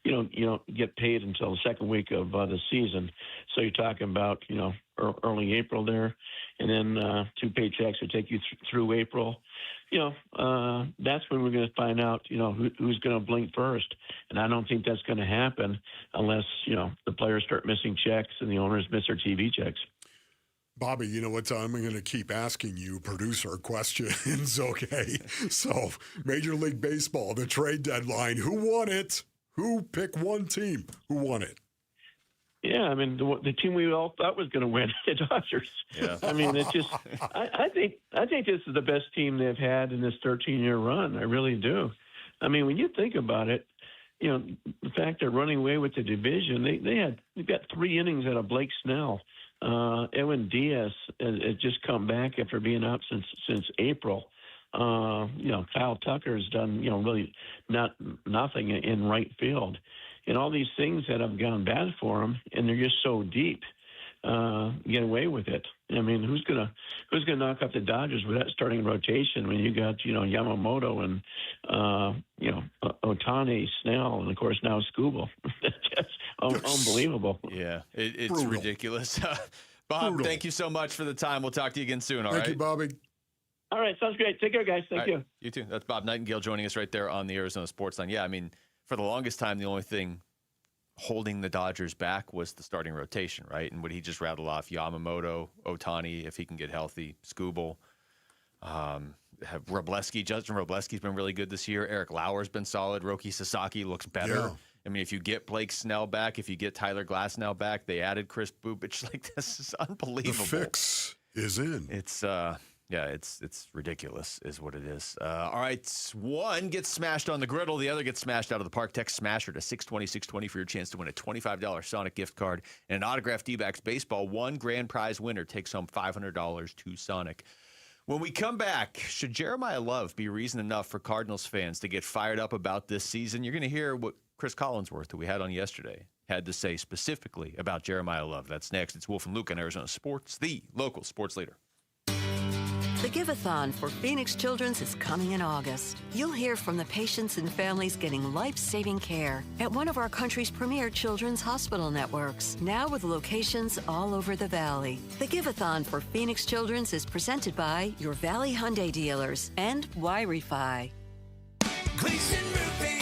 You don't get paid until the second week of the season. So you're talking about, early April there, and then 2 paychecks will take you through April. That's when we're going to find out, who's going to blink first. And I don't think that's going to happen unless, the players start missing checks and the owners miss their TV checks. Bobby, you know what? I'm going to keep asking you producer questions, okay? So, Major League Baseball, the trade deadline, who won it? Who picked one team? Who won it? Yeah, the team we all thought was going to win, the Dodgers. Yeah. It's just, I think this is the best team they've had in this 13-year run. I really do. When you think about it, the fact they're running away with the division, they've got 3 innings out of Blake Snell. Edwin Diaz has just come back after being out since April. Kyle Tucker's done, really nothing in right field. And all these things that have gone bad for them, and they're just so deep, get away with it. Who's gonna knock up the Dodgers with that starting rotation when you got Yamamoto and Ohtani, Snell, and of course now Skubal? That's unbelievable. Yeah, it's ridiculous. Bob, thank you so much for the time. We'll talk to you again soon. All right. Thank you, Bobby. All right, sounds great. Take care, guys. Thank you. You too. That's Bob Nightingale joining us right there on the Arizona Sports Line. Yeah, for the longest time, the only thing holding the Dodgers back was the starting rotation, right? And what he just rattled off, Yamamoto, Ohtani, if he can get healthy, Skubal, have Robleski. Justin Robleski's been really good this year. Eric Lauer's been solid. Roki Sasaki looks better. Yeah. If you get Blake Snell back, if you get Tyler Glasnow back, they added Chris Bubich. This is unbelievable. The fix is in. It's Yeah, it's ridiculous is what it is. All right, one gets smashed on the griddle, the other gets smashed out of the park. Text SMASHER to 620-620 for your chance to win a $25 Sonic gift card and an autographed D-backs baseball. One grand prize winner takes home $500 to Sonic. When we come back, should Jeremiah Love be reason enough for Cardinals fans to get fired up about this season? You're going to hear what Chris Collinsworth, who we had on yesterday, had to say specifically about Jeremiah Love. That's next. It's Wolf and Luke on Arizona Sports, the local sports leader. The Give-a-thon for Phoenix Children's is coming in August. You'll hear from the patients and families getting life-saving care at one of our country's premier children's hospital networks, now with locations all over the Valley. The Give-a-thon for Phoenix Children's is presented by your Valley Hyundai dealers and Y-Refi. Gleason Roofing.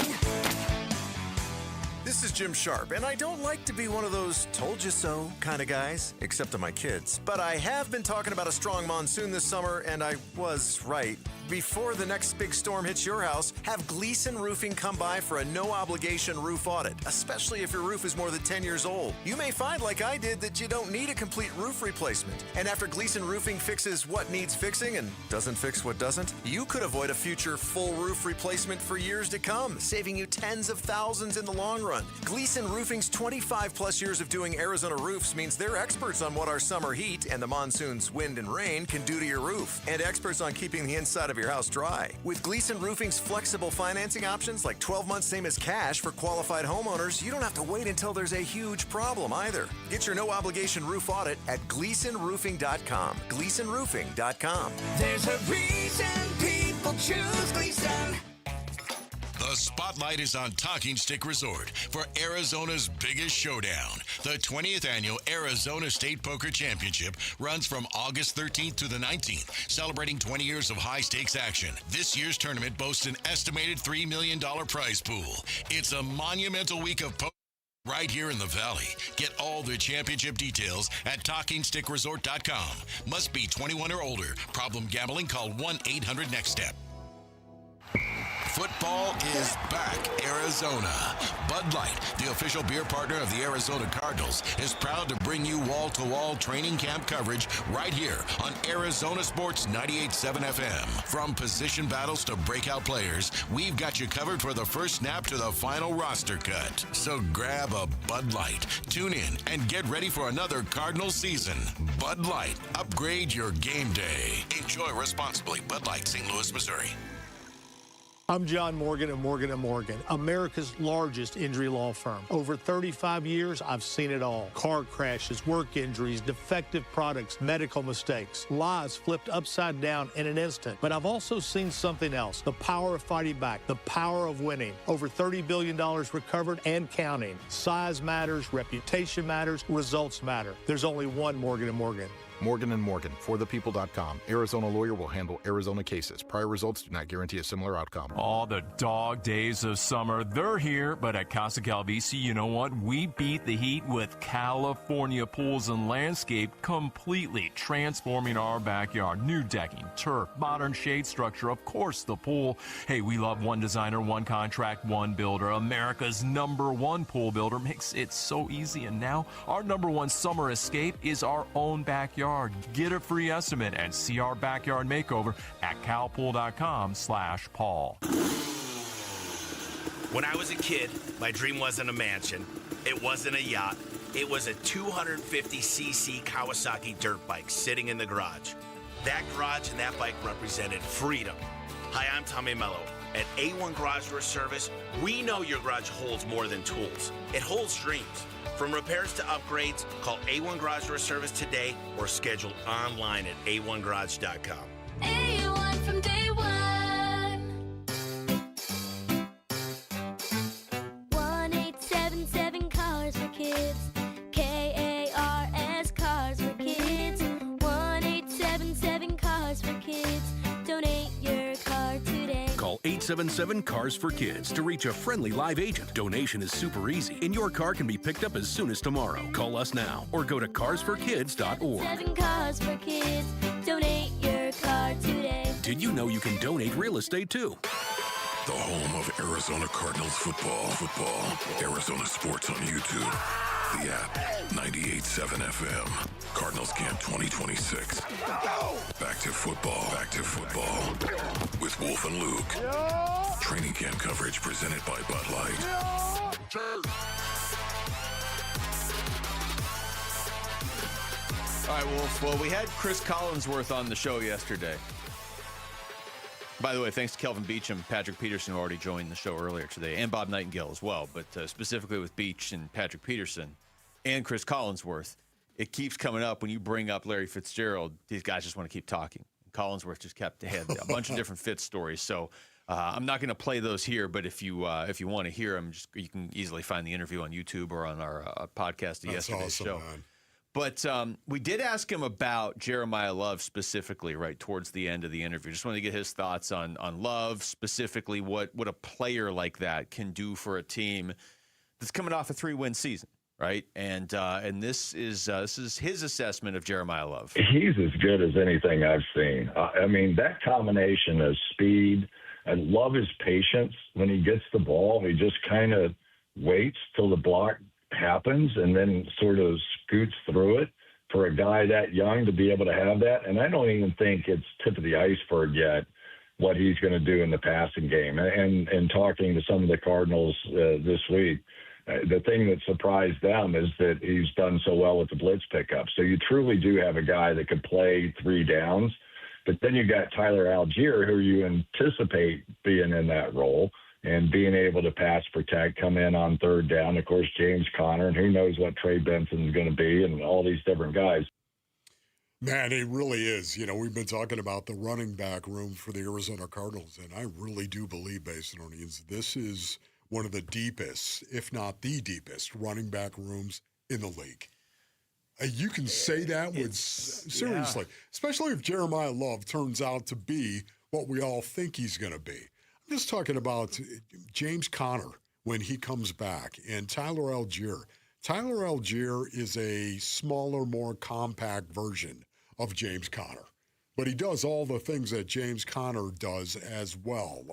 This is Jim Sharp, and I don't like to be one of those told you so kind of guys, except to my kids. But I have been talking about a strong monsoon this summer, and I was right. Before the next big storm hits your house, have Gleason Roofing come by for a no-obligation roof audit, especially if your roof is more than 10 years old. You may find, like I did, that you don't need a complete roof replacement. And after Gleason Roofing fixes what needs fixing and doesn't fix what doesn't, you could avoid a future full roof replacement for years to come, saving you tens of thousands in the long run. Gleason Roofing's 25-plus years of doing Arizona roofs means they're experts on what our summer heat and the monsoon's wind and rain can do to your roof, and experts on keeping the inside of your house dry. With Gleason Roofing's flexible financing options like 12 months same as cash for qualified homeowners, you don't have to wait until there's a huge problem either. Get your no-obligation roof audit at GleasonRoofing.com. GleasonRoofing.com. There's a reason people choose Gleason. The spotlight is on Talking Stick Resort for Arizona's biggest showdown. The 20th annual Arizona State Poker Championship runs from August 13th to the 19th, celebrating 20 years of high-stakes action. This year's tournament boasts an estimated $3 million prize pool. It's a monumental week of poker right here in the Valley. Get all the championship details at TalkingStickResort.com. Must be 21 or older. Problem gambling? Call 1-800-NEXT-STEP. Football is back, Arizona. Bud Light, the official beer partner of the Arizona Cardinals, is proud to bring you wall-to-wall training camp coverage right here on Arizona Sports 98.7 FM. From position battles to breakout players, we've got you covered for the first snap to the final roster cut. So grab a Bud Light, tune in, and get ready for another Cardinals season. Bud Light, upgrade your game day. Enjoy responsibly. Bud Light, St. Louis, Missouri. I'm John Morgan of Morgan & Morgan, America's largest injury law firm. Over 35 years, I've seen it all. Car crashes, work injuries, defective products, medical mistakes, lives flipped upside down in an instant. But I've also seen something else, the power of fighting back, the power of winning. Over $30 billion recovered and counting. Size matters, reputation matters, results matter. There's only one Morgan & Morgan. Morgan & Morgan, forthepeople.com. Arizona lawyer will handle Arizona cases. Prior results do not guarantee a similar outcome. All the dog days of summer, they're here, but at Casa Calvisi, you know what? We beat the heat with California Pools and Landscape, completely transforming our backyard. New decking, turf, modern shade structure, of course the pool. Hey, we love one designer, one contract, one builder. America's #1 pool builder makes it so easy. And now our #1 summer escape is our own backyard. Get a free estimate and see our backyard makeover at calpool.com/Paul. When I was a kid, my dream wasn't a mansion. It wasn't a yacht. It was a 250cc Kawasaki dirt bike sitting in the garage. That garage and that bike represented freedom. Hi, I'm Tommy Mello. At A1 Garage Door Service, we know your garage holds more than tools. It holds dreams. From repairs to upgrades, call A1 Garage Door Service today or schedule online at a1garage.com. A1 from day one. 1877 Cars for Kids. KARS Cars for Kids. 1877 Cars for Kids. Donate your car today. Call 877 Cars for Kids to reach a friendly live agent. Donation is super easy, and your car can be picked up as soon as tomorrow. Call us now or go to carsforkids.org. 7 Cars for Kids. Donate your car today. Did you know you can donate real estate too? The home of Arizona Cardinals football. Arizona Sports on YouTube. The app, 98.7 FM. Cardinals Camp 2026. Back to football. Back to football. With Wolf and Luke. Training camp coverage presented by Bud Light. All right, Wolf. Well, we had Chris Collinsworth on the show yesterday. By the way, thanks to Kelvin Beacham, Patrick Peterson, who already joined the show earlier today, and Bob Nightingale as well. But specifically with Beach and Patrick Peterson and Chris Collinsworth, it keeps coming up when you bring up Larry Fitzgerald. These guys just want to keep talking. Collinsworth just had a bunch of different Fitz stories. So I'm not going to play those here, but if you want to hear them, you can easily find the interview on YouTube or on our podcast of yesterday's show. Man. But we did ask him about Jeremiah Love specifically right towards the end of the interview. Just wanted to get his thoughts on Love, specifically what a player like that can do for a team that's coming off a 3-win season, right? And this is his assessment of Jeremiah Love. He's as good as anything I've seen. I mean, that combination of speed and Love his patience when he gets the ball. He just kind of waits till the block happens and then sort of scoots through it. For a guy that young to be able to have that, and I don't even think it's tip of the iceberg yet what he's going to do in the passing game. And talking to some of the Cardinals this week, the thing that surprised them is that he's done so well with the blitz pickup. So you truly do have a guy that could play 3 downs, but then you got Tyler Algier, who you anticipate being in that role and being able to pass protect, come in on 3rd down. Of course, James Conner, and who knows what Trey Benson's going to be, and all these different guys. Man, it really is. You know, we've been talking about the running back room for the Arizona Cardinals, and I really do believe, Basinonians, this is one of the deepest, if not the deepest, running back rooms in the league. You can say that with seriously, especially if Jeremiah Love turns out to be what we all think he's going to be. I'm just talking about James Conner when he comes back and Tyler Algier. Tyler Algier is a smaller, more compact version of James Conner, but he does all the things that James Conner does as well.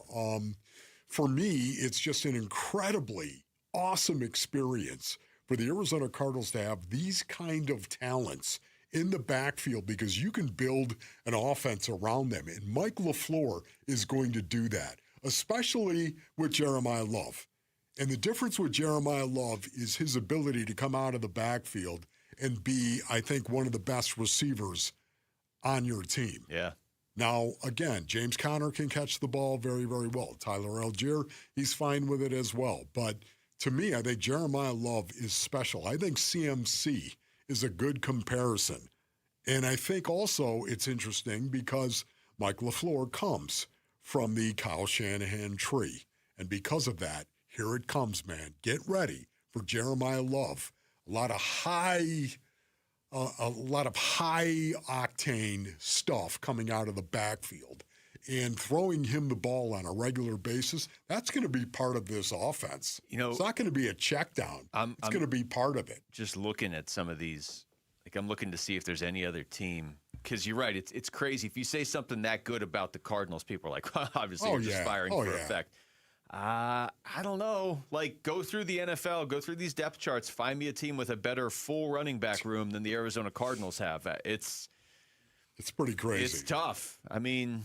For me, it's just an incredibly awesome experience for the Arizona Cardinals to have these kind of talents in the backfield because you can build an offense around them, and Mike LaFleur is going to do that, especially with Jeremiah Love. And the difference with Jeremiah Love is his ability to come out of the backfield and be, I think, one of the best receivers on your team. Yeah. Now, again, James Conner can catch the ball very, very well. Tyler Algier, he's fine with it as well. But to me, I think Jeremiah Love is special. I think CMC is a good comparison. And I think also it's interesting because Mike LaFleur comes from the Kyle Shanahan tree. And because of that, here it comes, man. Get ready for Jeremiah Love. A lot of high octane stuff coming out of the backfield. And throwing him the ball on a regular basis, that's going to be part of this offense. You know, it's not going to be a check down. It's going to be part of it. Just looking at some of these, like I'm looking to see if there's any other team. Because you're right, it's crazy. If you say something that good about the Cardinals, people are like, well, obviously you're just firing for effect. I don't know. Like, go through the NFL, go through these depth charts, find me a team with a better full running back room than the Arizona Cardinals have. It's pretty crazy. It's tough. I mean,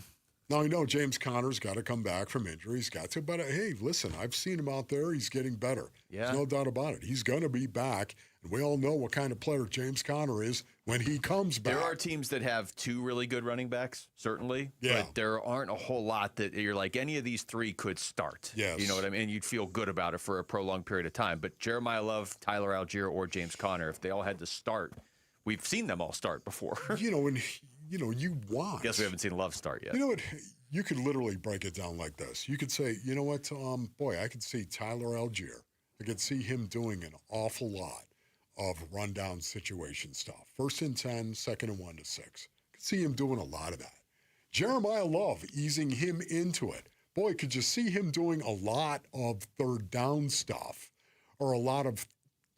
now, I know James Conner's got to come back from injury. He's got to. But, hey, listen, I've seen him out there. He's getting better. Yeah. There's no doubt about it. He's going to be back. And we all know what kind of player James Conner is when he comes back. There are teams that have 2 really good running backs, certainly. Yeah. But there aren't a whole lot that you're like, any of these 3 could start. Yes. You know what I mean? And you'd feel good about it for a prolonged period of time. But Jeremiah Love, Tyler Algier, or James Conner, if they all had to start, we've seen them all start before. You want. I guess we haven't seen Love start yet. You know what? You could literally break it down like this. You could say, you know what, I could see Tyler Algier. I could see him doing an awful lot of rundown situation stuff. 1st and 10, 2nd and 1 to 6. I could see him doing a lot of that. Jeremiah Love, easing him into it. Boy, could you see him doing a lot of 3rd down stuff or a lot of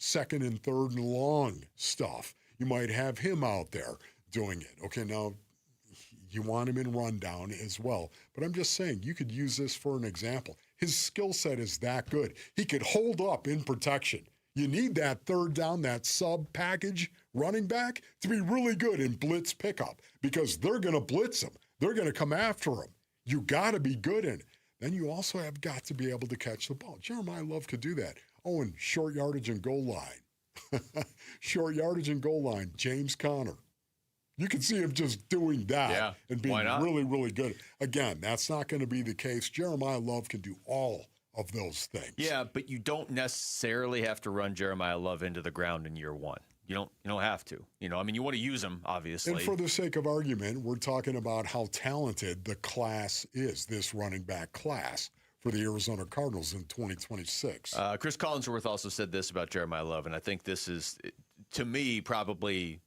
2nd and 3rd and long stuff. You might have him out there doing it. Okay, now you want him in rundown as well. But I'm just saying, you could use this for an example. His skill set is that good. He could hold up in protection. You need that third down, that sub package running back to be really good in blitz pickup because they're going to blitz him. They're going to come after him. You got to be good in it. Then you also have got to be able to catch the ball. Jeremiah Love could do that. Oh, and short yardage and goal line. Short yardage and goal line, James Conner. You can see him just doing that and being really, really good. Again, that's not going to be the case. Jeremiah Love can do all of those things. Yeah, but you don't necessarily have to run Jeremiah Love into the ground in year one. You don't have to. You want to use him, obviously. And for the sake of argument, we're talking about how talented the class is, this running back class for the Arizona Cardinals in 2026. Chris Collinsworth also said this about Jeremiah Love, and I think this is, to me, probably,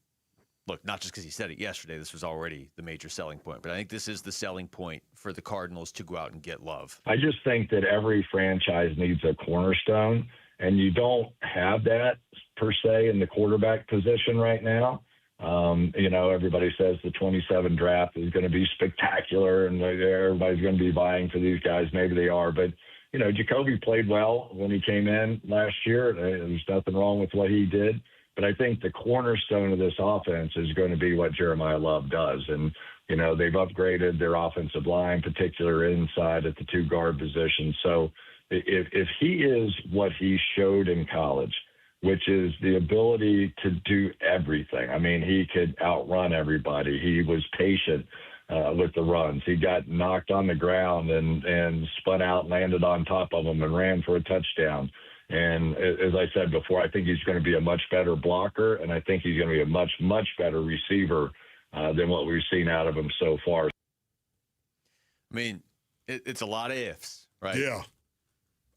look, not just because he said it yesterday, this was already the major selling point, but I think this is the selling point for the Cardinals to go out and get Love. I just think that every franchise needs a cornerstone, and you don't have that per se in the quarterback position right now. Everybody says the 27 draft is going to be spectacular and everybody's going to be vying for these guys. Maybe they are, but Jacoby played well when he came in last year. There's nothing wrong with what he did, but I think the cornerstone of this offense is going to be what Jeremiah Love does. And, they've upgraded their offensive line, particular inside at the two guard position. So if he is what he showed in college, which is the ability to do everything. I mean, he could outrun everybody. He was patient with the runs. He got knocked on the ground and spun out, landed on top of them, and ran for a touchdown. And as I said before, I think he's going to be a much better blocker, and I think he's going to be a much, much better receiver than what we've seen out of him so far. I mean, it's a lot of ifs, right? Yeah.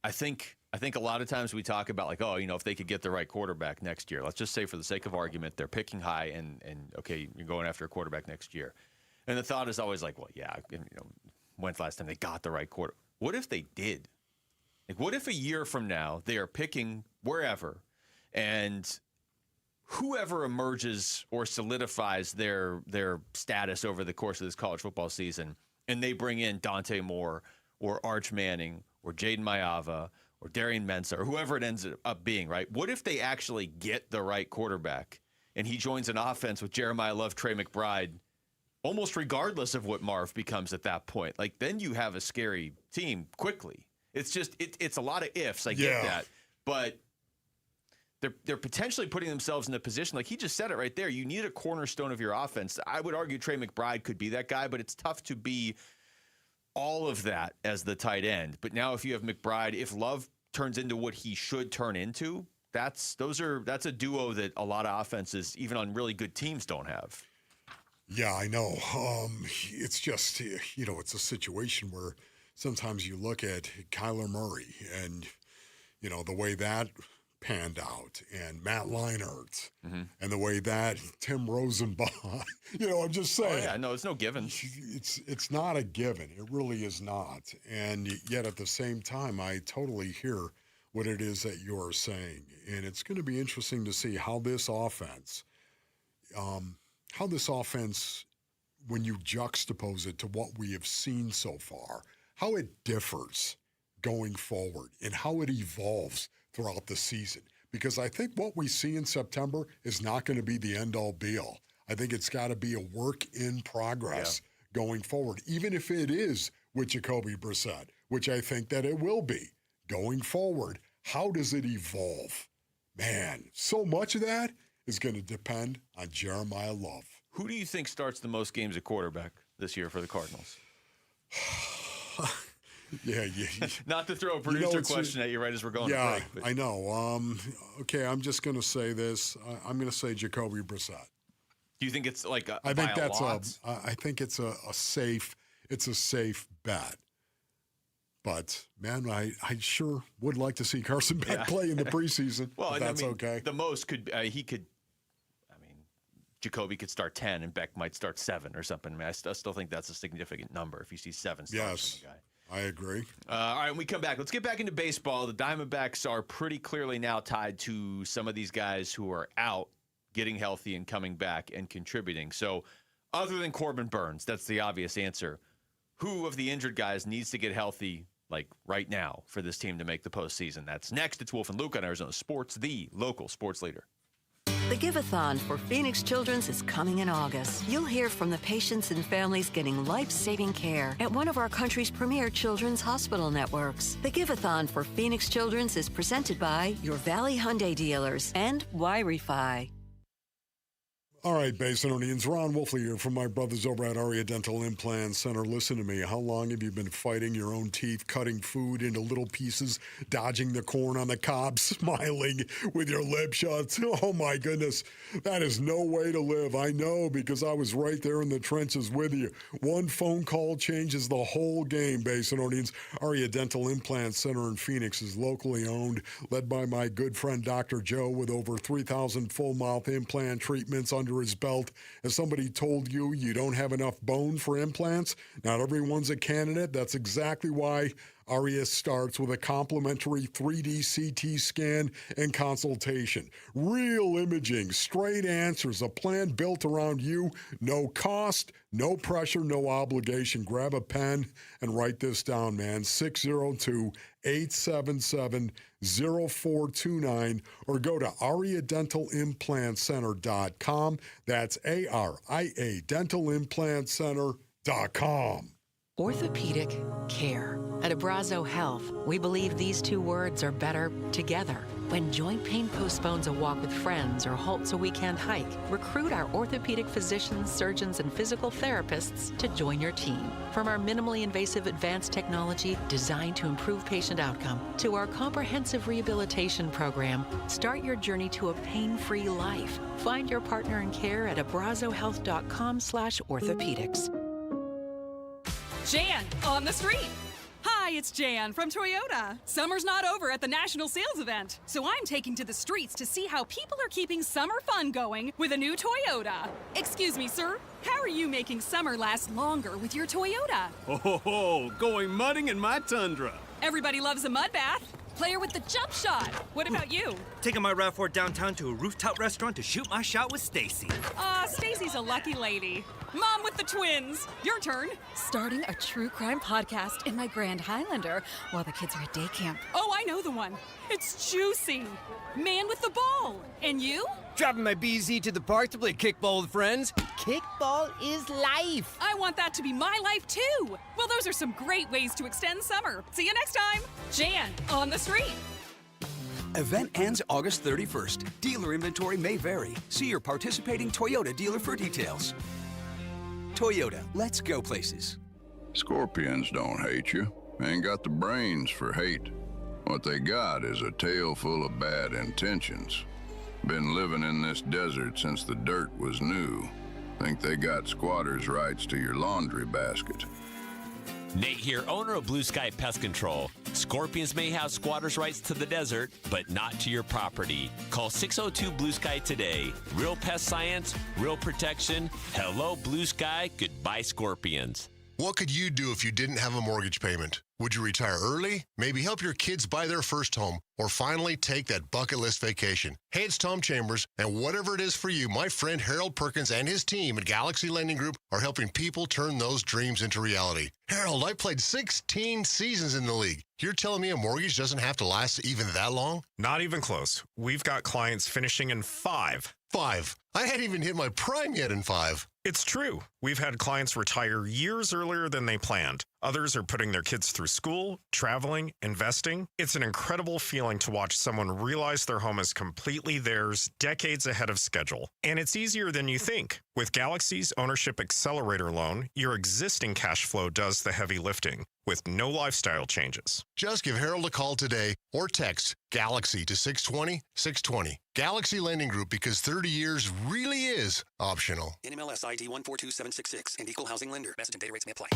I think a lot of times we talk about like, if they could get the right quarterback next year. Let's just say for the sake of argument, they're picking high and okay, you're going after a quarterback next year. And the thought is always like, well, yeah, when's the last time they got the right quarterback? What if they did? Like, what if a year from now they are picking wherever and whoever emerges or solidifies their status over the course of this college football season, and they bring in Dante Moore or Arch Manning or Jaden Maiava or Darian Mensah, or whoever it ends up being, right? What if they actually get the right quarterback and he joins an offense with Jeremiah Love, Trey McBride, almost regardless of what Marv becomes at that point? Like, then you have a scary team quickly. It's just, it's a lot of ifs. I get that. But they're potentially putting themselves in a position, like he just said it right there, you need a cornerstone of your offense. I would argue Trey McBride could be that guy, but it's tough to be all of that as the tight end. But now if you have McBride, if Love turns into what he should turn into, that's a duo that a lot of offenses, even on really good teams, don't have. Yeah, I know. It's just, it's a situation where sometimes you look at Kyler Murray and, the way that panned out, and Matt Leinart, and the way that Tim Rosenbaum, I'm just saying. Oh, yeah, no, it's no given. It's not a given. It really is not. And yet at the same time, I totally hear what it is that you're saying. And it's going to be interesting to see how this offense, when you juxtapose it to what we have seen so far, how it differs going forward and how it evolves throughout the season. Because I think what we see in September is not going to be the end-all be-all. I think it's got to be a work in progress going forward, even if it is with Jacoby Brissett, which I think that it will be going forward. How does it evolve? Man, so much of that is going to depend on Jeremiah Love. Who do you think starts the most games at quarterback this year for the Cardinals? Yeah. Not to throw a producer question at you right as we're going to break. But. I know. Okay, I'm just going to say this. I'm going to say Jacoby Brissett. Do you think it's like I think that's I think it's a safe bet. But man, I sure would like to see Carson Beck play in the preseason. Well, if that's okay. The most could Jacoby could start 10 and Beck might start 7 or something. I mean, I still think that's a significant number if you see 7 starts from the guy. I agree. All right, when we come back, let's get back into baseball. The Diamondbacks are pretty clearly now tied to some of these guys who are out, getting healthy and coming back and contributing. So other than Corbin Burns, that's the obvious answer. Who of the injured guys needs to get healthy like right now, for this team to make the postseason. That's next. It's Wolf and Luke on Arizona Sports, the local sports leader. The Give-a-thon for Phoenix Children's is coming in August. You'll hear from the patients and families getting life-saving care at one of our country's premier children's hospital networks. The Give-a-thon for Phoenix Children's is presented by your Valley Hyundai dealers and Y-Refi. All right, Basinonians, Ron Wolfley here from my brothers over at Aria Dental Implant Center. Listen to me. How long have you been fighting your own teeth, cutting food into little pieces, dodging the corn on the cob, smiling with your lip shut? Oh, my goodness. That is no way to live. I know, because I was right there in the trenches with you. One phone call changes the whole game, Basinonians. Aria Dental Implant Center in Phoenix is locally owned, led by my good friend Dr. Joe, with over 3,000 full mouth implant treatments under his belt. As somebody told you, you don't have enough bone for implants? Not everyone's a candidate. That's exactly why Aria starts with a complimentary 3D CT scan and consultation. Real imaging, straight answers, a plan built around you. No cost, no pressure, no obligation. Grab a pen and write this down, man. 602-877-0429 or go to ariadentalimplantcenter.com. That's ARIA dentalimplantcenter.com. Orthopedic care. At Abrazo Health, we believe these two words are better together. When joint pain postpones a walk with friends or halts a weekend hike, recruit our orthopedic physicians, surgeons, and physical therapists to join your team. From our minimally invasive advanced technology designed to improve patient outcome to our comprehensive rehabilitation program, start your journey to a pain-free life. Find your partner in care at abrazohealth.com/orthopedics. Jan on the street. Hi, it's Jan from Toyota. Summer's not over at the National Sales Event, so I'm taking to the streets to see how people are keeping summer fun going with a new Toyota. Excuse me, sir. How are you making summer last longer with your Toyota? Oh, going mudding in my Tundra. Everybody loves a mud bath. Player with the jump shot. What about you? Taking my RAV4 downtown to a rooftop restaurant to shoot my shot with Stacy. Stacy's a lucky lady. Mom with the twins. Your turn. Starting a true crime podcast in my Grand Highlander while the kids are at day camp. Oh, I know the one. It's juicy. Man with the ball. And you? Driving my BZ to the park to play kickball with friends. Kickball is life. I want that to be my life, too. Well, those are some great ways to extend summer. See you next time. Jan on the street. Event ends August 31st. Dealer inventory may vary. See your participating Toyota dealer for details. Toyota, let's go places. Scorpions don't hate you. Ain't got the brains for hate. What they got is a tail full of bad intentions. Been living in this desert since the dirt was new. Think they got squatters' rights to your laundry basket. Nate here, owner of Blue Sky Pest Control. Scorpions may have squatters' rights to the desert, but not to your property. Call 602-BLUE-SKY today. Real pest science, real protection. Hello, Blue Sky. Goodbye, Scorpions. What could you do if you didn't have a mortgage payment? Would you retire early? Maybe help your kids buy their first home? Or finally take that bucket list vacation? Hey, it's Tom Chambers, and whatever it is for you, my friend Harold Perkins and his team at Galaxy Lending Group are helping people turn those dreams into reality. Harold, I played 16 seasons in the league. You're telling me a mortgage doesn't have to last even that long? Not even close. We've got clients finishing in 5. 5? I hadn't even hit my prime yet in 5. It's true. We've had clients retire years earlier than they planned. Others are putting their kids through school, traveling, investing. It's an incredible feeling to watch someone realize their home is completely theirs, decades ahead of schedule. And it's easier than you think. With Galaxy's Ownership Accelerator Loan, your existing cash flow does the heavy lifting with no lifestyle changes. Just give Harold a call today or text Galaxy to 620-620. Galaxy Lending Group, because 30 years really is optional. NMLS ID 142766 and Equal Housing Lender. Message and data rates may apply.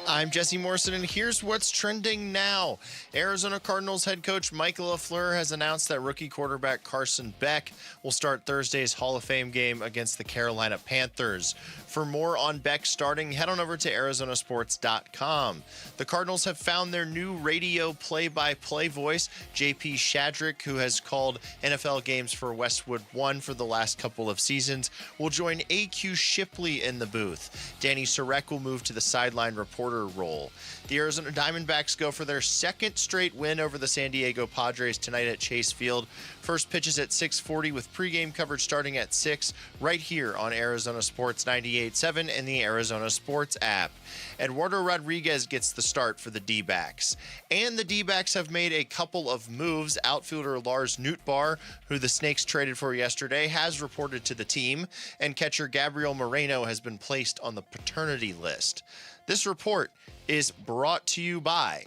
I'm Jesse Morrison, and here's what's trending now. Arizona Cardinals head coach Michael LaFleur has announced that rookie quarterback Carson Beck will start Thursday's Hall of Fame game against the Carolina Panthers. For more on Beck starting, head on over to arizonasports.com. The Cardinals have found their new radio play-by-play voice, JP Shadrick, who has called NFL games for Westwood One for the last couple of seasons, will join AQ Shipley in the booth. Danny Surek will move to the sideline reporter role. The Arizona Diamondbacks go for their second straight win over the San Diego Padres tonight at Chase Field. First pitch is at 6:40 with pregame coverage starting at 6 right here on Arizona Sports 98.7 and the Arizona Sports app. Eduardo Rodriguez gets the start for the D-backs. And the D-backs have made a couple of moves. Outfielder Lars Nootbaar, who the Snakes traded for yesterday, has reported to the team, and catcher Gabriel Moreno has been placed on the paternity list. This report is brought to you by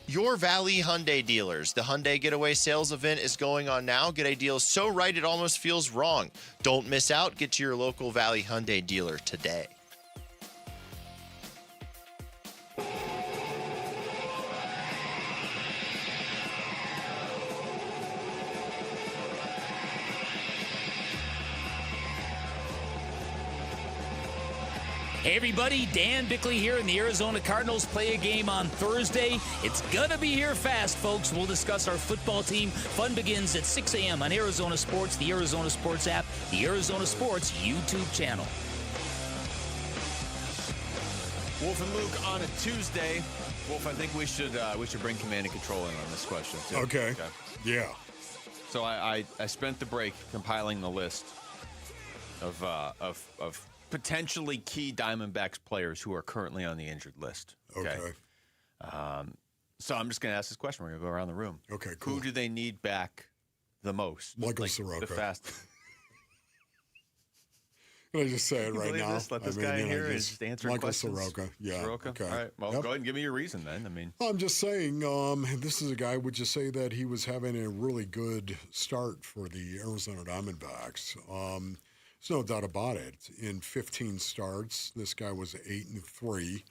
Your Valley Hyundai dealers. The Hyundai Getaway Sales event is going on now. Get a deal so right it almost feels wrong. Don't miss out. Get to your local Valley Hyundai dealer today. Hey everybody, Dan Bickley here, and the Arizona Cardinals play a game on Thursday. It's gonna be here fast, folks. We'll discuss our football team. Fun begins at 6 a.m. on Arizona Sports, the Arizona Sports app, the Arizona Sports YouTube channel. Wolf and Luke on a Tuesday. Wolf, I think we should bring command and control in on this question too. Okay. Yeah. So I spent the break compiling the list of potentially key Diamondbacks players who are currently on the injured list. Okay. So I'm just going to ask this question. We're going to go around the room. Okay, cool. Who do they need back the most? Michael Soroka. The fastest. Can I just say it right now? Let this guy in here just answer questions. Michael Soroka. Yeah. Soroka? Okay. All right. Well, go ahead and give me your reason then. I mean, I'm just saying, this is a guy, would you say that he was having a really good start for the Arizona Diamondbacks? There's no doubt about it. In 15 starts, this guy was 8-3.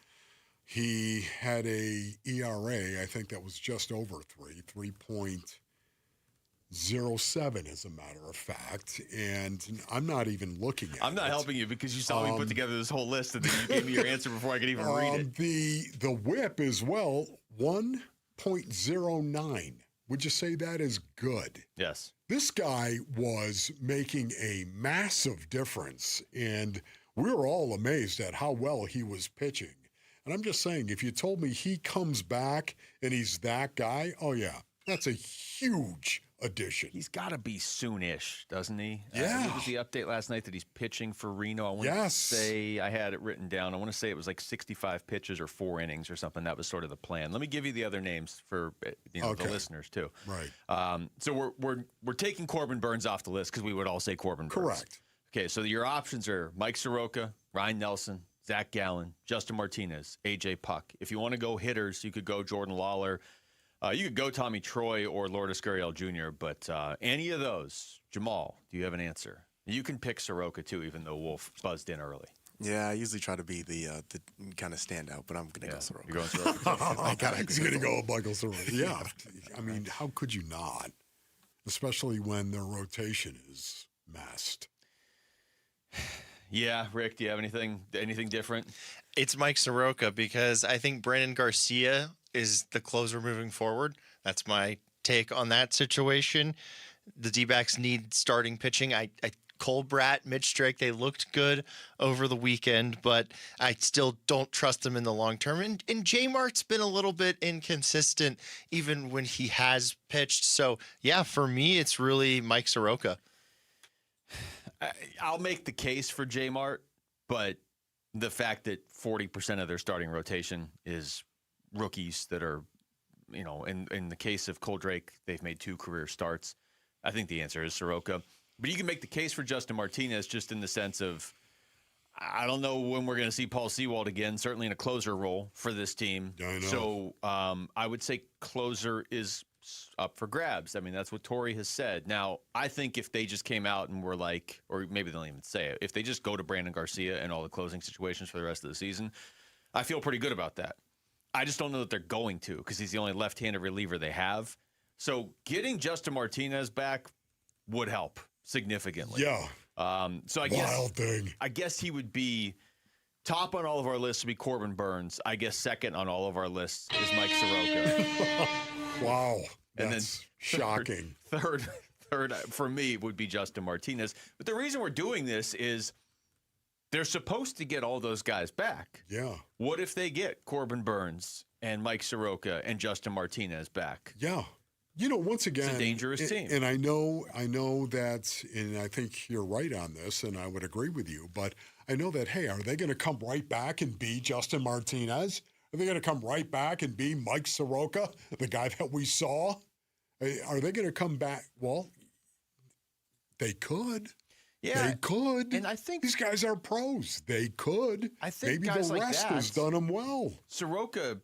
He had a ERA, I think that was just over 3.07 as a matter of fact. And I'm not even looking at it. I'm not helping you because you saw me put together this whole list and then you gave me your answer before I could even read it. The whip as well, 1.09. Would you say that is good? Yes. This guy was making a massive difference, and we were all amazed at how well he was pitching. And I'm just saying, if you told me he comes back and he's that guy, oh, yeah, that's a huge addition. He's got to be soonish, doesn't he? Yeah. What was the update last night that he's pitching for Reno? I want to say, I had it written down. I want to say it was like 65 pitches or 4 innings or something. That was sort of the plan. Let me give you the other names for the listeners too. Right. So we're taking Corbin Burns off the list because we would all say Corbin Burns. Correct. Okay, so your options are Mike Soroka, Ryan Nelson, Zach Gallen, Justin Martinez, AJ Puck. If you want to go hitters, you could go Jordan Lawler. You could go Tommy Troy or Lourdes Gurriel Jr., but any of those, Jamal, do you have an answer? You can pick Soroka, too, even though Wolf buzzed in early. Yeah, I usually try to be the kind of standout, but I'm going to go Soroka. You're going Soroka? He's going to go with Michael Soroka. Yeah. I mean, how could you not? Especially when their rotation is messed. Yeah, Rick, do you have anything different? It's Mike Soroka because I think Brandon Garcia is the closer moving forward. That's my take on that situation. The D-backs need starting pitching. Cole Bratt, Mitch Drake, they looked good over the weekend, but I still don't trust them in the long term. And J Mart's been a little bit inconsistent even when he has pitched. So, yeah, for me, it's really Mike Soroka. I'll make the case for J Mart, but the fact that 40% of their starting rotation is rookies that are, in the case of Cole Drake, they've made 2 career starts. I think the answer is Soroka. But you can make the case for Justin Martinez just in the sense of, I don't know when we're going to see Paul Sewald again, certainly in a closer role for this team. I know. So I would say closer is up for grabs. I mean, that's what Torrey has said. Now, I think if they just came out and were like, or maybe they don't even say it, if they just go to Brandon Garcia and all the closing situations for the rest of the season, I feel pretty good about that. I just don't know that they're going to because he's the only left-handed reliever they have. So getting Justin Martinez back would help significantly. Yeah. So I guess he would be top on all of our lists would be Corbin Burns. I guess second on all of our lists is Mike Soroka. Wow. And That's then shocking. Third for me would be Justin Martinez. But the reason we're doing this is they're supposed to get all those guys back. Yeah. What if they get Corbin Burns and Mike Soroka and Justin Martinez back? Yeah. Once again, it's a dangerous team. And I know that, and I think you're right on this, and I would agree with you, but I know that, hey, are they going to come right back and be Justin Martinez? Are they going to come right back and be Mike Soroka, the guy that we saw? Are they going to come back? Well, they could. Yeah, they could. And I think these guys are pros. They could. I think maybe guys the rest like that, has done them well. Soroka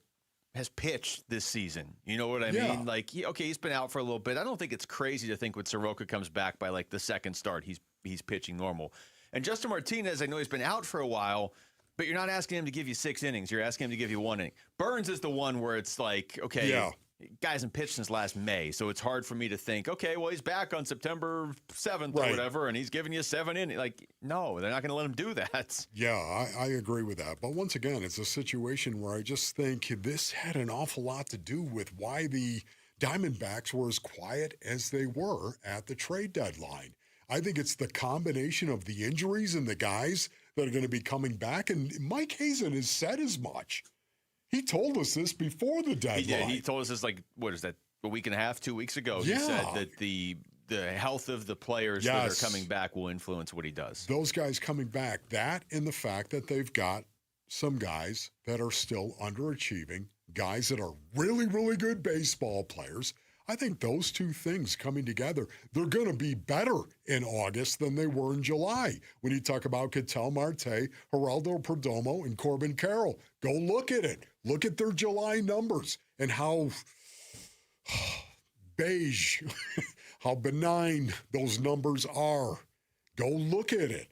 has pitched this season. You know what I mean? Like, he's been out for a little bit. I don't think it's crazy to think when Soroka comes back by like the second start, he's pitching normal. And Justin Martinez, I know he's been out for a while, but you're not asking him to give you 6 innings. You're asking him to give you 1 inning. Burns is the one where it's like, okay, guy hasn't pitched since last May, so it's hard for me to think, okay, well, he's back on September 7th or whatever, and he's giving you 7 innings. Like, no, they're not going to let him do that. Yeah, I agree with that. But once again, it's a situation where I just think this had an awful lot to do with why the Diamondbacks were as quiet as they were at the trade deadline. I think it's the combination of the injuries and the guys that are going to be coming back, and Mike Hazen has said as much. He told us this before the deadline. He did. He told us this, like, what is that, a week and a half, 2 weeks ago? Yeah. He said that the health of the players that are coming back will influence what he does. Those guys coming back, that and the fact that they've got some guys that are still underachieving, guys that are really, really good baseball players. I think those two things coming together, they're going to be better in August than they were in July. When you talk about Ketel Marte, Geraldo Perdomo, and Corbin Carroll, go look at it. Look at their July numbers and how beige, how benign those numbers are. Go look at it.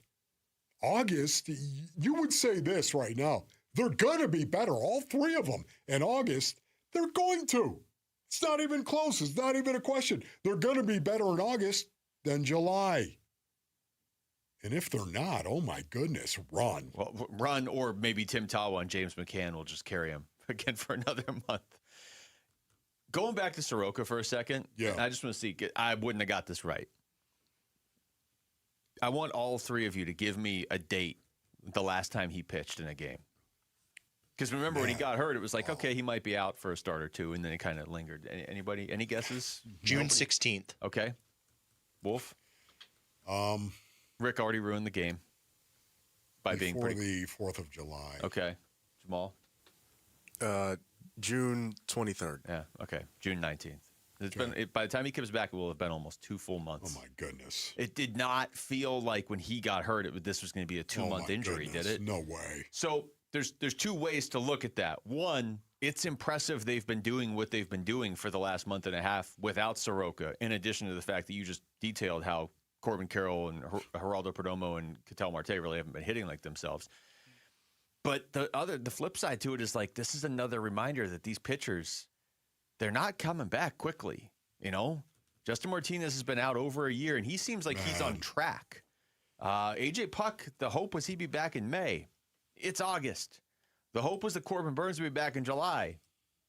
August, you would say this right now, they're going to be better, all three of them. In August, they're going to. It's not even close. It's not even a question. They're going to be better in August than July. And if they're not, oh my goodness, run. Well, run, or maybe Tim Tawa and James McCann will just carry him again for another month. Going back to Soroka for a second, I just want to see. I wouldn't have got this right. I want all three of you to give me a date the last time he pitched in a game. Because remember when he got hurt, it was like, okay, he might be out for a start or two, and then it kind of lingered. Anybody? Any guesses? June 16th. Okay. Wolf? Rick already ruined the game by being before the 4th of July. Okay. Jamal? June 23rd. Yeah, okay. June 19th. It's been by the time he comes back, it will have been almost 2 full months. Oh, my goodness. It did not feel like when he got hurt, this was going to be a 2-month injury, did it? No way. So there's 2 ways to look at that. One, it's impressive they've been doing what they've been doing for the last month and a half without Soroka, in addition to the fact that you just detailed how Corbin Carroll and Geraldo Perdomo and Ketel Marte really haven't been hitting like themselves. But the flip side to it is like, this is another reminder that these pitchers, they're not coming back quickly. You know, Justin Martinez has been out over a year, and he seems like he's on track. AJ Puck, the hope was he'd be back in May. It's August. The hope was that Corbin Burns would be back in July.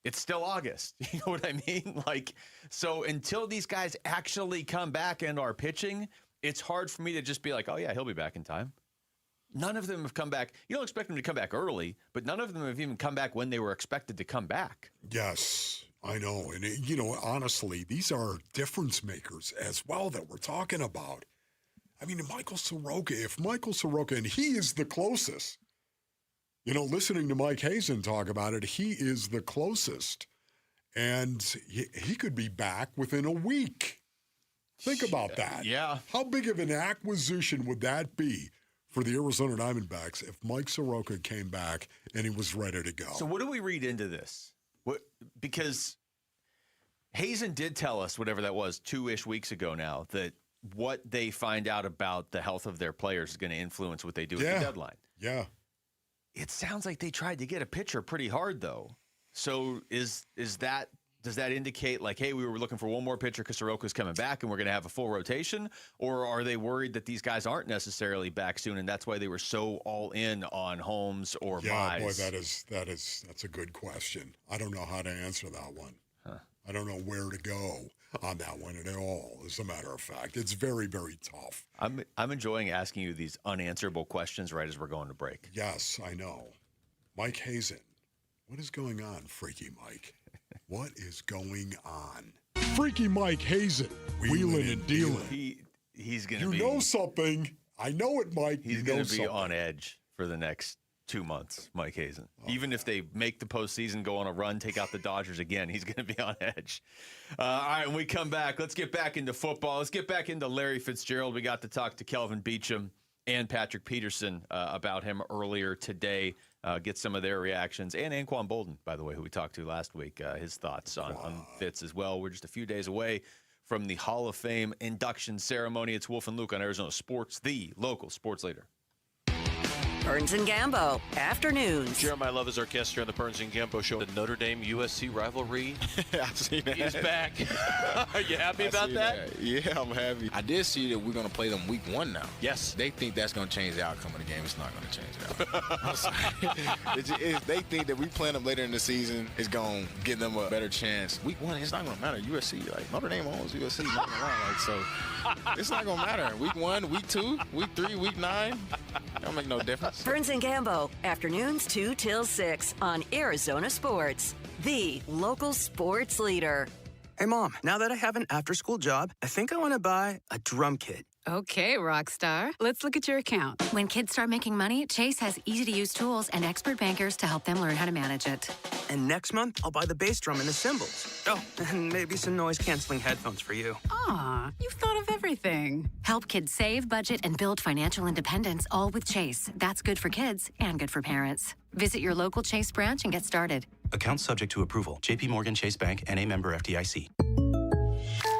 It's still August. You know what I mean? Like, so until these guys actually come back and are pitching, it's hard for me to just be like, oh, yeah, he'll be back in time. None of them have come back. You don't expect them to come back early, but none of them have even come back when they were expected to come back. Yes, I know. And, honestly, these are difference makers as well that we're talking about. I mean, Michael Soroka, and he is the closest. Listening to Mike Hazen talk about it, he is the closest. And he could be back within a week. Think about that. Yeah. How big of an acquisition would that be for the Arizona Diamondbacks if Mike Soroka came back and he was ready to go? So what do we read into this? Because Hazen did tell us, whatever that was, 2-ish weeks ago now, that what they find out about the health of their players is going to influence what they do at the deadline. Yeah. It sounds like they tried to get a pitcher pretty hard, though. So does that indicate like, hey, we were looking for one more pitcher because Soroka's coming back and we're going to have a full rotation? Or are they worried that these guys aren't necessarily back soon and that's why they were so all in on Holmes or Mize? Boy, that's a good question. I don't know how to answer that one. Huh. I don't know where to go on that one at all, as a matter of fact. It's very, very tough. I'm enjoying asking you these unanswerable questions right as we're going to break. Yes, I know. Mike Hazen. What is going on, Freaky Mike? What is going on? Freaky Mike Hazen. Wheeling and dealing. He's going to be... You know something. I know it, Mike. He's going to be on edge for the next 2 months, Mike Hazen. Even if they make the postseason, go on a run, take out the Dodgers again, he's going to be on edge. All right, when we come back, let's get back into football. Let's get back into Larry Fitzgerald. We got to talk to Kelvin Beachum and Patrick Peterson about him earlier today. Get some of their reactions. And Anquan Bolden, by the way, who we talked to last week, his thoughts on Fitz as well. We're just a few days away from the Hall of Fame induction ceremony. It's Wolf and Luke on Arizona Sports, the local sports leader. Burns and Gambo, afternoons. Jeremiah Love is our guest here on the Burns and Gambo Show. The Notre Dame-USC rivalry. I've seen that. He's back. Are you happy about that? Yeah, I'm happy. I did see that we're going to play them week 1 now. Yes. They think that's going to change the outcome of the game. It's not going to change the outcome. They think that we playing them later in the season is going to give them a better chance. Week 1, it's not going to matter. USC, like Notre Dame owns USC. Not gonna lie, like, so it's not going to matter. Week 1, week 2, week 3, week 9. Don't make no difference. Burns and Gambo, afternoons 2 till 6 on Arizona Sports, the local sports leader. Hey, Mom, now that I have an after-school job, I think I want to buy a drum kit. Okay, Rockstar. Let's look at your account. When kids start making money, Chase has easy-to-use tools and expert bankers to help them learn how to manage it. And next month, I'll buy the bass drum and the cymbals. Oh, and maybe some noise-canceling headphones for you. Aw, you've thought of everything. Help kids save, budget, and build financial independence, all with Chase. That's good for kids and good for parents. Visit your local Chase branch and get started. Account subject to approval. J.P. Morgan Chase Bank, N.A. member FDIC.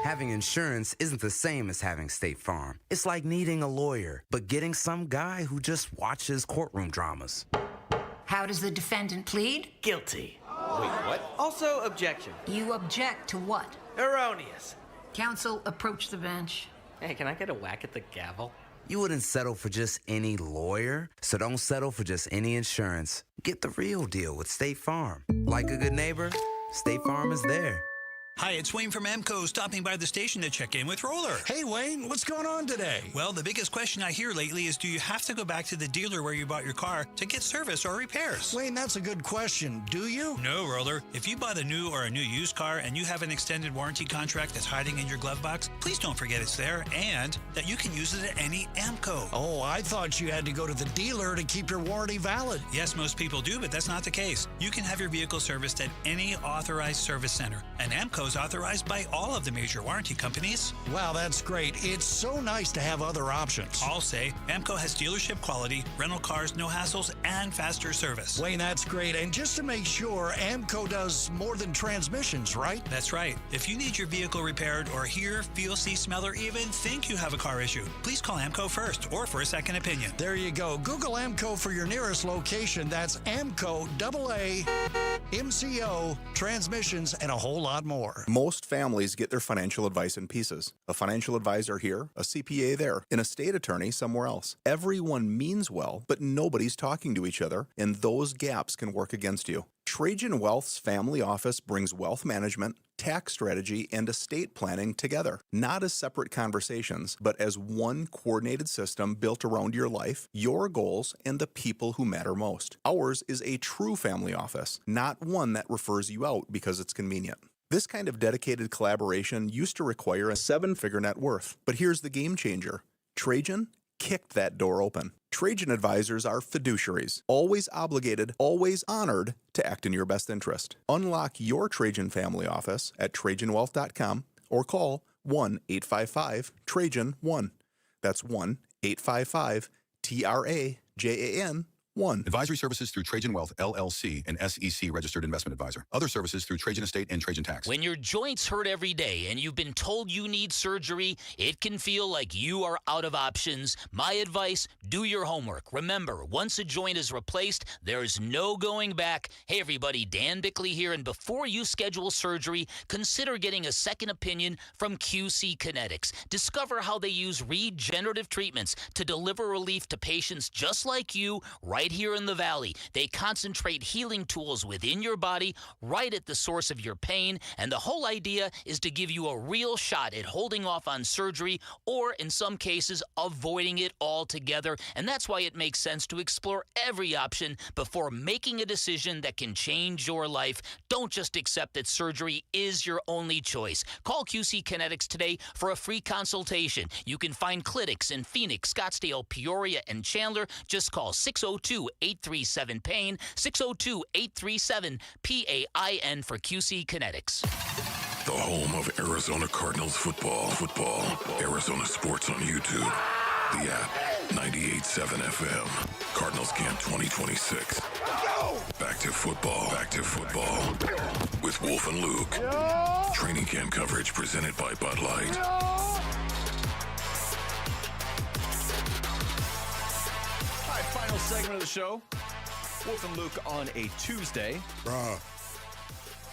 Having insurance isn't the same as having State Farm. It's like needing a lawyer, but getting some guy who just watches courtroom dramas. How does the defendant plead? Guilty. Wait, what? Also, objection. You object to what? Erroneous. Counsel, approach the bench. Hey, can I get a whack at the gavel? You wouldn't settle for just any lawyer, so don't settle for just any insurance. Get the real deal with State Farm. Like a good neighbor, State Farm is there. Hi, it's Wayne from Emco, stopping by the station to check in with Roller. Hey, Wayne, what's going on today? Well, the biggest question I hear lately is, do you have to go back to the dealer where you bought your car to get service or repairs? Wayne, that's a good question. Do you? No, Roller. If you bought a new or a new used car and you have an extended warranty contract that's hiding in your glove box, please don't forget it's there and that you can use it at any Emco. Oh, I thought you had to go to the dealer to keep your warranty valid. Yes, most people do, but that's not the case. You can have your vehicle serviced at any authorized service center, and Emco's authorized by all of the major warranty companies. Wow, that's great. It's so nice to have other options. I'll say Emco has dealership quality, rental cars, no hassles, and faster service. Wayne, that's great. And just to make sure, Emco does more than transmissions, right? That's right. If you need your vehicle repaired or hear, feel, see, smell, or even think you have a car issue, please call Emco first or for a second opinion. There you go. Google Emco for your nearest location. That's Emco, AA, MCO, transmissions, and a whole lot more. Most families get their financial advice in pieces. A financial advisor here, a CPA there, an estate attorney somewhere else. Everyone means well, but nobody's talking to each other, and those gaps can work against you. Trajan Wealth's family office brings wealth management, tax strategy, and estate planning together, not as separate conversations, but as one coordinated system built around your life, your goals, and the people who matter most. Ours is a true family office, not one that refers you out because it's convenient. This kind of dedicated collaboration used to require a 7-figure net worth, but here's the game changer. Trajan kicked that door open. Trajan advisors are fiduciaries, always obligated, always honored to act in your best interest. Unlock your Trajan family office at TrajanWealth.com or call 1-855-TRAJAN-1. That's 1-855-TRAJAN 1. Advisory services through Trajan Wealth, LLC, an SEC registered investment advisor. Other services through Trajan Estate and Trajan Tax. When your joints hurt every day and you've been told you need surgery, it can feel like you are out of options. My advice, do your homework. Remember, once a joint is replaced, there's no going back. Hey everybody, Dan Bickley here, and before you schedule surgery, consider getting a second opinion from QC Kinetics. Discover how they use regenerative treatments to deliver relief to patients just like you right here in the Valley. They concentrate healing tools within your body right at the source of your pain, and the whole idea is to give you a real shot at holding off on surgery or, in some cases, avoiding it altogether. And that's why it makes sense to explore every option before making a decision that can change your life. Don't just accept that surgery is your only choice. Call QC Kinetics today for a free consultation. You can find clinics in Phoenix, Scottsdale, Peoria, and Chandler. Just call 602-837-PAIN, 602-837-PAIN for QC Kinetics. The home of Arizona Cardinals football. Arizona Sports on YouTube. The app, 98.7 FM. Cardinals Camp 2026. Back to football. With Wolf and Luke. Training camp coverage presented by Bud Light. All right, final segment of the show. Wolf and Luke on a Tuesday.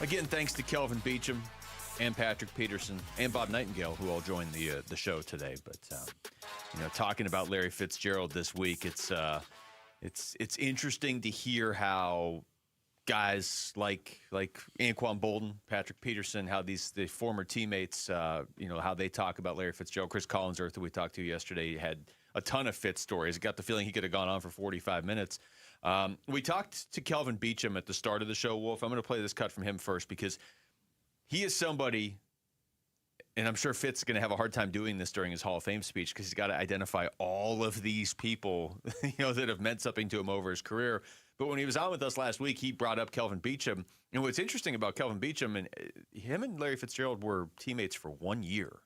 Again, thanks to Kelvin Beachum and Patrick Peterson and Bob Nightingale, who all joined the show today. But talking about Larry Fitzgerald this week, it's interesting to hear how guys like Anquan Bolden, Patrick Peterson, how the former teammates, how they talk about Larry Fitzgerald. Chris Collinsworth, who we talked to yesterday, had a ton of Fitz stories. I got the feeling he could have gone on for 45 minutes. We talked to Kelvin Beachum at the start of the show, Wolf. I'm going to play this cut from him first because he is somebody, and I'm sure Fitz is going to have a hard time doing this during his Hall of Fame speech because he's got to identify all of these people, that have meant something to him over his career. But when he was on with us last week, he brought up Kelvin Beachum. And what's interesting about Kelvin Beachum, and him and Larry Fitzgerald were teammates for 1 year.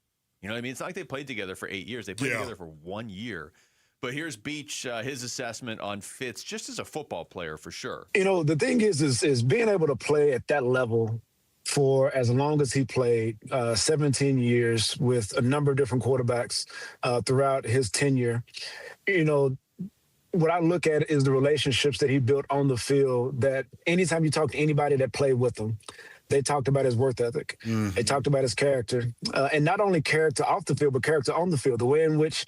You know what I mean? It's not like they played together for 8 years. They played together for 1 year. But here's Beach, his assessment on Fitz, just as a football player, for sure. The thing is being able to play at that level for as long as he played, 17 years with a number of different quarterbacks throughout his tenure. What I look at is the relationships that he built on the field, that anytime you talk to anybody that played with him, they talked about his work ethic. Mm-hmm. They talked about his character, and not only character off the field, but character on the field, the way in which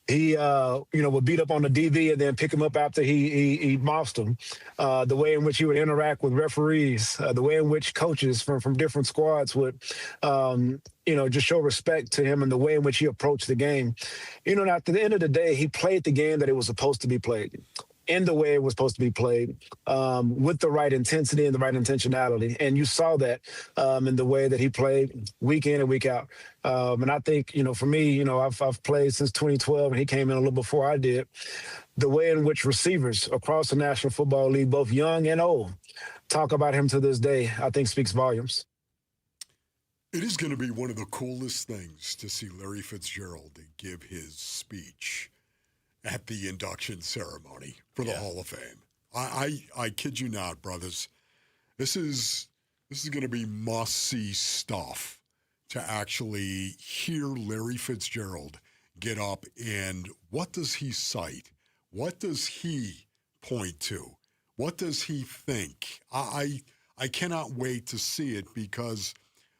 he, would beat up on the DB and then pick him up after he mossed him. The way in which he would interact with referees, the way in which coaches from different squads would, just show respect to him and the way in which he approached the game. At the end of the day, he played the game that it was supposed to be played, in the way it was supposed to be played, with the right intensity and the right intentionality. And you saw that in the way that he played week in and week out. And I think, for me, I've played since 2012, and he came in a little before I did. The way in which receivers across the National Football League, both young and old, talk about him to this day, I think speaks volumes. It is going to be one of the coolest things to see Larry Fitzgerald give his speech at the induction ceremony for the Hall of Fame. I kid you not, brothers. This is going to be must-see stuff to actually hear Larry Fitzgerald get up, and what does he cite? What does he point to? What does he think? I cannot wait to see it, because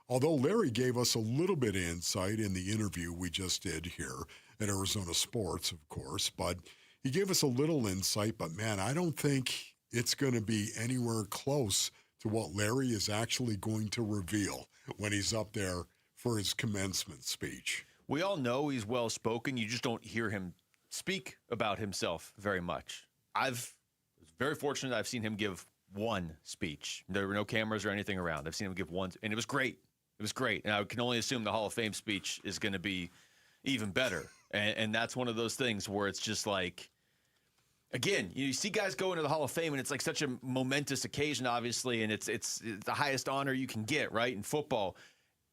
although Larry gave us a little bit of insight in the interview we just did here at Arizona Sports, of course, but he gave us a little insight. But, man, I don't think it's going to be anywhere close to what Larry is actually going to reveal when he's up there for his commencement speech. We all know he's well-spoken. You just don't hear him speak about himself very much. I've very fortunate I've seen him give one speech. There were no cameras or anything around. I've seen him give one, and it was great. It was great. And I can only assume the Hall of Fame speech is going to be even better. And that's one of those things where it's just like, again, you see guys go into the Hall of Fame, and it's like such a momentous occasion, obviously, and it's the highest honor you can get, right, in football.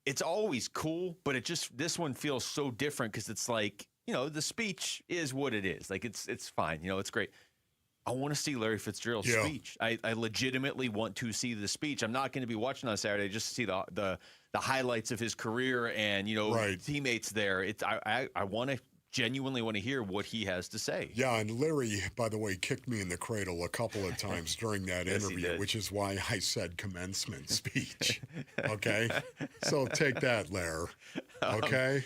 It's always cool, but this one feels so different because it's like, the speech is what it is. Like, it's fine. It's great. I want to see Larry Fitzgerald's speech. I legitimately want to see the speech. I'm not going to be watching on Saturday just to see the highlights of his career and teammates there. I want to genuinely want to hear what he has to say. Yeah, and Larry, by the way, kicked me in the cradle a couple of times during that interview, which is why I said commencement speech. Okay? So take that, Larry. Okay?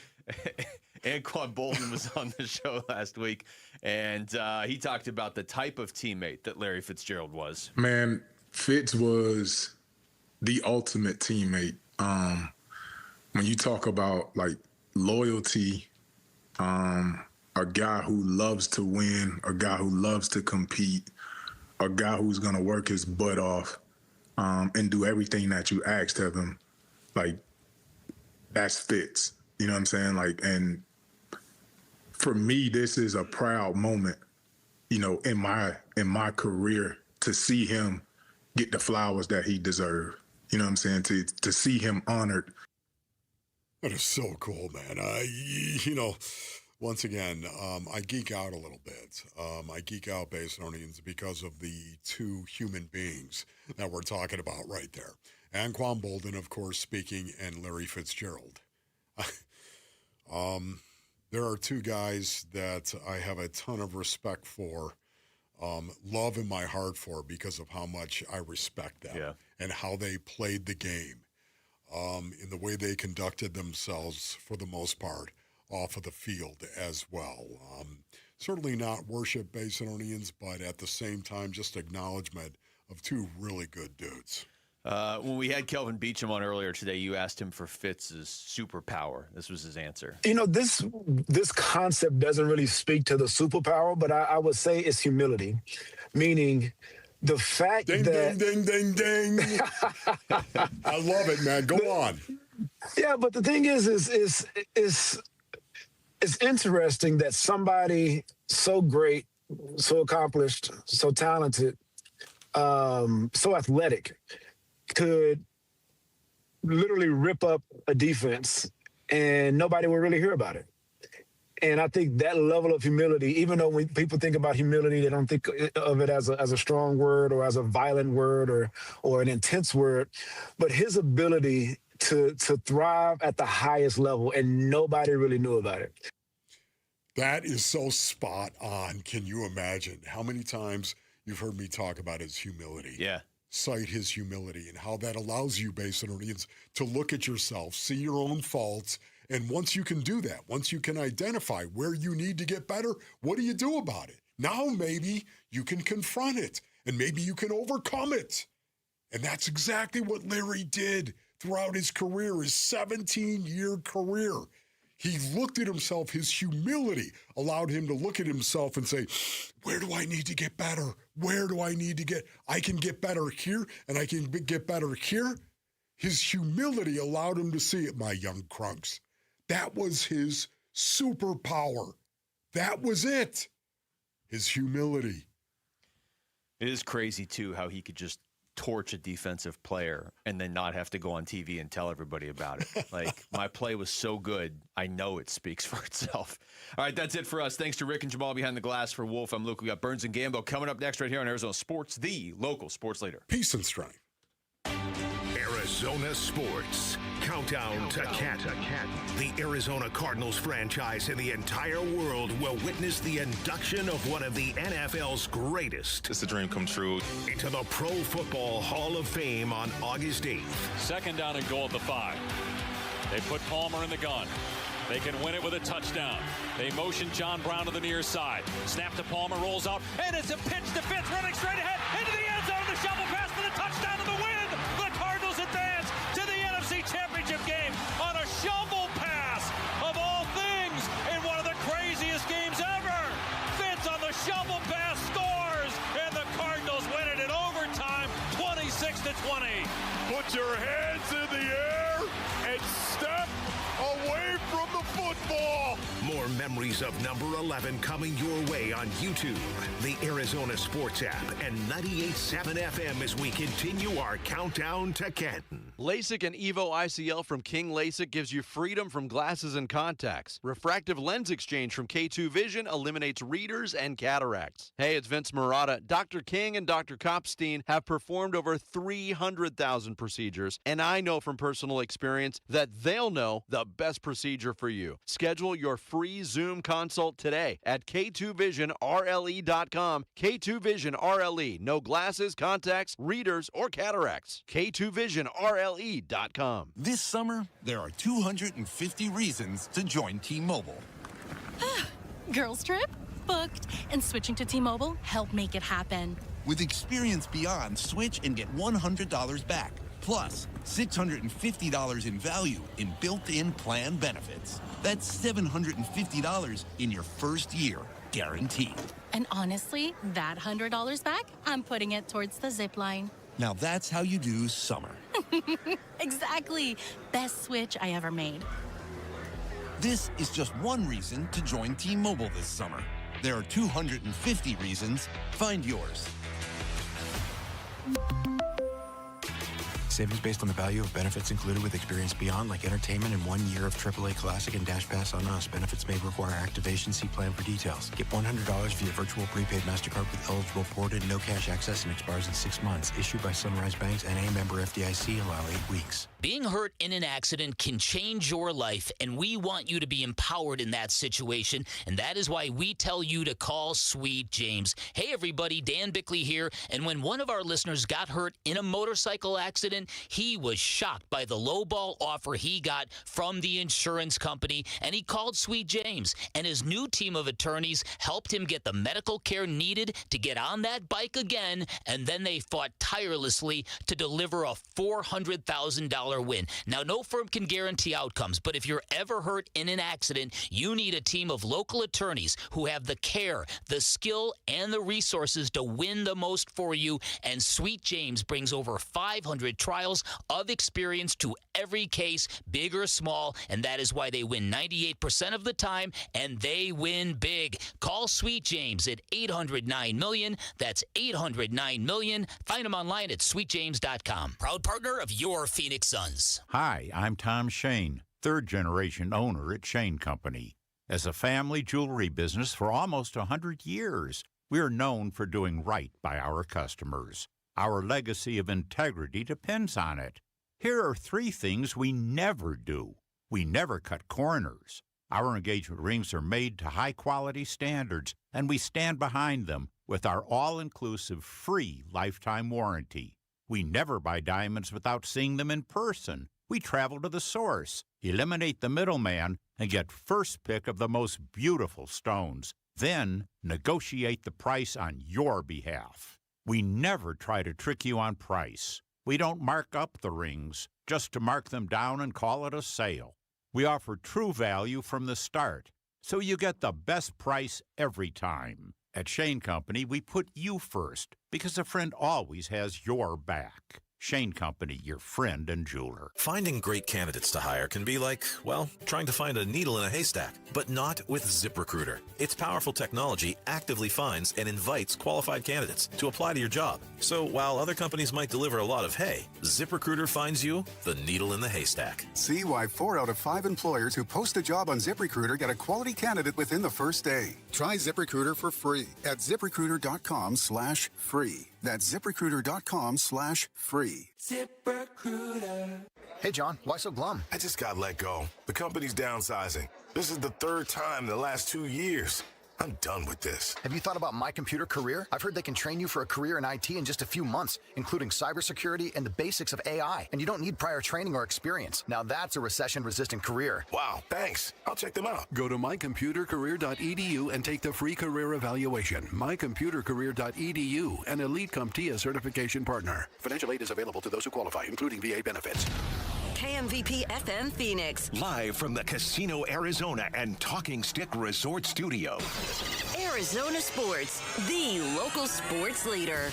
Anquan Bolden was on the show last week, and he talked about the type of teammate that Larry Fitzgerald was. Man, Fitz was the ultimate teammate. When you talk about, like, loyalty, a guy who loves to win, a guy who loves to compete, a guy who's going to work his butt off and do everything that you asked of him, like, that's Fitz. You know what I'm saying? Like, and for me, this is a proud moment, you know, in my career to see him get the flowers that he deserved. You know what I'm saying? To see him honored. That is so cool, man. Once again, I geek out a little bit. I geek out, Basinonians, because of the two human beings that we're talking about right there. Anquan Bolden, of course, speaking, and Larry Fitzgerald. There are two guys that I have a ton of respect for, love in my heart for, because of how much I respect them and how they played the game, in the way they conducted themselves for the most part off of the field as well. Certainly not worship Basinonians, but at the same time, just acknowledgement of two really good dudes. When we had Kelvin Beachum on earlier today, you asked him for Fitz's superpower. This was his answer. You know, this concept doesn't really speak to the superpower, but I would say it's humility, meaning the fact ding, that... Ding, ding, ding, ding. I love it, man. Go on. Yeah, but the thing is it's interesting that somebody so great, so accomplished, so talented, so athletic, could literally rip up a defense and nobody would really hear about it. And I think that level of humility, even though when people think about humility, they don't think of it as a strong word or as a violent word or an intense word, but his ability to thrive at the highest level and nobody really knew about it. That is so spot on. Can you imagine how many times you've heard me talk about his humility? Yeah. Cite his humility and how that allows you, Basinonians, to look at yourself, see your own faults, and once you can do that, once you can identify where you need to get better, what do you do about it? Now maybe you can confront it, and maybe you can overcome it. And that's exactly what Larry did throughout his career, his 17-year career. He looked at himself. His humility allowed him to look at himself and say, where do I need to get better? Where do I need to get? I can get better here, and I can get better here. His humility allowed him to see it, my young crunks. That was his superpower. That was it. His humility. It is crazy, too, how he could just torch a defensive player and then not have to go on TV and tell everybody about it. Like, my play was so good, I know it speaks for itself. All right, that's it for us. Thanks to Rick and Jamal behind the glass. For Wolf, I'm Luke. We got Burns and Gambo coming up next right here on Arizona Sports, the local sports leader. Peace and strength. Arizona Sports. Countdown to Canton. The Arizona Cardinals franchise in the entire world will witness the induction of one of the NFL's greatest. It's a dream come true. Into the Pro Football Hall of Fame on August 8th. Second down and goal at the 5. They put Palmer in the gun. They can win it with a touchdown. They motion John Brown to the near side. Snap to Palmer, rolls out, and it's a pitch to Fitz, running straight ahead into the end zone. The shovel pass for the touchdown and the win. The Cardinals advance to the NFC Championship game on a shovel pass of all things in one of the craziest games ever. Fitz on the shovel pass scores, and the Cardinals win it in overtime, 26-20. Put your hands in the air and step away from the football. More memories of number 11 coming your way on YouTube, the Arizona Sports app, and 98.7 FM as we continue our countdown to Canton. LASIK and EVO ICL from King LASIK gives you freedom from glasses and contacts. Refractive lens exchange from K2 Vision eliminates readers and cataracts. Hey, it's Vince Murata. Dr. King and Dr. Kopstein have performed over 300,000 procedures, and I know from personal experience that they'll know the best procedure for you. Schedule your free Zoom consult today at K2VisionRLE.com. K2 Vision RLE. No glasses, contacts, readers, or cataracts. K2VisionRLE.com. This summer, there are 250 reasons to join T-Mobile. Girls trip? Booked. And switching to T-Mobile helped make it happen. With Experience Beyond, switch and get $100 back. Plus, $650 in value in built-in plan benefits. That's $750 in your first year, guaranteed. And honestly, that $100 back, I'm putting it towards the zip line. Now that's how you do summer. Exactly. Best switch I ever made. This is just one reason to join T-Mobile this summer. There are 250 reasons. Find yours. Savings based on the value of benefits included with Experience Beyond, like entertainment and 1 year of AAA Classic and Dash Pass on us. Benefits may require activation. See plan for details. Get $100 via virtual prepaid MasterCard with eligible ported, no cash access, and expires in 6 months. Issued by Sunrise Banks, N.A. member FDIC. Allow 8 weeks. Being hurt in an accident can change your life, and we want you to be empowered in that situation, and that is why we tell you to call Sweet James. Hey, everybody, Dan Bickley here, and when one of our listeners got hurt in a motorcycle accident, he was shocked by the lowball offer he got from the insurance company, and he called Sweet James, and his new team of attorneys helped him get the medical care needed to get on that bike again, and then they fought tirelessly to deliver a $400,000 win. Now, no firm can guarantee outcomes, but if you're ever hurt in an accident, you need a team of local attorneys who have the care, the skill, and the resources to win the most for you, and Sweet James brings over 500 trials of experience to every case, big or small, and that is why they win 98% of the time, and they win big. Call Sweet James at 800-9-MILLION. That's 800-9-MILLION. Find them online at sweetjames.com. Proud partner of your Phoenix Suns. Hi, I'm Tom Shane, third-generation owner at Shane Company. As a family jewelry business for almost 100 years, we are known for doing right by our customers. Our legacy of integrity depends on it. Here are 3 things we never do. We never cut corners. Our engagement rings are made to high-quality standards, and we stand behind them with our all-inclusive free lifetime warranty. We never buy diamonds without seeing them in person. We travel to the source, eliminate the middleman, and get first pick of the most beautiful stones. Then negotiate the price on your behalf. We never try to trick you on price. We don't mark up the rings just to mark them down and call it a sale. We offer true value from the start, so you get the best price every time. At Shane Company, we put you first because a friend always has your back. Shane Company, your friend and jeweler. Finding great candidates to hire can be like, well, trying to find a needle in a haystack, but not with ZipRecruiter. Its powerful technology actively finds and invites qualified candidates to apply to your job. So while other companies might deliver a lot of hay, ZipRecruiter finds you the needle in the haystack. See why 4 out of 5 employers who post a job on ZipRecruiter get a quality candidate within the first day. Try ZipRecruiter for free at ZipRecruiter.com/free. That's ZipRecruiter.com/free. ZipRecruiter. Hey, John, why so glum? I just got let go. The company's downsizing. This is the 3rd time in the last 2 years. I'm done with this. Have you thought about My Computer Career? I've heard they can train you for a career in IT in just a few months, including cybersecurity and the basics of AI. And you don't need prior training or experience. Now that's a recession-resistant career. Wow, thanks. I'll check them out. Go to mycomputercareer.edu and take the free career evaluation. mycomputercareer.edu, an Elite CompTIA certification partner. Financial aid is available to those who qualify, including VA benefits. KMVP FM Phoenix. Live from the Casino Arizona and Talking Stick Resort Studio. Arizona Sports, the local sports leader.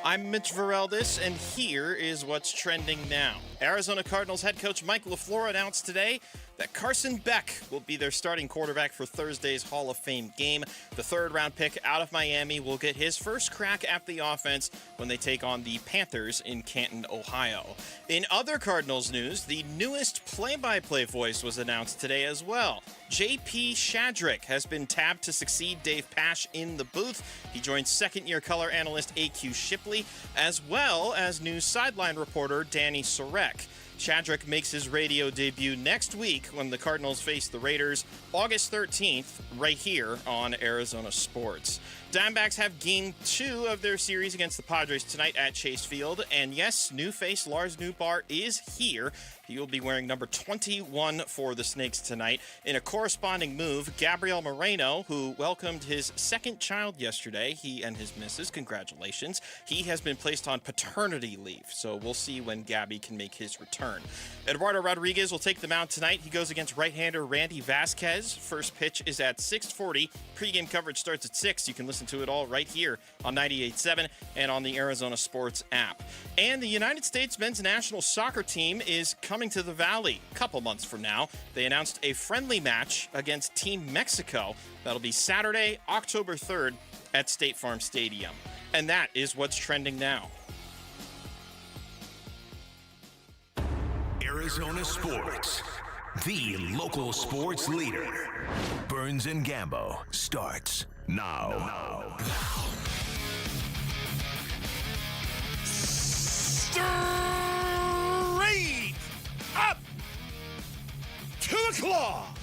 I'm Mitch Vareldis, and here is what's trending now. Arizona Cardinals head coach Mike LaFleur announced today that Carson Beck will be their starting quarterback for Thursday's Hall of Fame game. The third-round pick out of Miami will get his first crack at the offense when they take on the Panthers in Canton, Ohio. In other Cardinals news, the newest play-by-play voice was announced today as well. J.P. Shadrick has been tabbed to succeed Dave Pasch in the booth. He joins second-year color analyst A.Q. Shipley, as well as new sideline reporter Danny Sorek. Shadrick makes his radio debut next week when the Cardinals face the Raiders August 13th, right here on Arizona Sports. Diamondbacks have Game 2 of their series against the Padres tonight at Chase Field. And yes, new face Lars Nootbaar is here. He will be wearing number 21 for the Snakes tonight. In a corresponding move, Gabriel Moreno, who welcomed his second child yesterday, he and his missus, congratulations, he has been placed on paternity leave. So we'll see when Gabby can make his return. Eduardo Rodriguez will take the mound tonight. He goes against right-hander Randy Vasquez. First pitch is at 6:40. Pre-game coverage starts at 6. You can listen to it all right here on 98.7 and on the Arizona Sports app. And the United States men's national soccer team is coming to the Valley a couple months from now. They announced a friendly match against Team Mexico. That'll be Saturday, October 3rd at State Farm Stadium. And that is what's trending now. Arizona Sports, the local sports leader. Burns and Gambo starts now. Straight up 2 o'clock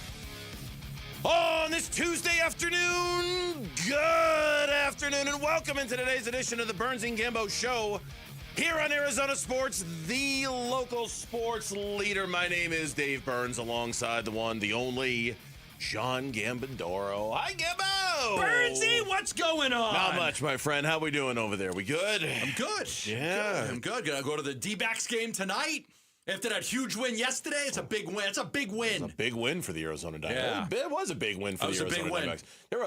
on this Tuesday afternoon. Good afternoon and welcome into today's edition of the Burns and Gambo Show here on Arizona Sports, the local sports leader. My name is Dave Burns, alongside the one, the only John Gambandoro. Hi, Gambo! Burnsy, what's going on? Not much, my friend. How we doing over there? We good? I'm good. Yeah. I'm good. Gonna go to the D-backs game tonight. After that huge win yesterday, it's a big win. It's a big win. It's a big win for the Arizona Diamondbacks. Yeah. It was a big win for the Arizona Diamondbacks. There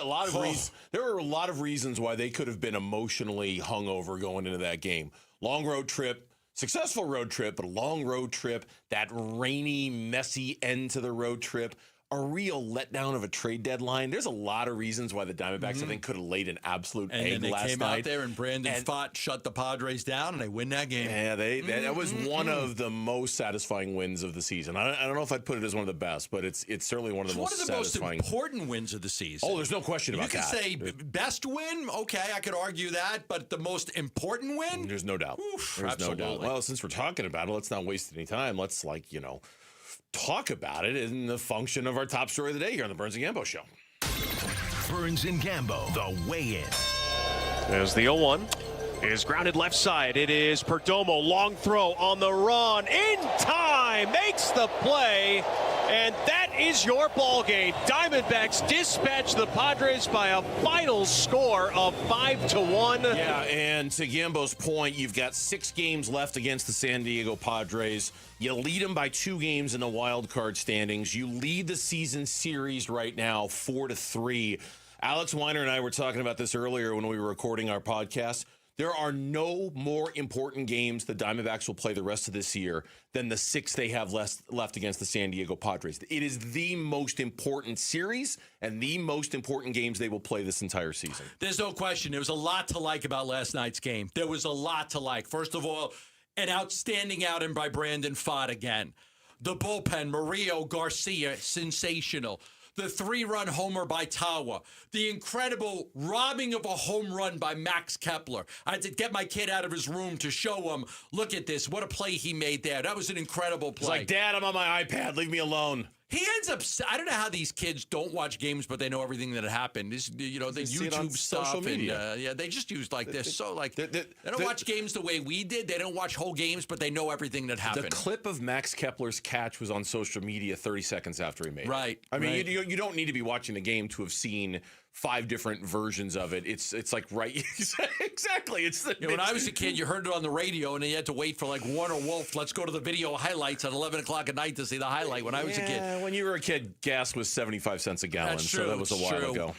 were a lot of reasons why they could have been emotionally hungover going into that game. Long road trip, successful road trip, but a long road trip, that rainy, messy end to the road trip, a real letdown of a trade deadline. There's a lot of reasons why the Diamondbacks, I think, could have laid an absolute egg last night. And they came out there and Brandon Pfaadt shut the Padres down, and they win that game. Yeah, that was one of the most satisfying wins of the season. I don't know if I'd put it as one of the best, but it's certainly one of the most satisfying. One of the most important wins of the season. Oh, there's no question about that. You can say best win, okay, I could argue that, but the most important win? There's no doubt. There's no doubt. Well, since we're talking about it, let's not waste any time. Let's, talk about it in the function of our top story of the day here on the Burns and Gambo Show. Burns and Gambo, the weigh-in. As the 0-1 is grounded left side. It is Perdomo, long throw on the run, in time, makes the play, and that is your ball game. Diamondbacks dispatch the Padres by a final score of 5-1. Yeah, and to Gambo's point, you've got 6 games left against the San Diego Padres. You lead them by 2 games in the wild card standings. You lead the season series right now 4-3. Alex Weiner and I were talking about this earlier when we were recording our podcast. There are no more important games the Diamondbacks will play the rest of this year than the 6 they have left against the San Diego Padres. It is the most important series and the most important games they will play this entire season. There's no question. There was a lot to like about last night's game. There was a lot to like. First of all, an outstanding outing by Brandon Pfaadt again. The bullpen, Murillo, Garcia, sensational. The 3-run homer by Tawa. The incredible robbing of a home run by Max Kepler. I had to get my kid out of his room to show him, look at this, what a play he made there. That was an incredible play. He's like, Dad, I'm on my iPad. Leave me alone. He ends up, I don't know how these kids don't watch games, but they know everything that happened. This, the YouTube stuff. Social media. And, they just use they don't watch games the way we did. They don't watch whole games, but they know everything that happened. The clip of Max Kepler's catch was on social media 30 seconds after he made it. Right. I mean, you don't need to be watching the game to have seen 5 different versions of it. It's like right. Exactly. When I was a kid, you heard it on the radio, and then you had to wait for Warner Wolf. Let's go to the video highlights at 11 o'clock at night to see the highlight. When I was a kid, when you were a kid, gas was 75 cents a gallon. That's true. So that was a while ago.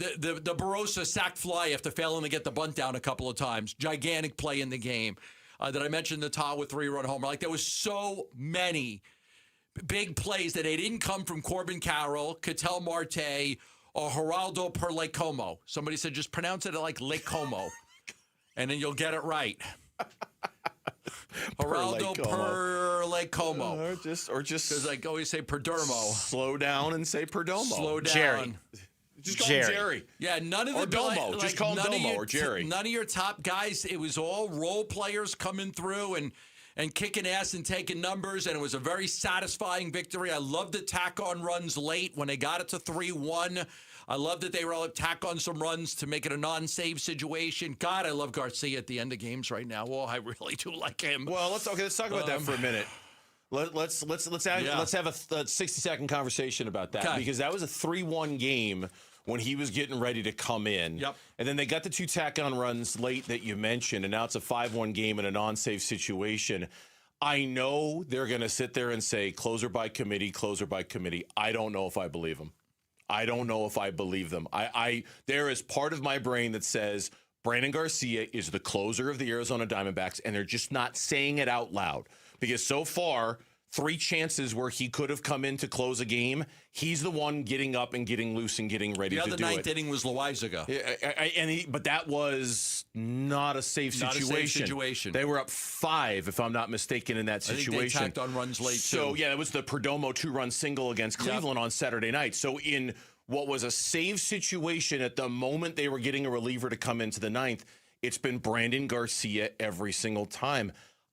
The Barossa sack fly after failing to get the bunt down a couple of times. Gigantic play in the game. That I mentioned the Tawa 3-run homer. Like, there was so many big plays that they didn't come from Corbin Carroll, Ketel Marte, or Geraldo Perlecomo. Somebody said just pronounce it like Lake Como, and then you'll get it right. Geraldo Perlecomo. Or just because I always say Perdermo. Slow down and say Perdomo. Slow down. Jerry. Just call him Jerry. Yeah, none of the or Domo. Just call him Domo or Jerry. None of your top guys. It was all role players coming through and kicking ass and taking numbers, and it was a very satisfying victory. I loved the tack-on runs late when they got it to 3-1. I love that they were able to tack on some runs to make it a non-save situation. God, I love Garcia at the end of games right now. Well, I really do like him. Well, let's talk about that for a minute. Let's have a 60-second conversation about that, because that was a 3-1 game when he was getting ready to come in. Yep. And then they got the 2 tack-on runs late that you mentioned, and now it's a 5-1 game in a non-save situation. I know they're going to sit there and say, closer by committee, closer by committee. I don't know if I believe them. I don't know if I believe them. There is part of my brain that says Brandon Garcia is the closer of the Arizona Diamondbacks, and they're just not saying it out loud. Because so far, 3 chances where he could have come in to close a game, he's the one getting up and getting loose and getting ready to do it. The other ninth inning was Loaizaga. But that was not a safe situation. They were up 5, if I'm not mistaken, in that situation. I think they tacked on runs late, So, yeah, it was the Perdomo 2-run single against Cleveland on Saturday night. So, in what was a save situation at the moment they were getting a reliever to come into the ninth, it's been Brandon Garcia every single time.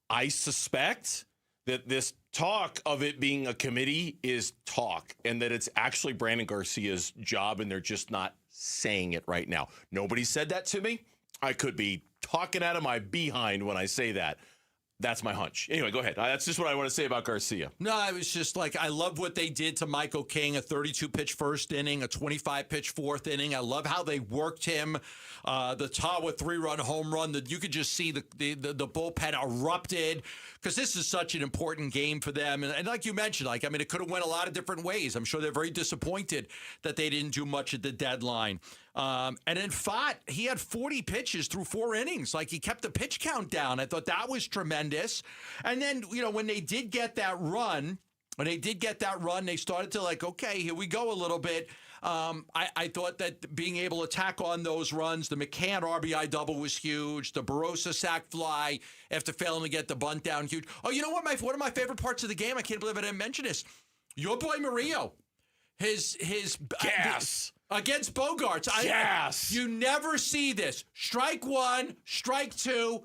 I suspect that this talk of it being a committee is talk, and that it's actually Brandon Garcia's job, and they're just not saying it right now. Nobody said that to me. I could be talking out of my behind when I say that. That's my hunch. Anyway, go ahead. That's just what I want to say about Garcia. No, it was just like, I love what they did to Michael King, a 32-pitch first inning, a 25-pitch fourth inning. I love how they worked him. The Tawa 3-run home run, that you could just see the bullpen erupted, because this is such an important game for them. And like you mentioned, it could have went a lot of different ways. I'm sure they're very disappointed that they didn't do much at the deadline. And then Fott, he had 40 pitches through 4 innings. He kept the pitch count down. I thought that was tremendous. And then, when they did get that run, they started to okay, here we go a little bit. I thought that being able to tack on those runs, the McCann RBI double was huge. The Barossa sac fly after failing to get the bunt down, huge. Oh, you know what? One of my favorite parts of the game, I can't believe I didn't mention this. Your boy Murillo, his gas. Against Bogarts. Yes. You never see this. Strike 1, strike 2.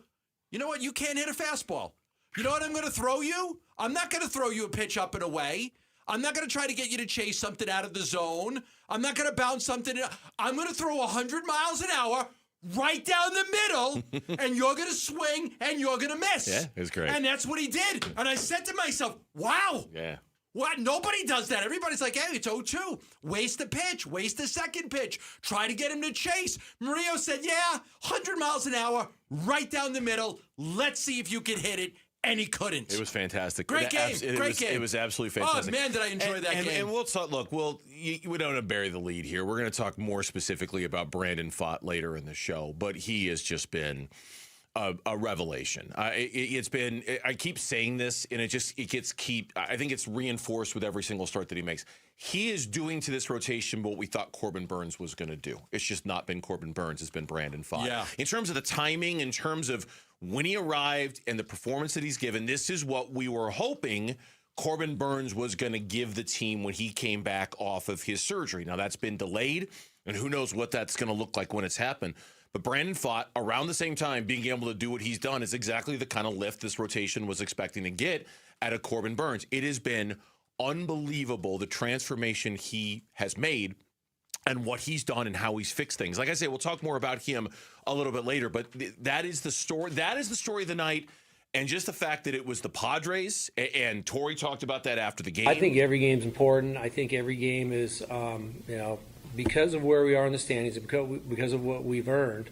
You know what? You can't hit a fastball. You know what I'm going to throw you? I'm not going to throw you a pitch up and away. I'm not going to try to get you to chase something out of the zone. I'm not going to bounce something. I'm going to throw 100 miles an hour right down the middle, and you're going to swing, and you're going to miss. Yeah, it was great. And that's what he did. And I said to myself, wow. Yeah. What? Nobody does that. Everybody's like, hey, it's 0-2. Waste the pitch. Waste the second pitch. Try to get him to chase. Murillo said, yeah, 100 miles an hour, right down the middle. Let's see if you can hit it. And he couldn't. It was fantastic. Great game. Great game. It was absolutely fantastic. Oh, man, did I enjoy that game. And we'll talk. Look, we don't want to bury the lead here. We're going to talk more specifically about Brandon Fott later in the show. But he has just been a revelation. It's been. I keep saying this, and I think it's reinforced with every single start that he makes. He is doing to this rotation what we thought Corbin Burns was going to do. It's just not been Corbin Burns. It's been Brandon Fott. Yeah. In terms of the timing, in terms of when he arrived and the performance that he's given, this is what we were hoping Corbin Burns was going to give the team when he came back off of his surgery. Now, that's been delayed, and who knows what that's going to look like when it's happened. But Brandon Fott, around the same time, being able to do what he's done is exactly the kind of lift this rotation was expecting to get out of Corbin Burns. It has been unbelievable, the transformation he has made and what he's done and how he's fixed things. Like I say, we'll talk more about him a little bit later, but that is the story. That is the story of the night. And just the fact that it was the Padres, and Torey talked about that after the game. I think every game's important. I think every game is, because of where we are in the standings, because of what we've earned,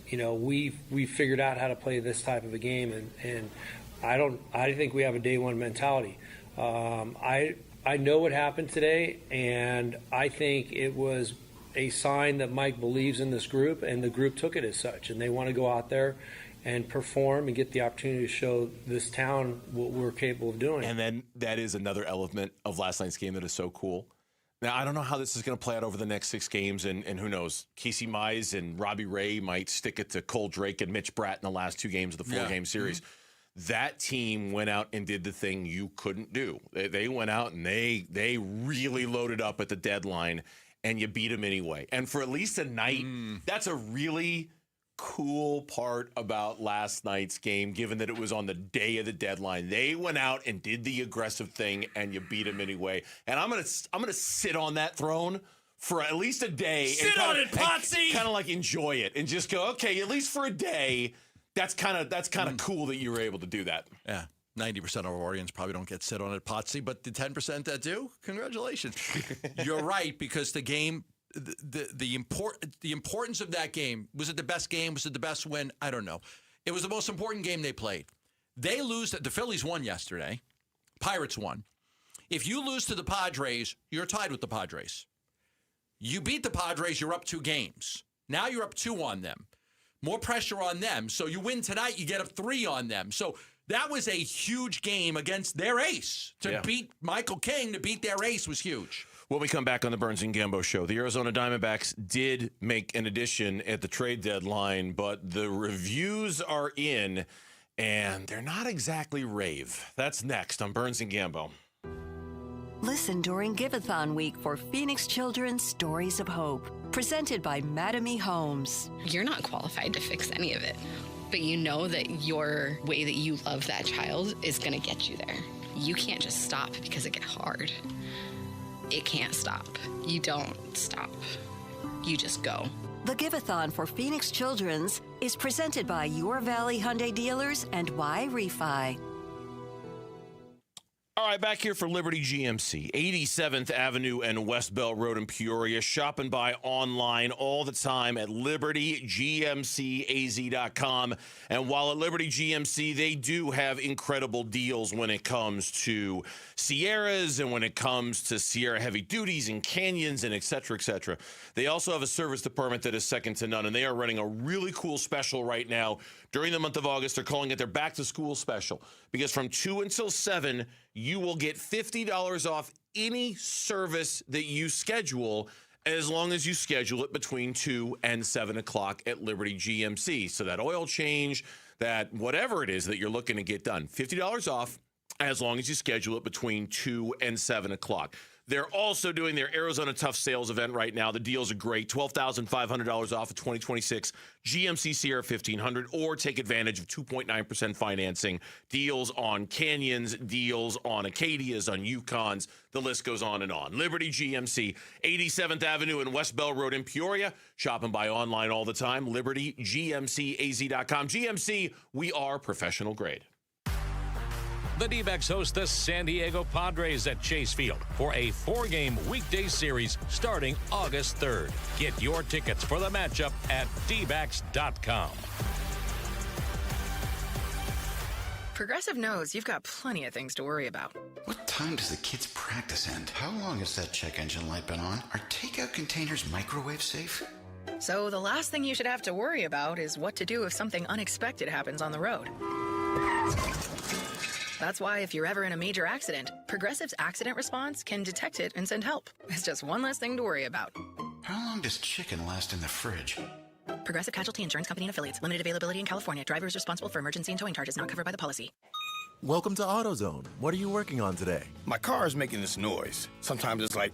we've figured out how to play this type of a game, and I think we have a day one mentality. I know what happened today, and I think it was a sign that Mike believes in this group, and the group took it as such, and they want to go out there and perform and get the opportunity to show this town what we're capable of doing. And then that is another element of last night's game that is so cool. Now, I don't know how this is going to play out over the next 6 games, and who knows? Casey Mize and Robbie Ray might stick it to Cole Drake and Mitch Bratt in the last 2 games of the 4-game series. That team went out and did the thing you couldn't do. They went out and they really loaded up at the deadline, and you beat them anyway. And for at least a night, that's a really cool part about last night's game, given that it was on the day of the deadline. They went out and did the aggressive thing, and you beat them anyway. And I'm gonna sit on that throne for at least a day. Sit on it, Potsy! Kind of like enjoy it and just go, okay, at least for a day. That's kind of cool that you were able to do that. Yeah. 90% of our audience probably don't get sit on it, Potsy, but the 10% that do, congratulations. You're right, because the game, the importance of that game, was it the best game? Was it the best win? I don't know. It was the most important game they played. They lose. The Phillies won yesterday. Pirates won. If you lose to the Padres, you're tied with the Padres. You beat the Padres, you're up 2 games. Now you're up 2 on them. More pressure on them. So you win tonight, you get up 3 on them. So that was a huge game against their ace. To beat Michael King, to beat their ace was huge. When we come back on the Burns and Gambo show, the Arizona Diamondbacks did make an addition at the trade deadline, but the reviews are in, and they're not exactly rave. That's next on Burns and Gambo. Listen during Give-a-thon week for Phoenix Children's Stories of Hope, presented by Madame Homes. You're not qualified to fix any of it, but you know that your way that you love that child is going to get you there. You can't just stop because it gets hard. It can't stop. You don't stop. You just go. The Give-a-thon for Phoenix Children's is presented by Your Valley Hyundai Dealers and Y Refi. All right, back here for Liberty GMC, 87th Avenue and West Bell Road in Peoria. Shop and buy online all the time at libertygmcaz.com. And while at Liberty GMC, they do have incredible deals when it comes to Sierras and when it comes to Sierra heavy duties and Canyons and et cetera, et cetera. They also have a service department that is second to none, and they are running a really cool special right now. During the month of August, they're calling it their back to school special, because from 2 until 7, you will get $50 off any service that you schedule, as long as you schedule it between 2 and 7 o'clock at Liberty GMC. So that oil change, that whatever it is that you're looking to get done, $50 off as long as you schedule it between 2 and 7 o'clock. They're also doing their Arizona Tough Sales event right now. The deals are great. $12,500 off of 2026 GMC Sierra 1500, or take advantage of 2.9% financing. Deals on Canyons, deals on Acadias, on Yukons. The list goes on and on. Liberty GMC, 87th Avenue and West Bell Road in Peoria. Shop and buy online all the time. LibertyGMCAZ.com. GMC, we are professional grade. The D-backs host the San Diego Padres at Chase Field for a 4-game weekday series starting August 3rd. Get your tickets for the matchup at dbacks.com. Progressive knows you've got plenty of things to worry about. What time does the kids' practice end? How long has that check engine light been on? Are takeout containers microwave safe? So the last thing you should have to worry about is what to do if something unexpected happens on the road. That's why if you're ever in a major accident, Progressive's accident response can detect it and send help. It's just one less thing to worry about. How long does chicken last in the fridge? Progressive Casualty Insurance Company and Affiliates. Limited availability in California. Driver is responsible for emergency and towing charges not covered by the policy. Welcome to AutoZone. What are you working on today? My car is making this noise. Sometimes it's like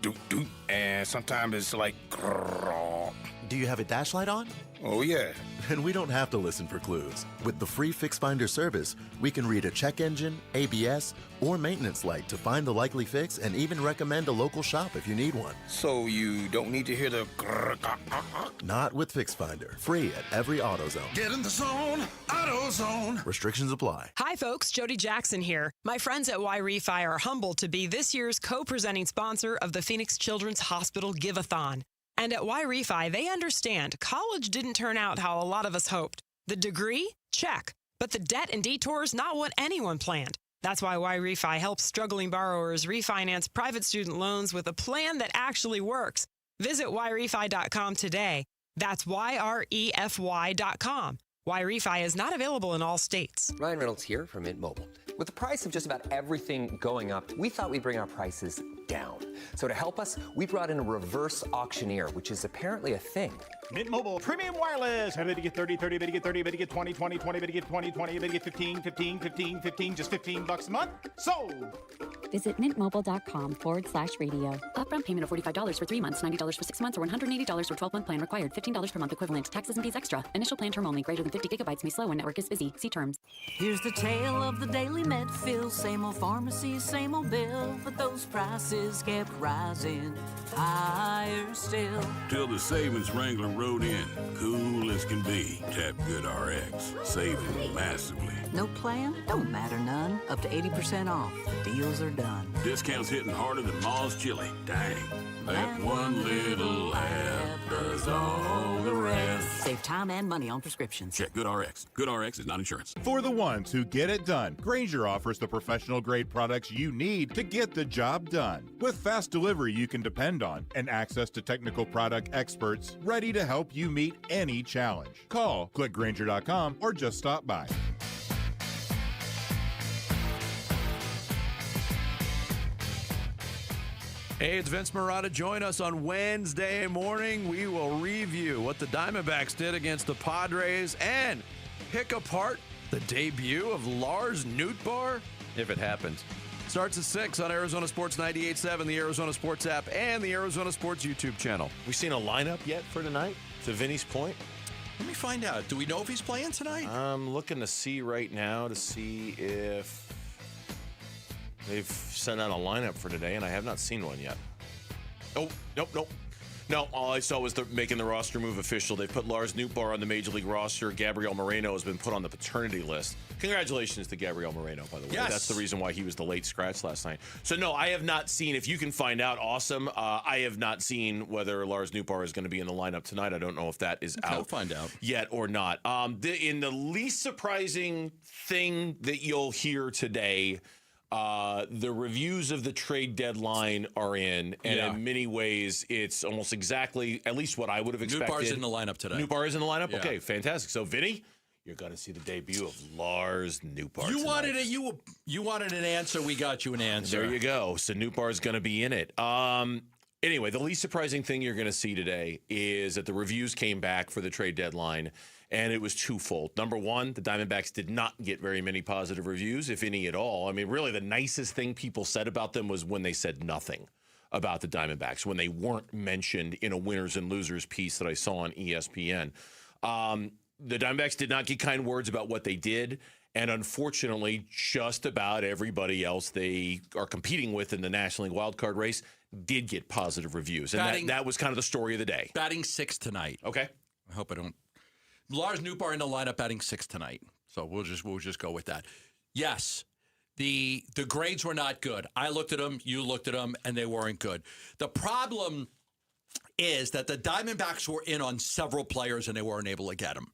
doot doot, and sometimes it's like grrr. Do you have a dash light on? Oh, yeah. And we don't have to listen for clues. With the free Fix Finder service, we can read a check engine, ABS, or maintenance light to find the likely fix and even recommend a local shop if you need one. So you don't need to hear the grrr. Not with Fix Finder. Free at every AutoZone. Get in the zone, AutoZone. Restrictions apply. Hi, folks. Jody Jackson here. My friends at Y Refi are humbled to be this year's co-presenting sponsor of the Phoenix Children's Hospital Give-a-thon. And at Y Refi, they understand college didn't turn out how a lot of us hoped. The degree? Check. But the debt and detours, not what anyone planned. That's why Y Refi helps struggling borrowers refinance private student loans with a plan that actually works. Visit YRefi.com today. That's YREFY.com. Y-Refi is not available in all states. Ryan Reynolds here from Mint Mobile. With the price of just about everything going up, we thought we'd bring our prices down. So to help us, we brought in a reverse auctioneer, which is apparently a thing. Mint Mobile Premium Wireless. How to get 30, 30, bit to get 30, bit to get 20, 20, 20, bit to get 20, 20, bit to get 15, 15, 15, 15, just $15 a month? Sold! Visit mintmobile.com/radio. Upfront payment of $45 for 3 months, $90 for 6 months, or $180 for 12-month plan required. $15 per month equivalent. Taxes and fees extra. Initial plan term only. Greater than 50 gigabytes may slow when network is busy. See terms. Here's the tale of the daily med fill. Same old pharmacy, same old bill. But those prices kept rising higher still. Till the savings wrangler rode in. Cool as can be. Tap GoodRx. Saving massively. No plan? Don't matter none. Up to 80% off. Deals are done. Discounts hitting harder than Ma's chili. Dang. That one little app does all the rest. Save time and money on prescriptions. Check GoodRx. GoodRx is not insurance. For the ones who get it done, Grainger offers the professional-grade products you need to get the job done. With fast delivery you can depend on and access to technical product experts ready to help you meet any challenge. Call, click Grainger.com, or just stop by. Hey, it's Vince Marotta. Join us on Wednesday morning. We will review what the Diamondbacks did against the Padres and pick apart the debut of Lars Nootbaar, if it happens. Starts at 6 on Arizona Sports 98.7, the Arizona Sports app, and the Arizona Sports YouTube channel. We seen a lineup yet for tonight, to Vinny's point? Let me find out. Do we know if he's playing tonight? I'm looking to see right now to see if they've sent out a lineup for today, and I have not seen one yet. Oh, nope. No, all I saw was making the roster move official. They put Lars Nootbaar on the Major League roster. Gabriel Moreno has been put on the paternity list. Congratulations to Gabriel Moreno, by the way. Yes. That's the reason why he was the late scratch last night. So, no, I have not seen. If you can find out, awesome. I have not seen whether Lars Nootbaar is going to be in the lineup tonight. I don't know if that is out. I'll find out. Yet or not. In the least surprising thing that you'll hear today, the reviews of the trade deadline are in, and in many ways, it's almost exactly at least what I would have expected. Nootbaar's in the lineup today. Nootbaar is in the lineup? Yeah. Okay, fantastic. So, Vinny, you're going to see the debut of Lars Nootbaar You tonight. you wanted an answer. We got you an answer. There you go. So Nootbaar is going to be in it. Anyway, the least surprising thing you're going to see today is that the reviews came back for the trade deadline, and it was twofold. Number one, the Diamondbacks did not get very many positive reviews, if any at all. I mean, really, the nicest thing people said about them was when they said nothing about the Diamondbacks, when they weren't mentioned in a winners and losers piece that I saw on ESPN. The Diamondbacks did not get kind words about what they did, and unfortunately, just about everybody else they are competing with in the National League wildcard race did get positive reviews. And that was kind of the story of the day. Batting 6 tonight. Okay. I hope I don't. Lars Nootbaar in the lineup batting 6 tonight. So we'll just go with that. Yes, the grades were not good. I looked at them, you looked at them, and they weren't good. The problem is that the Diamondbacks were in on several players and they weren't able to get them.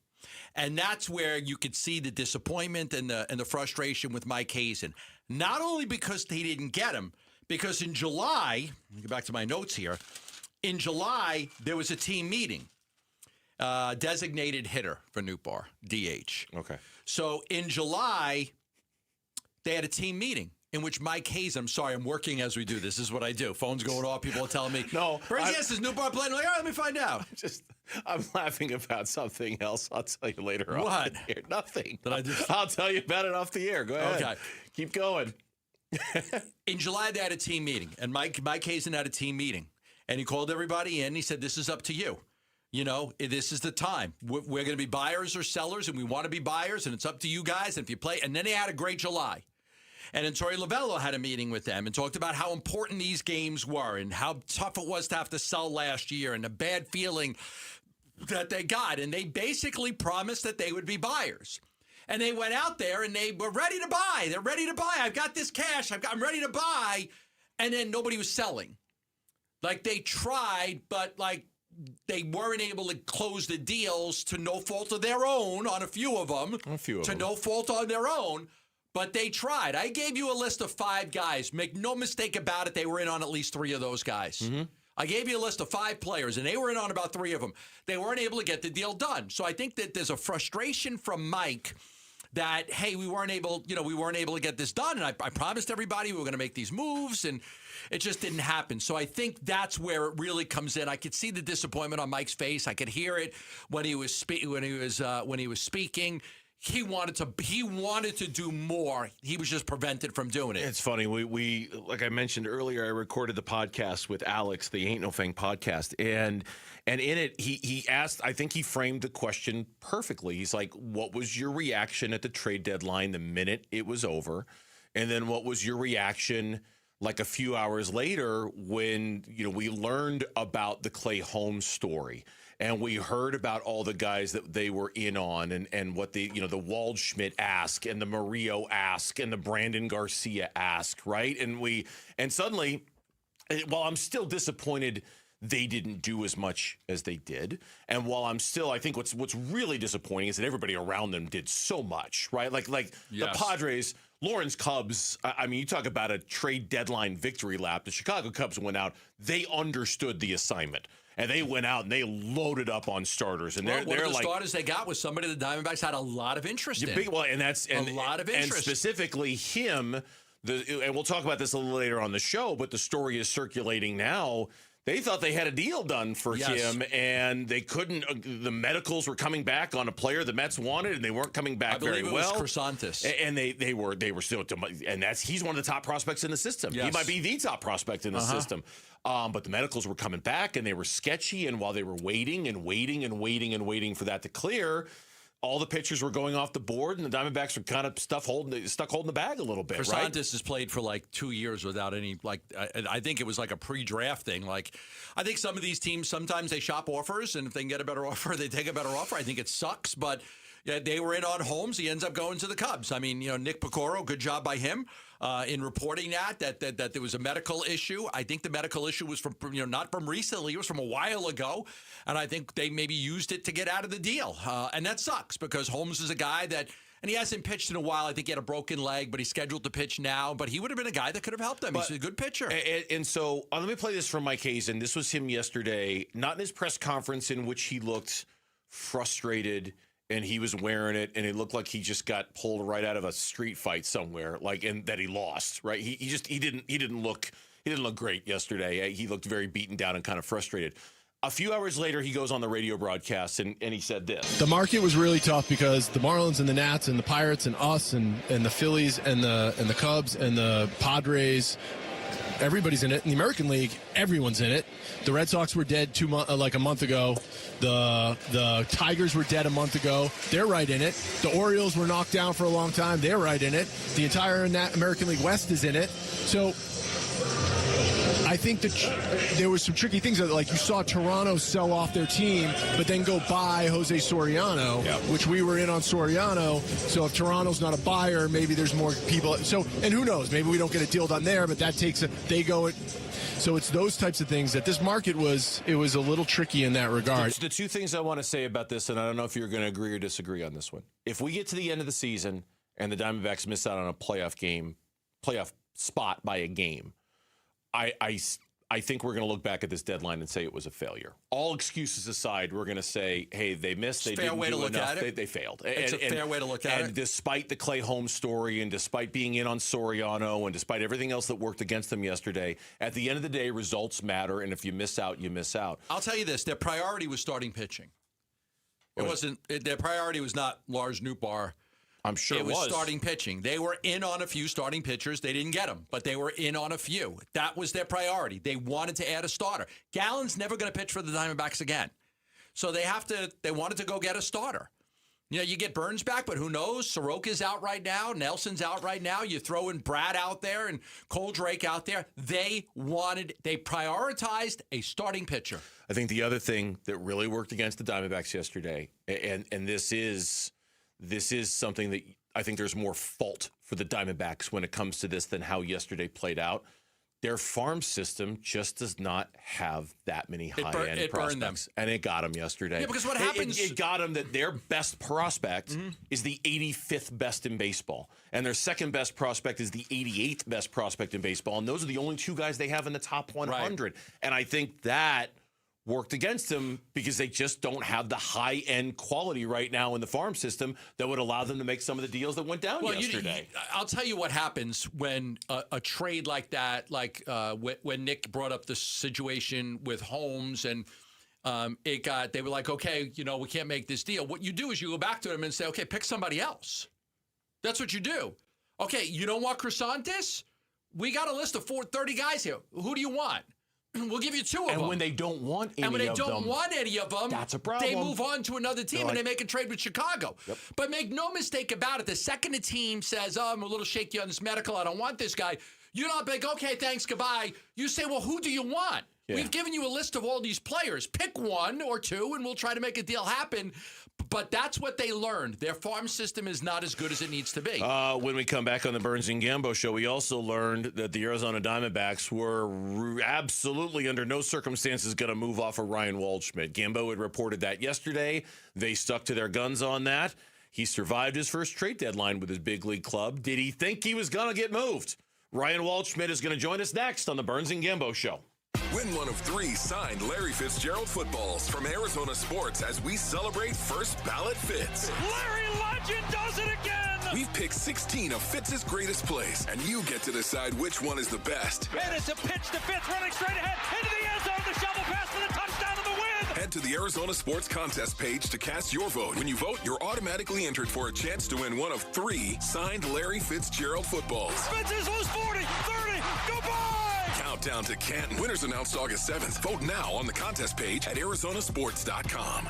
And that's where you could see the disappointment and the frustration with Mike Hazen. Not only because he didn't get him, because in July, let me get back to my notes here. In July, there was a team meeting. Designated hitter for Nootbaar, DH. Okay. So in July, they had a team meeting in which Mike Hayes, I'm sorry, I'm working as we do. This is what I do. Phone's going off. People are telling me, no. Yes, is Nootbaar playing? I'm like, all right, let me find out. I'm laughing about something else. I'll tell you later on. What? Nothing. Did I do? I'll tell you about it off the air. Go ahead. Okay. Keep going. In July, they had a team meeting, and Mike Hazen had a team meeting, and he called everybody in. He said, this is up to you. You know, this is the time. We're going to be buyers or sellers, and we want to be buyers, and it's up to you guys. And if you play, and then they had a great July. And then Torey Lovello had a meeting with them and talked about how important these games were and how tough it was to have to sell last year and the bad feeling that they got. And they basically promised that they would be buyers. And they went out there and they were ready to buy. They're ready to buy. I've got this cash. I'm ready to buy. And then nobody was selling. Like they tried, but like they weren't able to close the deals to no fault of their own on a few of them. No fault on their own. But they tried. I gave you a list of 5 guys. Make no mistake about it. They were in on at least 3 of those guys. Mm-hmm. I gave you a list of 5 players, and they were in on about 3 of them. They weren't able to get the deal done. So I think that there's a frustration from Mike that, hey, we weren't able to get this done. And I promised everybody we were going to make these moves, and it just didn't happen. So I think that's where it really comes in. I could see the disappointment on Mike's face. I could hear it when he was speaking. He wanted to do more. He was just prevented from doing it. It's funny. We like I mentioned earlier, I recorded the podcast with Alex, the Ain't No Thing podcast, and in it he asked. I think he framed the question perfectly. He's like, "What was your reaction at the trade deadline the minute it was over, and then what was your reaction like a few hours later when we learned about the Clay Holmes story?" And we heard about all the guys that they were in on and what the Waldschmidt ask and the Murillo ask and the Brandon Garcia ask, right? And suddenly, while I'm still disappointed they didn't do as much as they did, and while I think what's really disappointing is that everybody around them did so much, right? Like the Padres, Lawrence Cubs, I mean, you talk about a trade deadline victory lap. The Chicago Cubs went out. They understood the assignment. And they went out and they loaded up on starters. And one of the starters they got was somebody the Diamondbacks had a lot of interest in. A lot of interest. And specifically him, and we'll talk about this a little later on the show, but the story is circulating now. They thought they had a deal done for him, and they couldn't. The medicals were coming back on a player the Mets wanted, and they weren't coming back very well. I believe it was Crisantis. And they were still, and he's one of the top prospects in the system. Yes. He might be the top prospect in the system. But the medicals were coming back, and they were sketchy. And while they were waiting for that to clear, all the pitchers were going off the board, and the Diamondbacks were kind of stuck holding the bag a little bit. Crisantis has played for like 2 years without any, I think it was like a pre-draft thing. Like, I think some of these teams, sometimes they shop offers, and if they can get a better offer, they take a better offer. I think it sucks, but yeah, they were in on Holmes. He ends up going to the Cubs. I mean, Nick Pecoro, good job by him in reporting that there was a medical issue. I think the medical issue was from not from recently. It was from a while ago, and I think they maybe used it to get out of the deal. And that sucks because Holmes is a guy that. And he hasn't pitched in a while. I think he had a broken leg, but he's scheduled to pitch now. But he would have been a guy that could have helped them. He's a good pitcher. And so let me play this from Mike Hazen. This was him yesterday, not in his press conference in which he looked frustrated and he was wearing it, and it looked like he just got pulled right out of a street fight somewhere, and that he lost. Right? He didn't look great yesterday. He looked very beaten down and kind of frustrated. A few hours later, he goes on the radio broadcast, and he said this. The market was really tough because the Marlins and the Nats and the Pirates and us and the Phillies and the Cubs and the Padres, everybody's in it. In the American League, everyone's in it. The Red Sox were dead a month ago. The Tigers were dead a month ago. They're right in it. The Orioles were knocked down for a long time. They're right in it. The entire American League West is in it. So I think that there was some tricky things, like you saw Toronto sell off their team, but then go buy Jose Soriano, which we were in on Soriano. So if Toronto's not a buyer, maybe there's more people. So, and who knows? Maybe we don't get a deal done there, but that takes they go it. So it's those types of things that this market was a little tricky in that regard. The two things I want to say about this, and I don't know if you're going to agree or disagree on this one. If we get to the end of the season and the Diamondbacks miss out on a playoff spot by a game, I think we're going to look back at this deadline and say it was a failure. All excuses aside, we're going to say, hey, they missed. They didn't do enough. They failed. It's a fair way to look at it. And despite the Clay Holmes story and despite being in on Soriano and despite everything else that worked against them yesterday, at the end of the day, results matter. And if you miss out, you miss out. I'll tell you this. Their priority was starting pitching. Their priority was not Lars Nootbaar. I'm sure it was starting pitching. They were in on a few starting pitchers. They didn't get them, but they were in on a few. That was their priority. They wanted to add a starter. Gallen's never going to pitch for the Diamondbacks again. So they wanted to go get a starter. You get Burns back, but who knows? Soroka's out right now. Nelson's out right now. You throw in Brad out there and Cole Drake out there. They prioritized a starting pitcher. I think the other thing that really worked against the Diamondbacks yesterday, and this is something that I think there's more fault for the Diamondbacks when it comes to this than how yesterday played out. their farm system just does not have that many high-end burned them. prospects. And it got them yesterday. Yeah, because what happens... It got them that their best prospect is the 85th best in baseball. And their second best prospect is the 88th best prospect in baseball. And those are the only two guys they have in the top 100. Right. And I think that worked against them because they just don't have the high-end quality right now in the farm system that would allow them to make some of the deals that went down yesterday. I'll tell you what happens when a trade like that, like when Nick brought up the situation with Holmes and they were like, okay, we can't make this deal. What you do is you go back to them and say, okay, pick somebody else. That's what you do. Okay, you don't want Crisantis? We got a list of 30 guys here. Who do you want? We'll give you 2 of them. And when they don't want any of them, that's a problem. They move on to another team and they make a trade with Chicago. Yep. But make no mistake about it, the second a team says, I'm a little shaky on this medical, I don't want this guy, you're not big, okay, thanks, goodbye. You say, well, who do you want? Yeah. We've given you a list of all these players. Pick 1 or 2 and we'll try to make a deal happen. But that's what they learned. Their farm system is not as good as it needs to be. When we come back on the Burns and Gambo show, we also learned that the Arizona Diamondbacks were absolutely under no circumstances going to move off of Ryan Waldschmidt. Gambo had reported that yesterday. They stuck to their guns on that. He survived his first trade deadline with his big league club. Did he think he was going to get moved? Ryan Waldschmidt is going to join us next on the Burns and Gambo show. Win one of 3 signed Larry Fitzgerald footballs from Arizona Sports as we celebrate First Ballot Fitz. Larry Legend does it again! We've picked 16 of Fitz's greatest plays, and you get to decide which one is the best. And it's a pitch to Fitz, running straight ahead into the end zone, the shovel pass for the touchdown of the win! Head to the Arizona Sports Contest page to cast your vote. When you vote, you're automatically entered for a chance to win one of 3 signed Larry Fitzgerald footballs. Fitz is loose 40, 30, goodbye! Countdown to Canton. Winners announced August 7th. Vote now on the contest page at arizonasports.com.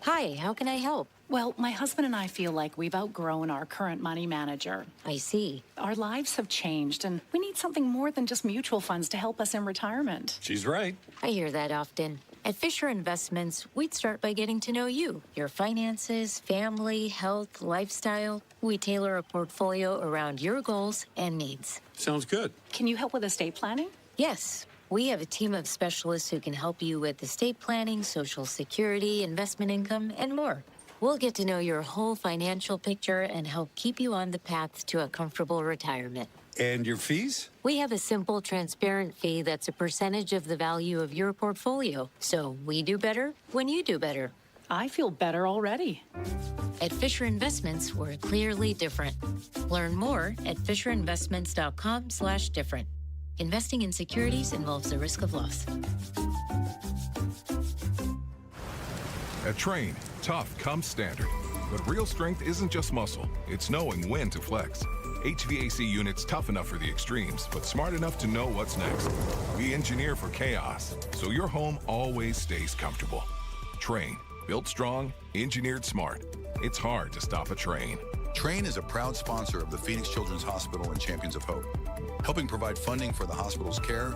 Hi, how can I help? Well, my husband and I feel like we've outgrown our current money manager. I see. Our lives have changed, and we need something more than just mutual funds to help us in retirement. She's right. I hear that often. At Fisher Investments, we'd start by getting to know you, your finances, family, health, lifestyle. We tailor a portfolio around your goals and needs. Sounds good. Can you help with estate planning? Yes. We have a team of specialists who can help you with estate planning, Social Security, investment income, and more. We'll get to know your whole financial picture and help keep you on the path to a comfortable retirement. And your fees? We have a simple, transparent fee that's a percentage of the value of your portfolio. So we do better when you do better. I feel better already. At Fisher Investments, we're clearly different. Learn more at fisherinvestments.com/different. Investing in securities involves the risk of loss. At Train, tough comes standard. But real strength isn't just muscle, it's knowing when to flex. HVAC units tough enough for the extremes, but smart enough to know what's next. We engineer for chaos, so your home always stays comfortable. Train, built strong, engineered smart. It's hard to stop a train. Train is a proud sponsor of the Phoenix Children's Hospital and Champions of Hope, helping provide funding for the hospital's care,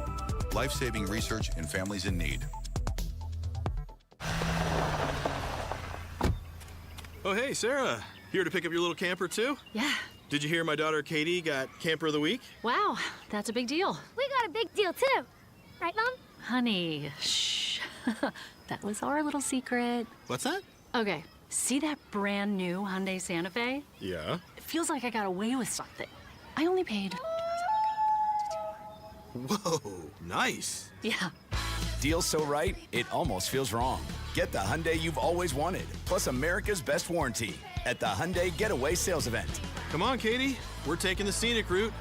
life-saving research, and families in need. Oh, hey, Sarah. Here to pick up your little camper, too? Yeah. Did you hear my daughter Katie got Camper of the Week? Wow, that's a big deal. We got a big deal, too. Right, Mom? Honey, shh. That was our little secret. What's that? Okay, see that brand new Hyundai Santa Fe? Yeah. It feels like I got away with something. I only paid... Whoa, nice. Yeah. Deal so right, it almost feels wrong. Get the Hyundai you've always wanted, plus America's best warranty at the Hyundai Getaway Sales Event. Come on, Katie. We're taking the scenic route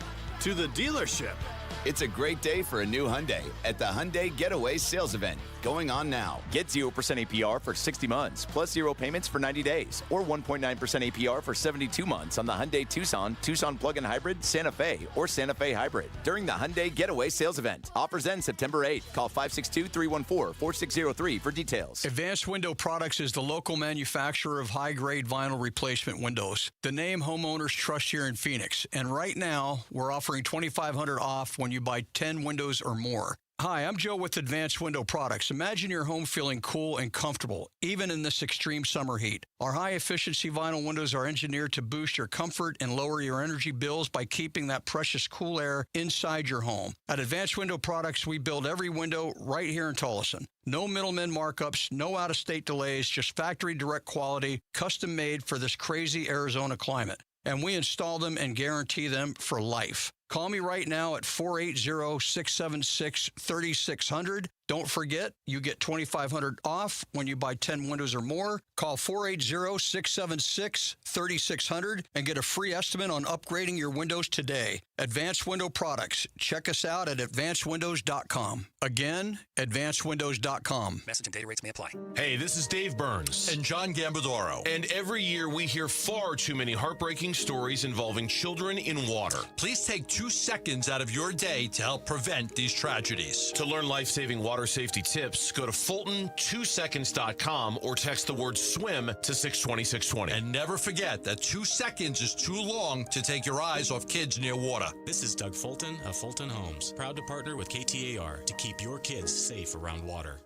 to the dealership. It's a great day for a new Hyundai at the Hyundai Getaway Sales Event. Going on now. Get 0% APR for 60 months, plus 0 payments for 90 days, or 1.9% APR for 72 months on the Hyundai Tucson, Tucson Plug-in Hybrid, Santa Fe, or Santa Fe Hybrid during the Hyundai Getaway Sales Event. Offers end September 8th. Call 562-314-4603 for details. Advanced Window Products is the local manufacturer of high-grade vinyl replacement windows. The name homeowners trust here in Phoenix. And right now, we're offering $2,500 off when you buy 10 windows or more. Hi, I'm Joe with Advanced Window Products. Imagine your home feeling cool and comfortable, even in this extreme summer heat. Our high-efficiency vinyl windows are engineered to boost your comfort and lower your energy bills by keeping that precious cool air inside your home. At Advanced Window Products, we build every window right here in Tolleson. No middlemen markups, no out-of-state delays, just factory direct quality, custom made for this crazy Arizona climate. And we install them and guarantee them for life. Call me right now at 480-676-3600. Don't forget, you get $2,500 off when you buy 10 windows or more. Call 480-676-3600 and get a free estimate on upgrading your windows today. Advanced Window Products. Check us out at advancedwindows.com. Again, advancedwindows.com. Message and data rates may apply. Hey, this is Dave Burns. And John Gambadoro. And every year we hear far too many heartbreaking stories involving children in water. Please take 2 seconds out of your day to help prevent these tragedies. To learn life-saving water safety tips, go to Fulton2seconds.com or text the word SWIM to 620-620. And never forget that 2 seconds is too long to take your eyes off kids near water. This is Doug Fulton of Fulton Homes, proud to partner with KTAR to keep your kids safe around water.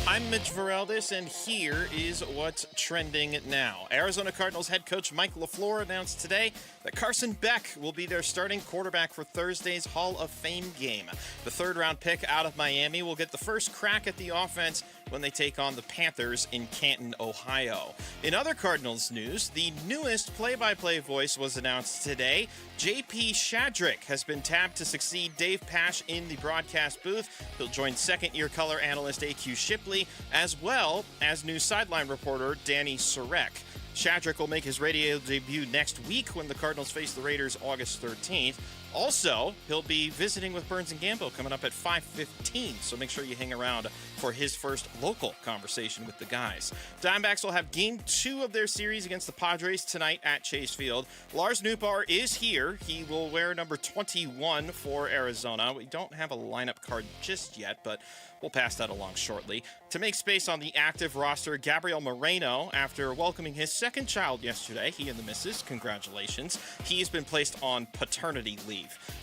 I'm Mitch Vareldis, and here is what's trending now. Arizona Cardinals head coach Mike LaFleur announced today that Carson Beck will be their starting quarterback for Thursday's Hall of Fame game. The third-round pick out of Miami will get the first crack at the offense when they take on the Panthers in Canton, Ohio. In other Cardinals news, the newest play-by-play voice was announced today. J.P. Shadrick has been tapped to succeed Dave Pasch in the broadcast booth. He'll join second-year color analyst A.Q. Shipley, as well as new sideline reporter Danny Surek. Shadrick will make his radio debut next week when the Cardinals face the Raiders August 13th. Also, he'll be visiting with Burns and Gambo coming up at 5:15, so make sure you hang around for his first local conversation with the guys. Diamondbacks will have Game 2 of their series against the Padres tonight at Chase Field. Lars Nootbaar is here. He will wear number 21 for Arizona. We don't have a lineup card just yet, but we'll pass that along shortly. To make space on the active roster, Gabriel Moreno, after welcoming his second child yesterday, he and the missus, congratulations, he's been placed on paternity leave.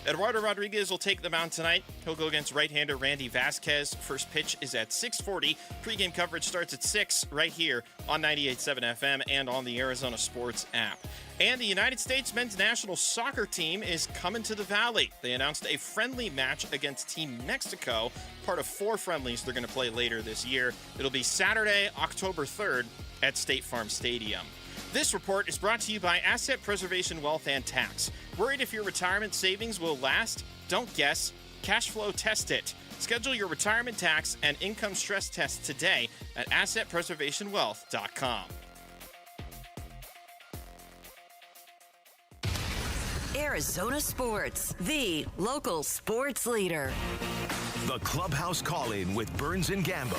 Eduardo Rodriguez will take the mound tonight. He'll go against right-hander Randy Vasquez. First pitch is at 6:40. Pre-game coverage starts at 6 right here on 98.7 FM and on the Arizona Sports app. And the United States men's national soccer team is coming to the Valley. They announced a friendly match against Team Mexico, part of 4 friendlies they're going to play later this year. It'll be Saturday, October 3rd at State Farm Stadium. This report is brought to you by Asset Preservation Wealth and Tax. Worried if your retirement savings will last? Don't guess. Cash flow test it. Schedule your retirement tax and income stress test today at assetpreservationwealth.com. Arizona Sports, the local sports leader. The Clubhouse Call-In with Burns and Gambo.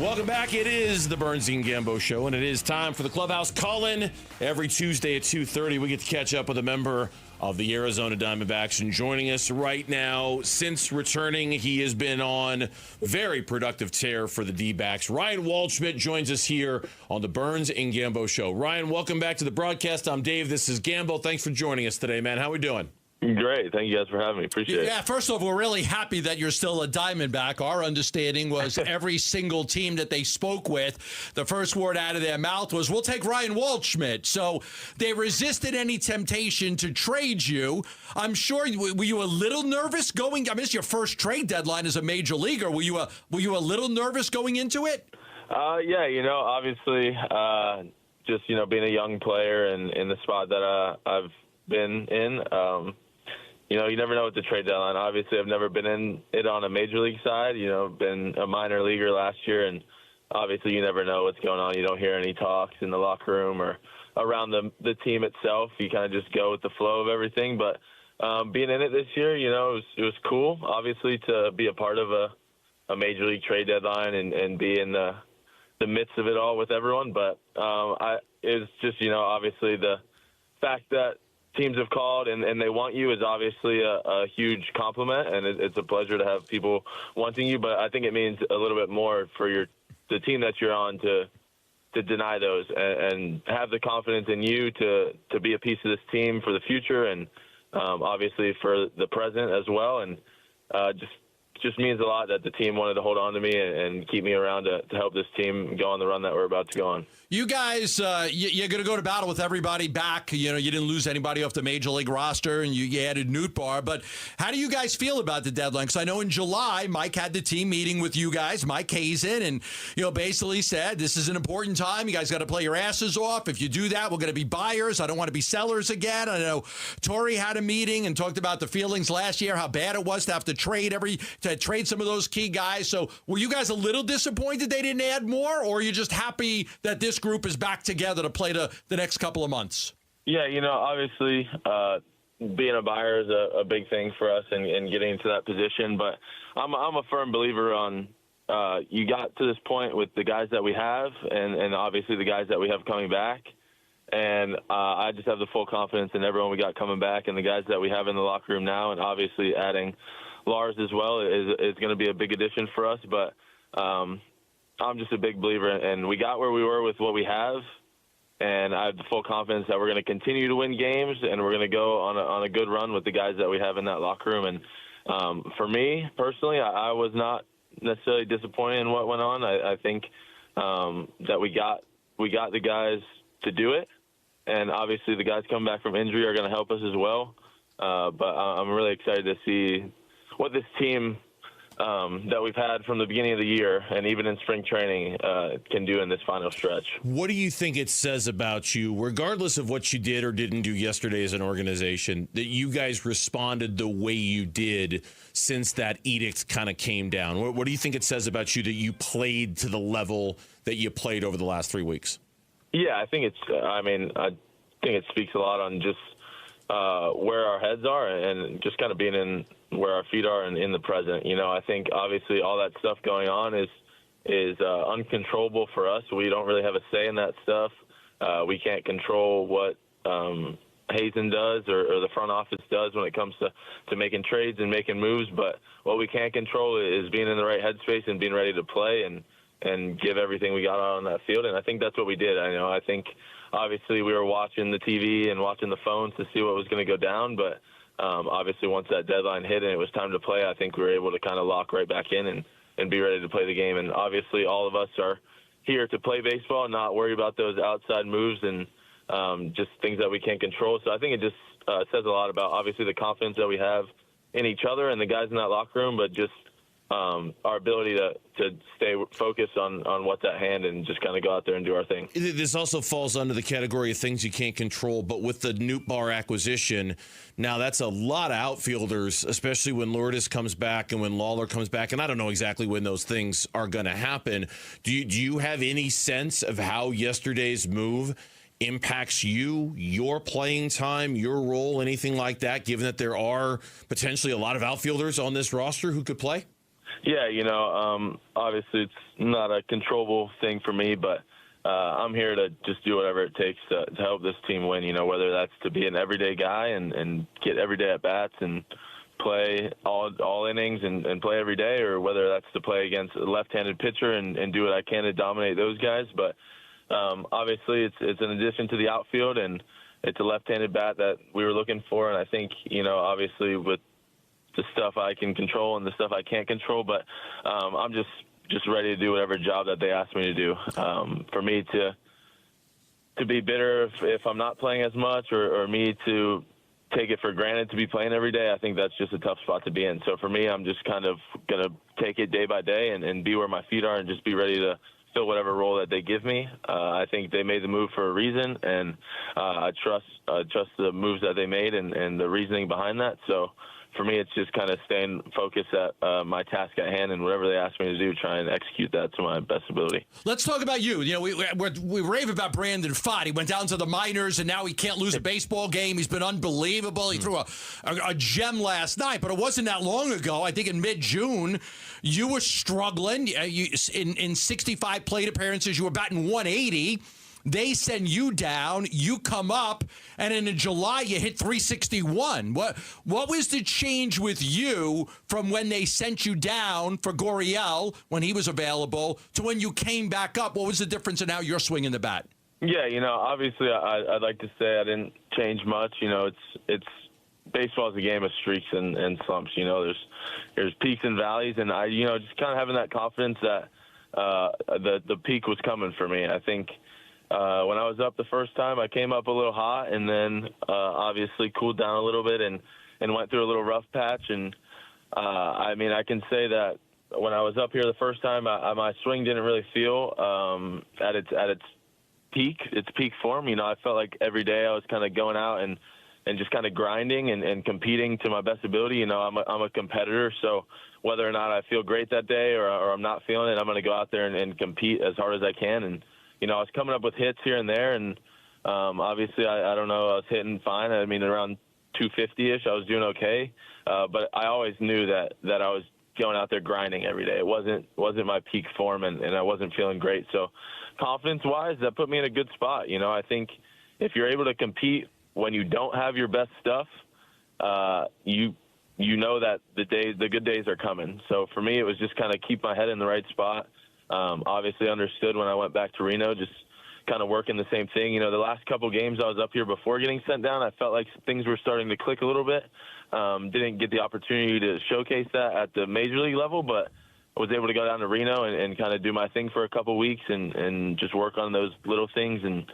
Welcome back. It is the Burns and Gambo Show, and it is time for the Clubhouse Call-In. Every Tuesday at 2:30, we get to catch up with a member of the Arizona Diamondbacks, and joining us right now, since returning, he has been on very productive tear for the D-backs. Ryan Waldschmidt joins us here on the Burns and Gambo Show. Ryan, welcome back to the broadcast. I'm Dave. This is Gambo. Thanks for joining us today, man. How we doing? Great. Thank you guys for having me. Appreciate it. Yeah, first off, we're really happy that you're still a Diamondback. Our understanding was every single team that they spoke with, the first word out of their mouth was, we'll take Ryan Waldschmidt. So they resisted any temptation to trade you. I'm sure, were you a little nervous going? I mean, it's your first trade deadline as a major leaguer. Were you a little nervous going into it? Yeah, obviously, just, being a young player and in the spot that I've been in, you never know with the trade deadline. Obviously, I've never been in it on a major league side, been a minor leaguer last year, and obviously you never know what's going on. You don't hear any talks in the locker room or around the team itself. You kind of just go with the flow of everything. But being in it this year, it was cool, obviously, to be a part of a major league trade deadline and be in the midst of it all with everyone. But it was just, obviously the fact that teams have called and they want you is obviously a huge compliment, and it's a pleasure to have people wanting you. But I think it means a little bit more for the team that you're on to to deny those and have the confidence in you to be a piece of this team for the future and obviously for the present as well. And just means a lot that the team wanted to hold on to me and keep me around to help this team go on the run that we're about to go on. You guys, you're going to go to battle with everybody back. You didn't lose anybody off the Major League roster, and you added Nootbaar. But how do you guys feel about the deadline? Because I know in July, Mike had the team meeting with you guys, Mike Hazen, and basically said this is an important time. You guys got to play your asses off. If you do that, we're going to be buyers. I don't want to be sellers again. I know Torrey had a meeting and talked about the feelings last year, how bad it was to have to trade some of those key guys. So were you guys a little disappointed they didn't add more, or are you just happy that this group is back together to play the next couple of months? Yeah, obviously being a buyer is a big thing for us and getting to that position. But I'm a firm believer on you got to this point with the guys that we have and obviously the guys that we have coming back. And I just have the full confidence in everyone we got coming back and the guys that we have in the locker room now. And obviously adding Lars as well is going to be a big addition for us. But I'm just a big believer, and we got where we were with what we have, and I have the full confidence that we're going to continue to win games, and we're going to go on a good run with the guys that we have in that locker room. And for me personally, I was not necessarily disappointed in what went on. I think that we got the guys to do it, and obviously the guys coming back from injury are going to help us as well. But I'm really excited to see what this team that we've had from the beginning of the year and even in spring training can do in this final stretch. What do you think it says about you, regardless of what you did or didn't do yesterday as an organization, that you guys responded the way you did since that edict kind of came down? What do you think it says about you that you played to the level that you played over the last 3 weeks? Yeah, I think I think it speaks a lot on just where our heads are and just kind of being in where our feet are and in the present. I think obviously all that stuff going on is uncontrollable for us. We don't really have a say in that stuff. We can't control what Hazen does or the front office does when it comes to making trades and making moves. But what we can control is being in the right headspace and being ready to play and give everything we got on that field. And I think that's what we did. I think obviously we were watching the TV and watching the phones to see what was going to go down. But obviously once that deadline hit and it was time to play, I think we were able to kind of lock right back in and be ready to play the game. And obviously all of us are here to play baseball and not worry about those outside moves and just things that we can't control. So I think it just says a lot about obviously the confidence that we have in each other and the guys in that locker room, but just our ability to stay focused on what's at hand and just kind of go out there and do our thing. This also falls under the category of things you can't control, but with the Nootbaar acquisition, now that's a lot of outfielders, especially when Lourdes comes back and when Lawler comes back, and I don't know exactly when those things are going to happen. Do you have any sense of how yesterday's move impacts you, your playing time, your role, anything like that, given that there are potentially a lot of outfielders on this roster who could play? Yeah, obviously it's not a controllable thing for me, but I'm here to just do whatever it takes to help this team win, whether that's to be an everyday guy and get everyday at-bats and play all innings and play every day, or whether that's to play against a left-handed pitcher and do what I can to dominate those guys. But obviously it's an addition to the outfield, and it's a left-handed bat that we were looking for, and I think, obviously with the stuff I can control and the stuff I can't control, but I'm just ready to do whatever job that they ask me to do. For me to be bitter if I'm not playing as much, or me to take it for granted to be playing every day, I think that's just a tough spot to be in. So for me, I'm just kind of going to take it day by day and be where my feet are and just be ready to fill whatever role that they give me. I think they made the move for a reason, and I trust the moves that they made and the reasoning behind that. So for me, it's just kind of staying focused at my task at hand and whatever they ask me to do, try and execute that to my best ability. Let's talk about you. We rave about Brandon Pfaadt. He went down to the minors, and now he can't lose a baseball game. He's been unbelievable. He threw a gem last night, but it wasn't that long ago. I think in mid-June, you were struggling. In 65 plate appearances, you were batting 180. They send you down, you come up, and in July you hit 361. What was the change with you from when they sent you down for Gurriel when he was available to when you came back up? What was the difference in how you're swinging the bat? Yeah, obviously I'd like to say I didn't change much. It's baseball is a game of streaks and slumps. There's peaks and valleys, and I just kind of having that confidence that the peak was coming for me. I think when I was up the first time, I came up a little hot, and then obviously cooled down a little bit and went through a little rough patch. And I can say that when I was up here the first time, my swing didn't really feel at its peak form. I felt like every day I was kind of going out and just kind of grinding and competing to my best ability. I'm a competitor, so whether or not I feel great that day or I'm not feeling it, I'm going to go out there and compete as hard as I can. And, I was coming up with hits here and there, and obviously I don't know, I was hitting fine. Around 250-ish, I was doing okay. But I always knew that I was going out there grinding every day. It wasn't my peak form, and I wasn't feeling great. So confidence-wise, that put me in a good spot. I think if you're able to compete when you don't have your best stuff, you know that the good days are coming. So for me, it was just kind of keep my head in the right spot. Obviously understood when I went back to Reno, just kind of working the same thing. The last couple games I was up here before getting sent down, I felt like things were starting to click a little bit. Didn't get the opportunity to showcase that at the major league level, but I was able to go down to Reno and kind of do my thing for a couple weeks and just work on those little things and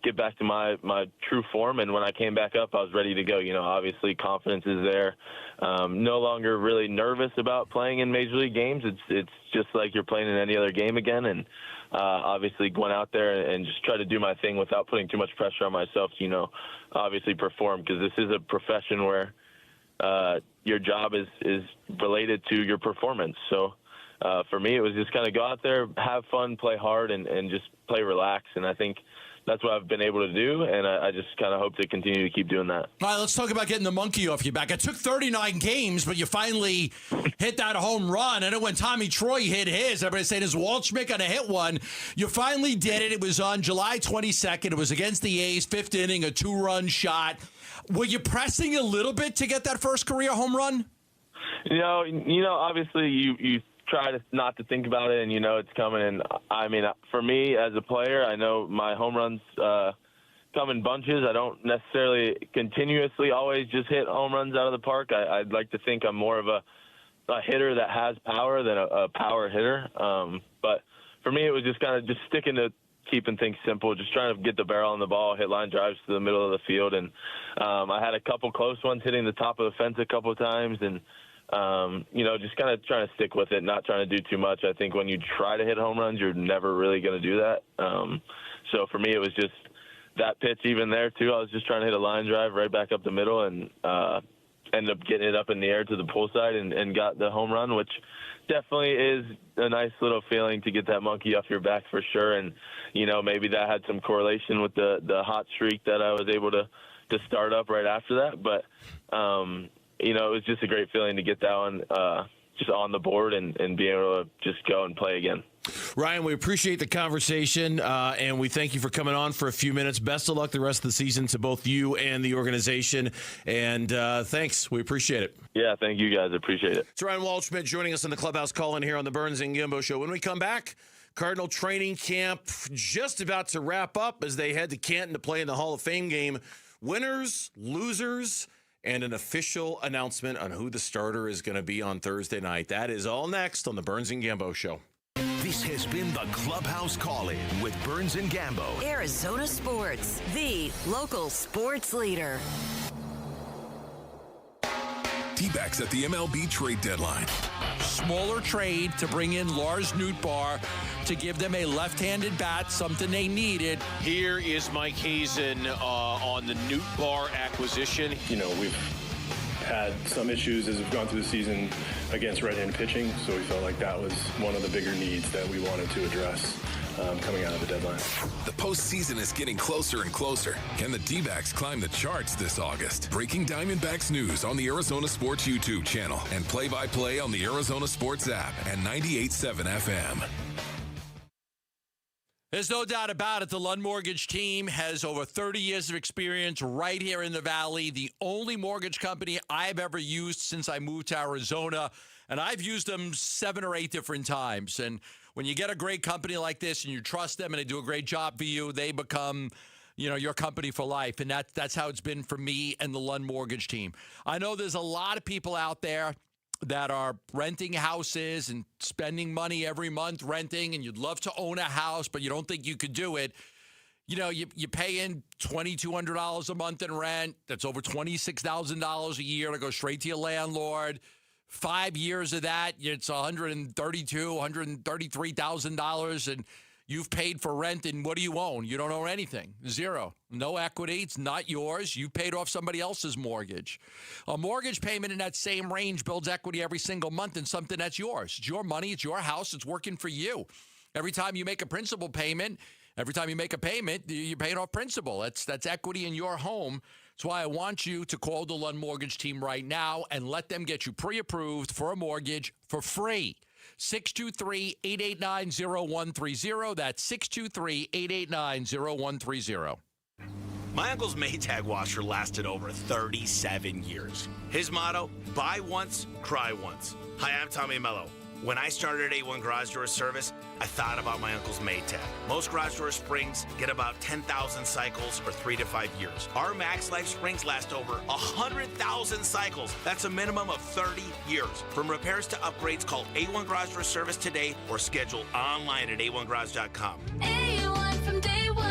get back to my true form. And when I came back up, I was ready to go. Obviously confidence is there. No longer really nervous about playing in major league games. It's just like you're playing in any other game again. And obviously went out there and just tried to do my thing without putting too much pressure on myself to, obviously perform, because this is a profession where your job is related to your performance. So for me, it was just kind of go out there, have fun, play hard, and just play relax. And I think that's what I've been able to do, and I just kind of hope to continue to keep doing that. All right, let's talk about getting the monkey off your back. It took 39 games, but you finally hit that home run. I know when Tommy Troy hit his, everybody saying, is Waldschmidt going to hit one? You finally did it. It was on July 22nd. It was against the A's, fifth inning, a 2-run shot. Were you pressing a little bit to get that first career home run? Obviously you try to not to think about it, and it's coming. And for me as a player, I know my home runs come in bunches. I don't necessarily continuously always just hit home runs out of the park. I'd like to think I'm more of a hitter that has power than a power hitter. But for me, it was just kind of just sticking to keeping things simple, just trying to get the barrel on the ball, hit line drives to the middle of the field. And I had a couple close ones hitting the top of the fence a couple of times, and just kind of trying to stick with it, not trying to do too much. I think when you try to hit home runs, you're never really going to do that. So for me, it was just that pitch even there, too. I was just trying to hit a line drive right back up the middle and ended up getting it up in the air to the pull side and got the home run, which definitely is a nice little feeling to get that monkey off your back for sure. And, maybe that had some correlation with the hot streak that I was able to start up right after that. But, it was just a great feeling to get that one just on the board and be able to just go and play again. Ryan, we appreciate the conversation, and we thank you for coming on for a few minutes. Best of luck the rest of the season to both you and the organization, and thanks. We appreciate it. Yeah, thank you guys. Appreciate it. It's Ryan Waldschmidt joining us on the Clubhouse call-in here on the Burns and Gambo Show. When we come back, Cardinal training camp just about to wrap up as they head to Canton to play in the Hall of Fame game. Winners, losers, and an official announcement on who the starter is going to be on Thursday night. That is all next on the Burns and Gambo Show. This has been the Clubhouse Call-In with Burns and Gambo. Arizona Sports, the local sports leader. D-backs at the MLB trade deadline. Smaller trade to bring in Lars Nootbaar to give them a left-handed bat, something they needed. Here is Mike Hazen on the Nootbaar acquisition. We've had some issues as we've gone through the season against right-handed pitching, so we felt like that was one of the bigger needs that we wanted to address coming out of the deadline. The postseason is getting closer and closer. Can the D-backs climb the charts this August? Breaking Diamondbacks news on the Arizona Sports YouTube channel and play-by-play on the Arizona Sports app and 98.7 FM. There's no doubt about it. The Lund Mortgage team has over 30 years of experience right here in the Valley. The only mortgage company I've ever used since I moved to Arizona, and I've used them 7 or 8 different times. And when you get a great company like this and you trust them and they do a great job for you, they become, your company for life. And that's how it's been for me and the Lund Mortgage team. I know there's a lot of people out there that are renting houses and spending money every month renting, and you'd love to own a house, but you don't think you could do it. You pay in $2,200 a month in rent. That's over $26,000 a year to go straight to your landlord. 5 years of that, it's $132,000, $133,000, and you've paid for rent, and what do you own? You don't own anything. Zero. No equity. It's not yours. You paid off somebody else's mortgage. A mortgage payment in that same range builds equity every single month in something that's yours. It's your money. It's your house. It's working for you. Every time you make a principal payment, every time you make a payment, you're paying off principal. That's equity in your home. That's why I want you to call the Lund Mortgage team right now and let them get you pre-approved for a mortgage for free. 623-889-0130. That's 623-889-0130. My uncle's Maytag washer lasted over 37 years. His motto, buy once, cry once. Hi, I'm Tommy Mello. When I started at A1 Garage Door Service, I thought about my uncle's Maytag. Most garage door springs get about 10,000 cycles or 3 to 5 years. Our Max Life springs last over 100,000 cycles. That's a minimum of 30 years. From repairs to upgrades, call A1 Garage Door Service today or schedule online at a1garage.com. A1 from day one.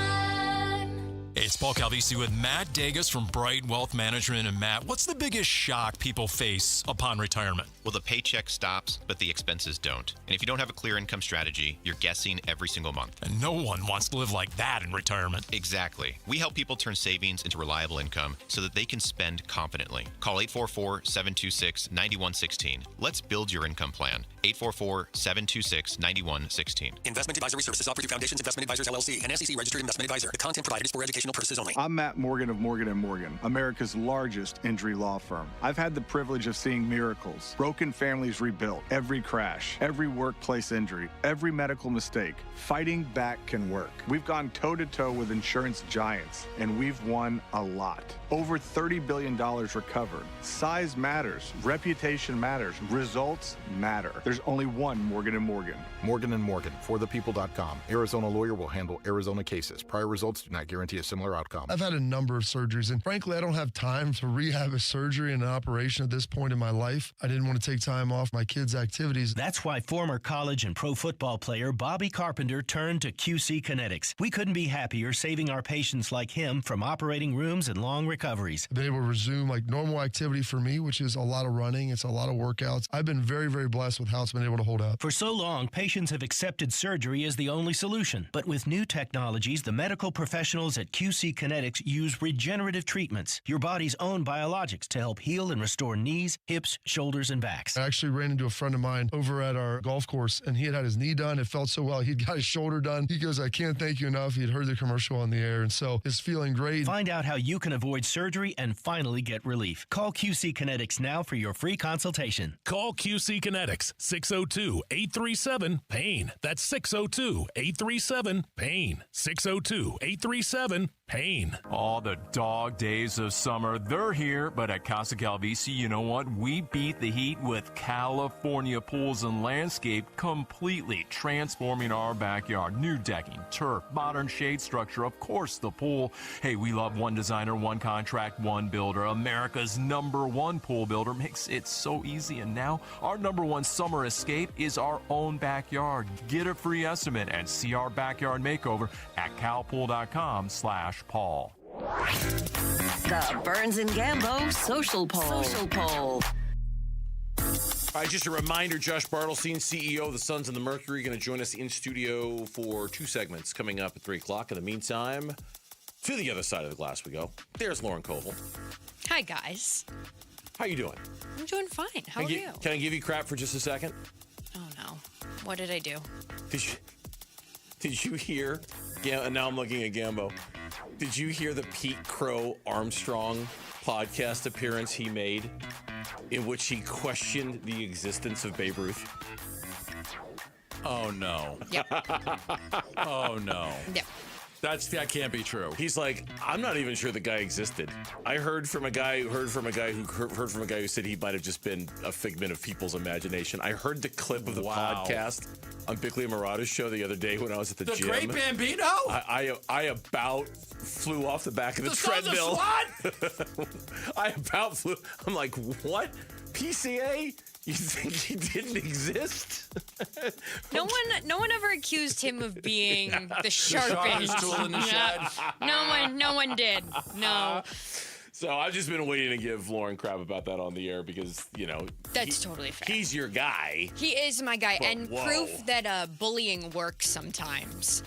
Hey, it's Paul Calvisi with Matt Dagas from Bright Wealth Management. And Matt, what's the biggest shock people face upon retirement? Well, the paycheck stops, but the expenses don't. And if you don't have a clear income strategy, you're guessing every single month. And no one wants to live like that in retirement. Exactly. We help people turn savings into reliable income so that they can spend confidently. Call 844-726-9116. Let's build your income plan. 844-726-9116. Investment advisory services offered through Foundations Investment Advisors, LLC, an SEC-registered investment advisor. The content provided is for educational purposes only. I'm Matt Morgan of Morgan & Morgan, America's largest injury law firm. I've had the privilege of seeing miracles, broken families rebuilt, every crash, every workplace injury, every medical mistake. Fighting back can work. We've gone toe-to-toe with insurance giants, and we've won a lot. Over $30 billion recovered. Size matters. Reputation matters. Results matter. There's only one Morgan & Morgan. Morgan & Morgan, forthepeople.com. Arizona lawyer will handle Arizona cases. Prior results do not guarantee a similar outcome. I've had a number of surgeries, and frankly, I don't have time to rehab a surgery and an operation at this point in my life. I didn't want to take time off my kids' activities. That's why former college and pro football player Bobby Carpenter turned to QC Kinetics. We couldn't be happier saving our patients like him from operating rooms and long recoveries. I've been able to resume like normal activity for me, which is a lot of running. It's a lot of workouts. I've been very, very blessed with how it's been able to hold up. For so long, patients have accepted surgery as the only solution. But with new technologies, the medical professionals at QC Kinetics use regenerative treatments, your body's own biologics, to help heal and restore knees, hips, shoulders, and backs. I actually ran into a friend of mine over at our golf course, and he had his knee done. It felt so well. He'd got his shoulder done. He goes, I can't thank you enough. He'd heard the commercial on the air, and so it's feeling great. Find out how you can avoid surgery and finally get relief. Call QC Kinetics now for your free consultation. Call QC Kinetics, 602-837-PAIN. That's 602-837-PAIN. 602-837-PAIN. All the dog days of summer, they're here, but at Casa Calvisi, you know what? We beat the heat with California Pools and Landscape, completely transforming our backyard. New decking, turf, modern shade structure, of course the pool. Hey, we love one designer, one contract, one builder. America's #1 pool builder makes it so easy. And now our #1 summer escape is our own backyard. Get a free estimate and see our backyard makeover at calpool.com/Paul. The Burns and Gambo Social Poll. All right, just a reminder, Josh Bartelstein, CEO of the Sons of the Mercury, going to join us in studio for 2 segments coming up at 3 o'clock. In the meantime, to the other side of the glass we go. There's Lauren Koval. Hi, guys. How you doing? I'm doing fine. How are you? Can I give you crap for just a second? Oh, no. What did I do? Did you hear? Yeah, now I'm looking at Gambo. Did you hear the Pete Crow Armstrong podcast appearance he made in which he questioned the existence of Babe Ruth? Oh, no. Yep. Oh, no. Yep. That can't be true. He's like, I'm not even sure the guy existed. I heard from a guy who said he might have just been a figment of people's imagination. I heard the clip of the podcast on Bickley and Murata's show the other day when I was at the gym. The Great Bambino? I about flew off the back of the treadmill. I about flew. I'm like, what? PCA? You think he didn't exist? No one ever accused him of being the sharpest tool in the shed. No one did. No. So I've just been waiting to give Lauren crap about that on the air because, That's totally fair. He's your guy. He is my guy, But and whoa. proof that bullying works sometimes.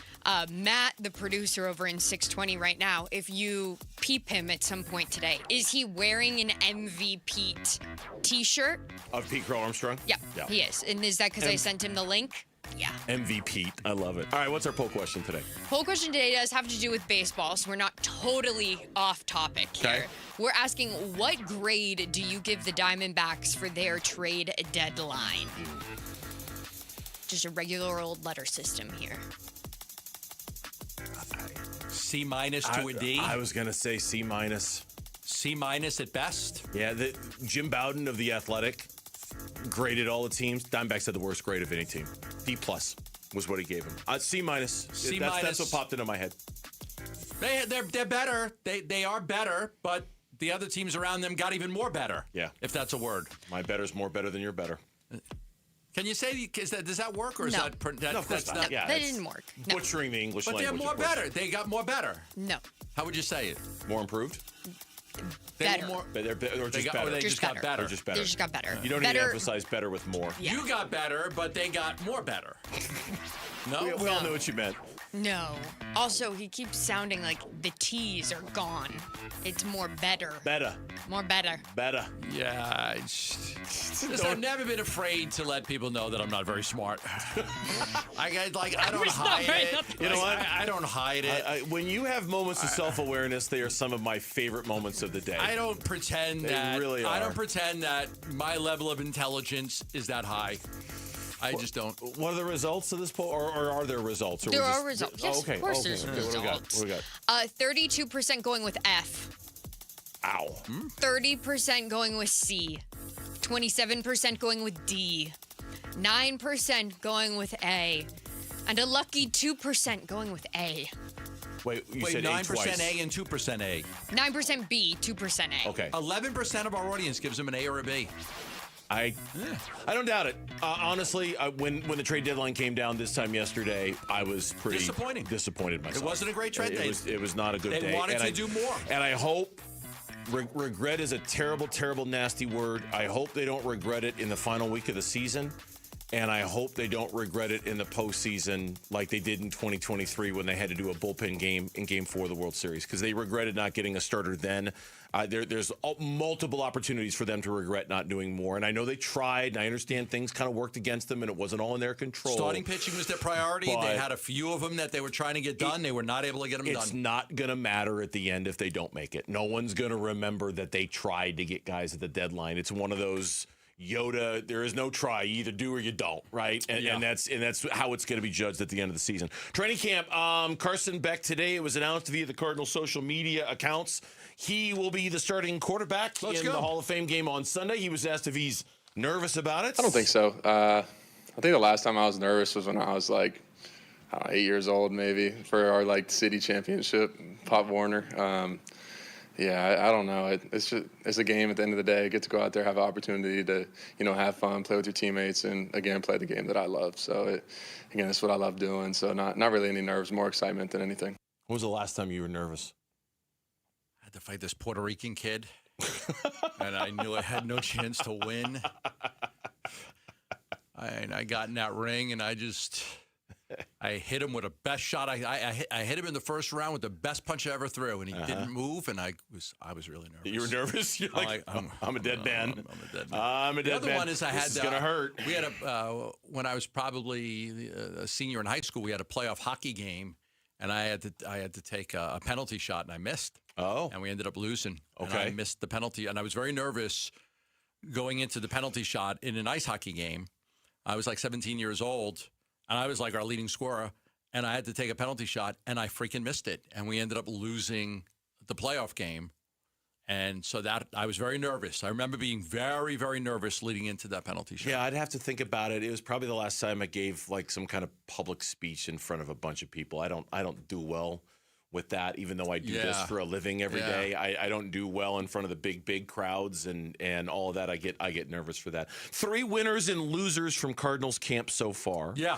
Matt, the producer over in 620 right now, if you peep him at some point today, is he wearing an MVP t-shirt? Of Pete Crow Armstrong? Yeah, he is. And is that because I sent him the link? Yeah. MVP. I love it. All right, what's our poll question today? Poll question today does have to do with baseball, so we're not totally off topic here. Okay. We're asking, what grade do you give the Diamondbacks for their trade deadline? Just a regular old letter system here. C- to a D? I was going to say C-. C- at best? Yeah, Jim Bowden of The Athletic graded all the teams. Diamondbacks had the worst grade of any team. D+ was what he gave him. C-. C-. That's what popped into my head. They're better. They are better, but the other teams around them got even more better. Yeah. If that's a word. My better's more better than your better. Can you say, does that work? Or is No. that of course that's not. Yeah, that it's didn't work. No. Butchering the English But language. they're more of course. better. They got more better. No. How would you say it? More improved? They Better. were more, Or just better? they just got better. Or just better. They just got better. You don't need to emphasize better with more. Yeah. You got better, but they got more better. No? We all know what you meant. No. Also, he keeps sounding like the T's are gone. It's more better. Better. More better. Better. Yeah. I've never been afraid to let people know that I'm not very smart. I don't hide it. You know what? I don't hide it. When you have moments of self-awareness, they are some of my favorite moments of the day. I don't pretend They that. really I are. don't pretend that my level of intelligence is that high. I just don't. What are the results of this poll, or are there results? Or There we are just- results. Oh, Yes, okay. of course okay. there's Okay, results. What do we got? 32% going with F. Ow. 30% going with C. 27% going with D. 9% going with A. And a lucky 2% going with A. Wait, you Wait, said 9% A twice. A and 2% A. 9% B, 2% A. Okay. 11% of our audience gives them an A or a B. I don't doubt it. Honestly, when the trade deadline came down this time yesterday, I was pretty disappointed myself. It wasn't a great trade day. It was not a good day. They wanted to do more. And I hope regret is a terrible, terrible, nasty word. I hope they don't regret it in the final week of the season. And I hope they don't regret it in the postseason like they did in 2023 when they had to do a bullpen game in Game 4 of the World Series because they regretted not getting a starter then. There's multiple opportunities for them to regret not doing more. And I know they tried, and I understand things kind of worked against them, and it wasn't all in their control. Starting pitching was their priority. But They had a few of them that they were trying to get done. They were not able to get them done. It's not going to matter at the end if they don't make it. No one's going to remember that they tried to get guys at the deadline. It's one of those Yoda, there is no try. You either do or you don't, right? And that's how it's going to be judged at the end of the season. Training camp, Carson Beck today. It was announced via the Cardinals' social media accounts. He will be the starting quarterback in the Hall of Fame game on Sunday. He was asked if he's nervous about it. I don't think so. I think the last time I was nervous was when I was like, I don't know, 8 years old maybe for our like city championship, Pop Warner. I don't know. It's a game at the end of the day. I get to go out there, have an opportunity to, have fun, play with your teammates, and again, play the game that I love. So again, that's what I love doing. So not really any nerves, more excitement than anything. When was the last time you were nervous? I had to fight this Puerto Rican kid, and I knew I had no chance to win. I got in that ring, and I hit him with the best shot. I hit him in the first round with the best punch I ever threw, and he didn't move, and I was really nervous. You were nervous? You're like, I'm a dead man. I'm a dead man. I'm a dead man. The other one is this is gonna hurt. We had when I was probably a senior in high school, we had a playoff hockey game, and I had to take a penalty shot, and I missed. Oh. And we ended up losing. Okay. And I missed the penalty, and I was very nervous going into the penalty shot in an ice hockey game. I was like 17 years old. and I was like our leading scorer, and I had to take a penalty shot, and I freaking missed it, and we ended up losing the playoff game. And so that I was very nervous. I remember being very, very nervous leading into that penalty shot. Yeah, I'd have to think about it. It was probably the last time I gave like some kind of public speech in front of a bunch of people. I don't do well with that, even though I do this for a living every day. I don't do well in front of the big crowds and all of that. I get nervous for that. 3 winners and losers from Cardinals camp so far. Yeah.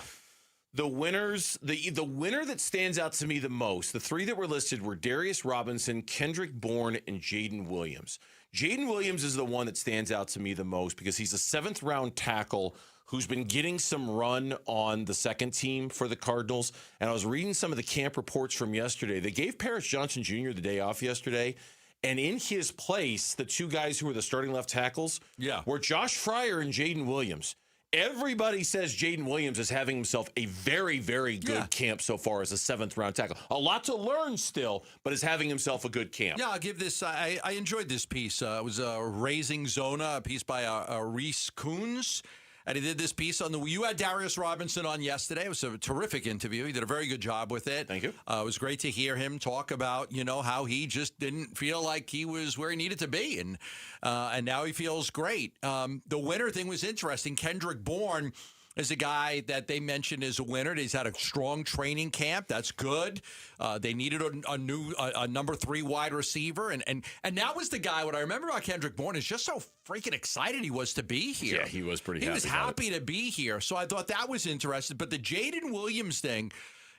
The winners, the winner that stands out to me the most, the 3 that were listed were Darius Robinson, Kendrick Bourne, and Jaden Williams. Jaden Williams is the one that stands out to me the most because he's a 7th-round tackle who's been getting some run on the second team for the Cardinals. And I was reading some of the camp reports from yesterday. They gave Paris Johnson Jr. the day off yesterday. And in his place, the 2 guys who were the starting left tackles were Josh Fryer and Jaden Williams. Everybody says Jaden Williams is having himself a very, very good camp so far as a 7th-round tackle. A lot to learn still, but is having himself a good camp. Yeah, I'll give this. I enjoyed this piece. It was Raising Zona, a piece by Reese Coons. And he did this piece on you had Darius Robinson on yesterday. It was a terrific interview. He did a very good job with it. Thank you. It was great to hear him talk about, how he just didn't feel like he was where he needed to be. And now he feels great. The winner thing was interesting. Kendrick Bourne is a guy that they mentioned as a winner. He's had a strong training camp. That's good. They needed a new number 3 wide receiver, and that was the guy. What I remember about Kendrick Bourne is just so freaking excited he was to be here. Yeah, he was pretty. He was happy to be here. So I thought that was interesting. But the Jaden Williams thing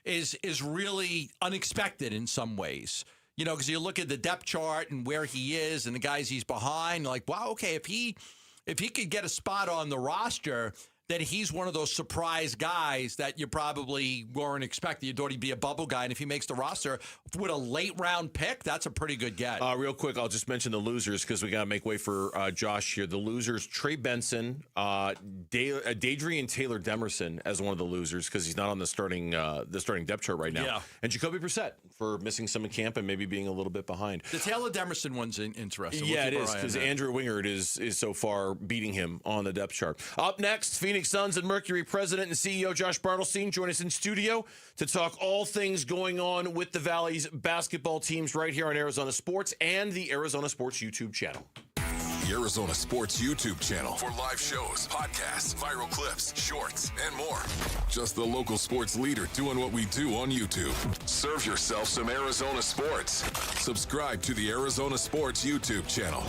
is really unexpected in some ways. Because you look at the depth chart and where he is and the guys he's behind. Like, wow, okay, if he could get a spot on the roster, then he's one of those surprise guys that you probably weren't expecting. You thought he'd be a bubble guy, and if he makes the roster with a late-round pick, that's a pretty good get. Real quick, I'll just mention the losers because we got to make way for Josh here. The losers, Trey Benson, Dadrian Taylor Demerson as one of the losers because he's not on the starting depth chart right now. Yeah. And Jacoby Brissett for missing some in camp and maybe being a little bit behind. The Taylor Demerson one's interesting. Yeah, it is because Andrew Wingard is so far beating him on the depth chart. Up next, Phoenix Suns and Mercury president and CEO Josh Bartelstein join us in studio to talk all things going on with the Valley's basketball teams right here on Arizona Sports and the Arizona Sports YouTube channel. The Arizona Sports YouTube channel for live shows, podcasts, viral clips, shorts, and more. Just the local sports leader doing what we do on YouTube. Serve yourself some Arizona sports. Subscribe to the Arizona Sports YouTube channel.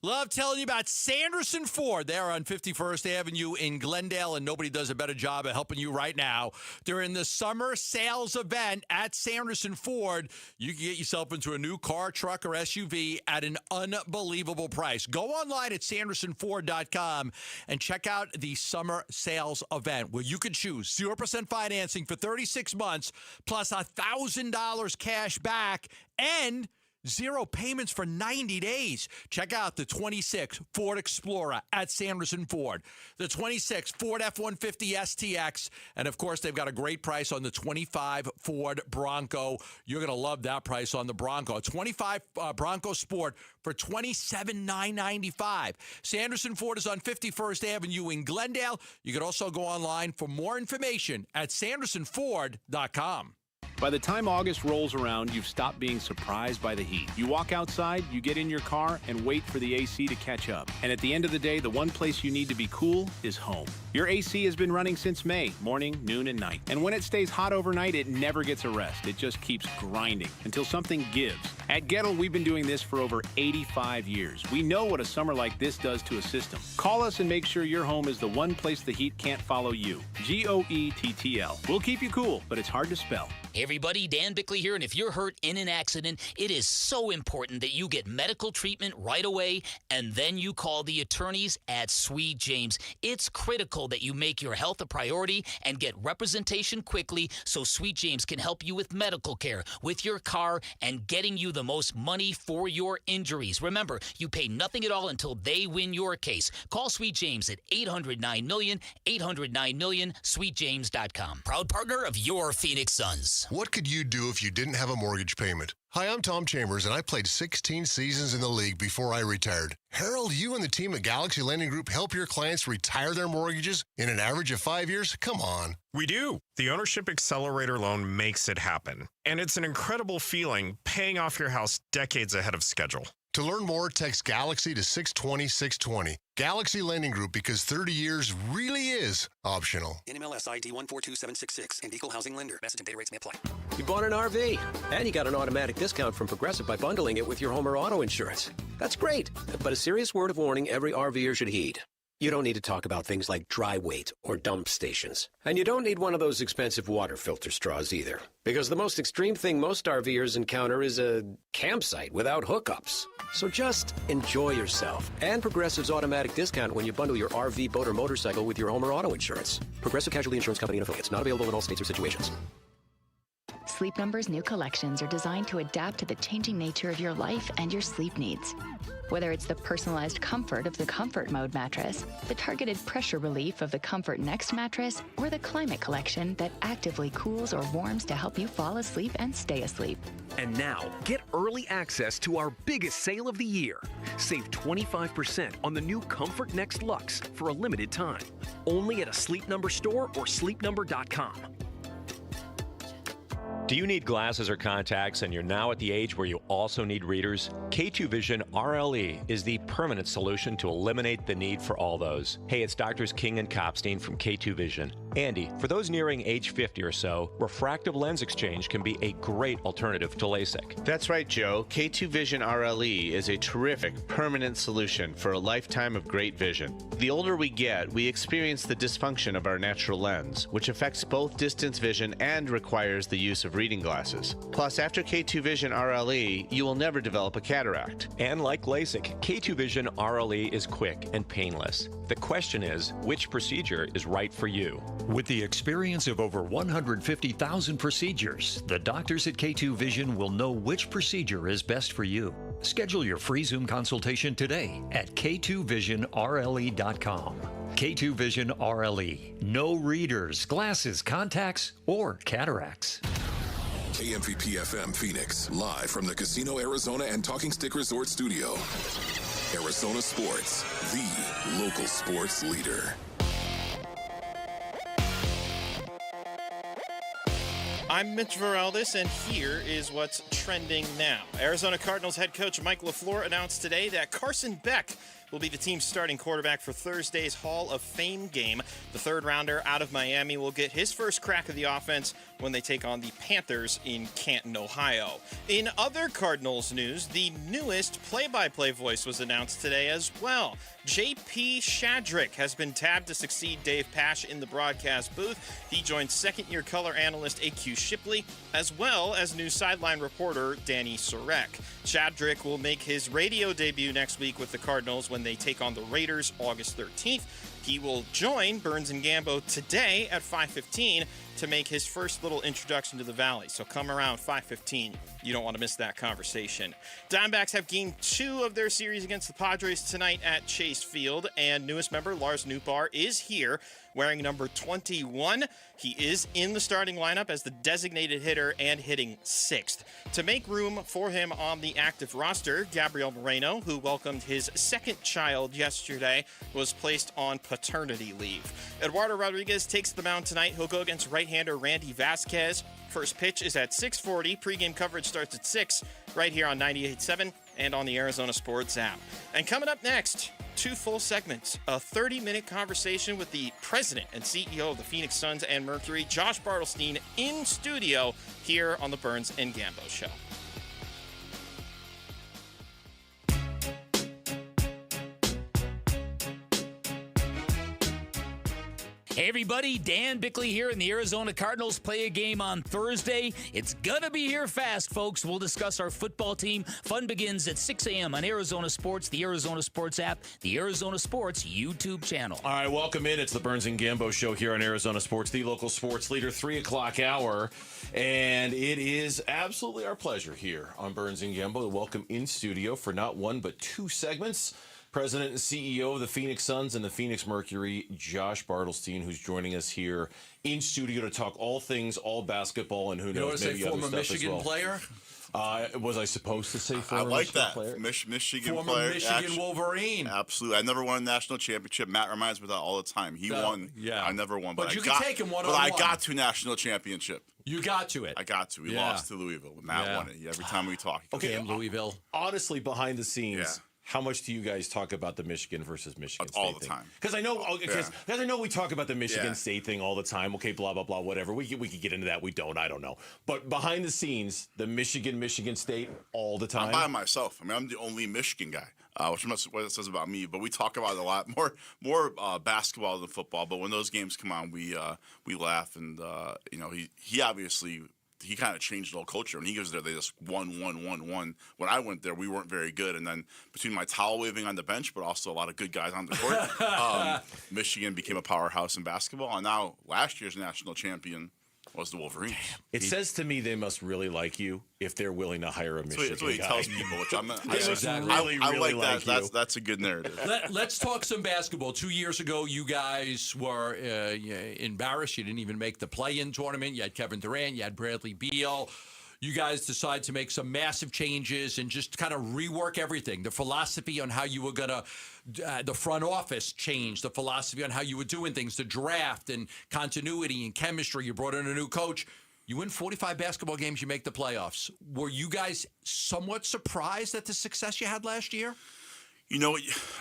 Love telling you about Sanderson Ford. They're on 51st Avenue in Glendale, and nobody does a better job of helping you right now. During the summer sales event at Sanderson Ford, you can get yourself into a new car, truck, or SUV at an unbelievable price. Go online at sandersonford.com and check out the summer sales event where you can choose 0% financing for 36 months plus $1,000 cash back and 0 payments for 90 days. Check out the 26 Ford Explorer at Sanderson Ford, the 26 Ford F-150 STX, and, of course, they've got a great price on the 25 Ford Bronco. You're going to love that price on the Bronco. 25 Bronco Sport for $27,995. Sanderson Ford is on 51st Avenue in Glendale. You can also go online for more information at sandersonford.com. By the time August rolls around, you've stopped being surprised by the heat. You walk outside, you get in your car, and wait for the AC to catch up. And at the end of the day, the one place you need to be cool is home. Your AC has been running since May, morning, noon, and night. And when it stays hot overnight, it never gets a rest. It just keeps grinding until something gives. At Gettle, we've been doing this for over 85 years. We know what a summer like this does to a system. Call us and make sure your home is the one place the heat can't follow you. GOETTL. We'll keep you cool, but it's hard to spell. Hey everybody, Dan Bickley here, and if you're hurt in an accident, it is so important that you get medical treatment right away, and then you call the attorneys at Sweet James. It's critical that you make your health a priority and get representation quickly so Sweet James can help you with medical care, with your car, and getting you the most money for your injuries. Remember, you pay nothing at all until they win your case. Call Sweet James at 800-9-MILLION, 800-9-MILLION, sweetjames.com. Proud partner of your Phoenix Suns. What could you do if you didn't have a mortgage payment? Hi, I'm Tom Chambers, and I played 16 seasons in the league before I retired. Harold, you and the team at Galaxy Lending Group help your clients retire their mortgages in an average of 5 years? Come on. We do. The Ownership Accelerator loan makes it happen. And it's an incredible feeling paying off your house decades ahead of schedule. To learn more, text Galaxy to 620-620. Galaxy Lending Group, because 30 years really is optional. NMLS ID 142766 and Equal Housing Lender. Message and data rates may apply. You bought an RV, and you got an automatic discount from Progressive by bundling it with your home or auto insurance. That's great, but a serious word of warning every RVer should heed. You don't need to talk about things like dry weight or dump stations. And you don't need one of those expensive water filter straws either. Because the most extreme thing most RVers encounter is a campsite without hookups. So just enjoy yourself. And Progressive's automatic discount when you bundle your RV, boat, or motorcycle with your home or auto insurance. Progressive Casualty Insurance Company and affiliates. Not available in all states or situations. Sleep Number's new collections are designed to adapt to the changing nature of your life and your sleep needs. Whether it's the personalized comfort of the Comfort Mode mattress, the targeted pressure relief of the Comfort Next mattress, or the Climate Collection that actively cools or warms to help you fall asleep and stay asleep. And now, get early access to our biggest sale of the year. Save 25% on the new Comfort Next Luxe for a limited time. Only at a Sleep Number store or sleepnumber.com. Do you need glasses or contacts and you're now at the age where you also need readers? K2 Vision RLE is the permanent solution to eliminate the need for all those. Hey, it's Doctors King and Kopstein from K2 Vision. Andy, for those nearing age 50 or so, refractive lens exchange can be a great alternative to LASIK. That's right, Joe. K2 Vision RLE is a terrific permanent solution for a lifetime of great vision. The older we get, we experience the dysfunction of our natural lens, which affects both distance vision and requires the use of reading glasses. Plus, after K2 Vision RLE, you will never develop a cataract. And like LASIK, K2 Vision RLE is quick and painless. The question is, which procedure is right for you? With the experience of over 150,000 procedures, the doctors at K2 Vision will know which procedure is best for you. Schedule your free Zoom consultation today at k2visionrle.com. K2 Vision RLE. No readers, glasses, contacts, or cataracts. KMVP FM Phoenix, live from the Casino Arizona and Talking Stick Resort Studio. Arizona Sports, the local sports leader. I'm Mitch Varaldis, and here is what's trending now. Arizona Cardinals head coach Mike LaFleur announced today that Carson Beck will be the team's starting quarterback for Thursday's Hall of Fame game. The third rounder out of Miami will get his first crack of the offense when they take on the Panthers in Canton, Ohio. In other Cardinals news, the newest play-by-play voice was announced today as well. J.P. Shadrick has been tabbed to succeed Dave Pasch in the broadcast booth. He joins second-year color analyst A.Q. Shipley, as well as new sideline reporter Danny Sorek. Shadrick will make his radio debut next week with the Cardinals when they take on the Raiders August 13th. He will join Burns and Gambo today at 5:15 to make his first little introduction to the Valley. So come around 5:15. You don't want to miss that conversation. Diamondbacks have game 2 of their series against the Padres tonight at Chase Field, and newest member Lars Nootbaar is here wearing number 21. He is in the starting lineup as the designated hitter and hitting 6th. To make room for him on the active roster, Gabriel Moreno, who welcomed his second child yesterday, was placed on paternity leave. Eduardo Rodriguez takes the mound tonight. He'll go against right-hander Randy Vasquez. First pitch is at 6:40. Pre-game coverage starts at 6 right here on 98.7 and on the Arizona Sports app. And coming up next, 2 full segments, a 30-minute conversation with the president and CEO of the Phoenix Suns and Mercury, Josh Bartelstein, in studio here on the Burns and Gambo Show. Hey everybody, Dan Bickley here, and the Arizona Cardinals play a game on Thursday. It's gonna be here fast, folks. We'll discuss our football team. Fun begins at 6 a.m. on Arizona Sports, the Arizona Sports app, the Arizona Sports YouTube channel. All right, welcome in. It's the Burns and Gambo Show here on Arizona Sports, the local sports leader, 3 o'clock hour. And it is absolutely our pleasure here on Burns and Gambo to welcome in studio for not one but 2 segments President and CEO of the Phoenix Suns and the Phoenix Mercury, Josh Bartelstein, who's joining us here in studio to talk all things, all basketball, and who knows, maybe other stuff Michigan as well. player? Was I supposed to say former I like Michigan that. player? Michigan Former player. Michigan Wolverine. Absolutely. I never won a national championship. Matt reminds me of that all the time. He won. Yeah. I never won. But you I can got, take him one-on-one. But I got to national championship. You got to it. I got to. We lost to Louisville. Matt won it every time we talk. Okay, Louisville. Honestly, behind the scenes, how much do you guys talk about the Michigan versus Michigan State all the thing? time? Because I know, we talk about the Michigan State thing all the time. Okay, blah blah blah, whatever. We could get into that. We don't. I don't know. But behind the scenes, the Michigan State all the time. I'm by myself. I mean, I'm the only Michigan guy, which is what it says about me. But we talk about it a lot more basketball than football. But when those games come on, we laugh. And he obviously. He kind of changed the whole culture. When he goes there, they just won. When I went there, we weren't very good. And then between my towel waving on the bench, but also a lot of good guys on the court, Michigan became a powerhouse in basketball. And now last year's national champion was the Wolverines. It says to me they must really like you if they're willing to hire a Michigan That's what he guy. tells people, which I'm not. I like like that. you. That's a good narrative. Let's talk some basketball. 2 years ago, you guys were embarrassed. You didn't even make the play-in tournament. You had Kevin Durant. You had Bradley Beal. You guys decided to make some massive changes and just kind of rework everything. The philosophy on how you were going to, the front office changed. The philosophy on how you were doing things, the draft and continuity and chemistry. You brought in a new coach. You win 45 basketball games, you make the playoffs. Were you guys somewhat surprised at the success you had last year? You know,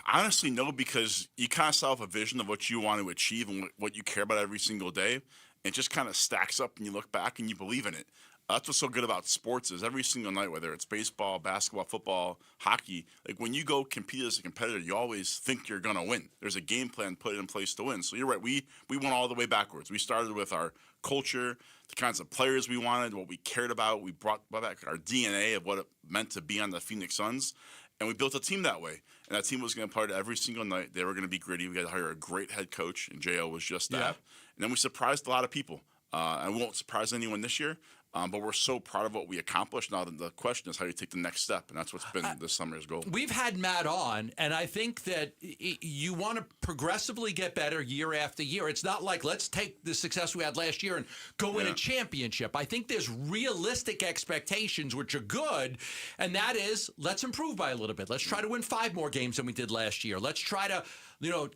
honestly, no, because you kind of still have a vision of what you want to achieve and what you care about every single day. It just kind of stacks up and you look back and you believe in it. That's what's so good about sports is every single night, whether it's baseball, basketball, football, hockey, like when you go compete as a competitor, you always think you're going to win. There's a game plan put in place to win. So you're right. We went all the way backwards. We started with our culture, the kinds of players we wanted, what we cared about. We brought back our DNA of what it meant to be on the Phoenix Suns. And we built a team that way. And that team was going to play every single night. They were going to be gritty. We had to hire a great head coach, and J.O. was just that. And then we surprised a lot of people. And we won't surprise anyone this year. But we're so proud of what we accomplished. Now the question is how you take the next step, and that's what's been this summer's goal. We've had Matt on, and I think that you want to progressively get better year after year. It's not like let's take the success we had last year and go win a championship. I think there's realistic expectations, which are good, and that is let's improve by a little bit. Let's try to win 5 more games than we did last year. Let's try to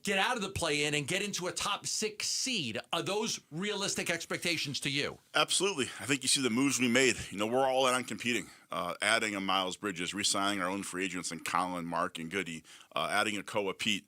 get out of the play-in and get into a top 6 seed. Are those realistic expectations to you? Absolutely. I think you see the moves we made. We're all in on competing. Adding a Miles Bridges, re-signing our own free agents and Colin, Mark, and Goody, adding a Koa Pete.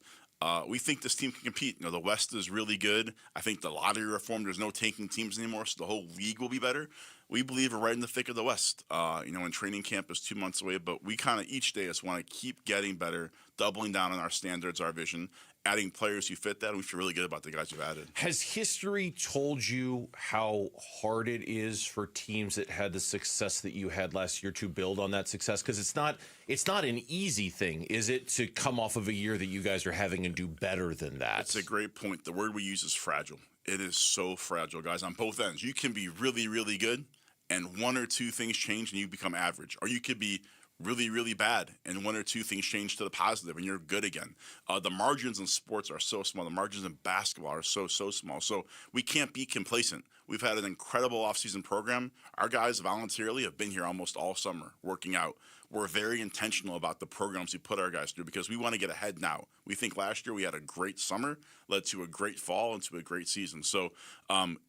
We think this team can compete. The West is really good. I think the lottery reform, there's no tanking teams anymore, so the whole league will be better. We believe we're right in the thick of the West. And training camp is 2 months away, but we kind of each day just want to keep getting better, doubling down on our standards, our vision, adding players who fit that, and we feel really good about the guys we've added. Has history told you how hard it is for teams that had the success that you had last year to build on that success? Because it's not an easy thing, is it, to come off of a year that you guys are having and do better than that? It's a great point. The word we use is fragile. It is so fragile, guys, on both ends. You can be really, really good, and 1 or 2 things change and you become average. Or you could be really, really bad, and 1 or 2 things change to the positive, and you're good again. The margins in sports are so small. The margins in basketball are so small. So we can't be complacent. We've had an incredible offseason program. Our guys voluntarily have been here almost all summer working out. We're very intentional about the programs we put our guys through because we want to get ahead now. We think last year we had a great summer, led to a great fall, and to a great season. So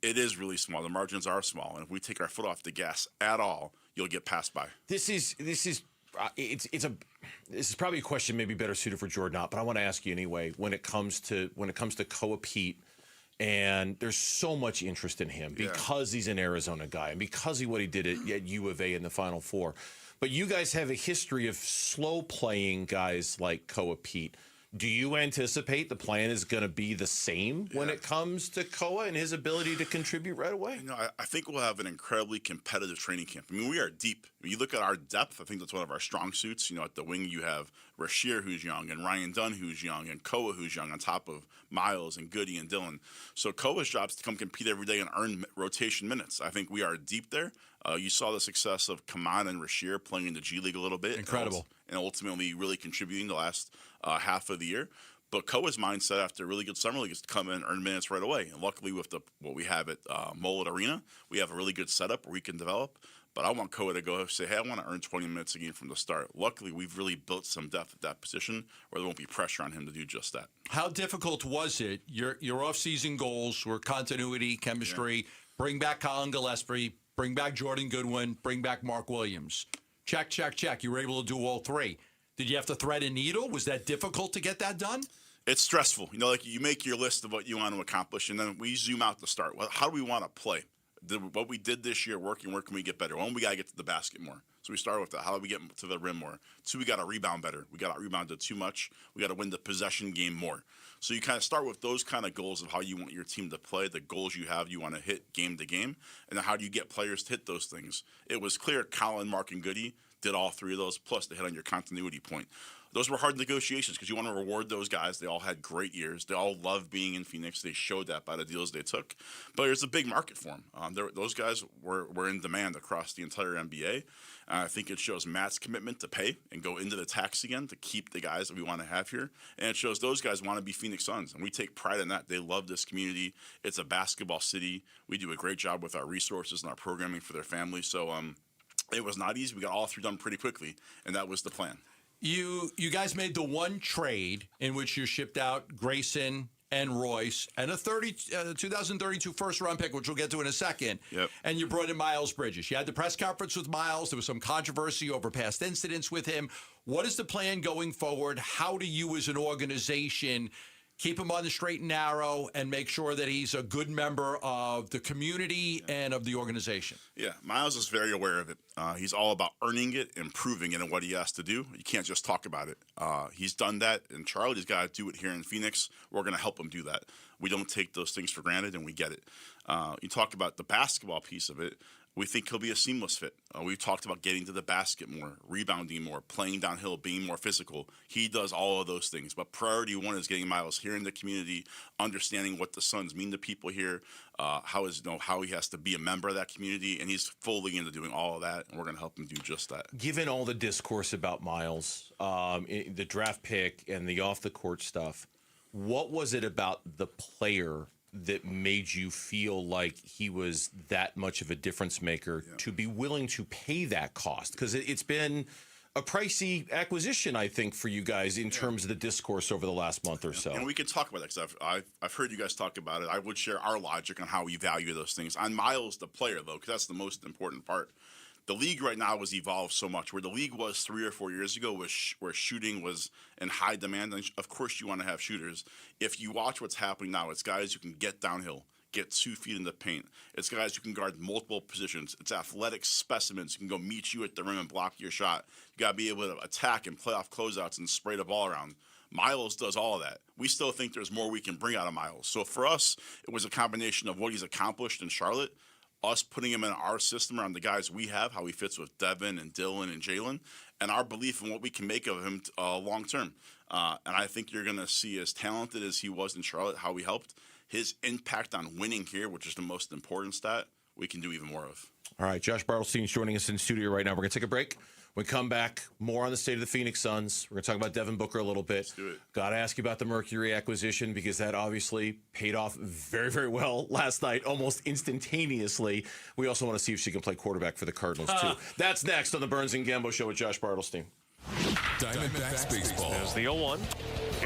it is really small. The margins are small, and if we take our foot off the gas at all, you'll get passed by. This is probably a question maybe better suited for Jordan Ott, but I want to ask you anyway. When it comes to Koa Pete, and there's so much interest in him because he's an Arizona guy and because what he did at U of A in the Final Four. But you guys have a history of slow playing guys like Koa Pete. Do you anticipate the plan is going to be the same when it comes to Koa and his ability to contribute right away? I think we'll have an incredibly competitive training camp. I mean, we are deep. When you look at our depth, I think that's one of our strong suits. At the wing, you have Rasheer, who's young, and Ryan Dunn, who's young, and Koa, who's young, on top of Miles and Goody and Dylan. So Koa's job is to come compete every day and earn rotation minutes. I think we are deep there. You saw the success of Kaman and Rashir playing in the G League a little bit. Incredible. And ultimately really contributing the last half of the year. But Koa's mindset after a really good summer league is to come in and earn minutes right away. And luckily with what we have at Mullet Arena, we have a really good setup where we can develop. But I want Koa to go say, hey, I want to earn 20 minutes a game from the start. Luckily, we've really built some depth at that position where there won't be pressure on him to do just that. How difficult was it? Your off-season goals were continuity, chemistry, bring back Colin Gillespie, bring back Jordan Goodwin, bring back Mark Williams. Check, check, check. You were able to do all three. Did you have to thread a needle? Was that difficult to get that done? It's stressful. Like you make your list of what you want to accomplish, and then we zoom out to start. Well, how do we want to play? What we did this year working, where can we get better? One, we got to get to the basket more. So we start with that. How do we get to the rim more? Two, we got to rebound better. We got to rebound too much. We got to win the possession game more. So you kind of start with those kind of goals of how you want your team to play, the goals you have, you want to hit game to game, and then how do you get players to hit those things? It was clear Colin, Mark, and Goody did all three of those, plus they hit on your continuity point. Those were hard negotiations because you want to reward those guys. They all had great years. They all loved being in Phoenix. They showed that by the deals they took. But there's a big market for them. Those guys were in demand across the entire NBA. I think it shows Matt's commitment to pay and go into the tax again to keep the guys that we want to have here. And it shows those guys want to be Phoenix Suns. And we take pride in that. They love this community. It's a basketball city. We do a great job with our resources and our programming for their families. So it was not easy. We got all three done pretty quickly, and that was the plan. You guys made the one trade in which you shipped out Grayson and Royce and a 2032 first-round pick, which we'll get to in a second. Yep. And you brought in Miles Bridges. You had the press conference with Miles. There was some controversy over past incidents with him. What is the plan going forward? How do you as an organization keep him on the straight and narrow and make sure that he's a good member of the community and of the organization? Yeah, Miles is very aware of it. He's all about earning it, improving it, and what he has to do. You can't just talk about it. He's done that in Charlotte. He's got to do it here in Phoenix. We're going to help him do that. We don't take those things for granted, and we get it. You talk about the basketball piece of it. We think he'll be a seamless fit. We've talked about getting to the basket more, rebounding more, playing downhill, being more physical. He does all of those things. But priority one is getting Miles here in the community, understanding what the Suns mean to people here, how he has to be a member of that community, and he's fully into doing all of that, and we're going to help him do just that. Given all the discourse about Miles, the draft pick and the off-the-court stuff, what was it about the player that made you feel like he was that much of a difference maker to be willing to pay that cost? Because it's been a pricey acquisition, I think, for you guys in terms of the discourse over the last month or so. And we can talk about that because I've heard you guys talk about it. I would share our logic on how we value those things. On Miles, the player, though, because that's the most important part. The league right now has evolved so much. Where the league was 3 or 4 years ago, where shooting was in high demand, and of course you want to have shooters. If you watch what's happening now, it's guys who can get downhill, get 2 feet in the paint. It's guys who can guard multiple positions. It's athletic specimens who can go meet you at the rim and block your shot. You got to be able to attack and play off closeouts and spray the ball around. Miles does all of that. We still think there's more we can bring out of Miles. So for us, it was a combination of what he's accomplished in Charlotte, us putting him in our system around the guys we have, how he fits with Devin and Dylan and Jalen, and our belief in what we can make of him long term. And I think you're going to see, as talented as he was in Charlotte, how he helped, his impact on winning here, which is the most important stat, we can do even more of. All right, Josh Bartlestein's joining us in studio right now. We're going to take a break. When we come back, more on the state of the Phoenix Suns. We're going to talk about Devin Booker a little bit. Let's do it. Got to ask you about the Mercury acquisition because that obviously paid off very, very well last night, almost instantaneously. We also want to see if she can play quarterback for the Cardinals, too. That's next on the Burns and Gambo Show with Josh Bartlestein. Diamondbacks baseball. As the 0-1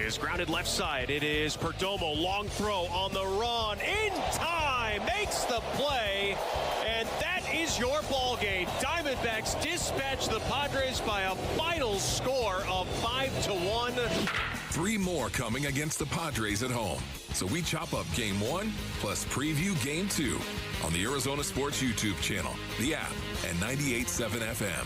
is grounded left side. It is Perdomo. Long throw on the run. In time. Makes the play. And that is your ball game. Diamondbacks dispatch the Padres by a final score of 5-1. 3 more coming against the Padres at home. So we chop up Game 1 plus preview Game 2 on the Arizona Sports YouTube channel, the app, and 98.7 FM.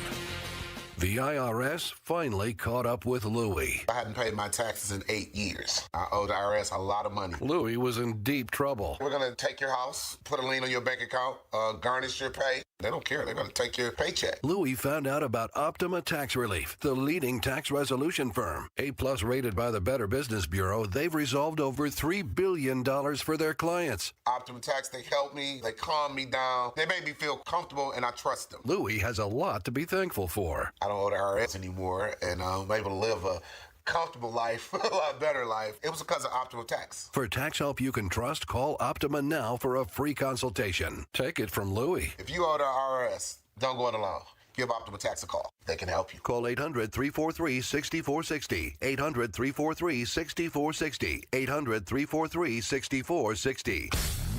The IRS finally caught up with Louie. I hadn't paid my taxes in 8 years. I owe the IRS a lot of money. Louie was in deep trouble. We're going to take your house, put a lien on your bank account, garnish your pay. They don't care. They're going to take your paycheck. Louie found out about Optima Tax Relief, the leading tax resolution firm. A-plus rated by the Better Business Bureau, they've resolved over $3 billion for their clients. Optima Tax, they helped me. They calmed me down. They made me feel comfortable, and I trust them. Louie has a lot to be thankful for. I don't owe the IRS anymore, and I'm able to live a comfortable life, a lot better life. It was because of Optima Tax. For tax help you can trust, call Optima now for a free consultation. Take it from Louie. If you owe the IRS, don't go it alone. Give Optima Tax a call. They can help you. Call 800-343-6460. 800-343-6460. 800-343-6460.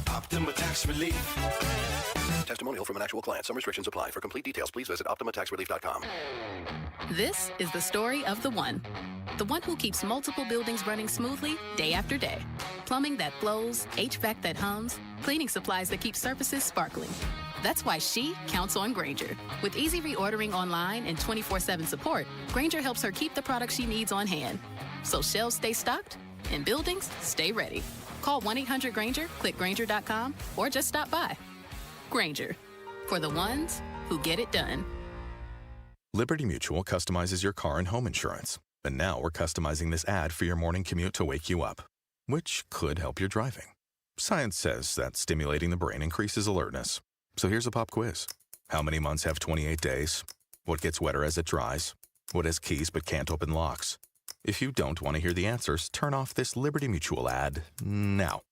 Optima Tax Relief. Testimonial from an actual client. Some restrictions apply. For complete details, please visit OptimaTaxRelief.com. This is the story of the one who keeps multiple buildings running smoothly day after day. Plumbing that flows, HVAC that hums, cleaning supplies that keep surfaces sparkling. That's why she counts on Grainger. With easy reordering online and 24/7 support, Grainger helps her keep the products she needs on hand. So shelves stay stocked and buildings stay ready. Call 1-800-GRAINGER, click Grainger.com, or just stop by. Grainger, for the ones who get it done. Liberty Mutual customizes your car and home insurance. And now we're customizing this ad for your morning commute to wake you up, which could help your driving. Science says that stimulating the brain increases alertness. So here's a pop quiz. How many months have 28 days? What gets wetter as it dries? What has keys but can't open locks? If you don't want to hear the answers, turn off this Liberty Mutual ad now.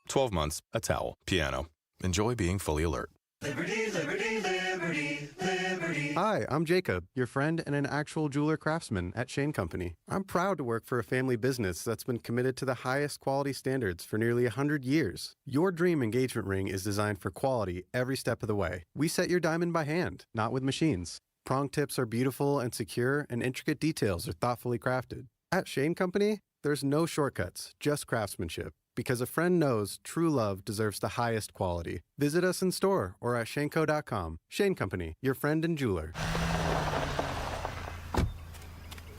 12 months, a towel, piano. Enjoy being fully alert. Liberty, liberty, liberty, liberty. Hi, I'm Jacob, your friend and an actual jeweler craftsman at Shane Company. I'm proud to work for a family business that's been committed to the highest quality standards for nearly 100 years. Your dream engagement ring is designed for quality every step of the way. We set your diamond by hand, not with machines. Prong tips are beautiful and secure, and intricate details are thoughtfully crafted. At Shane Company, there's no shortcuts, just craftsmanship. Because a friend knows true love deserves the highest quality. Visit us in store or at shaneco.com. Shane Company, your friend and jeweler.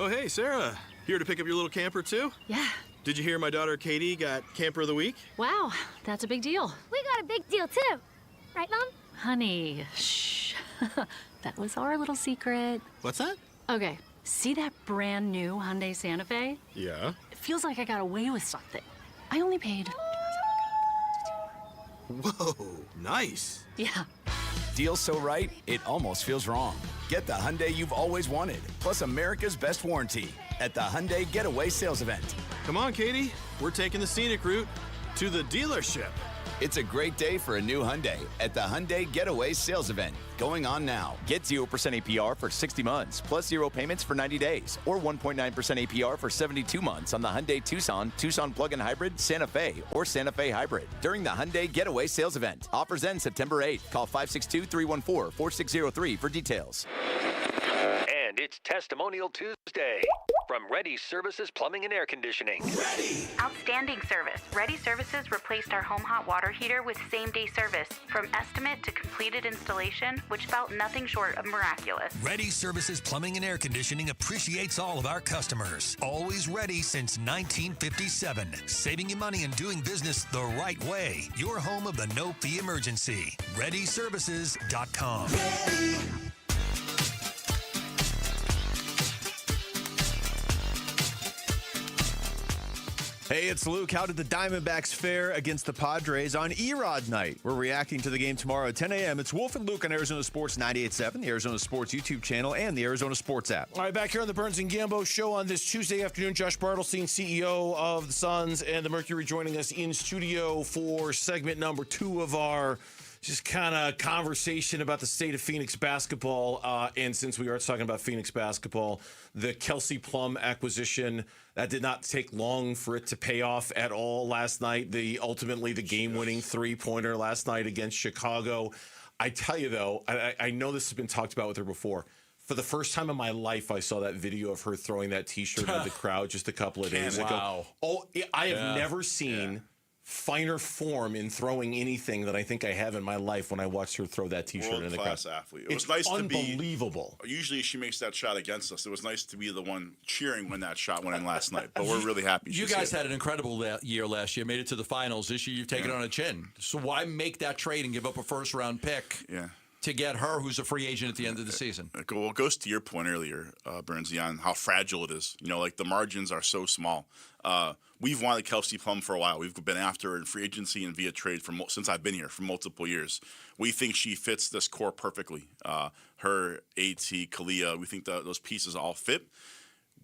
Oh, hey, Sarah. Here to pick up your little camper, too? Yeah. Did you hear my daughter Katie got Camper of the Week? Wow, that's a big deal. We got a big deal, too. Right, Mom? Honey, shh. That was our little secret. What's that? Okay, see that brand new Hyundai Santa Fe? Yeah. It feels like I got away with something. I only paid. Whoa, nice. Yeah. Deal so right, it almost feels wrong. Get the Hyundai you've always wanted, plus America's best warranty at the Hyundai Getaway Sales Event. Come on, Katie. We're taking the scenic route to the dealership. It's a great day for a new Hyundai at the Hyundai Getaway Sales Event. Going on now. Get 0% APR for 60 months, plus 0 payments for 90 days, or 1.9% APR for 72 months on the Hyundai Tucson, Tucson Plug-in Hybrid, Santa Fe, or Santa Fe Hybrid during the Hyundai Getaway Sales Event. Offers end September 8th. Call 562-314-4603 for details. And it's Testimonial Tuesday from Ready Services Plumbing and Air Conditioning. Ready! Outstanding service. Ready Services replaced our home hot water heater with same-day service. From estimate to completed installation, which felt nothing short of miraculous. Ready Services Plumbing and Air Conditioning appreciates all of our customers. Always ready since 1957. Saving you money and doing business the right way. Your home of the no-fee emergency. ReadyServices.com. Ready. Hey, it's Luke. How did the Diamondbacks fare against the Padres on Erod night? We're reacting to the game tomorrow at 10 a.m. It's Wolf and Luke on Arizona Sports 98.7, the Arizona Sports YouTube channel, and the Arizona Sports app. All right, back here on the Burns and Gambo show on this Tuesday afternoon. Josh Bartelstein, CEO of the Suns and the Mercury, joining us in studio for segment number 2 of our just kind of conversation about the state of Phoenix basketball. And since we are talking about Phoenix basketball, the Kelsey Plum acquisition, that did not take long for it to pay off at all last night. Ultimately the game-winning three-pointer last night against Chicago. I tell you, though, I know this has been talked about with her before. For the first time in my life, I saw that video of her throwing that T-shirt into the crowd just a couple of days ago. Oh, I have never seen finer form in throwing anything that I think I have in my life when I watched her throw that T-shirt in the crowd. World-class athlete. It was nice to be unbelievable. Usually she makes that shot against us. It was nice to be the one cheering when that shot went in last night. But we're really happy. You guys had an incredible year last year, made it to the finals. This year you've taken it on a chin. So why make that trade and give up a first-round pick to get her, who's a free agent at the end of the season? Well, it goes to your point earlier, Bernsey, on how fragile it is. Like the margins are so small. We've wanted Kelsey Plum for a while. We've been after her in free agency and via trade since I've been here for multiple years. We think she fits this core perfectly. Her, AT, Kalia, we think that those pieces all fit.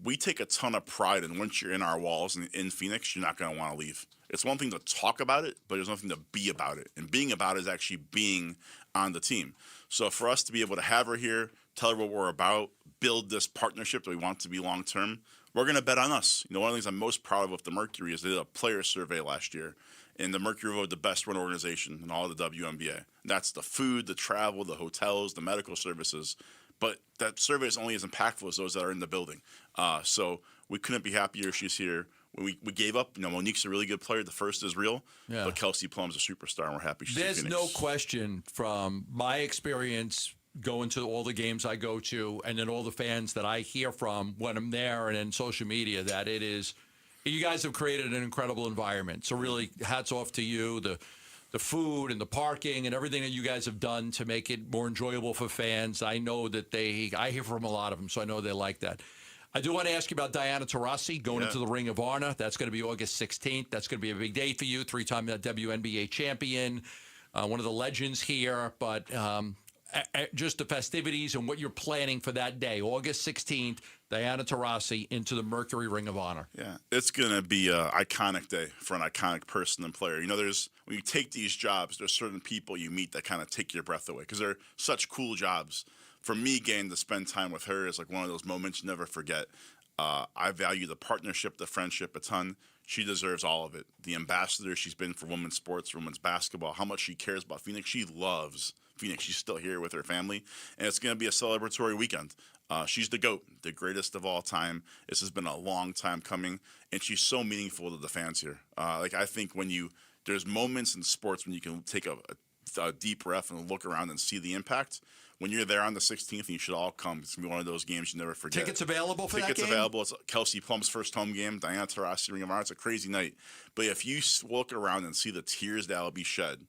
We take a ton of pride in once you're in our walls in Phoenix, you're not going to want to leave. It's one thing to talk about it, but there's nothing to be about it. And being about it is actually being on the team. So for us to be able to have her here, tell her what we're about, build this partnership that we want to be long-term, we're going to bet on us. One of the things I'm most proud of with the Mercury is they did a player survey last year, and the Mercury voted the best-run organization in all of the WNBA. That's the food, the travel, the hotels, the medical services. But that survey is only as impactful as those that are in the building. So we couldn't be happier she's here. We gave up. Monique's a really good player. The first is real. Yeah. But Kelsey Plum's a superstar, and we're happy she's in Phoenix. There's no question from my experience going to all the games I go to and then all the fans that I hear from when I'm there and in social media that you guys have created an incredible environment. So really hats off to you, the food and the parking and everything that you guys have done to make it more enjoyable for fans. I know that I hear from a lot of them, so I know they like that. I do want to ask you about Diana Taurasi going into the Ring of Honor. That's going to be August 16th. That's going to be a big day for you, 3-time WNBA champion, one of the legends here. But just the festivities and what you're planning for that day, August 16th, Diana Taurasi into the Mercury Ring of Honor. Yeah, it's going to be an iconic day for an iconic person and player. When you take these jobs, there's certain people you meet that kind of take your breath away because they're such cool jobs. For me, getting to spend time with her is like one of those moments you never forget. I value the partnership, the friendship a ton. She deserves all of it. The ambassador she's been for women's sports, women's basketball, how much she cares about Phoenix. She loves Phoenix. She's still here with her family, and it's going to be a celebratory weekend. She's the GOAT, the greatest of all time. This has been a long time coming, and she's so meaningful to the fans here. I think there's moments in sports when you can take a deep breath and look around and see the impact. When you're there on the 16th, you should all come. It's going to be one of those games you never forget. Tickets available for that game? Tickets available. It's Kelsey Plum's first home game, Diana Taurasi Ring of Honor. It's a crazy night. But if you look around and see the tears that will be shed,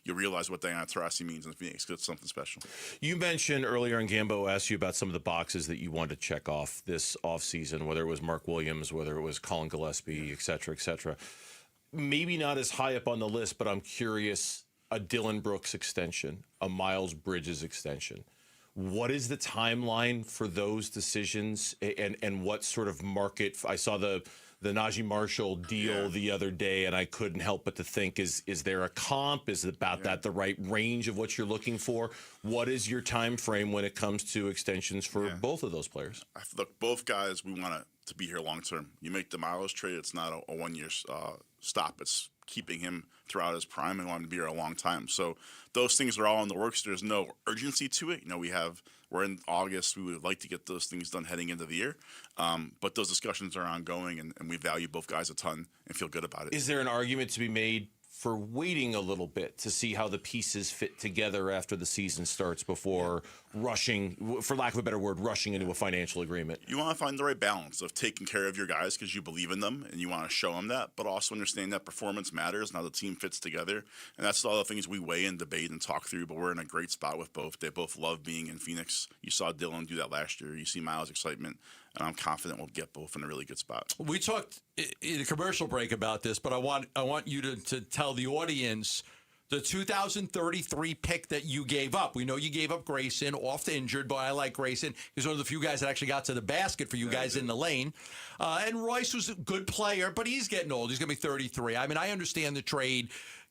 you'll realize what Diana Taurasi means in Phoenix because it's something special. You mentioned earlier, and Gambo asked you about some of the boxes that you wanted to check off this offseason, whether it was Mark Williams, whether it was Colin Gillespie, et cetera, et cetera. Maybe not as high up on the list, but I'm curious, a Dylan Brooks extension, a Miles Bridges extension. What is the timeline for those decisions and what sort of market? I saw the Najee Marshall deal the other day, and I couldn't help but to think, is there a comp? Is it about that the right range of what you're looking for? What is your time frame when it comes to extensions for both of those players? Look, both guys, we want to be here long term. You make the Miles trade, it's not a 1-year stop. It's keeping him throughout his prime and want him to be here a long time. So those things are all in the works. There's no urgency to it. We're in August. We would like to get those things done heading into the year. But those discussions are ongoing, and we value both guys a ton and feel good about it. Is there an argument to be made for waiting a little bit to see how the pieces fit together after the season starts before rushing, for lack of a better word, rushing into a financial agreement? You want to find the right balance of taking care of your guys because you believe in them and you want to show them that, but also understand that performance matters and how the team fits together. And that's all the things we weigh and debate and talk through, but we're in a great spot with both. They both love being in Phoenix. You saw Dylan do that last year. You see Miles' excitement, and I'm confident we'll get both in a really good spot. We talked in a commercial break about this, but I want you to tell the audience the 2033 pick that you gave up. We know you gave up Grayson, off the injured, but I like Grayson. He's one of the few guys that actually got to the basket for you guys in the lane. And Royce was a good player, but he's getting old. He's going to be 33. I mean, I understand the trade,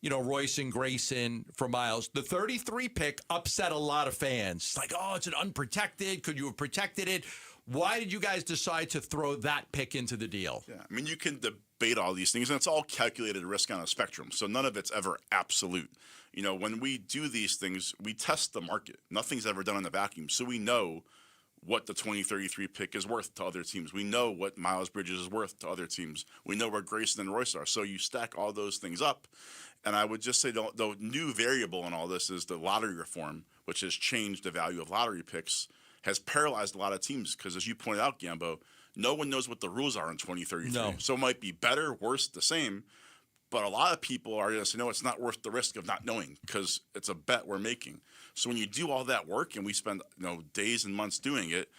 Royce and Grayson for Miles. The 33 pick upset a lot of fans. It's like, oh, it's an unprotected. Could you have protected it? Why did you guys decide to throw that pick into the deal? Yeah, I mean, you can debate all these things, and it's all calculated risk on a spectrum, so none of it's ever absolute. When we do these things, we test the market. Nothing's ever done in a vacuum, so we know what the 2033 pick is worth to other teams. We know what Miles Bridges is worth to other teams. We know where Grayson and Royce are. So you stack all those things up. And I would just say the new variable in all this is the lottery reform, which has changed the value of lottery picks, has paralyzed a lot of teams because, as you pointed out, Gambo, no one knows what the rules are in 2033. No. So it might be better, worse, the same. But a lot of people are going to say, no, it's not worth the risk of not knowing because it's a bet we're making. So when you do all that work and we spend days and months doing it,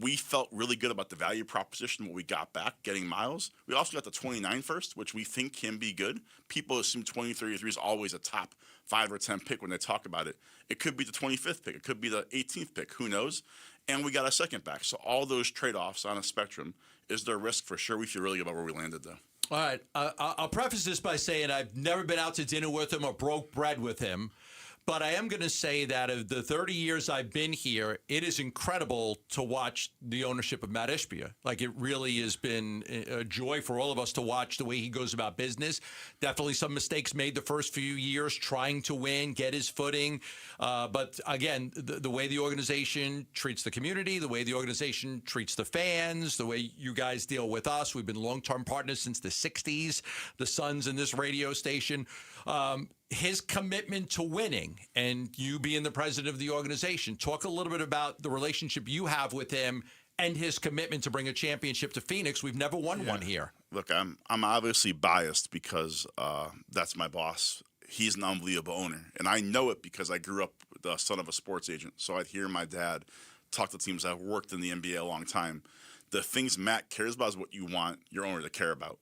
we felt really good about the value proposition, what we got back, getting Miles. We also got the 29 first, which we think can be good. People assume 2033 is always a top 5 or 10 pick when they talk about it. It could be the 25th pick. It could be the 18th pick. Who knows? And we got a second back. So all those trade-offs on a spectrum, is there risk? For sure. We feel really good about where we landed, though. All right. I'll preface this by saying I've never been out to dinner with him or broke bread with him. But I am going to say that of the 30 years I've been here, it is incredible to watch the ownership of Matt Ishbia. Like, it really has been a joy for all of us to watch the way he goes about business. Definitely some mistakes made the first few years trying to win, get his footing. But again, the way the organization treats the community, the way the organization treats the fans, the way you guys deal with us. We've been long-term partners since the 60s, the Suns and this radio station. His commitment to winning and you being the president of the organization. Talk a little bit about the relationship you have with him and his commitment to bring a championship to Phoenix. We've never won one here. Look, I'm obviously biased because that's my boss. He's an unbelievable owner. And I know it because I grew up the son of a sports agent. So I'd hear my dad talk to teams. I've worked in the NBA a long time. The things Matt cares about is what you want your owner to care about.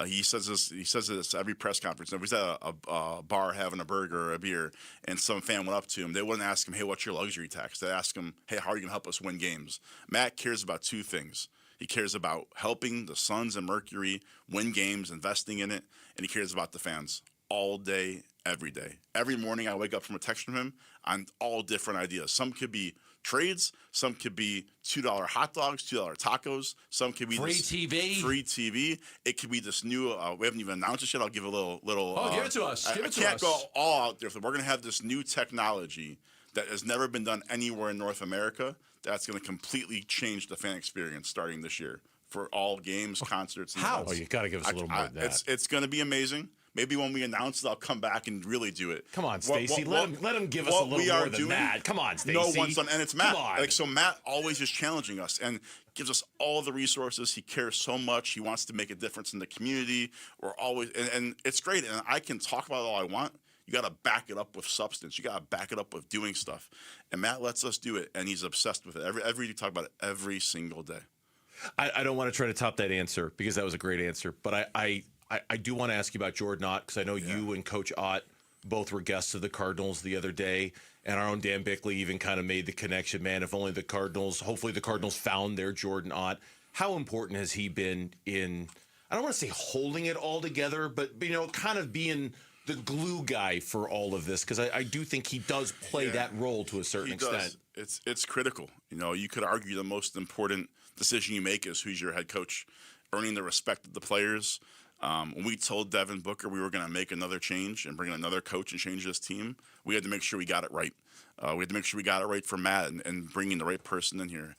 He says this every press conference. If he's at a bar having a burger or a beer and some fan went up to him, they wouldn't ask him, hey, what's your luxury tax? They'd ask him, hey, how are you going to help us win games? Matt cares about two things. He cares about helping the Suns and Mercury win games, investing in it, and he cares about the fans all day, every day. Every morning I wake up from a text from him on all different ideas. Some could be trades, some could be $2 hot dogs, $2 tacos, some could be free TV. It could be this new, we haven't even announced it yet. I'll give a little. Give it to us. I can't go all out there. We're going to have this new technology that has never been done anywhere in North America that's going to completely change the fan experience starting this year for all games, concerts. And How? events. Oh, you got to give us a little more than that. It's going to be amazing. Maybe when we announce it, I'll come back and really do it. Come on, Stacey. Let him give us a little more than that. Come on, Stacey. No one's done, and it's Matt. Come on. So Matt always is challenging us and gives us all the resources. He cares so much. He wants to make a difference in the community. We're always, and it's great. And I can talk about it all I want. You got to back it up with substance. You got to back it up with doing stuff. And Matt lets us do it, and he's obsessed with it. Every you talk about it every single day. I don't want to try to top that answer because that was a great answer, but I do want to ask you about Jordan Ott because I know you and Coach Ott both were guests of the Cardinals the other day, and our own Dan Bickley even kind of made the connection, man, if only the Cardinals, hopefully the Cardinals found their Jordan Ott. How important has he been in, I don't want to say holding it all together, but kind of being the glue guy for all of this? Because I do think he does play that role to a certain extent. It's critical. You could argue the most important decision you make is who's your head coach, earning the respect of the players. When we told Devin Booker we were going to make another change and bring in another coach and change this team, we had to make sure we got it right. We had to make sure we got it right for Matt and bringing the right person in here.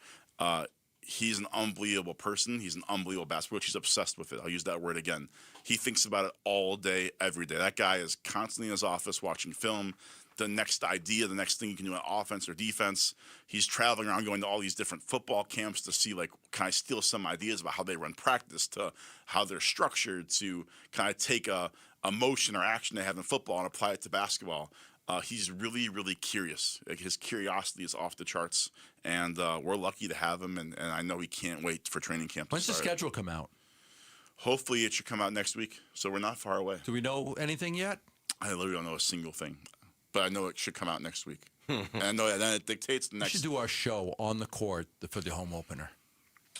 He's an unbelievable person. He's an unbelievable basketball coach. He's obsessed with it. I'll use that word again. He thinks about it all day, every day. That guy is constantly in his office watching film, the next idea, the next thing you can do on offense or defense. He's traveling around going to all these different football camps to see, can I steal some ideas about how they run practice, to how they're structured, to kind of take a motion or action they have in football and apply it to basketball. He's really, really curious. His curiosity is off the charts, and we're lucky to have him, and I know he can't wait for training camp to When's start. the schedule come out? Hopefully it should come out next week, so we're not far away. Do we know anything yet? I literally don't know a single thing, but I know it should come out next week. And I know then it dictates the next. We should do our show on the court for the home opener.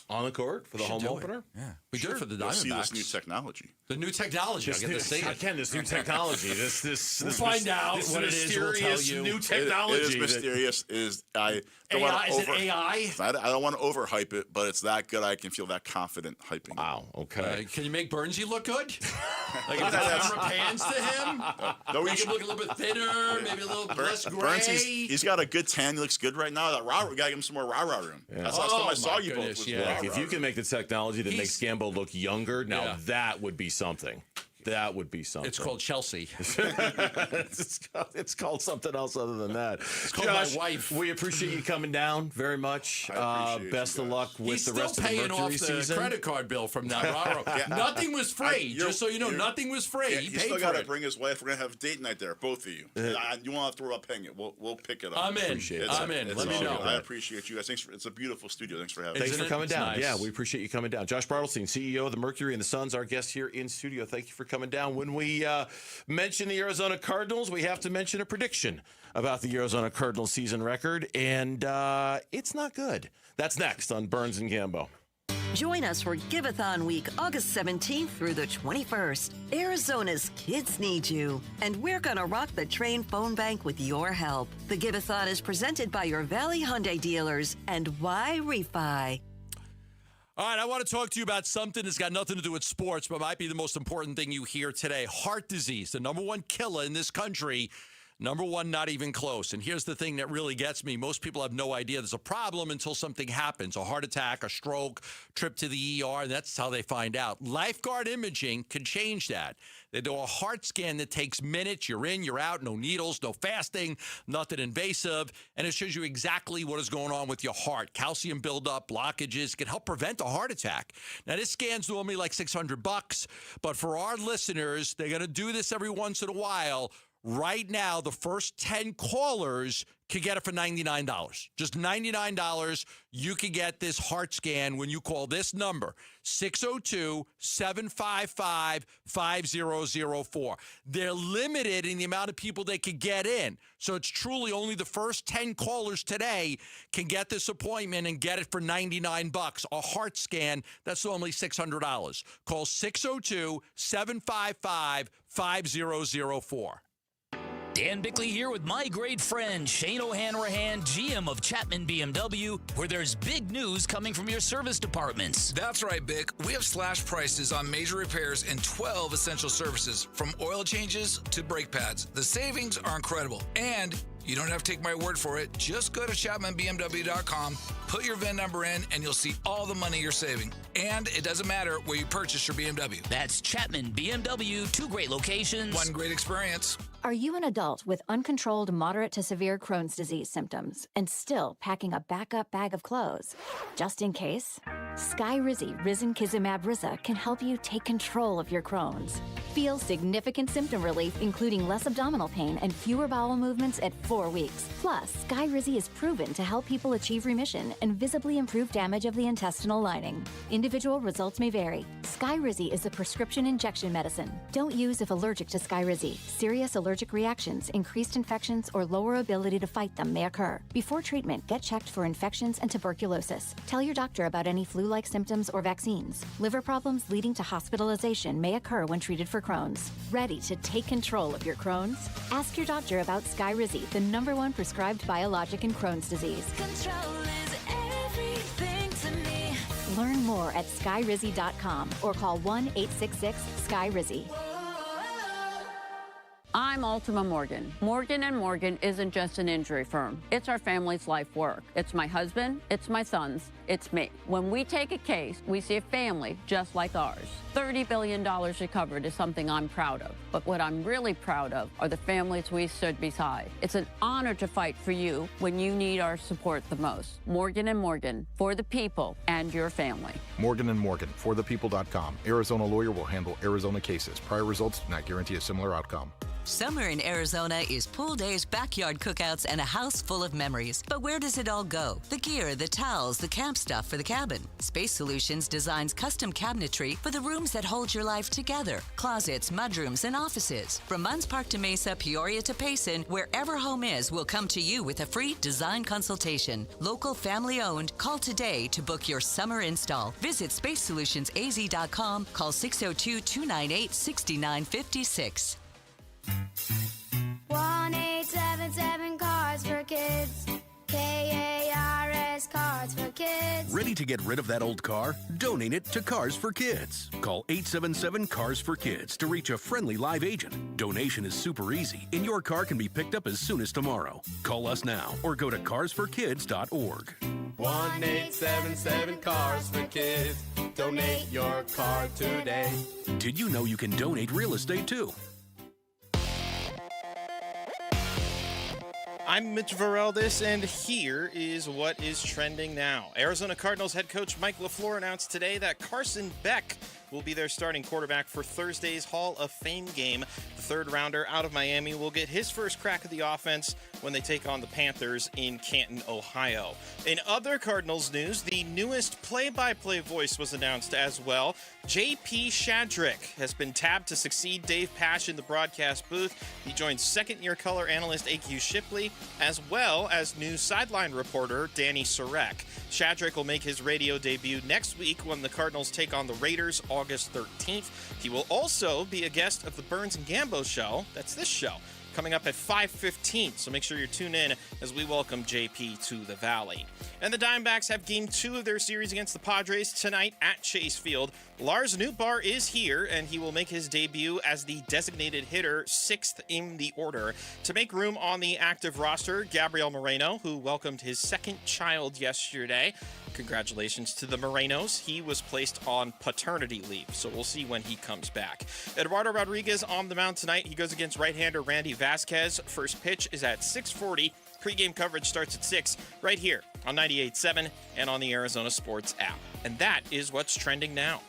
On the court for the home opener? Yeah. We do it for the You'll see this Diamondbacks. new technology. The new technology. I get to see it. Again, this new technology. We'll find out what it is. We'll tell you. New technology. It is mysterious. I don't AI, want to is it AI? I don't want to overhype it, but it's that good. I can feel that confident hyping. Wow. Okay. Can you make Burnsy look good? Like if the camera pans to him, make him look a little bit thinner, maybe a little less gray. He's got a good tan. He looks good right now. We got to give him some more rah-rah room. Yeah. That's the last time I saw you both. Was rah-rah If you can make the technology that makes Gambo look younger, now that would be something. That would be something. It's called Chelsea. it's called something else other than that. It's called Josh, my wife. We appreciate you coming down very much. Best of luck with the rest of the He's still paying off season. the credit card bill from that railroad. Nothing was free. Just so you know, nothing was free. Yeah, he he's paid still for got to it. bring his wife. We're gonna have a date night there, both of you. You won't have to worry about paying it. We'll pick it up. I'm in. Appreciate it. I'm in. Let me know. I appreciate you guys. It's a beautiful studio. Thanks for having me. Thanks for coming down. Nice. Yeah, we appreciate you coming down. Josh Bartelstein, CEO of the Mercury and the Suns, our guest here in studio. Thank you for coming down. When we mention the Arizona Cardinals, we have to mention a prediction about the Arizona Cardinals season record, and it's not good. That's next on Burns and Gambo. Join us for Give-a-thon Week, August 17th through the 21st. Arizona's kids need you, and we're going to rock the Train phone bank with your help. The Give-a-thon is presented by your Valley Hyundai dealers and Why Refi. All right, I want to talk to you about something that's got nothing to do with sports, but might be the most important thing you hear today. Heart disease, the number one killer in this country. Number one, not even close. And here's the thing that really gets me. Most people have no idea there's a problem until something happens. A heart attack, a stroke, trip to the ER, and that's how they find out. Lifeguard imaging can change that. They do a heart scan that takes minutes. You're in, you're out, no needles, no fasting, nothing invasive. And it shows you exactly what is going on with your heart. Calcium buildup, blockages can help prevent a heart attack. Now, this scan's normally like $600, but for our listeners, they're going to do this every once in a while. Right now, the first 10 callers can get it for $99. Just $99. You can get this heart scan when you call this number, 602-755-5004. They're limited in the amount of people they can get in. So it's truly only the first 10 callers today can get this appointment and get it for $99. A heart scan, that's normally $600. Call 602-755-5004. Dan Bickley here with my great friend Shane O'Hanrahan, GM of Chapman BMW, where there's big news coming from your service departments. That's right, Bic. We have slash prices on major repairs and 12 essential services, from oil changes to brake pads. The savings are incredible, and you don't have to take my word for it. Just go to ChapmanBMW.com, put your VIN number in, and you'll see all the money you're saving. And it doesn't matter where you purchase your BMW. That's Chapman BMW, 2 great locations. One great experience. Are you an adult with uncontrolled moderate to severe Crohn's disease symptoms and still packing a backup bag of clothes? Just in case, Skyrizi Risankizumab Riza can help you take control of your Crohn's. Feel significant symptom relief, including less abdominal pain and fewer bowel movements at 4 weeks. Plus, Skyrizi is proven to help people achieve remission and visibly improve damage of the intestinal lining. Individual results may vary. Skyrizi is a prescription injection medicine. Don't use if allergic to Skyrizi. Serious allergic reactions, increased infections, or lower ability to fight them may occur. Before treatment, get checked for infections and tuberculosis. Tell your doctor about any flu-like symptoms or vaccines. Liver problems leading to hospitalization may occur when treated for Crohn's. Ready to take control of your Crohn's? Ask your doctor about Skyrizi, the #1 prescribed biologic in Crohn's disease. Control is everything to me. Learn more at skyrizi.com or call 1-866-SKYRIZI. I'm Ultima Morgan. Morgan & Morgan isn't just an injury firm. It's our family's life work. It's my husband, it's my sons, it's me. When we take a case, we see a family just like ours. $30 billion recovered is something I'm proud of. But what I'm really proud of are the families we stood beside. It's an honor to fight for you when you need our support the most. Morgan & Morgan, for the people and your family. Morgan & Morgan, forthepeople.com. Arizona lawyer will handle Arizona cases. Prior results do not guarantee a similar outcome. Summer in Arizona is pool days, backyard cookouts, and a house full of memories. But where does it all go? The gear, the towels, the camp stuff for the cabin. Space Solutions designs custom cabinetry for the rooms that hold your life together. Closets, mudrooms, and offices. From Munns Park to Mesa, Peoria to Payson, wherever home is will come to you with a free design consultation. Local, family-owned. Call today to book your summer install. Visit spacesolutionsaz.com. Call 602-298-6956. 1-877 Cards for Kids. KARS Cards for Kids. Ready to get rid of that old car? Donate it to Cars for Kids. Call 877 Cars for Kids to reach a friendly live agent. Donation is super easy, and your car can be picked up as soon as tomorrow. Call us now or go to carsforkids.org. 1-877 Cars for Kids. Donate your car today. Did you know you can donate real estate too? I'm Mitch Vareldis, and here is what is trending now. Arizona Cardinals head coach Mike LaFleur announced today that Carson Beck will be their starting quarterback for Thursday's Hall of Fame game. The third rounder out of Miami will get his first crack at the offense when they take on the Panthers in Canton, Ohio. In other Cardinals news, the newest play-by-play voice was announced as well. J.P. Shadrick has been tabbed to succeed Dave Pasch in the broadcast booth. He joins second-year color analyst A.Q. Shipley, as well as new sideline reporter Danny Sarek. Shadrick will make his radio debut next week when the Cardinals take on the Raiders August 13th. He will also be a guest of the Burns and Gambo show. That's this show, coming up at 5:15, so make sure you're tuned in as we welcome JP to the Valley. And the Diamondbacks have Game 2 of their series against the Padres tonight at Chase Field. Lars Nootbaar is here, and he will make his debut as the designated hitter, 6th in the order. To make room on the active roster, Gabriel Moreno, who welcomed his second child yesterday. Congratulations to the Morenos. He was placed on paternity leave, so we'll see when he comes back. Eduardo Rodriguez on the mound tonight. He goes against right-hander Randy Vasquez. First pitch is at 6:40. Pre-game coverage starts at 6 right here on 98.7 and on the Arizona Sports app. And that is what's trending now.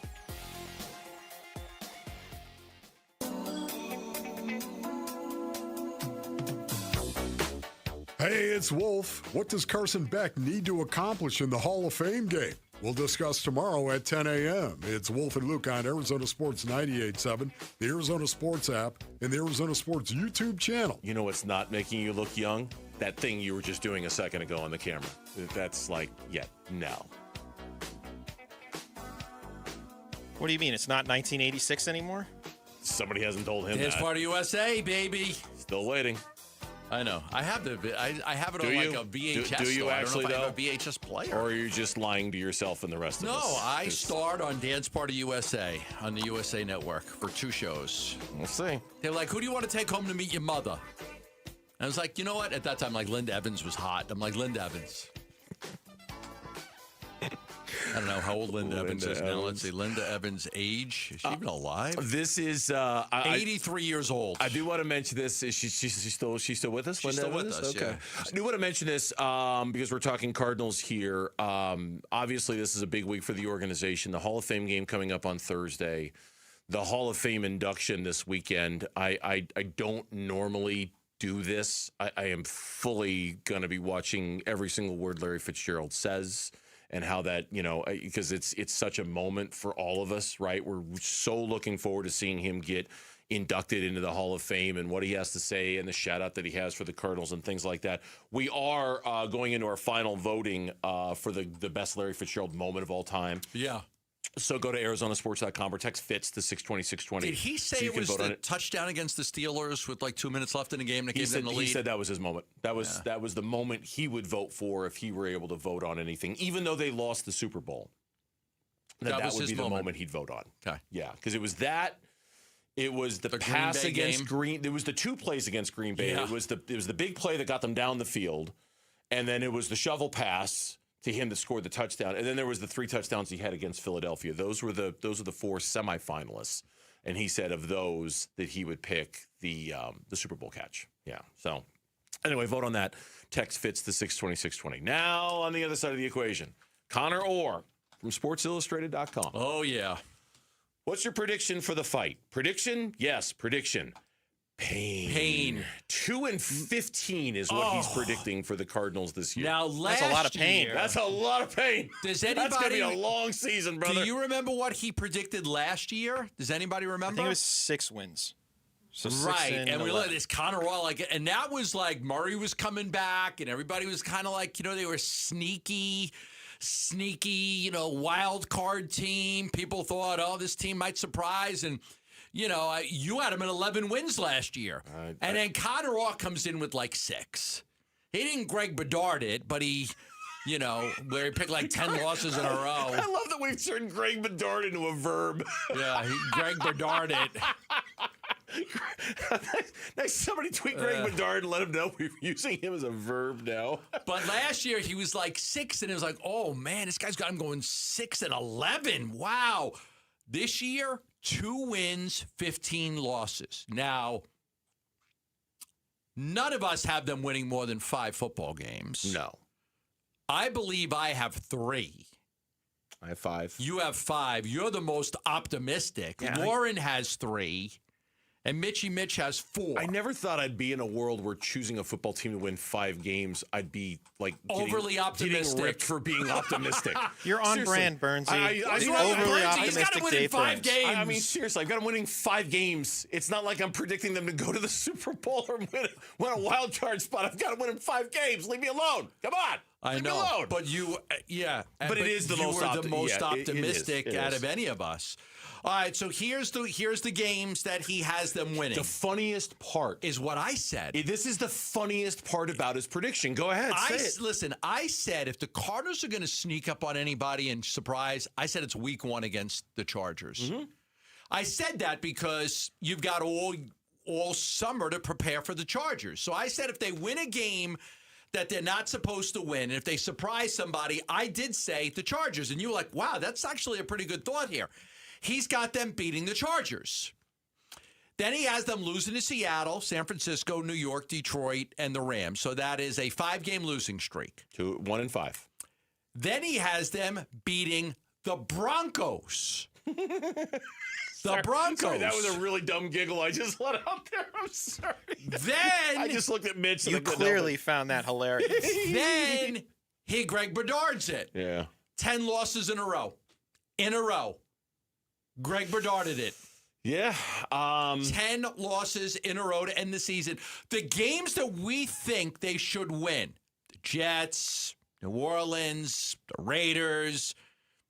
Hey, it's Wolf. What does Carson Beck need to accomplish in the Hall of Fame game? We'll discuss tomorrow at 10 a.m. It's Wolf and Luke on Arizona Sports 98.7, the Arizona Sports app, and the Arizona Sports YouTube channel. You know what's not making you look young? That thing you were just doing a second ago on the camera. That's like, no. What do you mean? It's not 1986 anymore? Somebody hasn't told him Dance that. Party USA, baby. Still waiting. I know. I have I have it Do on you? like a VHS. Do you actually, I don't know if though? I have a VHS player. Or are you just lying to yourself and the rest of us? No, I starred on Dance Party USA on the USA Network for 2 shows. We'll see. They're like, who do you want to take home to meet your mother? And I was like, you know what? At that time, like, Linda Evans was hot. I'm like, Linda Evans. I don't know how old Linda Evans is now. Let's see. Linda Evans' age. Is she even alive? This is 83 years old. I do want to mention this. Is she's still with us? She's Linda still with Evans? us, Okay. yeah. I do want to mention this because we're talking Cardinals here. Obviously, this is a big week for the organization. The Hall of Fame game coming up on Thursday. The Hall of Fame induction this weekend. I don't normally do this. I am fully going to be watching every single word Larry Fitzgerald says. And how that, because it's such a moment for all of us, right? We're so looking forward to seeing him get inducted into the Hall of Fame and what he has to say and the shout out that he has for the Cardinals and things like that. We are going into our final voting for the best Larry Fitzgerald moment of all time. Yeah. So go to ArizonaSports.com or text Fitz to 620-620. Did he say it was the touchdown against the Steelers with like 2 minutes left in the game that gave them the lead? He said that was his moment. That was the moment he would vote for if he were able to vote on anything, even though they lost the Super Bowl. That would be the moment he'd vote on. Okay. Yeah, because it was that. It was the pass Green Bay against game. Green. There was the 2 plays against Green Bay. Yeah. It was the big play that got them down the field, and then it was the shovel pass to him that scored the touchdown, and then there was the 3 touchdowns he had against Philadelphia. Those are the 4 semifinalists, and he said of those that he would pick the Super Bowl catch. Yeah. So anyway, vote on that. Text Fitz to 620-620. Now on the other side of the equation, Connor Orr from SportsIllustrated.com. Oh yeah. What's your prediction for the fight? Prediction? Yes, prediction. Pain. 2-15 is what he's predicting for the Cardinals this year. Now, that's a lot of pain. year, That's a lot of pain. Does anybody? That's going to be a long season, brother. Do you remember what he predicted last year? Does anybody remember? I think it was 6 wins. So right, and we look at this this Connor and that was like Murray was coming back, and everybody was kind of like, they were sneaky, wild card team. People thought, oh, this team might surprise, and you had him at 11 wins last year, and then Connor comes in with like 6. He didn't Greg Bedard it, but he. Where he picked like 10 losses in a row. I love that we've turned Greg Bedard into a verb. Yeah, Greg Bedard it. Nice, somebody tweet Greg Bedard and let him know we're using him as a verb now. But last year he was like 6, and it was like, oh man, this guy's got him going 6-11. Wow. This year, 2 wins, 15 losses. Now, none of us have them winning more than 5 football games. No. I believe I have 3. I have 5. You have 5. You're the most optimistic. Yeah, Warren has 3. And Mitch has 4. I never thought I'd be in a world where choosing a football team to win 5 games, I'd be like overly optimistic. Getting ripped for being optimistic. You're on brand, Burnsy. Overly optimistic. He's got to win in 5 games. I mean, seriously, I've got them winning 5 games. It's not like I'm predicting them to go to the Super Bowl or win a wild card spot. I've got to win in 5 games. Leave me alone. Come on. I know, but you, But it is the most optimistic it out is. of any of us. All right, so here's the games that he has them winning. The funniest part is what I said. This is the funniest part about his prediction. Go ahead, say it. Listen, I said if the Cardinals are going to sneak up on anybody and surprise, I said it's week 1 against the Chargers. Mm-hmm. I said that because you've got all summer to prepare for the Chargers. So I said if they win a game that they're not supposed to win, and if they surprise somebody, I did say the Chargers. And you were like, wow, that's actually a pretty good thought here. He's got them beating the Chargers. Then he has them losing to Seattle, San Francisco, New York, Detroit, and the Rams. So that is a 5-game losing streak. 1-5. Then he has them beating the Broncos. The Broncos. Sorry, that was a really dumb giggle I just let out there. I'm sorry. Then I just looked at Mitch. You clearly found that hilarious. Then Greg Bedard's it. Yeah. 10 losses in a row. Greg Bedarded it. Yeah. 10 losses in a row to end the season. The games that we think they should win, the Jets, New Orleans, the Raiders,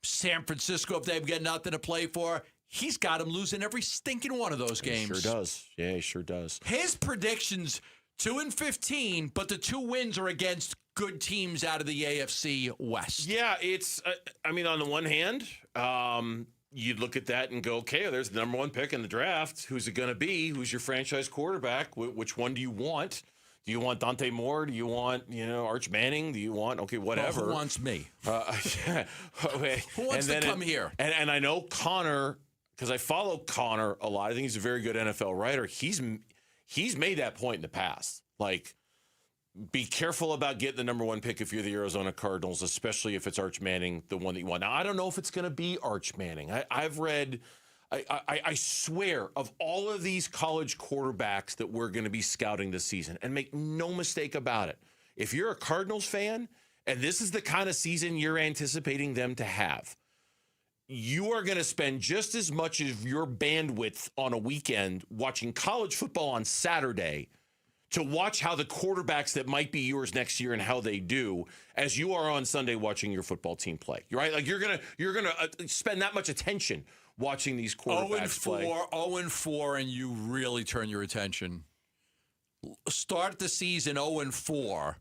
San Francisco, if they've got nothing to play for, he's got them losing every stinking one of those games. He sure does. Yeah, he sure does. His predictions, 2-15, but the 2 wins are against good teams out of the AFC West. Yeah, it's, on the one hand, you'd look at that and go, okay, there's the number 1 pick in the draft. Who's it going to be? Who's your franchise quarterback? Which one do you want? Do you want Dante Moore? Do you want, Arch Manning? Do you want, whatever. Well, who wants me? Okay. Who wants to come here? And I know Connor, because I follow Connor a lot. I think he's a very good NFL writer. He's made that point in the past. Like, be careful about getting the number 1 pick if you're the Arizona Cardinals, especially if it's Arch Manning, the one that you want. Now, I don't know if it's going to be Arch Manning. I've read, I swear, of all of these college quarterbacks that we're going to be scouting this season, and make no mistake about it, if you're a Cardinals fan and this is the kind of season you're anticipating them to have, you are going to spend just as much of your bandwidth on a weekend watching college football on Saturday to watch how the quarterbacks that might be yours next year and how they do as you are on Sunday watching your football team play. Right? Like you're gonna spend that much attention watching these quarterbacks play. 0-4, and you really turn your attention. Start the season 0-4,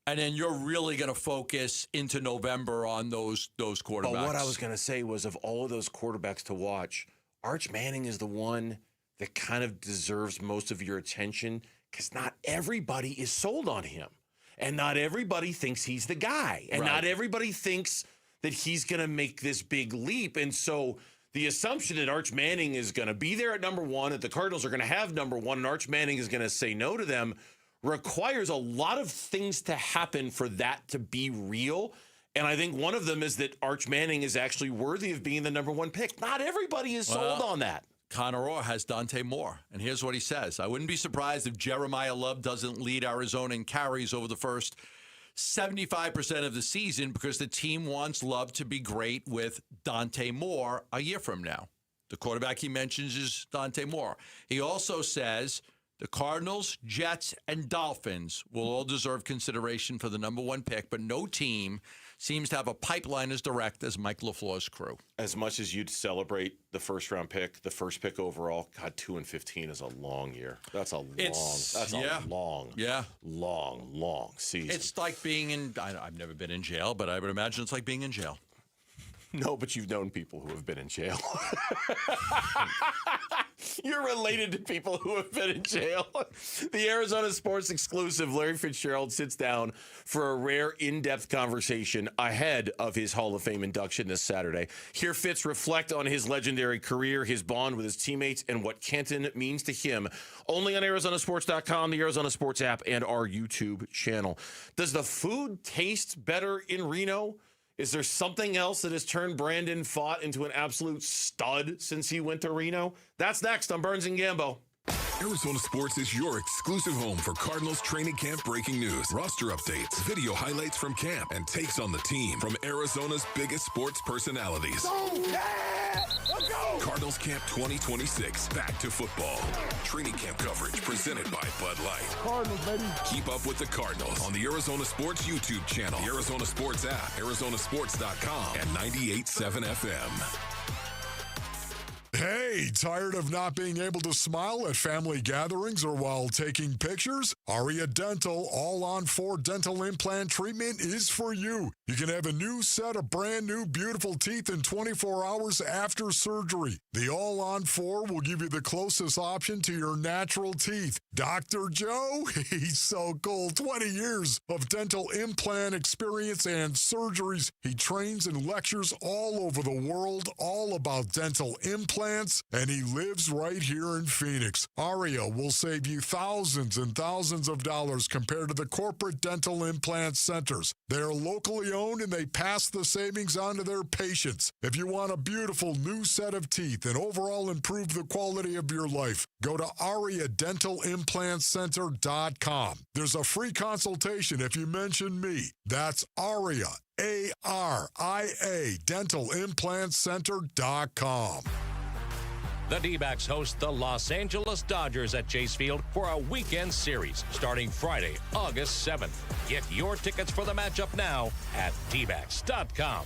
and then you're really going to focus into November on those quarterbacks. But what I was going to say was, of all of those quarterbacks to watch, Arch Manning is the one that kind of deserves most of your attention, because not everybody is sold on him. And not everybody thinks he's the guy. And not everybody thinks that he's going to make this big leap. And so the assumption that Arch Manning is going to be there at number 1, that the Cardinals are going to have number 1, and Arch Manning is going to say no to them, requires a lot of things to happen for that to be real. And I think one of them is that Arch Manning is actually worthy of being the number 1 pick. Not everybody is sold on that. Connor Orr has Dante Moore. And here's what he says. I wouldn't be surprised if Jeremiah Love doesn't lead Arizona in carries over the first 75% of the season because the team wants Love to be great with Dante Moore a year from now. The quarterback he mentions is Dante Moore. He also says the Cardinals, Jets, and Dolphins will all deserve consideration for the number one pick, but no team seems to have a pipeline as direct as Mike LaFleur's crew. As much as you'd celebrate the first-round pick, the first pick overall, God, 2-15 is a long year. That's a long season. It's like being in, I've never been in jail, but I would imagine it's like being in jail. No, but you've known people who have been in jail. You're related to people who have been in jail. The Arizona Sports exclusive Larry Fitzgerald sits down for a rare in-depth conversation ahead of his Hall of Fame induction this Saturday. Hear Fitz reflect on his legendary career, his bond with his teammates, and what Kenton means to him. Only on ArizonaSports.com, the Arizona Sports app, and our YouTube channel. Does the food taste better in Reno? Is there something else that has turned Brandon Pfaadt into an absolute stud since he went to Reno? That's next on Burns and Gambo. Arizona Sports is your exclusive home for Cardinals training camp breaking news, roster updates, video highlights from camp, and takes on the team from Arizona's biggest sports personalities. Let's go! Cardinals Camp 2026, back to football. Training camp coverage presented by Bud Light. Cardinals, baby. Keep up with the Cardinals on the Arizona Sports YouTube channel, the Arizona Sports app, ArizonaSports.com, and 98.7 FM. Hey, tired of not being able to smile at family gatherings or while taking pictures? Aria Dental All-on-4 Dental Implant Treatment is for you. You can have a new set of brand new beautiful teeth in 24 hours after surgery. The All-on-4 will give you the closest option to your natural teeth. Dr. Joe, he's so cool. 20 years of dental implant experience and surgeries. He trains and lectures all over the world, all about dental implants, and he lives right here in Phoenix. Aria will save you thousands and thousands of dollars compared to the corporate dental implant centers. They're locally owned and they pass the savings on to their patients. If you want a beautiful new set of teeth and overall improve the quality of your life, go to AriaDentalImplantCenter.com. There's a free consultation if you mention me. That's Aria, A-R-I-A, DentalImplantCenter.com. The D-backs host the Los Angeles Dodgers at Chase Field for a weekend series starting Friday, August 7th. Get your tickets for the matchup now at dbacks.com.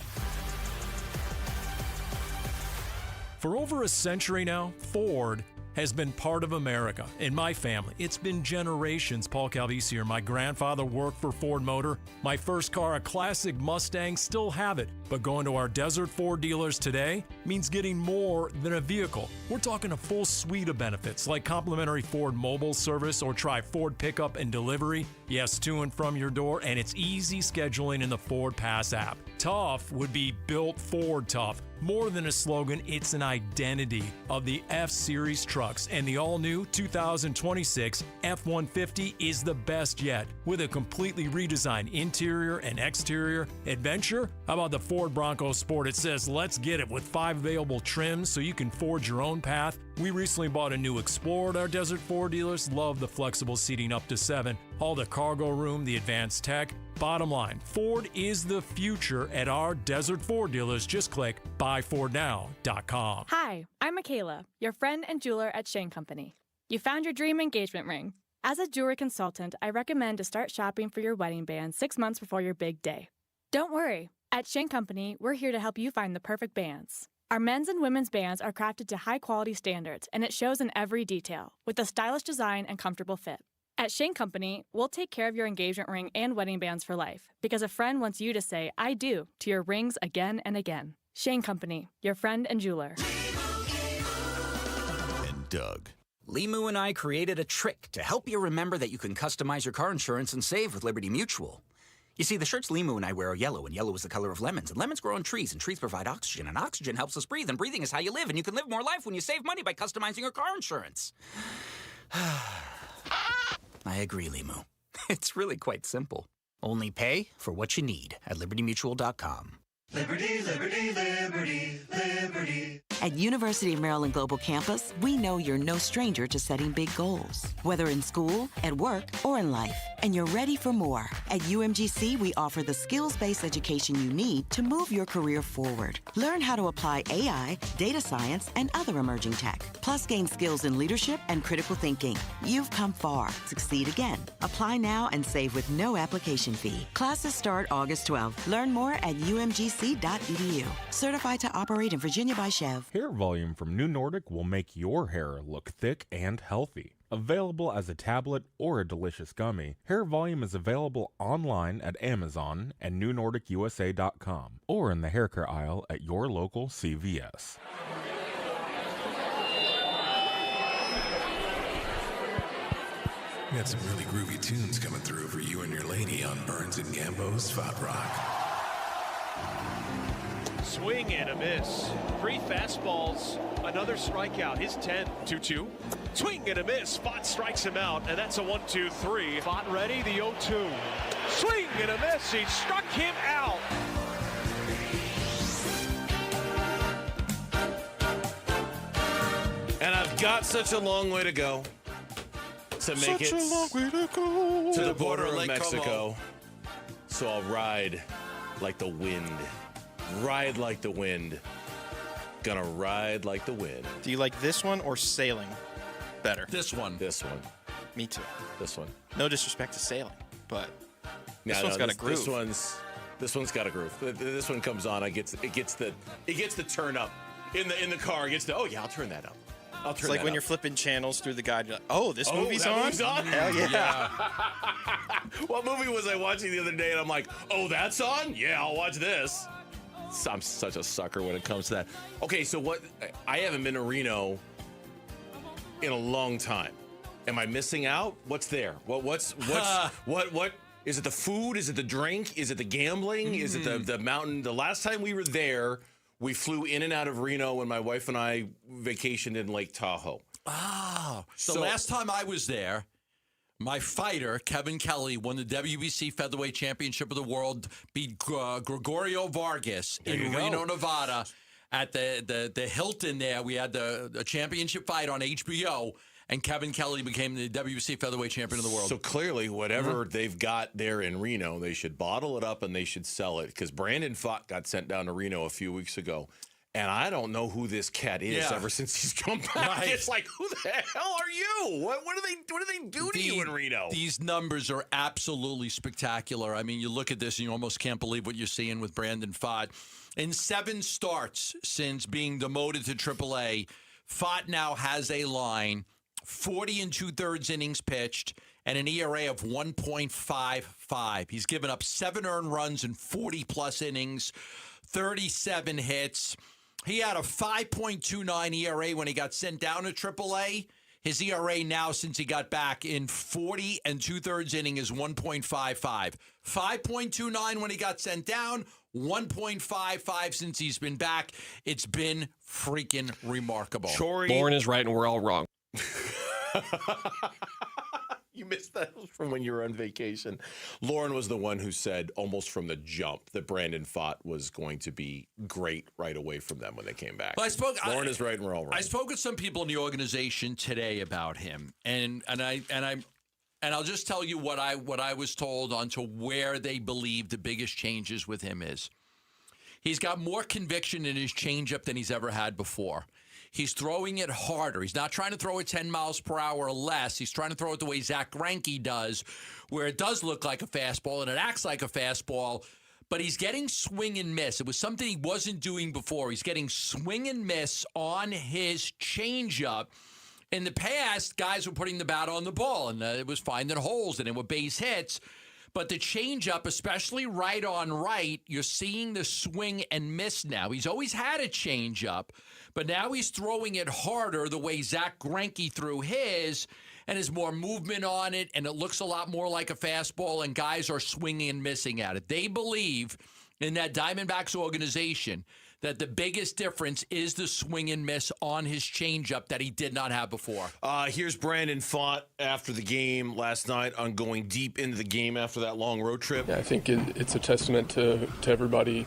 For over a century now, Ford has been part of America. In my family, it's been generations. Paul Calvisi here. My grandfather worked for Ford Motor. My first car, a classic Mustang, still have it. But going to our Desert Ford dealers today means getting more than a vehicle. We're talking a full suite of benefits like complimentary Ford mobile service or try Ford pickup and delivery. Yes, to and from your door, and it's easy scheduling in the Ford Pass app. Tough would be built Ford tough. More than a slogan, it's an identity of the F-Series trucks, and the all-new 2026 F-150 is the best yet. With a completely redesigned interior and exterior adventure, how about the Ford Bronco Sport? It says, let's get it, with 5 available trims so you can forge your own path. We recently bought a new Explorer at our Desert Ford dealers. Love the flexible seating up to 7. All the cargo room, the advanced tech. Bottom line, Ford is the future at our Desert Ford dealers. Just click buyfordnow.com. Hi, I'm Michaela, your friend and jeweler at Shane Company. You found your dream engagement ring. As a jewelry consultant, I recommend to start shopping for your wedding band 6 months before your big day. Don't worry. At Shane Company, we're here to help you find the perfect bands. Our men's and women's bands are crafted to high-quality standards, and it shows in every detail, with a stylish design and comfortable fit. At Shane Company, we'll take care of your engagement ring and wedding bands for life, because a friend wants you to say, I do, to your rings again and again. Shane Company, your friend and jeweler. And Doug. Limu and I created a trick to help you remember that you can customize your car insurance and save with Liberty Mutual. You see, the shirts Limu and I wear are yellow, and yellow is the color of lemons, and lemons grow on trees, and trees provide oxygen, and oxygen helps us breathe, and breathing is how you live, and you can live more life when you save money by customizing your car insurance. I agree, Limu. It's really quite simple. Only pay for what you need at LibertyMutual.com. Liberty, liberty, liberty, liberty. At University of Maryland Global Campus, we know you're no stranger to setting big goals, whether in school, at work, or in life, and you're ready for more. At UMGC, we offer the skills-based education you need to move your career forward. Learn how to apply AI, data science, and other emerging tech, plus gain skills in leadership and critical thinking. You've come far. Succeed again. Apply now and save with no application fee. Classes start August 12th. Learn more at umgc.edu. Certified to operate in Virginia by Chev. Hair volume from New Nordic will make your hair look thick and healthy. Available as a tablet or a delicious gummy, Hair Volume is available online at Amazon and NewNordicUSA.com or in the hair care aisle at your local CVS. We got some really groovy tunes coming through for you and your lady on Burns and Gambo's Spot Rock. Swing and a miss. 3 fastballs, another strikeout. His 10, 2-2. Swing and a miss. Spot strikes him out, and that's a 1-2-3. Spot ready, the 0-2. Swing and a miss. He struck him out. And I've got such a long way to go to make it to the border of Mexico. So I'll ride like the wind. Ride like the wind. Gonna ride like the wind. Do you like this one or sailing better? This one. This one. Me too. This one. No disrespect to sailing, but No, this one's got a groove. This one's got a groove. This one comes on. It gets the turn up in the car. It gets the I'll turn that up. It's like when you're flipping channels through the guide. You're like, oh, this movie's on? Movie's on? Hell yeah. What movie was I watching the other day? And I'm like, oh, that's on? Yeah, I'll watch this. I'm such a sucker when it comes to that. Okay, so what? I haven't been to Reno in a long time. Am I missing out? What's there? What's what? Is it the food? Is it the drink? Is it the gambling? Is it the mountain? The last time we were there, we flew in and out of Reno when my wife and I vacationed in Lake Tahoe. Oh, the last time I was there, my fighter, Kevin Kelly, won the WBC Featherweight Championship of the World, beat Gregorio Vargas in Reno, Nevada at the Hilton there. We had the championship fight on HBO, and Kevin Kelly became the WBC Featherweight Champion of the World. So clearly, whatever they've got there in Reno, they should bottle it up and they should sell it, because Brandon Fott got sent down to Reno a few weeks ago. And I don't know who this cat is ever since he's come back. Right. It's like, who the hell are you? What do they do to you in Reno? These numbers are absolutely spectacular. I mean, you look at this and you almost can't believe what you're seeing with Brandon Fott. In 7 starts since being demoted to AAA, Fott now has a line, 40 2/3 innings pitched, and an ERA of 1.55. He's given up 7 earned runs in 40-plus innings, 37 hits. He had a 5.29 ERA when he got sent down to AAA. His ERA now, since he got back in 40 2/3 inning, is 1.55. 5.29 when he got sent down, 1.55 since he's been back. It's been freaking remarkable. Lauren is right and we're all wrong. You missed that from when you were on vacation. Lauren was the one who said almost from the jump that Brandon Fott was going to be great right away from them when they came back. Well, Lauren is right and we're all wrong. I spoke with some people in the organization today about him, and I'll just tell you what I was told on to where they believe the biggest changes with him is. He's got more conviction in his changeup than he's ever had before. He's throwing it harder. He's not trying to throw it 10 miles per hour or less. He's trying to throw it the way Zach Greinke does, where it does look like a fastball and it acts like a fastball, but he's getting swing and miss. It was something he wasn't doing before. He's getting swing and miss on his changeup. In the past, guys were putting the bat on the ball, and it was finding holes, and it were base hits. But the changeup, especially right on right, you're seeing the swing and miss now. He's always had a changeup, but now he's throwing it harder the way Zach Greinke threw his, and there's more movement on it, and it looks a lot more like a fastball, and guys are swinging and missing at it. They believe in that Diamondbacks organization that the biggest difference is the swing and miss on his changeup that he did not have before. Here's Brandon Fott after the game last night on going deep into the game after that long road trip. Yeah, I think it's a testament to everybody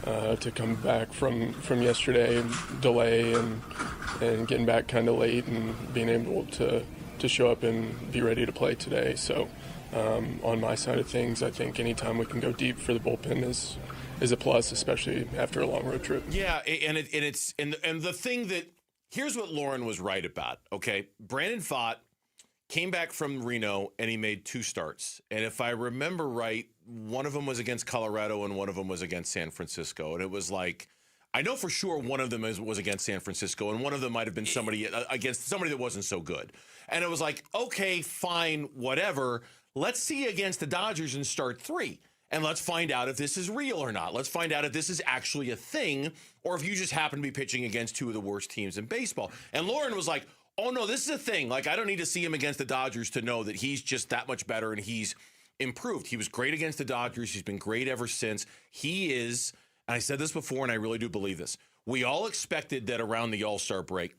to come back from yesterday, delay and getting back kind of late and being able to show up and be ready to play today. So on my side of things, I think anytime we can go deep for the bullpen is a plus, especially after a long road trip. Yeah, and the thing that here's what Lauren was right about. Okay, Brandon Pfaadt came back from Reno and he made 2 starts, and if I remember right, one of them was against Colorado and one of them was against San Francisco, and it was like, I know for sure one of them was against San Francisco, and one of them might have been somebody against somebody that wasn't so good. And it was like, okay, fine, whatever. Let's see against the Dodgers in start 3. And let's find out if this is real or not. Let's find out if this is actually a thing or if you just happen to be pitching against 2 of the worst teams in baseball. And Lauren was like, oh, no, this is a thing. Like, I don't need to see him against the Dodgers to know that he's just that much better and he's improved. He was great against the Dodgers. He's been great ever since. He is, and I said this before and I really do believe this, we all expected that around the All-Star break,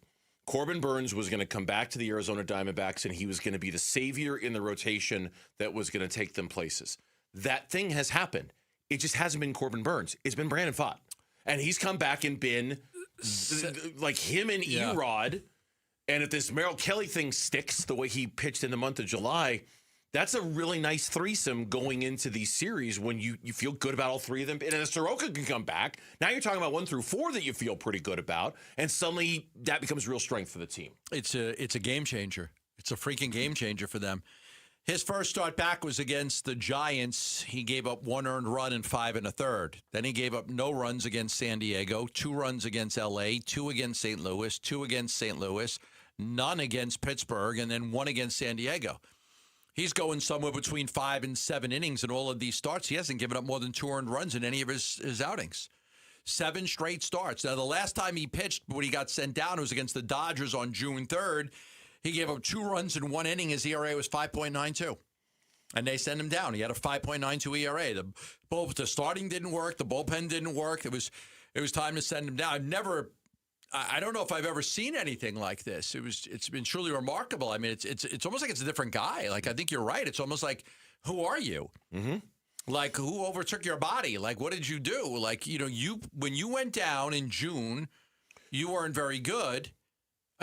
Corbin Burnes was going to come back to the Arizona Diamondbacks and he was going to be the savior in the rotation that was going to take them places. That thing has happened. It just hasn't been Corbin Burnes. It's been Brandon Pfaadt. And he's come back and been like him and Erod. And if this Merrill Kelly thing sticks the way he pitched in the month of July, that's a really nice threesome going into these series when you feel good about all 3 of them. And if Soroka can come back, now you're talking about 1 through 4 that you feel pretty good about. And suddenly that becomes real strength for the team. It's a game changer. It's a freaking game changer for them. His first start back was against the Giants. He gave up 1 earned run in 5 1/3. Then he gave up no runs against San Diego, 2 runs against L.A., 2 against St. Louis, 2 against St. Louis, none against Pittsburgh, and then 1 against San Diego. He's going somewhere between 5 and 7 innings in all of these starts. He hasn't given up more than 2 earned runs in any of his outings. 7 straight starts. Now, the last time he pitched when he got sent down, it was against the Dodgers on June 3rd. He gave up 2 runs in 1 inning. His ERA was 5.92. And they sent him down. He had a 5.92 ERA. The starting didn't work. The bullpen didn't work. It was time to send him down. I don't know if I've ever seen anything like this. It's been truly remarkable. I mean, it's almost like it's a different guy. Like, I think you're right. It's almost like, who are you? Mm-hmm. Like, who overtook your body? Like, what did you do? Like, when you went down in June, you weren't very good.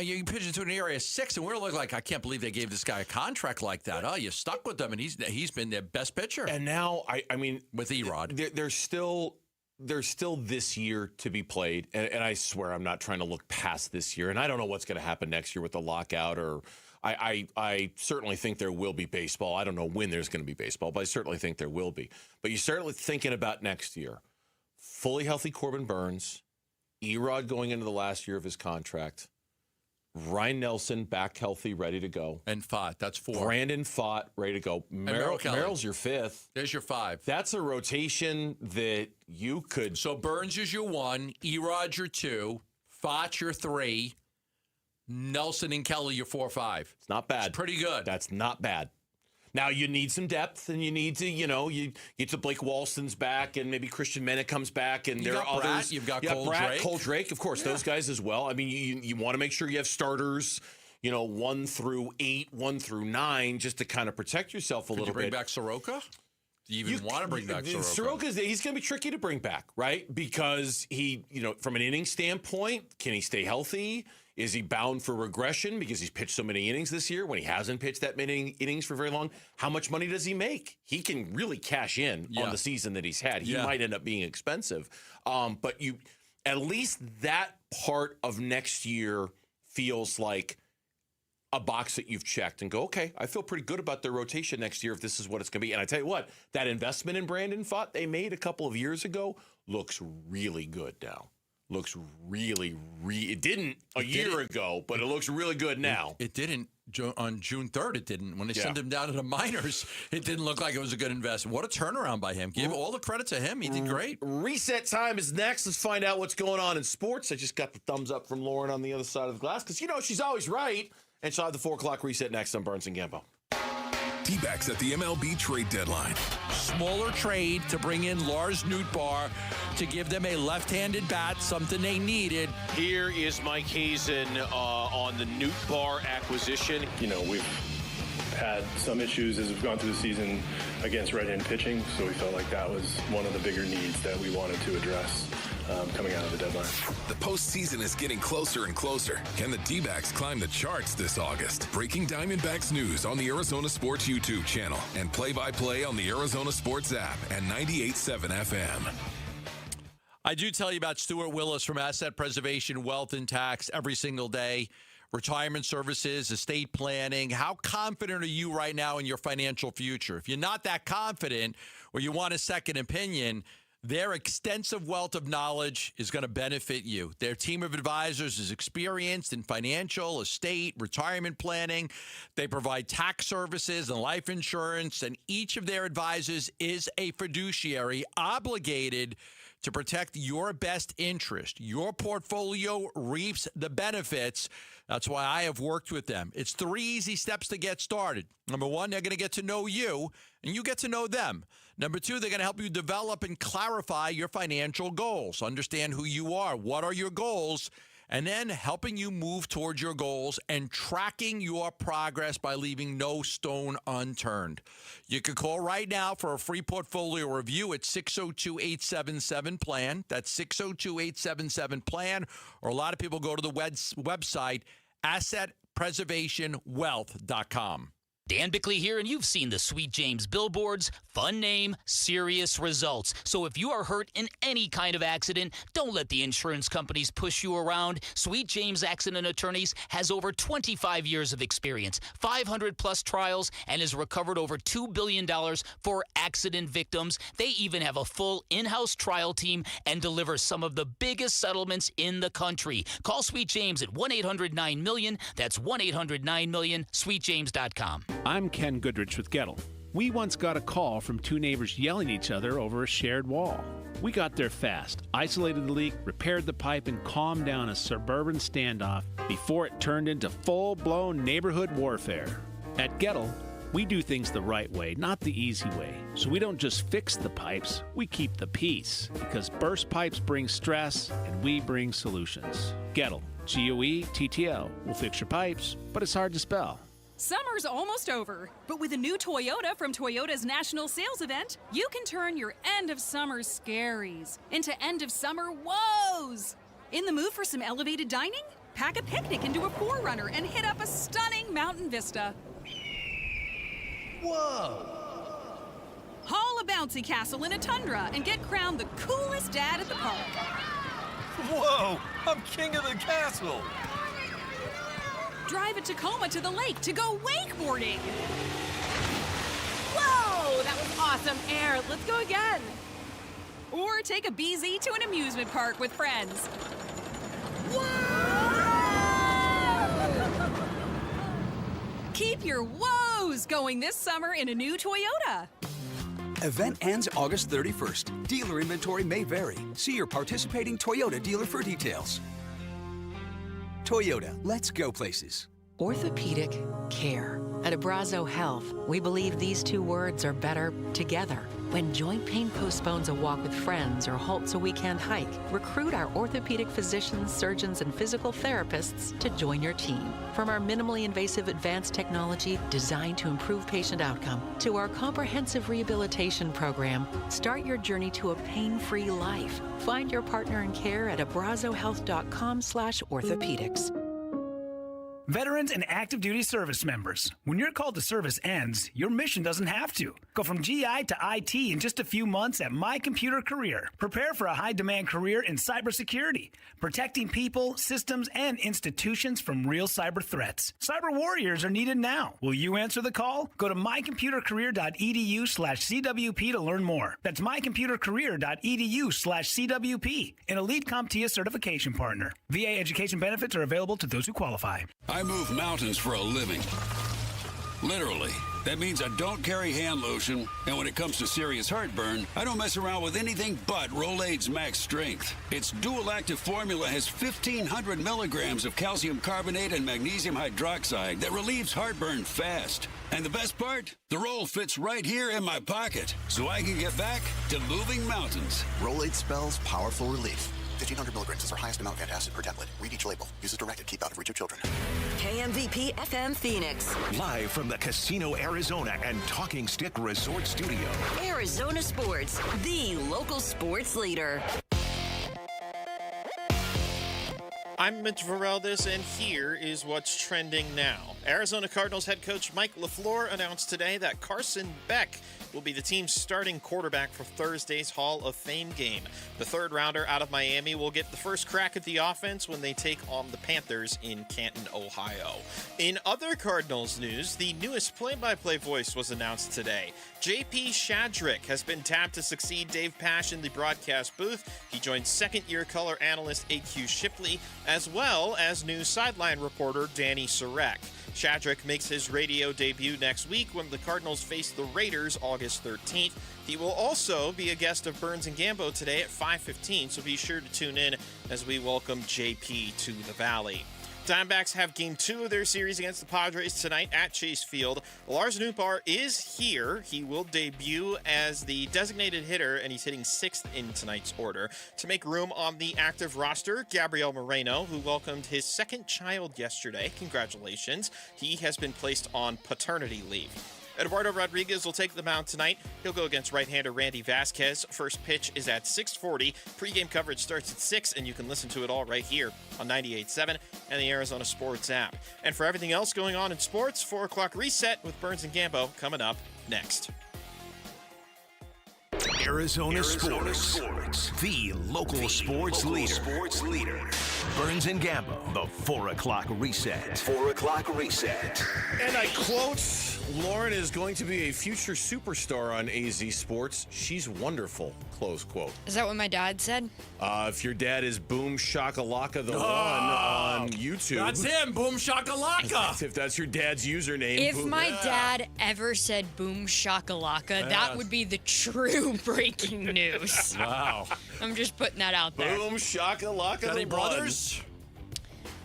You pitched into an ERA of 6, and we're looking like, I can't believe they gave this guy a contract like that. Oh, you stuck with them, and he's been their best pitcher. And now, I mean, with Erod, there's still this year to be played, and I swear I'm not trying to look past this year, and I don't know what's going to happen next year with the lockout, or I certainly think there will be baseball. I don't know when there's going to be baseball, but I certainly think there will be. But you start thinking about next year. Fully healthy Corbin Burnes, Erod going into the last year of his contract, Ryan Nelson back healthy, ready to go. And Pfaadt, that's 4. Brandon Pfaadt, ready to go. Merrill's your 5th. There's your 5. That's a rotation that you could. So Burnes is your 1, Erod your 2, Pfaadt your 3, Nelson and Kelly your 4, 5. It's not bad. It's pretty good. That's not bad. Now you need some depth, and you need to, you get to Blake Walston's back, and maybe Christian Mena comes back, and there are others. You've got Cole Drake, of course, those guys as well. I mean, you want to make sure you have starters, 1 through 8, 1 through 9, just to kind of protect yourself a little bit. Could you bring back Soroka? Do you even want to bring back Soroka? Soroka's he's going to be tricky to bring back, right? Because he, from an inning standpoint, can he stay healthy? Is he bound for regression because he's pitched so many innings this year when he hasn't pitched that many innings for very long? How much money does he make? He can really cash in on the season that he's had. He might end up being expensive. But at least that part of next year feels like a box that you've checked and go, okay, I feel pretty good about their rotation next year if this is what it's going to be. And I tell you what, that investment in Brandon Pfaadt they made a couple of years ago looks really good now. Looks really, it didn't a year ago, but it looks really good now. It didn't on June 3rd. It didn't. When they sent him down to the minors, it didn't look like it was a good investment. What a turnaround by him. Give all the credit to him. He did great. Reset time is next. Let's find out what's going on in sports. I just got the thumbs up from Lauren on the other side of the glass because, she's always right. And she'll have the 4 o'clock reset next on Burns and Gambo. D-backs at the MLB trade deadline. Smaller trade to bring in Lars Nootbaar to give them a left-handed bat, something they needed. Here is Mike Hazen on the Nootbaar acquisition. We've had some issues as we've gone through the season against right-hand pitching, so we felt like that was one of the bigger needs that we wanted to address coming out of the deadline. The postseason is getting closer and closer. Can the D-backs climb the charts this August? Breaking Diamondbacks news on the Arizona Sports YouTube channel and play-by-play on the Arizona Sports app and 98.7 FM. I do tell you about Stuart Willis from Asset Preservation, Wealth and Tax every single day. Retirement services, estate planning. How confident are you right now in your financial future? If you're not that confident or you want a second opinion, their extensive wealth of knowledge is going to benefit you. Their team of advisors is experienced in financial, estate, retirement planning. They provide tax services and life insurance, and each of their advisors is a fiduciary obligated to protect your best interest. Your portfolio reaps the benefits. That's why I have worked with them. It's 3 easy steps to get started. Number 1, they're going to get to know you, and you get to know them. Number 2, they're going to help you develop and clarify your financial goals. Understand who you are. What are your goals? And then helping you move towards your goals and tracking your progress by leaving no stone unturned. You can call right now for a free portfolio review at 602-877-PLAN. That's 602-877-PLAN. Or a lot of people go to the website, assetpreservationwealth.com. Dan Bickley here, and you've seen the Sweet James billboards. Fun name, serious results. So if you are hurt in any kind of accident, don't let the insurance companies push you around. Sweet James Accident Attorneys has over 25 years of experience, 500-plus trials, and has recovered over $2 billion for accident victims. They even have a full in-house trial team and deliver some of the biggest settlements in the country. Call Sweet James at 1-800-9-MILLION. That's 1-800-9-MILLION, sweetjames.com. I'm Ken Goodrich with Gettle. We once got a call from 2 neighbors yelling at each other over a shared wall. We got there fast, isolated the leak, repaired the pipe, and calmed down a suburban standoff before it turned into full-blown neighborhood warfare. At Gettle, we do things the right way, not the easy way. So we don't just fix the pipes, we keep the peace. Because burst pipes bring stress, and we bring solutions. Gettle, G-O-E-T-T-L, will fix your pipes, but it's hard to spell. Summer's almost over, but with a new Toyota from Toyota's National Sales Event, you can turn your end-of-summer scaries into end-of-summer woes. In the mood for some elevated dining? Pack a picnic into a 4Runner and hit up a stunning mountain vista. Whoa! Haul a bouncy castle in a Tundra and get crowned the coolest dad at the park. Whoa! I'm king of the castle! Drive a Tacoma to the lake to go wakeboarding. Whoa, that was awesome air. Let's go again. Or take a BZ to an amusement park with friends. Keep your woes going this summer in a new Toyota. Event ends August 31st. Dealer inventory may vary. See your participating Toyota dealer for details. Toyota, let's go places. Orthopedic care. At Abrazo Health, we believe these 2 words are better together. When joint pain postpones a walk with friends or halts a weekend hike, recruit our orthopedic physicians, surgeons, and physical therapists to join your team. From our minimally invasive advanced technology designed to improve patient outcome to our comprehensive rehabilitation program, start your journey to a pain-free life. Find your partner in care at abrazohealth.com/orthopedics. Veterans and active duty service members, when your call to service ends, your mission doesn't have to. Go from GI to IT in just a few months at My Computer Career. Prepare for a high-demand career in cybersecurity, protecting people, systems, and institutions from real cyber threats. Cyber warriors are needed now. Will you answer the call? Go to mycomputercareer.edu/CWP to learn more. That's mycomputercareer.edu/CWP, an elite CompTIA certification partner. VA education benefits are available to those who qualify. I move mountains for a living. Literally. That means I don't carry hand lotion, and when it comes to serious heartburn, I don't mess around with anything but Rolaids Max Strength. Its dual-active formula has 1,500 milligrams of calcium carbonate and magnesium hydroxide that relieves heartburn fast. And the best part? The roll fits right here in my pocket, so I can get back to moving mountains. Rolaids spells powerful relief. 1,500 milligrams is our highest amount of antacid per tablet. Read each label. Use as directed. Keep out of reach of children. KMVP WPFM Phoenix. Live from the Casino Arizona and Talking Stick Resort Studio. Arizona Sports, the local sports leader. I'm Mitch Vareldis, and here is what's trending now. Arizona Cardinals head coach Mike LaFleur announced today that Carson Beck will be the team's starting quarterback for Thursday's Hall of Fame game. The third rounder out of Miami will get the first crack at the offense when they take on the Panthers in Canton, Ohio. In other Cardinals news, the newest play-by-play voice was announced today. J.P. Shadrick has been tapped to succeed Dave Pasch in the broadcast booth. He joins second-year color analyst A.Q. Shipley, as well as new sideline reporter Danny Surek. Shadrick makes his radio debut next week when the Cardinals face the Raiders August 13th. He will also be a guest of Burns and Gambo today at 5:15, so be sure to tune in as we welcome JP to the Valley. Diamondbacks have Game 2 of their series against the Padres tonight at Chase Field. Lars Nootbaar is here. He will debut as the designated hitter, and he's hitting 6th in tonight's order. To make room on the active roster, Gabriel Moreno, who welcomed his second child yesterday. Congratulations. He has been placed on paternity leave. Eduardo Rodriguez will take the mound tonight. He'll go against right-hander Randy Vasquez. First pitch is at 6:40. Pre-game coverage starts at 6, and you can listen to it all right here on 98.7 and the Arizona Sports app. And for everything else going on in sports, 4 o'clock reset with Burns and Gambo coming up next. Arizona Sports, the local sports leader. Burns and Gambo, the 4 o'clock reset. 4 o'clock reset. And I quote, Lauren is going to be a future superstar on AZ Sports. She's wonderful, close quote. Is that what my dad said? If your dad is Boom Shakalaka the One on YouTube. That's him, Boom Shakalaka. If that's your dad's username. If my dad ever said Boom Shakalaka, that would be the true breaking news. Wow. I'm just putting that out there. Boom Shakalaka. Got any brothers?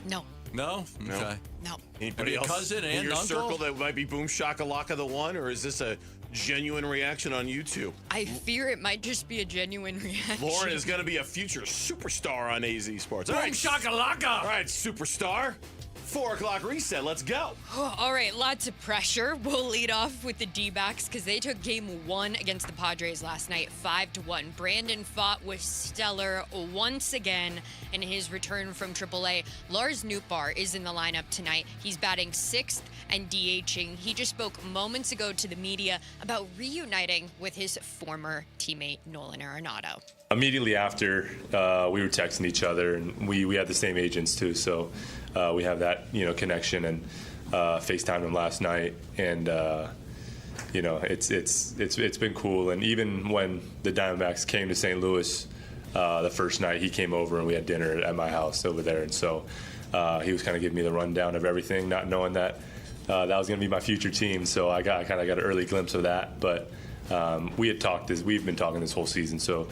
No. No? Okay. No. Anybody else cousin and in your uncle? circle that might be Boom Shakalaka the One, or is this a genuine reaction on YouTube? I fear it might just be a genuine reaction. Lauren is going to be a future superstar on AZ Sports. Boom Shakalaka! All right, superstar. 4 o'clock reset. Let's go. All right, lots of pressure. We'll lead off with the D-backs because they took Game 1 against the Padres last night, 5-1. Brandon Pfaadt was stellar once again in his return from AAA. Lars Nootbaar is in the lineup tonight. He's batting 6th and DHing. He just spoke moments ago to the media about reuniting with his former teammate Nolan Arenado. Immediately after, we were texting each other, and we had the same agents too, so we have that connection, and FaceTimed him last night, and it's been cool. And even when the Diamondbacks came to St. Louis the first night, he came over and we had dinner at my house over there, and so he was kind of giving me the rundown of everything, not knowing that that was going to be my future team. So I kind of got an early glimpse of that, but we've been talking this whole season, so.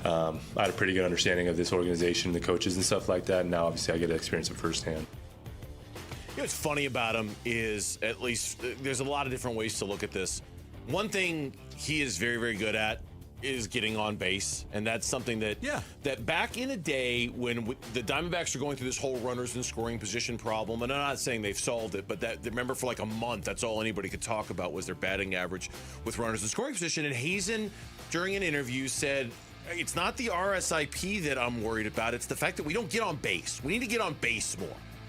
I had a pretty good understanding of this organization, the coaches and stuff like that, and now obviously I get to experience it firsthand. You know what's funny about him is, at least, there's a lot of different ways to look at this. One thing he is very, very good at is getting on base, and that's something that that back in the day when the Diamondbacks are going through this whole runners in scoring position problem, and I'm not saying they've solved it, but remember for like a month, that's all anybody could talk about was their batting average with runners in scoring position, and Hazen, during an interview, said, it's not the RSIP that I'm worried about. It's the fact that we don't get on base. We need to get on base more.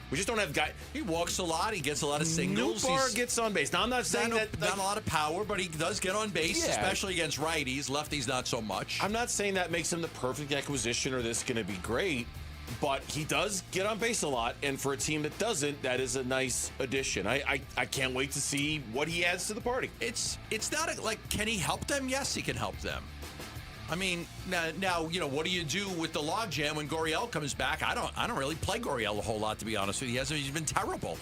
We just don't have guys. He walks a lot. He gets a lot of singles. Nootbaar gets on base. Now, I'm not saying that... Not a lot of power, but he does get on base, especially against righties. Lefties, not so much. I'm not saying that makes him the perfect acquisition or this is going to be great, but he does get on base a lot, and for a team that doesn't, that is a nice addition. I can't wait to see what he adds to the party. It's not like, can he help them? Yes, he can help them. I mean, now what do you do with the logjam when Gurriel comes back? I don't really play Gurriel a whole lot, to be honest with you. He's been terrible.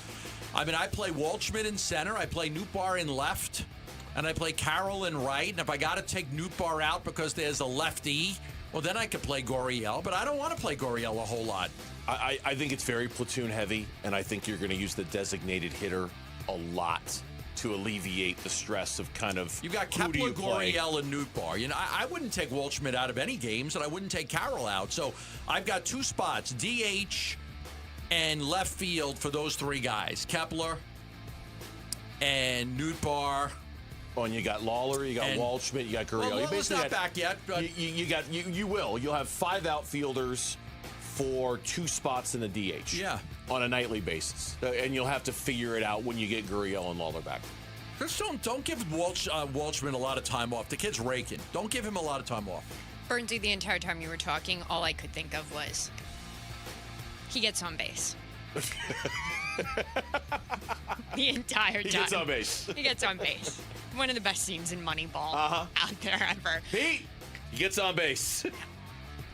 I mean, I play Waldschmidt in center, I play Nootbaar in left, and I play Carroll in right. And if I got to take Nootbaar out because there's a lefty, well, then I could play Gurriel. But I don't want to play Gurriel a whole lot. I think it's very platoon heavy, and I think you're going to use the designated hitter a lot to alleviate the stress of kind of you've got Kepler, Gurriel, and Nootbaar. I wouldn't take Waldschmidt out of any games, and I wouldn't take Carroll out. So I've got 2 spots, DH And left field for those three guys, Kepler and Nootbaar. Oh, and you got Lawler, you got Waldschmidt, you got Gurriel. Well, Lawler's not back yet. But You will. You'll have 5 outfielders for 2 spots in the DH. Yeah. On a nightly basis. And you'll have to figure it out when you get Gurriel and Lawler back. Just don't give Waldschmidt a lot of time off. The kid's raking. Don't give him a lot of time off. Bernsey, the entire time you were talking, all I could think of was he gets on base. The entire time. He gets on base. He gets on base. One of the best scenes in Moneyball out there ever. He gets on base.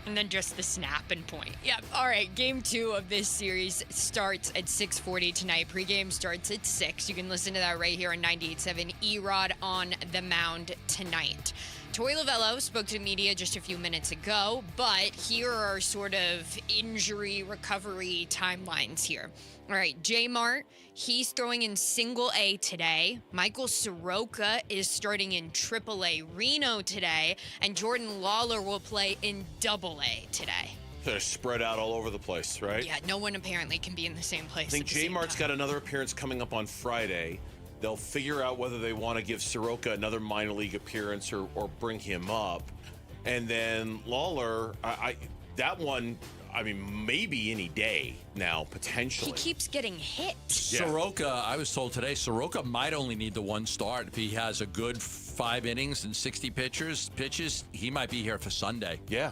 And then just the snap and point. Yep. All right. Game 2 of this series starts at 6:40 tonight. Pregame starts at 6. You can listen to that right here on 98.7 E-Rod on the mound tonight. Toy Lovello spoke to the media just a few minutes ago, but here are sort of injury recovery timelines here. All right, J Mart, he's throwing in single A today. Michael Soroka is starting in triple A Reno today, and Jordan Lawler will play in double A today. They're spread out all over the place, right? Yeah, no one apparently can be in the same place. I think J Mart's got another appearance coming up on Friday. They'll figure out whether they want to give Soroka another minor league appearance or bring him up. And then Lawler, that one, I mean, maybe any day now, potentially. He keeps getting hit. Yeah. Soroka, I was told today, Soroka might only need the 1 start. If he has a good 5 innings and 60 pitches, he might be here for Sunday. Yeah.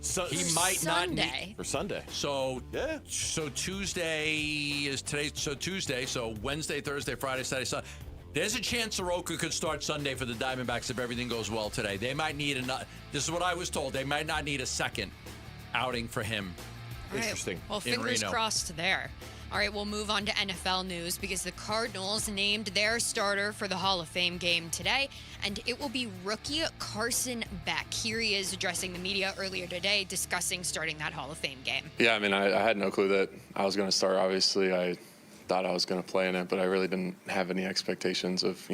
So he might not need for Sunday. So So Tuesday is today. So Tuesday. So Wednesday, Thursday, Friday, Saturday, Sunday. There's a chance Soroka could start Sunday for the Diamondbacks if everything goes well today. They might need another. This is what I was told. They might not need a second outing for him. Interesting. Well, fingers crossed there. All right, we'll move on to NFL news because the Cardinals named their starter for the Hall of Fame game today, and it will be rookie Carson Beck. Here he is addressing the media earlier today, discussing starting that Hall of Fame game. Yeah, I mean, I had no clue that I was going to start. Obviously, I thought I was going to play in it, but I really didn't have any expectations of,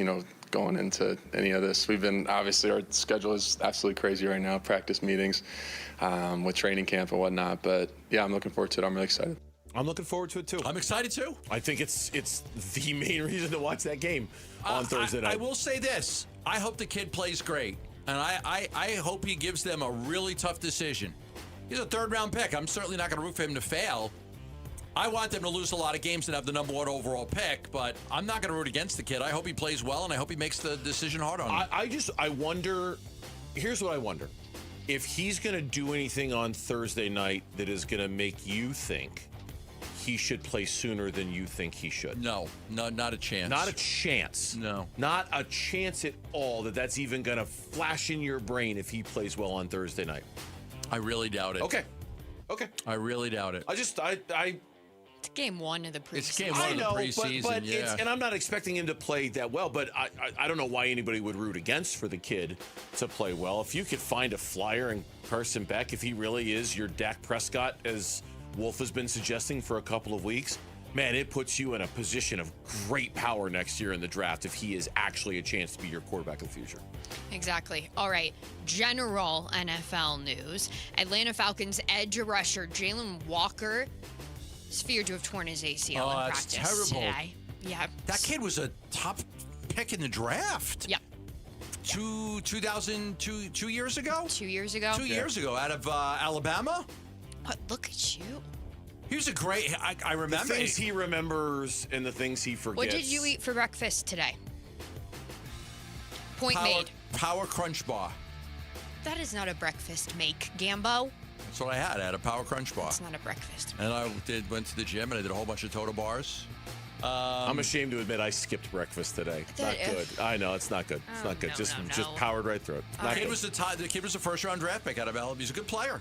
going into any of this. Obviously, our schedule is absolutely crazy right now, practice meetings with training camp and whatnot. But, yeah, I'm looking forward to it. I'm really excited. I'm looking forward to it, too. I'm excited, too. I think it's the main reason to watch that game on Thursday night. I will say this. I hope the kid plays great, and I hope he gives them a really tough decision. He's a 3rd-round pick. I'm certainly not going to root for him to fail. I want them to lose a lot of games and have the number 1 overall pick, but I'm not going to root against the kid. I hope he plays well, and I hope he makes the decision hard on him. I wonder, here's what I wonder. If he's going to do anything on Thursday night that is going to make you think he should play sooner than you think he should. No, not a chance. Not a chance. No. Not a chance at all that's even going to flash in your brain if he plays well on Thursday night. I really doubt it. Okay. I really doubt it. It's game 1 of the preseason. It's game 1 of the preseason, but yeah. And I'm not expecting him to play that well, but I don't know why anybody would root against for the kid to play well. If you could find a flyer in Carson Beck, if he really is your Dak Prescott, as Wolf has been suggesting for a couple of weeks, man, it puts you in a position of great power next year in the draft if he is actually a chance to be your quarterback of the future. Exactly. All right. General NFL news. Atlanta Falcons edge rusher Jalen Walker is feared to have torn his ACL in practice terrible. today. Yeah. That kid was a top pick in the draft. Yep. 2 years ago? 2 years ago. 2 years ago out of Alabama. But look at you. He was a great, I remember. The things he remembers and the things he forgets. What did you eat for breakfast today? Point made. Power Crunch Bar. That is not a breakfast make, Gambo. That's what I had. I had a Power Crunch Bar. It's not a breakfast. And I went to the gym and I did a whole bunch of Toto bars. I'm ashamed to admit I skipped breakfast today. Not good. I know it's not good. It's not good. Just powered right through it. The kid was a 1st-round draft pick out of Alabama. He's a good player.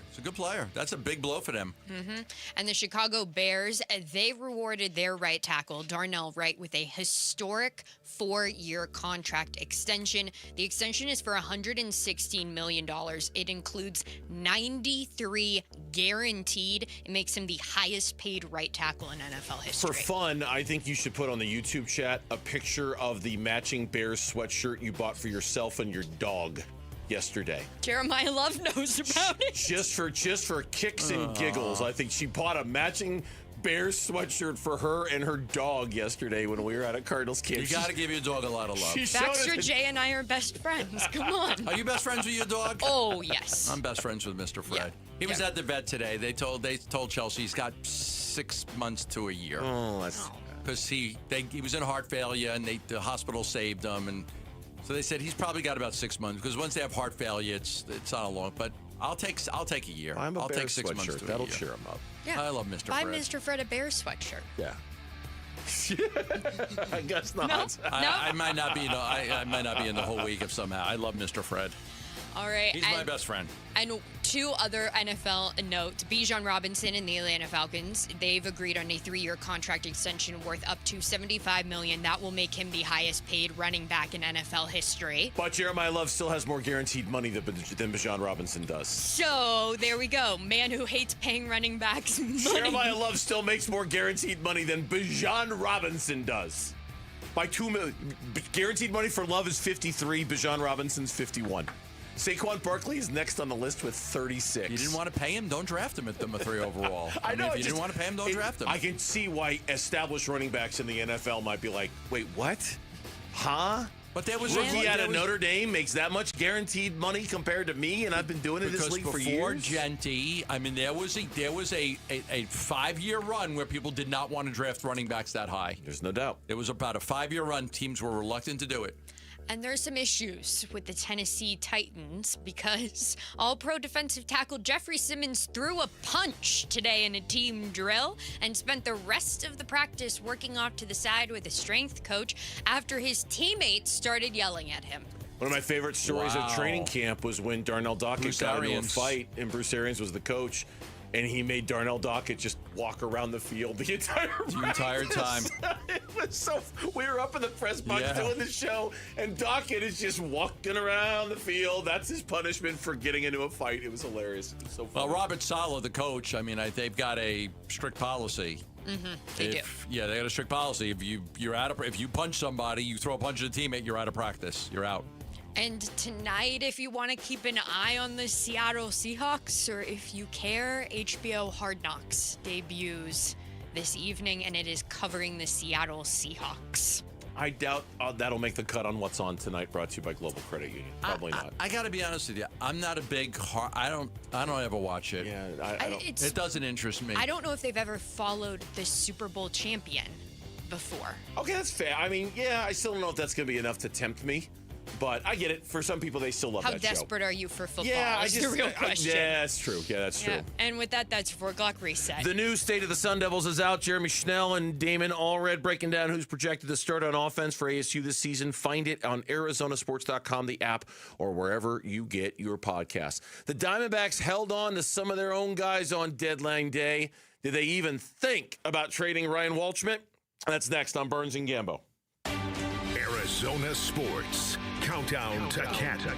That's a big blow for them. Mm-hmm. And the Chicago Bears, they rewarded their right tackle, Darnell Wright, with a historic 4-year contract extension. The extension is for $116 million. It includes 93 guaranteed. It makes him the highest paid right tackle in NFL history. For fun, I think you should put on the YouTube chat a picture of the matching Bears sweatshirt you bought for yourself and your dog yesterday. Jeremiah Love knows about it. Just for kicks and giggles, I think she bought a matching Bears sweatshirt for her and her dog yesterday when we were out at Cardinals camp. You got to give your dog a lot of love. Baxter, Jay, and I are best friends. Come on. Are you best friends with your dog? Oh, yes. I'm best friends with Mr. Fred. Yeah. He was at the vet today. They told Chelsea he's got 6 months to a year. Oh, that's because he was in heart failure and the hospital saved him, and so they said he's probably got about 6 months because once they have heart failure, it's not a long. But I'll take a year. I'll take 6 months to That'll a year. cheer him up. Yeah. I love Mr. Buy Fred. Mr. Fred a Bears sweatshirt. Yeah. I guess not. No? I might not be. I might not be in the whole week if somehow. I love Mr. Fred. All right. He's my best friend. And two other NFL notes. Bijan Robinson and the Atlanta Falcons, they've agreed on a 3-year contract extension worth up to $75 million. That will make him the highest paid running back in NFL history. But Jeremiah Love still has more guaranteed money than Bijan Robinson does. So there we go. Man who hates paying running backs money. Jeremiah Love still makes more guaranteed money than Bijan Robinson does. By $2 million. Guaranteed money for Love is 53. Bijan Robinson's 51. Saquon Barkley is next on the list with 36. You didn't want to pay him? Don't draft him at number 3 overall. I know. If you didn't want to pay him, don't draft him. I can see why established running backs in the NFL might be like, wait, what? Huh? But there was rookie out of Notre Dame makes that much guaranteed money compared to me, and I've been doing it in this league for years. Before Genty, I mean, there was a 5-year run where people did not want to draft running backs that high. There's no doubt. It was about a 5-year run. Teams were reluctant to do it. And there's some issues with the Tennessee Titans because All-Pro defensive tackle Jeffrey Simmons threw a punch today in a team drill and spent the rest of the practice working off to the side with a strength coach after his teammates started yelling at him. One of my favorite stories of training camp was when Darnell Dockett got into a fight, and Bruce Arians was the coach, and he made Darnell Dockett just walk around the field the entire time. It was so. We were up in the press box doing the show, and Dockett is just walking around the field. That's his punishment for getting into a fight. It was hilarious. It was so funny. Well, Robert Saleh, the coach, I mean, they've got a strict policy. They do. Yeah, they got a strict policy. If you punch somebody, you throw a punch at a teammate, you're out of practice. You're out. And tonight, if you want to keep an eye on the Seattle Seahawks, or if you care, HBO Hard Knocks debuts this evening, and it is covering the Seattle Seahawks. I doubt that'll make the cut on What's On Tonight, brought to you by Global Credit Union. Probably not. I got to be honest with you. I'm not a big I don't ever watch it. Yeah, I don't. It doesn't interest me. I don't know if they've ever followed the Super Bowl champion before. Okay, that's fair. I mean, yeah, I still don't know if that's going to be enough to tempt me. But I get it. For some people, they still love How that show. How desperate are you for football? Yeah, is the real question. Yeah, that's true. Yeah, that's true. And with that, that's 4 o'clock reset. The new State of the Sun Devils is out. Jeremy Schnell and Damon Allred breaking down who's projected to start on offense for ASU this season. Find it on ArizonaSports.com, the app, or wherever you get your podcasts. The Diamondbacks held on to some of their own guys on deadline day. Did they even think about trading Ryan Walshman? That's next on Burns and Gambo. Arizona Sports. Countdown to Canton.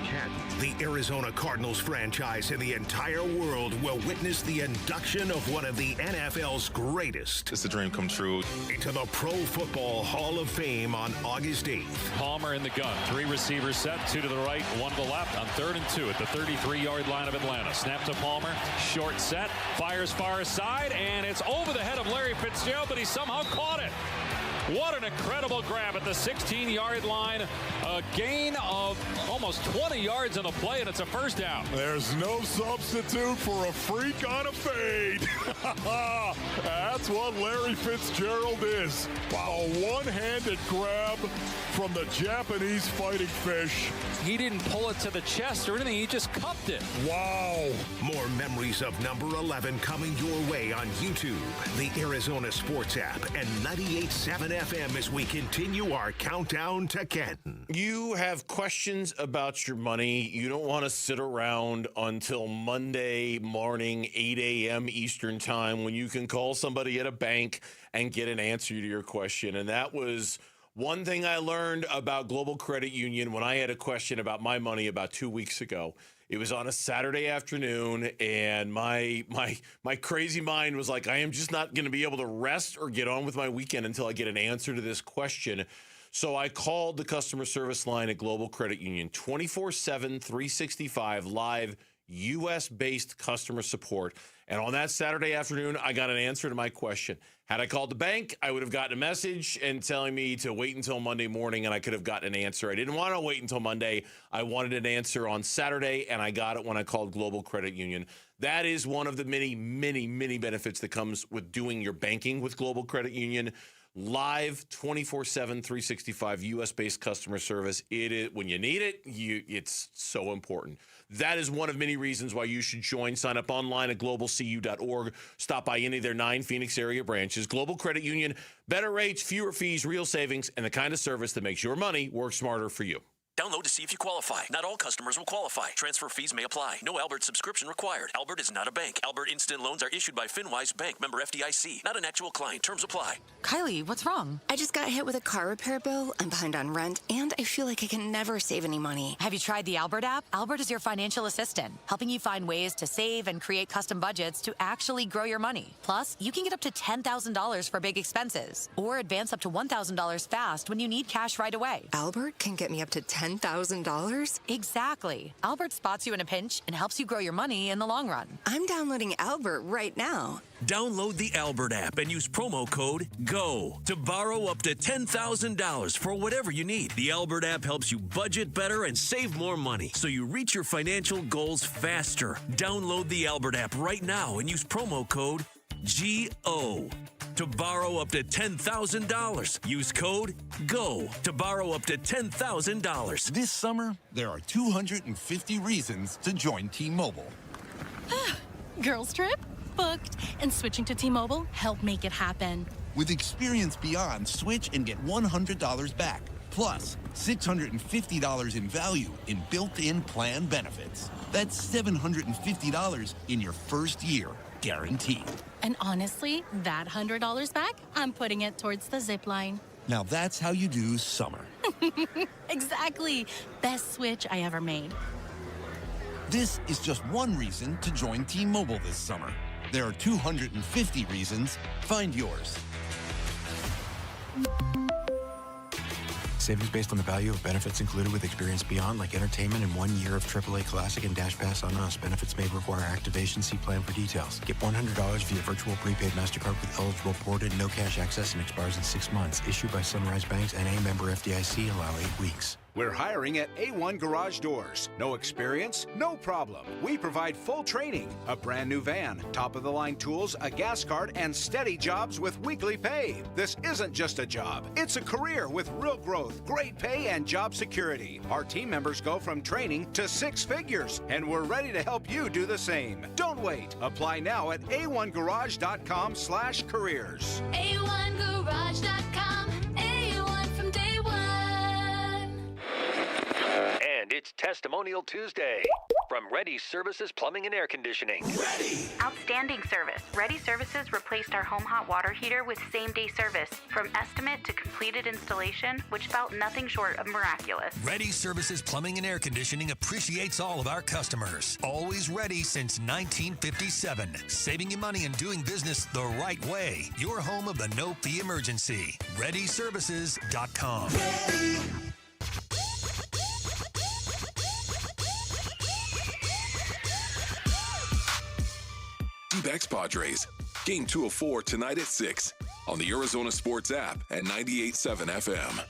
The Arizona Cardinals franchise in the entire world will witness the induction of one of the NFL's greatest. It's a dream come true. Into the Pro Football Hall of Fame on August 8th. Palmer in the gun. 3 receivers set, 2 to the right, 1 to the left on 3rd and 2 at the 33-yard line of Atlanta. Snap to Palmer. Short set. Fires far side, and it's over the head of Larry Fitzgerald, but he somehow caught it. What an incredible grab at the 16-yard line. A gain of almost 20 yards on the play, and it's a first down. There's no substitute for a freak on a fade. That's what Larry Fitzgerald is. A one-handed grab from the Japanese fighting fish. He didn't pull it to the chest or anything. He just cupped it. Wow. More memories of number 11 coming your way on YouTube, the Arizona Sports app, and 98.7 FM as we continue our countdown to Canton. You have questions about your money. You don't want to sit around until Monday morning, 8 a.m. Eastern time, when you can call somebody at a bank and get an answer to your question. And that was one thing I learned about Global Credit Union when I had a question about my money about 2 weeks ago. It was on a Saturday afternoon, and my crazy mind was like, I am just not going to be able to rest or get on with my weekend until I get an answer to this question. So I called the customer service line at Global Credit Union, 24/7, 365, live U.S.-based customer support. And on that Saturday afternoon, I got an answer to my question. Had I called the bank, I would have gotten a message and telling me to wait until Monday morning, and I could have gotten an answer. I didn't want to wait until Monday. I wanted an answer on Saturday, and I got it when I called Global Credit Union. That is one of the many, many, many benefits that comes with doing your banking with Global Credit Union. Live 24/7, 365 U.S.-based customer service. It is, when you need it, it's so important. That is one of many reasons why you should join. Sign up online at globalcu.org. Stop by any of their 9 Phoenix area branches. Global Credit Union, better rates, fewer fees, real savings, and the kind of service that makes your money work smarter for you. Download to see if you qualify. Not all customers will qualify. Transfer fees may apply. No Albert subscription required. Albert is not a bank. Albert Instant Loans are issued by FinWise Bank, member FDIC. Not an actual client. Terms apply. Kylie, what's wrong? I just got hit with a car repair bill. I'm behind on rent, and I feel like I can never save any money. Have you tried the Albert app? Albert is your financial assistant, helping you find ways to save and create custom budgets to actually grow your money. Plus, you can get up to $10,000 for big expenses, or advance up to $1,000 fast when you need cash right away. Albert can get me up to $10,000? Exactly. Albert spots you in a pinch and helps you grow your money in the long run. I'm downloading Albert right now. Download the Albert app and use promo code GO to borrow up to $10,000 for whatever you need. The Albert app helps you budget better and save more money so you reach your financial goals faster. Download the Albert app right now and use promo code GO to borrow up to $10,000. Use code GO to borrow up to $10,000. This summer, there are 250 reasons to join T-Mobile. Girls trip? Booked. And switching to T-Mobile helped make it happen. With Experience Beyond, switch and get $100 back. Plus, $650 in value in built-in plan benefits. That's $750 in your first year, guaranteed. And honestly, that $100 back, I'm putting it towards the zip line. Now that's how you do summer. Exactly. Best switch I ever made. This is just one reason to join T-Mobile this summer. There are 250 reasons. Find yours. Savings based on the value of benefits included with Experience Beyond, like entertainment and 1 year of AAA Classic and Dash Pass on us. Benefits may require activation. See plan for details. Get $100 via virtual prepaid MasterCard with eligible ported, no cash access, and expires in 6 months. Issued by Sunrise Banks, N.A. member FDIC. Allow 8 weeks. We're hiring at A1 Garage Doors. No experience? No problem. We provide full training, a brand new van, top-of-the-line tools, a gas card, and steady jobs with weekly pay. This isn't just a job. It's a career with real growth, great pay, and job security. Our team members go from training to 6 figures, and we're ready to help you do the same. Don't wait. Apply now at a1garage.com/careers. A1garage.com. A1 from day one. And it's Testimonial Tuesday from Ready Services Plumbing and Air Conditioning. Ready! Outstanding service. Ready Services replaced our home hot water heater with same-day service. From estimate to completed installation, which felt nothing short of miraculous. Ready Services Plumbing and Air Conditioning appreciates all of our customers. Always ready since 1957. Saving you money and doing business the right way. Your home of the no-fee emergency. ReadyServices.com. Ready. D-backs Padres. Game 2 of 4 tonight at 6 on the Arizona Sports app at 98.7 FM.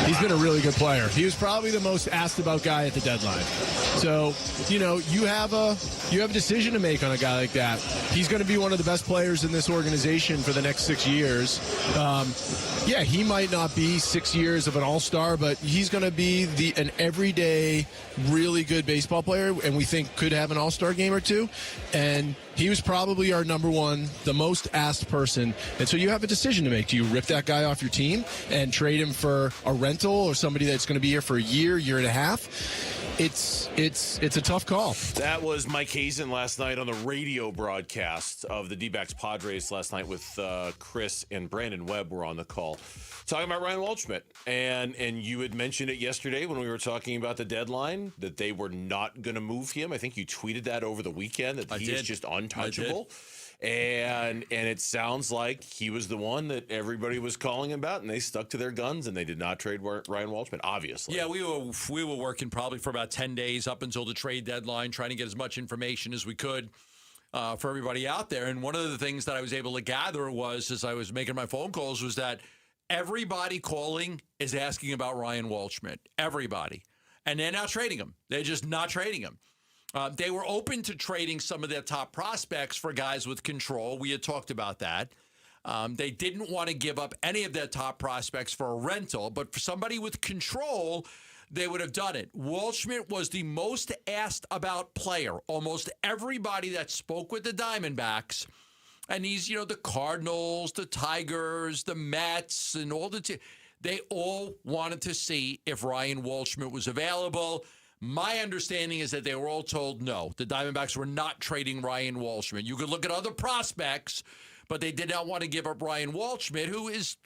He's been a really good player. He was probably the most asked about guy at the deadline. So, you know, you have a decision to make on a guy like that. He's going to be one of the best players in this organization for the next 6 years. Yeah, he might not be 6 years of an all-star, but he's going to be an everyday, really good baseball player, and we think could have an all-star game or two. And he was probably our number one, the most asked person. And so you have a decision to make. Do you rip that guy off your team and trade him for a rental or somebody that's going to be here for a year and a half? It's a tough call. That was Mike Hazen last night on the radio broadcast of the D-backs Padres last night with Chris and Brandon Webb were on the call. Talking about Ryan Waldschmidt. And you had mentioned it yesterday when we were talking about the deadline that they were not going to move him. I think you tweeted that over the weekend that he is just untouchable. And it sounds like he was the one that everybody was calling about, and they stuck to their guns, and they did not trade Ryan Waldschmidt, obviously. Yeah, we were working probably for about 10 days up until the trade deadline, trying to get as much information as we could. for everybody out there. And one of the things that I was able to gather was, as I was making my phone calls, was that everybody calling is asking about Ryan Waldschmidt. Everybody. And they're not trading him. They're just not trading him. They were open to trading some of their top prospects for guys with control. We had talked about that. They didn't want to give up any of their top prospects for a rental, but for somebody with control, they would have done it. Waldschmidt was the most asked about player. Almost everybody that spoke with the Diamondbacks, and these, the Cardinals, the Tigers, the Mets, and all they all wanted to see if Ryan Waldschmidt was available. My understanding is that they were all told no. The Diamondbacks were not trading Ryan Waldschmidt. You could look at other prospects, but they did not want to give up Ryan Waldschmidt, who is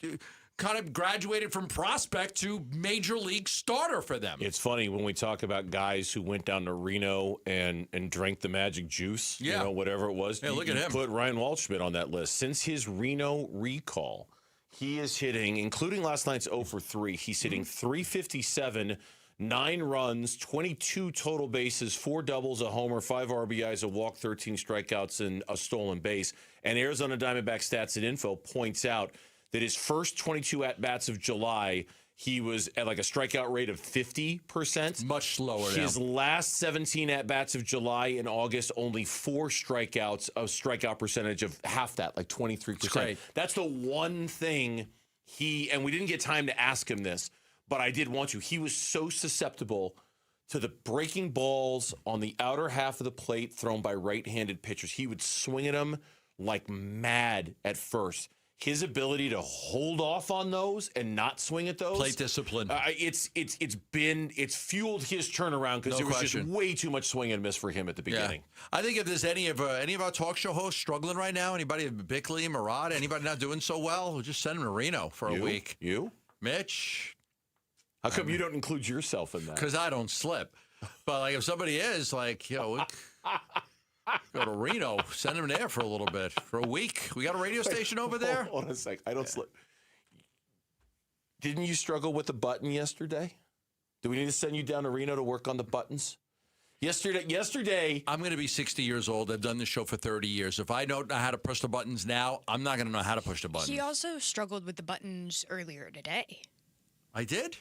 kind of graduated from prospect to major league starter for them. It's funny when we talk about guys who went down to Reno and drank the magic juice, whatever it was. Yeah, look at him. Put Ryan Waldschmidt on that list. Since his Reno recall, he is hitting, including last night's 0 for 3, he's hitting .357, 9 runs, 22 total bases, 4 doubles, a homer, 5 RBIs, a walk, 13 strikeouts, and a stolen base. And Arizona Diamondback Stats and Info points out that his first 22 at-bats of July, he was at like a strikeout rate of 50%. Much slower now. His last 17 at-bats of July and August, only 4 strikeouts, a strikeout percentage of half that, like 23%. Great. That's the one thing and we didn't get time to ask him this, but I did want to. He was so susceptible to the breaking balls on the outer half of the plate thrown by right-handed pitchers. He would swing at them like mad at first. His ability to hold off on those and not swing at those. Plate discipline. It's fueled his turnaround because there was just way too much swing and miss for him at the beginning. Yeah. I think if there's any of our talk show hosts struggling right now, anybody, Bickley, Murad, anybody not doing so well, we'll just send them to Reno for a week. You? Mitch? How come you don't include yourself in that? Because I don't slip. But like if somebody is like, go to Reno, send him there for a little bit, for a week. We got a radio station over there? Hold on a sec. I don't slip. Didn't you struggle with the button yesterday? Do we need to send you down to Reno to work on the buttons? Yesterday. I'm going to be 60 years old. I've done this show for 30 years. If I don't know how to push the buttons now, I'm not going to know how to push the buttons. He also struggled with the buttons earlier today. I did?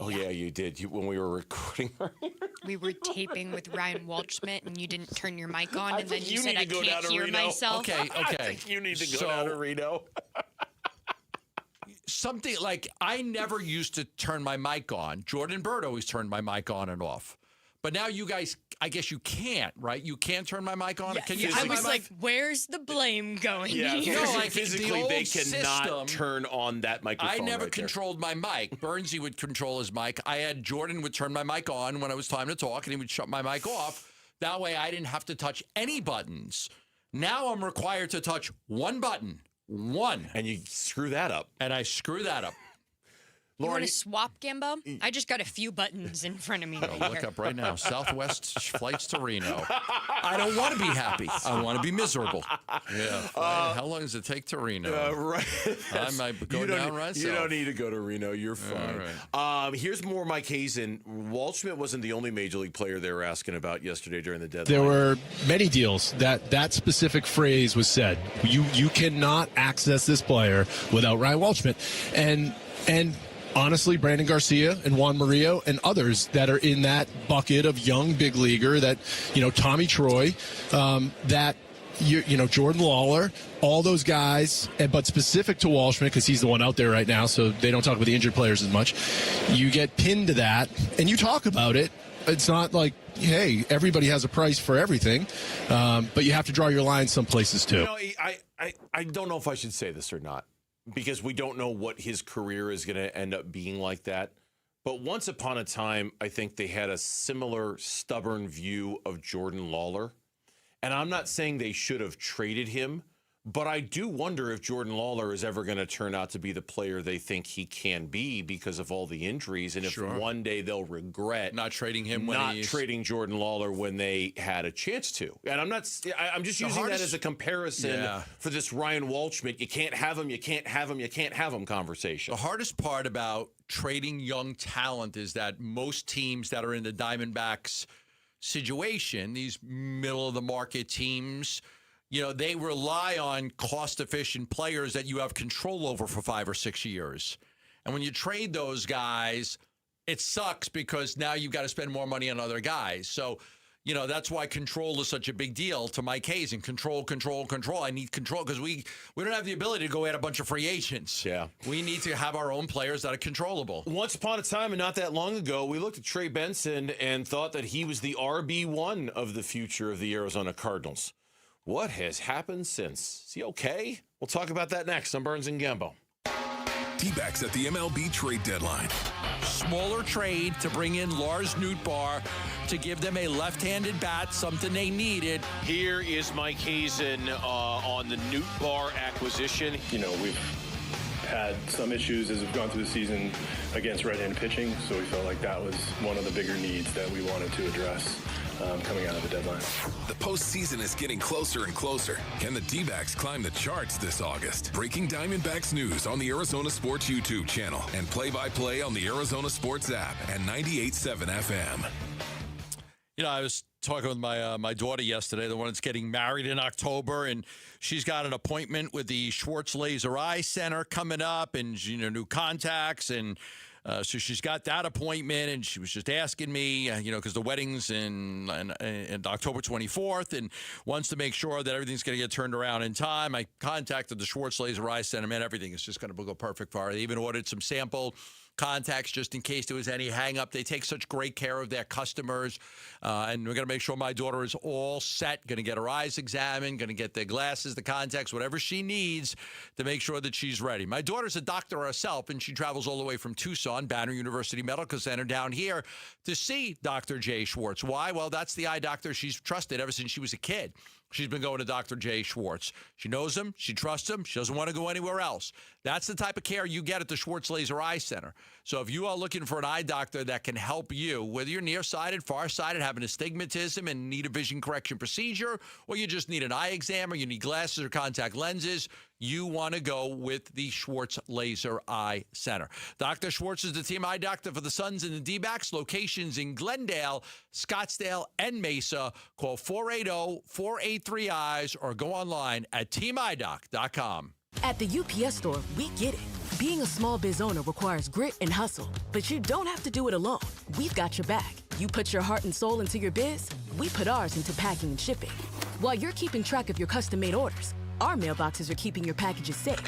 Oh, yeah, you did. When we were recording earlier. We were taping with Ryan Waldschmidt, and you didn't turn your mic on, I and then think you said, I can't hear myself. Okay. I think you need to go down to Reno. Something like I never used to turn my mic on. Jordan Bird always turned my mic on and off. But now you guys, I guess you can't, right? You can't turn my mic on? Yeah, Can you? I was like, where's the blame going here? No, like physically, the they old cannot system, turn on that microphone. I never right controlled my mic. Burnsy would control his mic. I had Jordan would turn my mic on when it was time to talk, and he would shut my mic off. That way I didn't have to touch any buttons. Now I'm required to touch one button. One. And you screw that up. And I screw that up. You want to swap, Gambo? I just got a few buttons in front of me. I'll look up right now. Southwest flights to Reno. I don't want to be happy. I want to be miserable. Yeah. How long does it take to Reno? Right. I might go down right. You don't need to go to Reno. You're fine. Right. Here's more Mike Hazen. Waldschmidt wasn't the only major league player they were asking about yesterday during the deadline. There were many deals that specific phrase was said. You cannot access this player without Ryan Waldschmidt. And honestly, Brandon Garcia and Juan Murillo and others that are in that bucket of young big leaguer that, Tommy Troy, that, Jordan Lawler, all those guys, but specific to Waldschmidt because he's the one out there right now, so they don't talk about the injured players as much. You get pinned to that, and you talk about it. It's not like, hey, everybody has a price for everything, but you have to draw your line some places too. I don't know if I should say this or not, because we don't know what his career is going to end up being like that. But once upon a time, I think they had a similar stubborn view of Jordan Lawler. And I'm not saying they should have traded him, but I do wonder if Jordan Lawler is ever going to turn out to be the player they think he can be because of all the injuries. And if one day they'll regret not trading him, trading Jordan Lawler when they had a chance to. And I'm just using that as a comparison for this Ryan Waldschmidt. You can't have him, you can't have him, you can't have him conversation. The hardest part about trading young talent is that most teams that are in the Diamondbacks situation. These middle-of-the-market teams, they rely on cost-efficient players that you have control over for 5 or 6 years. And when you trade those guys, it sucks because now you've got to spend more money on other guys. So, that's why control is such a big deal to Mike Hazen. Control. I need control because we don't have the ability to go add a bunch of free agents. Yeah. We need to have our own players that are controllable. Once upon a time, and not that long ago, we looked at Trey Benson and thought that he was the RB1 of the future of the Arizona Cardinals. What has happened since? Is he okay? We'll talk about that next on Burns and Gambo. D-backs at the MLB trade deadline. Smaller trade to bring in Lars Nootbaar to give them a left-handed bat, something they needed. Here is Mike Hazen on the Nootbaar acquisition. We've had some issues as we've gone through the season against right-handed pitching, so we felt like that was one of the bigger needs that we wanted to address coming out of the deadline. The postseason is getting closer and closer. Can the D-backs climb the charts this August? Breaking Diamondbacks news on the Arizona Sports YouTube channel and play-by-play on the Arizona Sports app and 98.7 FM. I was talking with my daughter yesterday, the one that's getting married in October, and she's got an appointment with the Schwartz Laser Eye Center coming up, and new contacts, and so she's got that appointment, and she was just asking me, because the wedding's in October 24th, and wants to make sure that everything's going to get turned around in time. I contacted the Schwartz Laser Eye Center, man, everything is just going to go perfect for her. They even ordered some sample contacts just in case there was any hang-up. They take such great care of their customers, and we're going to make sure my daughter is all set, going to get her eyes examined, going to get the glasses, the contacts, whatever she needs to make sure that she's ready. My daughter's a doctor herself, and she travels all the way from Tucson, Banner University Medical Center, down here to see Dr. Jay Schwartz. Why? Well, that's the eye doctor she's trusted ever since she was a kid. She's been going to Dr. Jay Schwartz. She knows him. She trusts him. She doesn't want to go anywhere else. That's the type of care you get at the Schwartz Laser Eye Center. So if you are looking for an eye doctor that can help you, whether you're nearsighted, farsighted, having astigmatism and need a vision correction procedure, or you just need an eye exam, or you need glasses or contact lenses, you want to go with the Schwartz Laser Eye Center. Dr. Schwartz is the team eye doctor for the Suns and the D-backs. Locations in Glendale, Scottsdale, and Mesa. Call 480-483-EYES or go online at teamidoc.com. At the UPS store, we get it. Being a small biz owner requires grit and hustle, but you don't have to do it alone. We've got your back. You put your heart and soul into your biz, we put ours into packing and shipping. While you're keeping track of your custom-made orders, our mailboxes are keeping your packages safe.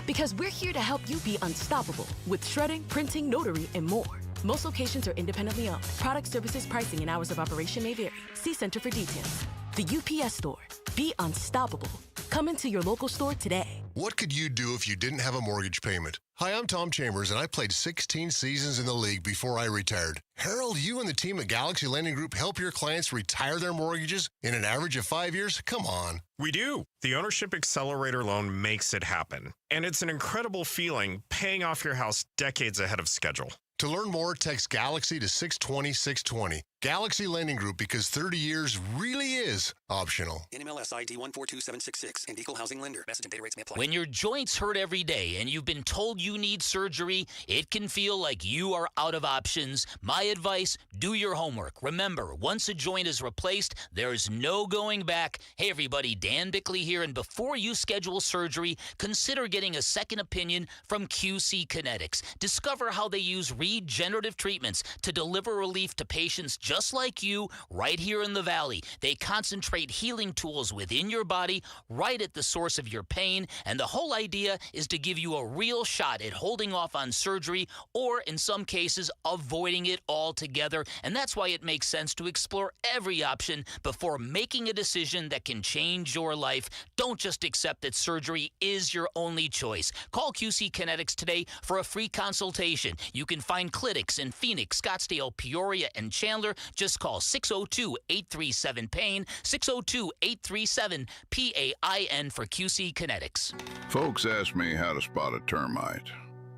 Because we're here to help you be unstoppable with shredding, printing, notary, and more. Most locations are independently owned. Product, services, pricing, and hours of operation may vary. See Center for details. The UPS store. Be unstoppable. Come into your local store today. What could you do if you didn't have a mortgage payment? Hi, I'm Tom Chambers, and I played 16 seasons in the league before I retired. Harold, you and the team at Galaxy Lending Group help your clients retire their mortgages in an average of 5 years? Come on. We do. The Ownership Accelerator loan makes it happen. And it's an incredible feeling paying off your house decades ahead of schedule. To learn more, text Galaxy to 620-620. Galaxy Lending Group, because 30 years really is optional. NMLS ID 142766 and Equal Housing Lender. Message and data rates may apply. When your joints hurt every day and you've been told you need surgery, it can feel like you are out of options. My advice, do your homework. Remember, once a joint is replaced, there's no going back. Hey everybody, Dan Bickley here, and before you schedule surgery, consider getting a second opinion from QC Kinetics. Discover how they use regenerative treatments to deliver relief to patients just like you right here in the Valley. They concentrate healing tools within your body right at the source of your pain, and the whole idea is to give you a real shot at holding off on surgery or, in some cases, avoiding it altogether. And that's why it makes sense to explore every option before making a decision that can change your life. Don't just accept that surgery is your only choice. Call QC Kinetics today for a free consultation. You can find clinics in Phoenix, Scottsdale, Peoria, and Chandler. Just call 602-837-PAIN, 602-837-PAIN for QC Kinetics. Folks ask me how to spot a termite.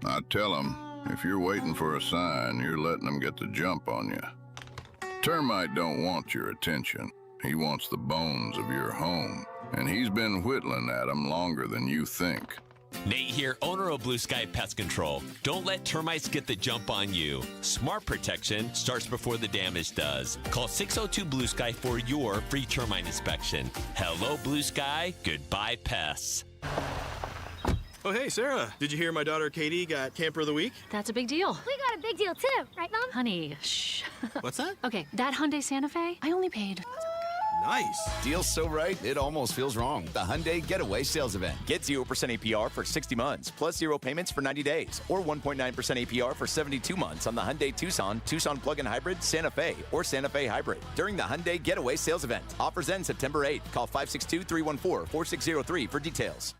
I tell them, if you're waiting for a sign, you're letting them get the jump on you. Termite don't want your attention. He wants the bones of your home, and he's been whittling at them longer than you think. Nate here, owner of Blue Sky Pest Control. Don't let termites get the jump on you. Smart protection starts before the damage does. Call 602 Blue Sky for your free termite inspection. Hello, Blue Sky. Goodbye, pests. Oh, hey, Sarah. Did you hear my daughter Katie got Camper of the Week? That's a big deal. We got a big deal too, right, Mom? Honey, shh. What's that? Okay, that Hyundai Santa Fe, I only paid. Nice. Deal's so right, it almost feels wrong. The Hyundai Getaway Sales Event. Get 0% APR for 60 months, plus 0 payments for 90 days, or 1.9% APR for 72 months on the Hyundai Tucson, Tucson Plug-in Hybrid, Santa Fe, or Santa Fe Hybrid during the Hyundai Getaway Sales Event. Offers end September 8th. Call 562-314-4603 for details.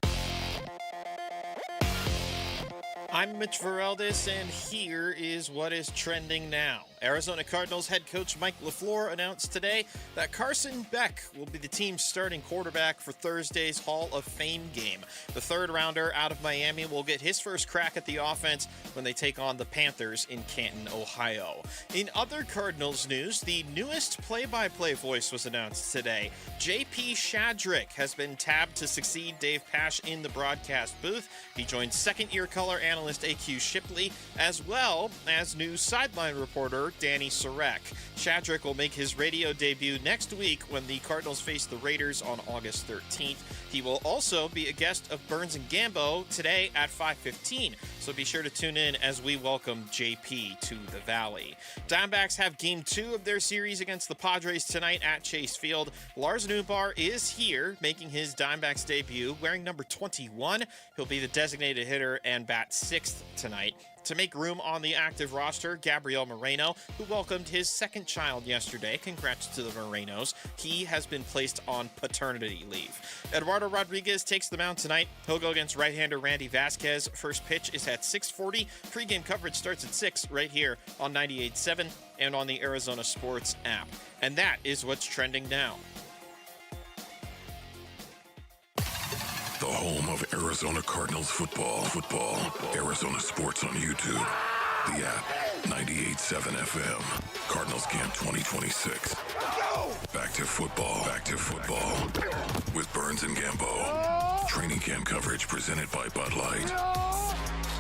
I'm Mitch Veraldis, and here is what is trending now. Arizona Cardinals head coach Mike LaFleur announced today that Carson Beck will be the team's starting quarterback for Thursday's Hall of Fame game. The third-rounder out of Miami will get his first crack at the offense when they take on the Panthers in Canton, Ohio. In other Cardinals news, the newest play-by-play voice was announced today. J.P. Shadrick has been tabbed to succeed Dave Pasch in the broadcast booth. He joins second-year color analyst A.Q. Shipley, as well as new sideline reporter Danny Sarek. Shadrick will make his radio debut next week when the Cardinals face the Raiders on August 13th. He will also be a guest of Burns and Gambo today at 5:15, so be sure to tune in as we welcome JP to the Valley. Diamondbacks have Game 2 of their series against the Padres tonight at Chase Field. Lars Nootbaar is here, making his Diamondbacks debut, wearing number 21. He'll be the designated hitter and bat 6th tonight. To make room on the active roster, Gabriel Moreno, who welcomed his second child yesterday. Congrats to the Morenos. He has been placed on paternity leave. Eduardo Rodriguez takes the mound tonight. He'll go against right-hander Randy Vasquez. First pitch is at 6:40. Pre-game coverage starts at 6 right here on 98.7 and on the Arizona Sports app. And that is what's trending now. The home of Arizona Cardinals football. Arizona Sports on YouTube. The app, 98.7 FM. Cardinals Camp 2026. Back to football. With Burns and Gambo. Training camp coverage presented by Bud Light.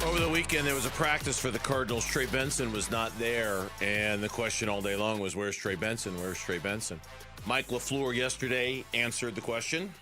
Over the weekend, there was a practice for the Cardinals. Trey Benson was not there, and the question all day long was, where's Trey Benson? Mike LaFleur yesterday answered the question.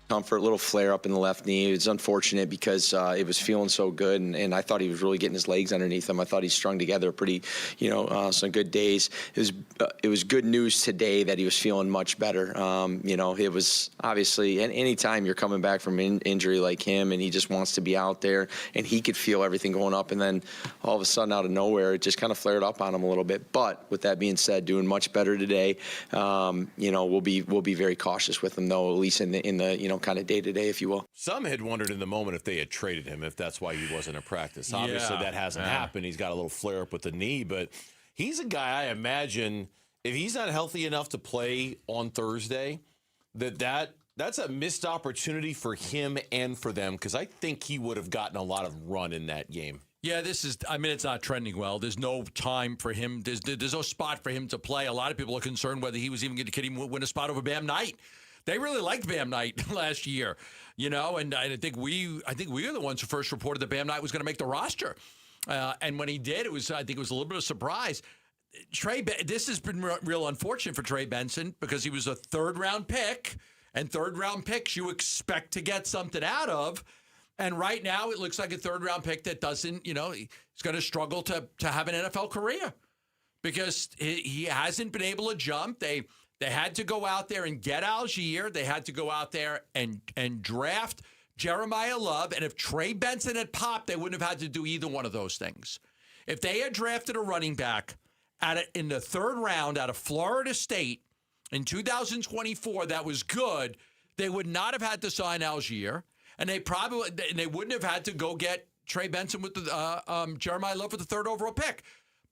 Comfort, little flare up in the left knee. It's unfortunate because it was feeling so good, and I thought he was really getting his legs underneath him. I thought he strung together pretty, some good days. It was good news today that he was feeling much better. It was obviously, and anytime you're coming back from injury like him, and he just wants to be out there, and he could feel everything going up, and then all of a sudden out of nowhere, it just kind of flared up on him a little bit. But with that being said, doing much better today. We'll be very cautious with him though, at least in the kind of day-to-day, if you will. Some had wondered in the moment if they had traded him, if that's why he wasn't at practice. Obviously, that hasn't happened. He's got a little flare-up with the knee, but he's a guy, I imagine, if he's not healthy enough to play on Thursday, that's a missed opportunity for him and for them, because I think he would have gotten a lot of run in that game. Yeah, it's not trending well. There's no time for him. There's no spot for him to play. A lot of people are concerned whether he was even going to win a spot over Bam Knight. They really liked Bam Knight last year, and I think we are the ones who first reported that Bam Knight was going to make the roster. And when he did, I think it was a little bit of a surprise. This has been real unfortunate for Trey Benson because he was a third-round pick, and third-round picks you expect to get something out of. And right now it looks like a third-round pick that doesn't, he's going to struggle to have an NFL career because he hasn't been able to jump. They had to go out there and get Algier. They had to go out there and draft Jeremiah Love. And if Trey Benson had popped, they wouldn't have had to do either one of those things. If they had drafted a running back in the third round out of Florida State in 2024 that was good, they would not have had to sign Algier. And they wouldn't have had to go get Trey Benson with the Jeremiah Love with the third overall pick.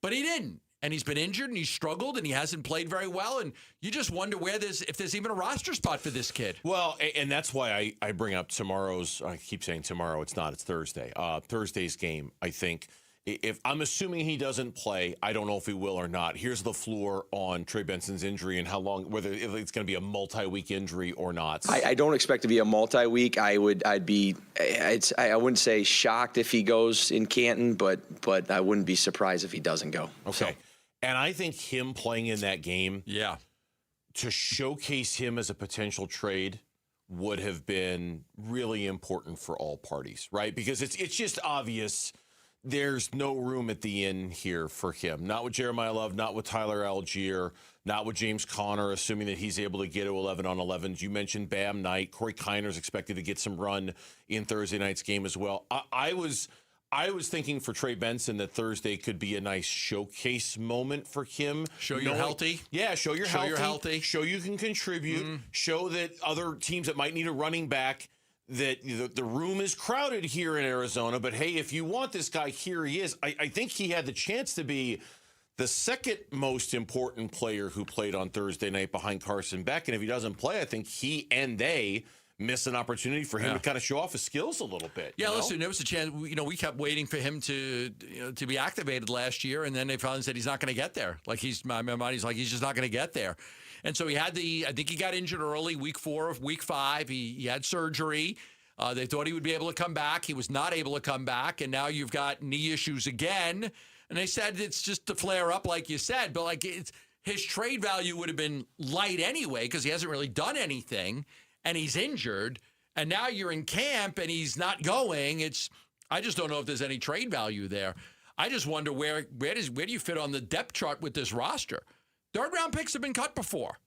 But he didn't. And he's been injured, and he's struggled, and he hasn't played very well. And you just wonder if there's even a roster spot for this kid. Well, and that's why I bring up I keep saying tomorrow. It's not. It's Thursday. Thursday's game, I think, If I'm assuming he doesn't play, I don't know if he will or not. Here's the floor on Trey Benson's injury and how long, whether if it's going to be a multi-week injury or not. I don't expect to be a multi-week. I wouldn't say shocked if he goes in Canton, but I wouldn't be surprised if he doesn't go. Okay. So. And I think him playing in that game, to showcase him as a potential trade would have been really important for all parties, right? Because it's just obvious. There's no room at the end here for him. Not with Jeremiah Love, not with Tyler Algier, not with James Conner, assuming that he's able to get to 11 on 11s. You mentioned Bam Knight. Corey Kiner's expected to get some run in Thursday night's game as well. I was thinking for Trey Benson that Thursday could be a nice showcase moment for him. Show you're healthy. Yeah, show you're healthy. Show you can contribute. Mm-hmm. Show that other teams that might need a running back, that the room is crowded here in Arizona, but hey, if you want this guy, here he is. I think he had the chance to be the second most important player who played on Thursday night behind Carson Beck, and if he doesn't play, I think he and they miss an opportunity for him to kind of show off his skills a little bit. Yeah, listen, there was a chance. We kept waiting for him to be activated last year, and then they finally said he's not going to get there. Like he's just not going to get there. And so I think he got injured early, week 4 of week 5. He had surgery. They thought he would be able to come back. He was not able to come back, and now you've got knee issues again. And they said it's just to flare up, like you said, but like his trade value would have been light anyway because he hasn't really done anything, and he's injured. And now you're in camp, and he's not going. I just don't know if there's any trade value there. I just wonder where do you fit on the depth chart with this roster? Third-round picks have been cut before.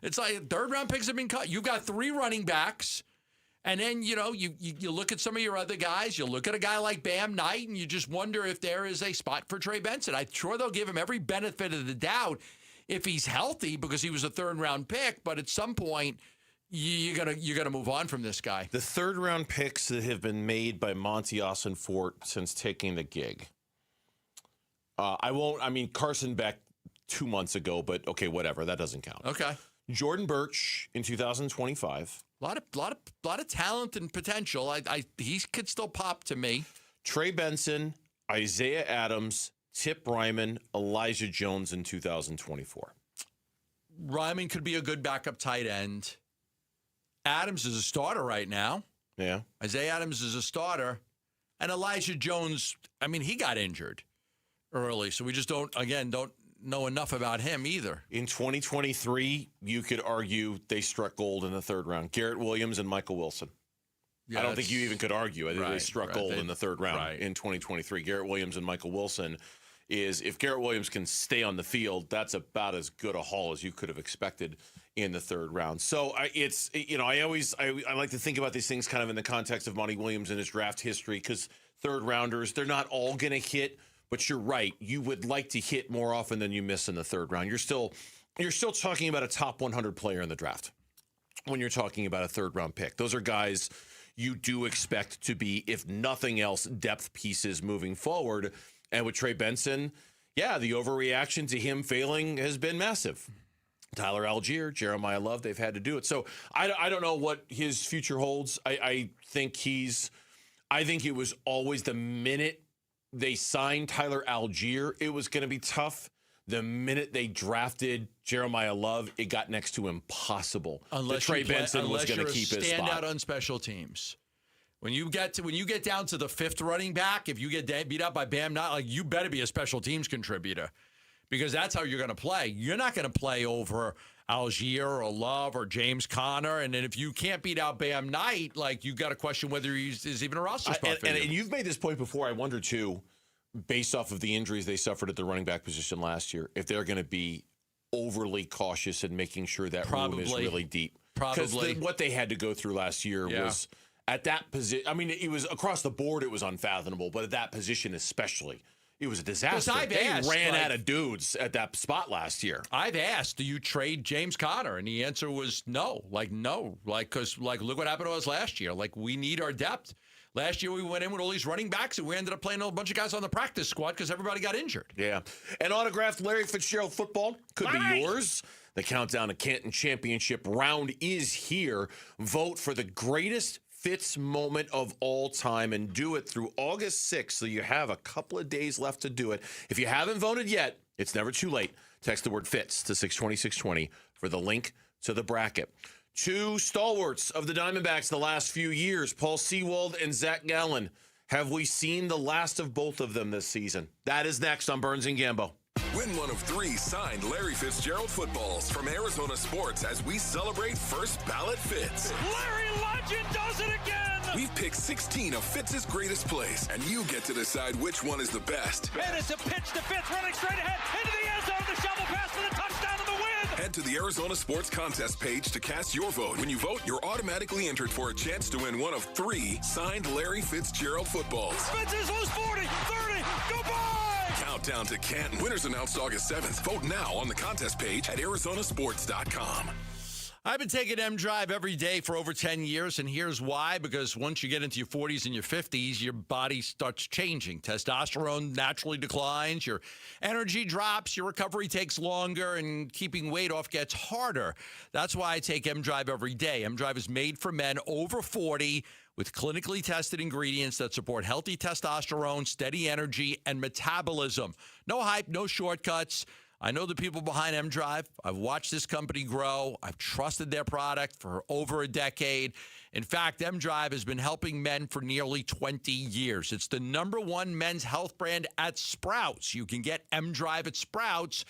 It's like third-round picks have been cut. You've got 3 running backs, and then, you look at some of your other guys. You look at a guy like Bam Knight, and you just wonder if there is a spot for Trey Benson. I'm sure they'll give him every benefit of the doubt if he's healthy because he was a third-round pick, but at some point, you're gonna move on from this guy. The third-round picks that have been made by Monty Ossenfort since taking the gig. Carson Beck 2 months ago, but okay, whatever. That doesn't count. Okay. Jordan Birch in 2025. A lot of talent and potential. He could still pop to me. Trey Benson, Isaiah Adams, Tip Ryman, Elijah Jones in 2024. Ryman could be a good backup tight end. Adams is a starter right now. Yeah. Isaiah Adams is a starter. And Elijah Jones, he got injured early, so we just don't know enough about him either. In 2023, you could argue they struck gold in the third round. Garrett Williams and Michael Wilson. Yeah, I don't think you even could argue. I think they struck gold in the third round in 2023. Garrett Williams and Michael Wilson if Garrett Williams can stay on the field, that's about as good a haul as you could have expected in the third round. So I like to think about these things kind of in the context of Monty Williams and his draft history, because third rounders, they're not all going to hit. But you're right. You would like to hit more often than you miss in the third round. You're still talking about a top 100 player in the draft when you're talking about a third round pick. Those are guys you do expect to be, if nothing else, depth pieces moving forward. And with Trey Benson, the overreaction to him failing has been massive. Tyler Algier, Jeremiah Love, they've had to do it. So I don't know what his future holds. I think it was always the minute they signed Tyler Algier, it was going to be tough. The minute they drafted Jeremiah Love, it got next to impossible. Unless Trey Benson was going to keep his spot. Standout on special teams. When you get down to the 5th running back, if you get beat up by Bam Knight, you better be a special teams contributor, because that's how you're going to play. You're not going to play over Algier or Love or James Conner, and then if you can't beat out Bam Knight, you got to question whether he's even a roster spot for you. And you've made this point before. I wonder too, based off of the injuries they suffered at the running back position last year, if they're going to be overly cautious in making sure that room is really deep. Because what they had to go through last year was at that position. It was across the board. It was unfathomable, but at that position especially, it was a disaster. They ran out of dudes at that spot last year. I've asked, do you trade James Conner? And the answer was no. No. Because look what happened to us last year. We need our depth. Last year we went in with all these running backs, and we ended up playing a bunch of guys on the practice squad because everybody got injured. Yeah. An autographed Larry Fitzgerald football could be yours. The countdown to Canton Championship round is here. Vote for the greatest Fitz moment of all time, and do it through August 6th, so you have a couple of days left to do it. If you haven't voted yet, it's never too late. Text the word Fitz to 620-620 for the link to the bracket. Two stalwarts of the Diamondbacks the last few years, Paul Sewald and Zach Gallen. Have we seen the last of both of them this season? That is next on Burns and Gambo. Win one of 3 signed Larry Fitzgerald footballs from Arizona Sports as we celebrate First Ballot Fitz. Larry Legend does it again! We've picked 16 of Fitz's greatest plays, and you get to decide which one is the best. And it's a pitch to Fitz, running straight ahead into the end zone. The shovel pass for the touchdown and the win! Head to the Arizona Sports Contest page to cast your vote. When you vote, you're automatically entered for a chance to win one of 3 signed Larry Fitzgerald footballs. Fitz is loose 40, 30, goodbye! Countdown to Canton. Winners announced August 7th. Vote now on the contest page at arizonasports.com. I've been taking M-Drive every day for over 10 years, and here's why. Because once you get into your 40s and your 50s, your body starts changing. Testosterone naturally declines, your energy drops, your recovery takes longer, and keeping weight off gets harder. That's why I take M-Drive every day. M-Drive is made for men over 40 with clinically tested ingredients that support healthy testosterone, steady energy, and metabolism. No hype, no shortcuts. I know the people behind M-Drive. I've watched this company grow. I've trusted their product for over a decade. In fact, M-Drive has been helping men for nearly 20 years. It's the #1 men's health brand at Sprouts. You can get M-Drive at Sprouts.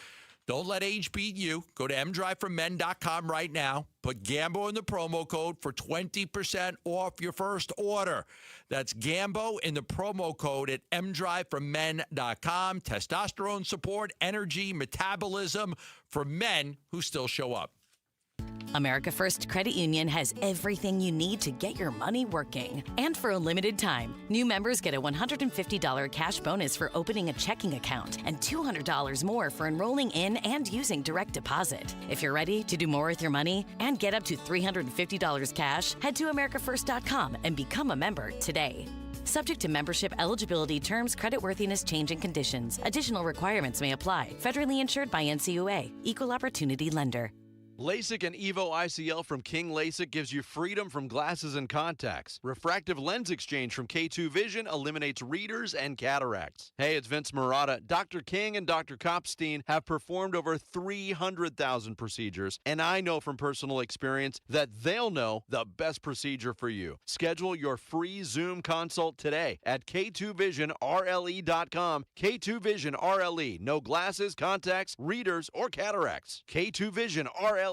Don't let age beat you. Go to mdriveformen.com right now. Put Gambo in the promo code for 20% off your first order. That's Gambo in the promo code at mdriveformen.com. Testosterone support, energy, metabolism for men who still show up. America First Credit Union has everything you need to get your money working. And for a limited time, new members get a $150 cash bonus for opening a checking account and $200 more for enrolling in and using direct deposit. If you're ready to do more with your money and get up to $350 cash, head to americafirst.com and become a member today. Subject to membership eligibility, terms, creditworthiness, change, and conditions. Additional requirements may apply. Federally insured by NCUA. Equal Opportunity Lender. LASIK and EVO ICL from King LASIK gives you freedom from glasses and contacts. Refractive lens exchange from K2 Vision eliminates readers and cataracts. Hey, it's Vince Murata. Dr. King and Dr. Kopstein have performed over 300,000 procedures, and I know from personal experience that they'll know the best procedure for you. Schedule your free Zoom consult today at K2VisionRLE.com. K2 Vision RLE. No glasses, contacts, readers, or cataracts. K2 Vision RLE.com.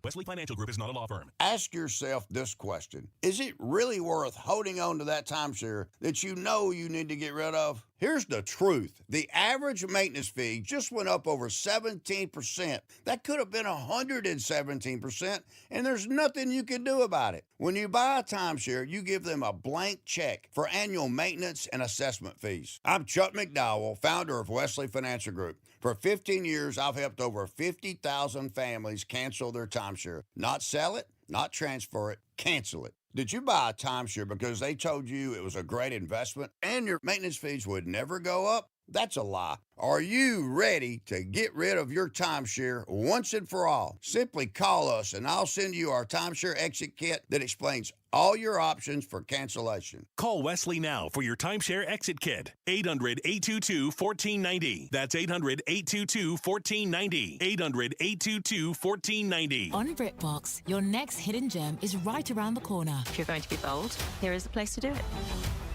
Wesley Financial Group is not a law firm. Ask yourself this question. Is it really worth holding on to that timeshare that you know you need to get rid of? Here's the truth. The average maintenance fee just went up over 17%. That could have been 117%, and there's nothing you can do about it. When you buy a timeshare, you give them a blank check for annual maintenance and assessment fees. I'm Chuck McDowell, founder of Wesley Financial Group. For 15 years, I've helped over 50,000 families cancel their timeshare. Not sell it, not transfer it, cancel it. Did you buy a timeshare because they told you it was a great investment and your maintenance fees would never go up? That's a lie. Are you ready to get rid of your timeshare once and for all? Simply call us and I'll send you our timeshare exit kit that explains all your options for cancellation. Call Wesley now for your timeshare exit kit. 800-822-1490. That's 800-822-1490. 800-822-1490. On BritBox, your next hidden gem is right around the corner. If you're going to be bold, here is the place to do it.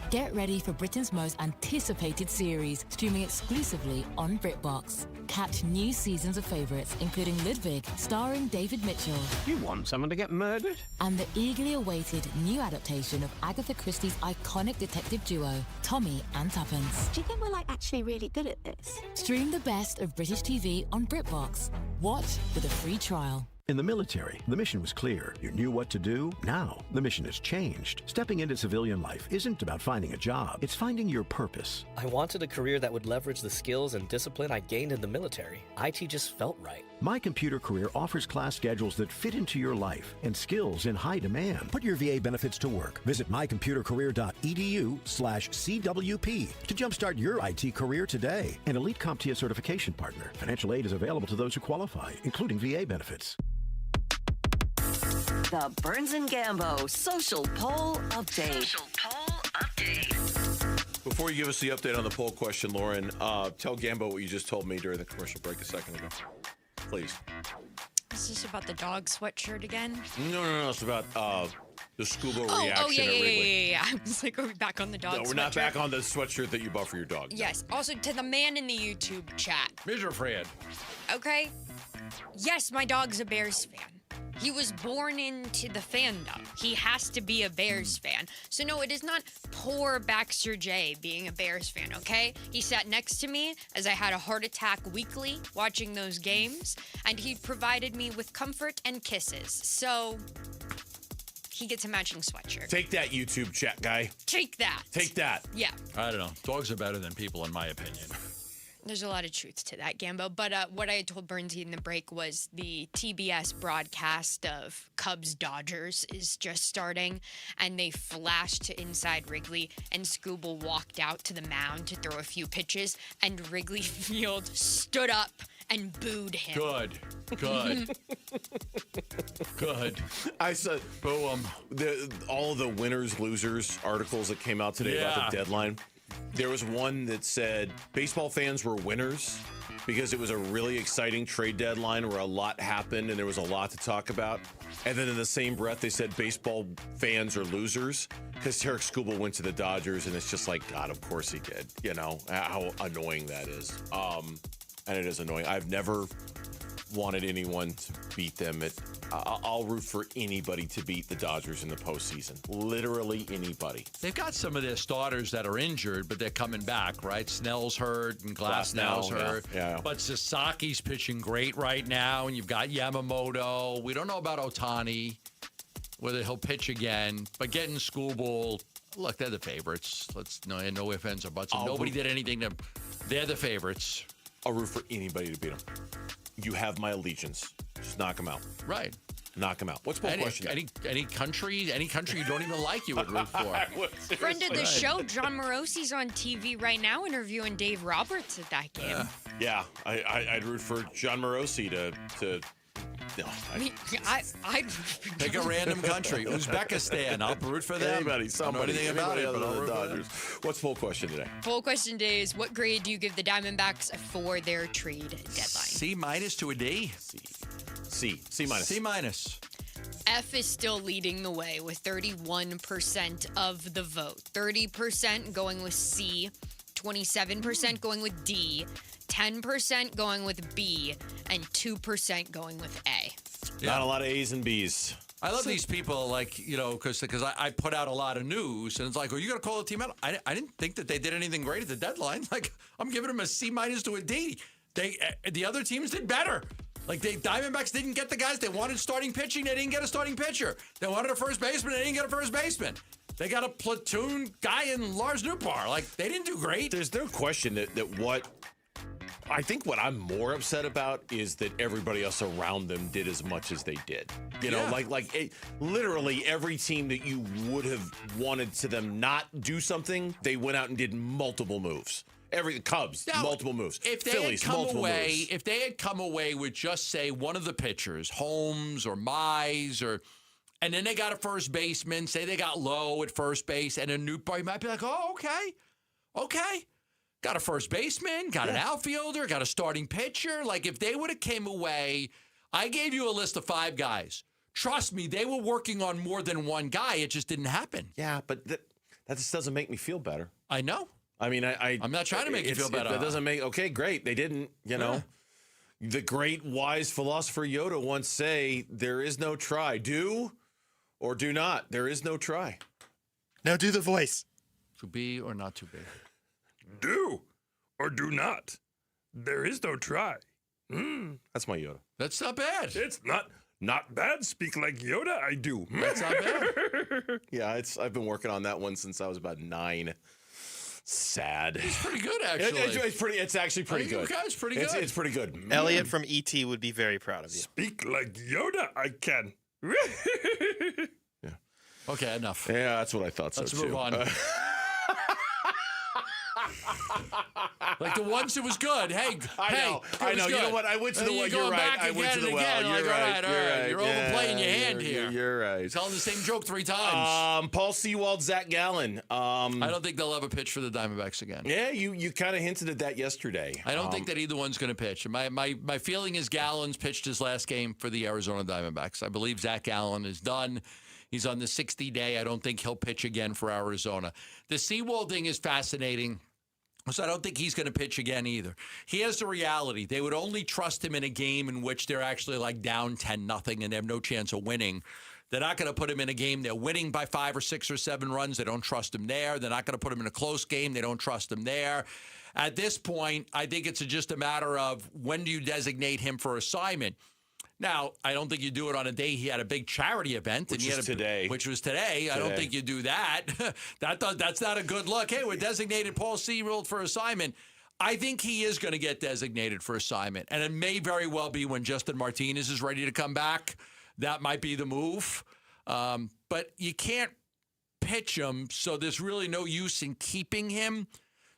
Get ready for Britain's most anticipated series, streaming exclusively on BritBox. Catch new seasons of favourites, including Ludwig, starring David Mitchell. You want someone to get murdered? And the eagerly awaited new adaptation of Agatha Christie's iconic detective duo, Tommy and Tuppence. Do you think we're actually really good at this? Stream the best of British TV on BritBox. Watch with a free trial. In the military, the mission was clear. You knew what to do. Now, the mission has changed. Stepping into civilian life isn't about finding a job. It's finding your purpose. I wanted a career that would leverage the skills and discipline I gained in the military. IT just felt right. My Computer Career offers class schedules that fit into your life and skills in high demand. Put your VA benefits to work. Visit mycomputercareer.edu/CWP to jumpstart your IT career today. An elite CompTIA certification partner. Financial aid is available to those who qualify, including VA benefits. The Burns and Gambo Social Poll Update. Before you give us the update on the poll question, Lauren, tell Gambo what you just told me during the commercial break a second ago. Please. Is this about the dog sweatshirt again? No. It's about the scuba reaction Oh, yeah. at Wrigley. I was like, are we back on the dog sweatshirt? No, we're not back on the sweatshirt that you bought for your dog. Yes. Also, to the man in the YouTube chat. Mr. Fred. Okay. Yes, my dog's a Bears fan. He was born into the fandom. He has to be a Bears fan. So no, it is not poor Baxter J being a Bears fan, okay? He sat next to me as I had a heart attack weekly watching those games, and he provided me with comfort and kisses. So he gets a matching sweatshirt. Take that, YouTube chat guy. Take that. Take that. Yeah. I don't know. Dogs are better than people, in my opinion. There's a lot of truth to that, Gambo. But what I had told Burnsy in the break was the TBS broadcast of Cubs-Dodgers is just starting, and they flashed to inside Wrigley, and Scooble walked out to the mound to throw a few pitches, and Wrigley Field stood up and booed him. Good. I said, boo him. All of the winners, losers articles that came out today about the deadline. There was one that said baseball fans were winners because it was a really exciting trade deadline where a lot happened and there was a lot to talk about. And then in the same breath, they said baseball fans are losers because Tarek Skubal went to the Dodgers, and it's just like, God, of course he did. You know, how annoying that is. And it is annoying. I've never wanted anyone to beat them. I'll root for anybody to beat the Dodgers in the postseason. Literally anybody. They've got some of their starters that are injured, but they're coming back, right? Snell's hurt and Glasnow's hurt. Yeah. But Sasaki's pitching great right now, and you've got Yamamoto. We don't know about Ohtani, whether he'll pitch again. But getting Skubal, look, they're the favorites. No ifs, ands, or buts. Nobody did anything to. They're the favorites. I'll root for anybody to beat them. You have my allegiance. Just knock them out. Right. Knock them out. What's my question? Any country you don't even like, you would root for. Friend of the show, John Morosi's on TV right now interviewing Dave Roberts at that game. Yeah, I'd root for John Morosi to no. I'd pick a random country. Uzbekistan. I'll root for them. Anybody, somebody, anything about it, other but than the Dodgers. What's poll question today? Poll question today is, what grade do you give the Diamondbacks for their trade deadline? C- to a D. C minus. C minus. F is still leading the way with 31% of the vote. 30% going with C, 27% going with D, 10% going with B, and 2% going with A. Not a lot of A's and B's. I love these people, because I put out a lot of news, and it's like, are you going to call the team out? I didn't think that they did anything great at the deadline. Like, I'm giving them a C minus to a D. The other teams did better. Like, Diamondbacks didn't get the guys. They wanted starting pitching. They didn't get a starting pitcher. They wanted a first baseman. They didn't get a first baseman. They got a platoon guy in Lars Nootbaar. Like, they didn't do great. There's no question that what I'm more upset about is that everybody else around them did as much as they did. You know, literally every team that you would have wanted to them not do something, they went out and did multiple moves. The Cubs, multiple moves. Phillies, multiple moves. If they had come away with just, say, one of the pitchers, Holmes or Mize, and then they got a first baseman, say they got Lowe at first base, and a Nootbaar, you might be like, oh, okay. Got a first baseman, got an outfielder, got a starting pitcher. Like, if they would have came away, I gave you a list of 5 guys. Trust me, they were working on more than one guy. It just didn't happen. Yeah, but that just doesn't make me feel better. I know. I mean, I'm not trying to make you feel better. That doesn't make, okay, great. They didn't, know. The great wise philosopher Yoda once say, there is no try. Do or do not. There is no try. Now do the voice. To be or not to be. Do or do not. There is no try. That's my Yoda. That's not bad. It's not bad. Speak like Yoda, I do. That's not bad. Yeah, I've been working on that one since I was about 9. Sad. It's pretty good, actually. It's actually pretty good. It's pretty good. It's pretty good. Elliot from E.T. would be very proud of you. Speak like Yoda, I can. Yeah. Okay, enough. Yeah, that's what I thought. Let's so move too. on. Like the once it was good. Hey, I know. good. You know what? I went to the well. You're right. I went to the well. You're right. All right. You're overplaying your hand here. You're right. Telling the same joke 3 times. Paul Sewald, Zach Gallen. I don't think they'll ever pitch for the Diamondbacks again. Yeah, you kind of hinted at that yesterday. I don't think that either one's going to pitch. My feeling is Gallen's pitched his last game for the Arizona Diamondbacks. I believe Zach Gallen is done. He's on the 60-day. I don't think he'll pitch again for Arizona. The Sewald thing is fascinating. So I don't think he's going to pitch again either. Here's the reality. They would only trust him in a game in which they're actually like down 10-0 and they have no chance of winning. They're not going to put him in a game they're winning by 5 or 6 or 7 runs. They don't trust him there. They're not going to put him in a close game. They don't trust him there. At this point, I think it's just a matter of when do you designate him for assignment. Now, I don't think you do it on a day he had a big charity event. Which was today. I don't think you do that. That's not a good look. Hey, we're designated Paul Sewald for assignment. I think he is going to get designated for assignment. And it may very well be when Justin Martinez is ready to come back. That might be the move. But you can't pitch him, so there's really no use in keeping him.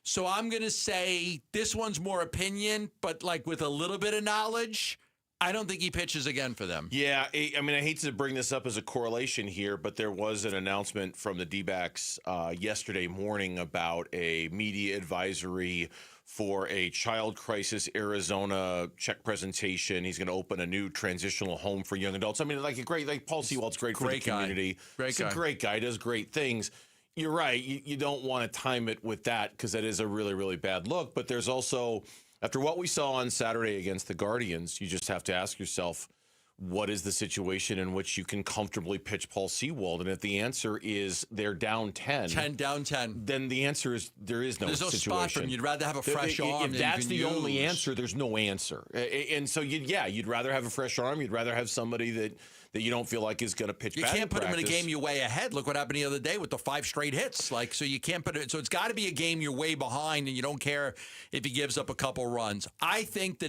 So I'm going to say this one's more opinion, but like with a little bit of knowledge. I don't think he pitches again for them. Yeah, I mean, I hate to bring this up as a correlation here, but there was an announcement from the D-backs yesterday morning about a media advisory for a child crisis Arizona check presentation. He's going to open a new transitional home for young adults. I mean, like Paul Sewald's great for the community. He's a great guy. Does great things. You're right. You don't want to time it with that because that is a really, really bad look. But there's also, after what we saw on Saturday against the Guardians, you just have to ask yourself, what is the situation in which you can comfortably pitch Paul Sewald? And if the answer is they're down 10, then the answer is there's no situation. Spot for him. You'd rather have a fresh arm. If that's the only answer, there's no answer. And so, you'd rather have a fresh arm. You'd rather have somebody that you don't feel like is going to pitch You bad can't put him in a practice. game you're way ahead. Look what happened the other day with the 5 straight hits. So you can't put it. So it's got to be a game you're way behind, and you don't care if he gives up a couple runs. I think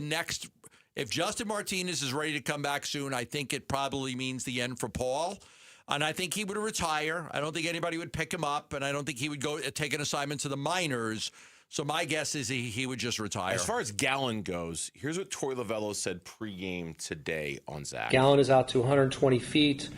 if Justin Martinez is ready to come back soon, I think it probably means the end for Paul. And I think he would retire. I don't think anybody would pick him up, and I don't think he would go take an assignment to the minors. So my guess is he would just retire. As far as Gallen goes, here's what Torey Lovello said pregame today on Zach. Gallen is out to 120 feet.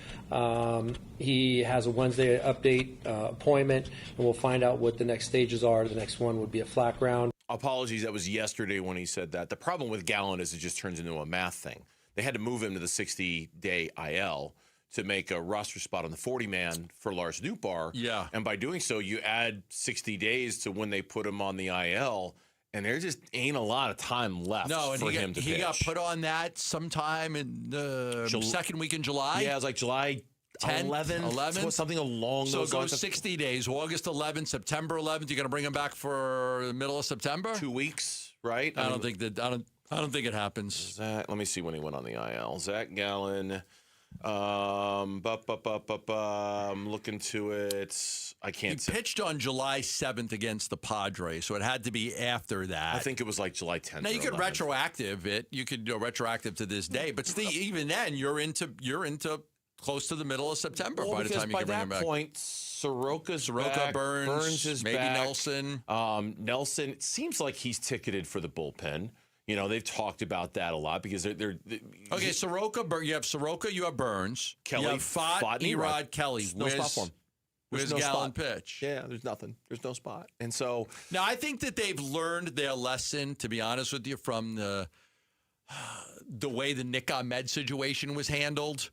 He has a Wednesday update appointment, and we'll find out what the next stages are. The next one would be a flat ground. Apologies, that was yesterday when he said that. The problem with Gallen is it just turns into a math thing. They had to move him to the 60-day IL to make a roster spot on the 40-man for Lars Nootbaar. Yeah. And by doing so, you add 60 days to when they put him on the IL, and there just ain't a lot of time left for him to pitch. He got put on that sometime in the second week in July. Yeah, it was like July 11th, something along those lines. So it goes 60 days, August 11th, September 11th. You're going to bring him back for the middle of September? 2 weeks, right? I don't think it happens. Let me see when he went on the IL. Zach Gallen. I'm looking to it. I can't say. He pitched on July 7th against the Padres, so it had to be after that. I think it was like July 10th. Now you could retroactive it. You could go retroactive to this day, but still, even then, you're into close to the middle of September by the time you can bring him back. By that point, Soroka's back, Burns is maybe back. Nelson. Nelson, it seems like he's ticketed for the bullpen. You know, they've talked about that a lot because they're okay, Soroka, you have Soroka, you have Burns. Kelly, you have Fott, Erod, Kelly. No spot for him. Where's Gallen pitch? Yeah, there's nothing. There's no spot. And so now I think that they've learned their lesson, to be honest with you, from the way the Nick Ahmed situation was handled.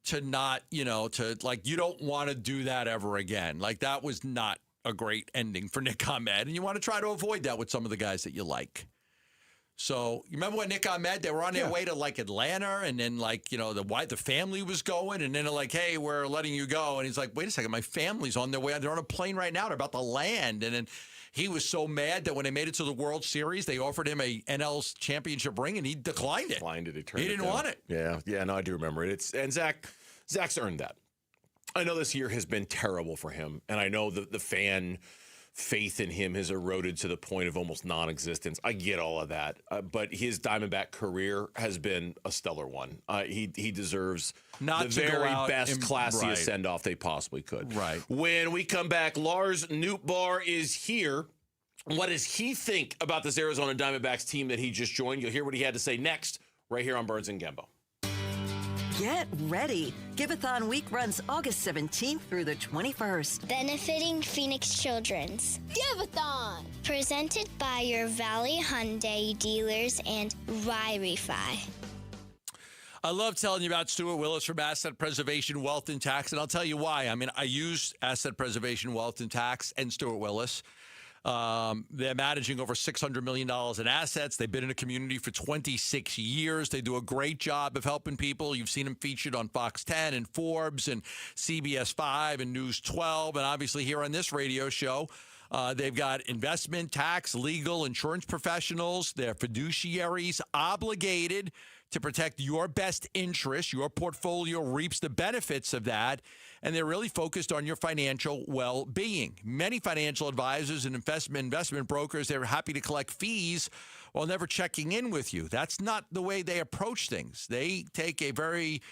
To not, you don't want to do that ever again. Like, that was not a great ending for Nick Ahmed, and you want to try to avoid that with some of the guys that you like. So, you remember when Nick Ahmed, they were on their way to, Atlanta, and then, the family was going, and then they're like, hey, we're letting you go. And he's like, wait a second, my family's on their way. They're on a plane right now. They're about to land. And then he was so mad that when they made it to the World Series, they offered him a NL's championship ring, and he declined it. He didn't want it. Yeah, no, I do remember it. And Zach's earned that. I know this year has been terrible for him, and I know the fan faith in him has eroded to the point of almost non-existence. I get all of that, but his Diamondback career has been a stellar one. He deserves the very best, classiest send-off they possibly could. Right. When we come back, Lars Nootbaar is here. What does he think about this Arizona Diamondbacks team that he just joined? You'll hear what he had to say next, right here on Burns and Gambo. Get ready. Giveathon week runs August 17th through the 21st. Benefiting Phoenix Children's. Giveathon! Presented by your Valley Hyundai dealers and Rye-Refi. I love telling you about Stuart Willis from Asset Preservation Wealth and Tax, and I'll tell you why. I mean, I use Asset Preservation Wealth and Tax and Stuart Willis. They're managing over $600 million in assets. They've been in a community for 26 years. They do a great job of helping people. You've seen them featured on Fox 10 and Forbes and CBS 5 and News 12, and obviously here on this radio show. They've got investment, tax, legal, insurance professionals. They're fiduciaries obligated to protect your best interest. Your portfolio reaps the benefits of that, and they're really focused on your financial well-being. Many financial advisors and investment brokers, they're happy to collect fees while never checking in with you. That's not the way they approach things. They take a very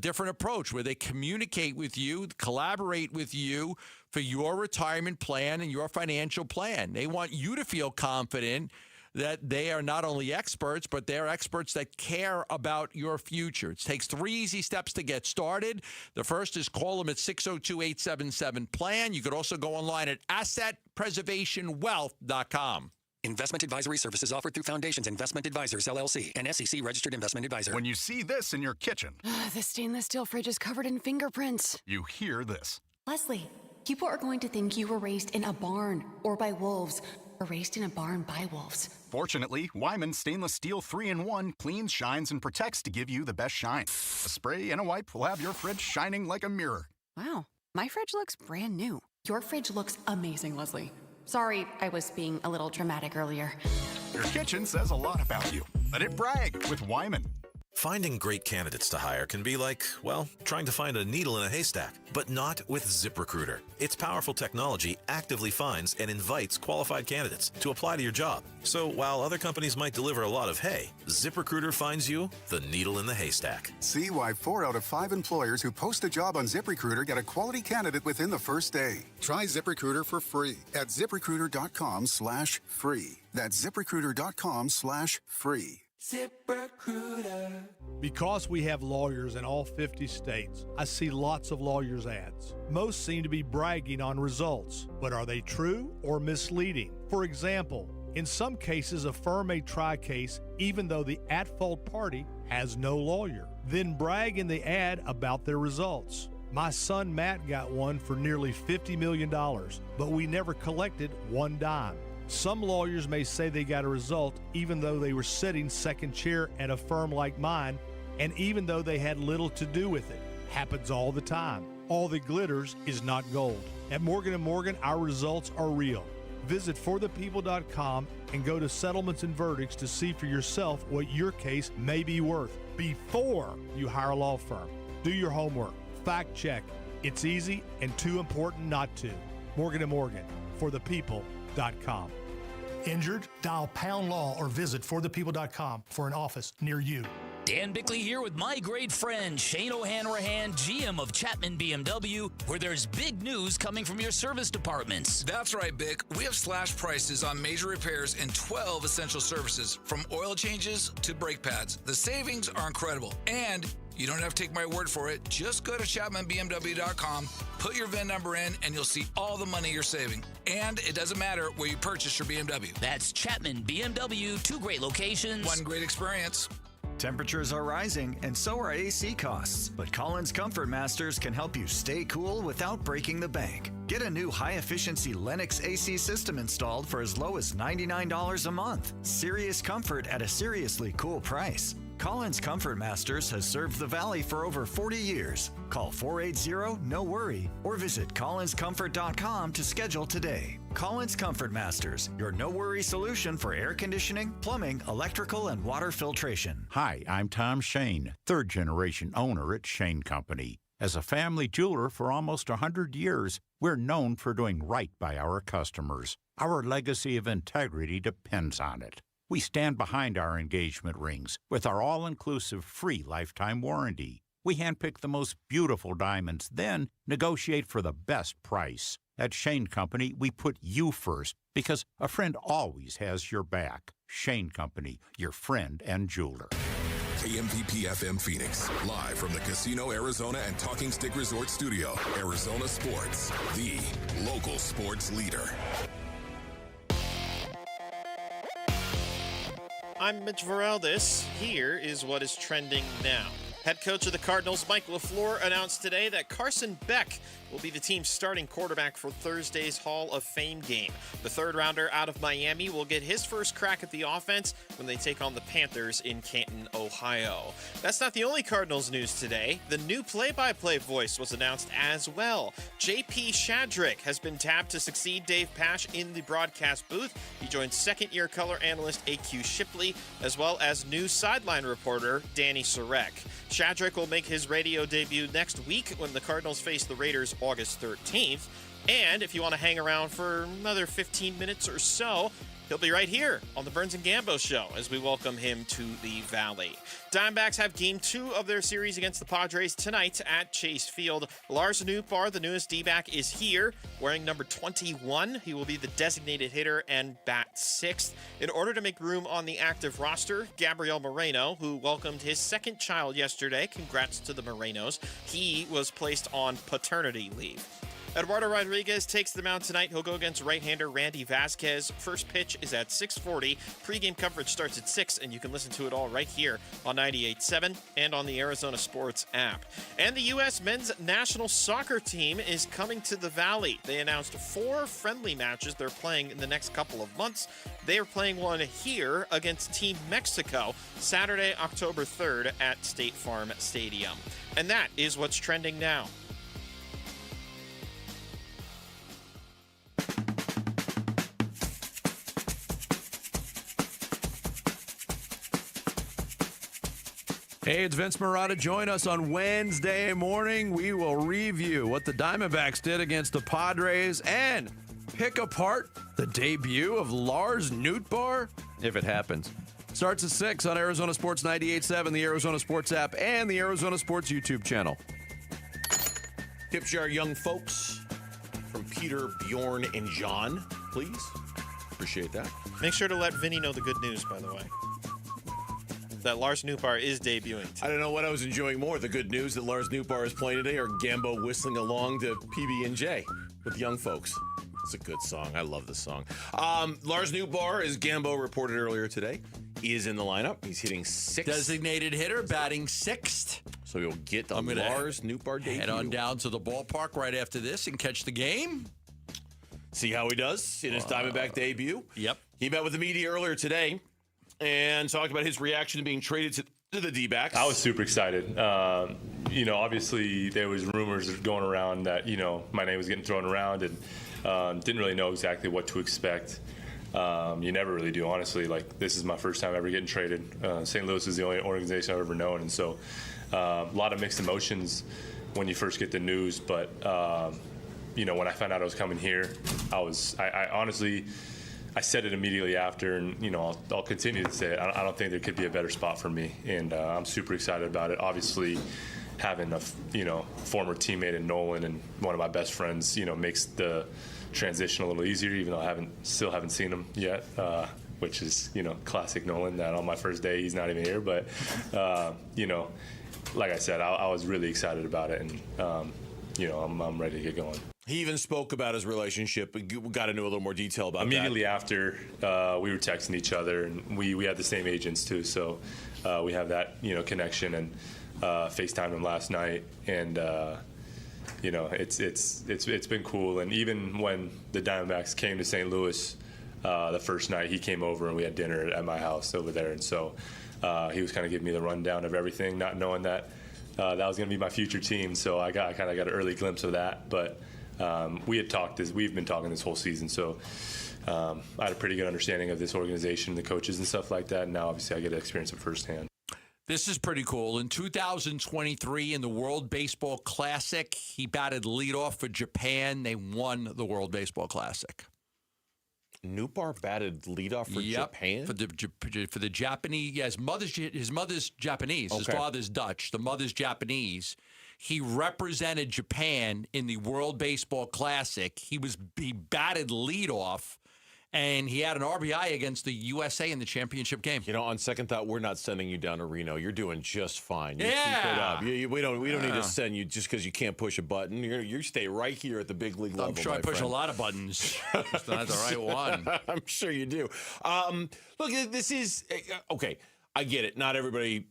different approach where they communicate with you, collaborate with you for your retirement plan and your financial plan. They want you to feel confident that they are not only experts, but they're experts that care about your future. It takes 3 easy steps to get started. The first is call them at 602-877-PLAN. You could also go online at assetpreservationwealth.com. Investment advisory services offered through Foundations Investment Advisors, LLC, an SEC-registered investment advisor. When you see this in your kitchen. The stainless steel fridge is covered in fingerprints. You hear this. Leslie, people are going to think you were raised in a barn or by wolves, or raised in a barn by wolves. Fortunately, Wyman Stainless Steel 3-in-1 cleans, shines, and protects to give you the best shine. A spray and a wipe will have your fridge shining like a mirror. Wow, my fridge looks brand new. Your fridge looks amazing, Leslie. Sorry, I was being a little dramatic earlier. Your kitchen says a lot about you. Let it brag with Wyman. Finding great candidates to hire can be like, well, trying to find a needle in a haystack, but not with ZipRecruiter. Its powerful technology actively finds and invites qualified candidates to apply to your job. So while other companies might deliver a lot of hay, ZipRecruiter finds you the needle in the haystack. See why 4 out of 5 employers who post a job on ZipRecruiter get a quality candidate within the first day. Try ZipRecruiter for free at ZipRecruiter.com/free. That's ZipRecruiter.com/free. ZipRecruiter. Because we have lawyers in all 50 states, I see lots of lawyers' ads. Most seem to be bragging on results, but are they true or misleading? For example, in some cases, a firm may try a case even though the at-fault party has no lawyer, then brag in the ad about their results. My son Matt got one for nearly $50 million, but we never collected one dime. Some lawyers may say they got a result even though they were sitting second chair at a firm like mine, and even though they had little to do with it. Happens all the time. All that glitters is not gold. At Morgan & Morgan, our results are real. Visit forthepeople.com and go to Settlements and Verdicts to see for yourself what your case may be worth before you hire a law firm. Do your homework. Fact check. It's easy and too important not to. Morgan & Morgan, forthepeople.com. Injured? Dial Pound Law or visit forthepeople.com for an office near you. Dan Bickley here with my great friend Shane O'Hanrahan, GM of Chapman BMW, where there's big news coming from your service departments. That's right, Bick. We have slash prices on major repairs and 12 essential services, from oil changes to brake pads. The savings are incredible, and you don't have to take my word for it. Just go to ChapmanBMW.com, put your VIN number in, and you'll see all the money you're saving. And it doesn't matter where you purchase your BMW. That's Chapman BMW, 2 great locations. One great experience. Temperatures are rising, and so are AC costs. But Collins Comfort Masters can help you stay cool without breaking the bank. Get a new high-efficiency Lennox AC system installed for as low as $99 a month. Serious comfort at a seriously cool price. Collins Comfort Masters has served the Valley for over 40 years. Call 480-NO-WORRY or visit collinscomfort.com to schedule today. Collins Comfort Masters, your no-worry solution for air conditioning, plumbing, electrical, and water filtration. Hi, I'm Tom Shane, third-generation owner at Shane Company. As a family jeweler for almost 100 years, we're known for doing right by our customers. Our legacy of integrity depends on it. We stand behind our engagement rings with our all-inclusive free lifetime warranty. We handpick the most beautiful diamonds, then negotiate for the best price. At Shane Company, we put you first because a friend always has your back. Shane Company, your friend and jeweler. KMPP FM Phoenix, live from the Casino Arizona and Talking Stick Resort Studio. Arizona Sports, the local sports leader. I'm Mitch Varaldis. Here is what is trending now. Head coach of the Cardinals, Mike LaFleur, announced today that Carson Beck will be the team's starting quarterback for Thursday's Hall of Fame game. The third-rounder out of Miami will get his first crack at the offense when they take on the Panthers in Canton, Ohio. That's not the only Cardinals news today. The new play-by-play voice was announced as well. J.P. Shadrick has been tapped to succeed Dave Pasch in the broadcast booth. He joins second-year color analyst A.Q. Shipley, as well as new sideline reporter Danny Sarek. Shadrick will make his radio debut next week when the Cardinals face the Raiders August 13th. And if you want to hang around for another 15 minutes or so, he'll be right here on the Burns and Gambo Show as we welcome him to the Valley. Diamondbacks have Game 2 of their series against the Padres tonight at Chase Field. Lars Nootbaar, the newest D-back, is here wearing number 21. He will be the designated hitter and bat sixth. In order to make room on the active roster, Gabriel Moreno, who welcomed his second child yesterday, congrats to the Morenos, he was placed on paternity leave. Eduardo Rodriguez takes the mound tonight. He'll go against right-hander Randy Vasquez. First pitch is at 6:40. Pre-game coverage starts at 6, and you can listen to it all right here on 98.7 and on the Arizona Sports app. And the U.S. men's national soccer team is coming to the Valley. They announced 4 friendly matches they're playing in the next couple of months. They are playing one here against Team Mexico Saturday, October 3rd at State Farm Stadium. And that is what's trending now. Hey, it's Vince Marotta. Join us on Wednesday morning. We will review what the Diamondbacks did against the Padres and pick apart the debut of Lars Nootbaar, if it happens. Starts at 6 on Arizona Sports 98.7, the Arizona Sports app, and the Arizona Sports YouTube channel. Tips to our young folks from Peter, Bjorn, and John, please. Appreciate that. Make sure to let Vinny know the good news, by the way. That Lars Nootbaar is debuting today. I don't know what I was enjoying more, the good news that Lars Nootbaar is playing today or Gambo whistling along to PB&J with young folks. It's a good song. I love this song. Lars Nootbaar, as Gambo reported earlier today, is in the lineup. He's hitting 6th. Designated hitter, batting 6th. So he'll get the Lars Nootbaar debut. Head on down to the ballpark right after this and catch the game. See how he does in his Diamondback debut. Yep. He met with the media earlier today and talked about his reaction to being traded to the D-backs. I was super excited. Obviously there was rumors going around that, my name was getting thrown around and didn't really know exactly what to expect. You never really do, honestly. Like, this is my first time ever getting traded. St. Louis is the only organization I've ever known. And so a lot of mixed emotions when you first get the news. But, when I found out I was coming here, I honestly, I said it immediately after, and I'll continue to say it. I don't think there could be a better spot for me, and I'm super excited about it. Obviously, having a former teammate in Nolan and one of my best friends, makes the transition a little easier. Even though I still haven't seen him yet, which is classic Nolan. That on my first day he's not even here, but like I said, I was really excited about it, and I'm ready to get going. He even spoke about his relationship. We got into a little more detail about Immediately that. after, we were texting each other, and we had the same agents too, so we have that connection, and FaceTimed him last night, and it's been cool. And even when the Diamondbacks came to St. Louis the first night, he came over and we had dinner at my house over there, and so he was kind of giving me the rundown of everything, not knowing that that was going to be my future team. So I kind of got an early glimpse of that, but. We've been talking this whole season, so I had a pretty good understanding of this organization, the coaches and stuff like that, and now obviously I get to experience it firsthand. This is pretty cool. In 2023, in the World Baseball Classic, he batted leadoff for Japan. They won the World Baseball Classic. Newbar batted leadoff for Japan? For the Japanese. Yeah, his mother's Japanese. His Okay. father's Dutch. The mother's Japanese. He represented Japan in the World Baseball Classic. He batted leadoff, and he had an RBI against the USA in the championship game. You know, on second thought, we're not sending you down to Reno. You're doing just fine. You Yeah. keep it up. We don't need to send you just because you can't push a button. You stay right here at the big league level. I'm sure I push a lot of buttons. Just not the right one. I'm sure you do. Look, this is okay. I get it. Not everybody.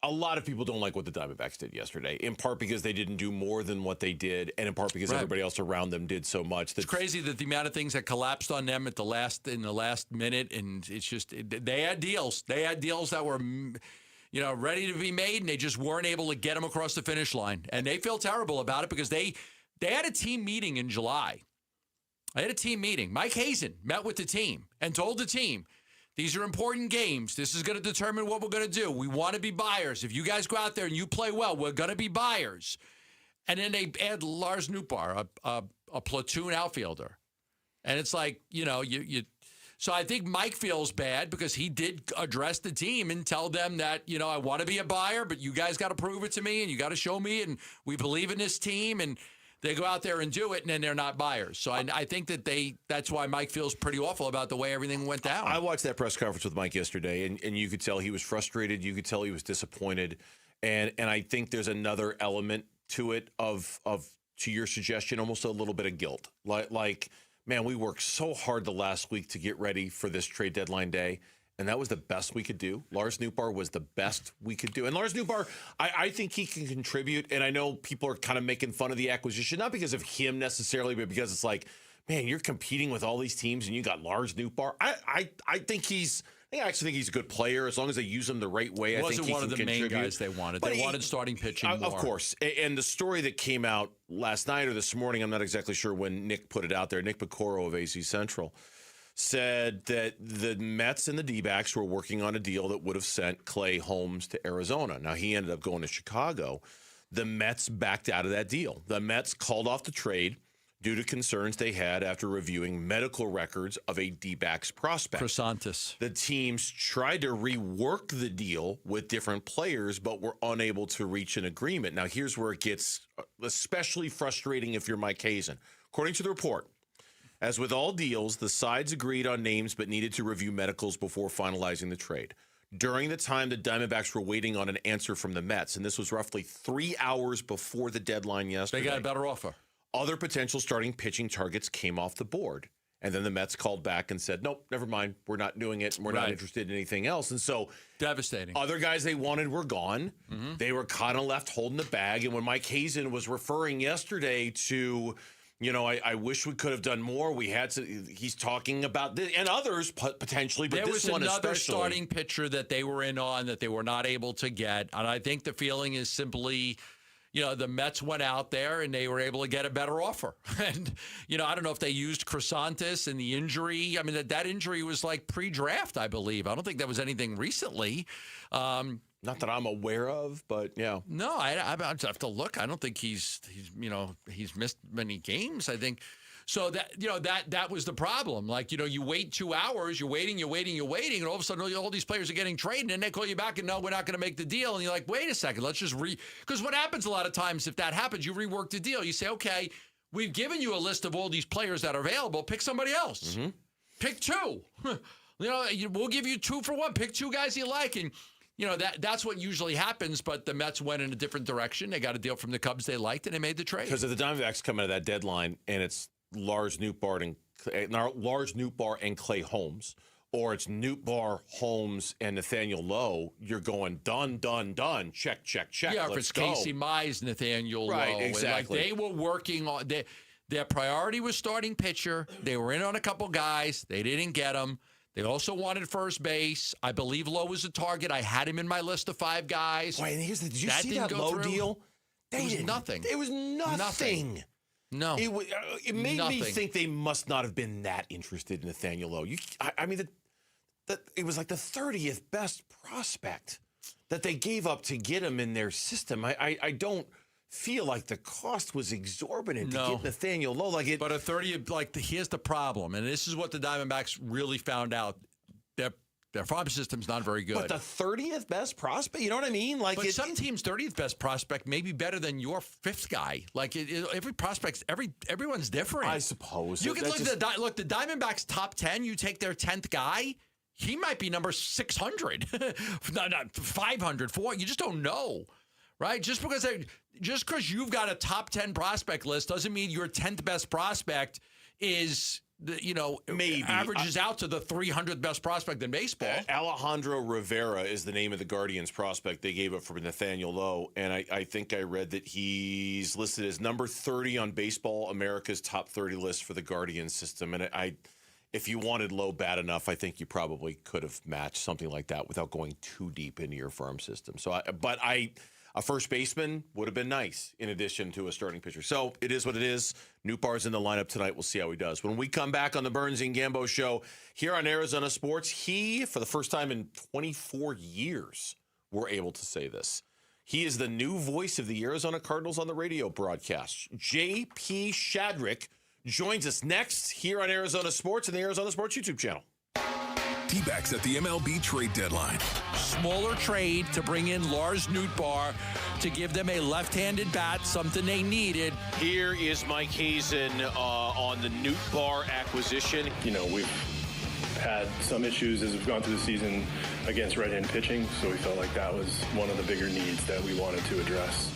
A lot of people don't like what the Diamondbacks did yesterday, in part because they didn't do more than what they did, and in part because everybody else around them did so much. It's crazy that the amount of things that collapsed on them in the last minute, and it's just they had deals. They had deals that were, ready to be made, and they just weren't able to get them across the finish line. And they feel terrible about it because they had a team meeting in July. They had a team meeting. Mike Hazen met with the team and told the team, these are important games. This is going to determine what we're going to do. We want to be buyers. If you guys go out there and you play well, we're going to be buyers. And then they add Lars Nootbaar, a platoon outfielder. And it's like, So I think Mike feels bad because he did address the team and tell them that, I want to be a buyer, but you guys got to prove it to me and you got to show me, and we believe in this team. And they go out there and do it, and then they're not buyers. So I think that's why Mike feels pretty awful about the way everything went down. I watched that press conference with Mike yesterday, and you could tell he was frustrated. You could tell he was disappointed. And I think there's another element to it of to your suggestion, almost a little bit of guilt. Like, man, we worked so hard the last week to get ready for this trade deadline day. And that was the best we could do. Lars Nootbaar was the best we could do. And Lars Nootbaar, I think he can contribute. And I know people are kind of making fun of the acquisition, not because of him necessarily, but because it's like, man, you're competing with all these teams and you got Lars Nootbaar. I actually think he's a good player as long as they use him the right way. He I wasn't think he one of the can main contribute. guys they wanted. But They wanted starting pitching more. Of course. And the story that came out last night or this morning, I'm not exactly sure when Nick put it out there, Nick Picoro of AC Central, said that the Mets and the D-backs were working on a deal that would have sent Clay Holmes to Arizona. Now, he ended up going to Chicago. The Mets backed out of that deal. The Mets called off the trade due to concerns they had after reviewing medical records of a D-backs prospect. Chrysanthus. The teams tried to rework the deal with different players, but were unable to reach an agreement. Now, here's where it gets especially frustrating if you're Mike Hazen. According to the report, as with all deals, the sides agreed on names but needed to review medicals before finalizing the trade. During the time the Diamondbacks were waiting on an answer from the Mets, and this was roughly 3 hours before the deadline yesterday. They got a better offer. Other potential starting pitching targets came off the board. And then the Mets called back and said, nope, never mind. We're not doing it. We're not interested in anything else. And so devastating. Other guys they wanted were gone. Mm-hmm. They were kind of left holding the bag. And when Mike Hazen was referring yesterday to, I wish we could have done more. We had to. He's talking about this and others potentially, but there this was one another especially. starting pitcher that they were in on that they were not able to get, and I think the feeling is simply, the Mets went out there and they were able to get a better offer. And I don't know if they used Chrysanthus and the injury. I mean, that injury was like pre-draft, I believe. I don't think that was anything recently. Not that I'm aware of, but yeah. No, I have to look. I don't think he's missed many games. I think so that was the problem. Like, you wait 2 hours, you're waiting, and all of a sudden all these players are getting traded, and then they call you back and no, we're not going to make the deal. And you're like, wait a second, let's just because what happens a lot of times if that happens, you rework the deal. You say, okay, we've given you a list of all these players that are available. Pick somebody else. Mm-hmm. Pick two. We'll give you 2 for 1. Pick 2 guys you like, and that's what usually happens, but the Mets went in a different direction. They got a deal from the Cubs they liked, and they made the trade. Because if the Diamondbacks come out of that deadline and it's Lars Nootbaar and Clay Holmes, or it's Nootbaar, Holmes, and Nathaniel Lowe, you're going done, check. Yeah, if it's Casey Mize, Nathaniel Lowe. Right, exactly. Like they were working on their priority was starting pitcher. They were in on a couple guys. They didn't get them. They also wanted first base. I believe Lowe was a target. I had him in my list of 5 guys. Wait, and did you see that Lowe deal? It was nothing. It was nothing. No. It made me think they must not have been that interested in Nathaniel Lowe. It was like the 30th best prospect that they gave up to get him in their system. I don't feel like the cost was exorbitant to get Nathaniel Lowe. But a 30, here's the problem, and this is what the Diamondbacks really found out. Their farm system's not very good. But the 30th best prospect, you know what I mean? Some teams' 30th best prospect may be better than your fifth guy. Every prospect, everyone's different. I suppose. You can look at the Diamondbacks' top 10. You take their 10th guy, he might be number 600, not 500. You just don't know, right? Just because you've got a top 10 prospect list doesn't mean your 10th best prospect is. Maybe averages out to the 300th best prospect in baseball. Alejandro Rivera is the name of the Guardians prospect they gave up for Nathaniel Lowe, and I think I read that he's listed as number 30 on Baseball America's top 30 list for the Guardians system. And if you wanted Lowe bad enough, I think you probably could have matched something like that without going too deep into your farm system. A first baseman would have been nice in addition to a starting pitcher. So it is what it is. Nootbaar's in the lineup tonight. We'll see how he does. When we come back on the Burns and Gambo show here on Arizona Sports, he, for the first time in 24 years, we're able to say this. He is the new voice of the Arizona Cardinals on the radio broadcast. J.P. Shadrick joins us next here on Arizona Sports and the Arizona Sports YouTube channel. D-backs at the MLB trade deadline. Smaller trade to bring in Lars Nootbaar to give them a left-handed bat, something they needed. Here is Mike Hazen on the Nootbaar acquisition. We've had some issues as we've gone through the season against right-hand pitching, so we felt like that was one of the bigger needs that we wanted to address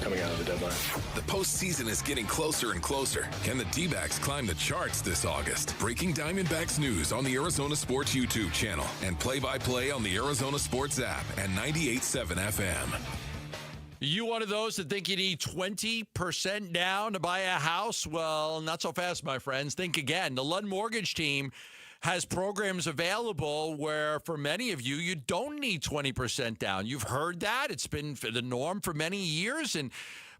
coming out of the deadline. The postseason is getting closer and closer. Can the D-backs climb the charts this August? Breaking Diamondbacks news on the Arizona Sports YouTube channel and play-by-play on the Arizona Sports app and 98.7 FM. You one of those that think you need 20% down to buy a house? Well, not so fast, my friends. Think again. The Lund Mortgage team has programs available where, for many of you, you don't need 20% down. You've heard that. It's been the norm for many years,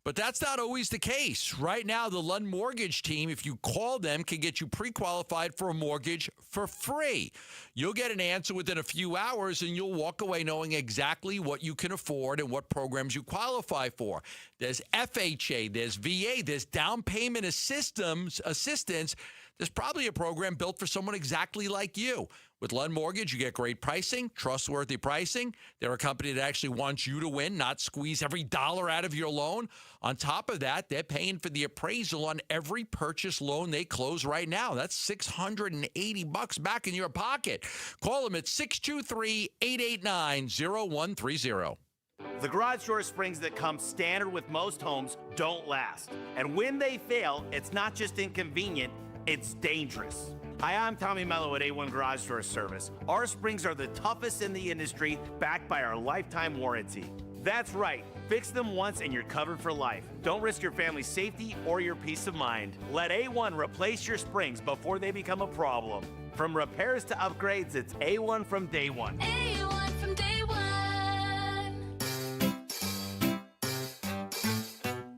but that's not always the case. Right now, the Lund Mortgage team, if you call them, can get you pre-qualified for a mortgage for free. You'll get an answer within a few hours, and you'll walk away knowing exactly what you can afford and what programs you qualify for. There's FHA, there's VA, there's down payment assistance. There's probably a program built for someone exactly like you. With Lund Mortgage, you get great pricing, trustworthy pricing. They're a company that actually wants you to win, not squeeze every dollar out of your loan. On top of that, they're paying for the appraisal on every purchase loan they close right now. That's $680 back in your pocket. Call them at 623-889-0130. The garage door springs that come standard with most homes don't last. And when they fail, it's not just inconvenient, it's dangerous. Hi, I'm Tommy Mello at A1 Garage Door Service. Our springs are the toughest in the industry, backed by our lifetime warranty. That's right. Fix them once and you're covered for life. Don't risk your family's safety or your peace of mind. Let A1 replace your springs before they become a problem. From repairs to upgrades, it's A1 from day one. A1 from day one.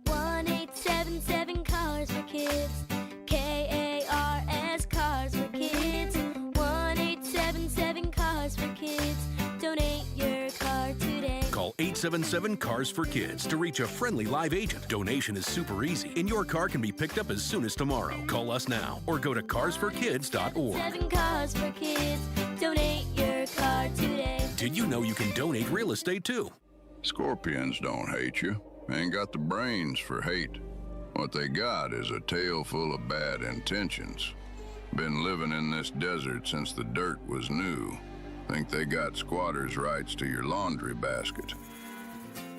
1877 Cars for Kids. KARS Cars for Kids. 1877 Cars for Kids. Donate your car today. Call 877 Cars for Kids to reach a friendly live agent. Donation is super easy, and your car can be picked up as soon as tomorrow. Call us now or go to carsforkids.org. 7 Cars for Kids. Donate your car today. Did you know you can donate real estate too? Scorpions don't hate you. They ain't got the brains for hate. What they got is a tail full of bad intentions. Been living in this desert since the dirt was new. Think they got squatters' rights to your laundry basket.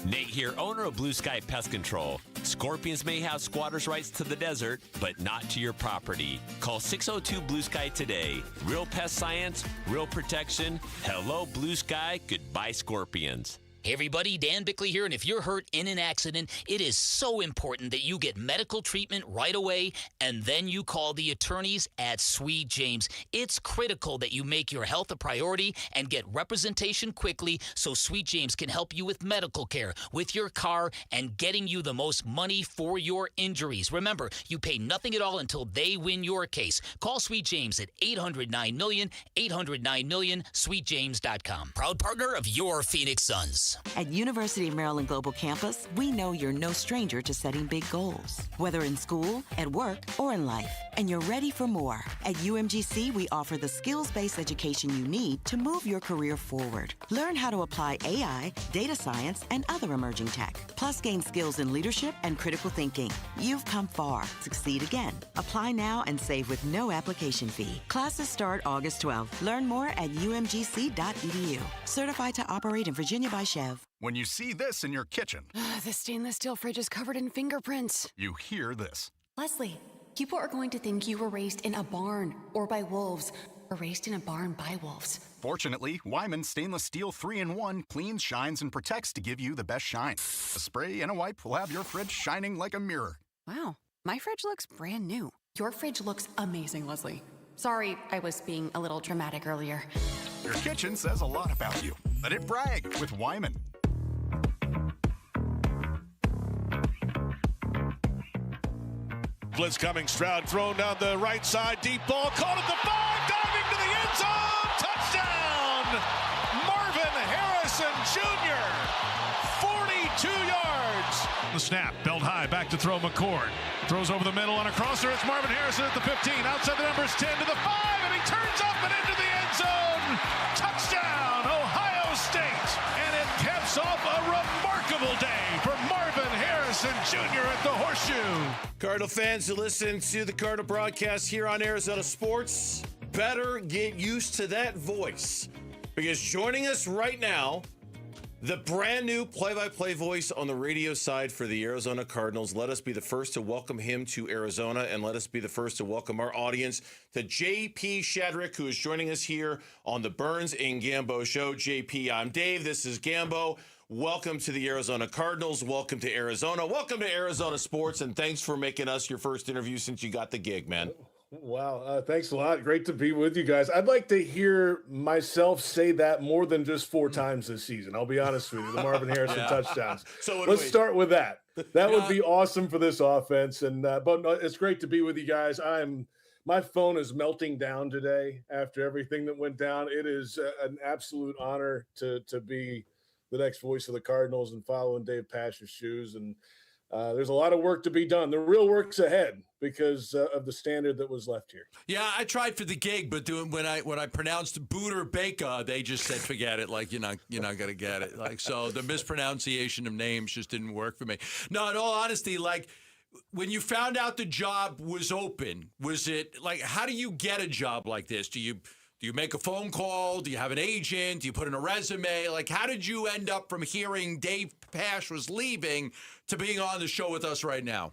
Nate here, owner of Blue Sky Pest Control. Scorpions may have squatters' rights to the desert, but not to your property. Call 602 Blue Sky today. Real pest science, real protection. Hello, Blue Sky. Goodbye, Scorpions. Hey everybody, Dan Bickley here, and if you're hurt in an accident, it is so important that you get medical treatment right away, and then you call the attorneys at Sweet James. It's critical that you make your health a priority and get representation quickly so Sweet James can help you with medical care, with your car, and getting you the most money for your injuries. Remember, you pay nothing at all until they win your case. Call Sweet James at 800-9-MILLION, 800-9-MILLION, sweetjames.com. Proud partner of your Phoenix Suns. goals. At University of Maryland Global Campus, we know you're no stranger to setting big goals, whether in school, at work, or in life, and you're ready for more. At UMGC, we offer the skills-based education you need to move your career forward. Learn how to apply AI, data science, and other emerging tech, plus gain skills in leadership and critical thinking. You've come far. Succeed again. Apply now and save with no application fee. Classes start August 12th. Learn more at umgc.edu. Certified to operate in Virginia by Chev. When you see this in your kitchen, The stainless steel fridge is covered in fingerprints. you hear this. Leslie, people are going to think you were raised in a barn or by wolves or raised in a barn by wolves. Fortunately, Wyman Stainless Steel 3-in-1 cleans, shines, and protects to give you the best shine. A spray and a wipe will have your fridge shining like a mirror. Wow, my fridge looks brand new. Your fridge looks amazing, Leslie. Sorry, I was being a little dramatic earlier. Your kitchen says a lot about you. Let it brag with Wyman. Blitz coming, Stroud thrown down the right side, deep ball, caught at the 5, diving to the end zone, touchdown! Marvin Harrison Jr., 42 yards. The snap, belt high, back to throw McCord. Throws over the middle on a crosser, it's Marvin Harrison at the 15, outside the numbers 10 to the 5, and he turns up and into the end zone. Touchdown, Ohio State! And it caps off a remarkable day for Marvin Harrison Jr. at the Horseshoe. Cardinal fans who listen to the Cardinal broadcast here on Arizona Sports better get used to that voice, because joining us right now, the brand new play-by-play voice on the radio side for the Arizona Cardinals. Let us be the first to welcome him to Arizona, and let us be the first to welcome our audience to JP Shadrick, who is joining us here on the Burns and Gambo Show. JP, I'm Dave. This is Gambo. Welcome to the Arizona Cardinals. Welcome to Arizona. Welcome to Arizona Sports, and thanks for making us your first interview since you got the gig, man. Wow. Thanks a lot. Great to be with you guys. I'd like to hear myself say that more than just 4 times this season. I'll be honest with you, the Marvin Harrison touchdowns. So let's start with that. That would be awesome for this offense. And but it's great to be with you guys. My phone is melting down today after everything that went down. It is an absolute honor to be the next voice of the Cardinals and following Dave Pasch's shoes. And there's a lot of work to be done. The real work's ahead because of the standard that was left here. Yeah, I tried for the gig, but when I pronounced Booter Baker, they just said forget it. Like you're not gonna get it. Like so, the mispronunciation of names just didn't work for me. No, in all honesty, like when you found out the job was open, was it like how do you get a job like this? Do you make a phone call? Do you have an agent? Do you put in a resume? Like, how did you end up from hearing Dave Pasch was leaving to being on the show with us right now?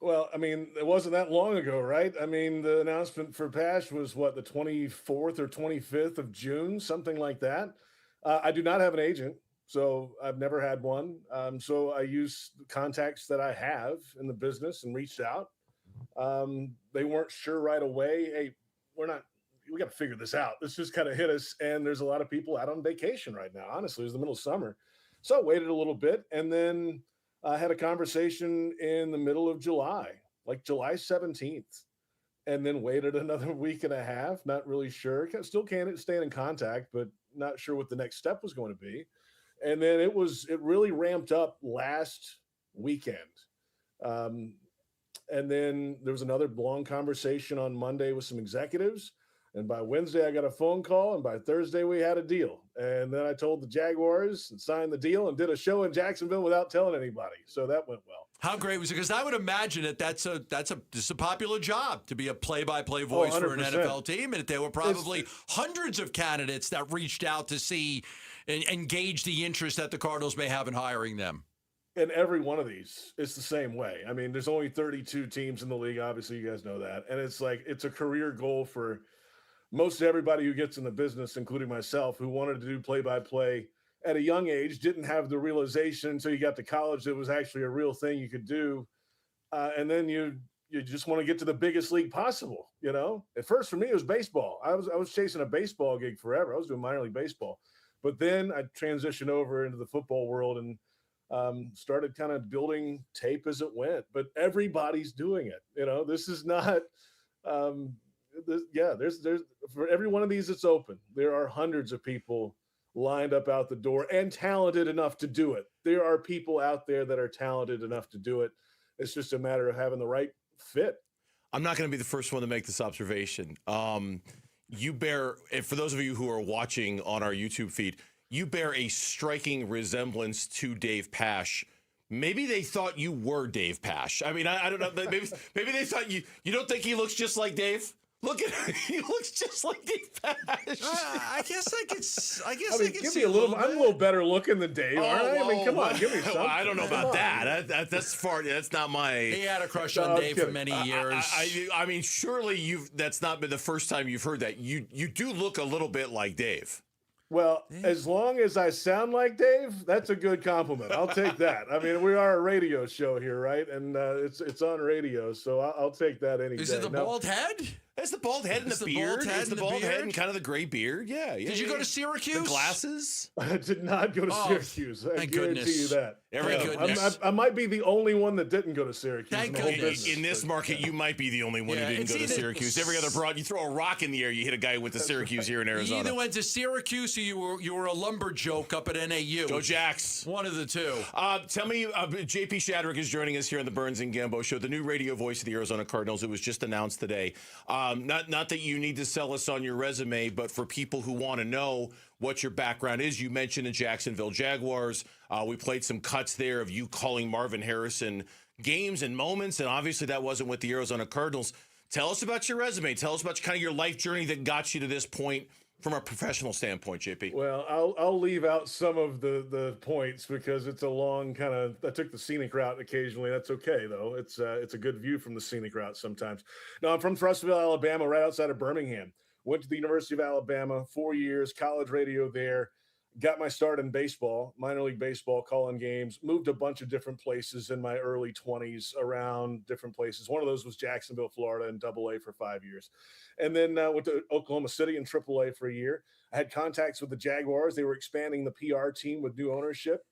Well, I mean, it wasn't that long ago, right? I mean, the announcement for Pasch was, the 24th or 25th of June, something like that. I do not have an agent, so I've never had one. So I use the contacts that I have in the business and reached out. They weren't sure right away. Hey, we got to figure this out. This just kind of hit us. And there's a lot of people out on vacation right now. Honestly, it was the middle of summer. So I waited a little bit. And then I had a conversation in the middle of July, like July 17th. And then waited another week and a half. Not really sure. Still can't stay in contact, but not sure what the next step was going to be. And then it really ramped up last weekend. And then there was another long conversation on Monday with some executives. And by Wednesday, I got a phone call, and by Thursday, we had a deal. And then I told the Jaguars and signed the deal and did a show in Jacksonville without telling anybody. So that went well. How great was it? Because I would imagine that this is a popular job to be a play-by-play voice for an NFL team, and there were probably hundreds of candidates that reached out to see and gauge the interest that the Cardinals may have in hiring them. And every one of these, it's the same way. I mean, there's only 32 teams in the league. Obviously, you guys know that. And it's a career goal for most everybody who gets in the business, including myself, who wanted to do play-by-play at a young age, didn't have the realization until you got to college that it was actually a real thing you could do. And then you just want to get to the biggest league possible, you know? At first, for me, it was baseball. I was chasing a baseball gig forever. I was doing minor league baseball. But then I transitioned over into the football world and started kind of building tape as it went. But everybody's doing it. You know, this is not there's for every one of these that's open, there are hundreds of people lined up out the door and talented enough to do it. There are people out there that are talented enough to do it. It's just a matter of having the right fit. I'm not going to be the first one to make this observation. You bear, and for those of you who are watching on our YouTube feed, you bear a striking resemblance to Dave Pasch. Maybe they thought you were Dave Pasch. I mean, I don't know. Maybe they thought you don't think he looks just like Dave? Look at him. He looks just like Dave Pasch. I guess I could give see me a little. I'm a little better looking than Dave, aren't I? I mean, come on, give me something. I don't know about that. That's far. That's not my. He had a crush on Dave for many years. I mean, surely that's not been the first time you've heard that. You do look a little bit like Dave. Well, as long as I sound like Dave, that's a good compliment. I'll take that. I mean, we are a radio show here, right? And it's on radio, so I'll take that any day. Is it the bald head? It's the bald head and the beard. It's the bald head and kind of the gray beard. Yeah. Did you go to Syracuse? The glasses? I did not go to Syracuse. I guarantee you that. Thank goodness. I might be the only one that didn't go to Syracuse. Thank goodness. In this market, you might be the only one who didn't go to Syracuse. Every other broad, you throw a rock in the air, you hit a guy who went to Syracuse here in Arizona. You either went to Syracuse or you were a lumber joke up at NAU. Go Jacks. One of the two. Tell me, JP Shadrick is joining us here on the Burns and Gambo Show, the new radio voice of the Arizona Cardinals. It was just announced today. Not that you need to sell us on your resume, but for people who want to know what your background is, you mentioned the Jacksonville Jaguars. We played some cuts there of you calling Marvin Harrison games and moments, and obviously that wasn't with the Arizona Cardinals. Tell us about your resume. Tell us about kind of your life journey that got you to this point from a professional standpoint, JP. Well, I'll leave out some of the points because it's a long kind of. I took the scenic route occasionally. That's okay though. It's a good view from the scenic route sometimes. No, I'm from Russellville, Alabama, right outside of Birmingham. Went to the University of Alabama, 4 years, college radio there. Got my start in baseball, minor league baseball, calling games. Moved a bunch of different places in my early 20s around different places. One of those was Jacksonville, Florida, in AA for 5 years. And then went to Oklahoma City in AAA for a year. I had contacts with the Jaguars. They were expanding the PR team with new ownership,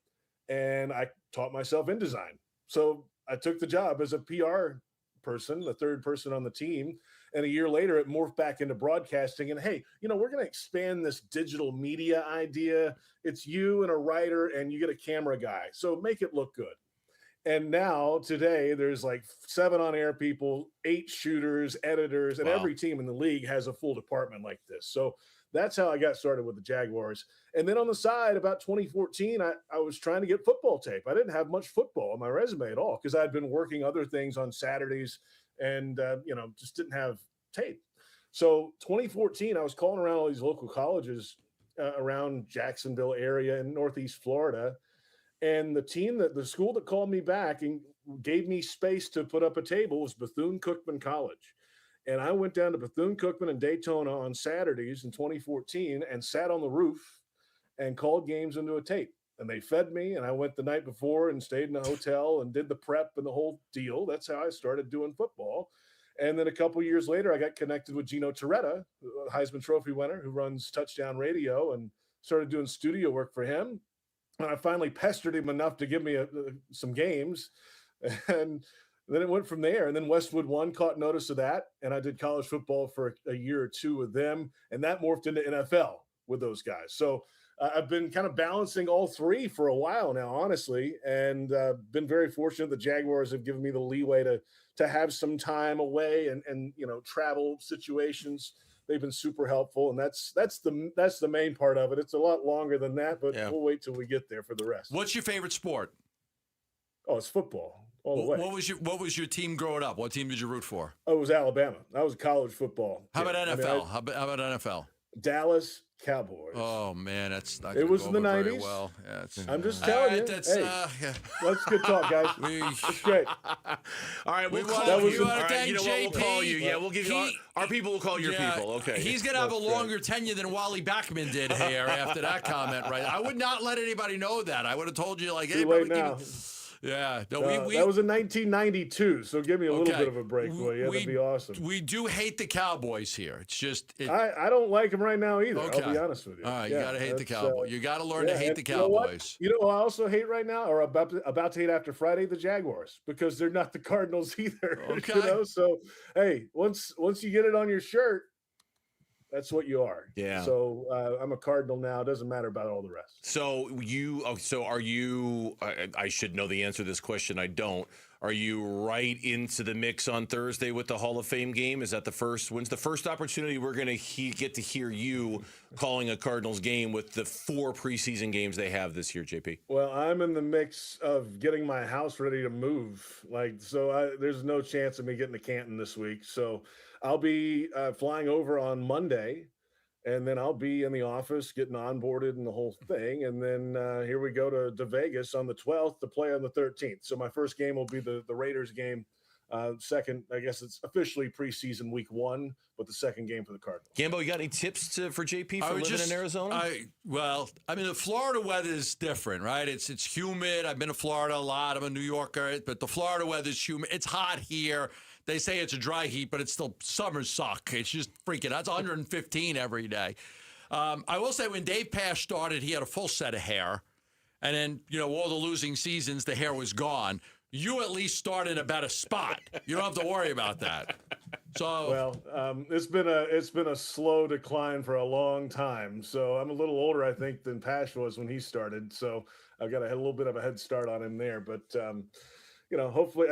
and I taught myself InDesign. So I took the job as a PR person, the third person on the team. And a year later, it morphed back into broadcasting. And hey, we're going to expand this digital media idea. It's you and a writer, and you get a camera guy. So make it look good. And now today, there's like 7 on-air people, 8 shooters, editors, and every team in the league has a full department like this. So that's how I got started with the Jaguars. And then on the side, about 2014, I was trying to get football tape. I didn't have much football on my resume at all because I'd been working other things on Saturdays and, just didn't have tape. So 2014, I was calling around all these local colleges around Jacksonville area in Northeast Florida. And the school that called me back and gave me space to put up a table was Bethune-Cookman College. And I went down to Bethune-Cookman and Daytona on Saturdays in 2014 and sat on the roof and called games into a tape. And they fed me, and I went the night before and stayed in a hotel and did the prep and the whole deal. That's how I started doing football. And then a couple years later, I got connected with Gino Torretta, a Heisman Trophy winner who runs Touchdown Radio, and started doing studio work for him. And I finally pestered him enough to give me some games. And then it went from there. And then Westwood One caught notice of that. And I did college football for a year or two with them. And that morphed into NFL with those guys. So I've been kind of balancing all three for a while now, honestly, and been very fortunate. The Jaguars have given me the leeway to have some time away and travel situations. They've been super helpful, and that's the main part of it. It's a lot longer than that, but we'll wait till we get there for the rest. What's your favorite sport? Oh, it's football all the way. What was your team growing up? What team did you root for? Oh, it was Alabama. I was college football. How about NFL? How about NFL? Dallas Cowboys. Oh man, that's not. It was in the 90s. Well, I'm just telling you. That's good talk, guys. It's great. All right, we'll call you. All right, we'll call you. Yeah, we'll give you. Our people will call your people. Okay. He's gonna have a longer tenure than Wally Backman did here after that comment. Right? I would not let anybody know that. I would have told you hey, too late now. Yeah, no, that was in 1992. So give me a little bit of a break, will you? That'd be awesome. We do hate the Cowboys here. It's just I don't like them right now either. Okay. I'll be honest with you. All right, you gotta hate the Cowboys. You gotta learn to hate the Cowboys. You know what I also hate right now, or about to hate after Friday, the Jaguars, because they're not the Cardinals either. Okay. So hey, once you get it on your shirt, That's what you are. Yeah. So I'm a Cardinal now. It doesn't matter about all the rest. So are you? I should know the answer to this question. I don't. Are you right into the mix on Thursday with the Hall of Fame game? Is that the first? When's the first opportunity we're going to get to hear you calling a Cardinals game with the 4 preseason games they have this year, JP? Well, I'm in the mix of getting my house ready to move. There's no chance of me getting to Canton this week. So I'll be flying over on Monday, and then I'll be in the office getting onboarded and the whole thing. And then here we go to Vegas on the 12th to play on the 13th. So my first game will be the Raiders game. Second, I guess it's officially preseason week 1, but the second game for the Cardinals. Gambo, you got any tips for JP for living in Arizona? The Florida weather is different, right? It's humid. I've been to Florida a lot. I'm a New Yorker, but the Florida weather is humid. It's hot here. They say it's a dry heat, but it's still summers suck. It's just freaking. That's 115 every day. I will say when Dave Pash started, he had a full set of hair, and then all the losing seasons, the hair was gone. You at least start in about a spot. You don't have to worry about that. So it's been a slow decline for a long time. So I'm a little older, I think, than Pash was when he started. So I've got a little bit of a head start on him there. But hopefully,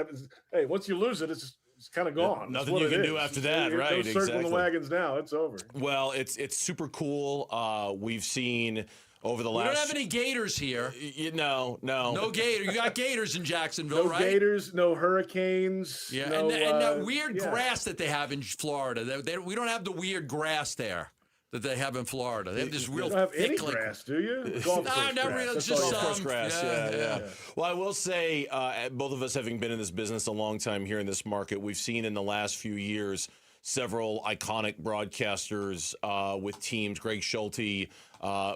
hey, once you lose it, it's kind of gone. Nothing you can do after that, right? Go circling the wagons now. It's over. Well, it's super cool. We've seen over the last. We don't have any gators here. No. No gator. You got gators in Jacksonville, right? No gators, no hurricanes. Yeah, no, and that weird grass that they have in Florida. We don't have the weird grass there that they have in Florida. They have this real. You don't have any thick, grass, do you? No, not really. It's just golf course grass. Yeah. Well, I will say, both of us having been in this business a long time here in this market, we've seen in the last few years several iconic broadcasters with teams. Greg Schulte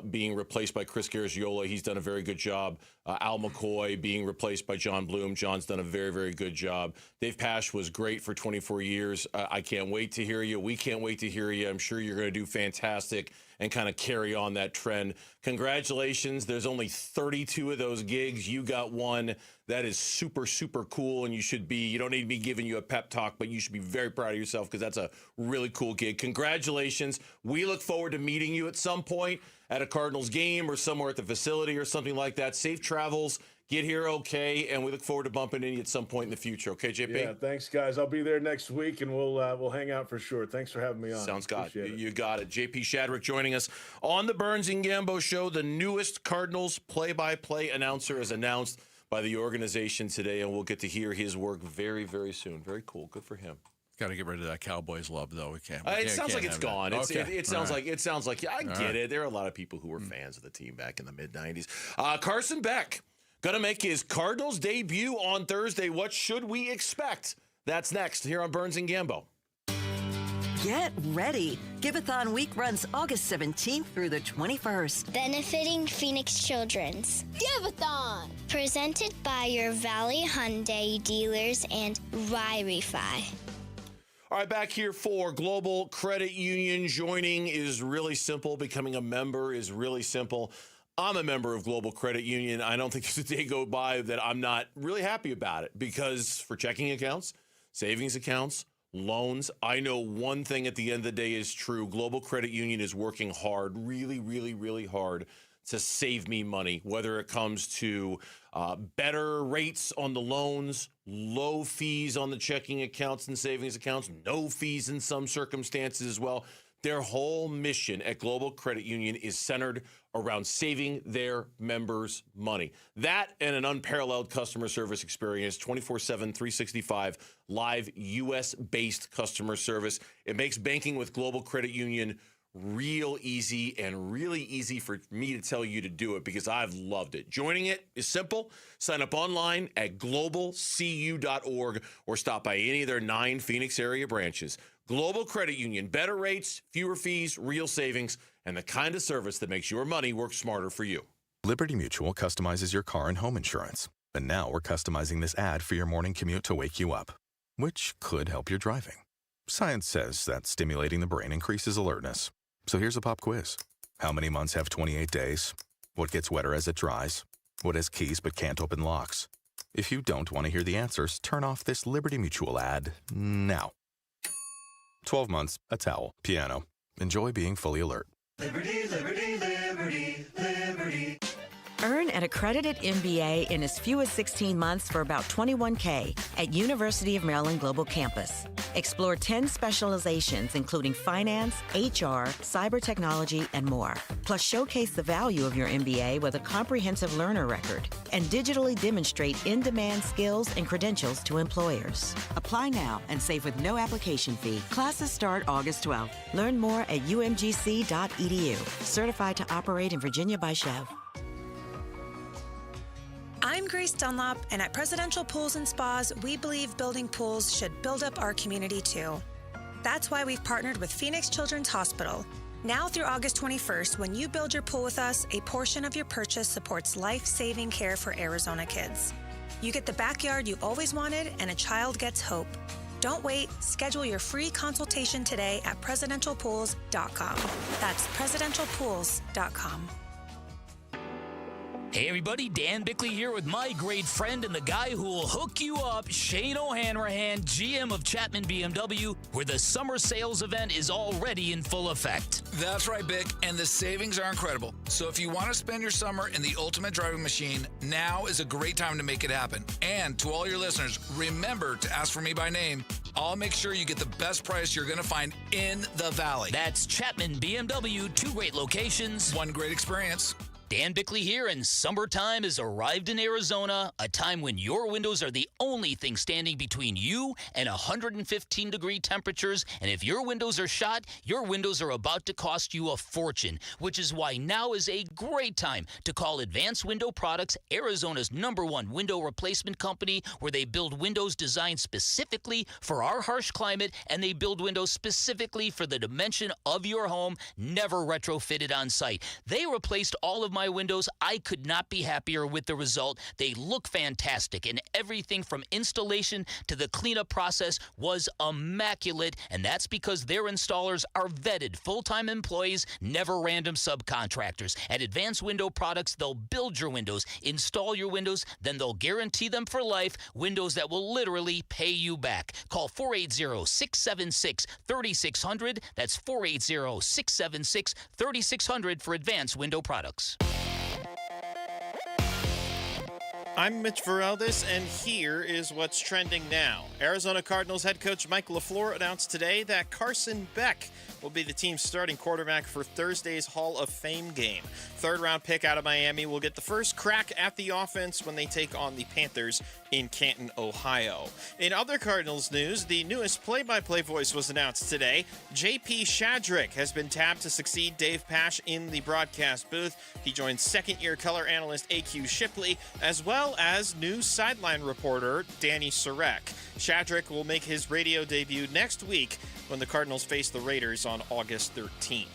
being replaced by Chris Garagiola. He's done a very good job. Al McCoy being replaced by John Bloom. John's done a very, very good job. Dave Pash was great for 24 years. I can't wait to hear you. We can't wait to hear you. I'm sure you're going to do fantastic and kind of carry on that trend. Congratulations. There's only 32 of those gigs. You got one. That is super, super cool, and you don't need me giving you a pep talk, but you should be very proud of yourself because that's a really cool gig. Congratulations. We look forward to meeting you at some point at a Cardinals game or somewhere at the facility or something like that. Safe travels. Get here okay, and we look forward to bumping into you at some point in the future. Okay, JP? Yeah, thanks, guys. I'll be there next week, and we'll hang out for sure. Thanks for having me on. Sounds good. You got it. JP Shadrick joining us on the Burns and Gambo Show. The newest Cardinals play-by-play announcer is announced by the organization today, and we'll get to hear his work very, very soon. Very cool. Good for him. Got to get rid of that Cowboys love, though. We can't. It sounds like it's gone. It sounds like I get it. There are a lot of people who were Mm. fans of the team back in the mid-'90s. Carson Beck going to make his Cardinals debut on Thursday. What should we expect? That's next here on Burns and Gambo. Get ready. Giveathon week runs August 17th through the 21st. Benefiting Phoenix Children's. Giveathon! Presented by your Valley Hyundai dealers and Ry-Refi. All right, back here for Global Credit Union. Joining is really simple. Becoming a member is really simple. I'm a member of Global Credit Union. I don't think there's a day go by that I'm not really happy about it because for checking accounts, savings accounts, loans, I know one thing at the end of the day is true. Global Credit Union is working hard, really, really, really hard to save me money, whether it comes to better rates on the loans, low fees on the checking accounts and savings accounts, no fees in some circumstances as well. Their whole mission at Global Credit Union is centered around saving their members money. That and an unparalleled customer service experience, 24/7, 365, live U.S.-based customer service. It makes banking with Global Credit Union real easy and really easy for me to tell you to do it because I've loved it. Joining it is simple. Sign up online at globalcu.org or stop by any of their 9 Phoenix area branches. Global Credit Union, better rates, fewer fees, real savings, and the kind of service that makes your money work smarter for you. Liberty Mutual customizes your car and home insurance. And now we're customizing this ad for your morning commute to wake you up, which could help your driving. Science says that stimulating the brain increases alertness. So here's a pop quiz. How many months have 28 days? What gets wetter as it dries? What has keys but can't open locks? If you don't want to hear the answers, turn off this Liberty Mutual ad now. 12 months, a towel, piano. Enjoy being fully alert. Liberty, liberty, liberty, liberty. Earn an accredited MBA in as few as 16 months for about $21K at University of Maryland Global Campus. Explore 10 specializations, including finance, HR, cyber technology, and more. Plus, showcase the value of your MBA with a comprehensive learner record and digitally demonstrate in-demand skills and credentials to employers. Apply now and save with no application fee. Classes start August 12th. Learn more at umgc.edu. Certified to operate in Virginia by Chev. I'm Grace Dunlop, and at Presidential Pools and Spas, we believe building pools should build up our community too. That's why we've partnered with Phoenix Children's Hospital. Now through August 21st, when you build your pool with us, a portion of your purchase supports life-saving care for Arizona kids. You get the backyard you always wanted, and a child gets hope. Don't wait. Schedule your free consultation today at presidentialpools.com. That's presidentialpools.com. Hey everybody, Dan Bickley here with my great friend and the guy who will hook you up, Shane O'Hanrahan, GM of Chapman BMW, where the summer sales event is already in full effect. That's right, Bick, and the savings are incredible. So if you want to spend your summer in the ultimate driving machine, now is a great time to make it happen. And to all your listeners, remember to ask for me by name. I'll make sure you get the best price you're going to find in the Valley. That's Chapman BMW, 2 great locations, 1 great experience. Dan Bickley here, and summertime has arrived in Arizona, a time when your windows are the only thing standing between you and 115-degree temperatures. And if your windows are shot, your windows are about to cost you a fortune, which is why now is a great time to call Advanced Window Products, Arizona's #1 window replacement company, where they build windows designed specifically for our harsh climate, and they build windows specifically for the dimension of your home, never retrofitted on site. They replaced all of my windows. I could not be happier with the result. They look fantastic, and everything from installation to the cleanup process was immaculate, and that's because their installers are vetted full-time employees, never random subcontractors. At Advanced Window Products, they'll build your windows, install your windows, then they'll guarantee them for life, windows that will literally pay you back. Call 480-676-3600. That's 480-676-3600 for Advanced Window Products. I'm Mitch Vareldis, and here is what's trending now. Arizona Cardinals head coach Mike LaFleur announced today that Carson Beck will be the team's starting quarterback for Thursday's Hall of Fame game. Third-round pick out of Miami will get the first crack at the offense when they take on the Panthers in Canton, Ohio. In other Cardinals news, the newest play-by-play voice was announced today. J.P. Shadrick has been tapped to succeed Dave Pasch in the broadcast booth. He joins second-year color analyst A.Q. Shipley, as well as new sideline reporter Danny Sarek. Shadrick will make his radio debut next week when the Cardinals face the Raiders on August 13th.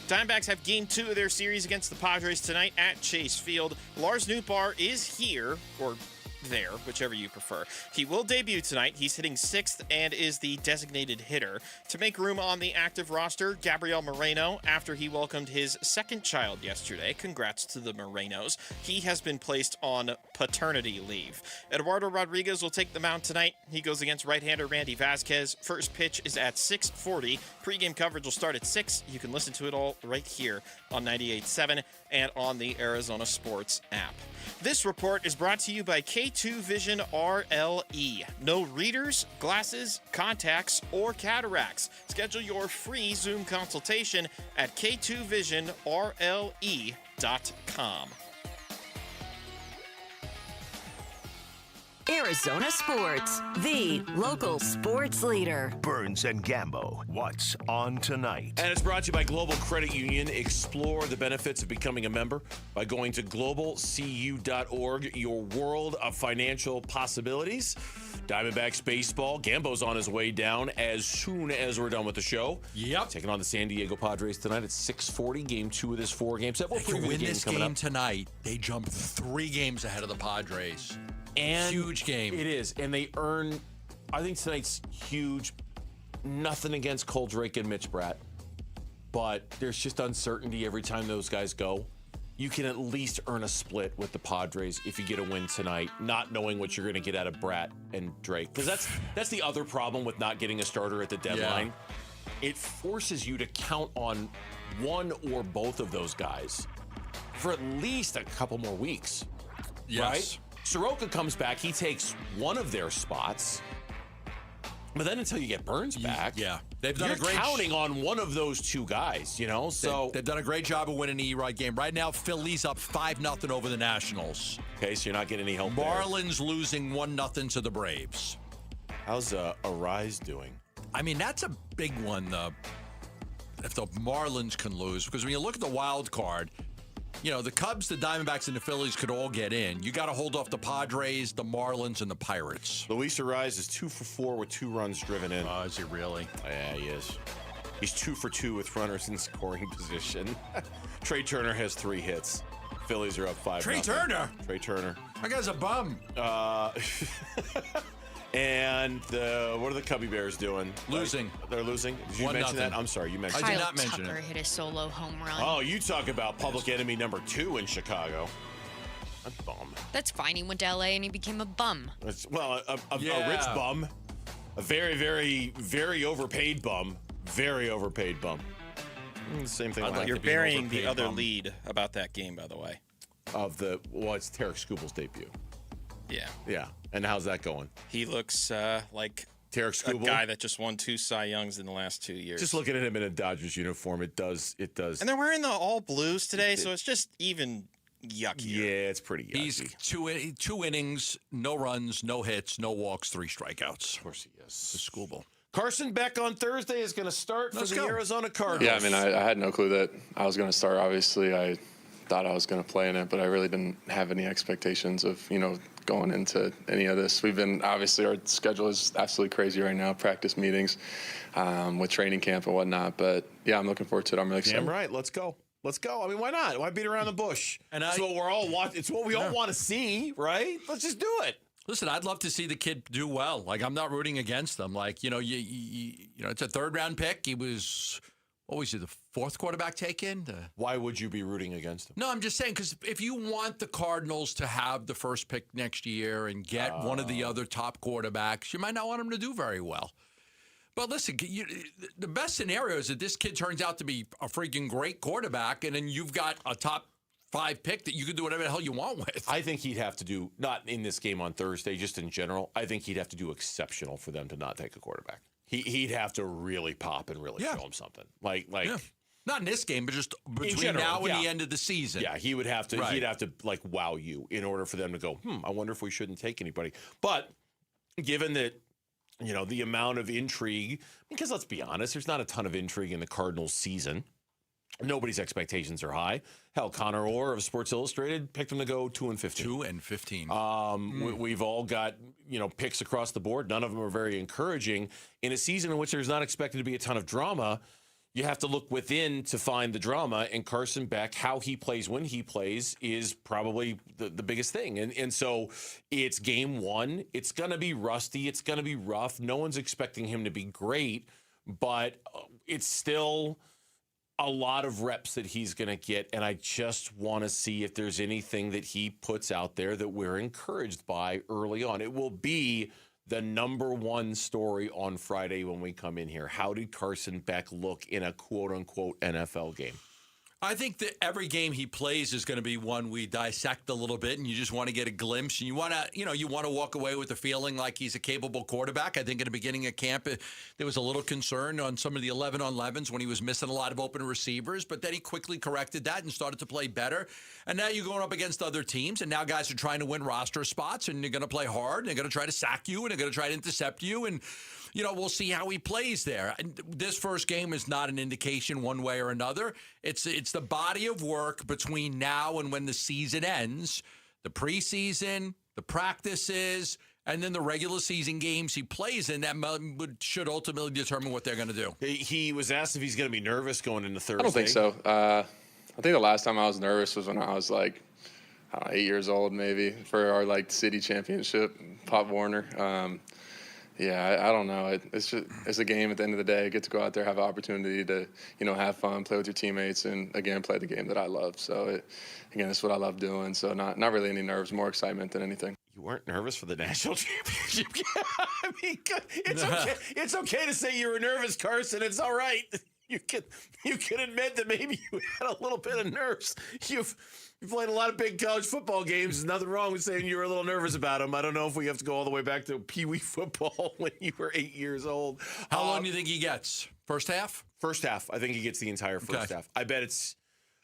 Diamondbacks have Game 2 of their series against the Padres tonight at Chase Field. Lars Nootbaar is here, or there, whichever you prefer. He will debut tonight. He's hitting 6th and is the designated hitter. To make room on the active roster, Gabriel Moreno, after he welcomed his second child yesterday. Congrats to the Morenos. He has been placed on paternity leave. Eduardo Rodriguez will take the mound tonight. He goes against right-hander Randy Vasquez. First pitch is at 6:40. Pre-game coverage will start at 6. You can listen to it all right here on 98.7 and on the Arizona Sports app. This report is brought to you by K2 Vision RLE. No readers, glasses, contacts, or cataracts. Schedule your free Zoom consultation at k2visionrle.com. Arizona Sports, the local sports leader. Burns and Gambo, what's on tonight? And it's brought to you by Global Credit Union. Explore the benefits of becoming a member by going to globalcu.org, your world of financial possibilities. Diamondbacks baseball. Gambo's on his way down as soon as we're done with the show. Yep. Taking on the San Diego Padres tonight at 6:40. Game 2 of this 4-game set. They can win this game tonight. They jump 3 games ahead of the Padres. And huge game. It is. And they earn, I think tonight's huge. Nothing against Cole Drake and Mitch Bratt. But there's just uncertainty every time those guys go. You can at least earn a split with the Padres if you get a win tonight, not knowing what you're going to get out of Bratt and Drake. Because that's the other problem with not getting a starter at the deadline. it forces you to count on one or both of those guys for at least a couple more weeks. Yes. Right? Soroka comes back, he takes one of their spots. But then until you get Burns back, they've done you're a great counting on one of those two guys, you know? So they've done a great job of winning the E-Ride game. Right now, Philly's up 5-0 over the Nationals. Okay, so you're not getting any help there. Marlins losing 1-0 to the Braves. How's Arise doing? I mean, that's a big one, if the Marlins can lose. Because when you look at the wild card, you know, the Cubs, the Diamondbacks, and the Phillies could all get in. You got to hold off the Padres, the Marlins, and the Pirates. Luis Arise is 2 for 4 with 2 runs driven in. Oh, is he really? Yeah, he is. He's 2 for 2 with runners in scoring position. Trey Turner has 3 hits. Phillies are up 5-0. Trey Turner? Trey Turner. That guy's a bum. And what are the Cubby Bears doing? Losing. They're losing? Did you mention that? I'm sorry, you mentioned I it. did not mention Tucker it. hit a solo home run. Oh, you talk about public enemy number 2 in Chicago. A bum. That's fine. He went to LA and he became a bum. A rich bum. A very, very, very overpaid bum. Very overpaid bum. Same thing. You're burying the other lead about that game, by the way. It's Tarek Skubal's debut. Yeah. Yeah. And how's that going? He looks like Tarek Skubal, a guy that just won 2 Cy Youngs in the last 2 years. Just looking at him in a Dodgers uniform, it does. And they're wearing the all blues today, so it's just even yucky. Yeah, it's pretty yucky. He's two innings, no runs, no hits, no walks, 3 strikeouts. Of course he is. The Skubal. Carson Beck on Thursday is going to start for the Arizona Cardinals. Yeah, I mean, I had no clue that I was going to start. Obviously, I thought I was going to play in it, but I really didn't have any expectations of, going into any of this. Obviously, our schedule is absolutely crazy right now, practice meetings with training camp and whatnot. But, yeah, I'm looking forward to it. I'm really excited. Damn right. Let's go. I mean, why not? Why beat around the bush? It's what we're all watching. It's what we all want to see, right? Let's just do it. Listen, I'd love to see the kid do well. Like, I'm not rooting against them. Like, it's a 3rd-round pick. He was, what was he, the 4th quarterback taken? Why would you be rooting against him? No, I'm just saying, because if you want the Cardinals to have the first pick next year and get one of the other top quarterbacks, you might not want him to do very well. But listen, the best scenario is that this kid turns out to be a freaking great quarterback, and then you've got a top 5 pick that you can do whatever the hell you want with. I think he'd have to do, not in this game on Thursday, just in general, I think he'd have to do exceptional for them to not take a quarterback. He'd have to really pop and really show him something. Like not in this game, but just between now and the end of the season. Yeah, he would have to. Right. He'd have to wow you in order for them to go. I wonder if we shouldn't take anybody. But given that, the amount of intrigue, because let's be honest, there's not a ton of intrigue in the Cardinals season. Nobody's expectations are high. Hell, Connor Orr of Sports Illustrated picked him to go 2-15. 2-15. We've all got, picks across the board. None of them are very encouraging. In a season in which there's not expected to be a ton of drama, you have to look within to find the drama. And Carson Beck, how he plays when he plays, is probably the biggest thing. And so it's game 1. It's going to be rusty. It's going to be rough. No one's expecting him to be great, but it's still a lot of reps that he's going to get, and I just want to see if there's anything that he puts out there that we're encouraged by early on. It will be the number 1 story on Friday when we come in here. How did Carson Beck look in a quote-unquote NFL game? I think that every game he plays is going to be one we dissect a little bit, and you just want to get a glimpse, and you want to walk away with a feeling like he's a capable quarterback. I think at the beginning of camp, there was a little concern on some of the 11-on-11s when he was missing a lot of open receivers, but then he quickly corrected that and started to play better. And now you're going up against other teams, and now guys are trying to win roster spots, and they're going to play hard, and they're going to try to sack you, and they're going to try to intercept you, and we'll see how he plays there. This first game is not an indication one way or another. It's the body of work between now and when the season ends, the preseason, the practices, and then the regular season games he plays in that should ultimately determine what they're going to do. He was asked if he's going to be nervous going into Thursday. I don't think so. I think the last time I was nervous was when I was 8 years old, maybe, for our city championship, Pop Warner. Yeah, I don't know. It's a game at the end of the day. I get to go out there, have an opportunity to, have fun, play with your teammates, and again, play the game that I love. So, again, it's what I love doing. So, not really any nerves, more excitement than anything. You weren't nervous for the national championship? I mean, it's okay. It's okay to say you were nervous, Carson. It's all right. You can admit that maybe you had a little bit of nerves. You've played a lot of big college football games. There's nothing wrong with saying you were a little nervous about them. I don't know if we have to go all the way back to Pee Wee football when you were 8 years old. How long do you think he gets? First half? First half. I think he gets the entire first half. I bet it's.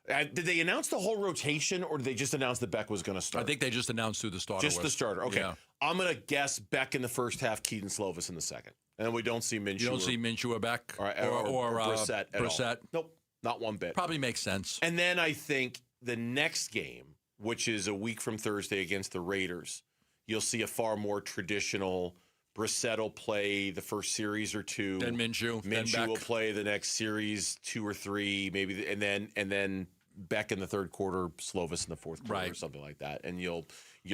Did they announce the whole rotation, or did they just announce that Beck was going to start? I think they just announced who the starter was. Just the starter. Okay. Yeah. I'm going to guess Beck in the first half, Keaton Slovis in the second. And we don't see Minshew. You don't see Minshew or Beck? Or Brissett at all. Nope. Not one bit. Probably makes sense. And then I think the next game, which is a week from Thursday against the Raiders, you'll see a far more traditional. Brissett will play the first series or two. Then Minshew. Minshew will play the next series 2 or 3, maybe, and then Beck in the third quarter, Slovis in the fourth quarter, or something like that, and you'll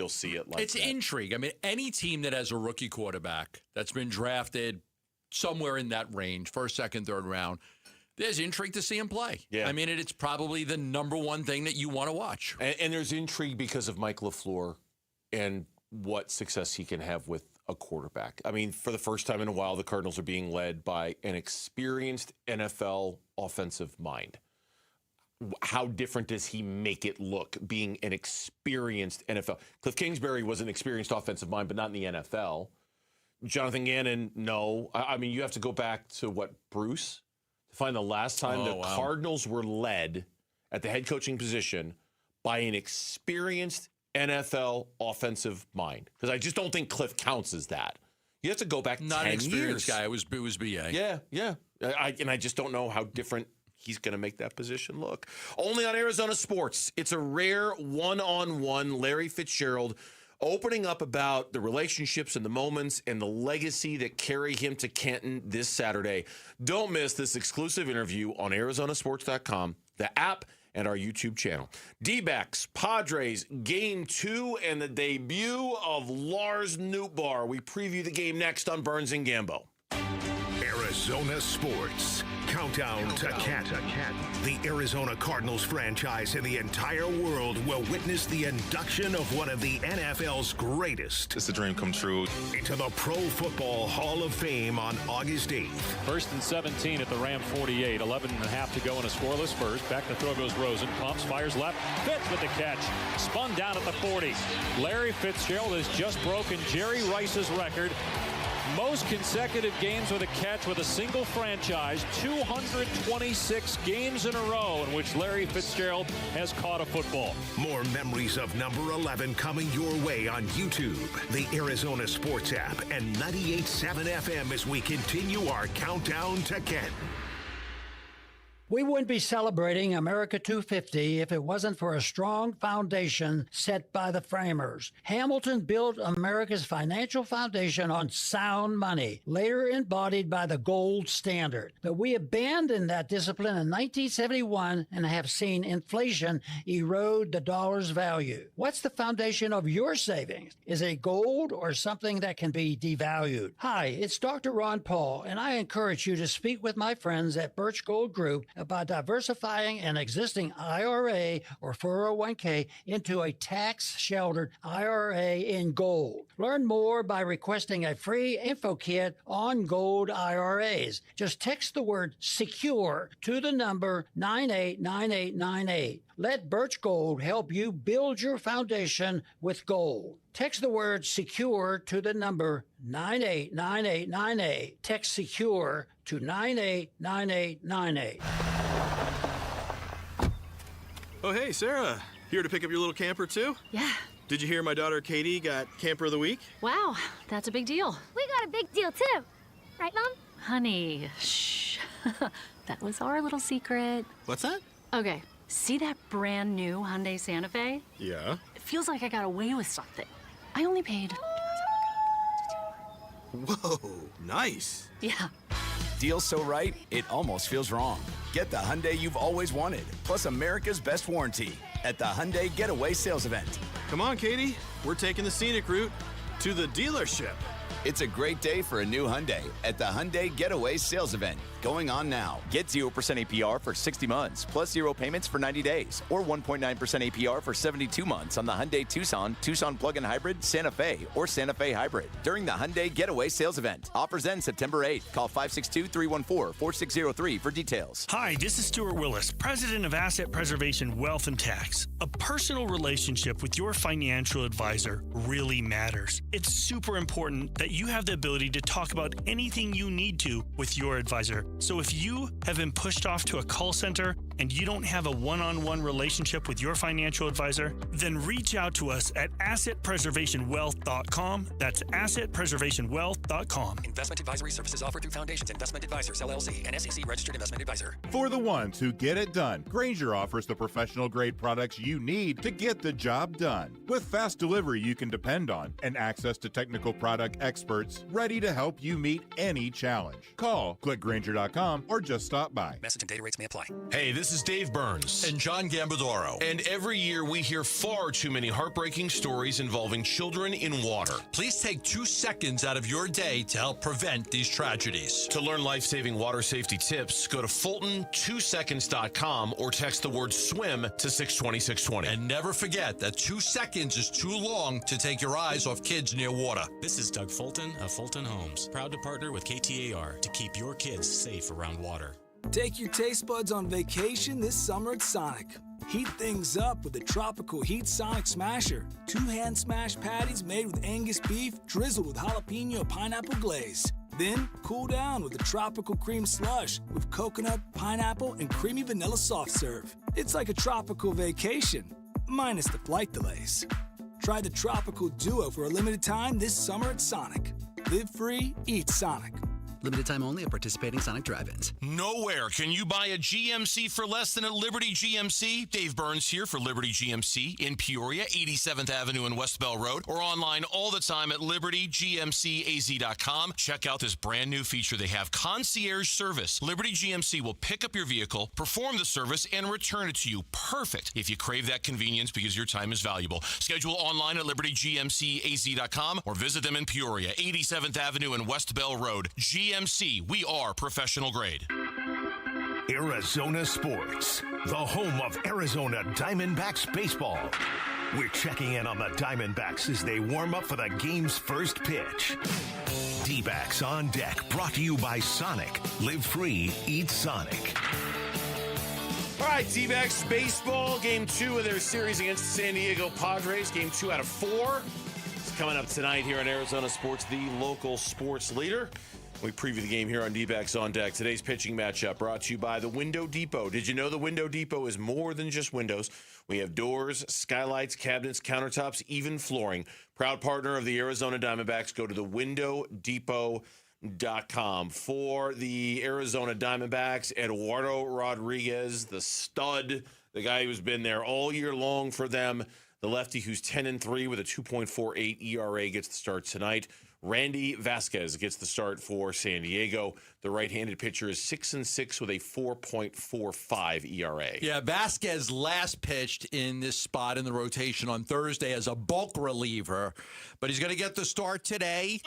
see it like it's that. Intrigue. I mean, any team that has a rookie quarterback that's been drafted somewhere in that range, first, second, third round, there's intrigue to see him play. Yeah. I mean, it's probably the number one thing that you want to watch. And there's intrigue because of Mike LaFleur and what success he can have with a quarterback. I mean, for the first time in a while, the Cardinals are being led by an experienced NFL offensive mind. How different does he make it look being an experienced NFL? Cliff Kingsbury was an experienced offensive mind, but not in the NFL. Jonathan Gannon, no. I mean, you have to go back to Bruce, to find the last time Cardinals were led at the head coaching position by an experienced NFL offensive mind. Because I just don't think Cliff counts as that. You have to go back Not 10 an experienced years. guy. It was BA. Yeah. I just don't know how different he's going to make that position look. Only on Arizona Sports. It's a rare one-on-one Larry Fitzgerald opening up about the relationships and the moments and the legacy that carry him to Canton this Saturday. Don't miss this exclusive interview on ArizonaSports.com, the app, and our YouTube channel. D-backs, Padres, Game 2, and the debut of Lars Nootbaar. We preview the game next on Burns and Gambo. Arizona Sports. Countdown to Canton. The Arizona Cardinals franchise and the entire world will witness the induction of one of the NFL's greatest. It's a dream come true. Into the Pro Football Hall of Fame on August 8th. 1st and 17 at the Ram 48. 11.5 to go in a scoreless first. Back to throw goes Rosen. Pumps, fires left. Fitz with the catch. Spun down at the 40. Larry Fitzgerald has just broken Jerry Rice's record. Most consecutive games with a catch with a single franchise, 226 games in a row in which Larry Fitzgerald has caught a football. More memories of number 11 coming your way on YouTube, the Arizona Sports app, and 98.7 FM as we continue our countdown to Canton. We wouldn't be celebrating America 250 if it wasn't for a strong foundation set by the framers. Hamilton built America's financial foundation on sound money, later embodied by the gold standard. But we abandoned that discipline in 1971 and have seen inflation erode the dollar's value. What's the foundation of your savings? Is it gold or something that can be devalued? Hi, it's Dr. Ron Paul, and I encourage you to speak with my friends at Birch Gold Group about diversifying an existing IRA or 401k into a tax-sheltered IRA in gold. Learn more by requesting a free info kit on gold IRAs. Just text the word SECURE to the number 989898. Let Birch Gold help you build your foundation with gold. Text the word SECURE to the number 989898. Text SECURE to 989898. Oh, hey, Sarah. Here to pick up your little camper, too? Yeah. Did you hear my daughter Katie got Camper of the Week? Wow, that's a big deal. We got a big deal, too. Right, Mom? Honey, shh. That was our little secret. What's that? Okay, see that brand new Hyundai Santa Fe? Yeah. It feels like I got away with something. I only paid... Whoa, nice. Yeah. Deal so right, it almost feels wrong. Get the Hyundai you've always wanted, plus America's best warranty at the Hyundai Getaway Sales Event. Come on, Katie. We're taking the scenic route to the dealership. It's a great day for a new Hyundai at the Hyundai Getaway Sales Event, going on now. Get 0% APR for 60 months, plus 0 payments for 90 days, or 1.9% APR for 72 months on the Hyundai Tucson, Tucson Plug-in Hybrid, Santa Fe, or Santa Fe Hybrid during the Hyundai Getaway Sales Event. Offers end September 8th. Call 562-314-4603 for details. Hi, this is Stuart Willis, President of Asset Preservation Wealth and Tax. A personal relationship with your financial advisor really matters. It's super important that you have the ability to talk about anything you need to with your advisor. So if you have been pushed off to a call center and you don't have a one-on-one relationship with your financial advisor, then reach out to us at assetpreservationwealth.com. That's assetpreservationwealth.com. Investment advisory services offered through Foundations Investment Advisors, LLC, an SEC registered investment advisor. For the ones who get it done, Grainger offers the professional-grade products you need to get the job done. With fast delivery you can depend on and access to technical product experts ready to help you meet any challenge. Call, click Grainger.com, or just stop by. Message and data rates may apply. Hey, this is Dave Burns. And John Gambadoro. And every year we hear far too many heartbreaking stories involving children in water. Please take 2 seconds out of your day to help prevent these tragedies. To learn life-saving water safety tips, go to Fulton2seconds.com or text the word SWIM to 620-620. And never forget that 2 seconds is too long to take your eyes off kids near water. This is Doug Fulton of Fulton Homes, proud to partner with KTAR to keep your kids safe around water. Take your taste buds on vacation this summer at Sonic. Heat things up with the Tropical Heat Sonic Smasher. 2 hand smash patties made with Angus beef, drizzled with jalapeno pineapple glaze. Then cool down with the Tropical Cream Slush with coconut, pineapple, and creamy vanilla soft serve. It's like a tropical vacation, minus the flight delays. Try the Tropical Duo for a limited time this summer at Sonic. Live free, eat Sonic. Limited time only at participating Sonic drive-ins. Nowhere can you buy a GMC for less than at Liberty GMC. Dave Burns here for Liberty GMC in Peoria, 87th Avenue and West Bell Road, or online all the time at libertygmcaz.com. Check out this brand new feature they have, concierge service. Liberty GMC will pick up your vehicle, perform the service, and return it to you. Perfect if you crave that convenience because your time is valuable. Schedule online at libertygmcaz.com or visit them in Peoria, 87th Avenue and West Bell Road. GMC, we are professional grade. Arizona Sports, the home of Arizona Diamondbacks baseball. We're checking in on the Diamondbacks as they warm up for the game's first pitch. D-backs on deck, brought to you by Sonic. Live free, eat Sonic. All right, D-backs baseball, game 2 of their series against the San Diego Padres. Game 2 out of 4. It's coming up tonight here on Arizona Sports, the local sports leader. We preview the game here on D-backs on deck. Today's pitching matchup brought to you by the Window Depot. Did you know the Window Depot is more than just windows? We have doors, skylights, cabinets, countertops, even flooring. Proud partner of the Arizona Diamondbacks. Go to thewindowdepot.com. For the Arizona Diamondbacks, Eduardo Rodriguez, the stud, the guy who's been there all year long for them. The lefty who's 10-3 with a 2.48 ERA gets the start tonight. Randy Vasquez gets the start for San Diego. The right-handed pitcher is 6-6 with a 4.45 ERA. Yeah, Vasquez last pitched in this spot in the rotation on Thursday as a bulk reliever, but he's going to get the start today.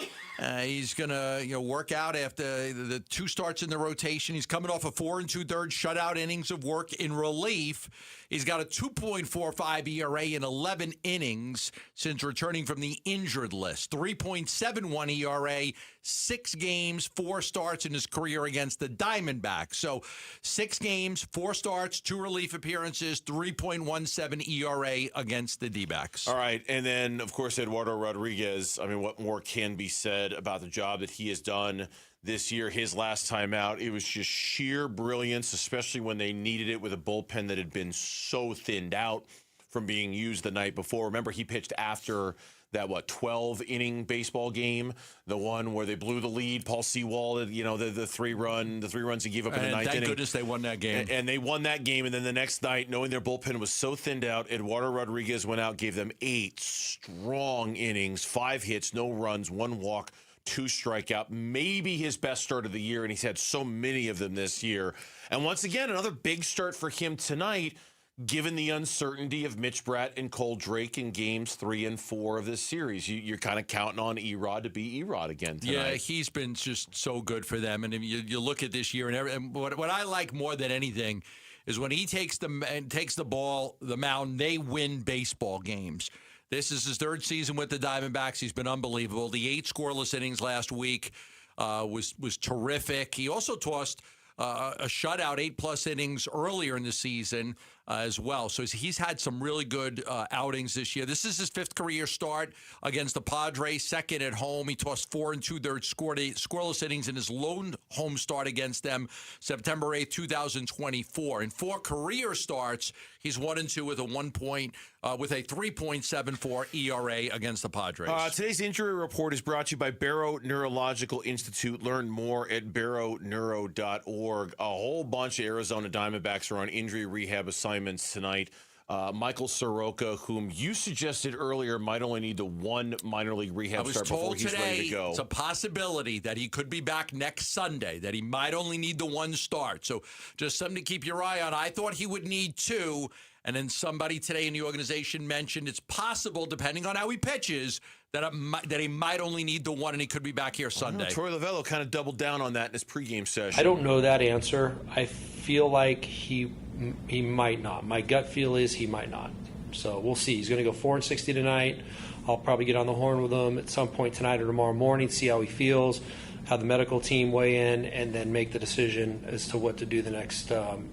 He's going to work out after the 2 starts in the rotation. He's coming off a 4 2/3 shutout innings of work in relief. He's got a 2.45 ERA in 11 innings since returning from the injured list. 3.71 ERA, 6 games, 4 starts in his career against the Diamondbacks. So 6 games, 4 starts, 2 relief appearances, 3.17 ERA against the D-backs. All right, and then, of course, Eduardo Rodriguez. I mean, what more can be said about the job that he has done this year? His last time out, it was just sheer brilliance, especially when they needed it with a bullpen that had been so thinned out from being used the night before. Remember, he pitched after that 12-inning baseball game, the one where they blew the lead. Paul Sewald, the 3 runs he gave up in the 9th inning. Thank goodness they won that game. And they won that game. And then the next night, knowing their bullpen was so thinned out, Eduardo Rodriguez went out, gave them 8 strong innings, 5 hits, no runs, 1 walk, 2 strikeout. Maybe his best start of the year, and he's had so many of them this year. And once again, another big start for him tonight. given the uncertainty of Mitch Bratt and Cole Drake in games 3 and 4 of this series. You're kind of counting on Erod to be Erod again tonight. Yeah, he's been just so good for them. And if you look at this year, and what I like more than anything is when he takes the ball, the mound, they win baseball games. This is his 3rd season with the Diamondbacks. He's been unbelievable. The 8 scoreless innings last week was terrific. He also tossed a shutout, 8+ innings earlier in the season as well. So he's had some really good outings this year. This is his 5th career start against the Padres, 2nd at home. He tossed 4 2/3 scoreless innings in his lone home start against them, September 8th, 2024. In 4 career starts, he's 1-2 with a 3.74 ERA against the Padres. Today's injury report is brought to you by Barrow Neurological Institute. Learn more at barrowneuro.org. A whole bunch of Arizona Diamondbacks are on injury rehab assignments tonight. Michael Soroka, whom you suggested earlier might only need the 1 minor league rehab start before he's ready to go. It's a possibility that he could be back next Sunday, that he might only need the 1 start. So just something to keep your eye on. I thought he would need 2. And then somebody today in the organization mentioned it's possible, depending on how he pitches, that he might only need the 1 and he could be back here Sunday. Troy Lovello kind of doubled down on that in his pregame session. I don't know that answer. I feel like he might not. My gut feel is he might not. So we'll see. He's going to go 4-60 tonight. I'll probably get on the horn with him at some point tonight or tomorrow morning, see how he feels, have the medical team weigh in, and then make the decision as to what to do the next time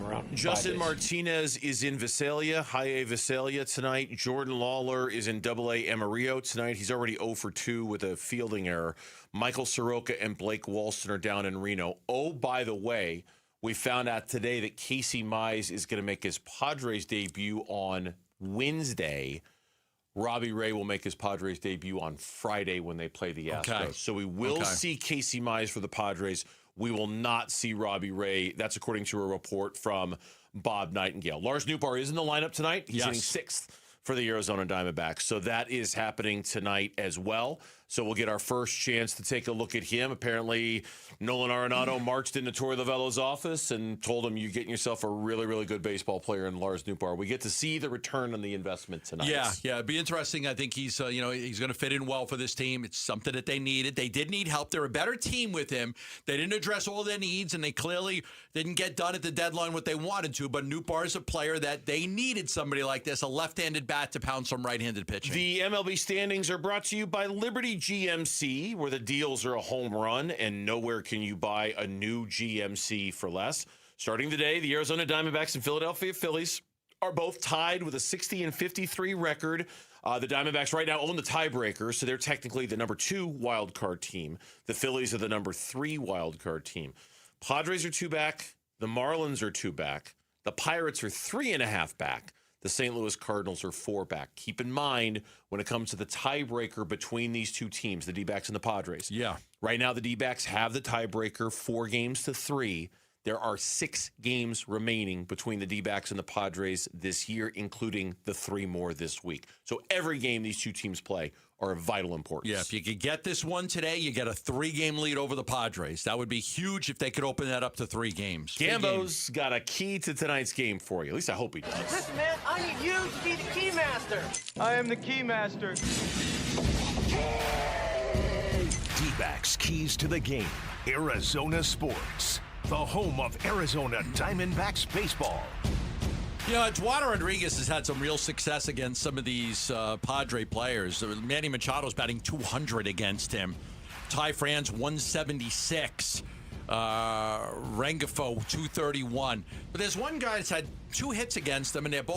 around. Justin Martinez is in Visalia, High A Visalia tonight. Jordan Lawler is in Double A Amarillo tonight. He's already 0 for 2 with a fielding error. Michael Soroka and Blake Walston are down in Reno. Oh, by the way, we found out today that Casey Mize is going to make his Padres debut on Wednesday. Robbie Ray will make his Padres debut on Friday when they play the Astros. Okay. So we will see Casey Mize for the Padres. We will not see Robbie Ray. That's according to a report from Bob Nightingale. Lars Nootbaar is in the lineup tonight. He's hitting 6th for the Arizona Diamondbacks. So that is happening tonight as well. So we'll get our first chance to take a look at him. Apparently, Nolan Arenado marched into Torey Lovello's office and told him, you're getting yourself a really, really good baseball player in Lars Nootbaar. We get to see the return on the investment tonight. Yeah, it'd be interesting. I think he's going to fit in well for this team. It's something that they needed. They did need help. They're a better team with him. They didn't address all their needs, and they clearly didn't get done at the deadline what they wanted to. But Nootbaar is a player that they needed somebody like this, a left-handed bat to pound some right-handed pitching. The MLB standings are brought to you by Liberty GMC, where the deals are a home run, and nowhere can you buy a new GMC for less. Starting today, the Arizona Diamondbacks and Philadelphia Phillies are both tied with a 60-53 record. The Diamondbacks right now own the tiebreaker, so they're technically the number 2 wild card team. The Phillies are the number 3 wild card team. Padres are 2 back. The Marlins are 2 back. The Pirates are 3.5 back. The St. Louis Cardinals are 4 back. Keep in mind, when it comes to the tiebreaker between these two teams, the D-backs and the Padres. Yeah. Right now, the D-backs have the tiebreaker 4-3. There are 6 games remaining between the D-backs and the Padres this year, including the 3 more this week. So every game these two teams play are of vital importance. Yeah, if you could get this one today, you get a 3-game lead over the Padres. That would be huge if they could open that up to 3 games. Gambo's got a key to tonight's game for you. At least I hope he does. Listen, man, I need you to be the key master. I am the key master. D-backs keys to the game. Arizona Sports, the home of Arizona Diamondbacks baseball. You know, Eduardo Rodriguez has had some real success against some of these Padre players. Manny Machado's batting 200 against him. Ty France, 176. Rengifo, 231. But there's one guy that's had 2 hits against him, and they're both